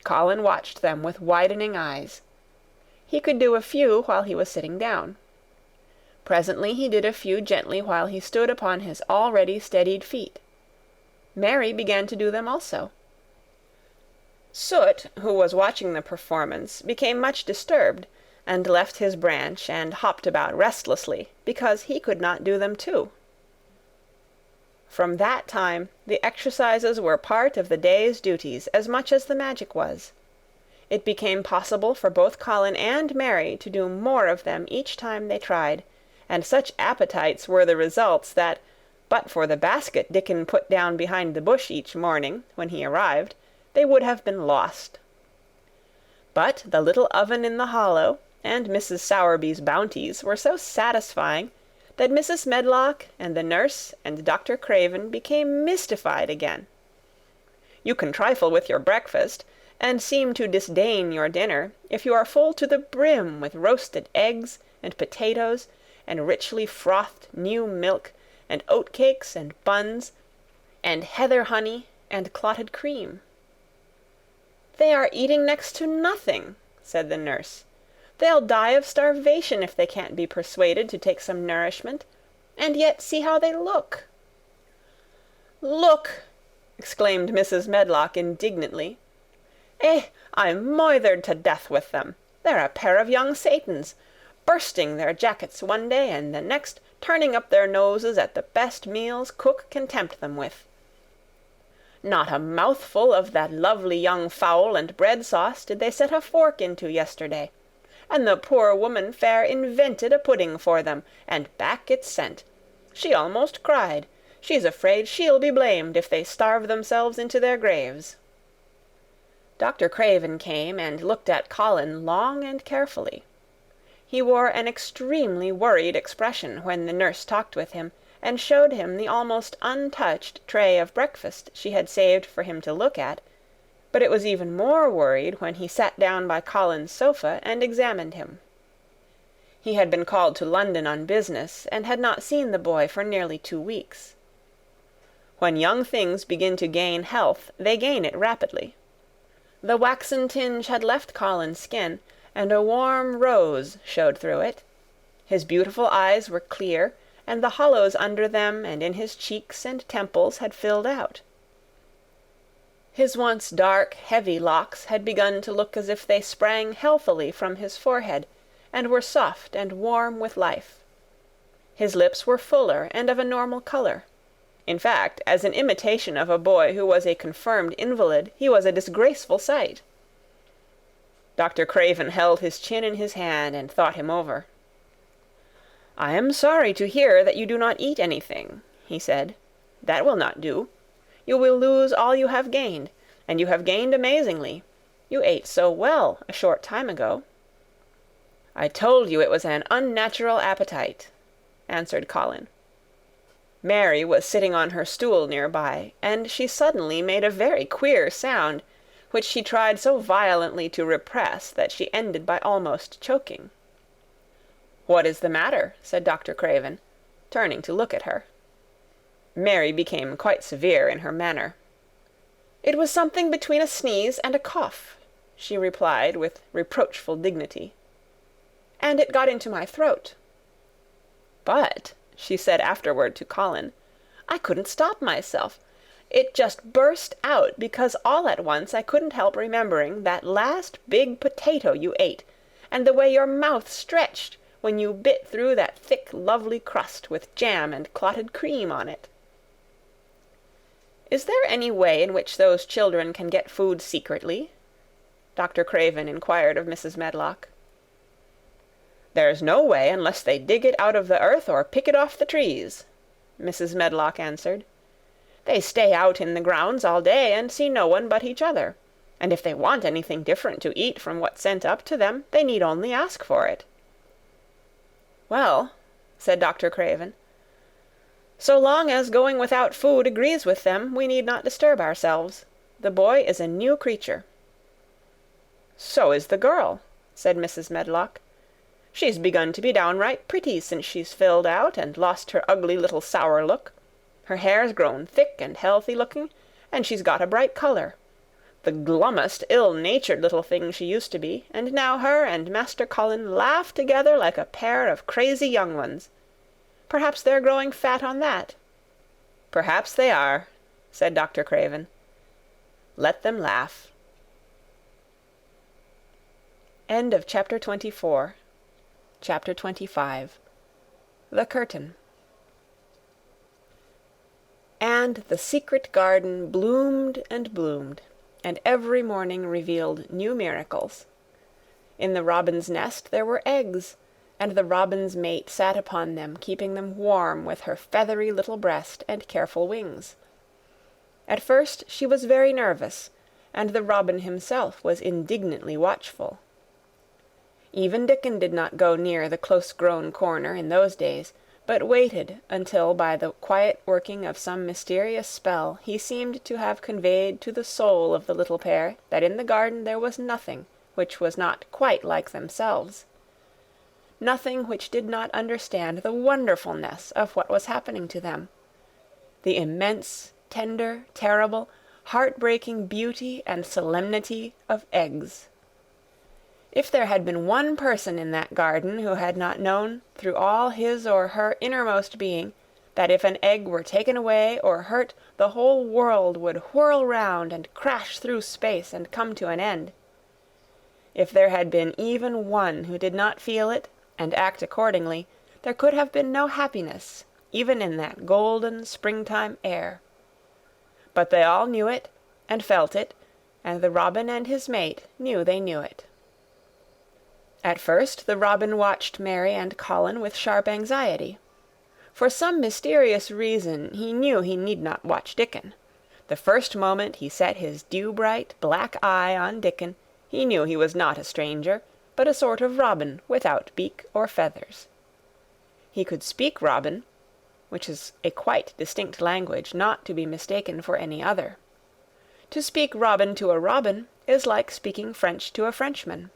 Colin watched them with widening eyes. He could do a few while he was sitting down. Presently he did a few gently while he stood upon his already steadied feet. Mary began to do them also. Soot, who was watching the performance, became much disturbed, and left his branch and hopped about restlessly, because he could not do them too. From that time the exercises were part of the day's duties as much as the magic was. It became possible for both Colin and Mary to do more of them each time they tried, and such appetites were the results that, but for the basket Dickon put down behind the bush each morning, when he arrived, they would have been lost. But the little oven in the hollow, and Mrs. Sowerby's bounties were so satisfying that Mrs. Medlock and the nurse and Dr. Craven became mystified again. You can trifle with your breakfast, and seem to disdain your dinner, if you are full to the brim with roasted eggs and potatoes, and richly frothed new milk, and oatcakes and buns, and heather honey and clotted cream. "They are eating next to nothing," said the nurse. "They'll die of starvation if they can't be persuaded to take some nourishment. And yet see how they look." "Look!" exclaimed Mrs. Medlock indignantly. I'm moithered to death with them. They're a pair of young Satans, bursting their jackets one day, and the next turning up their noses at the best meals cook can tempt them with. Not a mouthful of that lovely young fowl and bread sauce did they set a fork into yesterday, and the poor woman fair invented a pudding for them, and back it sent. She almost cried. She's afraid she'll be blamed if they starve themselves into their graves." Dr. Craven came and looked at Colin long and carefully. He wore an extremely worried expression when the nurse talked with him, and showed him the almost untouched tray of breakfast she had saved for him to look at, but it was even more worried when he sat down by Colin's sofa and examined him. He had been called to London on business, and had not seen the boy for nearly 2 weeks. When young things begin to gain health, they gain it rapidly. The waxen tinge had left Colin's skin, and a warm rose showed through it. His beautiful eyes were clear, and the hollows under them and in his cheeks and temples had filled out. His once dark, heavy locks had begun to look as if they sprang healthily from his forehead, and were soft and warm with life. His lips were fuller and of a normal color. In fact, as an imitation of a boy who was a confirmed invalid, he was a disgraceful sight. Dr. Craven held his chin in his hand and thought him over. "I am sorry to hear that you do not eat anything," he said. "That will not do. You will lose all you have gained, and you have gained amazingly. You ate so well a short time ago." "I told you it was an unnatural appetite," answered Colin. Mary was sitting on her stool near by, and she suddenly made a very queer sound, which she tried so violently to repress that she ended by almost choking. "What is the matter?" said Dr. Craven, turning to look at her. Mary became quite severe in her manner. "It was something between a sneeze and a cough," she replied with reproachful dignity. "And it got into my throat. But," she said afterward to Colin, "I couldn't stop myself. It just burst out because all at once I couldn't help remembering that last big potato you ate, and the way your mouth stretched when you bit through that thick, lovely crust with jam and clotted cream on it." "Is there any way in which those children can get food secretly?" Dr. Craven inquired of Mrs. Medlock. "There's no way unless they dig it out of the earth or pick it off the trees," Mrs. Medlock answered. "They stay out in the grounds all day and see no one but each other, and if they want anything different to eat from what's sent up to them, they need only ask for it." "Well," said Dr. Craven, "so long as going without food agrees with them, we need not disturb ourselves. The boy is a new creature." "So is the girl," said Mrs. Medlock. She's begun to be downright pretty since she's filled out and lost her ugly little sour look. Her hair's grown thick and healthy looking, and she's got a bright colour. The glummest, ill-natured little thing she used to be, and now her and Master Colin laugh together like a pair of crazy young ones. Perhaps they're growing fat on that." "Perhaps they are," said Dr. Craven. "Let them laugh." End of chapter 24. Chapter 25. The Curtain. And the secret garden bloomed and bloomed, and every morning revealed new miracles. In the robin's nest there were eggs, and the robin's mate sat upon them, keeping them warm with her feathery little breast and careful wings. At first she was very nervous, and the robin himself was indignantly watchful. Even Dickon did not go near the close-grown corner in those days, but waited until by the quiet working of some mysterious spell he seemed to have conveyed to the soul of the little pair that in the garden there was nothing which was not quite like themselves, nothing which did not understand the wonderfulness of what was happening to them, the immense, tender, terrible, heart-breaking beauty and solemnity of eggs. If there had been one person in that garden who had not known through all his or her innermost being that if an egg were taken away or hurt, the whole world would whirl round and crash through space and come to an end, if there had been even one who did not feel it and act accordingly, there could have been no happiness, even in that golden springtime air. But they all knew it and felt it, and the robin and his mate knew they knew it. At first the robin watched Mary and Colin with sharp anxiety. For some mysterious reason he knew he need not watch Dickon. The first moment he set his dew-bright black eye on Dickon, he knew he was not a stranger, but a sort of robin without beak or feathers. He could speak robin, which is a quite distinct language, not to be mistaken for any other. To speak robin to a robin is like speaking French to a Frenchman.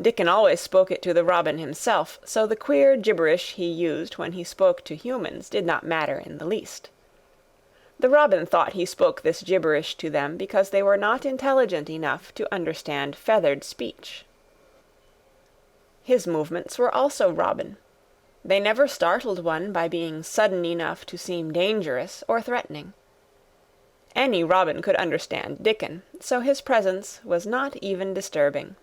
Dickon always spoke it to the robin himself, so the queer gibberish he used when he spoke to humans did not matter in the least. The robin thought he spoke this gibberish to them because they were not intelligent enough to understand feathered speech. His movements were also robin. They never startled one by being sudden enough to seem dangerous or threatening. Any robin could understand Dickon, so his presence was not even disturbing.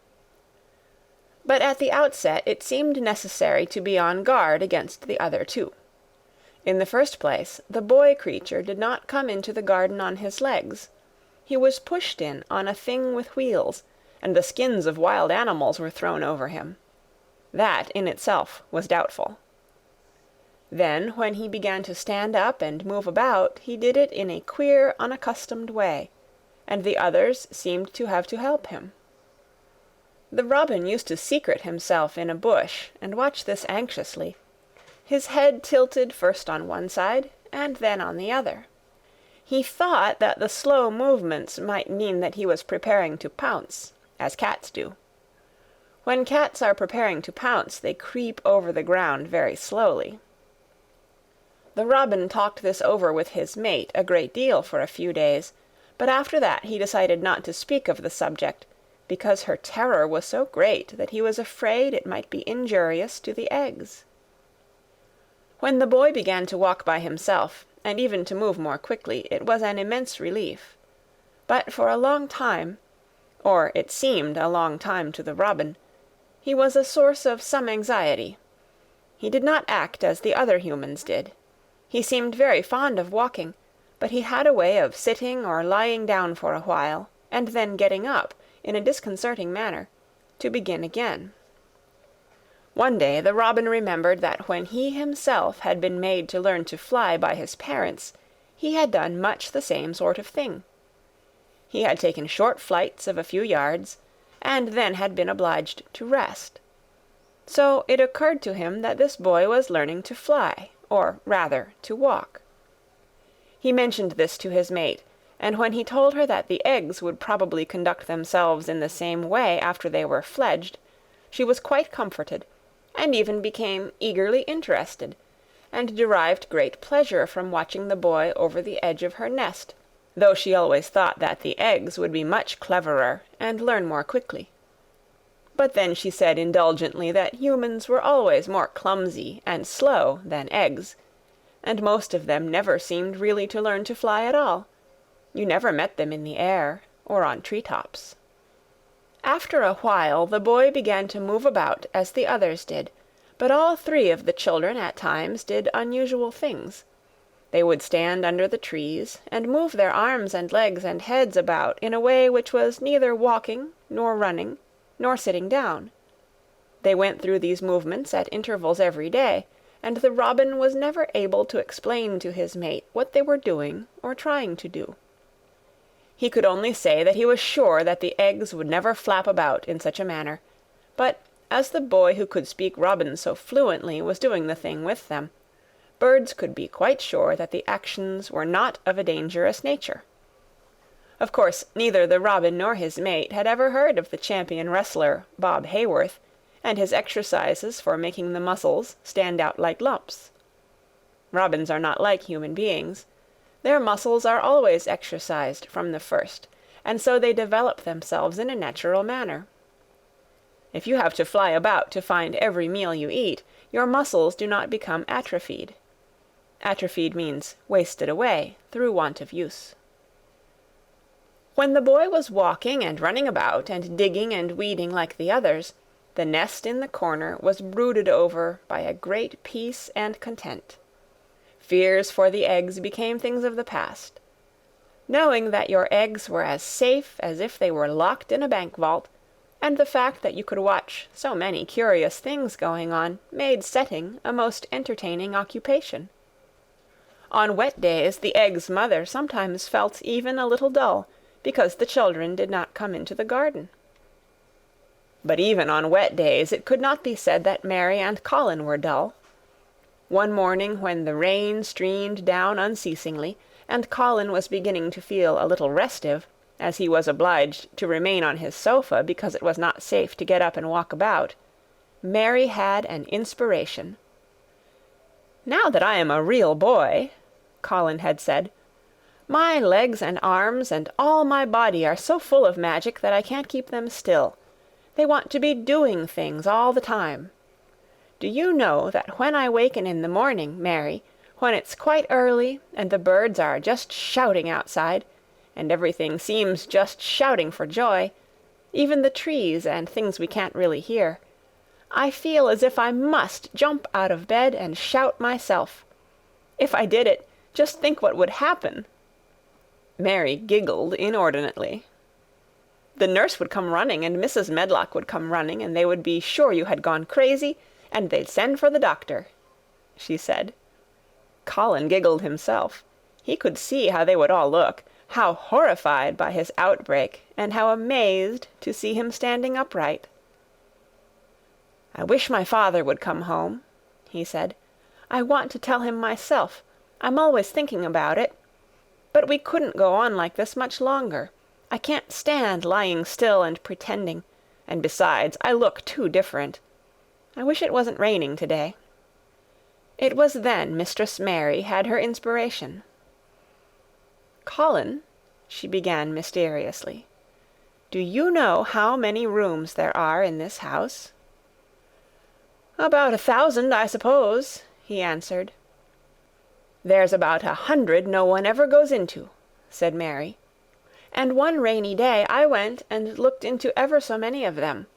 But at the outset it seemed necessary to be on guard against the other two. In the first place, the boy creature did not come into the garden on his legs. He was pushed in on a thing with wheels, and the skins of wild animals were thrown over him. That in itself was doubtful. Then, when he began to stand up and move about, he did it in a queer, unaccustomed way, and the others seemed to have to help him. The robin used to secret himself in a bush and watch this anxiously, his head tilted first on one side and then on the other. He thought that the slow movements might mean that he was preparing to pounce, as cats do. When cats are preparing to pounce, they creep over the ground very slowly. The robin talked this over with his mate a great deal for a few days, but after that he decided not to speak of the subject, because her terror was so great that he was afraid it might be injurious to the eggs. When the boy began to walk by himself, and even to move more quickly, it was an immense relief. But for a long time, or it seemed a long time to the robin, he was a source of some anxiety. He did not act as the other humans did. He seemed very fond of walking, but he had a way of sitting or lying down for a while, and then getting up, in a disconcerting manner, to begin again. One day the robin remembered that when he himself had been made to learn to fly by his parents, he had done much the same sort of thing. He had taken short flights of a few yards, and then had been obliged to rest. So it occurred to him that this boy was learning to fly, or rather to walk. He mentioned this to his mate, and when he told her that the eggs would probably conduct themselves in the same way after they were fledged, she was quite comforted, and even became eagerly interested, and derived great pleasure from watching the boy over the edge of her nest, though she always thought that the eggs would be much cleverer and learn more quickly. But then she said indulgently that humans were always more clumsy and slow than eggs, and most of them never seemed really to learn to fly at all. You never met them in the air or on tree-tops. After a while the boy began to move about as the others did, but all three of the children at times did unusual things. They would stand under the trees and move their arms and legs and heads about in a way which was neither walking, nor running, nor sitting down. They went through these movements at intervals every day, and the robin was never able to explain to his mate what they were doing or trying to do. He could only say that he was sure that the eggs would never flap about in such a manner, but as the boy who could speak robin so fluently was doing the thing with them, birds could be quite sure that the actions were not of a dangerous nature. Of course, neither the robin nor his mate had ever heard of the champion wrestler, Bob Hayworth, and his exercises for making the muscles stand out like lumps. Robins are not like human beings. Their muscles are always exercised from the first, and so they develop themselves in a natural manner. If you have to fly about to find every meal you eat, your muscles do not become atrophied. Atrophied means wasted away through want of use. When the boy was walking and running about and digging and weeding like the others, the nest in the corner was brooded over by a great peace and content. Fears for the eggs became things of the past. Knowing that your eggs were as safe as if they were locked in a bank vault, and the fact that you could watch so many curious things going on, made setting a most entertaining occupation. On wet days the egg's mother sometimes felt even a little dull, because the children did not come into the garden. But even on wet days it could not be said that Mary and Colin were dull. One morning when the rain streamed down unceasingly, and Colin was beginning to feel a little restive, as he was obliged to remain on his sofa because it was not safe to get up and walk about, Mary had an inspiration. "Now that I am a real boy," Colin had said, "my legs and arms and all my body are so full of magic that I can't keep them still. They want to be doing things all the time. Do you know that when I waken in the morning, Mary, when it's quite early and the birds are just shouting outside, and everything seems just shouting for joy, even the trees and things we can't really hear, I feel as if I must jump out of bed and shout myself. If I did it, just think what would happen." Mary giggled inordinately. "The nurse would come running, and Mrs. Medlock would come running, and they would be sure you had gone crazy, and they'd send for the doctor," she said. Colin giggled himself. He could see how they would all look, how horrified by his outbreak, and how amazed to see him standing upright. "I wish my father would come home," he said. "I want to tell him myself. I'm always thinking about it. But we couldn't go on like this much longer. I can't stand lying still and pretending, and besides, I look too different. I wish it wasn't raining today." It was then Mistress Mary had her inspiration. "Colin," she began mysteriously, "do you know how many rooms there are in this house?" "About 1,000, I suppose," he answered. "There's about 100 no one ever goes into," said Mary. "And one rainy day I went and looked into ever so many of them.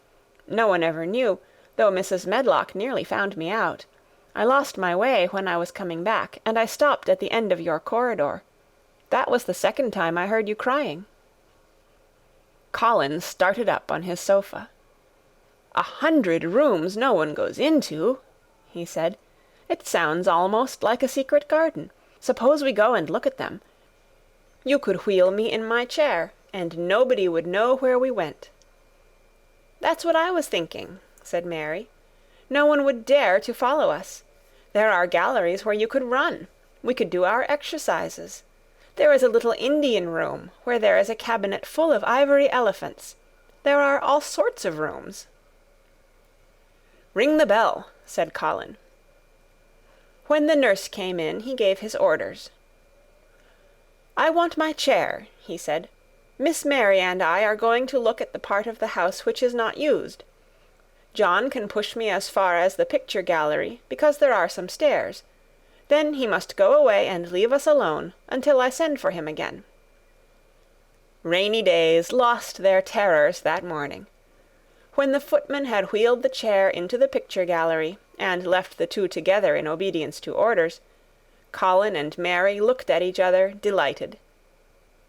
No one ever knew, though Mrs. Medlock nearly found me out. I lost my way when I was coming back, and I stopped at the end of your corridor. That was the second time I heard you crying." Colin started up on his sofa. 100 rooms no one goes into," he said. "It sounds almost like a secret garden. Suppose we go and look at them. You could wheel me in my chair, and nobody would know where we went." "That's what I was thinking," said Mary. "No one would dare to follow us. There are galleries where you could run. We could do our exercises. There is a little Indian room where there is a cabinet full of ivory elephants. There are all sorts of rooms." "Ring the bell," said Colin. When the nurse came in, he gave his orders. "I want my chair," he said. "Miss Mary and I are going to look at the part of the house which is not used. John can push me as far as the picture gallery, because there are some stairs. Then he must go away and leave us alone until I send for him again." Rainy days lost their terrors that morning. When the footman had wheeled the chair into the picture gallery, and left the two together in obedience to orders, Colin and Mary looked at each other, delighted.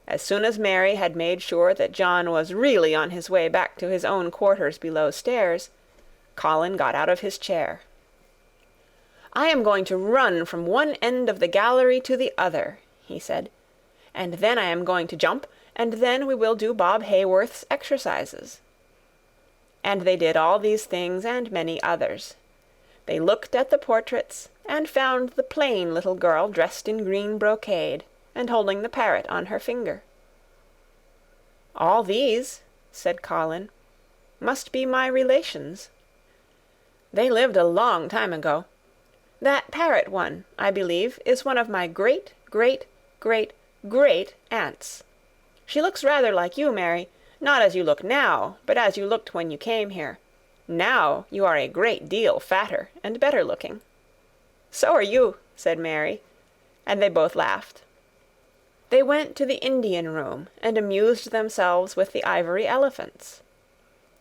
As soon as Mary had made sure that John was really on his way back to his own quarters below stairs, Colin got out of his chair. "I am going to run from one end of the gallery to the other," he said, "and then I am going to jump, and then we will do Bob Hayworth's exercises." And they did all these things and many others. They looked at the portraits, and found the plain little girl dressed in green brocade, and holding the parrot on her finger. "All these," said Colin, "must be my relations. They lived a long time ago. That parrot one, I believe, is one of my great-great-great-great-aunts. She looks rather like you, Mary, not as you look now, but as you looked when you came here. Now you are a great deal fatter and better looking." "So are you," said Mary, and they both laughed. They went to the Indian room and amused themselves with the ivory elephants.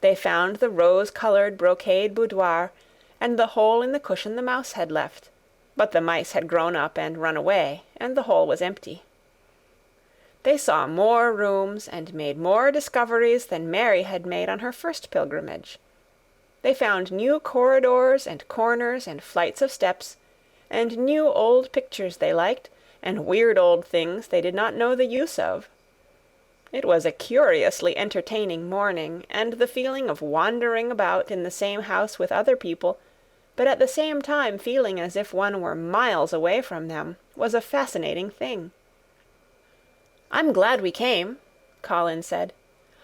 They found the rose-coloured brocade boudoir and the hole in the cushion the mouse had left, but the mice had grown up and run away, and the hole was empty. They saw more rooms and made more discoveries than Mary had made on her first pilgrimage. They found new corridors and corners and flights of steps, and new old pictures they liked, and weird old things they did not know the use of. It was a curiously entertaining morning, and the feeling of wandering about in the same house with other people, but at the same time feeling as if one were miles away from them, was a fascinating thing. "I'm glad we came," Colin said.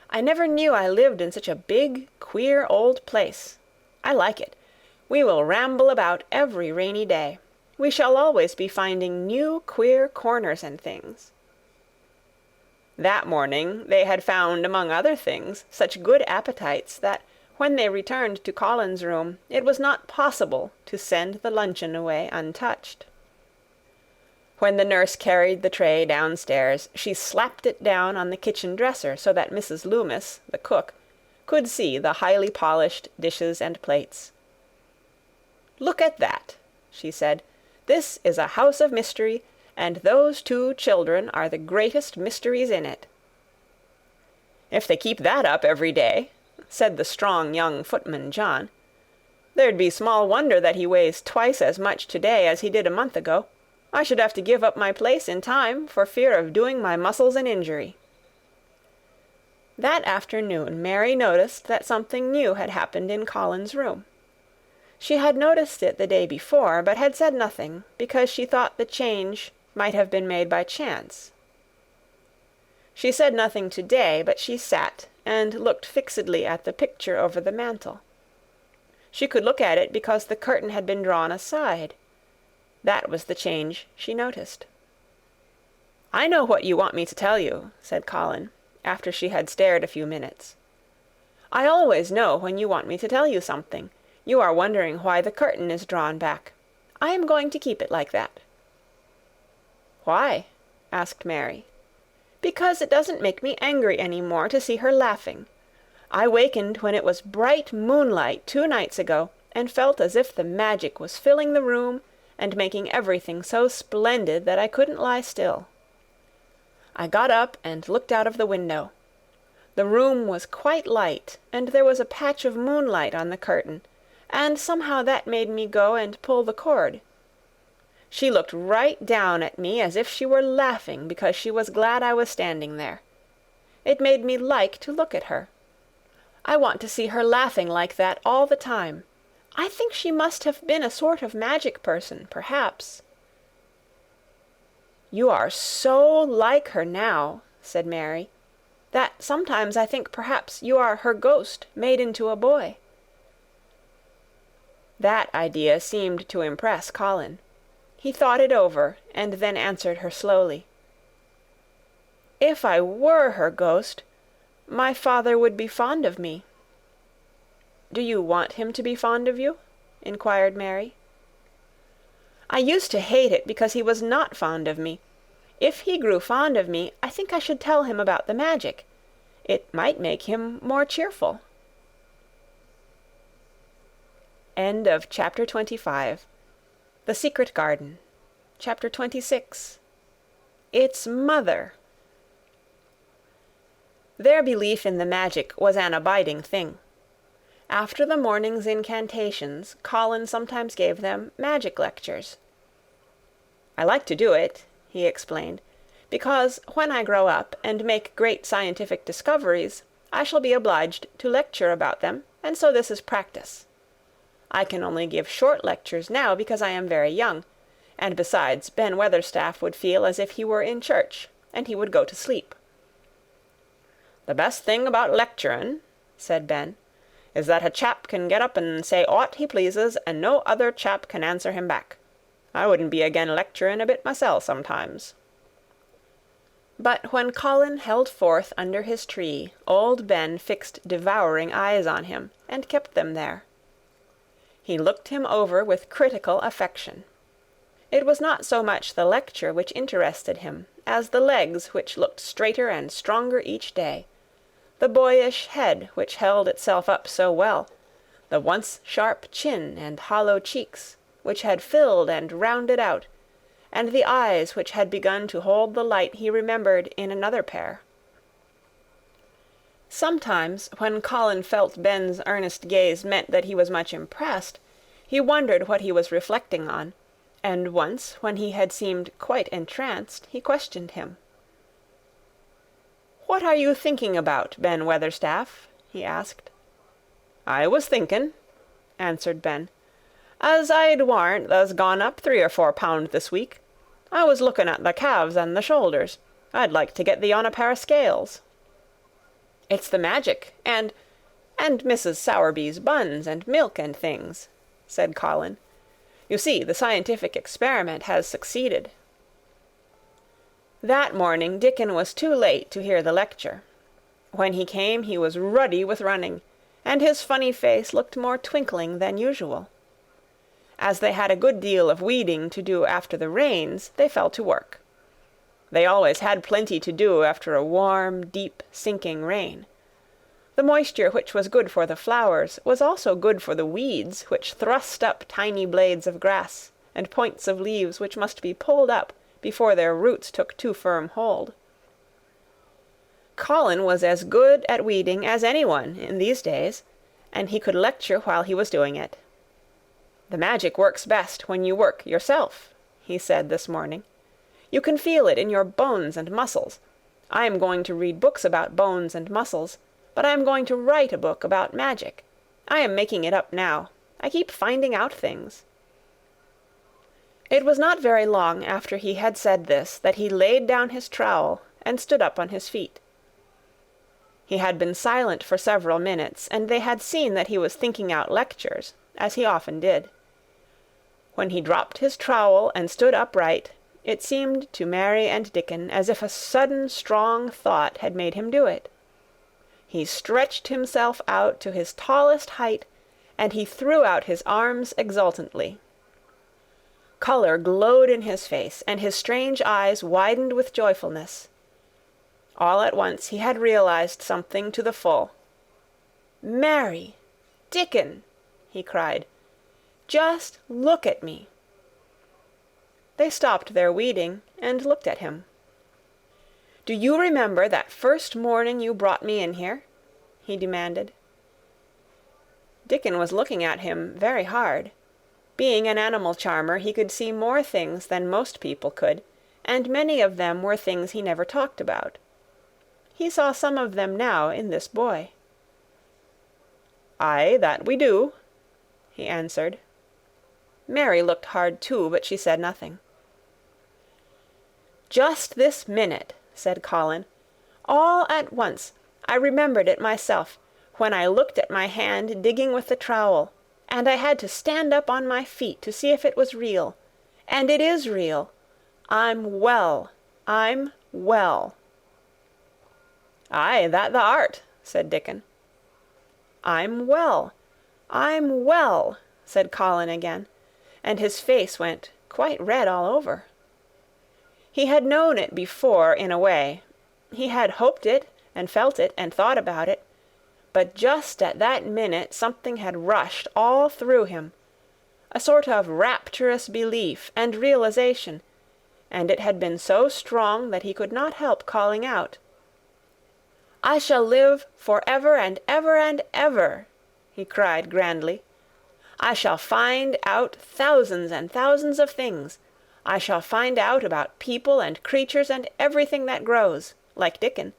"I never knew I lived in such a big, queer old place. I like it. We will ramble about every rainy day. We shall always be finding new, queer corners and things." That morning they had found, among other things, such good appetites that when they returned to Colin's room it was not possible to send the luncheon away untouched. When the nurse carried the tray downstairs, she slapped it down on the kitchen dresser so that Mrs. Loomis, the cook, could see the highly polished dishes and plates. "Look at that," she said. "This is a house of mystery, and those two children are the greatest mysteries in it." "If they keep that up every day," said the strong young footman John, "there'd be small wonder that he weighs twice as much to-day as he did a month ago. I should have to give up my place in time for fear of doing my muscles an injury." That afternoon Mary noticed that something new had happened in Colin's room. She had noticed it the day before, but had said nothing, because she thought the change might have been made by chance. She said nothing to-day, but she sat and looked fixedly at the picture over the mantel. She could look at it because the curtain had been drawn aside. That was the change she noticed. "I know what you want me to tell you," said Colin, after she had stared a few minutes. "I always know when you want me to tell you something. You are wondering why the curtain is drawn back. I am going to keep it like that." "Why?" asked Mary. "Because it doesn't make me angry any more to see her laughing. I wakened when it was bright moonlight 2 nights ago, and felt as if the magic was filling the room and making everything so splendid that I couldn't lie still. I got up and looked out of the window. The room was quite light, and there was a patch of moonlight on the curtain, and somehow that made me go and pull the cord. She looked right down at me as if she were laughing because she was glad I was standing there. It made me like to look at her. I want to see her laughing like that all the time. I think she must have been a sort of magic person, perhaps." "You are so like her now," said Mary, "that sometimes I think perhaps you are her ghost made into a boy." That idea seemed to impress Colin. He thought it over, and then answered her slowly. "If I were her ghost, my father would be fond of me." "Do you want him to be fond of you?" inquired Mary. "I used to hate it because he was not fond of me. If he grew fond of me, I think I should tell him about the magic. It might make him more cheerful." End of chapter 25. The Secret Garden. Chapter 26. Its Mother. Their belief in the magic was an abiding thing. After the morning's incantations, Colin sometimes gave them magic lectures. "I like to do it," he explained, "because when I grow up and make great scientific discoveries, I shall be obliged to lecture about them, and so this is practice. I can only give short lectures now because I am very young, and besides, Ben Weatherstaff would feel as if he were in church, and he would go to sleep." "The best thing about lecturing," said Ben, "is that a chap can get up and say aught he pleases, and no other chap can answer him back. I wouldn't be again lecturing a bit mysel' sometimes." But when Colin held forth under his tree, old Ben fixed devouring eyes on him, and kept them there. He looked him over with critical affection. It was not so much the lecture which interested him as the legs which looked straighter and stronger each day, the boyish head which held itself up so well, the once sharp chin and hollow cheeks, which had filled and rounded out, and the eyes which had begun to hold the light he remembered in another pair. Sometimes, when Colin felt Ben's earnest gaze meant that he was much impressed, he wondered what he was reflecting on, and once, when he had seemed quite entranced, he questioned him. "What are you thinking about, Ben Weatherstaff?" he asked. "I was thinking," answered Ben, "as I'd warrant tha's gone up 3 or 4 pound this week. I was looking at the calves and the shoulders. I'd like to get thee on a pair of scales." "It's the magic, and Mrs. Sowerby's buns and milk and things," said Colin. "You see, the scientific experiment has succeeded." That morning Dickon was too late to hear the lecture. When he came he was ruddy with running, and his funny face looked more twinkling than usual. As they had a good deal of weeding to do after the rains, they fell to work. They always had plenty to do after a warm, deep, sinking rain. The moisture which was good for the flowers was also good for the weeds which thrust up tiny blades of grass and points of leaves which must be pulled up before their roots took too firm hold. Colin was as good at weeding as anyone in these days, and he could lecture while he was doing it. "The magic works best when you work yourself," he said this morning. "You can feel it in your bones and muscles. I am going to read books about bones and muscles, but I am going to write a book about magic. I am making it up now. I keep finding out things." It was not very long after he had said this that he laid down his trowel and stood up on his feet. He had been silent for several minutes, and they had seen that he was thinking out lectures, as he often did. When he dropped his trowel and stood upright, it seemed to Mary and Dickon as if a sudden strong thought had made him do it. He stretched himself out to his tallest height, and he threw out his arms exultantly. Color glowed in his face, and his strange eyes widened with joyfulness. All at once he had realized something to the full. "Mary! Dickon!" he cried. "Just look at me!" They stopped their weeding and looked at him. "Do you remember that first morning you brought me in here?" he demanded. Dickon was looking at him very hard. Being an animal charmer, he could see more things than most people could, and many of them were things he never talked about. He saw some of them now in this boy. "Aye, that we do," he answered. Mary looked hard too, but she said nothing. "Just this minute," said Colin, "all at once, I remembered it myself, when I looked at my hand digging with the trowel, and I had to stand up on my feet to see if it was real. And it is real. I'm well. I'm well." "Aye, that thou art," said Dickon. "I'm well. I'm well," said Colin again, and his face went quite red all over. He had known it before in a way. He had hoped it and felt it and thought about it, but just at that minute something had rushed all through him, a sort of rapturous belief and realization, and it had been so strong that he could not help calling out, "I shall live for ever and ever and ever," he cried grandly. "I shall find out thousands and thousands of things. I shall find out about people and creatures and everything that grows, like Dickon,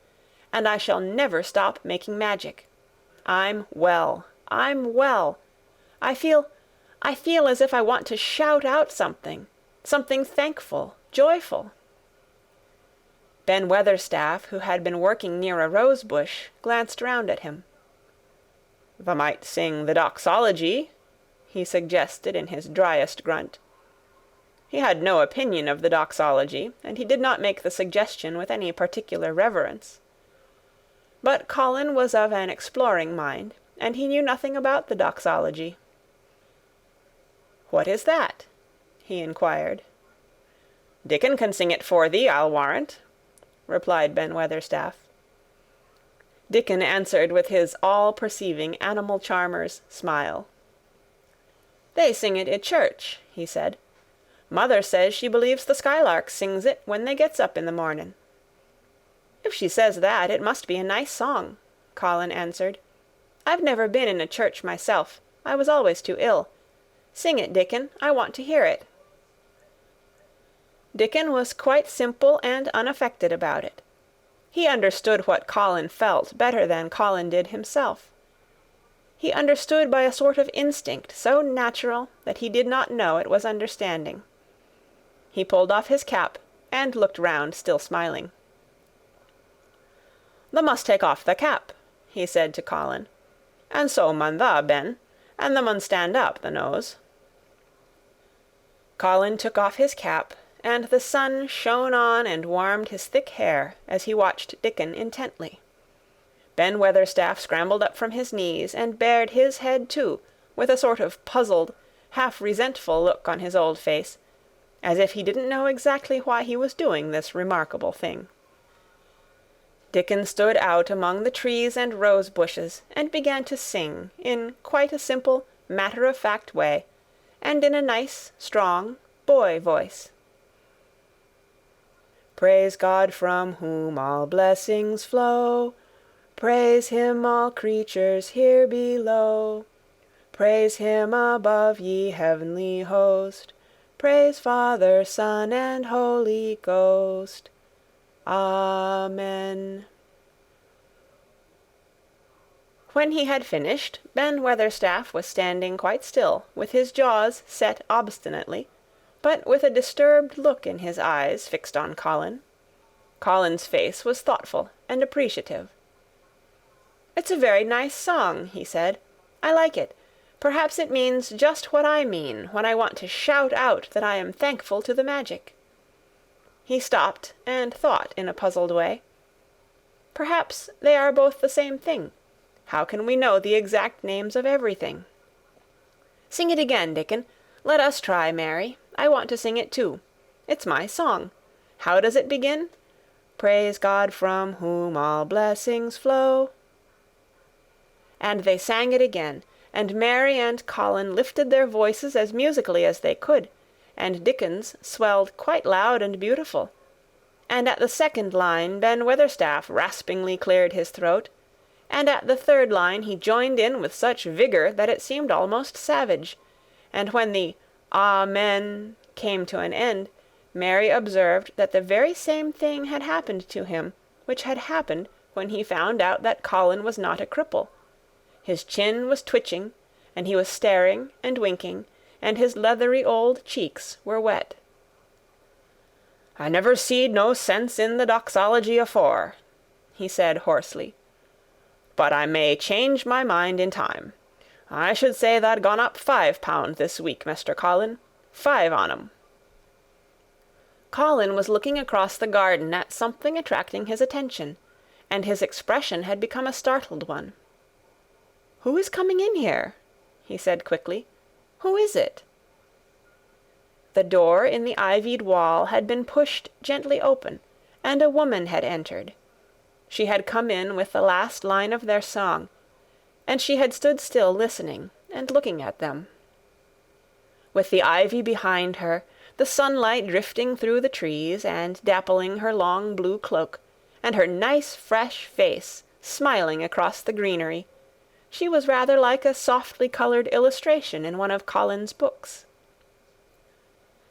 and I shall never stop making magic. I'm well. I'm well. I feel as if I want to shout out something thankful, joyful." Ben Weatherstaff, who had been working near a rose bush, glanced round at him. "Thou might sing the doxology," he suggested in his driest grunt. He had no opinion of the doxology, and he did not make the suggestion with any particular reverence. But Colin was of an exploring mind, and he knew nothing about the doxology. "What is that?" he inquired. "Dickon can sing it for thee, I'll warrant," replied Ben Weatherstaff. Dickon answered with his all-perceiving animal charmer's smile. "They sing it at church," he said. "Mother says she believes the skylarks sings it when they gets up in the morning." "If she says that, it must be a nice song," Colin answered. "I've never been in a church myself. I was always too ill. Sing it, Dickon. I want to hear it." Dickon was quite simple and unaffected about it. He understood what Colin felt better than Colin did himself. He understood by a sort of instinct so natural that he did not know it was understanding. He pulled off his cap and looked round, still smiling. "Thou must take off the cap," he said to Colin, "and so mun thou, Ben, and thou mun stand up, thou knows." Colin took off his cap, and the sun shone on and warmed his thick hair as he watched Dickon intently. Ben Weatherstaff scrambled up from his knees and bared his head too, with a sort of puzzled, half-resentful look on his old face, as if he didn't know exactly why he was doing this remarkable thing. Dickon stood out among the trees and rose bushes and began to sing in quite a simple, matter-of-fact way, and in a nice, strong, boy voice. "Praise God from whom all blessings flow. Praise him, all creatures here below. Praise him above, ye heavenly host. Praise Father, Son, and Holy Ghost. Amen." When he had finished, Ben Weatherstaff was standing quite still, with his jaws set obstinately, but with a disturbed look in his eyes fixed on Colin. Colin's face was thoughtful and appreciative. "It's a very nice song," he said. "I like it. Perhaps it means just what I mean when I want to shout out that I am thankful to the magic." He stopped and thought in a puzzled way. "Perhaps they are both the same thing. How can we know the exact names of everything? Sing it again, Dickon. Let us try, Mary. I want to sing it too. It's my song. How does it begin? Praise God from whom all blessings flow." And they sang it again, and Mary and Colin lifted their voices as musically as they could, and Dickon's swelled quite loud and beautiful. And at the second line Ben Weatherstaff raspingly cleared his throat, and at the third line he joined in with such vigour that it seemed almost savage, and when the "Amen" came to an end, Mary observed that the very same thing had happened to him which had happened when he found out that Colin was not a cripple. His chin was twitching, and he was staring and winking, and his leathery old cheeks were wet. "I never seed no sense in the doxology afore," he said hoarsely, "but I may change my mind in time. I should say tha'd gone up £5 this week, Mr. Colin. 5 on 'em." Colin was looking across the garden at something attracting his attention, and his expression had become a startled one. "Who is coming in here?" he said quickly. "Who is it?" The door in the ivied wall had been pushed gently open, and a woman had entered. She had come in with the last line of their song, and she had stood still listening and looking at them. With the ivy behind her, the sunlight drifting through the trees and dappling her long blue cloak, and her nice fresh face smiling across the greenery, she was rather like a softly colored illustration in one of Colin's books.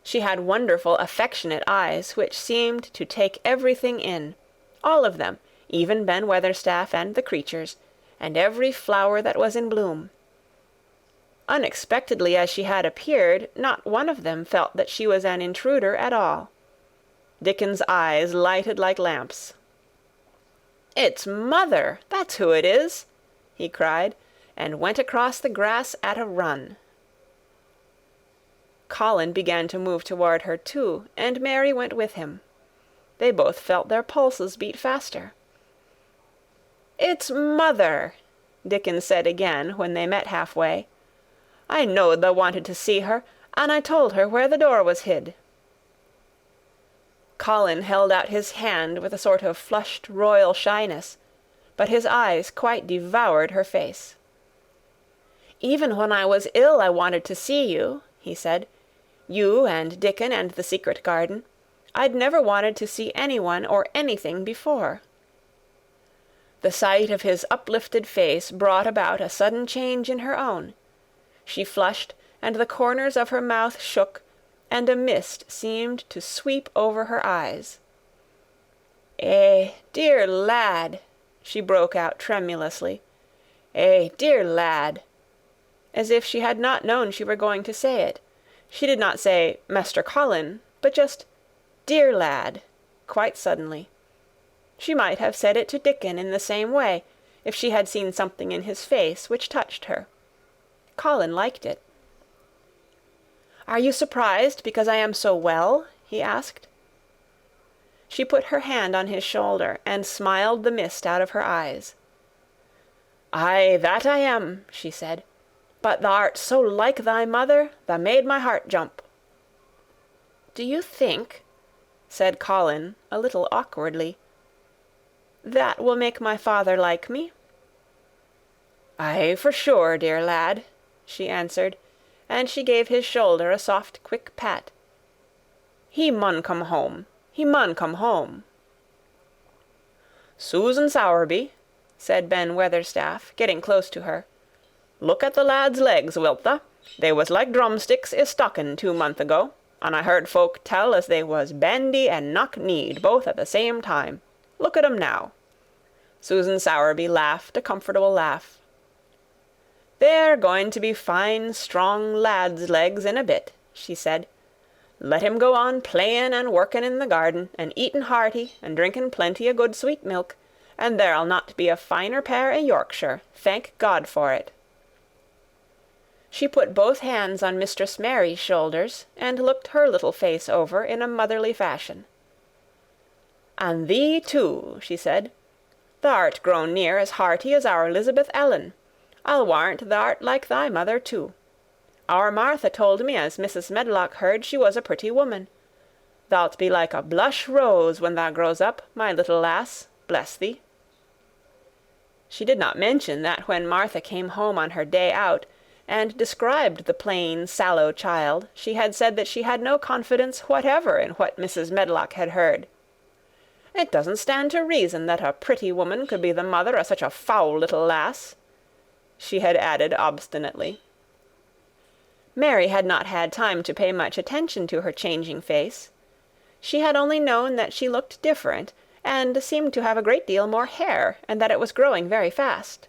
She had wonderful affectionate eyes which seemed to take everything in, all of them, even Ben Weatherstaff and the creatures, and every flower that was in bloom. Unexpectedly as she had appeared, not one of them felt that she was an intruder at all. Dickon's eyes lighted like lamps. "It's Mother, that's who it is!" he cried, and went across the grass at a run. Colin began to move toward her too, and Mary went with him. They both felt their pulses beat faster. "It's Mother," Dickon said again when they met halfway. "I knowed thou wanted to see her, and I told her where the door was hid." Colin held out his hand with a sort of flushed royal shyness, but his eyes quite devoured her face. "Even when I was ill I wanted to see you," he said. "You and Dickon and the secret garden. I'd never wanted to see anyone or anything before." The sight of his uplifted face brought about a sudden change in her own. She flushed, and the corners of her mouth shook, and a mist seemed to sweep over her eyes. Dear lad," she broke out tremulously. Dear lad," as if she had not known she were going to say it. She did not say, "Mester Colin," but just, "Dear lad," quite suddenly. She might have said it to Dickon in the same way, if she had seen something in his face which touched her. Colin liked it. "Are you surprised because I am so well?" he asked. She put her hand on his shoulder, and smiled the mist out of her eyes. "Aye, that I am," she said. "But thou'rt so like thy mother, thou made my heart jump." "Do you think," said Colin, a little awkwardly, "that will make my father like me?" "Aye, for sure, dear lad," she answered, and she gave his shoulder a soft, quick pat. "He mun come home. He mun come home." "Susan Sowerby," said Ben Weatherstaff, getting close to her, "look at the lad's legs, wilt tha? They was like drumsticks i' stockin' 2 month ago, and I heard folk tell as they was bandy and knock-kneed both at the same time. Look at 'em now." Susan Sowerby laughed a comfortable laugh. "They're going to be fine, strong lads' legs in a bit," she said. "Let him go on playin' and workin' in the garden, and eatin' hearty, and drinkin' plenty o' good sweet milk, and there'll not be a finer pair i' Yorkshire, thank God for it." She put both hands on Mistress Mary's shoulders, and looked her little face over in a motherly fashion. "And thee too," she said. "Thou'rt grown near as hearty as our Elizabeth Ellen. I'll warrant thou'rt like thy mother too. Our Martha told me as Mrs. Medlock heard she was a pretty woman. Thou'lt be like a blush rose when thou grows up, my little lass, bless thee." She did not mention that when Martha came home on her day out, and described the plain, sallow child, she had said that she had no confidence whatever in what Mrs. Medlock had heard. "It doesn't stand to reason that a pretty woman could be the mother of such a foul little lass," she had added obstinately. Mary had not had time to pay much attention to her changing face. She had only known that she looked different, and seemed to have a great deal more hair, and that it was growing very fast.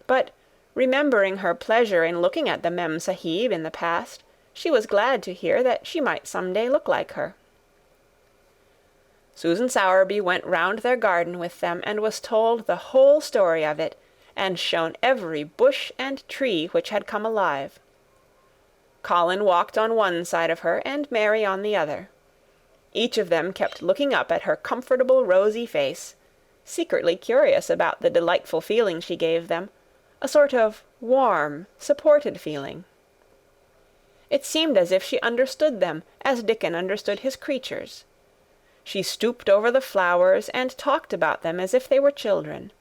But, remembering her pleasure in looking at the Mem Sahib in the past, she was glad to hear that she might some day look like her. Susan Sowerby went round their garden with them, and was told the whole story of it, and shown every bush and tree which had come alive. Colin walked on one side of her and Mary on the other. Each of them kept looking up at her comfortable rosy face, secretly curious about the delightful feeling she gave them, a sort of warm, supported feeling. It seemed as if she understood them as Dickon understood his creatures. She stooped over the flowers and talked about them as if they were children.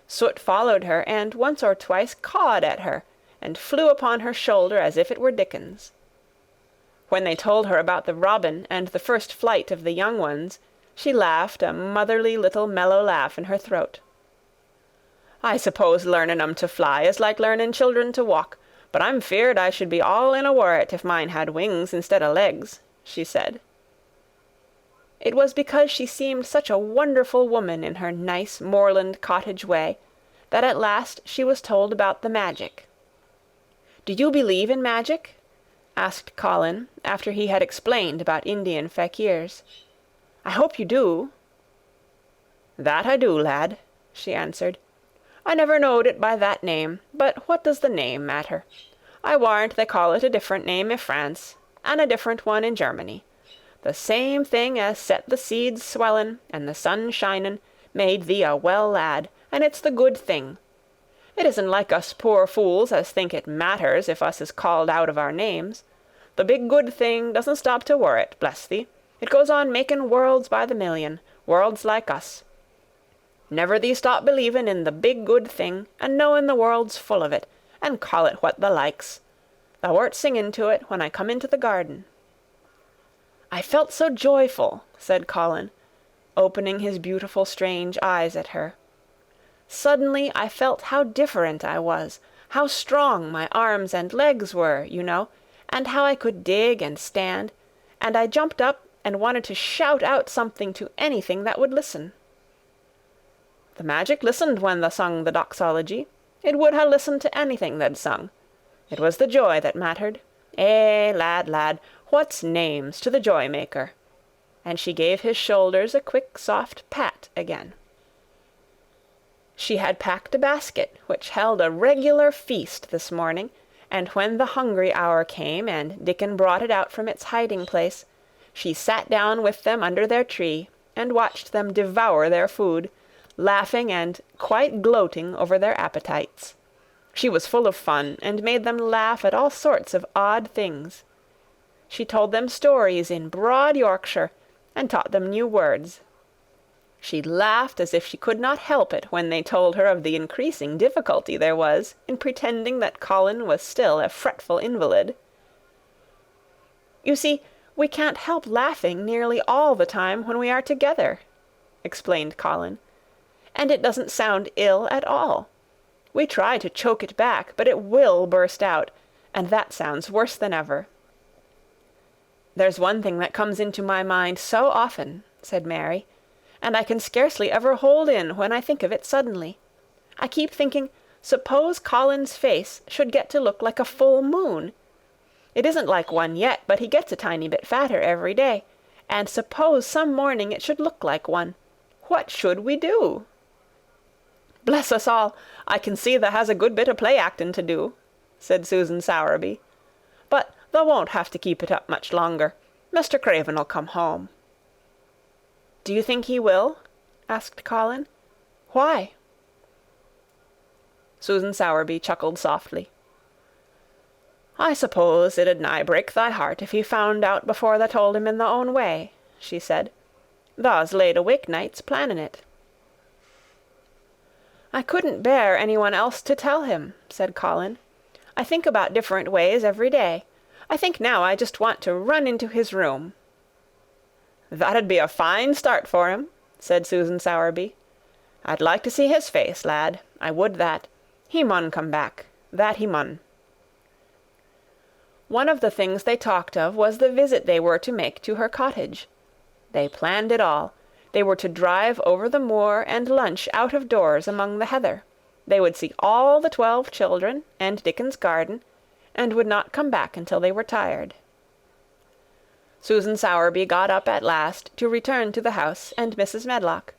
Soot followed her and once or twice cawed at her and flew upon her shoulder as if it were Dickon's. When they told her about the robin and the first flight of the young ones, she laughed a motherly little mellow laugh in her throat. "I suppose learnin' 'em to fly is like learnin' children to walk, but I'm feared I should be all in a worrit if mine had wings instead o' legs," she said. It was because she seemed such a wonderful woman in her nice moorland cottage way that at last she was told about the magic. "Do you believe in magic?" asked Colin, after he had explained about Indian fakirs. "I hope you do." "That I do, lad," she answered. "I never knowed it by that name, but what does the name matter? I warrant they call it a different name i' France, and a different one in Germany. The same thing as set the seeds swellin' and the sun shinin' made thee a well lad, and it's the good thing. It isn't like us poor fools as think it matters if us is called out of our names. The big good thing doesn't stop to worrit, bless thee. It goes on making worlds by the million, worlds like us. Never thee stop believin' in the big good thing, and knowin' the world's full of it, and call it what thou likes. Thou wert singing to it when I come into the garden." "I felt so joyful," said Colin, opening his beautiful strange eyes at her. "Suddenly I felt how different I was, how strong my arms and legs were, you know, and how I could dig and stand, and I jumped up and wanted to shout out something to anything that would listen." "The magic listened when thou sung the doxology. It would ha' listened to anything tha'd sung. It was the joy that mattered. Eh, lad, lad, what's names to the joy-maker?" And she gave his shoulders a quick, soft pat again. She had packed a basket which held a regular feast this morning, and when the hungry hour came and Dickon brought it out from its hiding-place, she sat down with them under their tree and watched them devour their food, laughing and quite gloating over their appetites. She was full of fun, and made them laugh at all sorts of odd things. She told them stories in broad Yorkshire, and taught them new words. She laughed as if she could not help it when they told her of the increasing difficulty there was in pretending that Colin was still a fretful invalid. "You see, we can't help laughing nearly all the time when we are together," explained Colin, "and it doesn't sound ill at all. We try to choke it back, but it will burst out, and that sounds worse than ever." "There's one thing that comes into my mind so often," said Mary, "and I can scarcely ever hold in when I think of it suddenly. I keep thinking, suppose Colin's face should get to look like a full moon. It isn't like one yet, but he gets a tiny bit fatter every day, and suppose some morning it should look like one. What should we do?" "Bless us all, I can see thou has a good bit of play-acting to do," said Susan Sowerby. "But thou won't have to keep it up much longer. Mr. Craven'll come home." "Do you think he will?" asked Colin. "Why?" Susan Sowerby chuckled softly. "I suppose it 'ud nigh break thy heart if he found out before thou told him in thy own way," she said. "Thou's laid awake nights planning it." "I couldn't bear anyone else to tell him," said Colin. "I think about different ways every day. I think now I just want to run into his room." "That'd be a fine start for him," said Susan Sowerby. "I'd like to see his face, lad. I would that. He mun come back. That he mun." One of the things they talked of was the visit they were to make to her cottage. They planned it all. They were to drive over the moor and lunch out of doors among the heather. They would see all the 12 children and Dickon's garden, and would not come back until they were tired. Susan Sowerby got up at last to return to the house and Mrs. Medlock.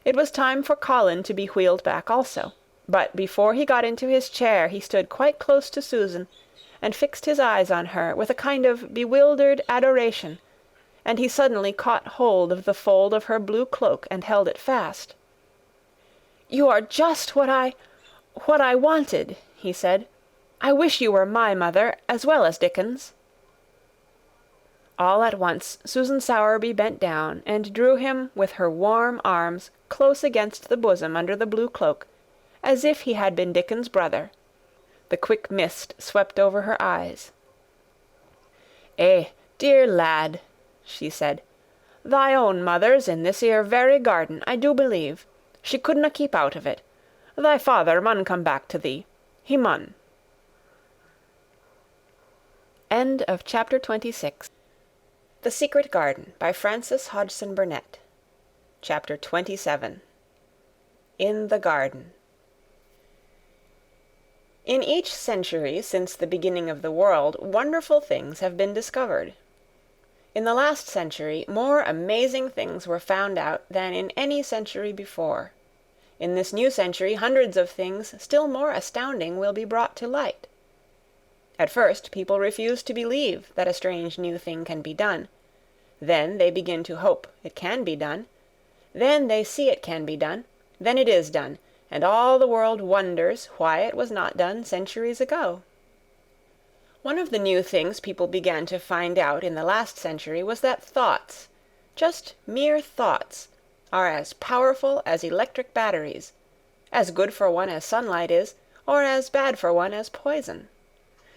It was time for Colin to be wheeled back also. But before he got into his chair he stood quite close to Susan, and fixed his eyes on her with a kind of bewildered adoration, and he suddenly caught hold of the fold of her blue cloak and held it fast. "You are just what I wanted," he said. "I wish you were my mother, as well as Dickens." All at once Susan Sowerby bent down and drew him with her warm arms close against the bosom under the blue cloak, as if he had been Dickens's brother. The quick mist swept over her eyes. "Eh, dear lad," she said, "thy own mother's in this 'ere very garden, I do believe. She couldna keep out of it. Thy father mun come back to thee. He mun." End of chapter 26. The Secret Garden by Frances Hodgson Burnett. Chapter 27. In the Garden. In each century since the beginning of the world, wonderful things have been discovered. In the last century, more amazing things were found out than in any century before. In this new century, hundreds of things still more astounding will be brought to light. At first, people refuse to believe that a strange new thing can be done. Then they begin to hope it can be done. Then they see it can be done. Then it is done, and all the world wonders why it was not done centuries ago. One of the new things people began to find out in the last century was that thoughts, just mere thoughts, are as powerful as electric batteries, as good for one as sunlight is, or as bad for one as poison.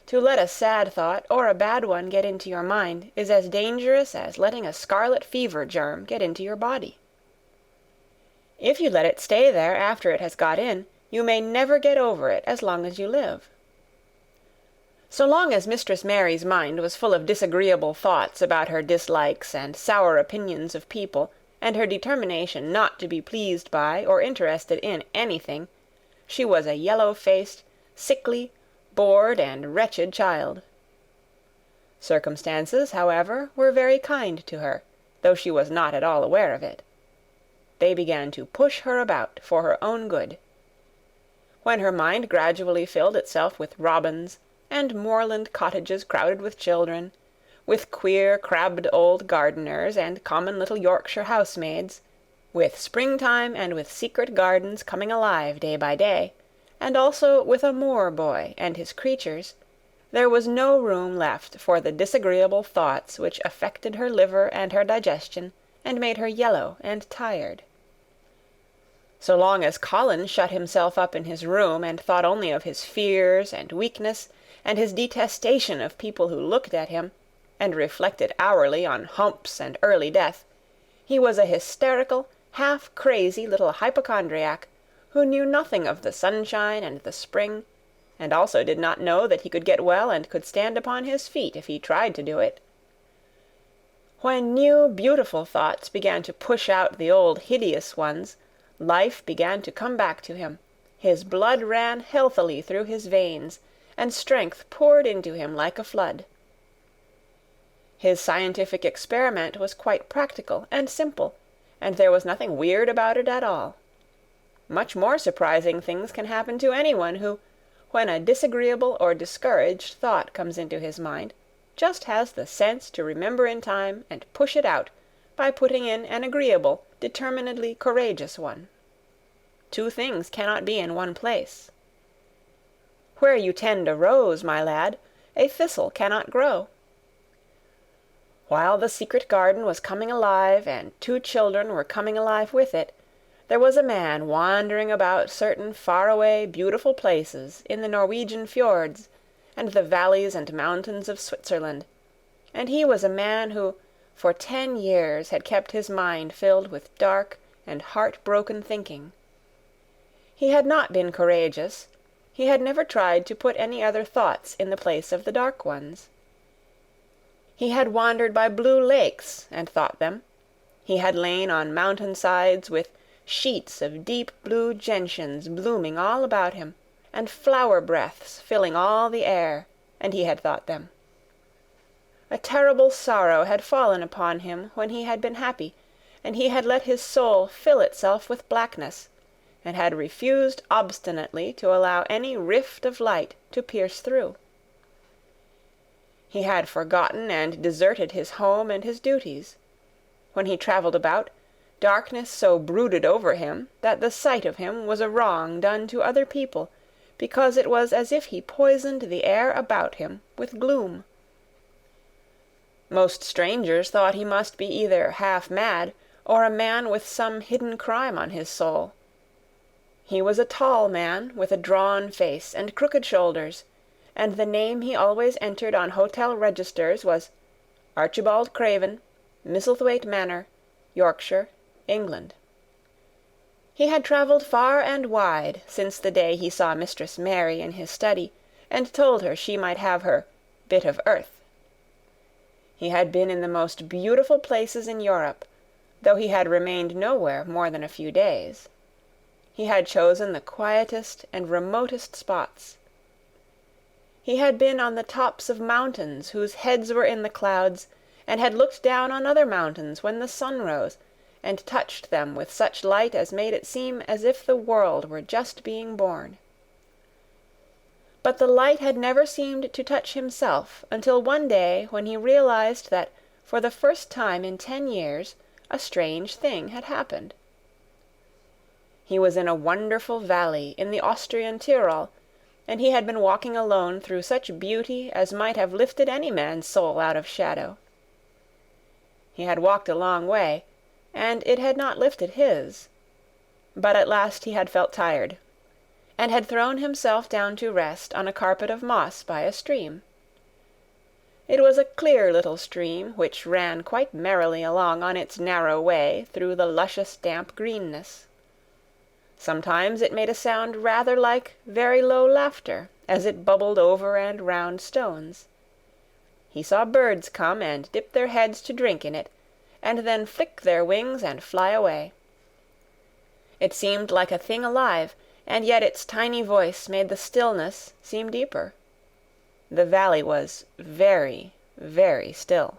To let a sad thought or a bad one get into your mind is as dangerous as letting a scarlet fever germ get into your body. If you let it stay there after it has got in, you may never get over it as long as you live. So long as Mistress Mary's mind was full of disagreeable thoughts about her dislikes and sour opinions of people, and her determination not to be pleased by or interested in anything, she was a yellow-faced, sickly, bored and wretched child. Circumstances, however, were very kind to her, though she was not at all aware of it. They began to push her about for her own good. When her mind gradually filled itself with robins, and moorland cottages crowded with children, with queer crabbed old gardeners and common little Yorkshire housemaids, with springtime and with secret gardens coming alive day by day, and also with a moor boy and his creatures, there was no room left for the disagreeable thoughts which affected her liver and her digestion, and made her yellow and tired. So long as Colin shut himself up in his room and thought only of his fears and weakness, and his detestation of people who looked at him, and reflected hourly on humps and early death, he was a hysterical, half-crazy little hypochondriac, who knew nothing of the sunshine and the spring, and also did not know that he could get well and could stand upon his feet if he tried to do it. When new, beautiful thoughts began to push out the old hideous ones, life began to come back to him, his blood ran healthily through his veins, and strength poured into him like a flood. His scientific experiment was quite practical and simple, and there was nothing weird about it at all. Much more surprising things can happen to anyone who, when a disagreeable or discouraged thought comes into his mind, just has the sense to remember in time and push it out by putting in an agreeable, determinedly courageous one. Two things cannot be in one place. Where you tend a rose, my lad, a thistle cannot grow. While the secret garden was coming alive, and two children were coming alive with it, there was a man wandering about certain far-away, beautiful places in the Norwegian fjords and the valleys and mountains of Switzerland, and he was a man who, for 10 years, had kept his mind filled with dark and heart-broken thinking. He had not been courageous. He had never tried to put any other thoughts in the place of the dark ones. He had wandered by blue lakes and thought them. He had lain on mountain-sides with sheets of deep blue gentians blooming all about him, and flower-breaths filling all the air, and he had thought them. A terrible sorrow had fallen upon him when he had been happy, and he had let his soul fill itself with blackness, and had refused obstinately to allow any rift of light to pierce through. He had forgotten and deserted his home and his duties. When he travelled about, darkness so brooded over him that the sight of him was a wrong done to other people, because it was as if he poisoned the air about him with gloom. Most strangers thought he must be either half mad or a man with some hidden crime on his soul. He was a tall man with a drawn face and crooked shoulders, and the name he always entered on hotel registers was Archibald Craven, Misselthwaite Manor, Yorkshire, England. He had travelled far and wide since the day he saw Mistress Mary in his study, and told her she might have her bit of earth. He had been in the most beautiful places in Europe, though he had remained nowhere more than a few days. He had chosen the quietest and remotest spots. He had been on the tops of mountains whose heads were in the clouds, and had looked down on other mountains when the sun rose, and touched them with such light as made it seem as if the world were just being born. But the light had never seemed to touch himself until one day when he realized that for the first time in 10 years a strange thing had happened. He was in a wonderful valley in the Austrian Tyrol, and he had been walking alone through such beauty as might have lifted any man's soul out of shadow. He had walked a long way, and it had not lifted his. But at last he had felt tired, and had thrown himself down to rest on a carpet of moss by a stream. It was a clear little stream which ran quite merrily along on its narrow way through the luscious damp greenness. Sometimes it made a sound rather like very low laughter as it bubbled over and round stones. He saw birds come and dip their heads to drink in it, and then flick their wings and fly away. It seemed like a thing alive, and yet its tiny voice made the stillness seem deeper. The valley was very, very still.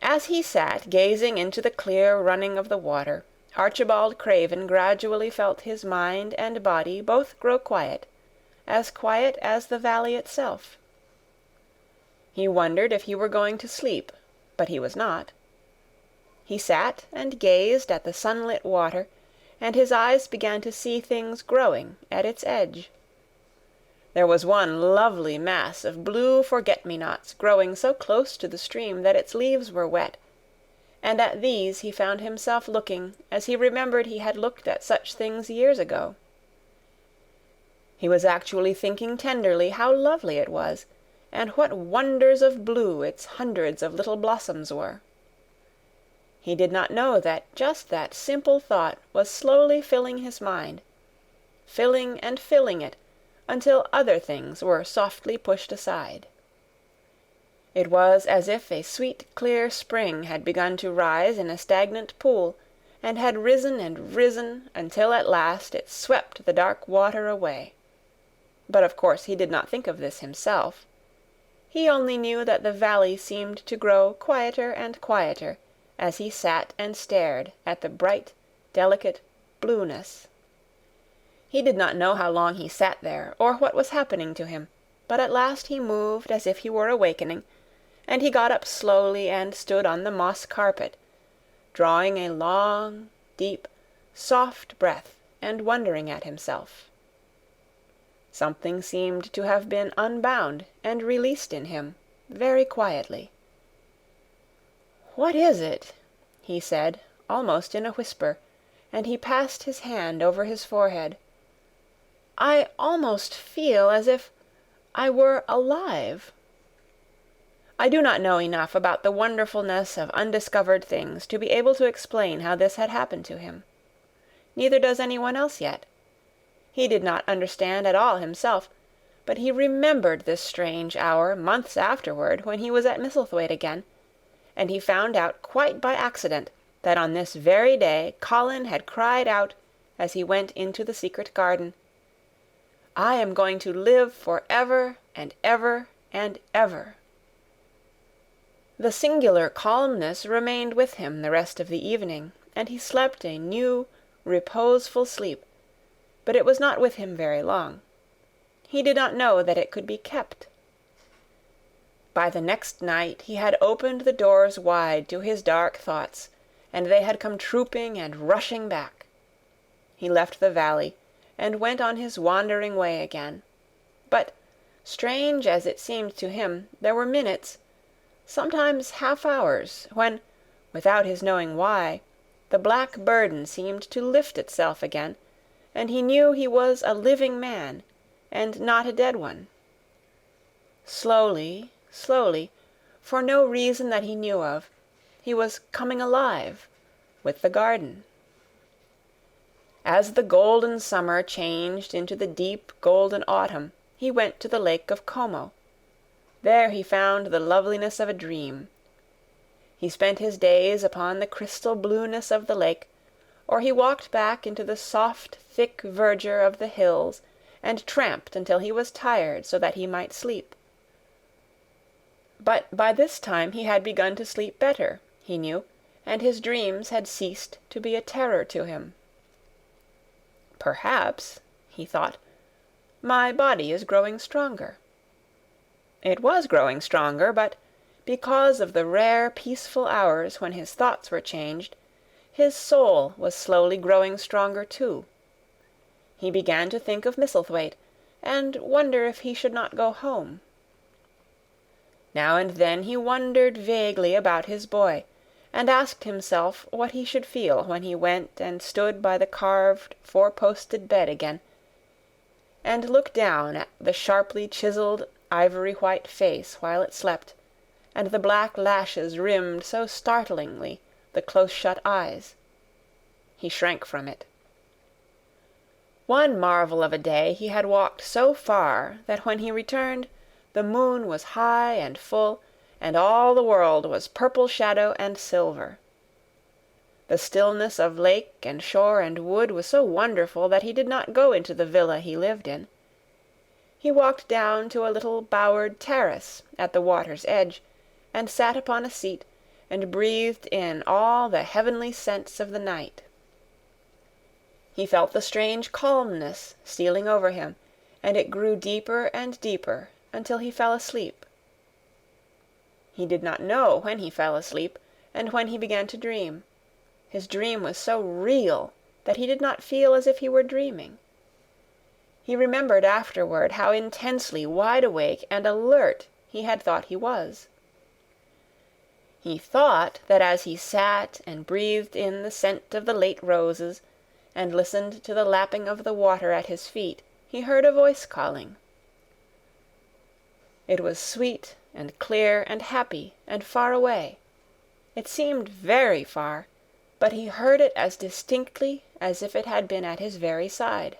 As he sat gazing into the clear running of the water, Archibald Craven gradually felt his mind and body both grow quiet as the valley itself. He wondered if he were going to sleep, but he was not. He sat and gazed at the sunlit water, and his eyes began to see things growing at its edge. There was one lovely mass of blue forget-me-nots growing so close to the stream that its leaves were wet, and at these he found himself looking as he remembered he had looked at such things years ago. He was actually thinking tenderly how lovely it was, and what wonders of blue its hundreds of little blossoms were. He did not know that just that simple thought was slowly filling his mind, filling and filling it until other things were softly pushed aside. It was as if a sweet clear spring had begun to rise in a stagnant pool, and had risen and risen until at last it swept the dark water away. But of course he did not think of this himself. He only knew that the valley seemed to grow quieter and quieter as he sat and stared at the bright, delicate blueness. He did not know how long he sat there, or what was happening to him, but at last he moved as if he were awakening, and he got up slowly and stood on the moss carpet, drawing a long, deep, soft breath and wondering at himself. Something seemed to have been unbound and released in him, very quietly. "What is it?" he said, almost in a whisper, and he passed his hand over his forehead. "I almost feel as if I were alive." I do not know enough about the wonderfulness of undiscovered things to be able to explain how this had happened to him. Neither does anyone else yet. He did not understand at all himself, but he remembered this strange hour months afterward when he was at Misselthwaite again, and he found out quite by accident that on this very day Colin had cried out as he went into the secret garden, "I am going to live for ever and ever and ever." The singular calmness remained with him the rest of the evening, and he slept a new, reposeful sleep, but it was not with him very long. He did not know that it could be kept. By the next night he had opened the doors wide to his dark thoughts, and they had come trooping and rushing back. He left the valley, and went on his wandering way again. But, strange as it seemed to him, there were minutes, sometimes half-hours, when, without his knowing why, the black burden seemed to lift itself again, and he knew he was a living man, and not a dead one. Slowly, slowly, for no reason that he knew of, he was coming alive with the garden. As the golden summer changed into the deep golden autumn, he went to the Lake of Como. There he found the loveliness of a dream. He spent his days upon the crystal blueness of the lake, or he walked back into the soft, thick verdure of the hills and tramped until he was tired so that he might sleep. But by this time he had begun to sleep better, he knew, and his dreams had ceased to be a terror to him. Perhaps, he thought, my body is growing stronger. It was growing stronger, but because of the rare peaceful hours when his thoughts were changed, his soul was slowly growing stronger too. He began to think of Misselthwaite, and wonder if he should not go home. Now and then he wondered vaguely about his boy, and asked himself what he should feel when he went and stood by the carved, four-posted bed again, and looked down at the sharply chiselled, ivory-white face while it slept, and the black lashes rimmed so startlingly the close-shut eyes. He shrank from it. One marvel of a day he had walked so far that when he returned, the moon was high and full, and all the world was purple shadow and silver. The stillness of lake and shore and wood was so wonderful that he did not go into the villa he lived in. He walked down to a little bowered terrace at the water's edge, and sat upon a seat, and breathed in all the heavenly scents of the night. He felt the strange calmness stealing over him, and it grew deeper and deeper until he fell asleep. He did not know when he fell asleep, and when he began to dream. His dream was so real that he did not feel as if he were dreaming. He remembered afterward how intensely wide awake and alert he had thought he was. He thought that as he sat and breathed in the scent of the late roses, and listened to the lapping of the water at his feet, he heard a voice calling. It was sweet and clear and happy and far away. It seemed very far, but he heard it as distinctly as if it had been at his very side.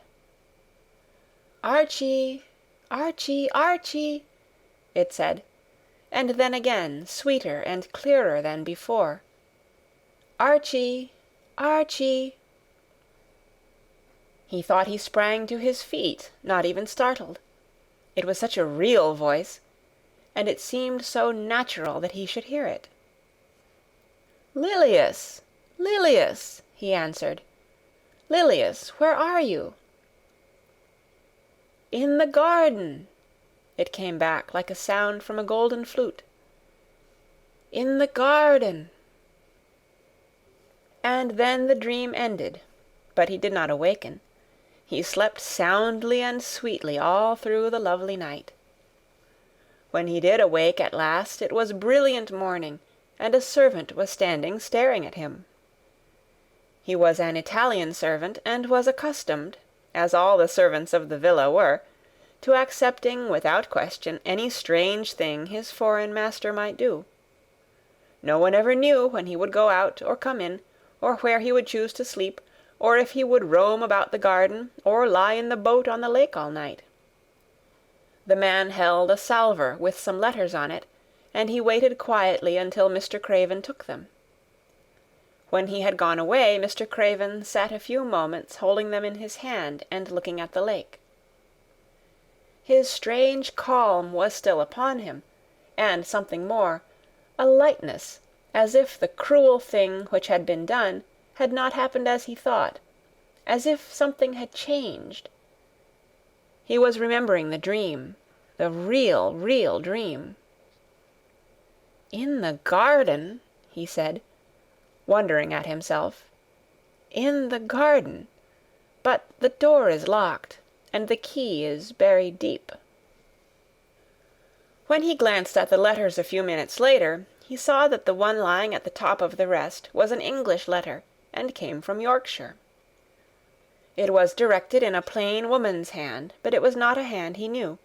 "Archie! Archie! Archie!" it said, and then again, sweeter and clearer than before. "Archie! Archie!" He thought he sprang to his feet, not even startled. It was such a real voice, and it seemed so natural that he should hear it. "Lilias! Lilias!" he answered. "Lilias, where are you?" "In the garden," it came back like a sound from a golden flute. "In the garden." And then the dream ended, but he did not awaken. He slept soundly and sweetly all through the lovely night. When he did awake at last, it was brilliant morning, and a servant was standing staring at him. He was an Italian servant, and was accustomed, as all the servants of the villa were, to accepting without question any strange thing his foreign master might do. No one ever knew when he would go out or come in, or where he would choose to sleep, or if he would roam about the garden, or lie in the boat on the lake all night. The man held a salver with some letters on it, and he waited quietly until Mr. Craven took them. When he had gone away, Mr. Craven sat a few moments holding them in his hand and looking at the lake. His strange calm was still upon him, and something more, a lightness, as if the cruel thing which had been done had not happened as he thought, as if something had changed. He was remembering the dream, the real dream. "In the garden," he said, wondering at himself. "In the garden. But the door is locked, and the key is buried deep." When he glanced at the letters a few minutes later, he saw that the one lying at the top of the rest was an English letter, and came from Yorkshire. It was directed in a plain woman's hand, but it was not a hand he knew.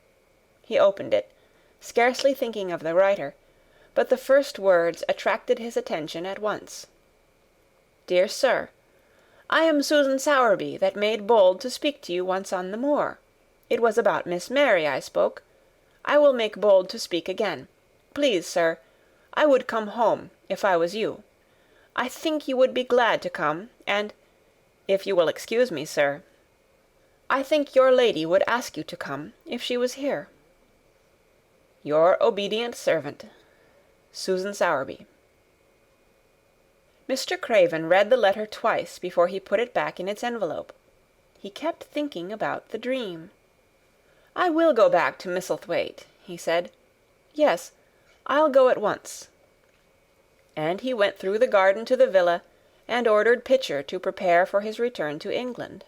He opened it, scarcely thinking of the writer, but the first words attracted his attention at once. "Dear Sir, I am Susan Sowerby, that made bold to speak to you once on the moor. It was about Miss Mary I spoke. I will make bold to speak again. Please, sir, I would come home, if I was you. I think you would be glad to come, and, if you will excuse me, sir, I think your lady would ask you to come, if she was here. Your obedient servant, Susan Sowerby." Mr. Craven read the letter twice before he put it back in its envelope. He kept thinking about the dream. "I will go back to Misselthwaite," he said. "Yes, I'll go at once." And he went through the garden to the villa, and ordered Pitcher to prepare for his return to England.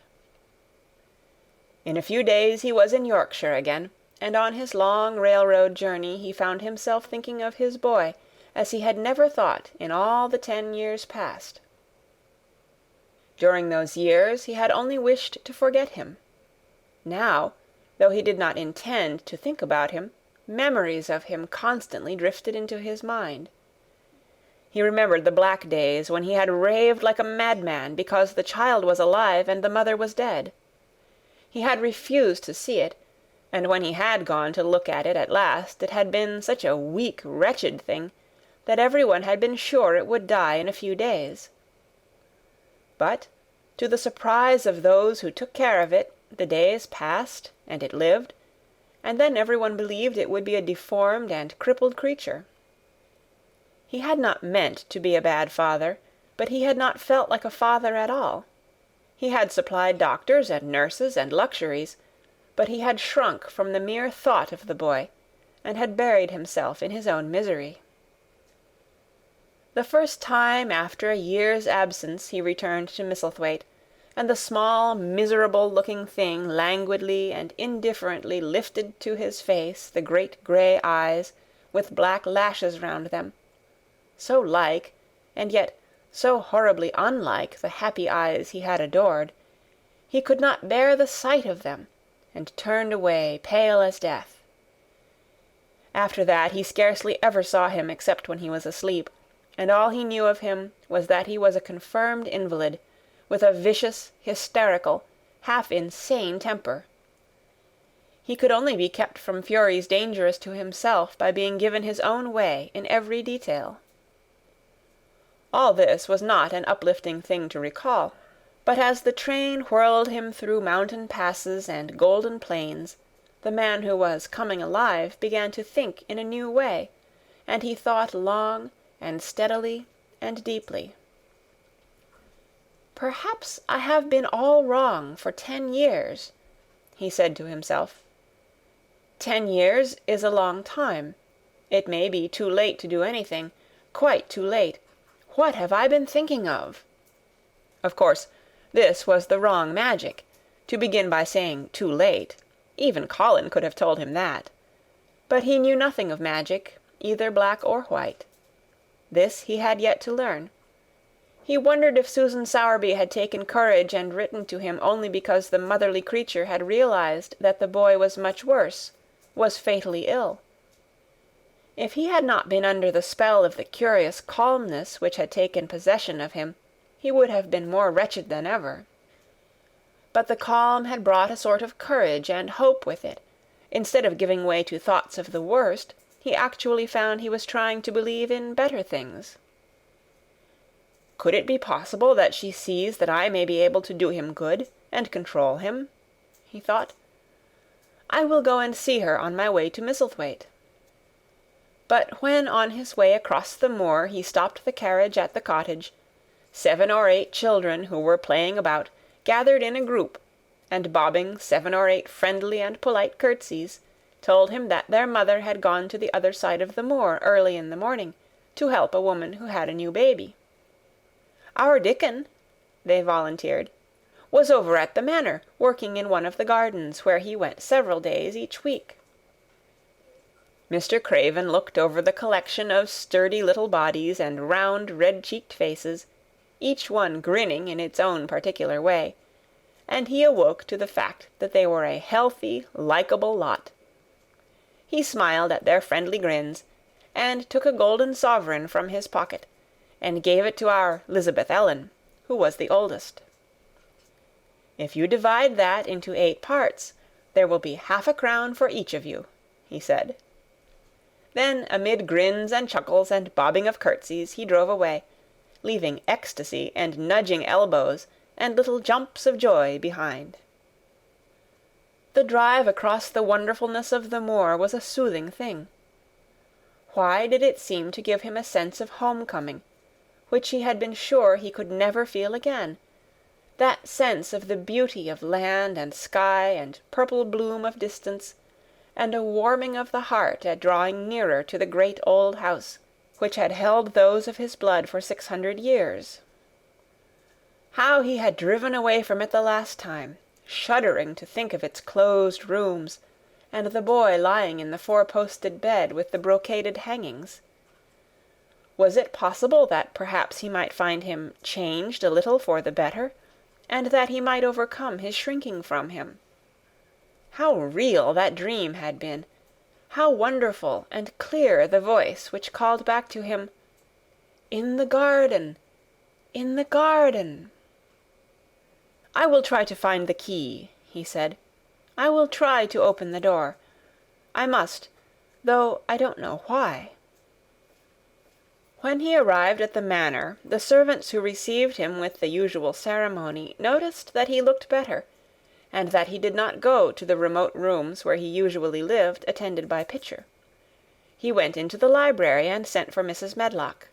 In a few days he was in Yorkshire again, and on his long railroad journey he found himself thinking of his boy as he had never thought in all the 10 years past. During those years he had only wished to forget him. Now, though he did not intend to think about him, memories of him constantly drifted into his mind. He remembered the black days when he had raved like a madman because the child was alive and the mother was dead. He had refused to see it, and when he had gone to look at it at last, it had been such a weak, wretched thing that everyone had been sure it would die in a few days. But, to the surprise of those who took care of it, the days passed, and it lived, and then everyone believed it would be a deformed and crippled creature. He had not meant to be a bad father, but he had not felt like a father at all. He had supplied doctors and nurses and luxuries, but he had shrunk from the mere thought of the boy, and had buried himself in his own misery. The first time after a year's absence he returned to Misselthwaite, and the small, miserable-looking thing languidly and indifferently lifted to his face the great grey eyes with black lashes round them, so like, and yet so horribly unlike the happy eyes he had adored, he could not bear the sight of them, and turned away pale as death. After that he scarcely ever saw him except when he was asleep, and all he knew of him was that he was a confirmed invalid, with a vicious, hysterical, half-insane temper. He could only be kept from furies dangerous to himself by being given his own way in every detail. All this was not an uplifting thing to recall, but as the train whirled him through mountain passes and golden plains, the man who was coming alive began to think in a new way, and he thought long and steadily and deeply. "Perhaps I have been all wrong for 10 years," he said to himself. 10 years is a long time. It may be too late to do anything, quite too late. What have I been thinking of? Of course, this was the wrong magic, to begin by saying too late. Even Colin could have told him that. But he knew nothing of magic, either black or white. This he had yet to learn. He wondered if Susan Sowerby had taken courage and written to him only because the motherly creature had realized that the boy was much worse, was fatally ill. If he had not been under the spell of the curious calmness which had taken possession of him, he would have been more wretched than ever. But the calm had brought a sort of courage and hope with it. Instead of giving way to thoughts of the worst, he actually found he was trying to believe in better things. "Could it be possible that she sees that I may be able to do him good, and control him?" he thought. "I will go and see her on my way to Misselthwaite." But when on his way across the moor he stopped the carriage at the cottage, 7 or 8 children who were playing about gathered in a group, and bobbing 7 or 8 friendly and polite curtsies, told him that their mother had gone to the other side of the moor early in the morning, to help a woman who had a new baby. "Our Dickon," they volunteered, "was over at the manor, working in one of the gardens, where he went several days each week." Mr. Craven looked over the collection of sturdy little bodies and round, red-cheeked faces, each one grinning in its own particular way, and he awoke to the fact that they were a healthy, likable lot. He smiled at their friendly grins, and took a golden sovereign from his pocket, and gave it to our Lisbeth Ellen, who was the oldest. "If you divide that into 8 parts, there will be half a crown for each of you," he said. Then, amid grins and chuckles and bobbing of curtsies, he drove away, leaving ecstasy and nudging elbows and little jumps of joy behind. The drive across the wonderfulness of the moor was a soothing thing. Why did it seem to give him a sense of home-coming, which he had been sure he could never feel again, that sense of the beauty of land and sky and purple bloom of distance, and a warming of the heart at drawing nearer to the great old house, which had held those of his blood for 600 years? How he had driven away from it the last time, shuddering to think of its closed rooms, and the boy lying in the 4-posted bed with the brocaded hangings. Was it possible that perhaps he might find him changed a little for the better, and that he might overcome his shrinking from him? How real that dream had been! How wonderful and clear the voice which called back to him, "In the garden! In the garden!" "I will try to find the key," he said. "I will try to open the door. I must, though I don't know why." When he arrived at the manor, the servants who received him with the usual ceremony noticed that he looked better, and that he did not go to the remote rooms where he usually lived, attended by Pitcher. He went into the library and sent for Mrs. Medlock.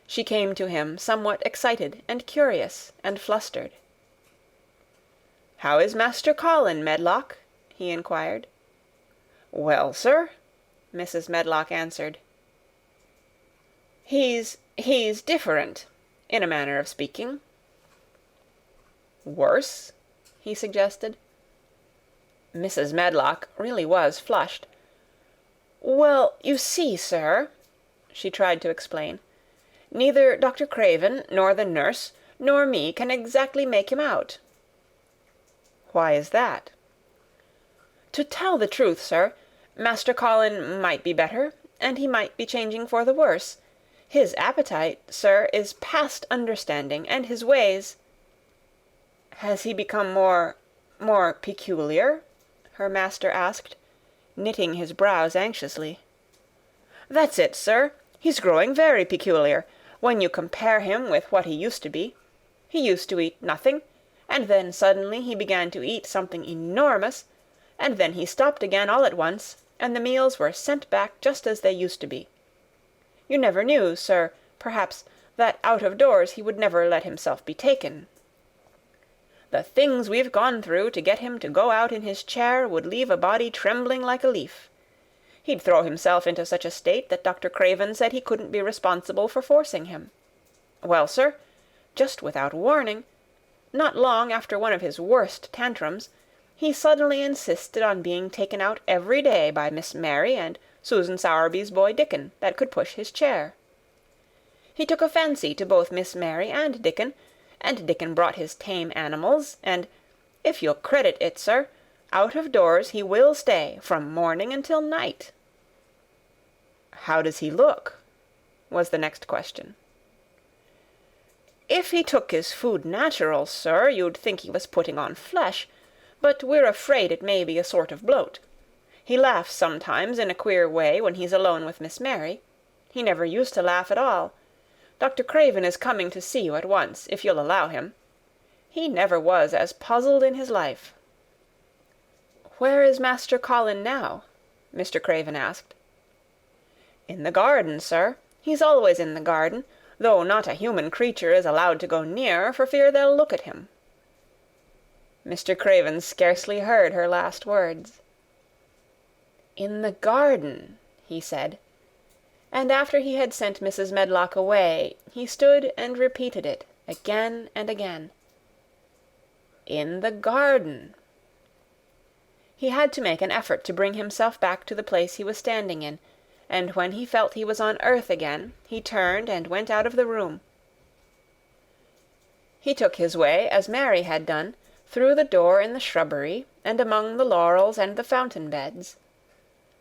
She came to him somewhat excited and curious and flustered. "How is Master Colin, Medlock?" he inquired. "Well, sir," Mrs. Medlock answered. He's different, in a manner of speaking." "Worse?" he suggested. Mrs. Medlock really was flushed. "Well, you see, sir," she tried to explain, "neither Dr. Craven, nor the nurse, nor me can exactly make him out." "Why is that?" "To tell the truth, sir, Master Colin might be better, and he might be changing for the worse. His appetite, sir, is past understanding, and his ways—" "Has he become more peculiar?" her master asked, knitting his brows anxiously. "That's it, sir. He's growing very peculiar, when you compare him with what he used to be. He used to eat nothing, and then suddenly he began to eat something enormous, and then he stopped again all at once, and the meals were sent back just as they used to be. You never knew, sir, perhaps, that out of doors he would never let himself be taken. The things we've gone through to get him to go out in his chair would leave a body trembling like a leaf. He'd throw himself into such a state that Dr. Craven said he couldn't be responsible for forcing him. Well, sir, just without warning, not long after one of his worst tantrums, he suddenly insisted on being taken out every day by Miss Mary and Susan Sowerby's boy Dickon, that could push his chair. He took a fancy to both Miss Mary and Dickon brought his tame animals, and, if you'll credit it, sir, out of doors he will stay from morning until night." "How does he look?" was the next question. "If he took his food natural, sir, you'd think he was putting on flesh, but we're afraid it may be a sort of bloat. He laughs sometimes in a queer way when he's alone with Miss Mary. He never used to laugh at all. Dr. Craven is coming to see you at once, if you'll allow him. He never was as puzzled in his life." "Where is Master Colin now?" Mr. Craven asked. "In the garden, sir. He's always in the garden, though not a human creature is allowed to go near, for fear they'll look at him." Mr. Craven scarcely heard her last words. "In the garden," he said, and after he had sent Mrs. Medlock away, he stood and repeated it again and again. "In the garden." He had to make an effort to bring himself back to the place he was standing in, and when he felt he was on earth again, he turned and went out of the room. He took his way, as Mary had done, through the door in the shrubbery, and among the laurels and the fountain beds.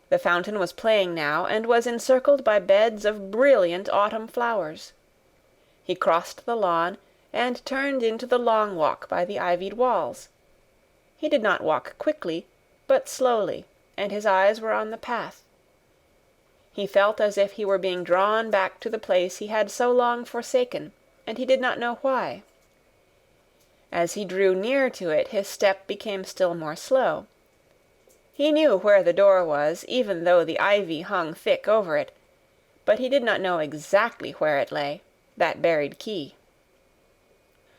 The fountain was playing now, and was encircled by beds of brilliant autumn flowers. He crossed the lawn, and turned into the long walk by the ivied walls. He did not walk quickly, but slowly, and his eyes were on the path. He felt as if he were being drawn back to the place he had so long forsaken, and he did not know why. As he drew near to it, his step became still more slow. He knew where the door was, even though the ivy hung thick over it, but he did not know exactly where it lay, that buried key.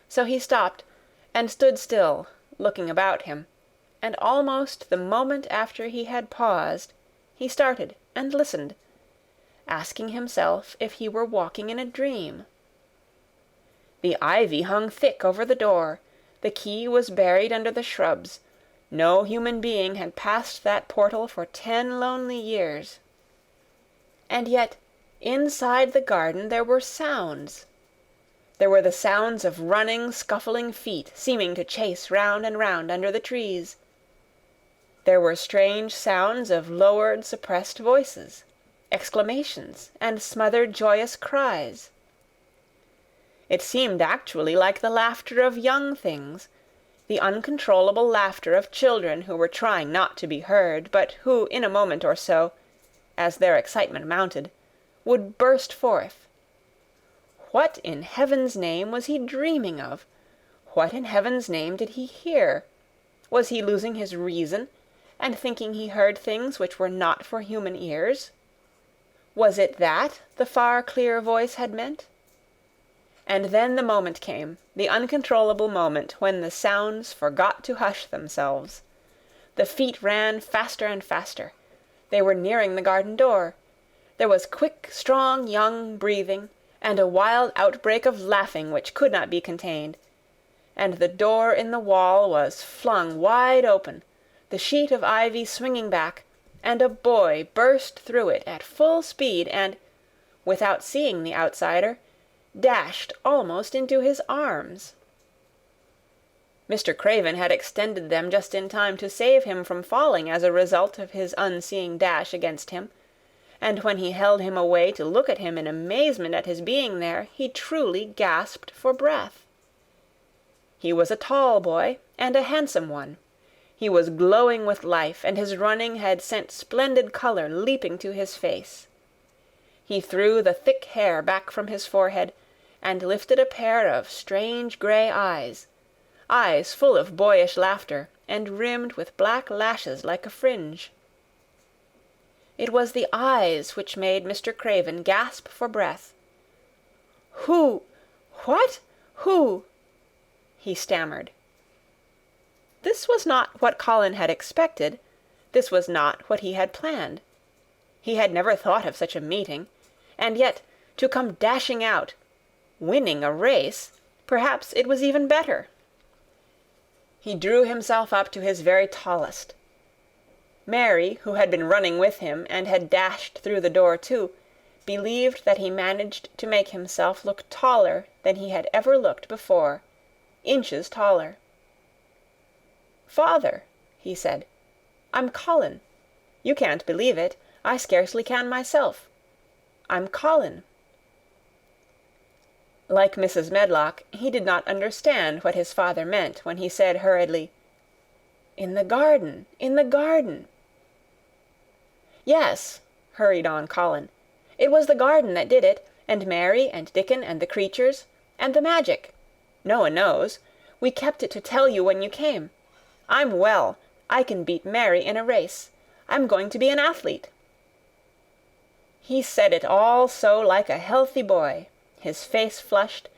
So he stopped, and stood still, looking about him, and almost the moment after he had paused, he started and listened, asking himself if he were walking in a dream. The ivy hung thick over the door, the key was buried under the shrubs. No human being had passed that portal for 10 lonely years. And yet, inside the garden there were sounds. There were the sounds of running, scuffling feet, seeming to chase round and round under the trees. There were strange sounds of lowered, suppressed voices, exclamations, and smothered, joyous cries. It seemed actually like the laughter of young things, the uncontrollable laughter of children who were trying not to be heard, but who in a moment or so, as their excitement mounted, would burst forth. What in heaven's name was he dreaming of? What in heaven's name did he hear? Was he losing his reason, and thinking he heard things which were not for human ears? Was it that the far clear voice had meant? And then the moment came, the uncontrollable moment, when the sounds forgot to hush themselves. The feet ran faster and faster. They were nearing the garden door. There was quick, strong, young breathing, and a wild outbreak of laughing which could not be contained. And the door in the wall was flung wide open, the sheet of ivy swinging back, and a boy burst through it at full speed and, without seeing the outsider, dashed almost into his arms. Mr. Craven had extended them just in time to save him from falling as a result of his unseeing dash against him, and when he held him away to look at him in amazement at his being there, he truly gasped for breath. He was a tall boy, and a handsome one. He was glowing with life, and his running had sent splendid color leaping to his face. He threw the thick hair back from his forehead, and lifted a pair of strange grey eyes, eyes full of boyish laughter, and rimmed with black lashes like a fringe. It was the eyes which made Mr. Craven gasp for breath. "Who? What? Who?" he stammered. This was not what Colin had expected. This was not what he had planned. He had never thought of such a meeting, and yet to come dashing out, winning a race, perhaps it was even better. He drew himself up to his very tallest. Mary, who had been running with him and had dashed through the door too, believed that he managed to make himself look taller than he had ever looked before, inches taller. "Father," he said, "I'm Colin. You can't believe it. I scarcely can myself. I'm Colin." Like Mrs. Medlock, he did not understand what his father meant when he said hurriedly, "In the garden, in the garden." "Yes," hurried on Colin, "it was the garden that did it, and Mary and Dickon and the creatures, and the magic. No one knows. We kept it to tell you when you came. I'm well. I can beat Mary in a race. I'm going to be an athlete." He said it all so like a healthy boy. his face flushed,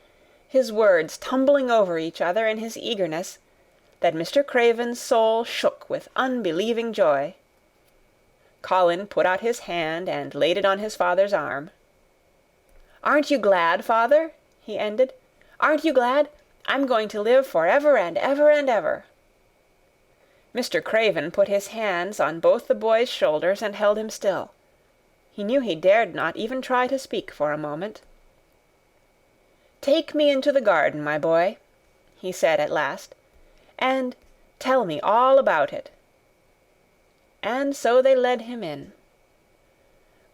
his words tumbling over each other in his eagerness, that Mr. Craven's soul shook with unbelieving joy. Colin put out his hand and laid it on his father's arm. "Aren't you glad, father?" he ended. "Aren't you glad? I'm going to live for ever and ever and ever." Mr. Craven put his hands on both the boy's shoulders and held him still. He knew he dared not even try to speak for a moment. "Take me into the garden, my boy," he said at last, "and tell me all about it." And so they led him in.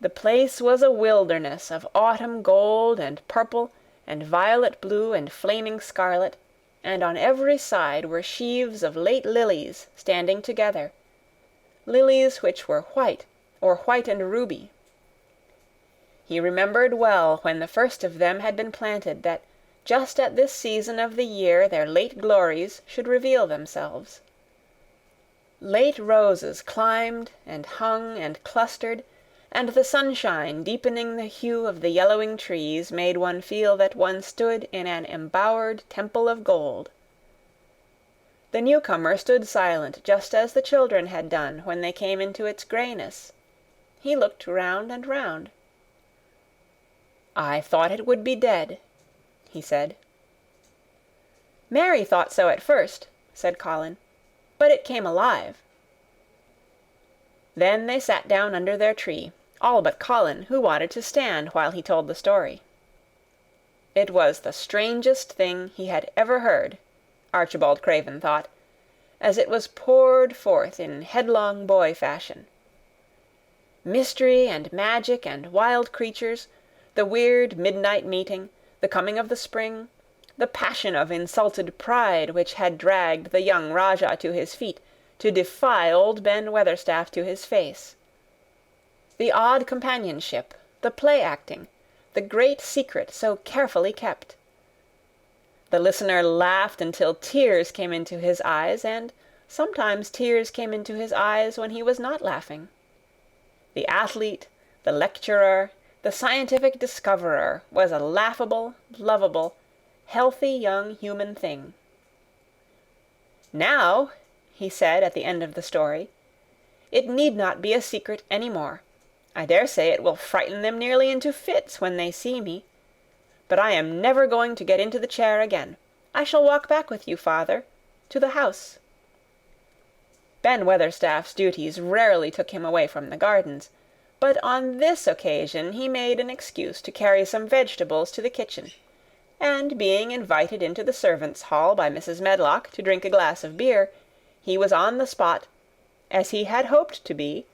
The place was a wilderness of autumn gold and purple and violet blue and flaming scarlet, and on every side were sheaves of late lilies standing together, lilies which were white or white and ruby. He remembered well when the first of them had been planted that just at this season of the year their late glories should reveal themselves. Late roses climbed and hung and clustered, and the sunshine deepening the hue of the yellowing trees made one feel that one stood in an embowered temple of gold. The newcomer stood silent just as the children had done when they came into its grayness. He looked round and round. "I thought it would be dead," he said. "Mary thought so at first," said Colin, "but it came alive." Then they sat down under their tree, all but Colin, who wanted to stand while he told the story. It was the strangest thing he had ever heard, Archibald Craven thought, as it was poured forth in headlong boy fashion. Mystery and magic and wild creatures, the weird midnight meeting, the coming of the spring, the passion of insulted pride which had dragged the young Rajah to his feet to defy old Ben Weatherstaff to his face. The odd companionship, the play-acting, the great secret so carefully kept. The listener laughed until tears came into his eyes, and sometimes tears came into his eyes when he was not laughing. The athlete, the lecturer, the scientific discoverer was a laughable, lovable, healthy young human thing. "Now," he said at the end of the story, "it need not be a secret any more. I dare say it will frighten them nearly into fits when they see me. But I am never going to get into the chair again. I shall walk back with you, father, to the house." Ben Weatherstaff's duties rarely took him away from the gardens, but on this occasion he made an excuse to carry some vegetables to the kitchen, and being invited into the servants' hall by Mrs. Medlock to drink a glass of beer, he was on the spot, as he had hoped to be,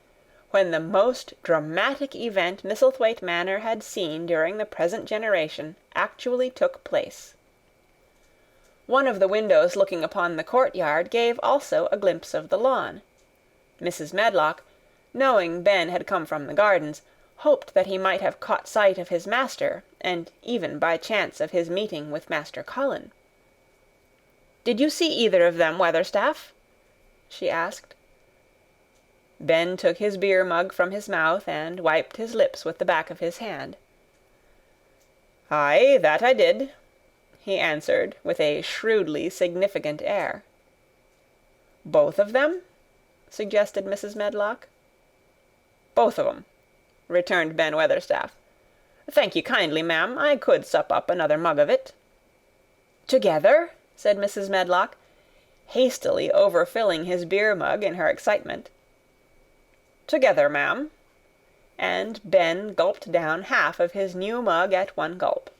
when the most dramatic event Misselthwaite Manor had seen during the present generation actually took place. One of the windows looking upon the courtyard gave also a glimpse of the lawn. Mrs. Medlock, knowing Ben had come from the gardens, hoped that he might have caught sight of his master, and even by chance of his meeting with Master Colin. "Did you see either of them, Weatherstaff?" she asked. Ben took his beer mug from his mouth and wiped his lips with the back of his hand. "Aye, that I did," he answered with a shrewdly significant air. "Both of them?" suggested Mrs. Medlock. "Both of 'em," returned Ben Weatherstaff. "Thank you kindly, ma'am. I could sup up another mug of it." "Together?" said Mrs. Medlock, hastily overfilling his beer mug in her excitement. "Together, ma'am." And Ben gulped down half of his new mug at one gulp.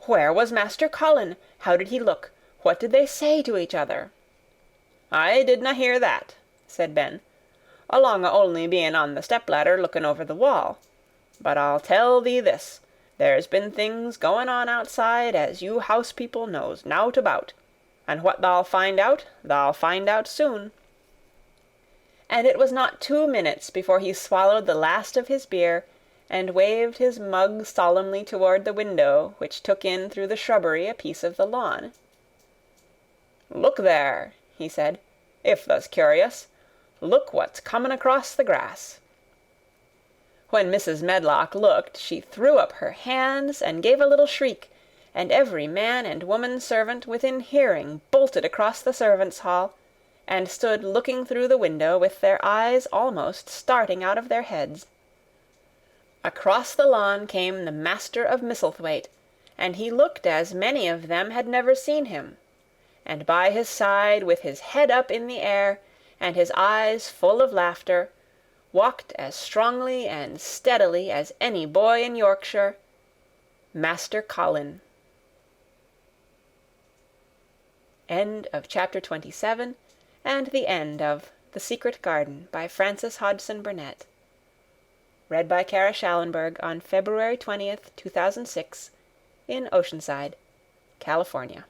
"Where was Master Colin? How did he look? What did they say to each other?" "I didna hear that," said Ben, "along o' only being on the step-ladder looking over the wall. But I'll tell thee this, there's been things going on outside as you house people knows nowt about, and what thou'll find out soon." And it was not 2 minutes before he swallowed the last of his beer, and waved his mug solemnly toward the window which took in through the shrubbery a piece of the lawn. "Look there," he said, "if tha's curious. Look what's comin' across the grass." When Mrs. Medlock looked, she threw up her hands and gave a little shriek, and every man and woman servant within hearing bolted across the servants' hall, and stood looking through the window with their eyes almost starting out of their heads. Across the lawn came the Master of Misselthwaite, and he looked as many of them had never seen him, and by his side, with his head up in the air, and his eyes full of laughter, walked as strongly and steadily as any boy in Yorkshire, Master Colin. End of chapter 27, and the end of The Secret Garden by Frances Hodgson Burnett. Read by Kara Schallenberg on February 20th, 2006, in Oceanside, California.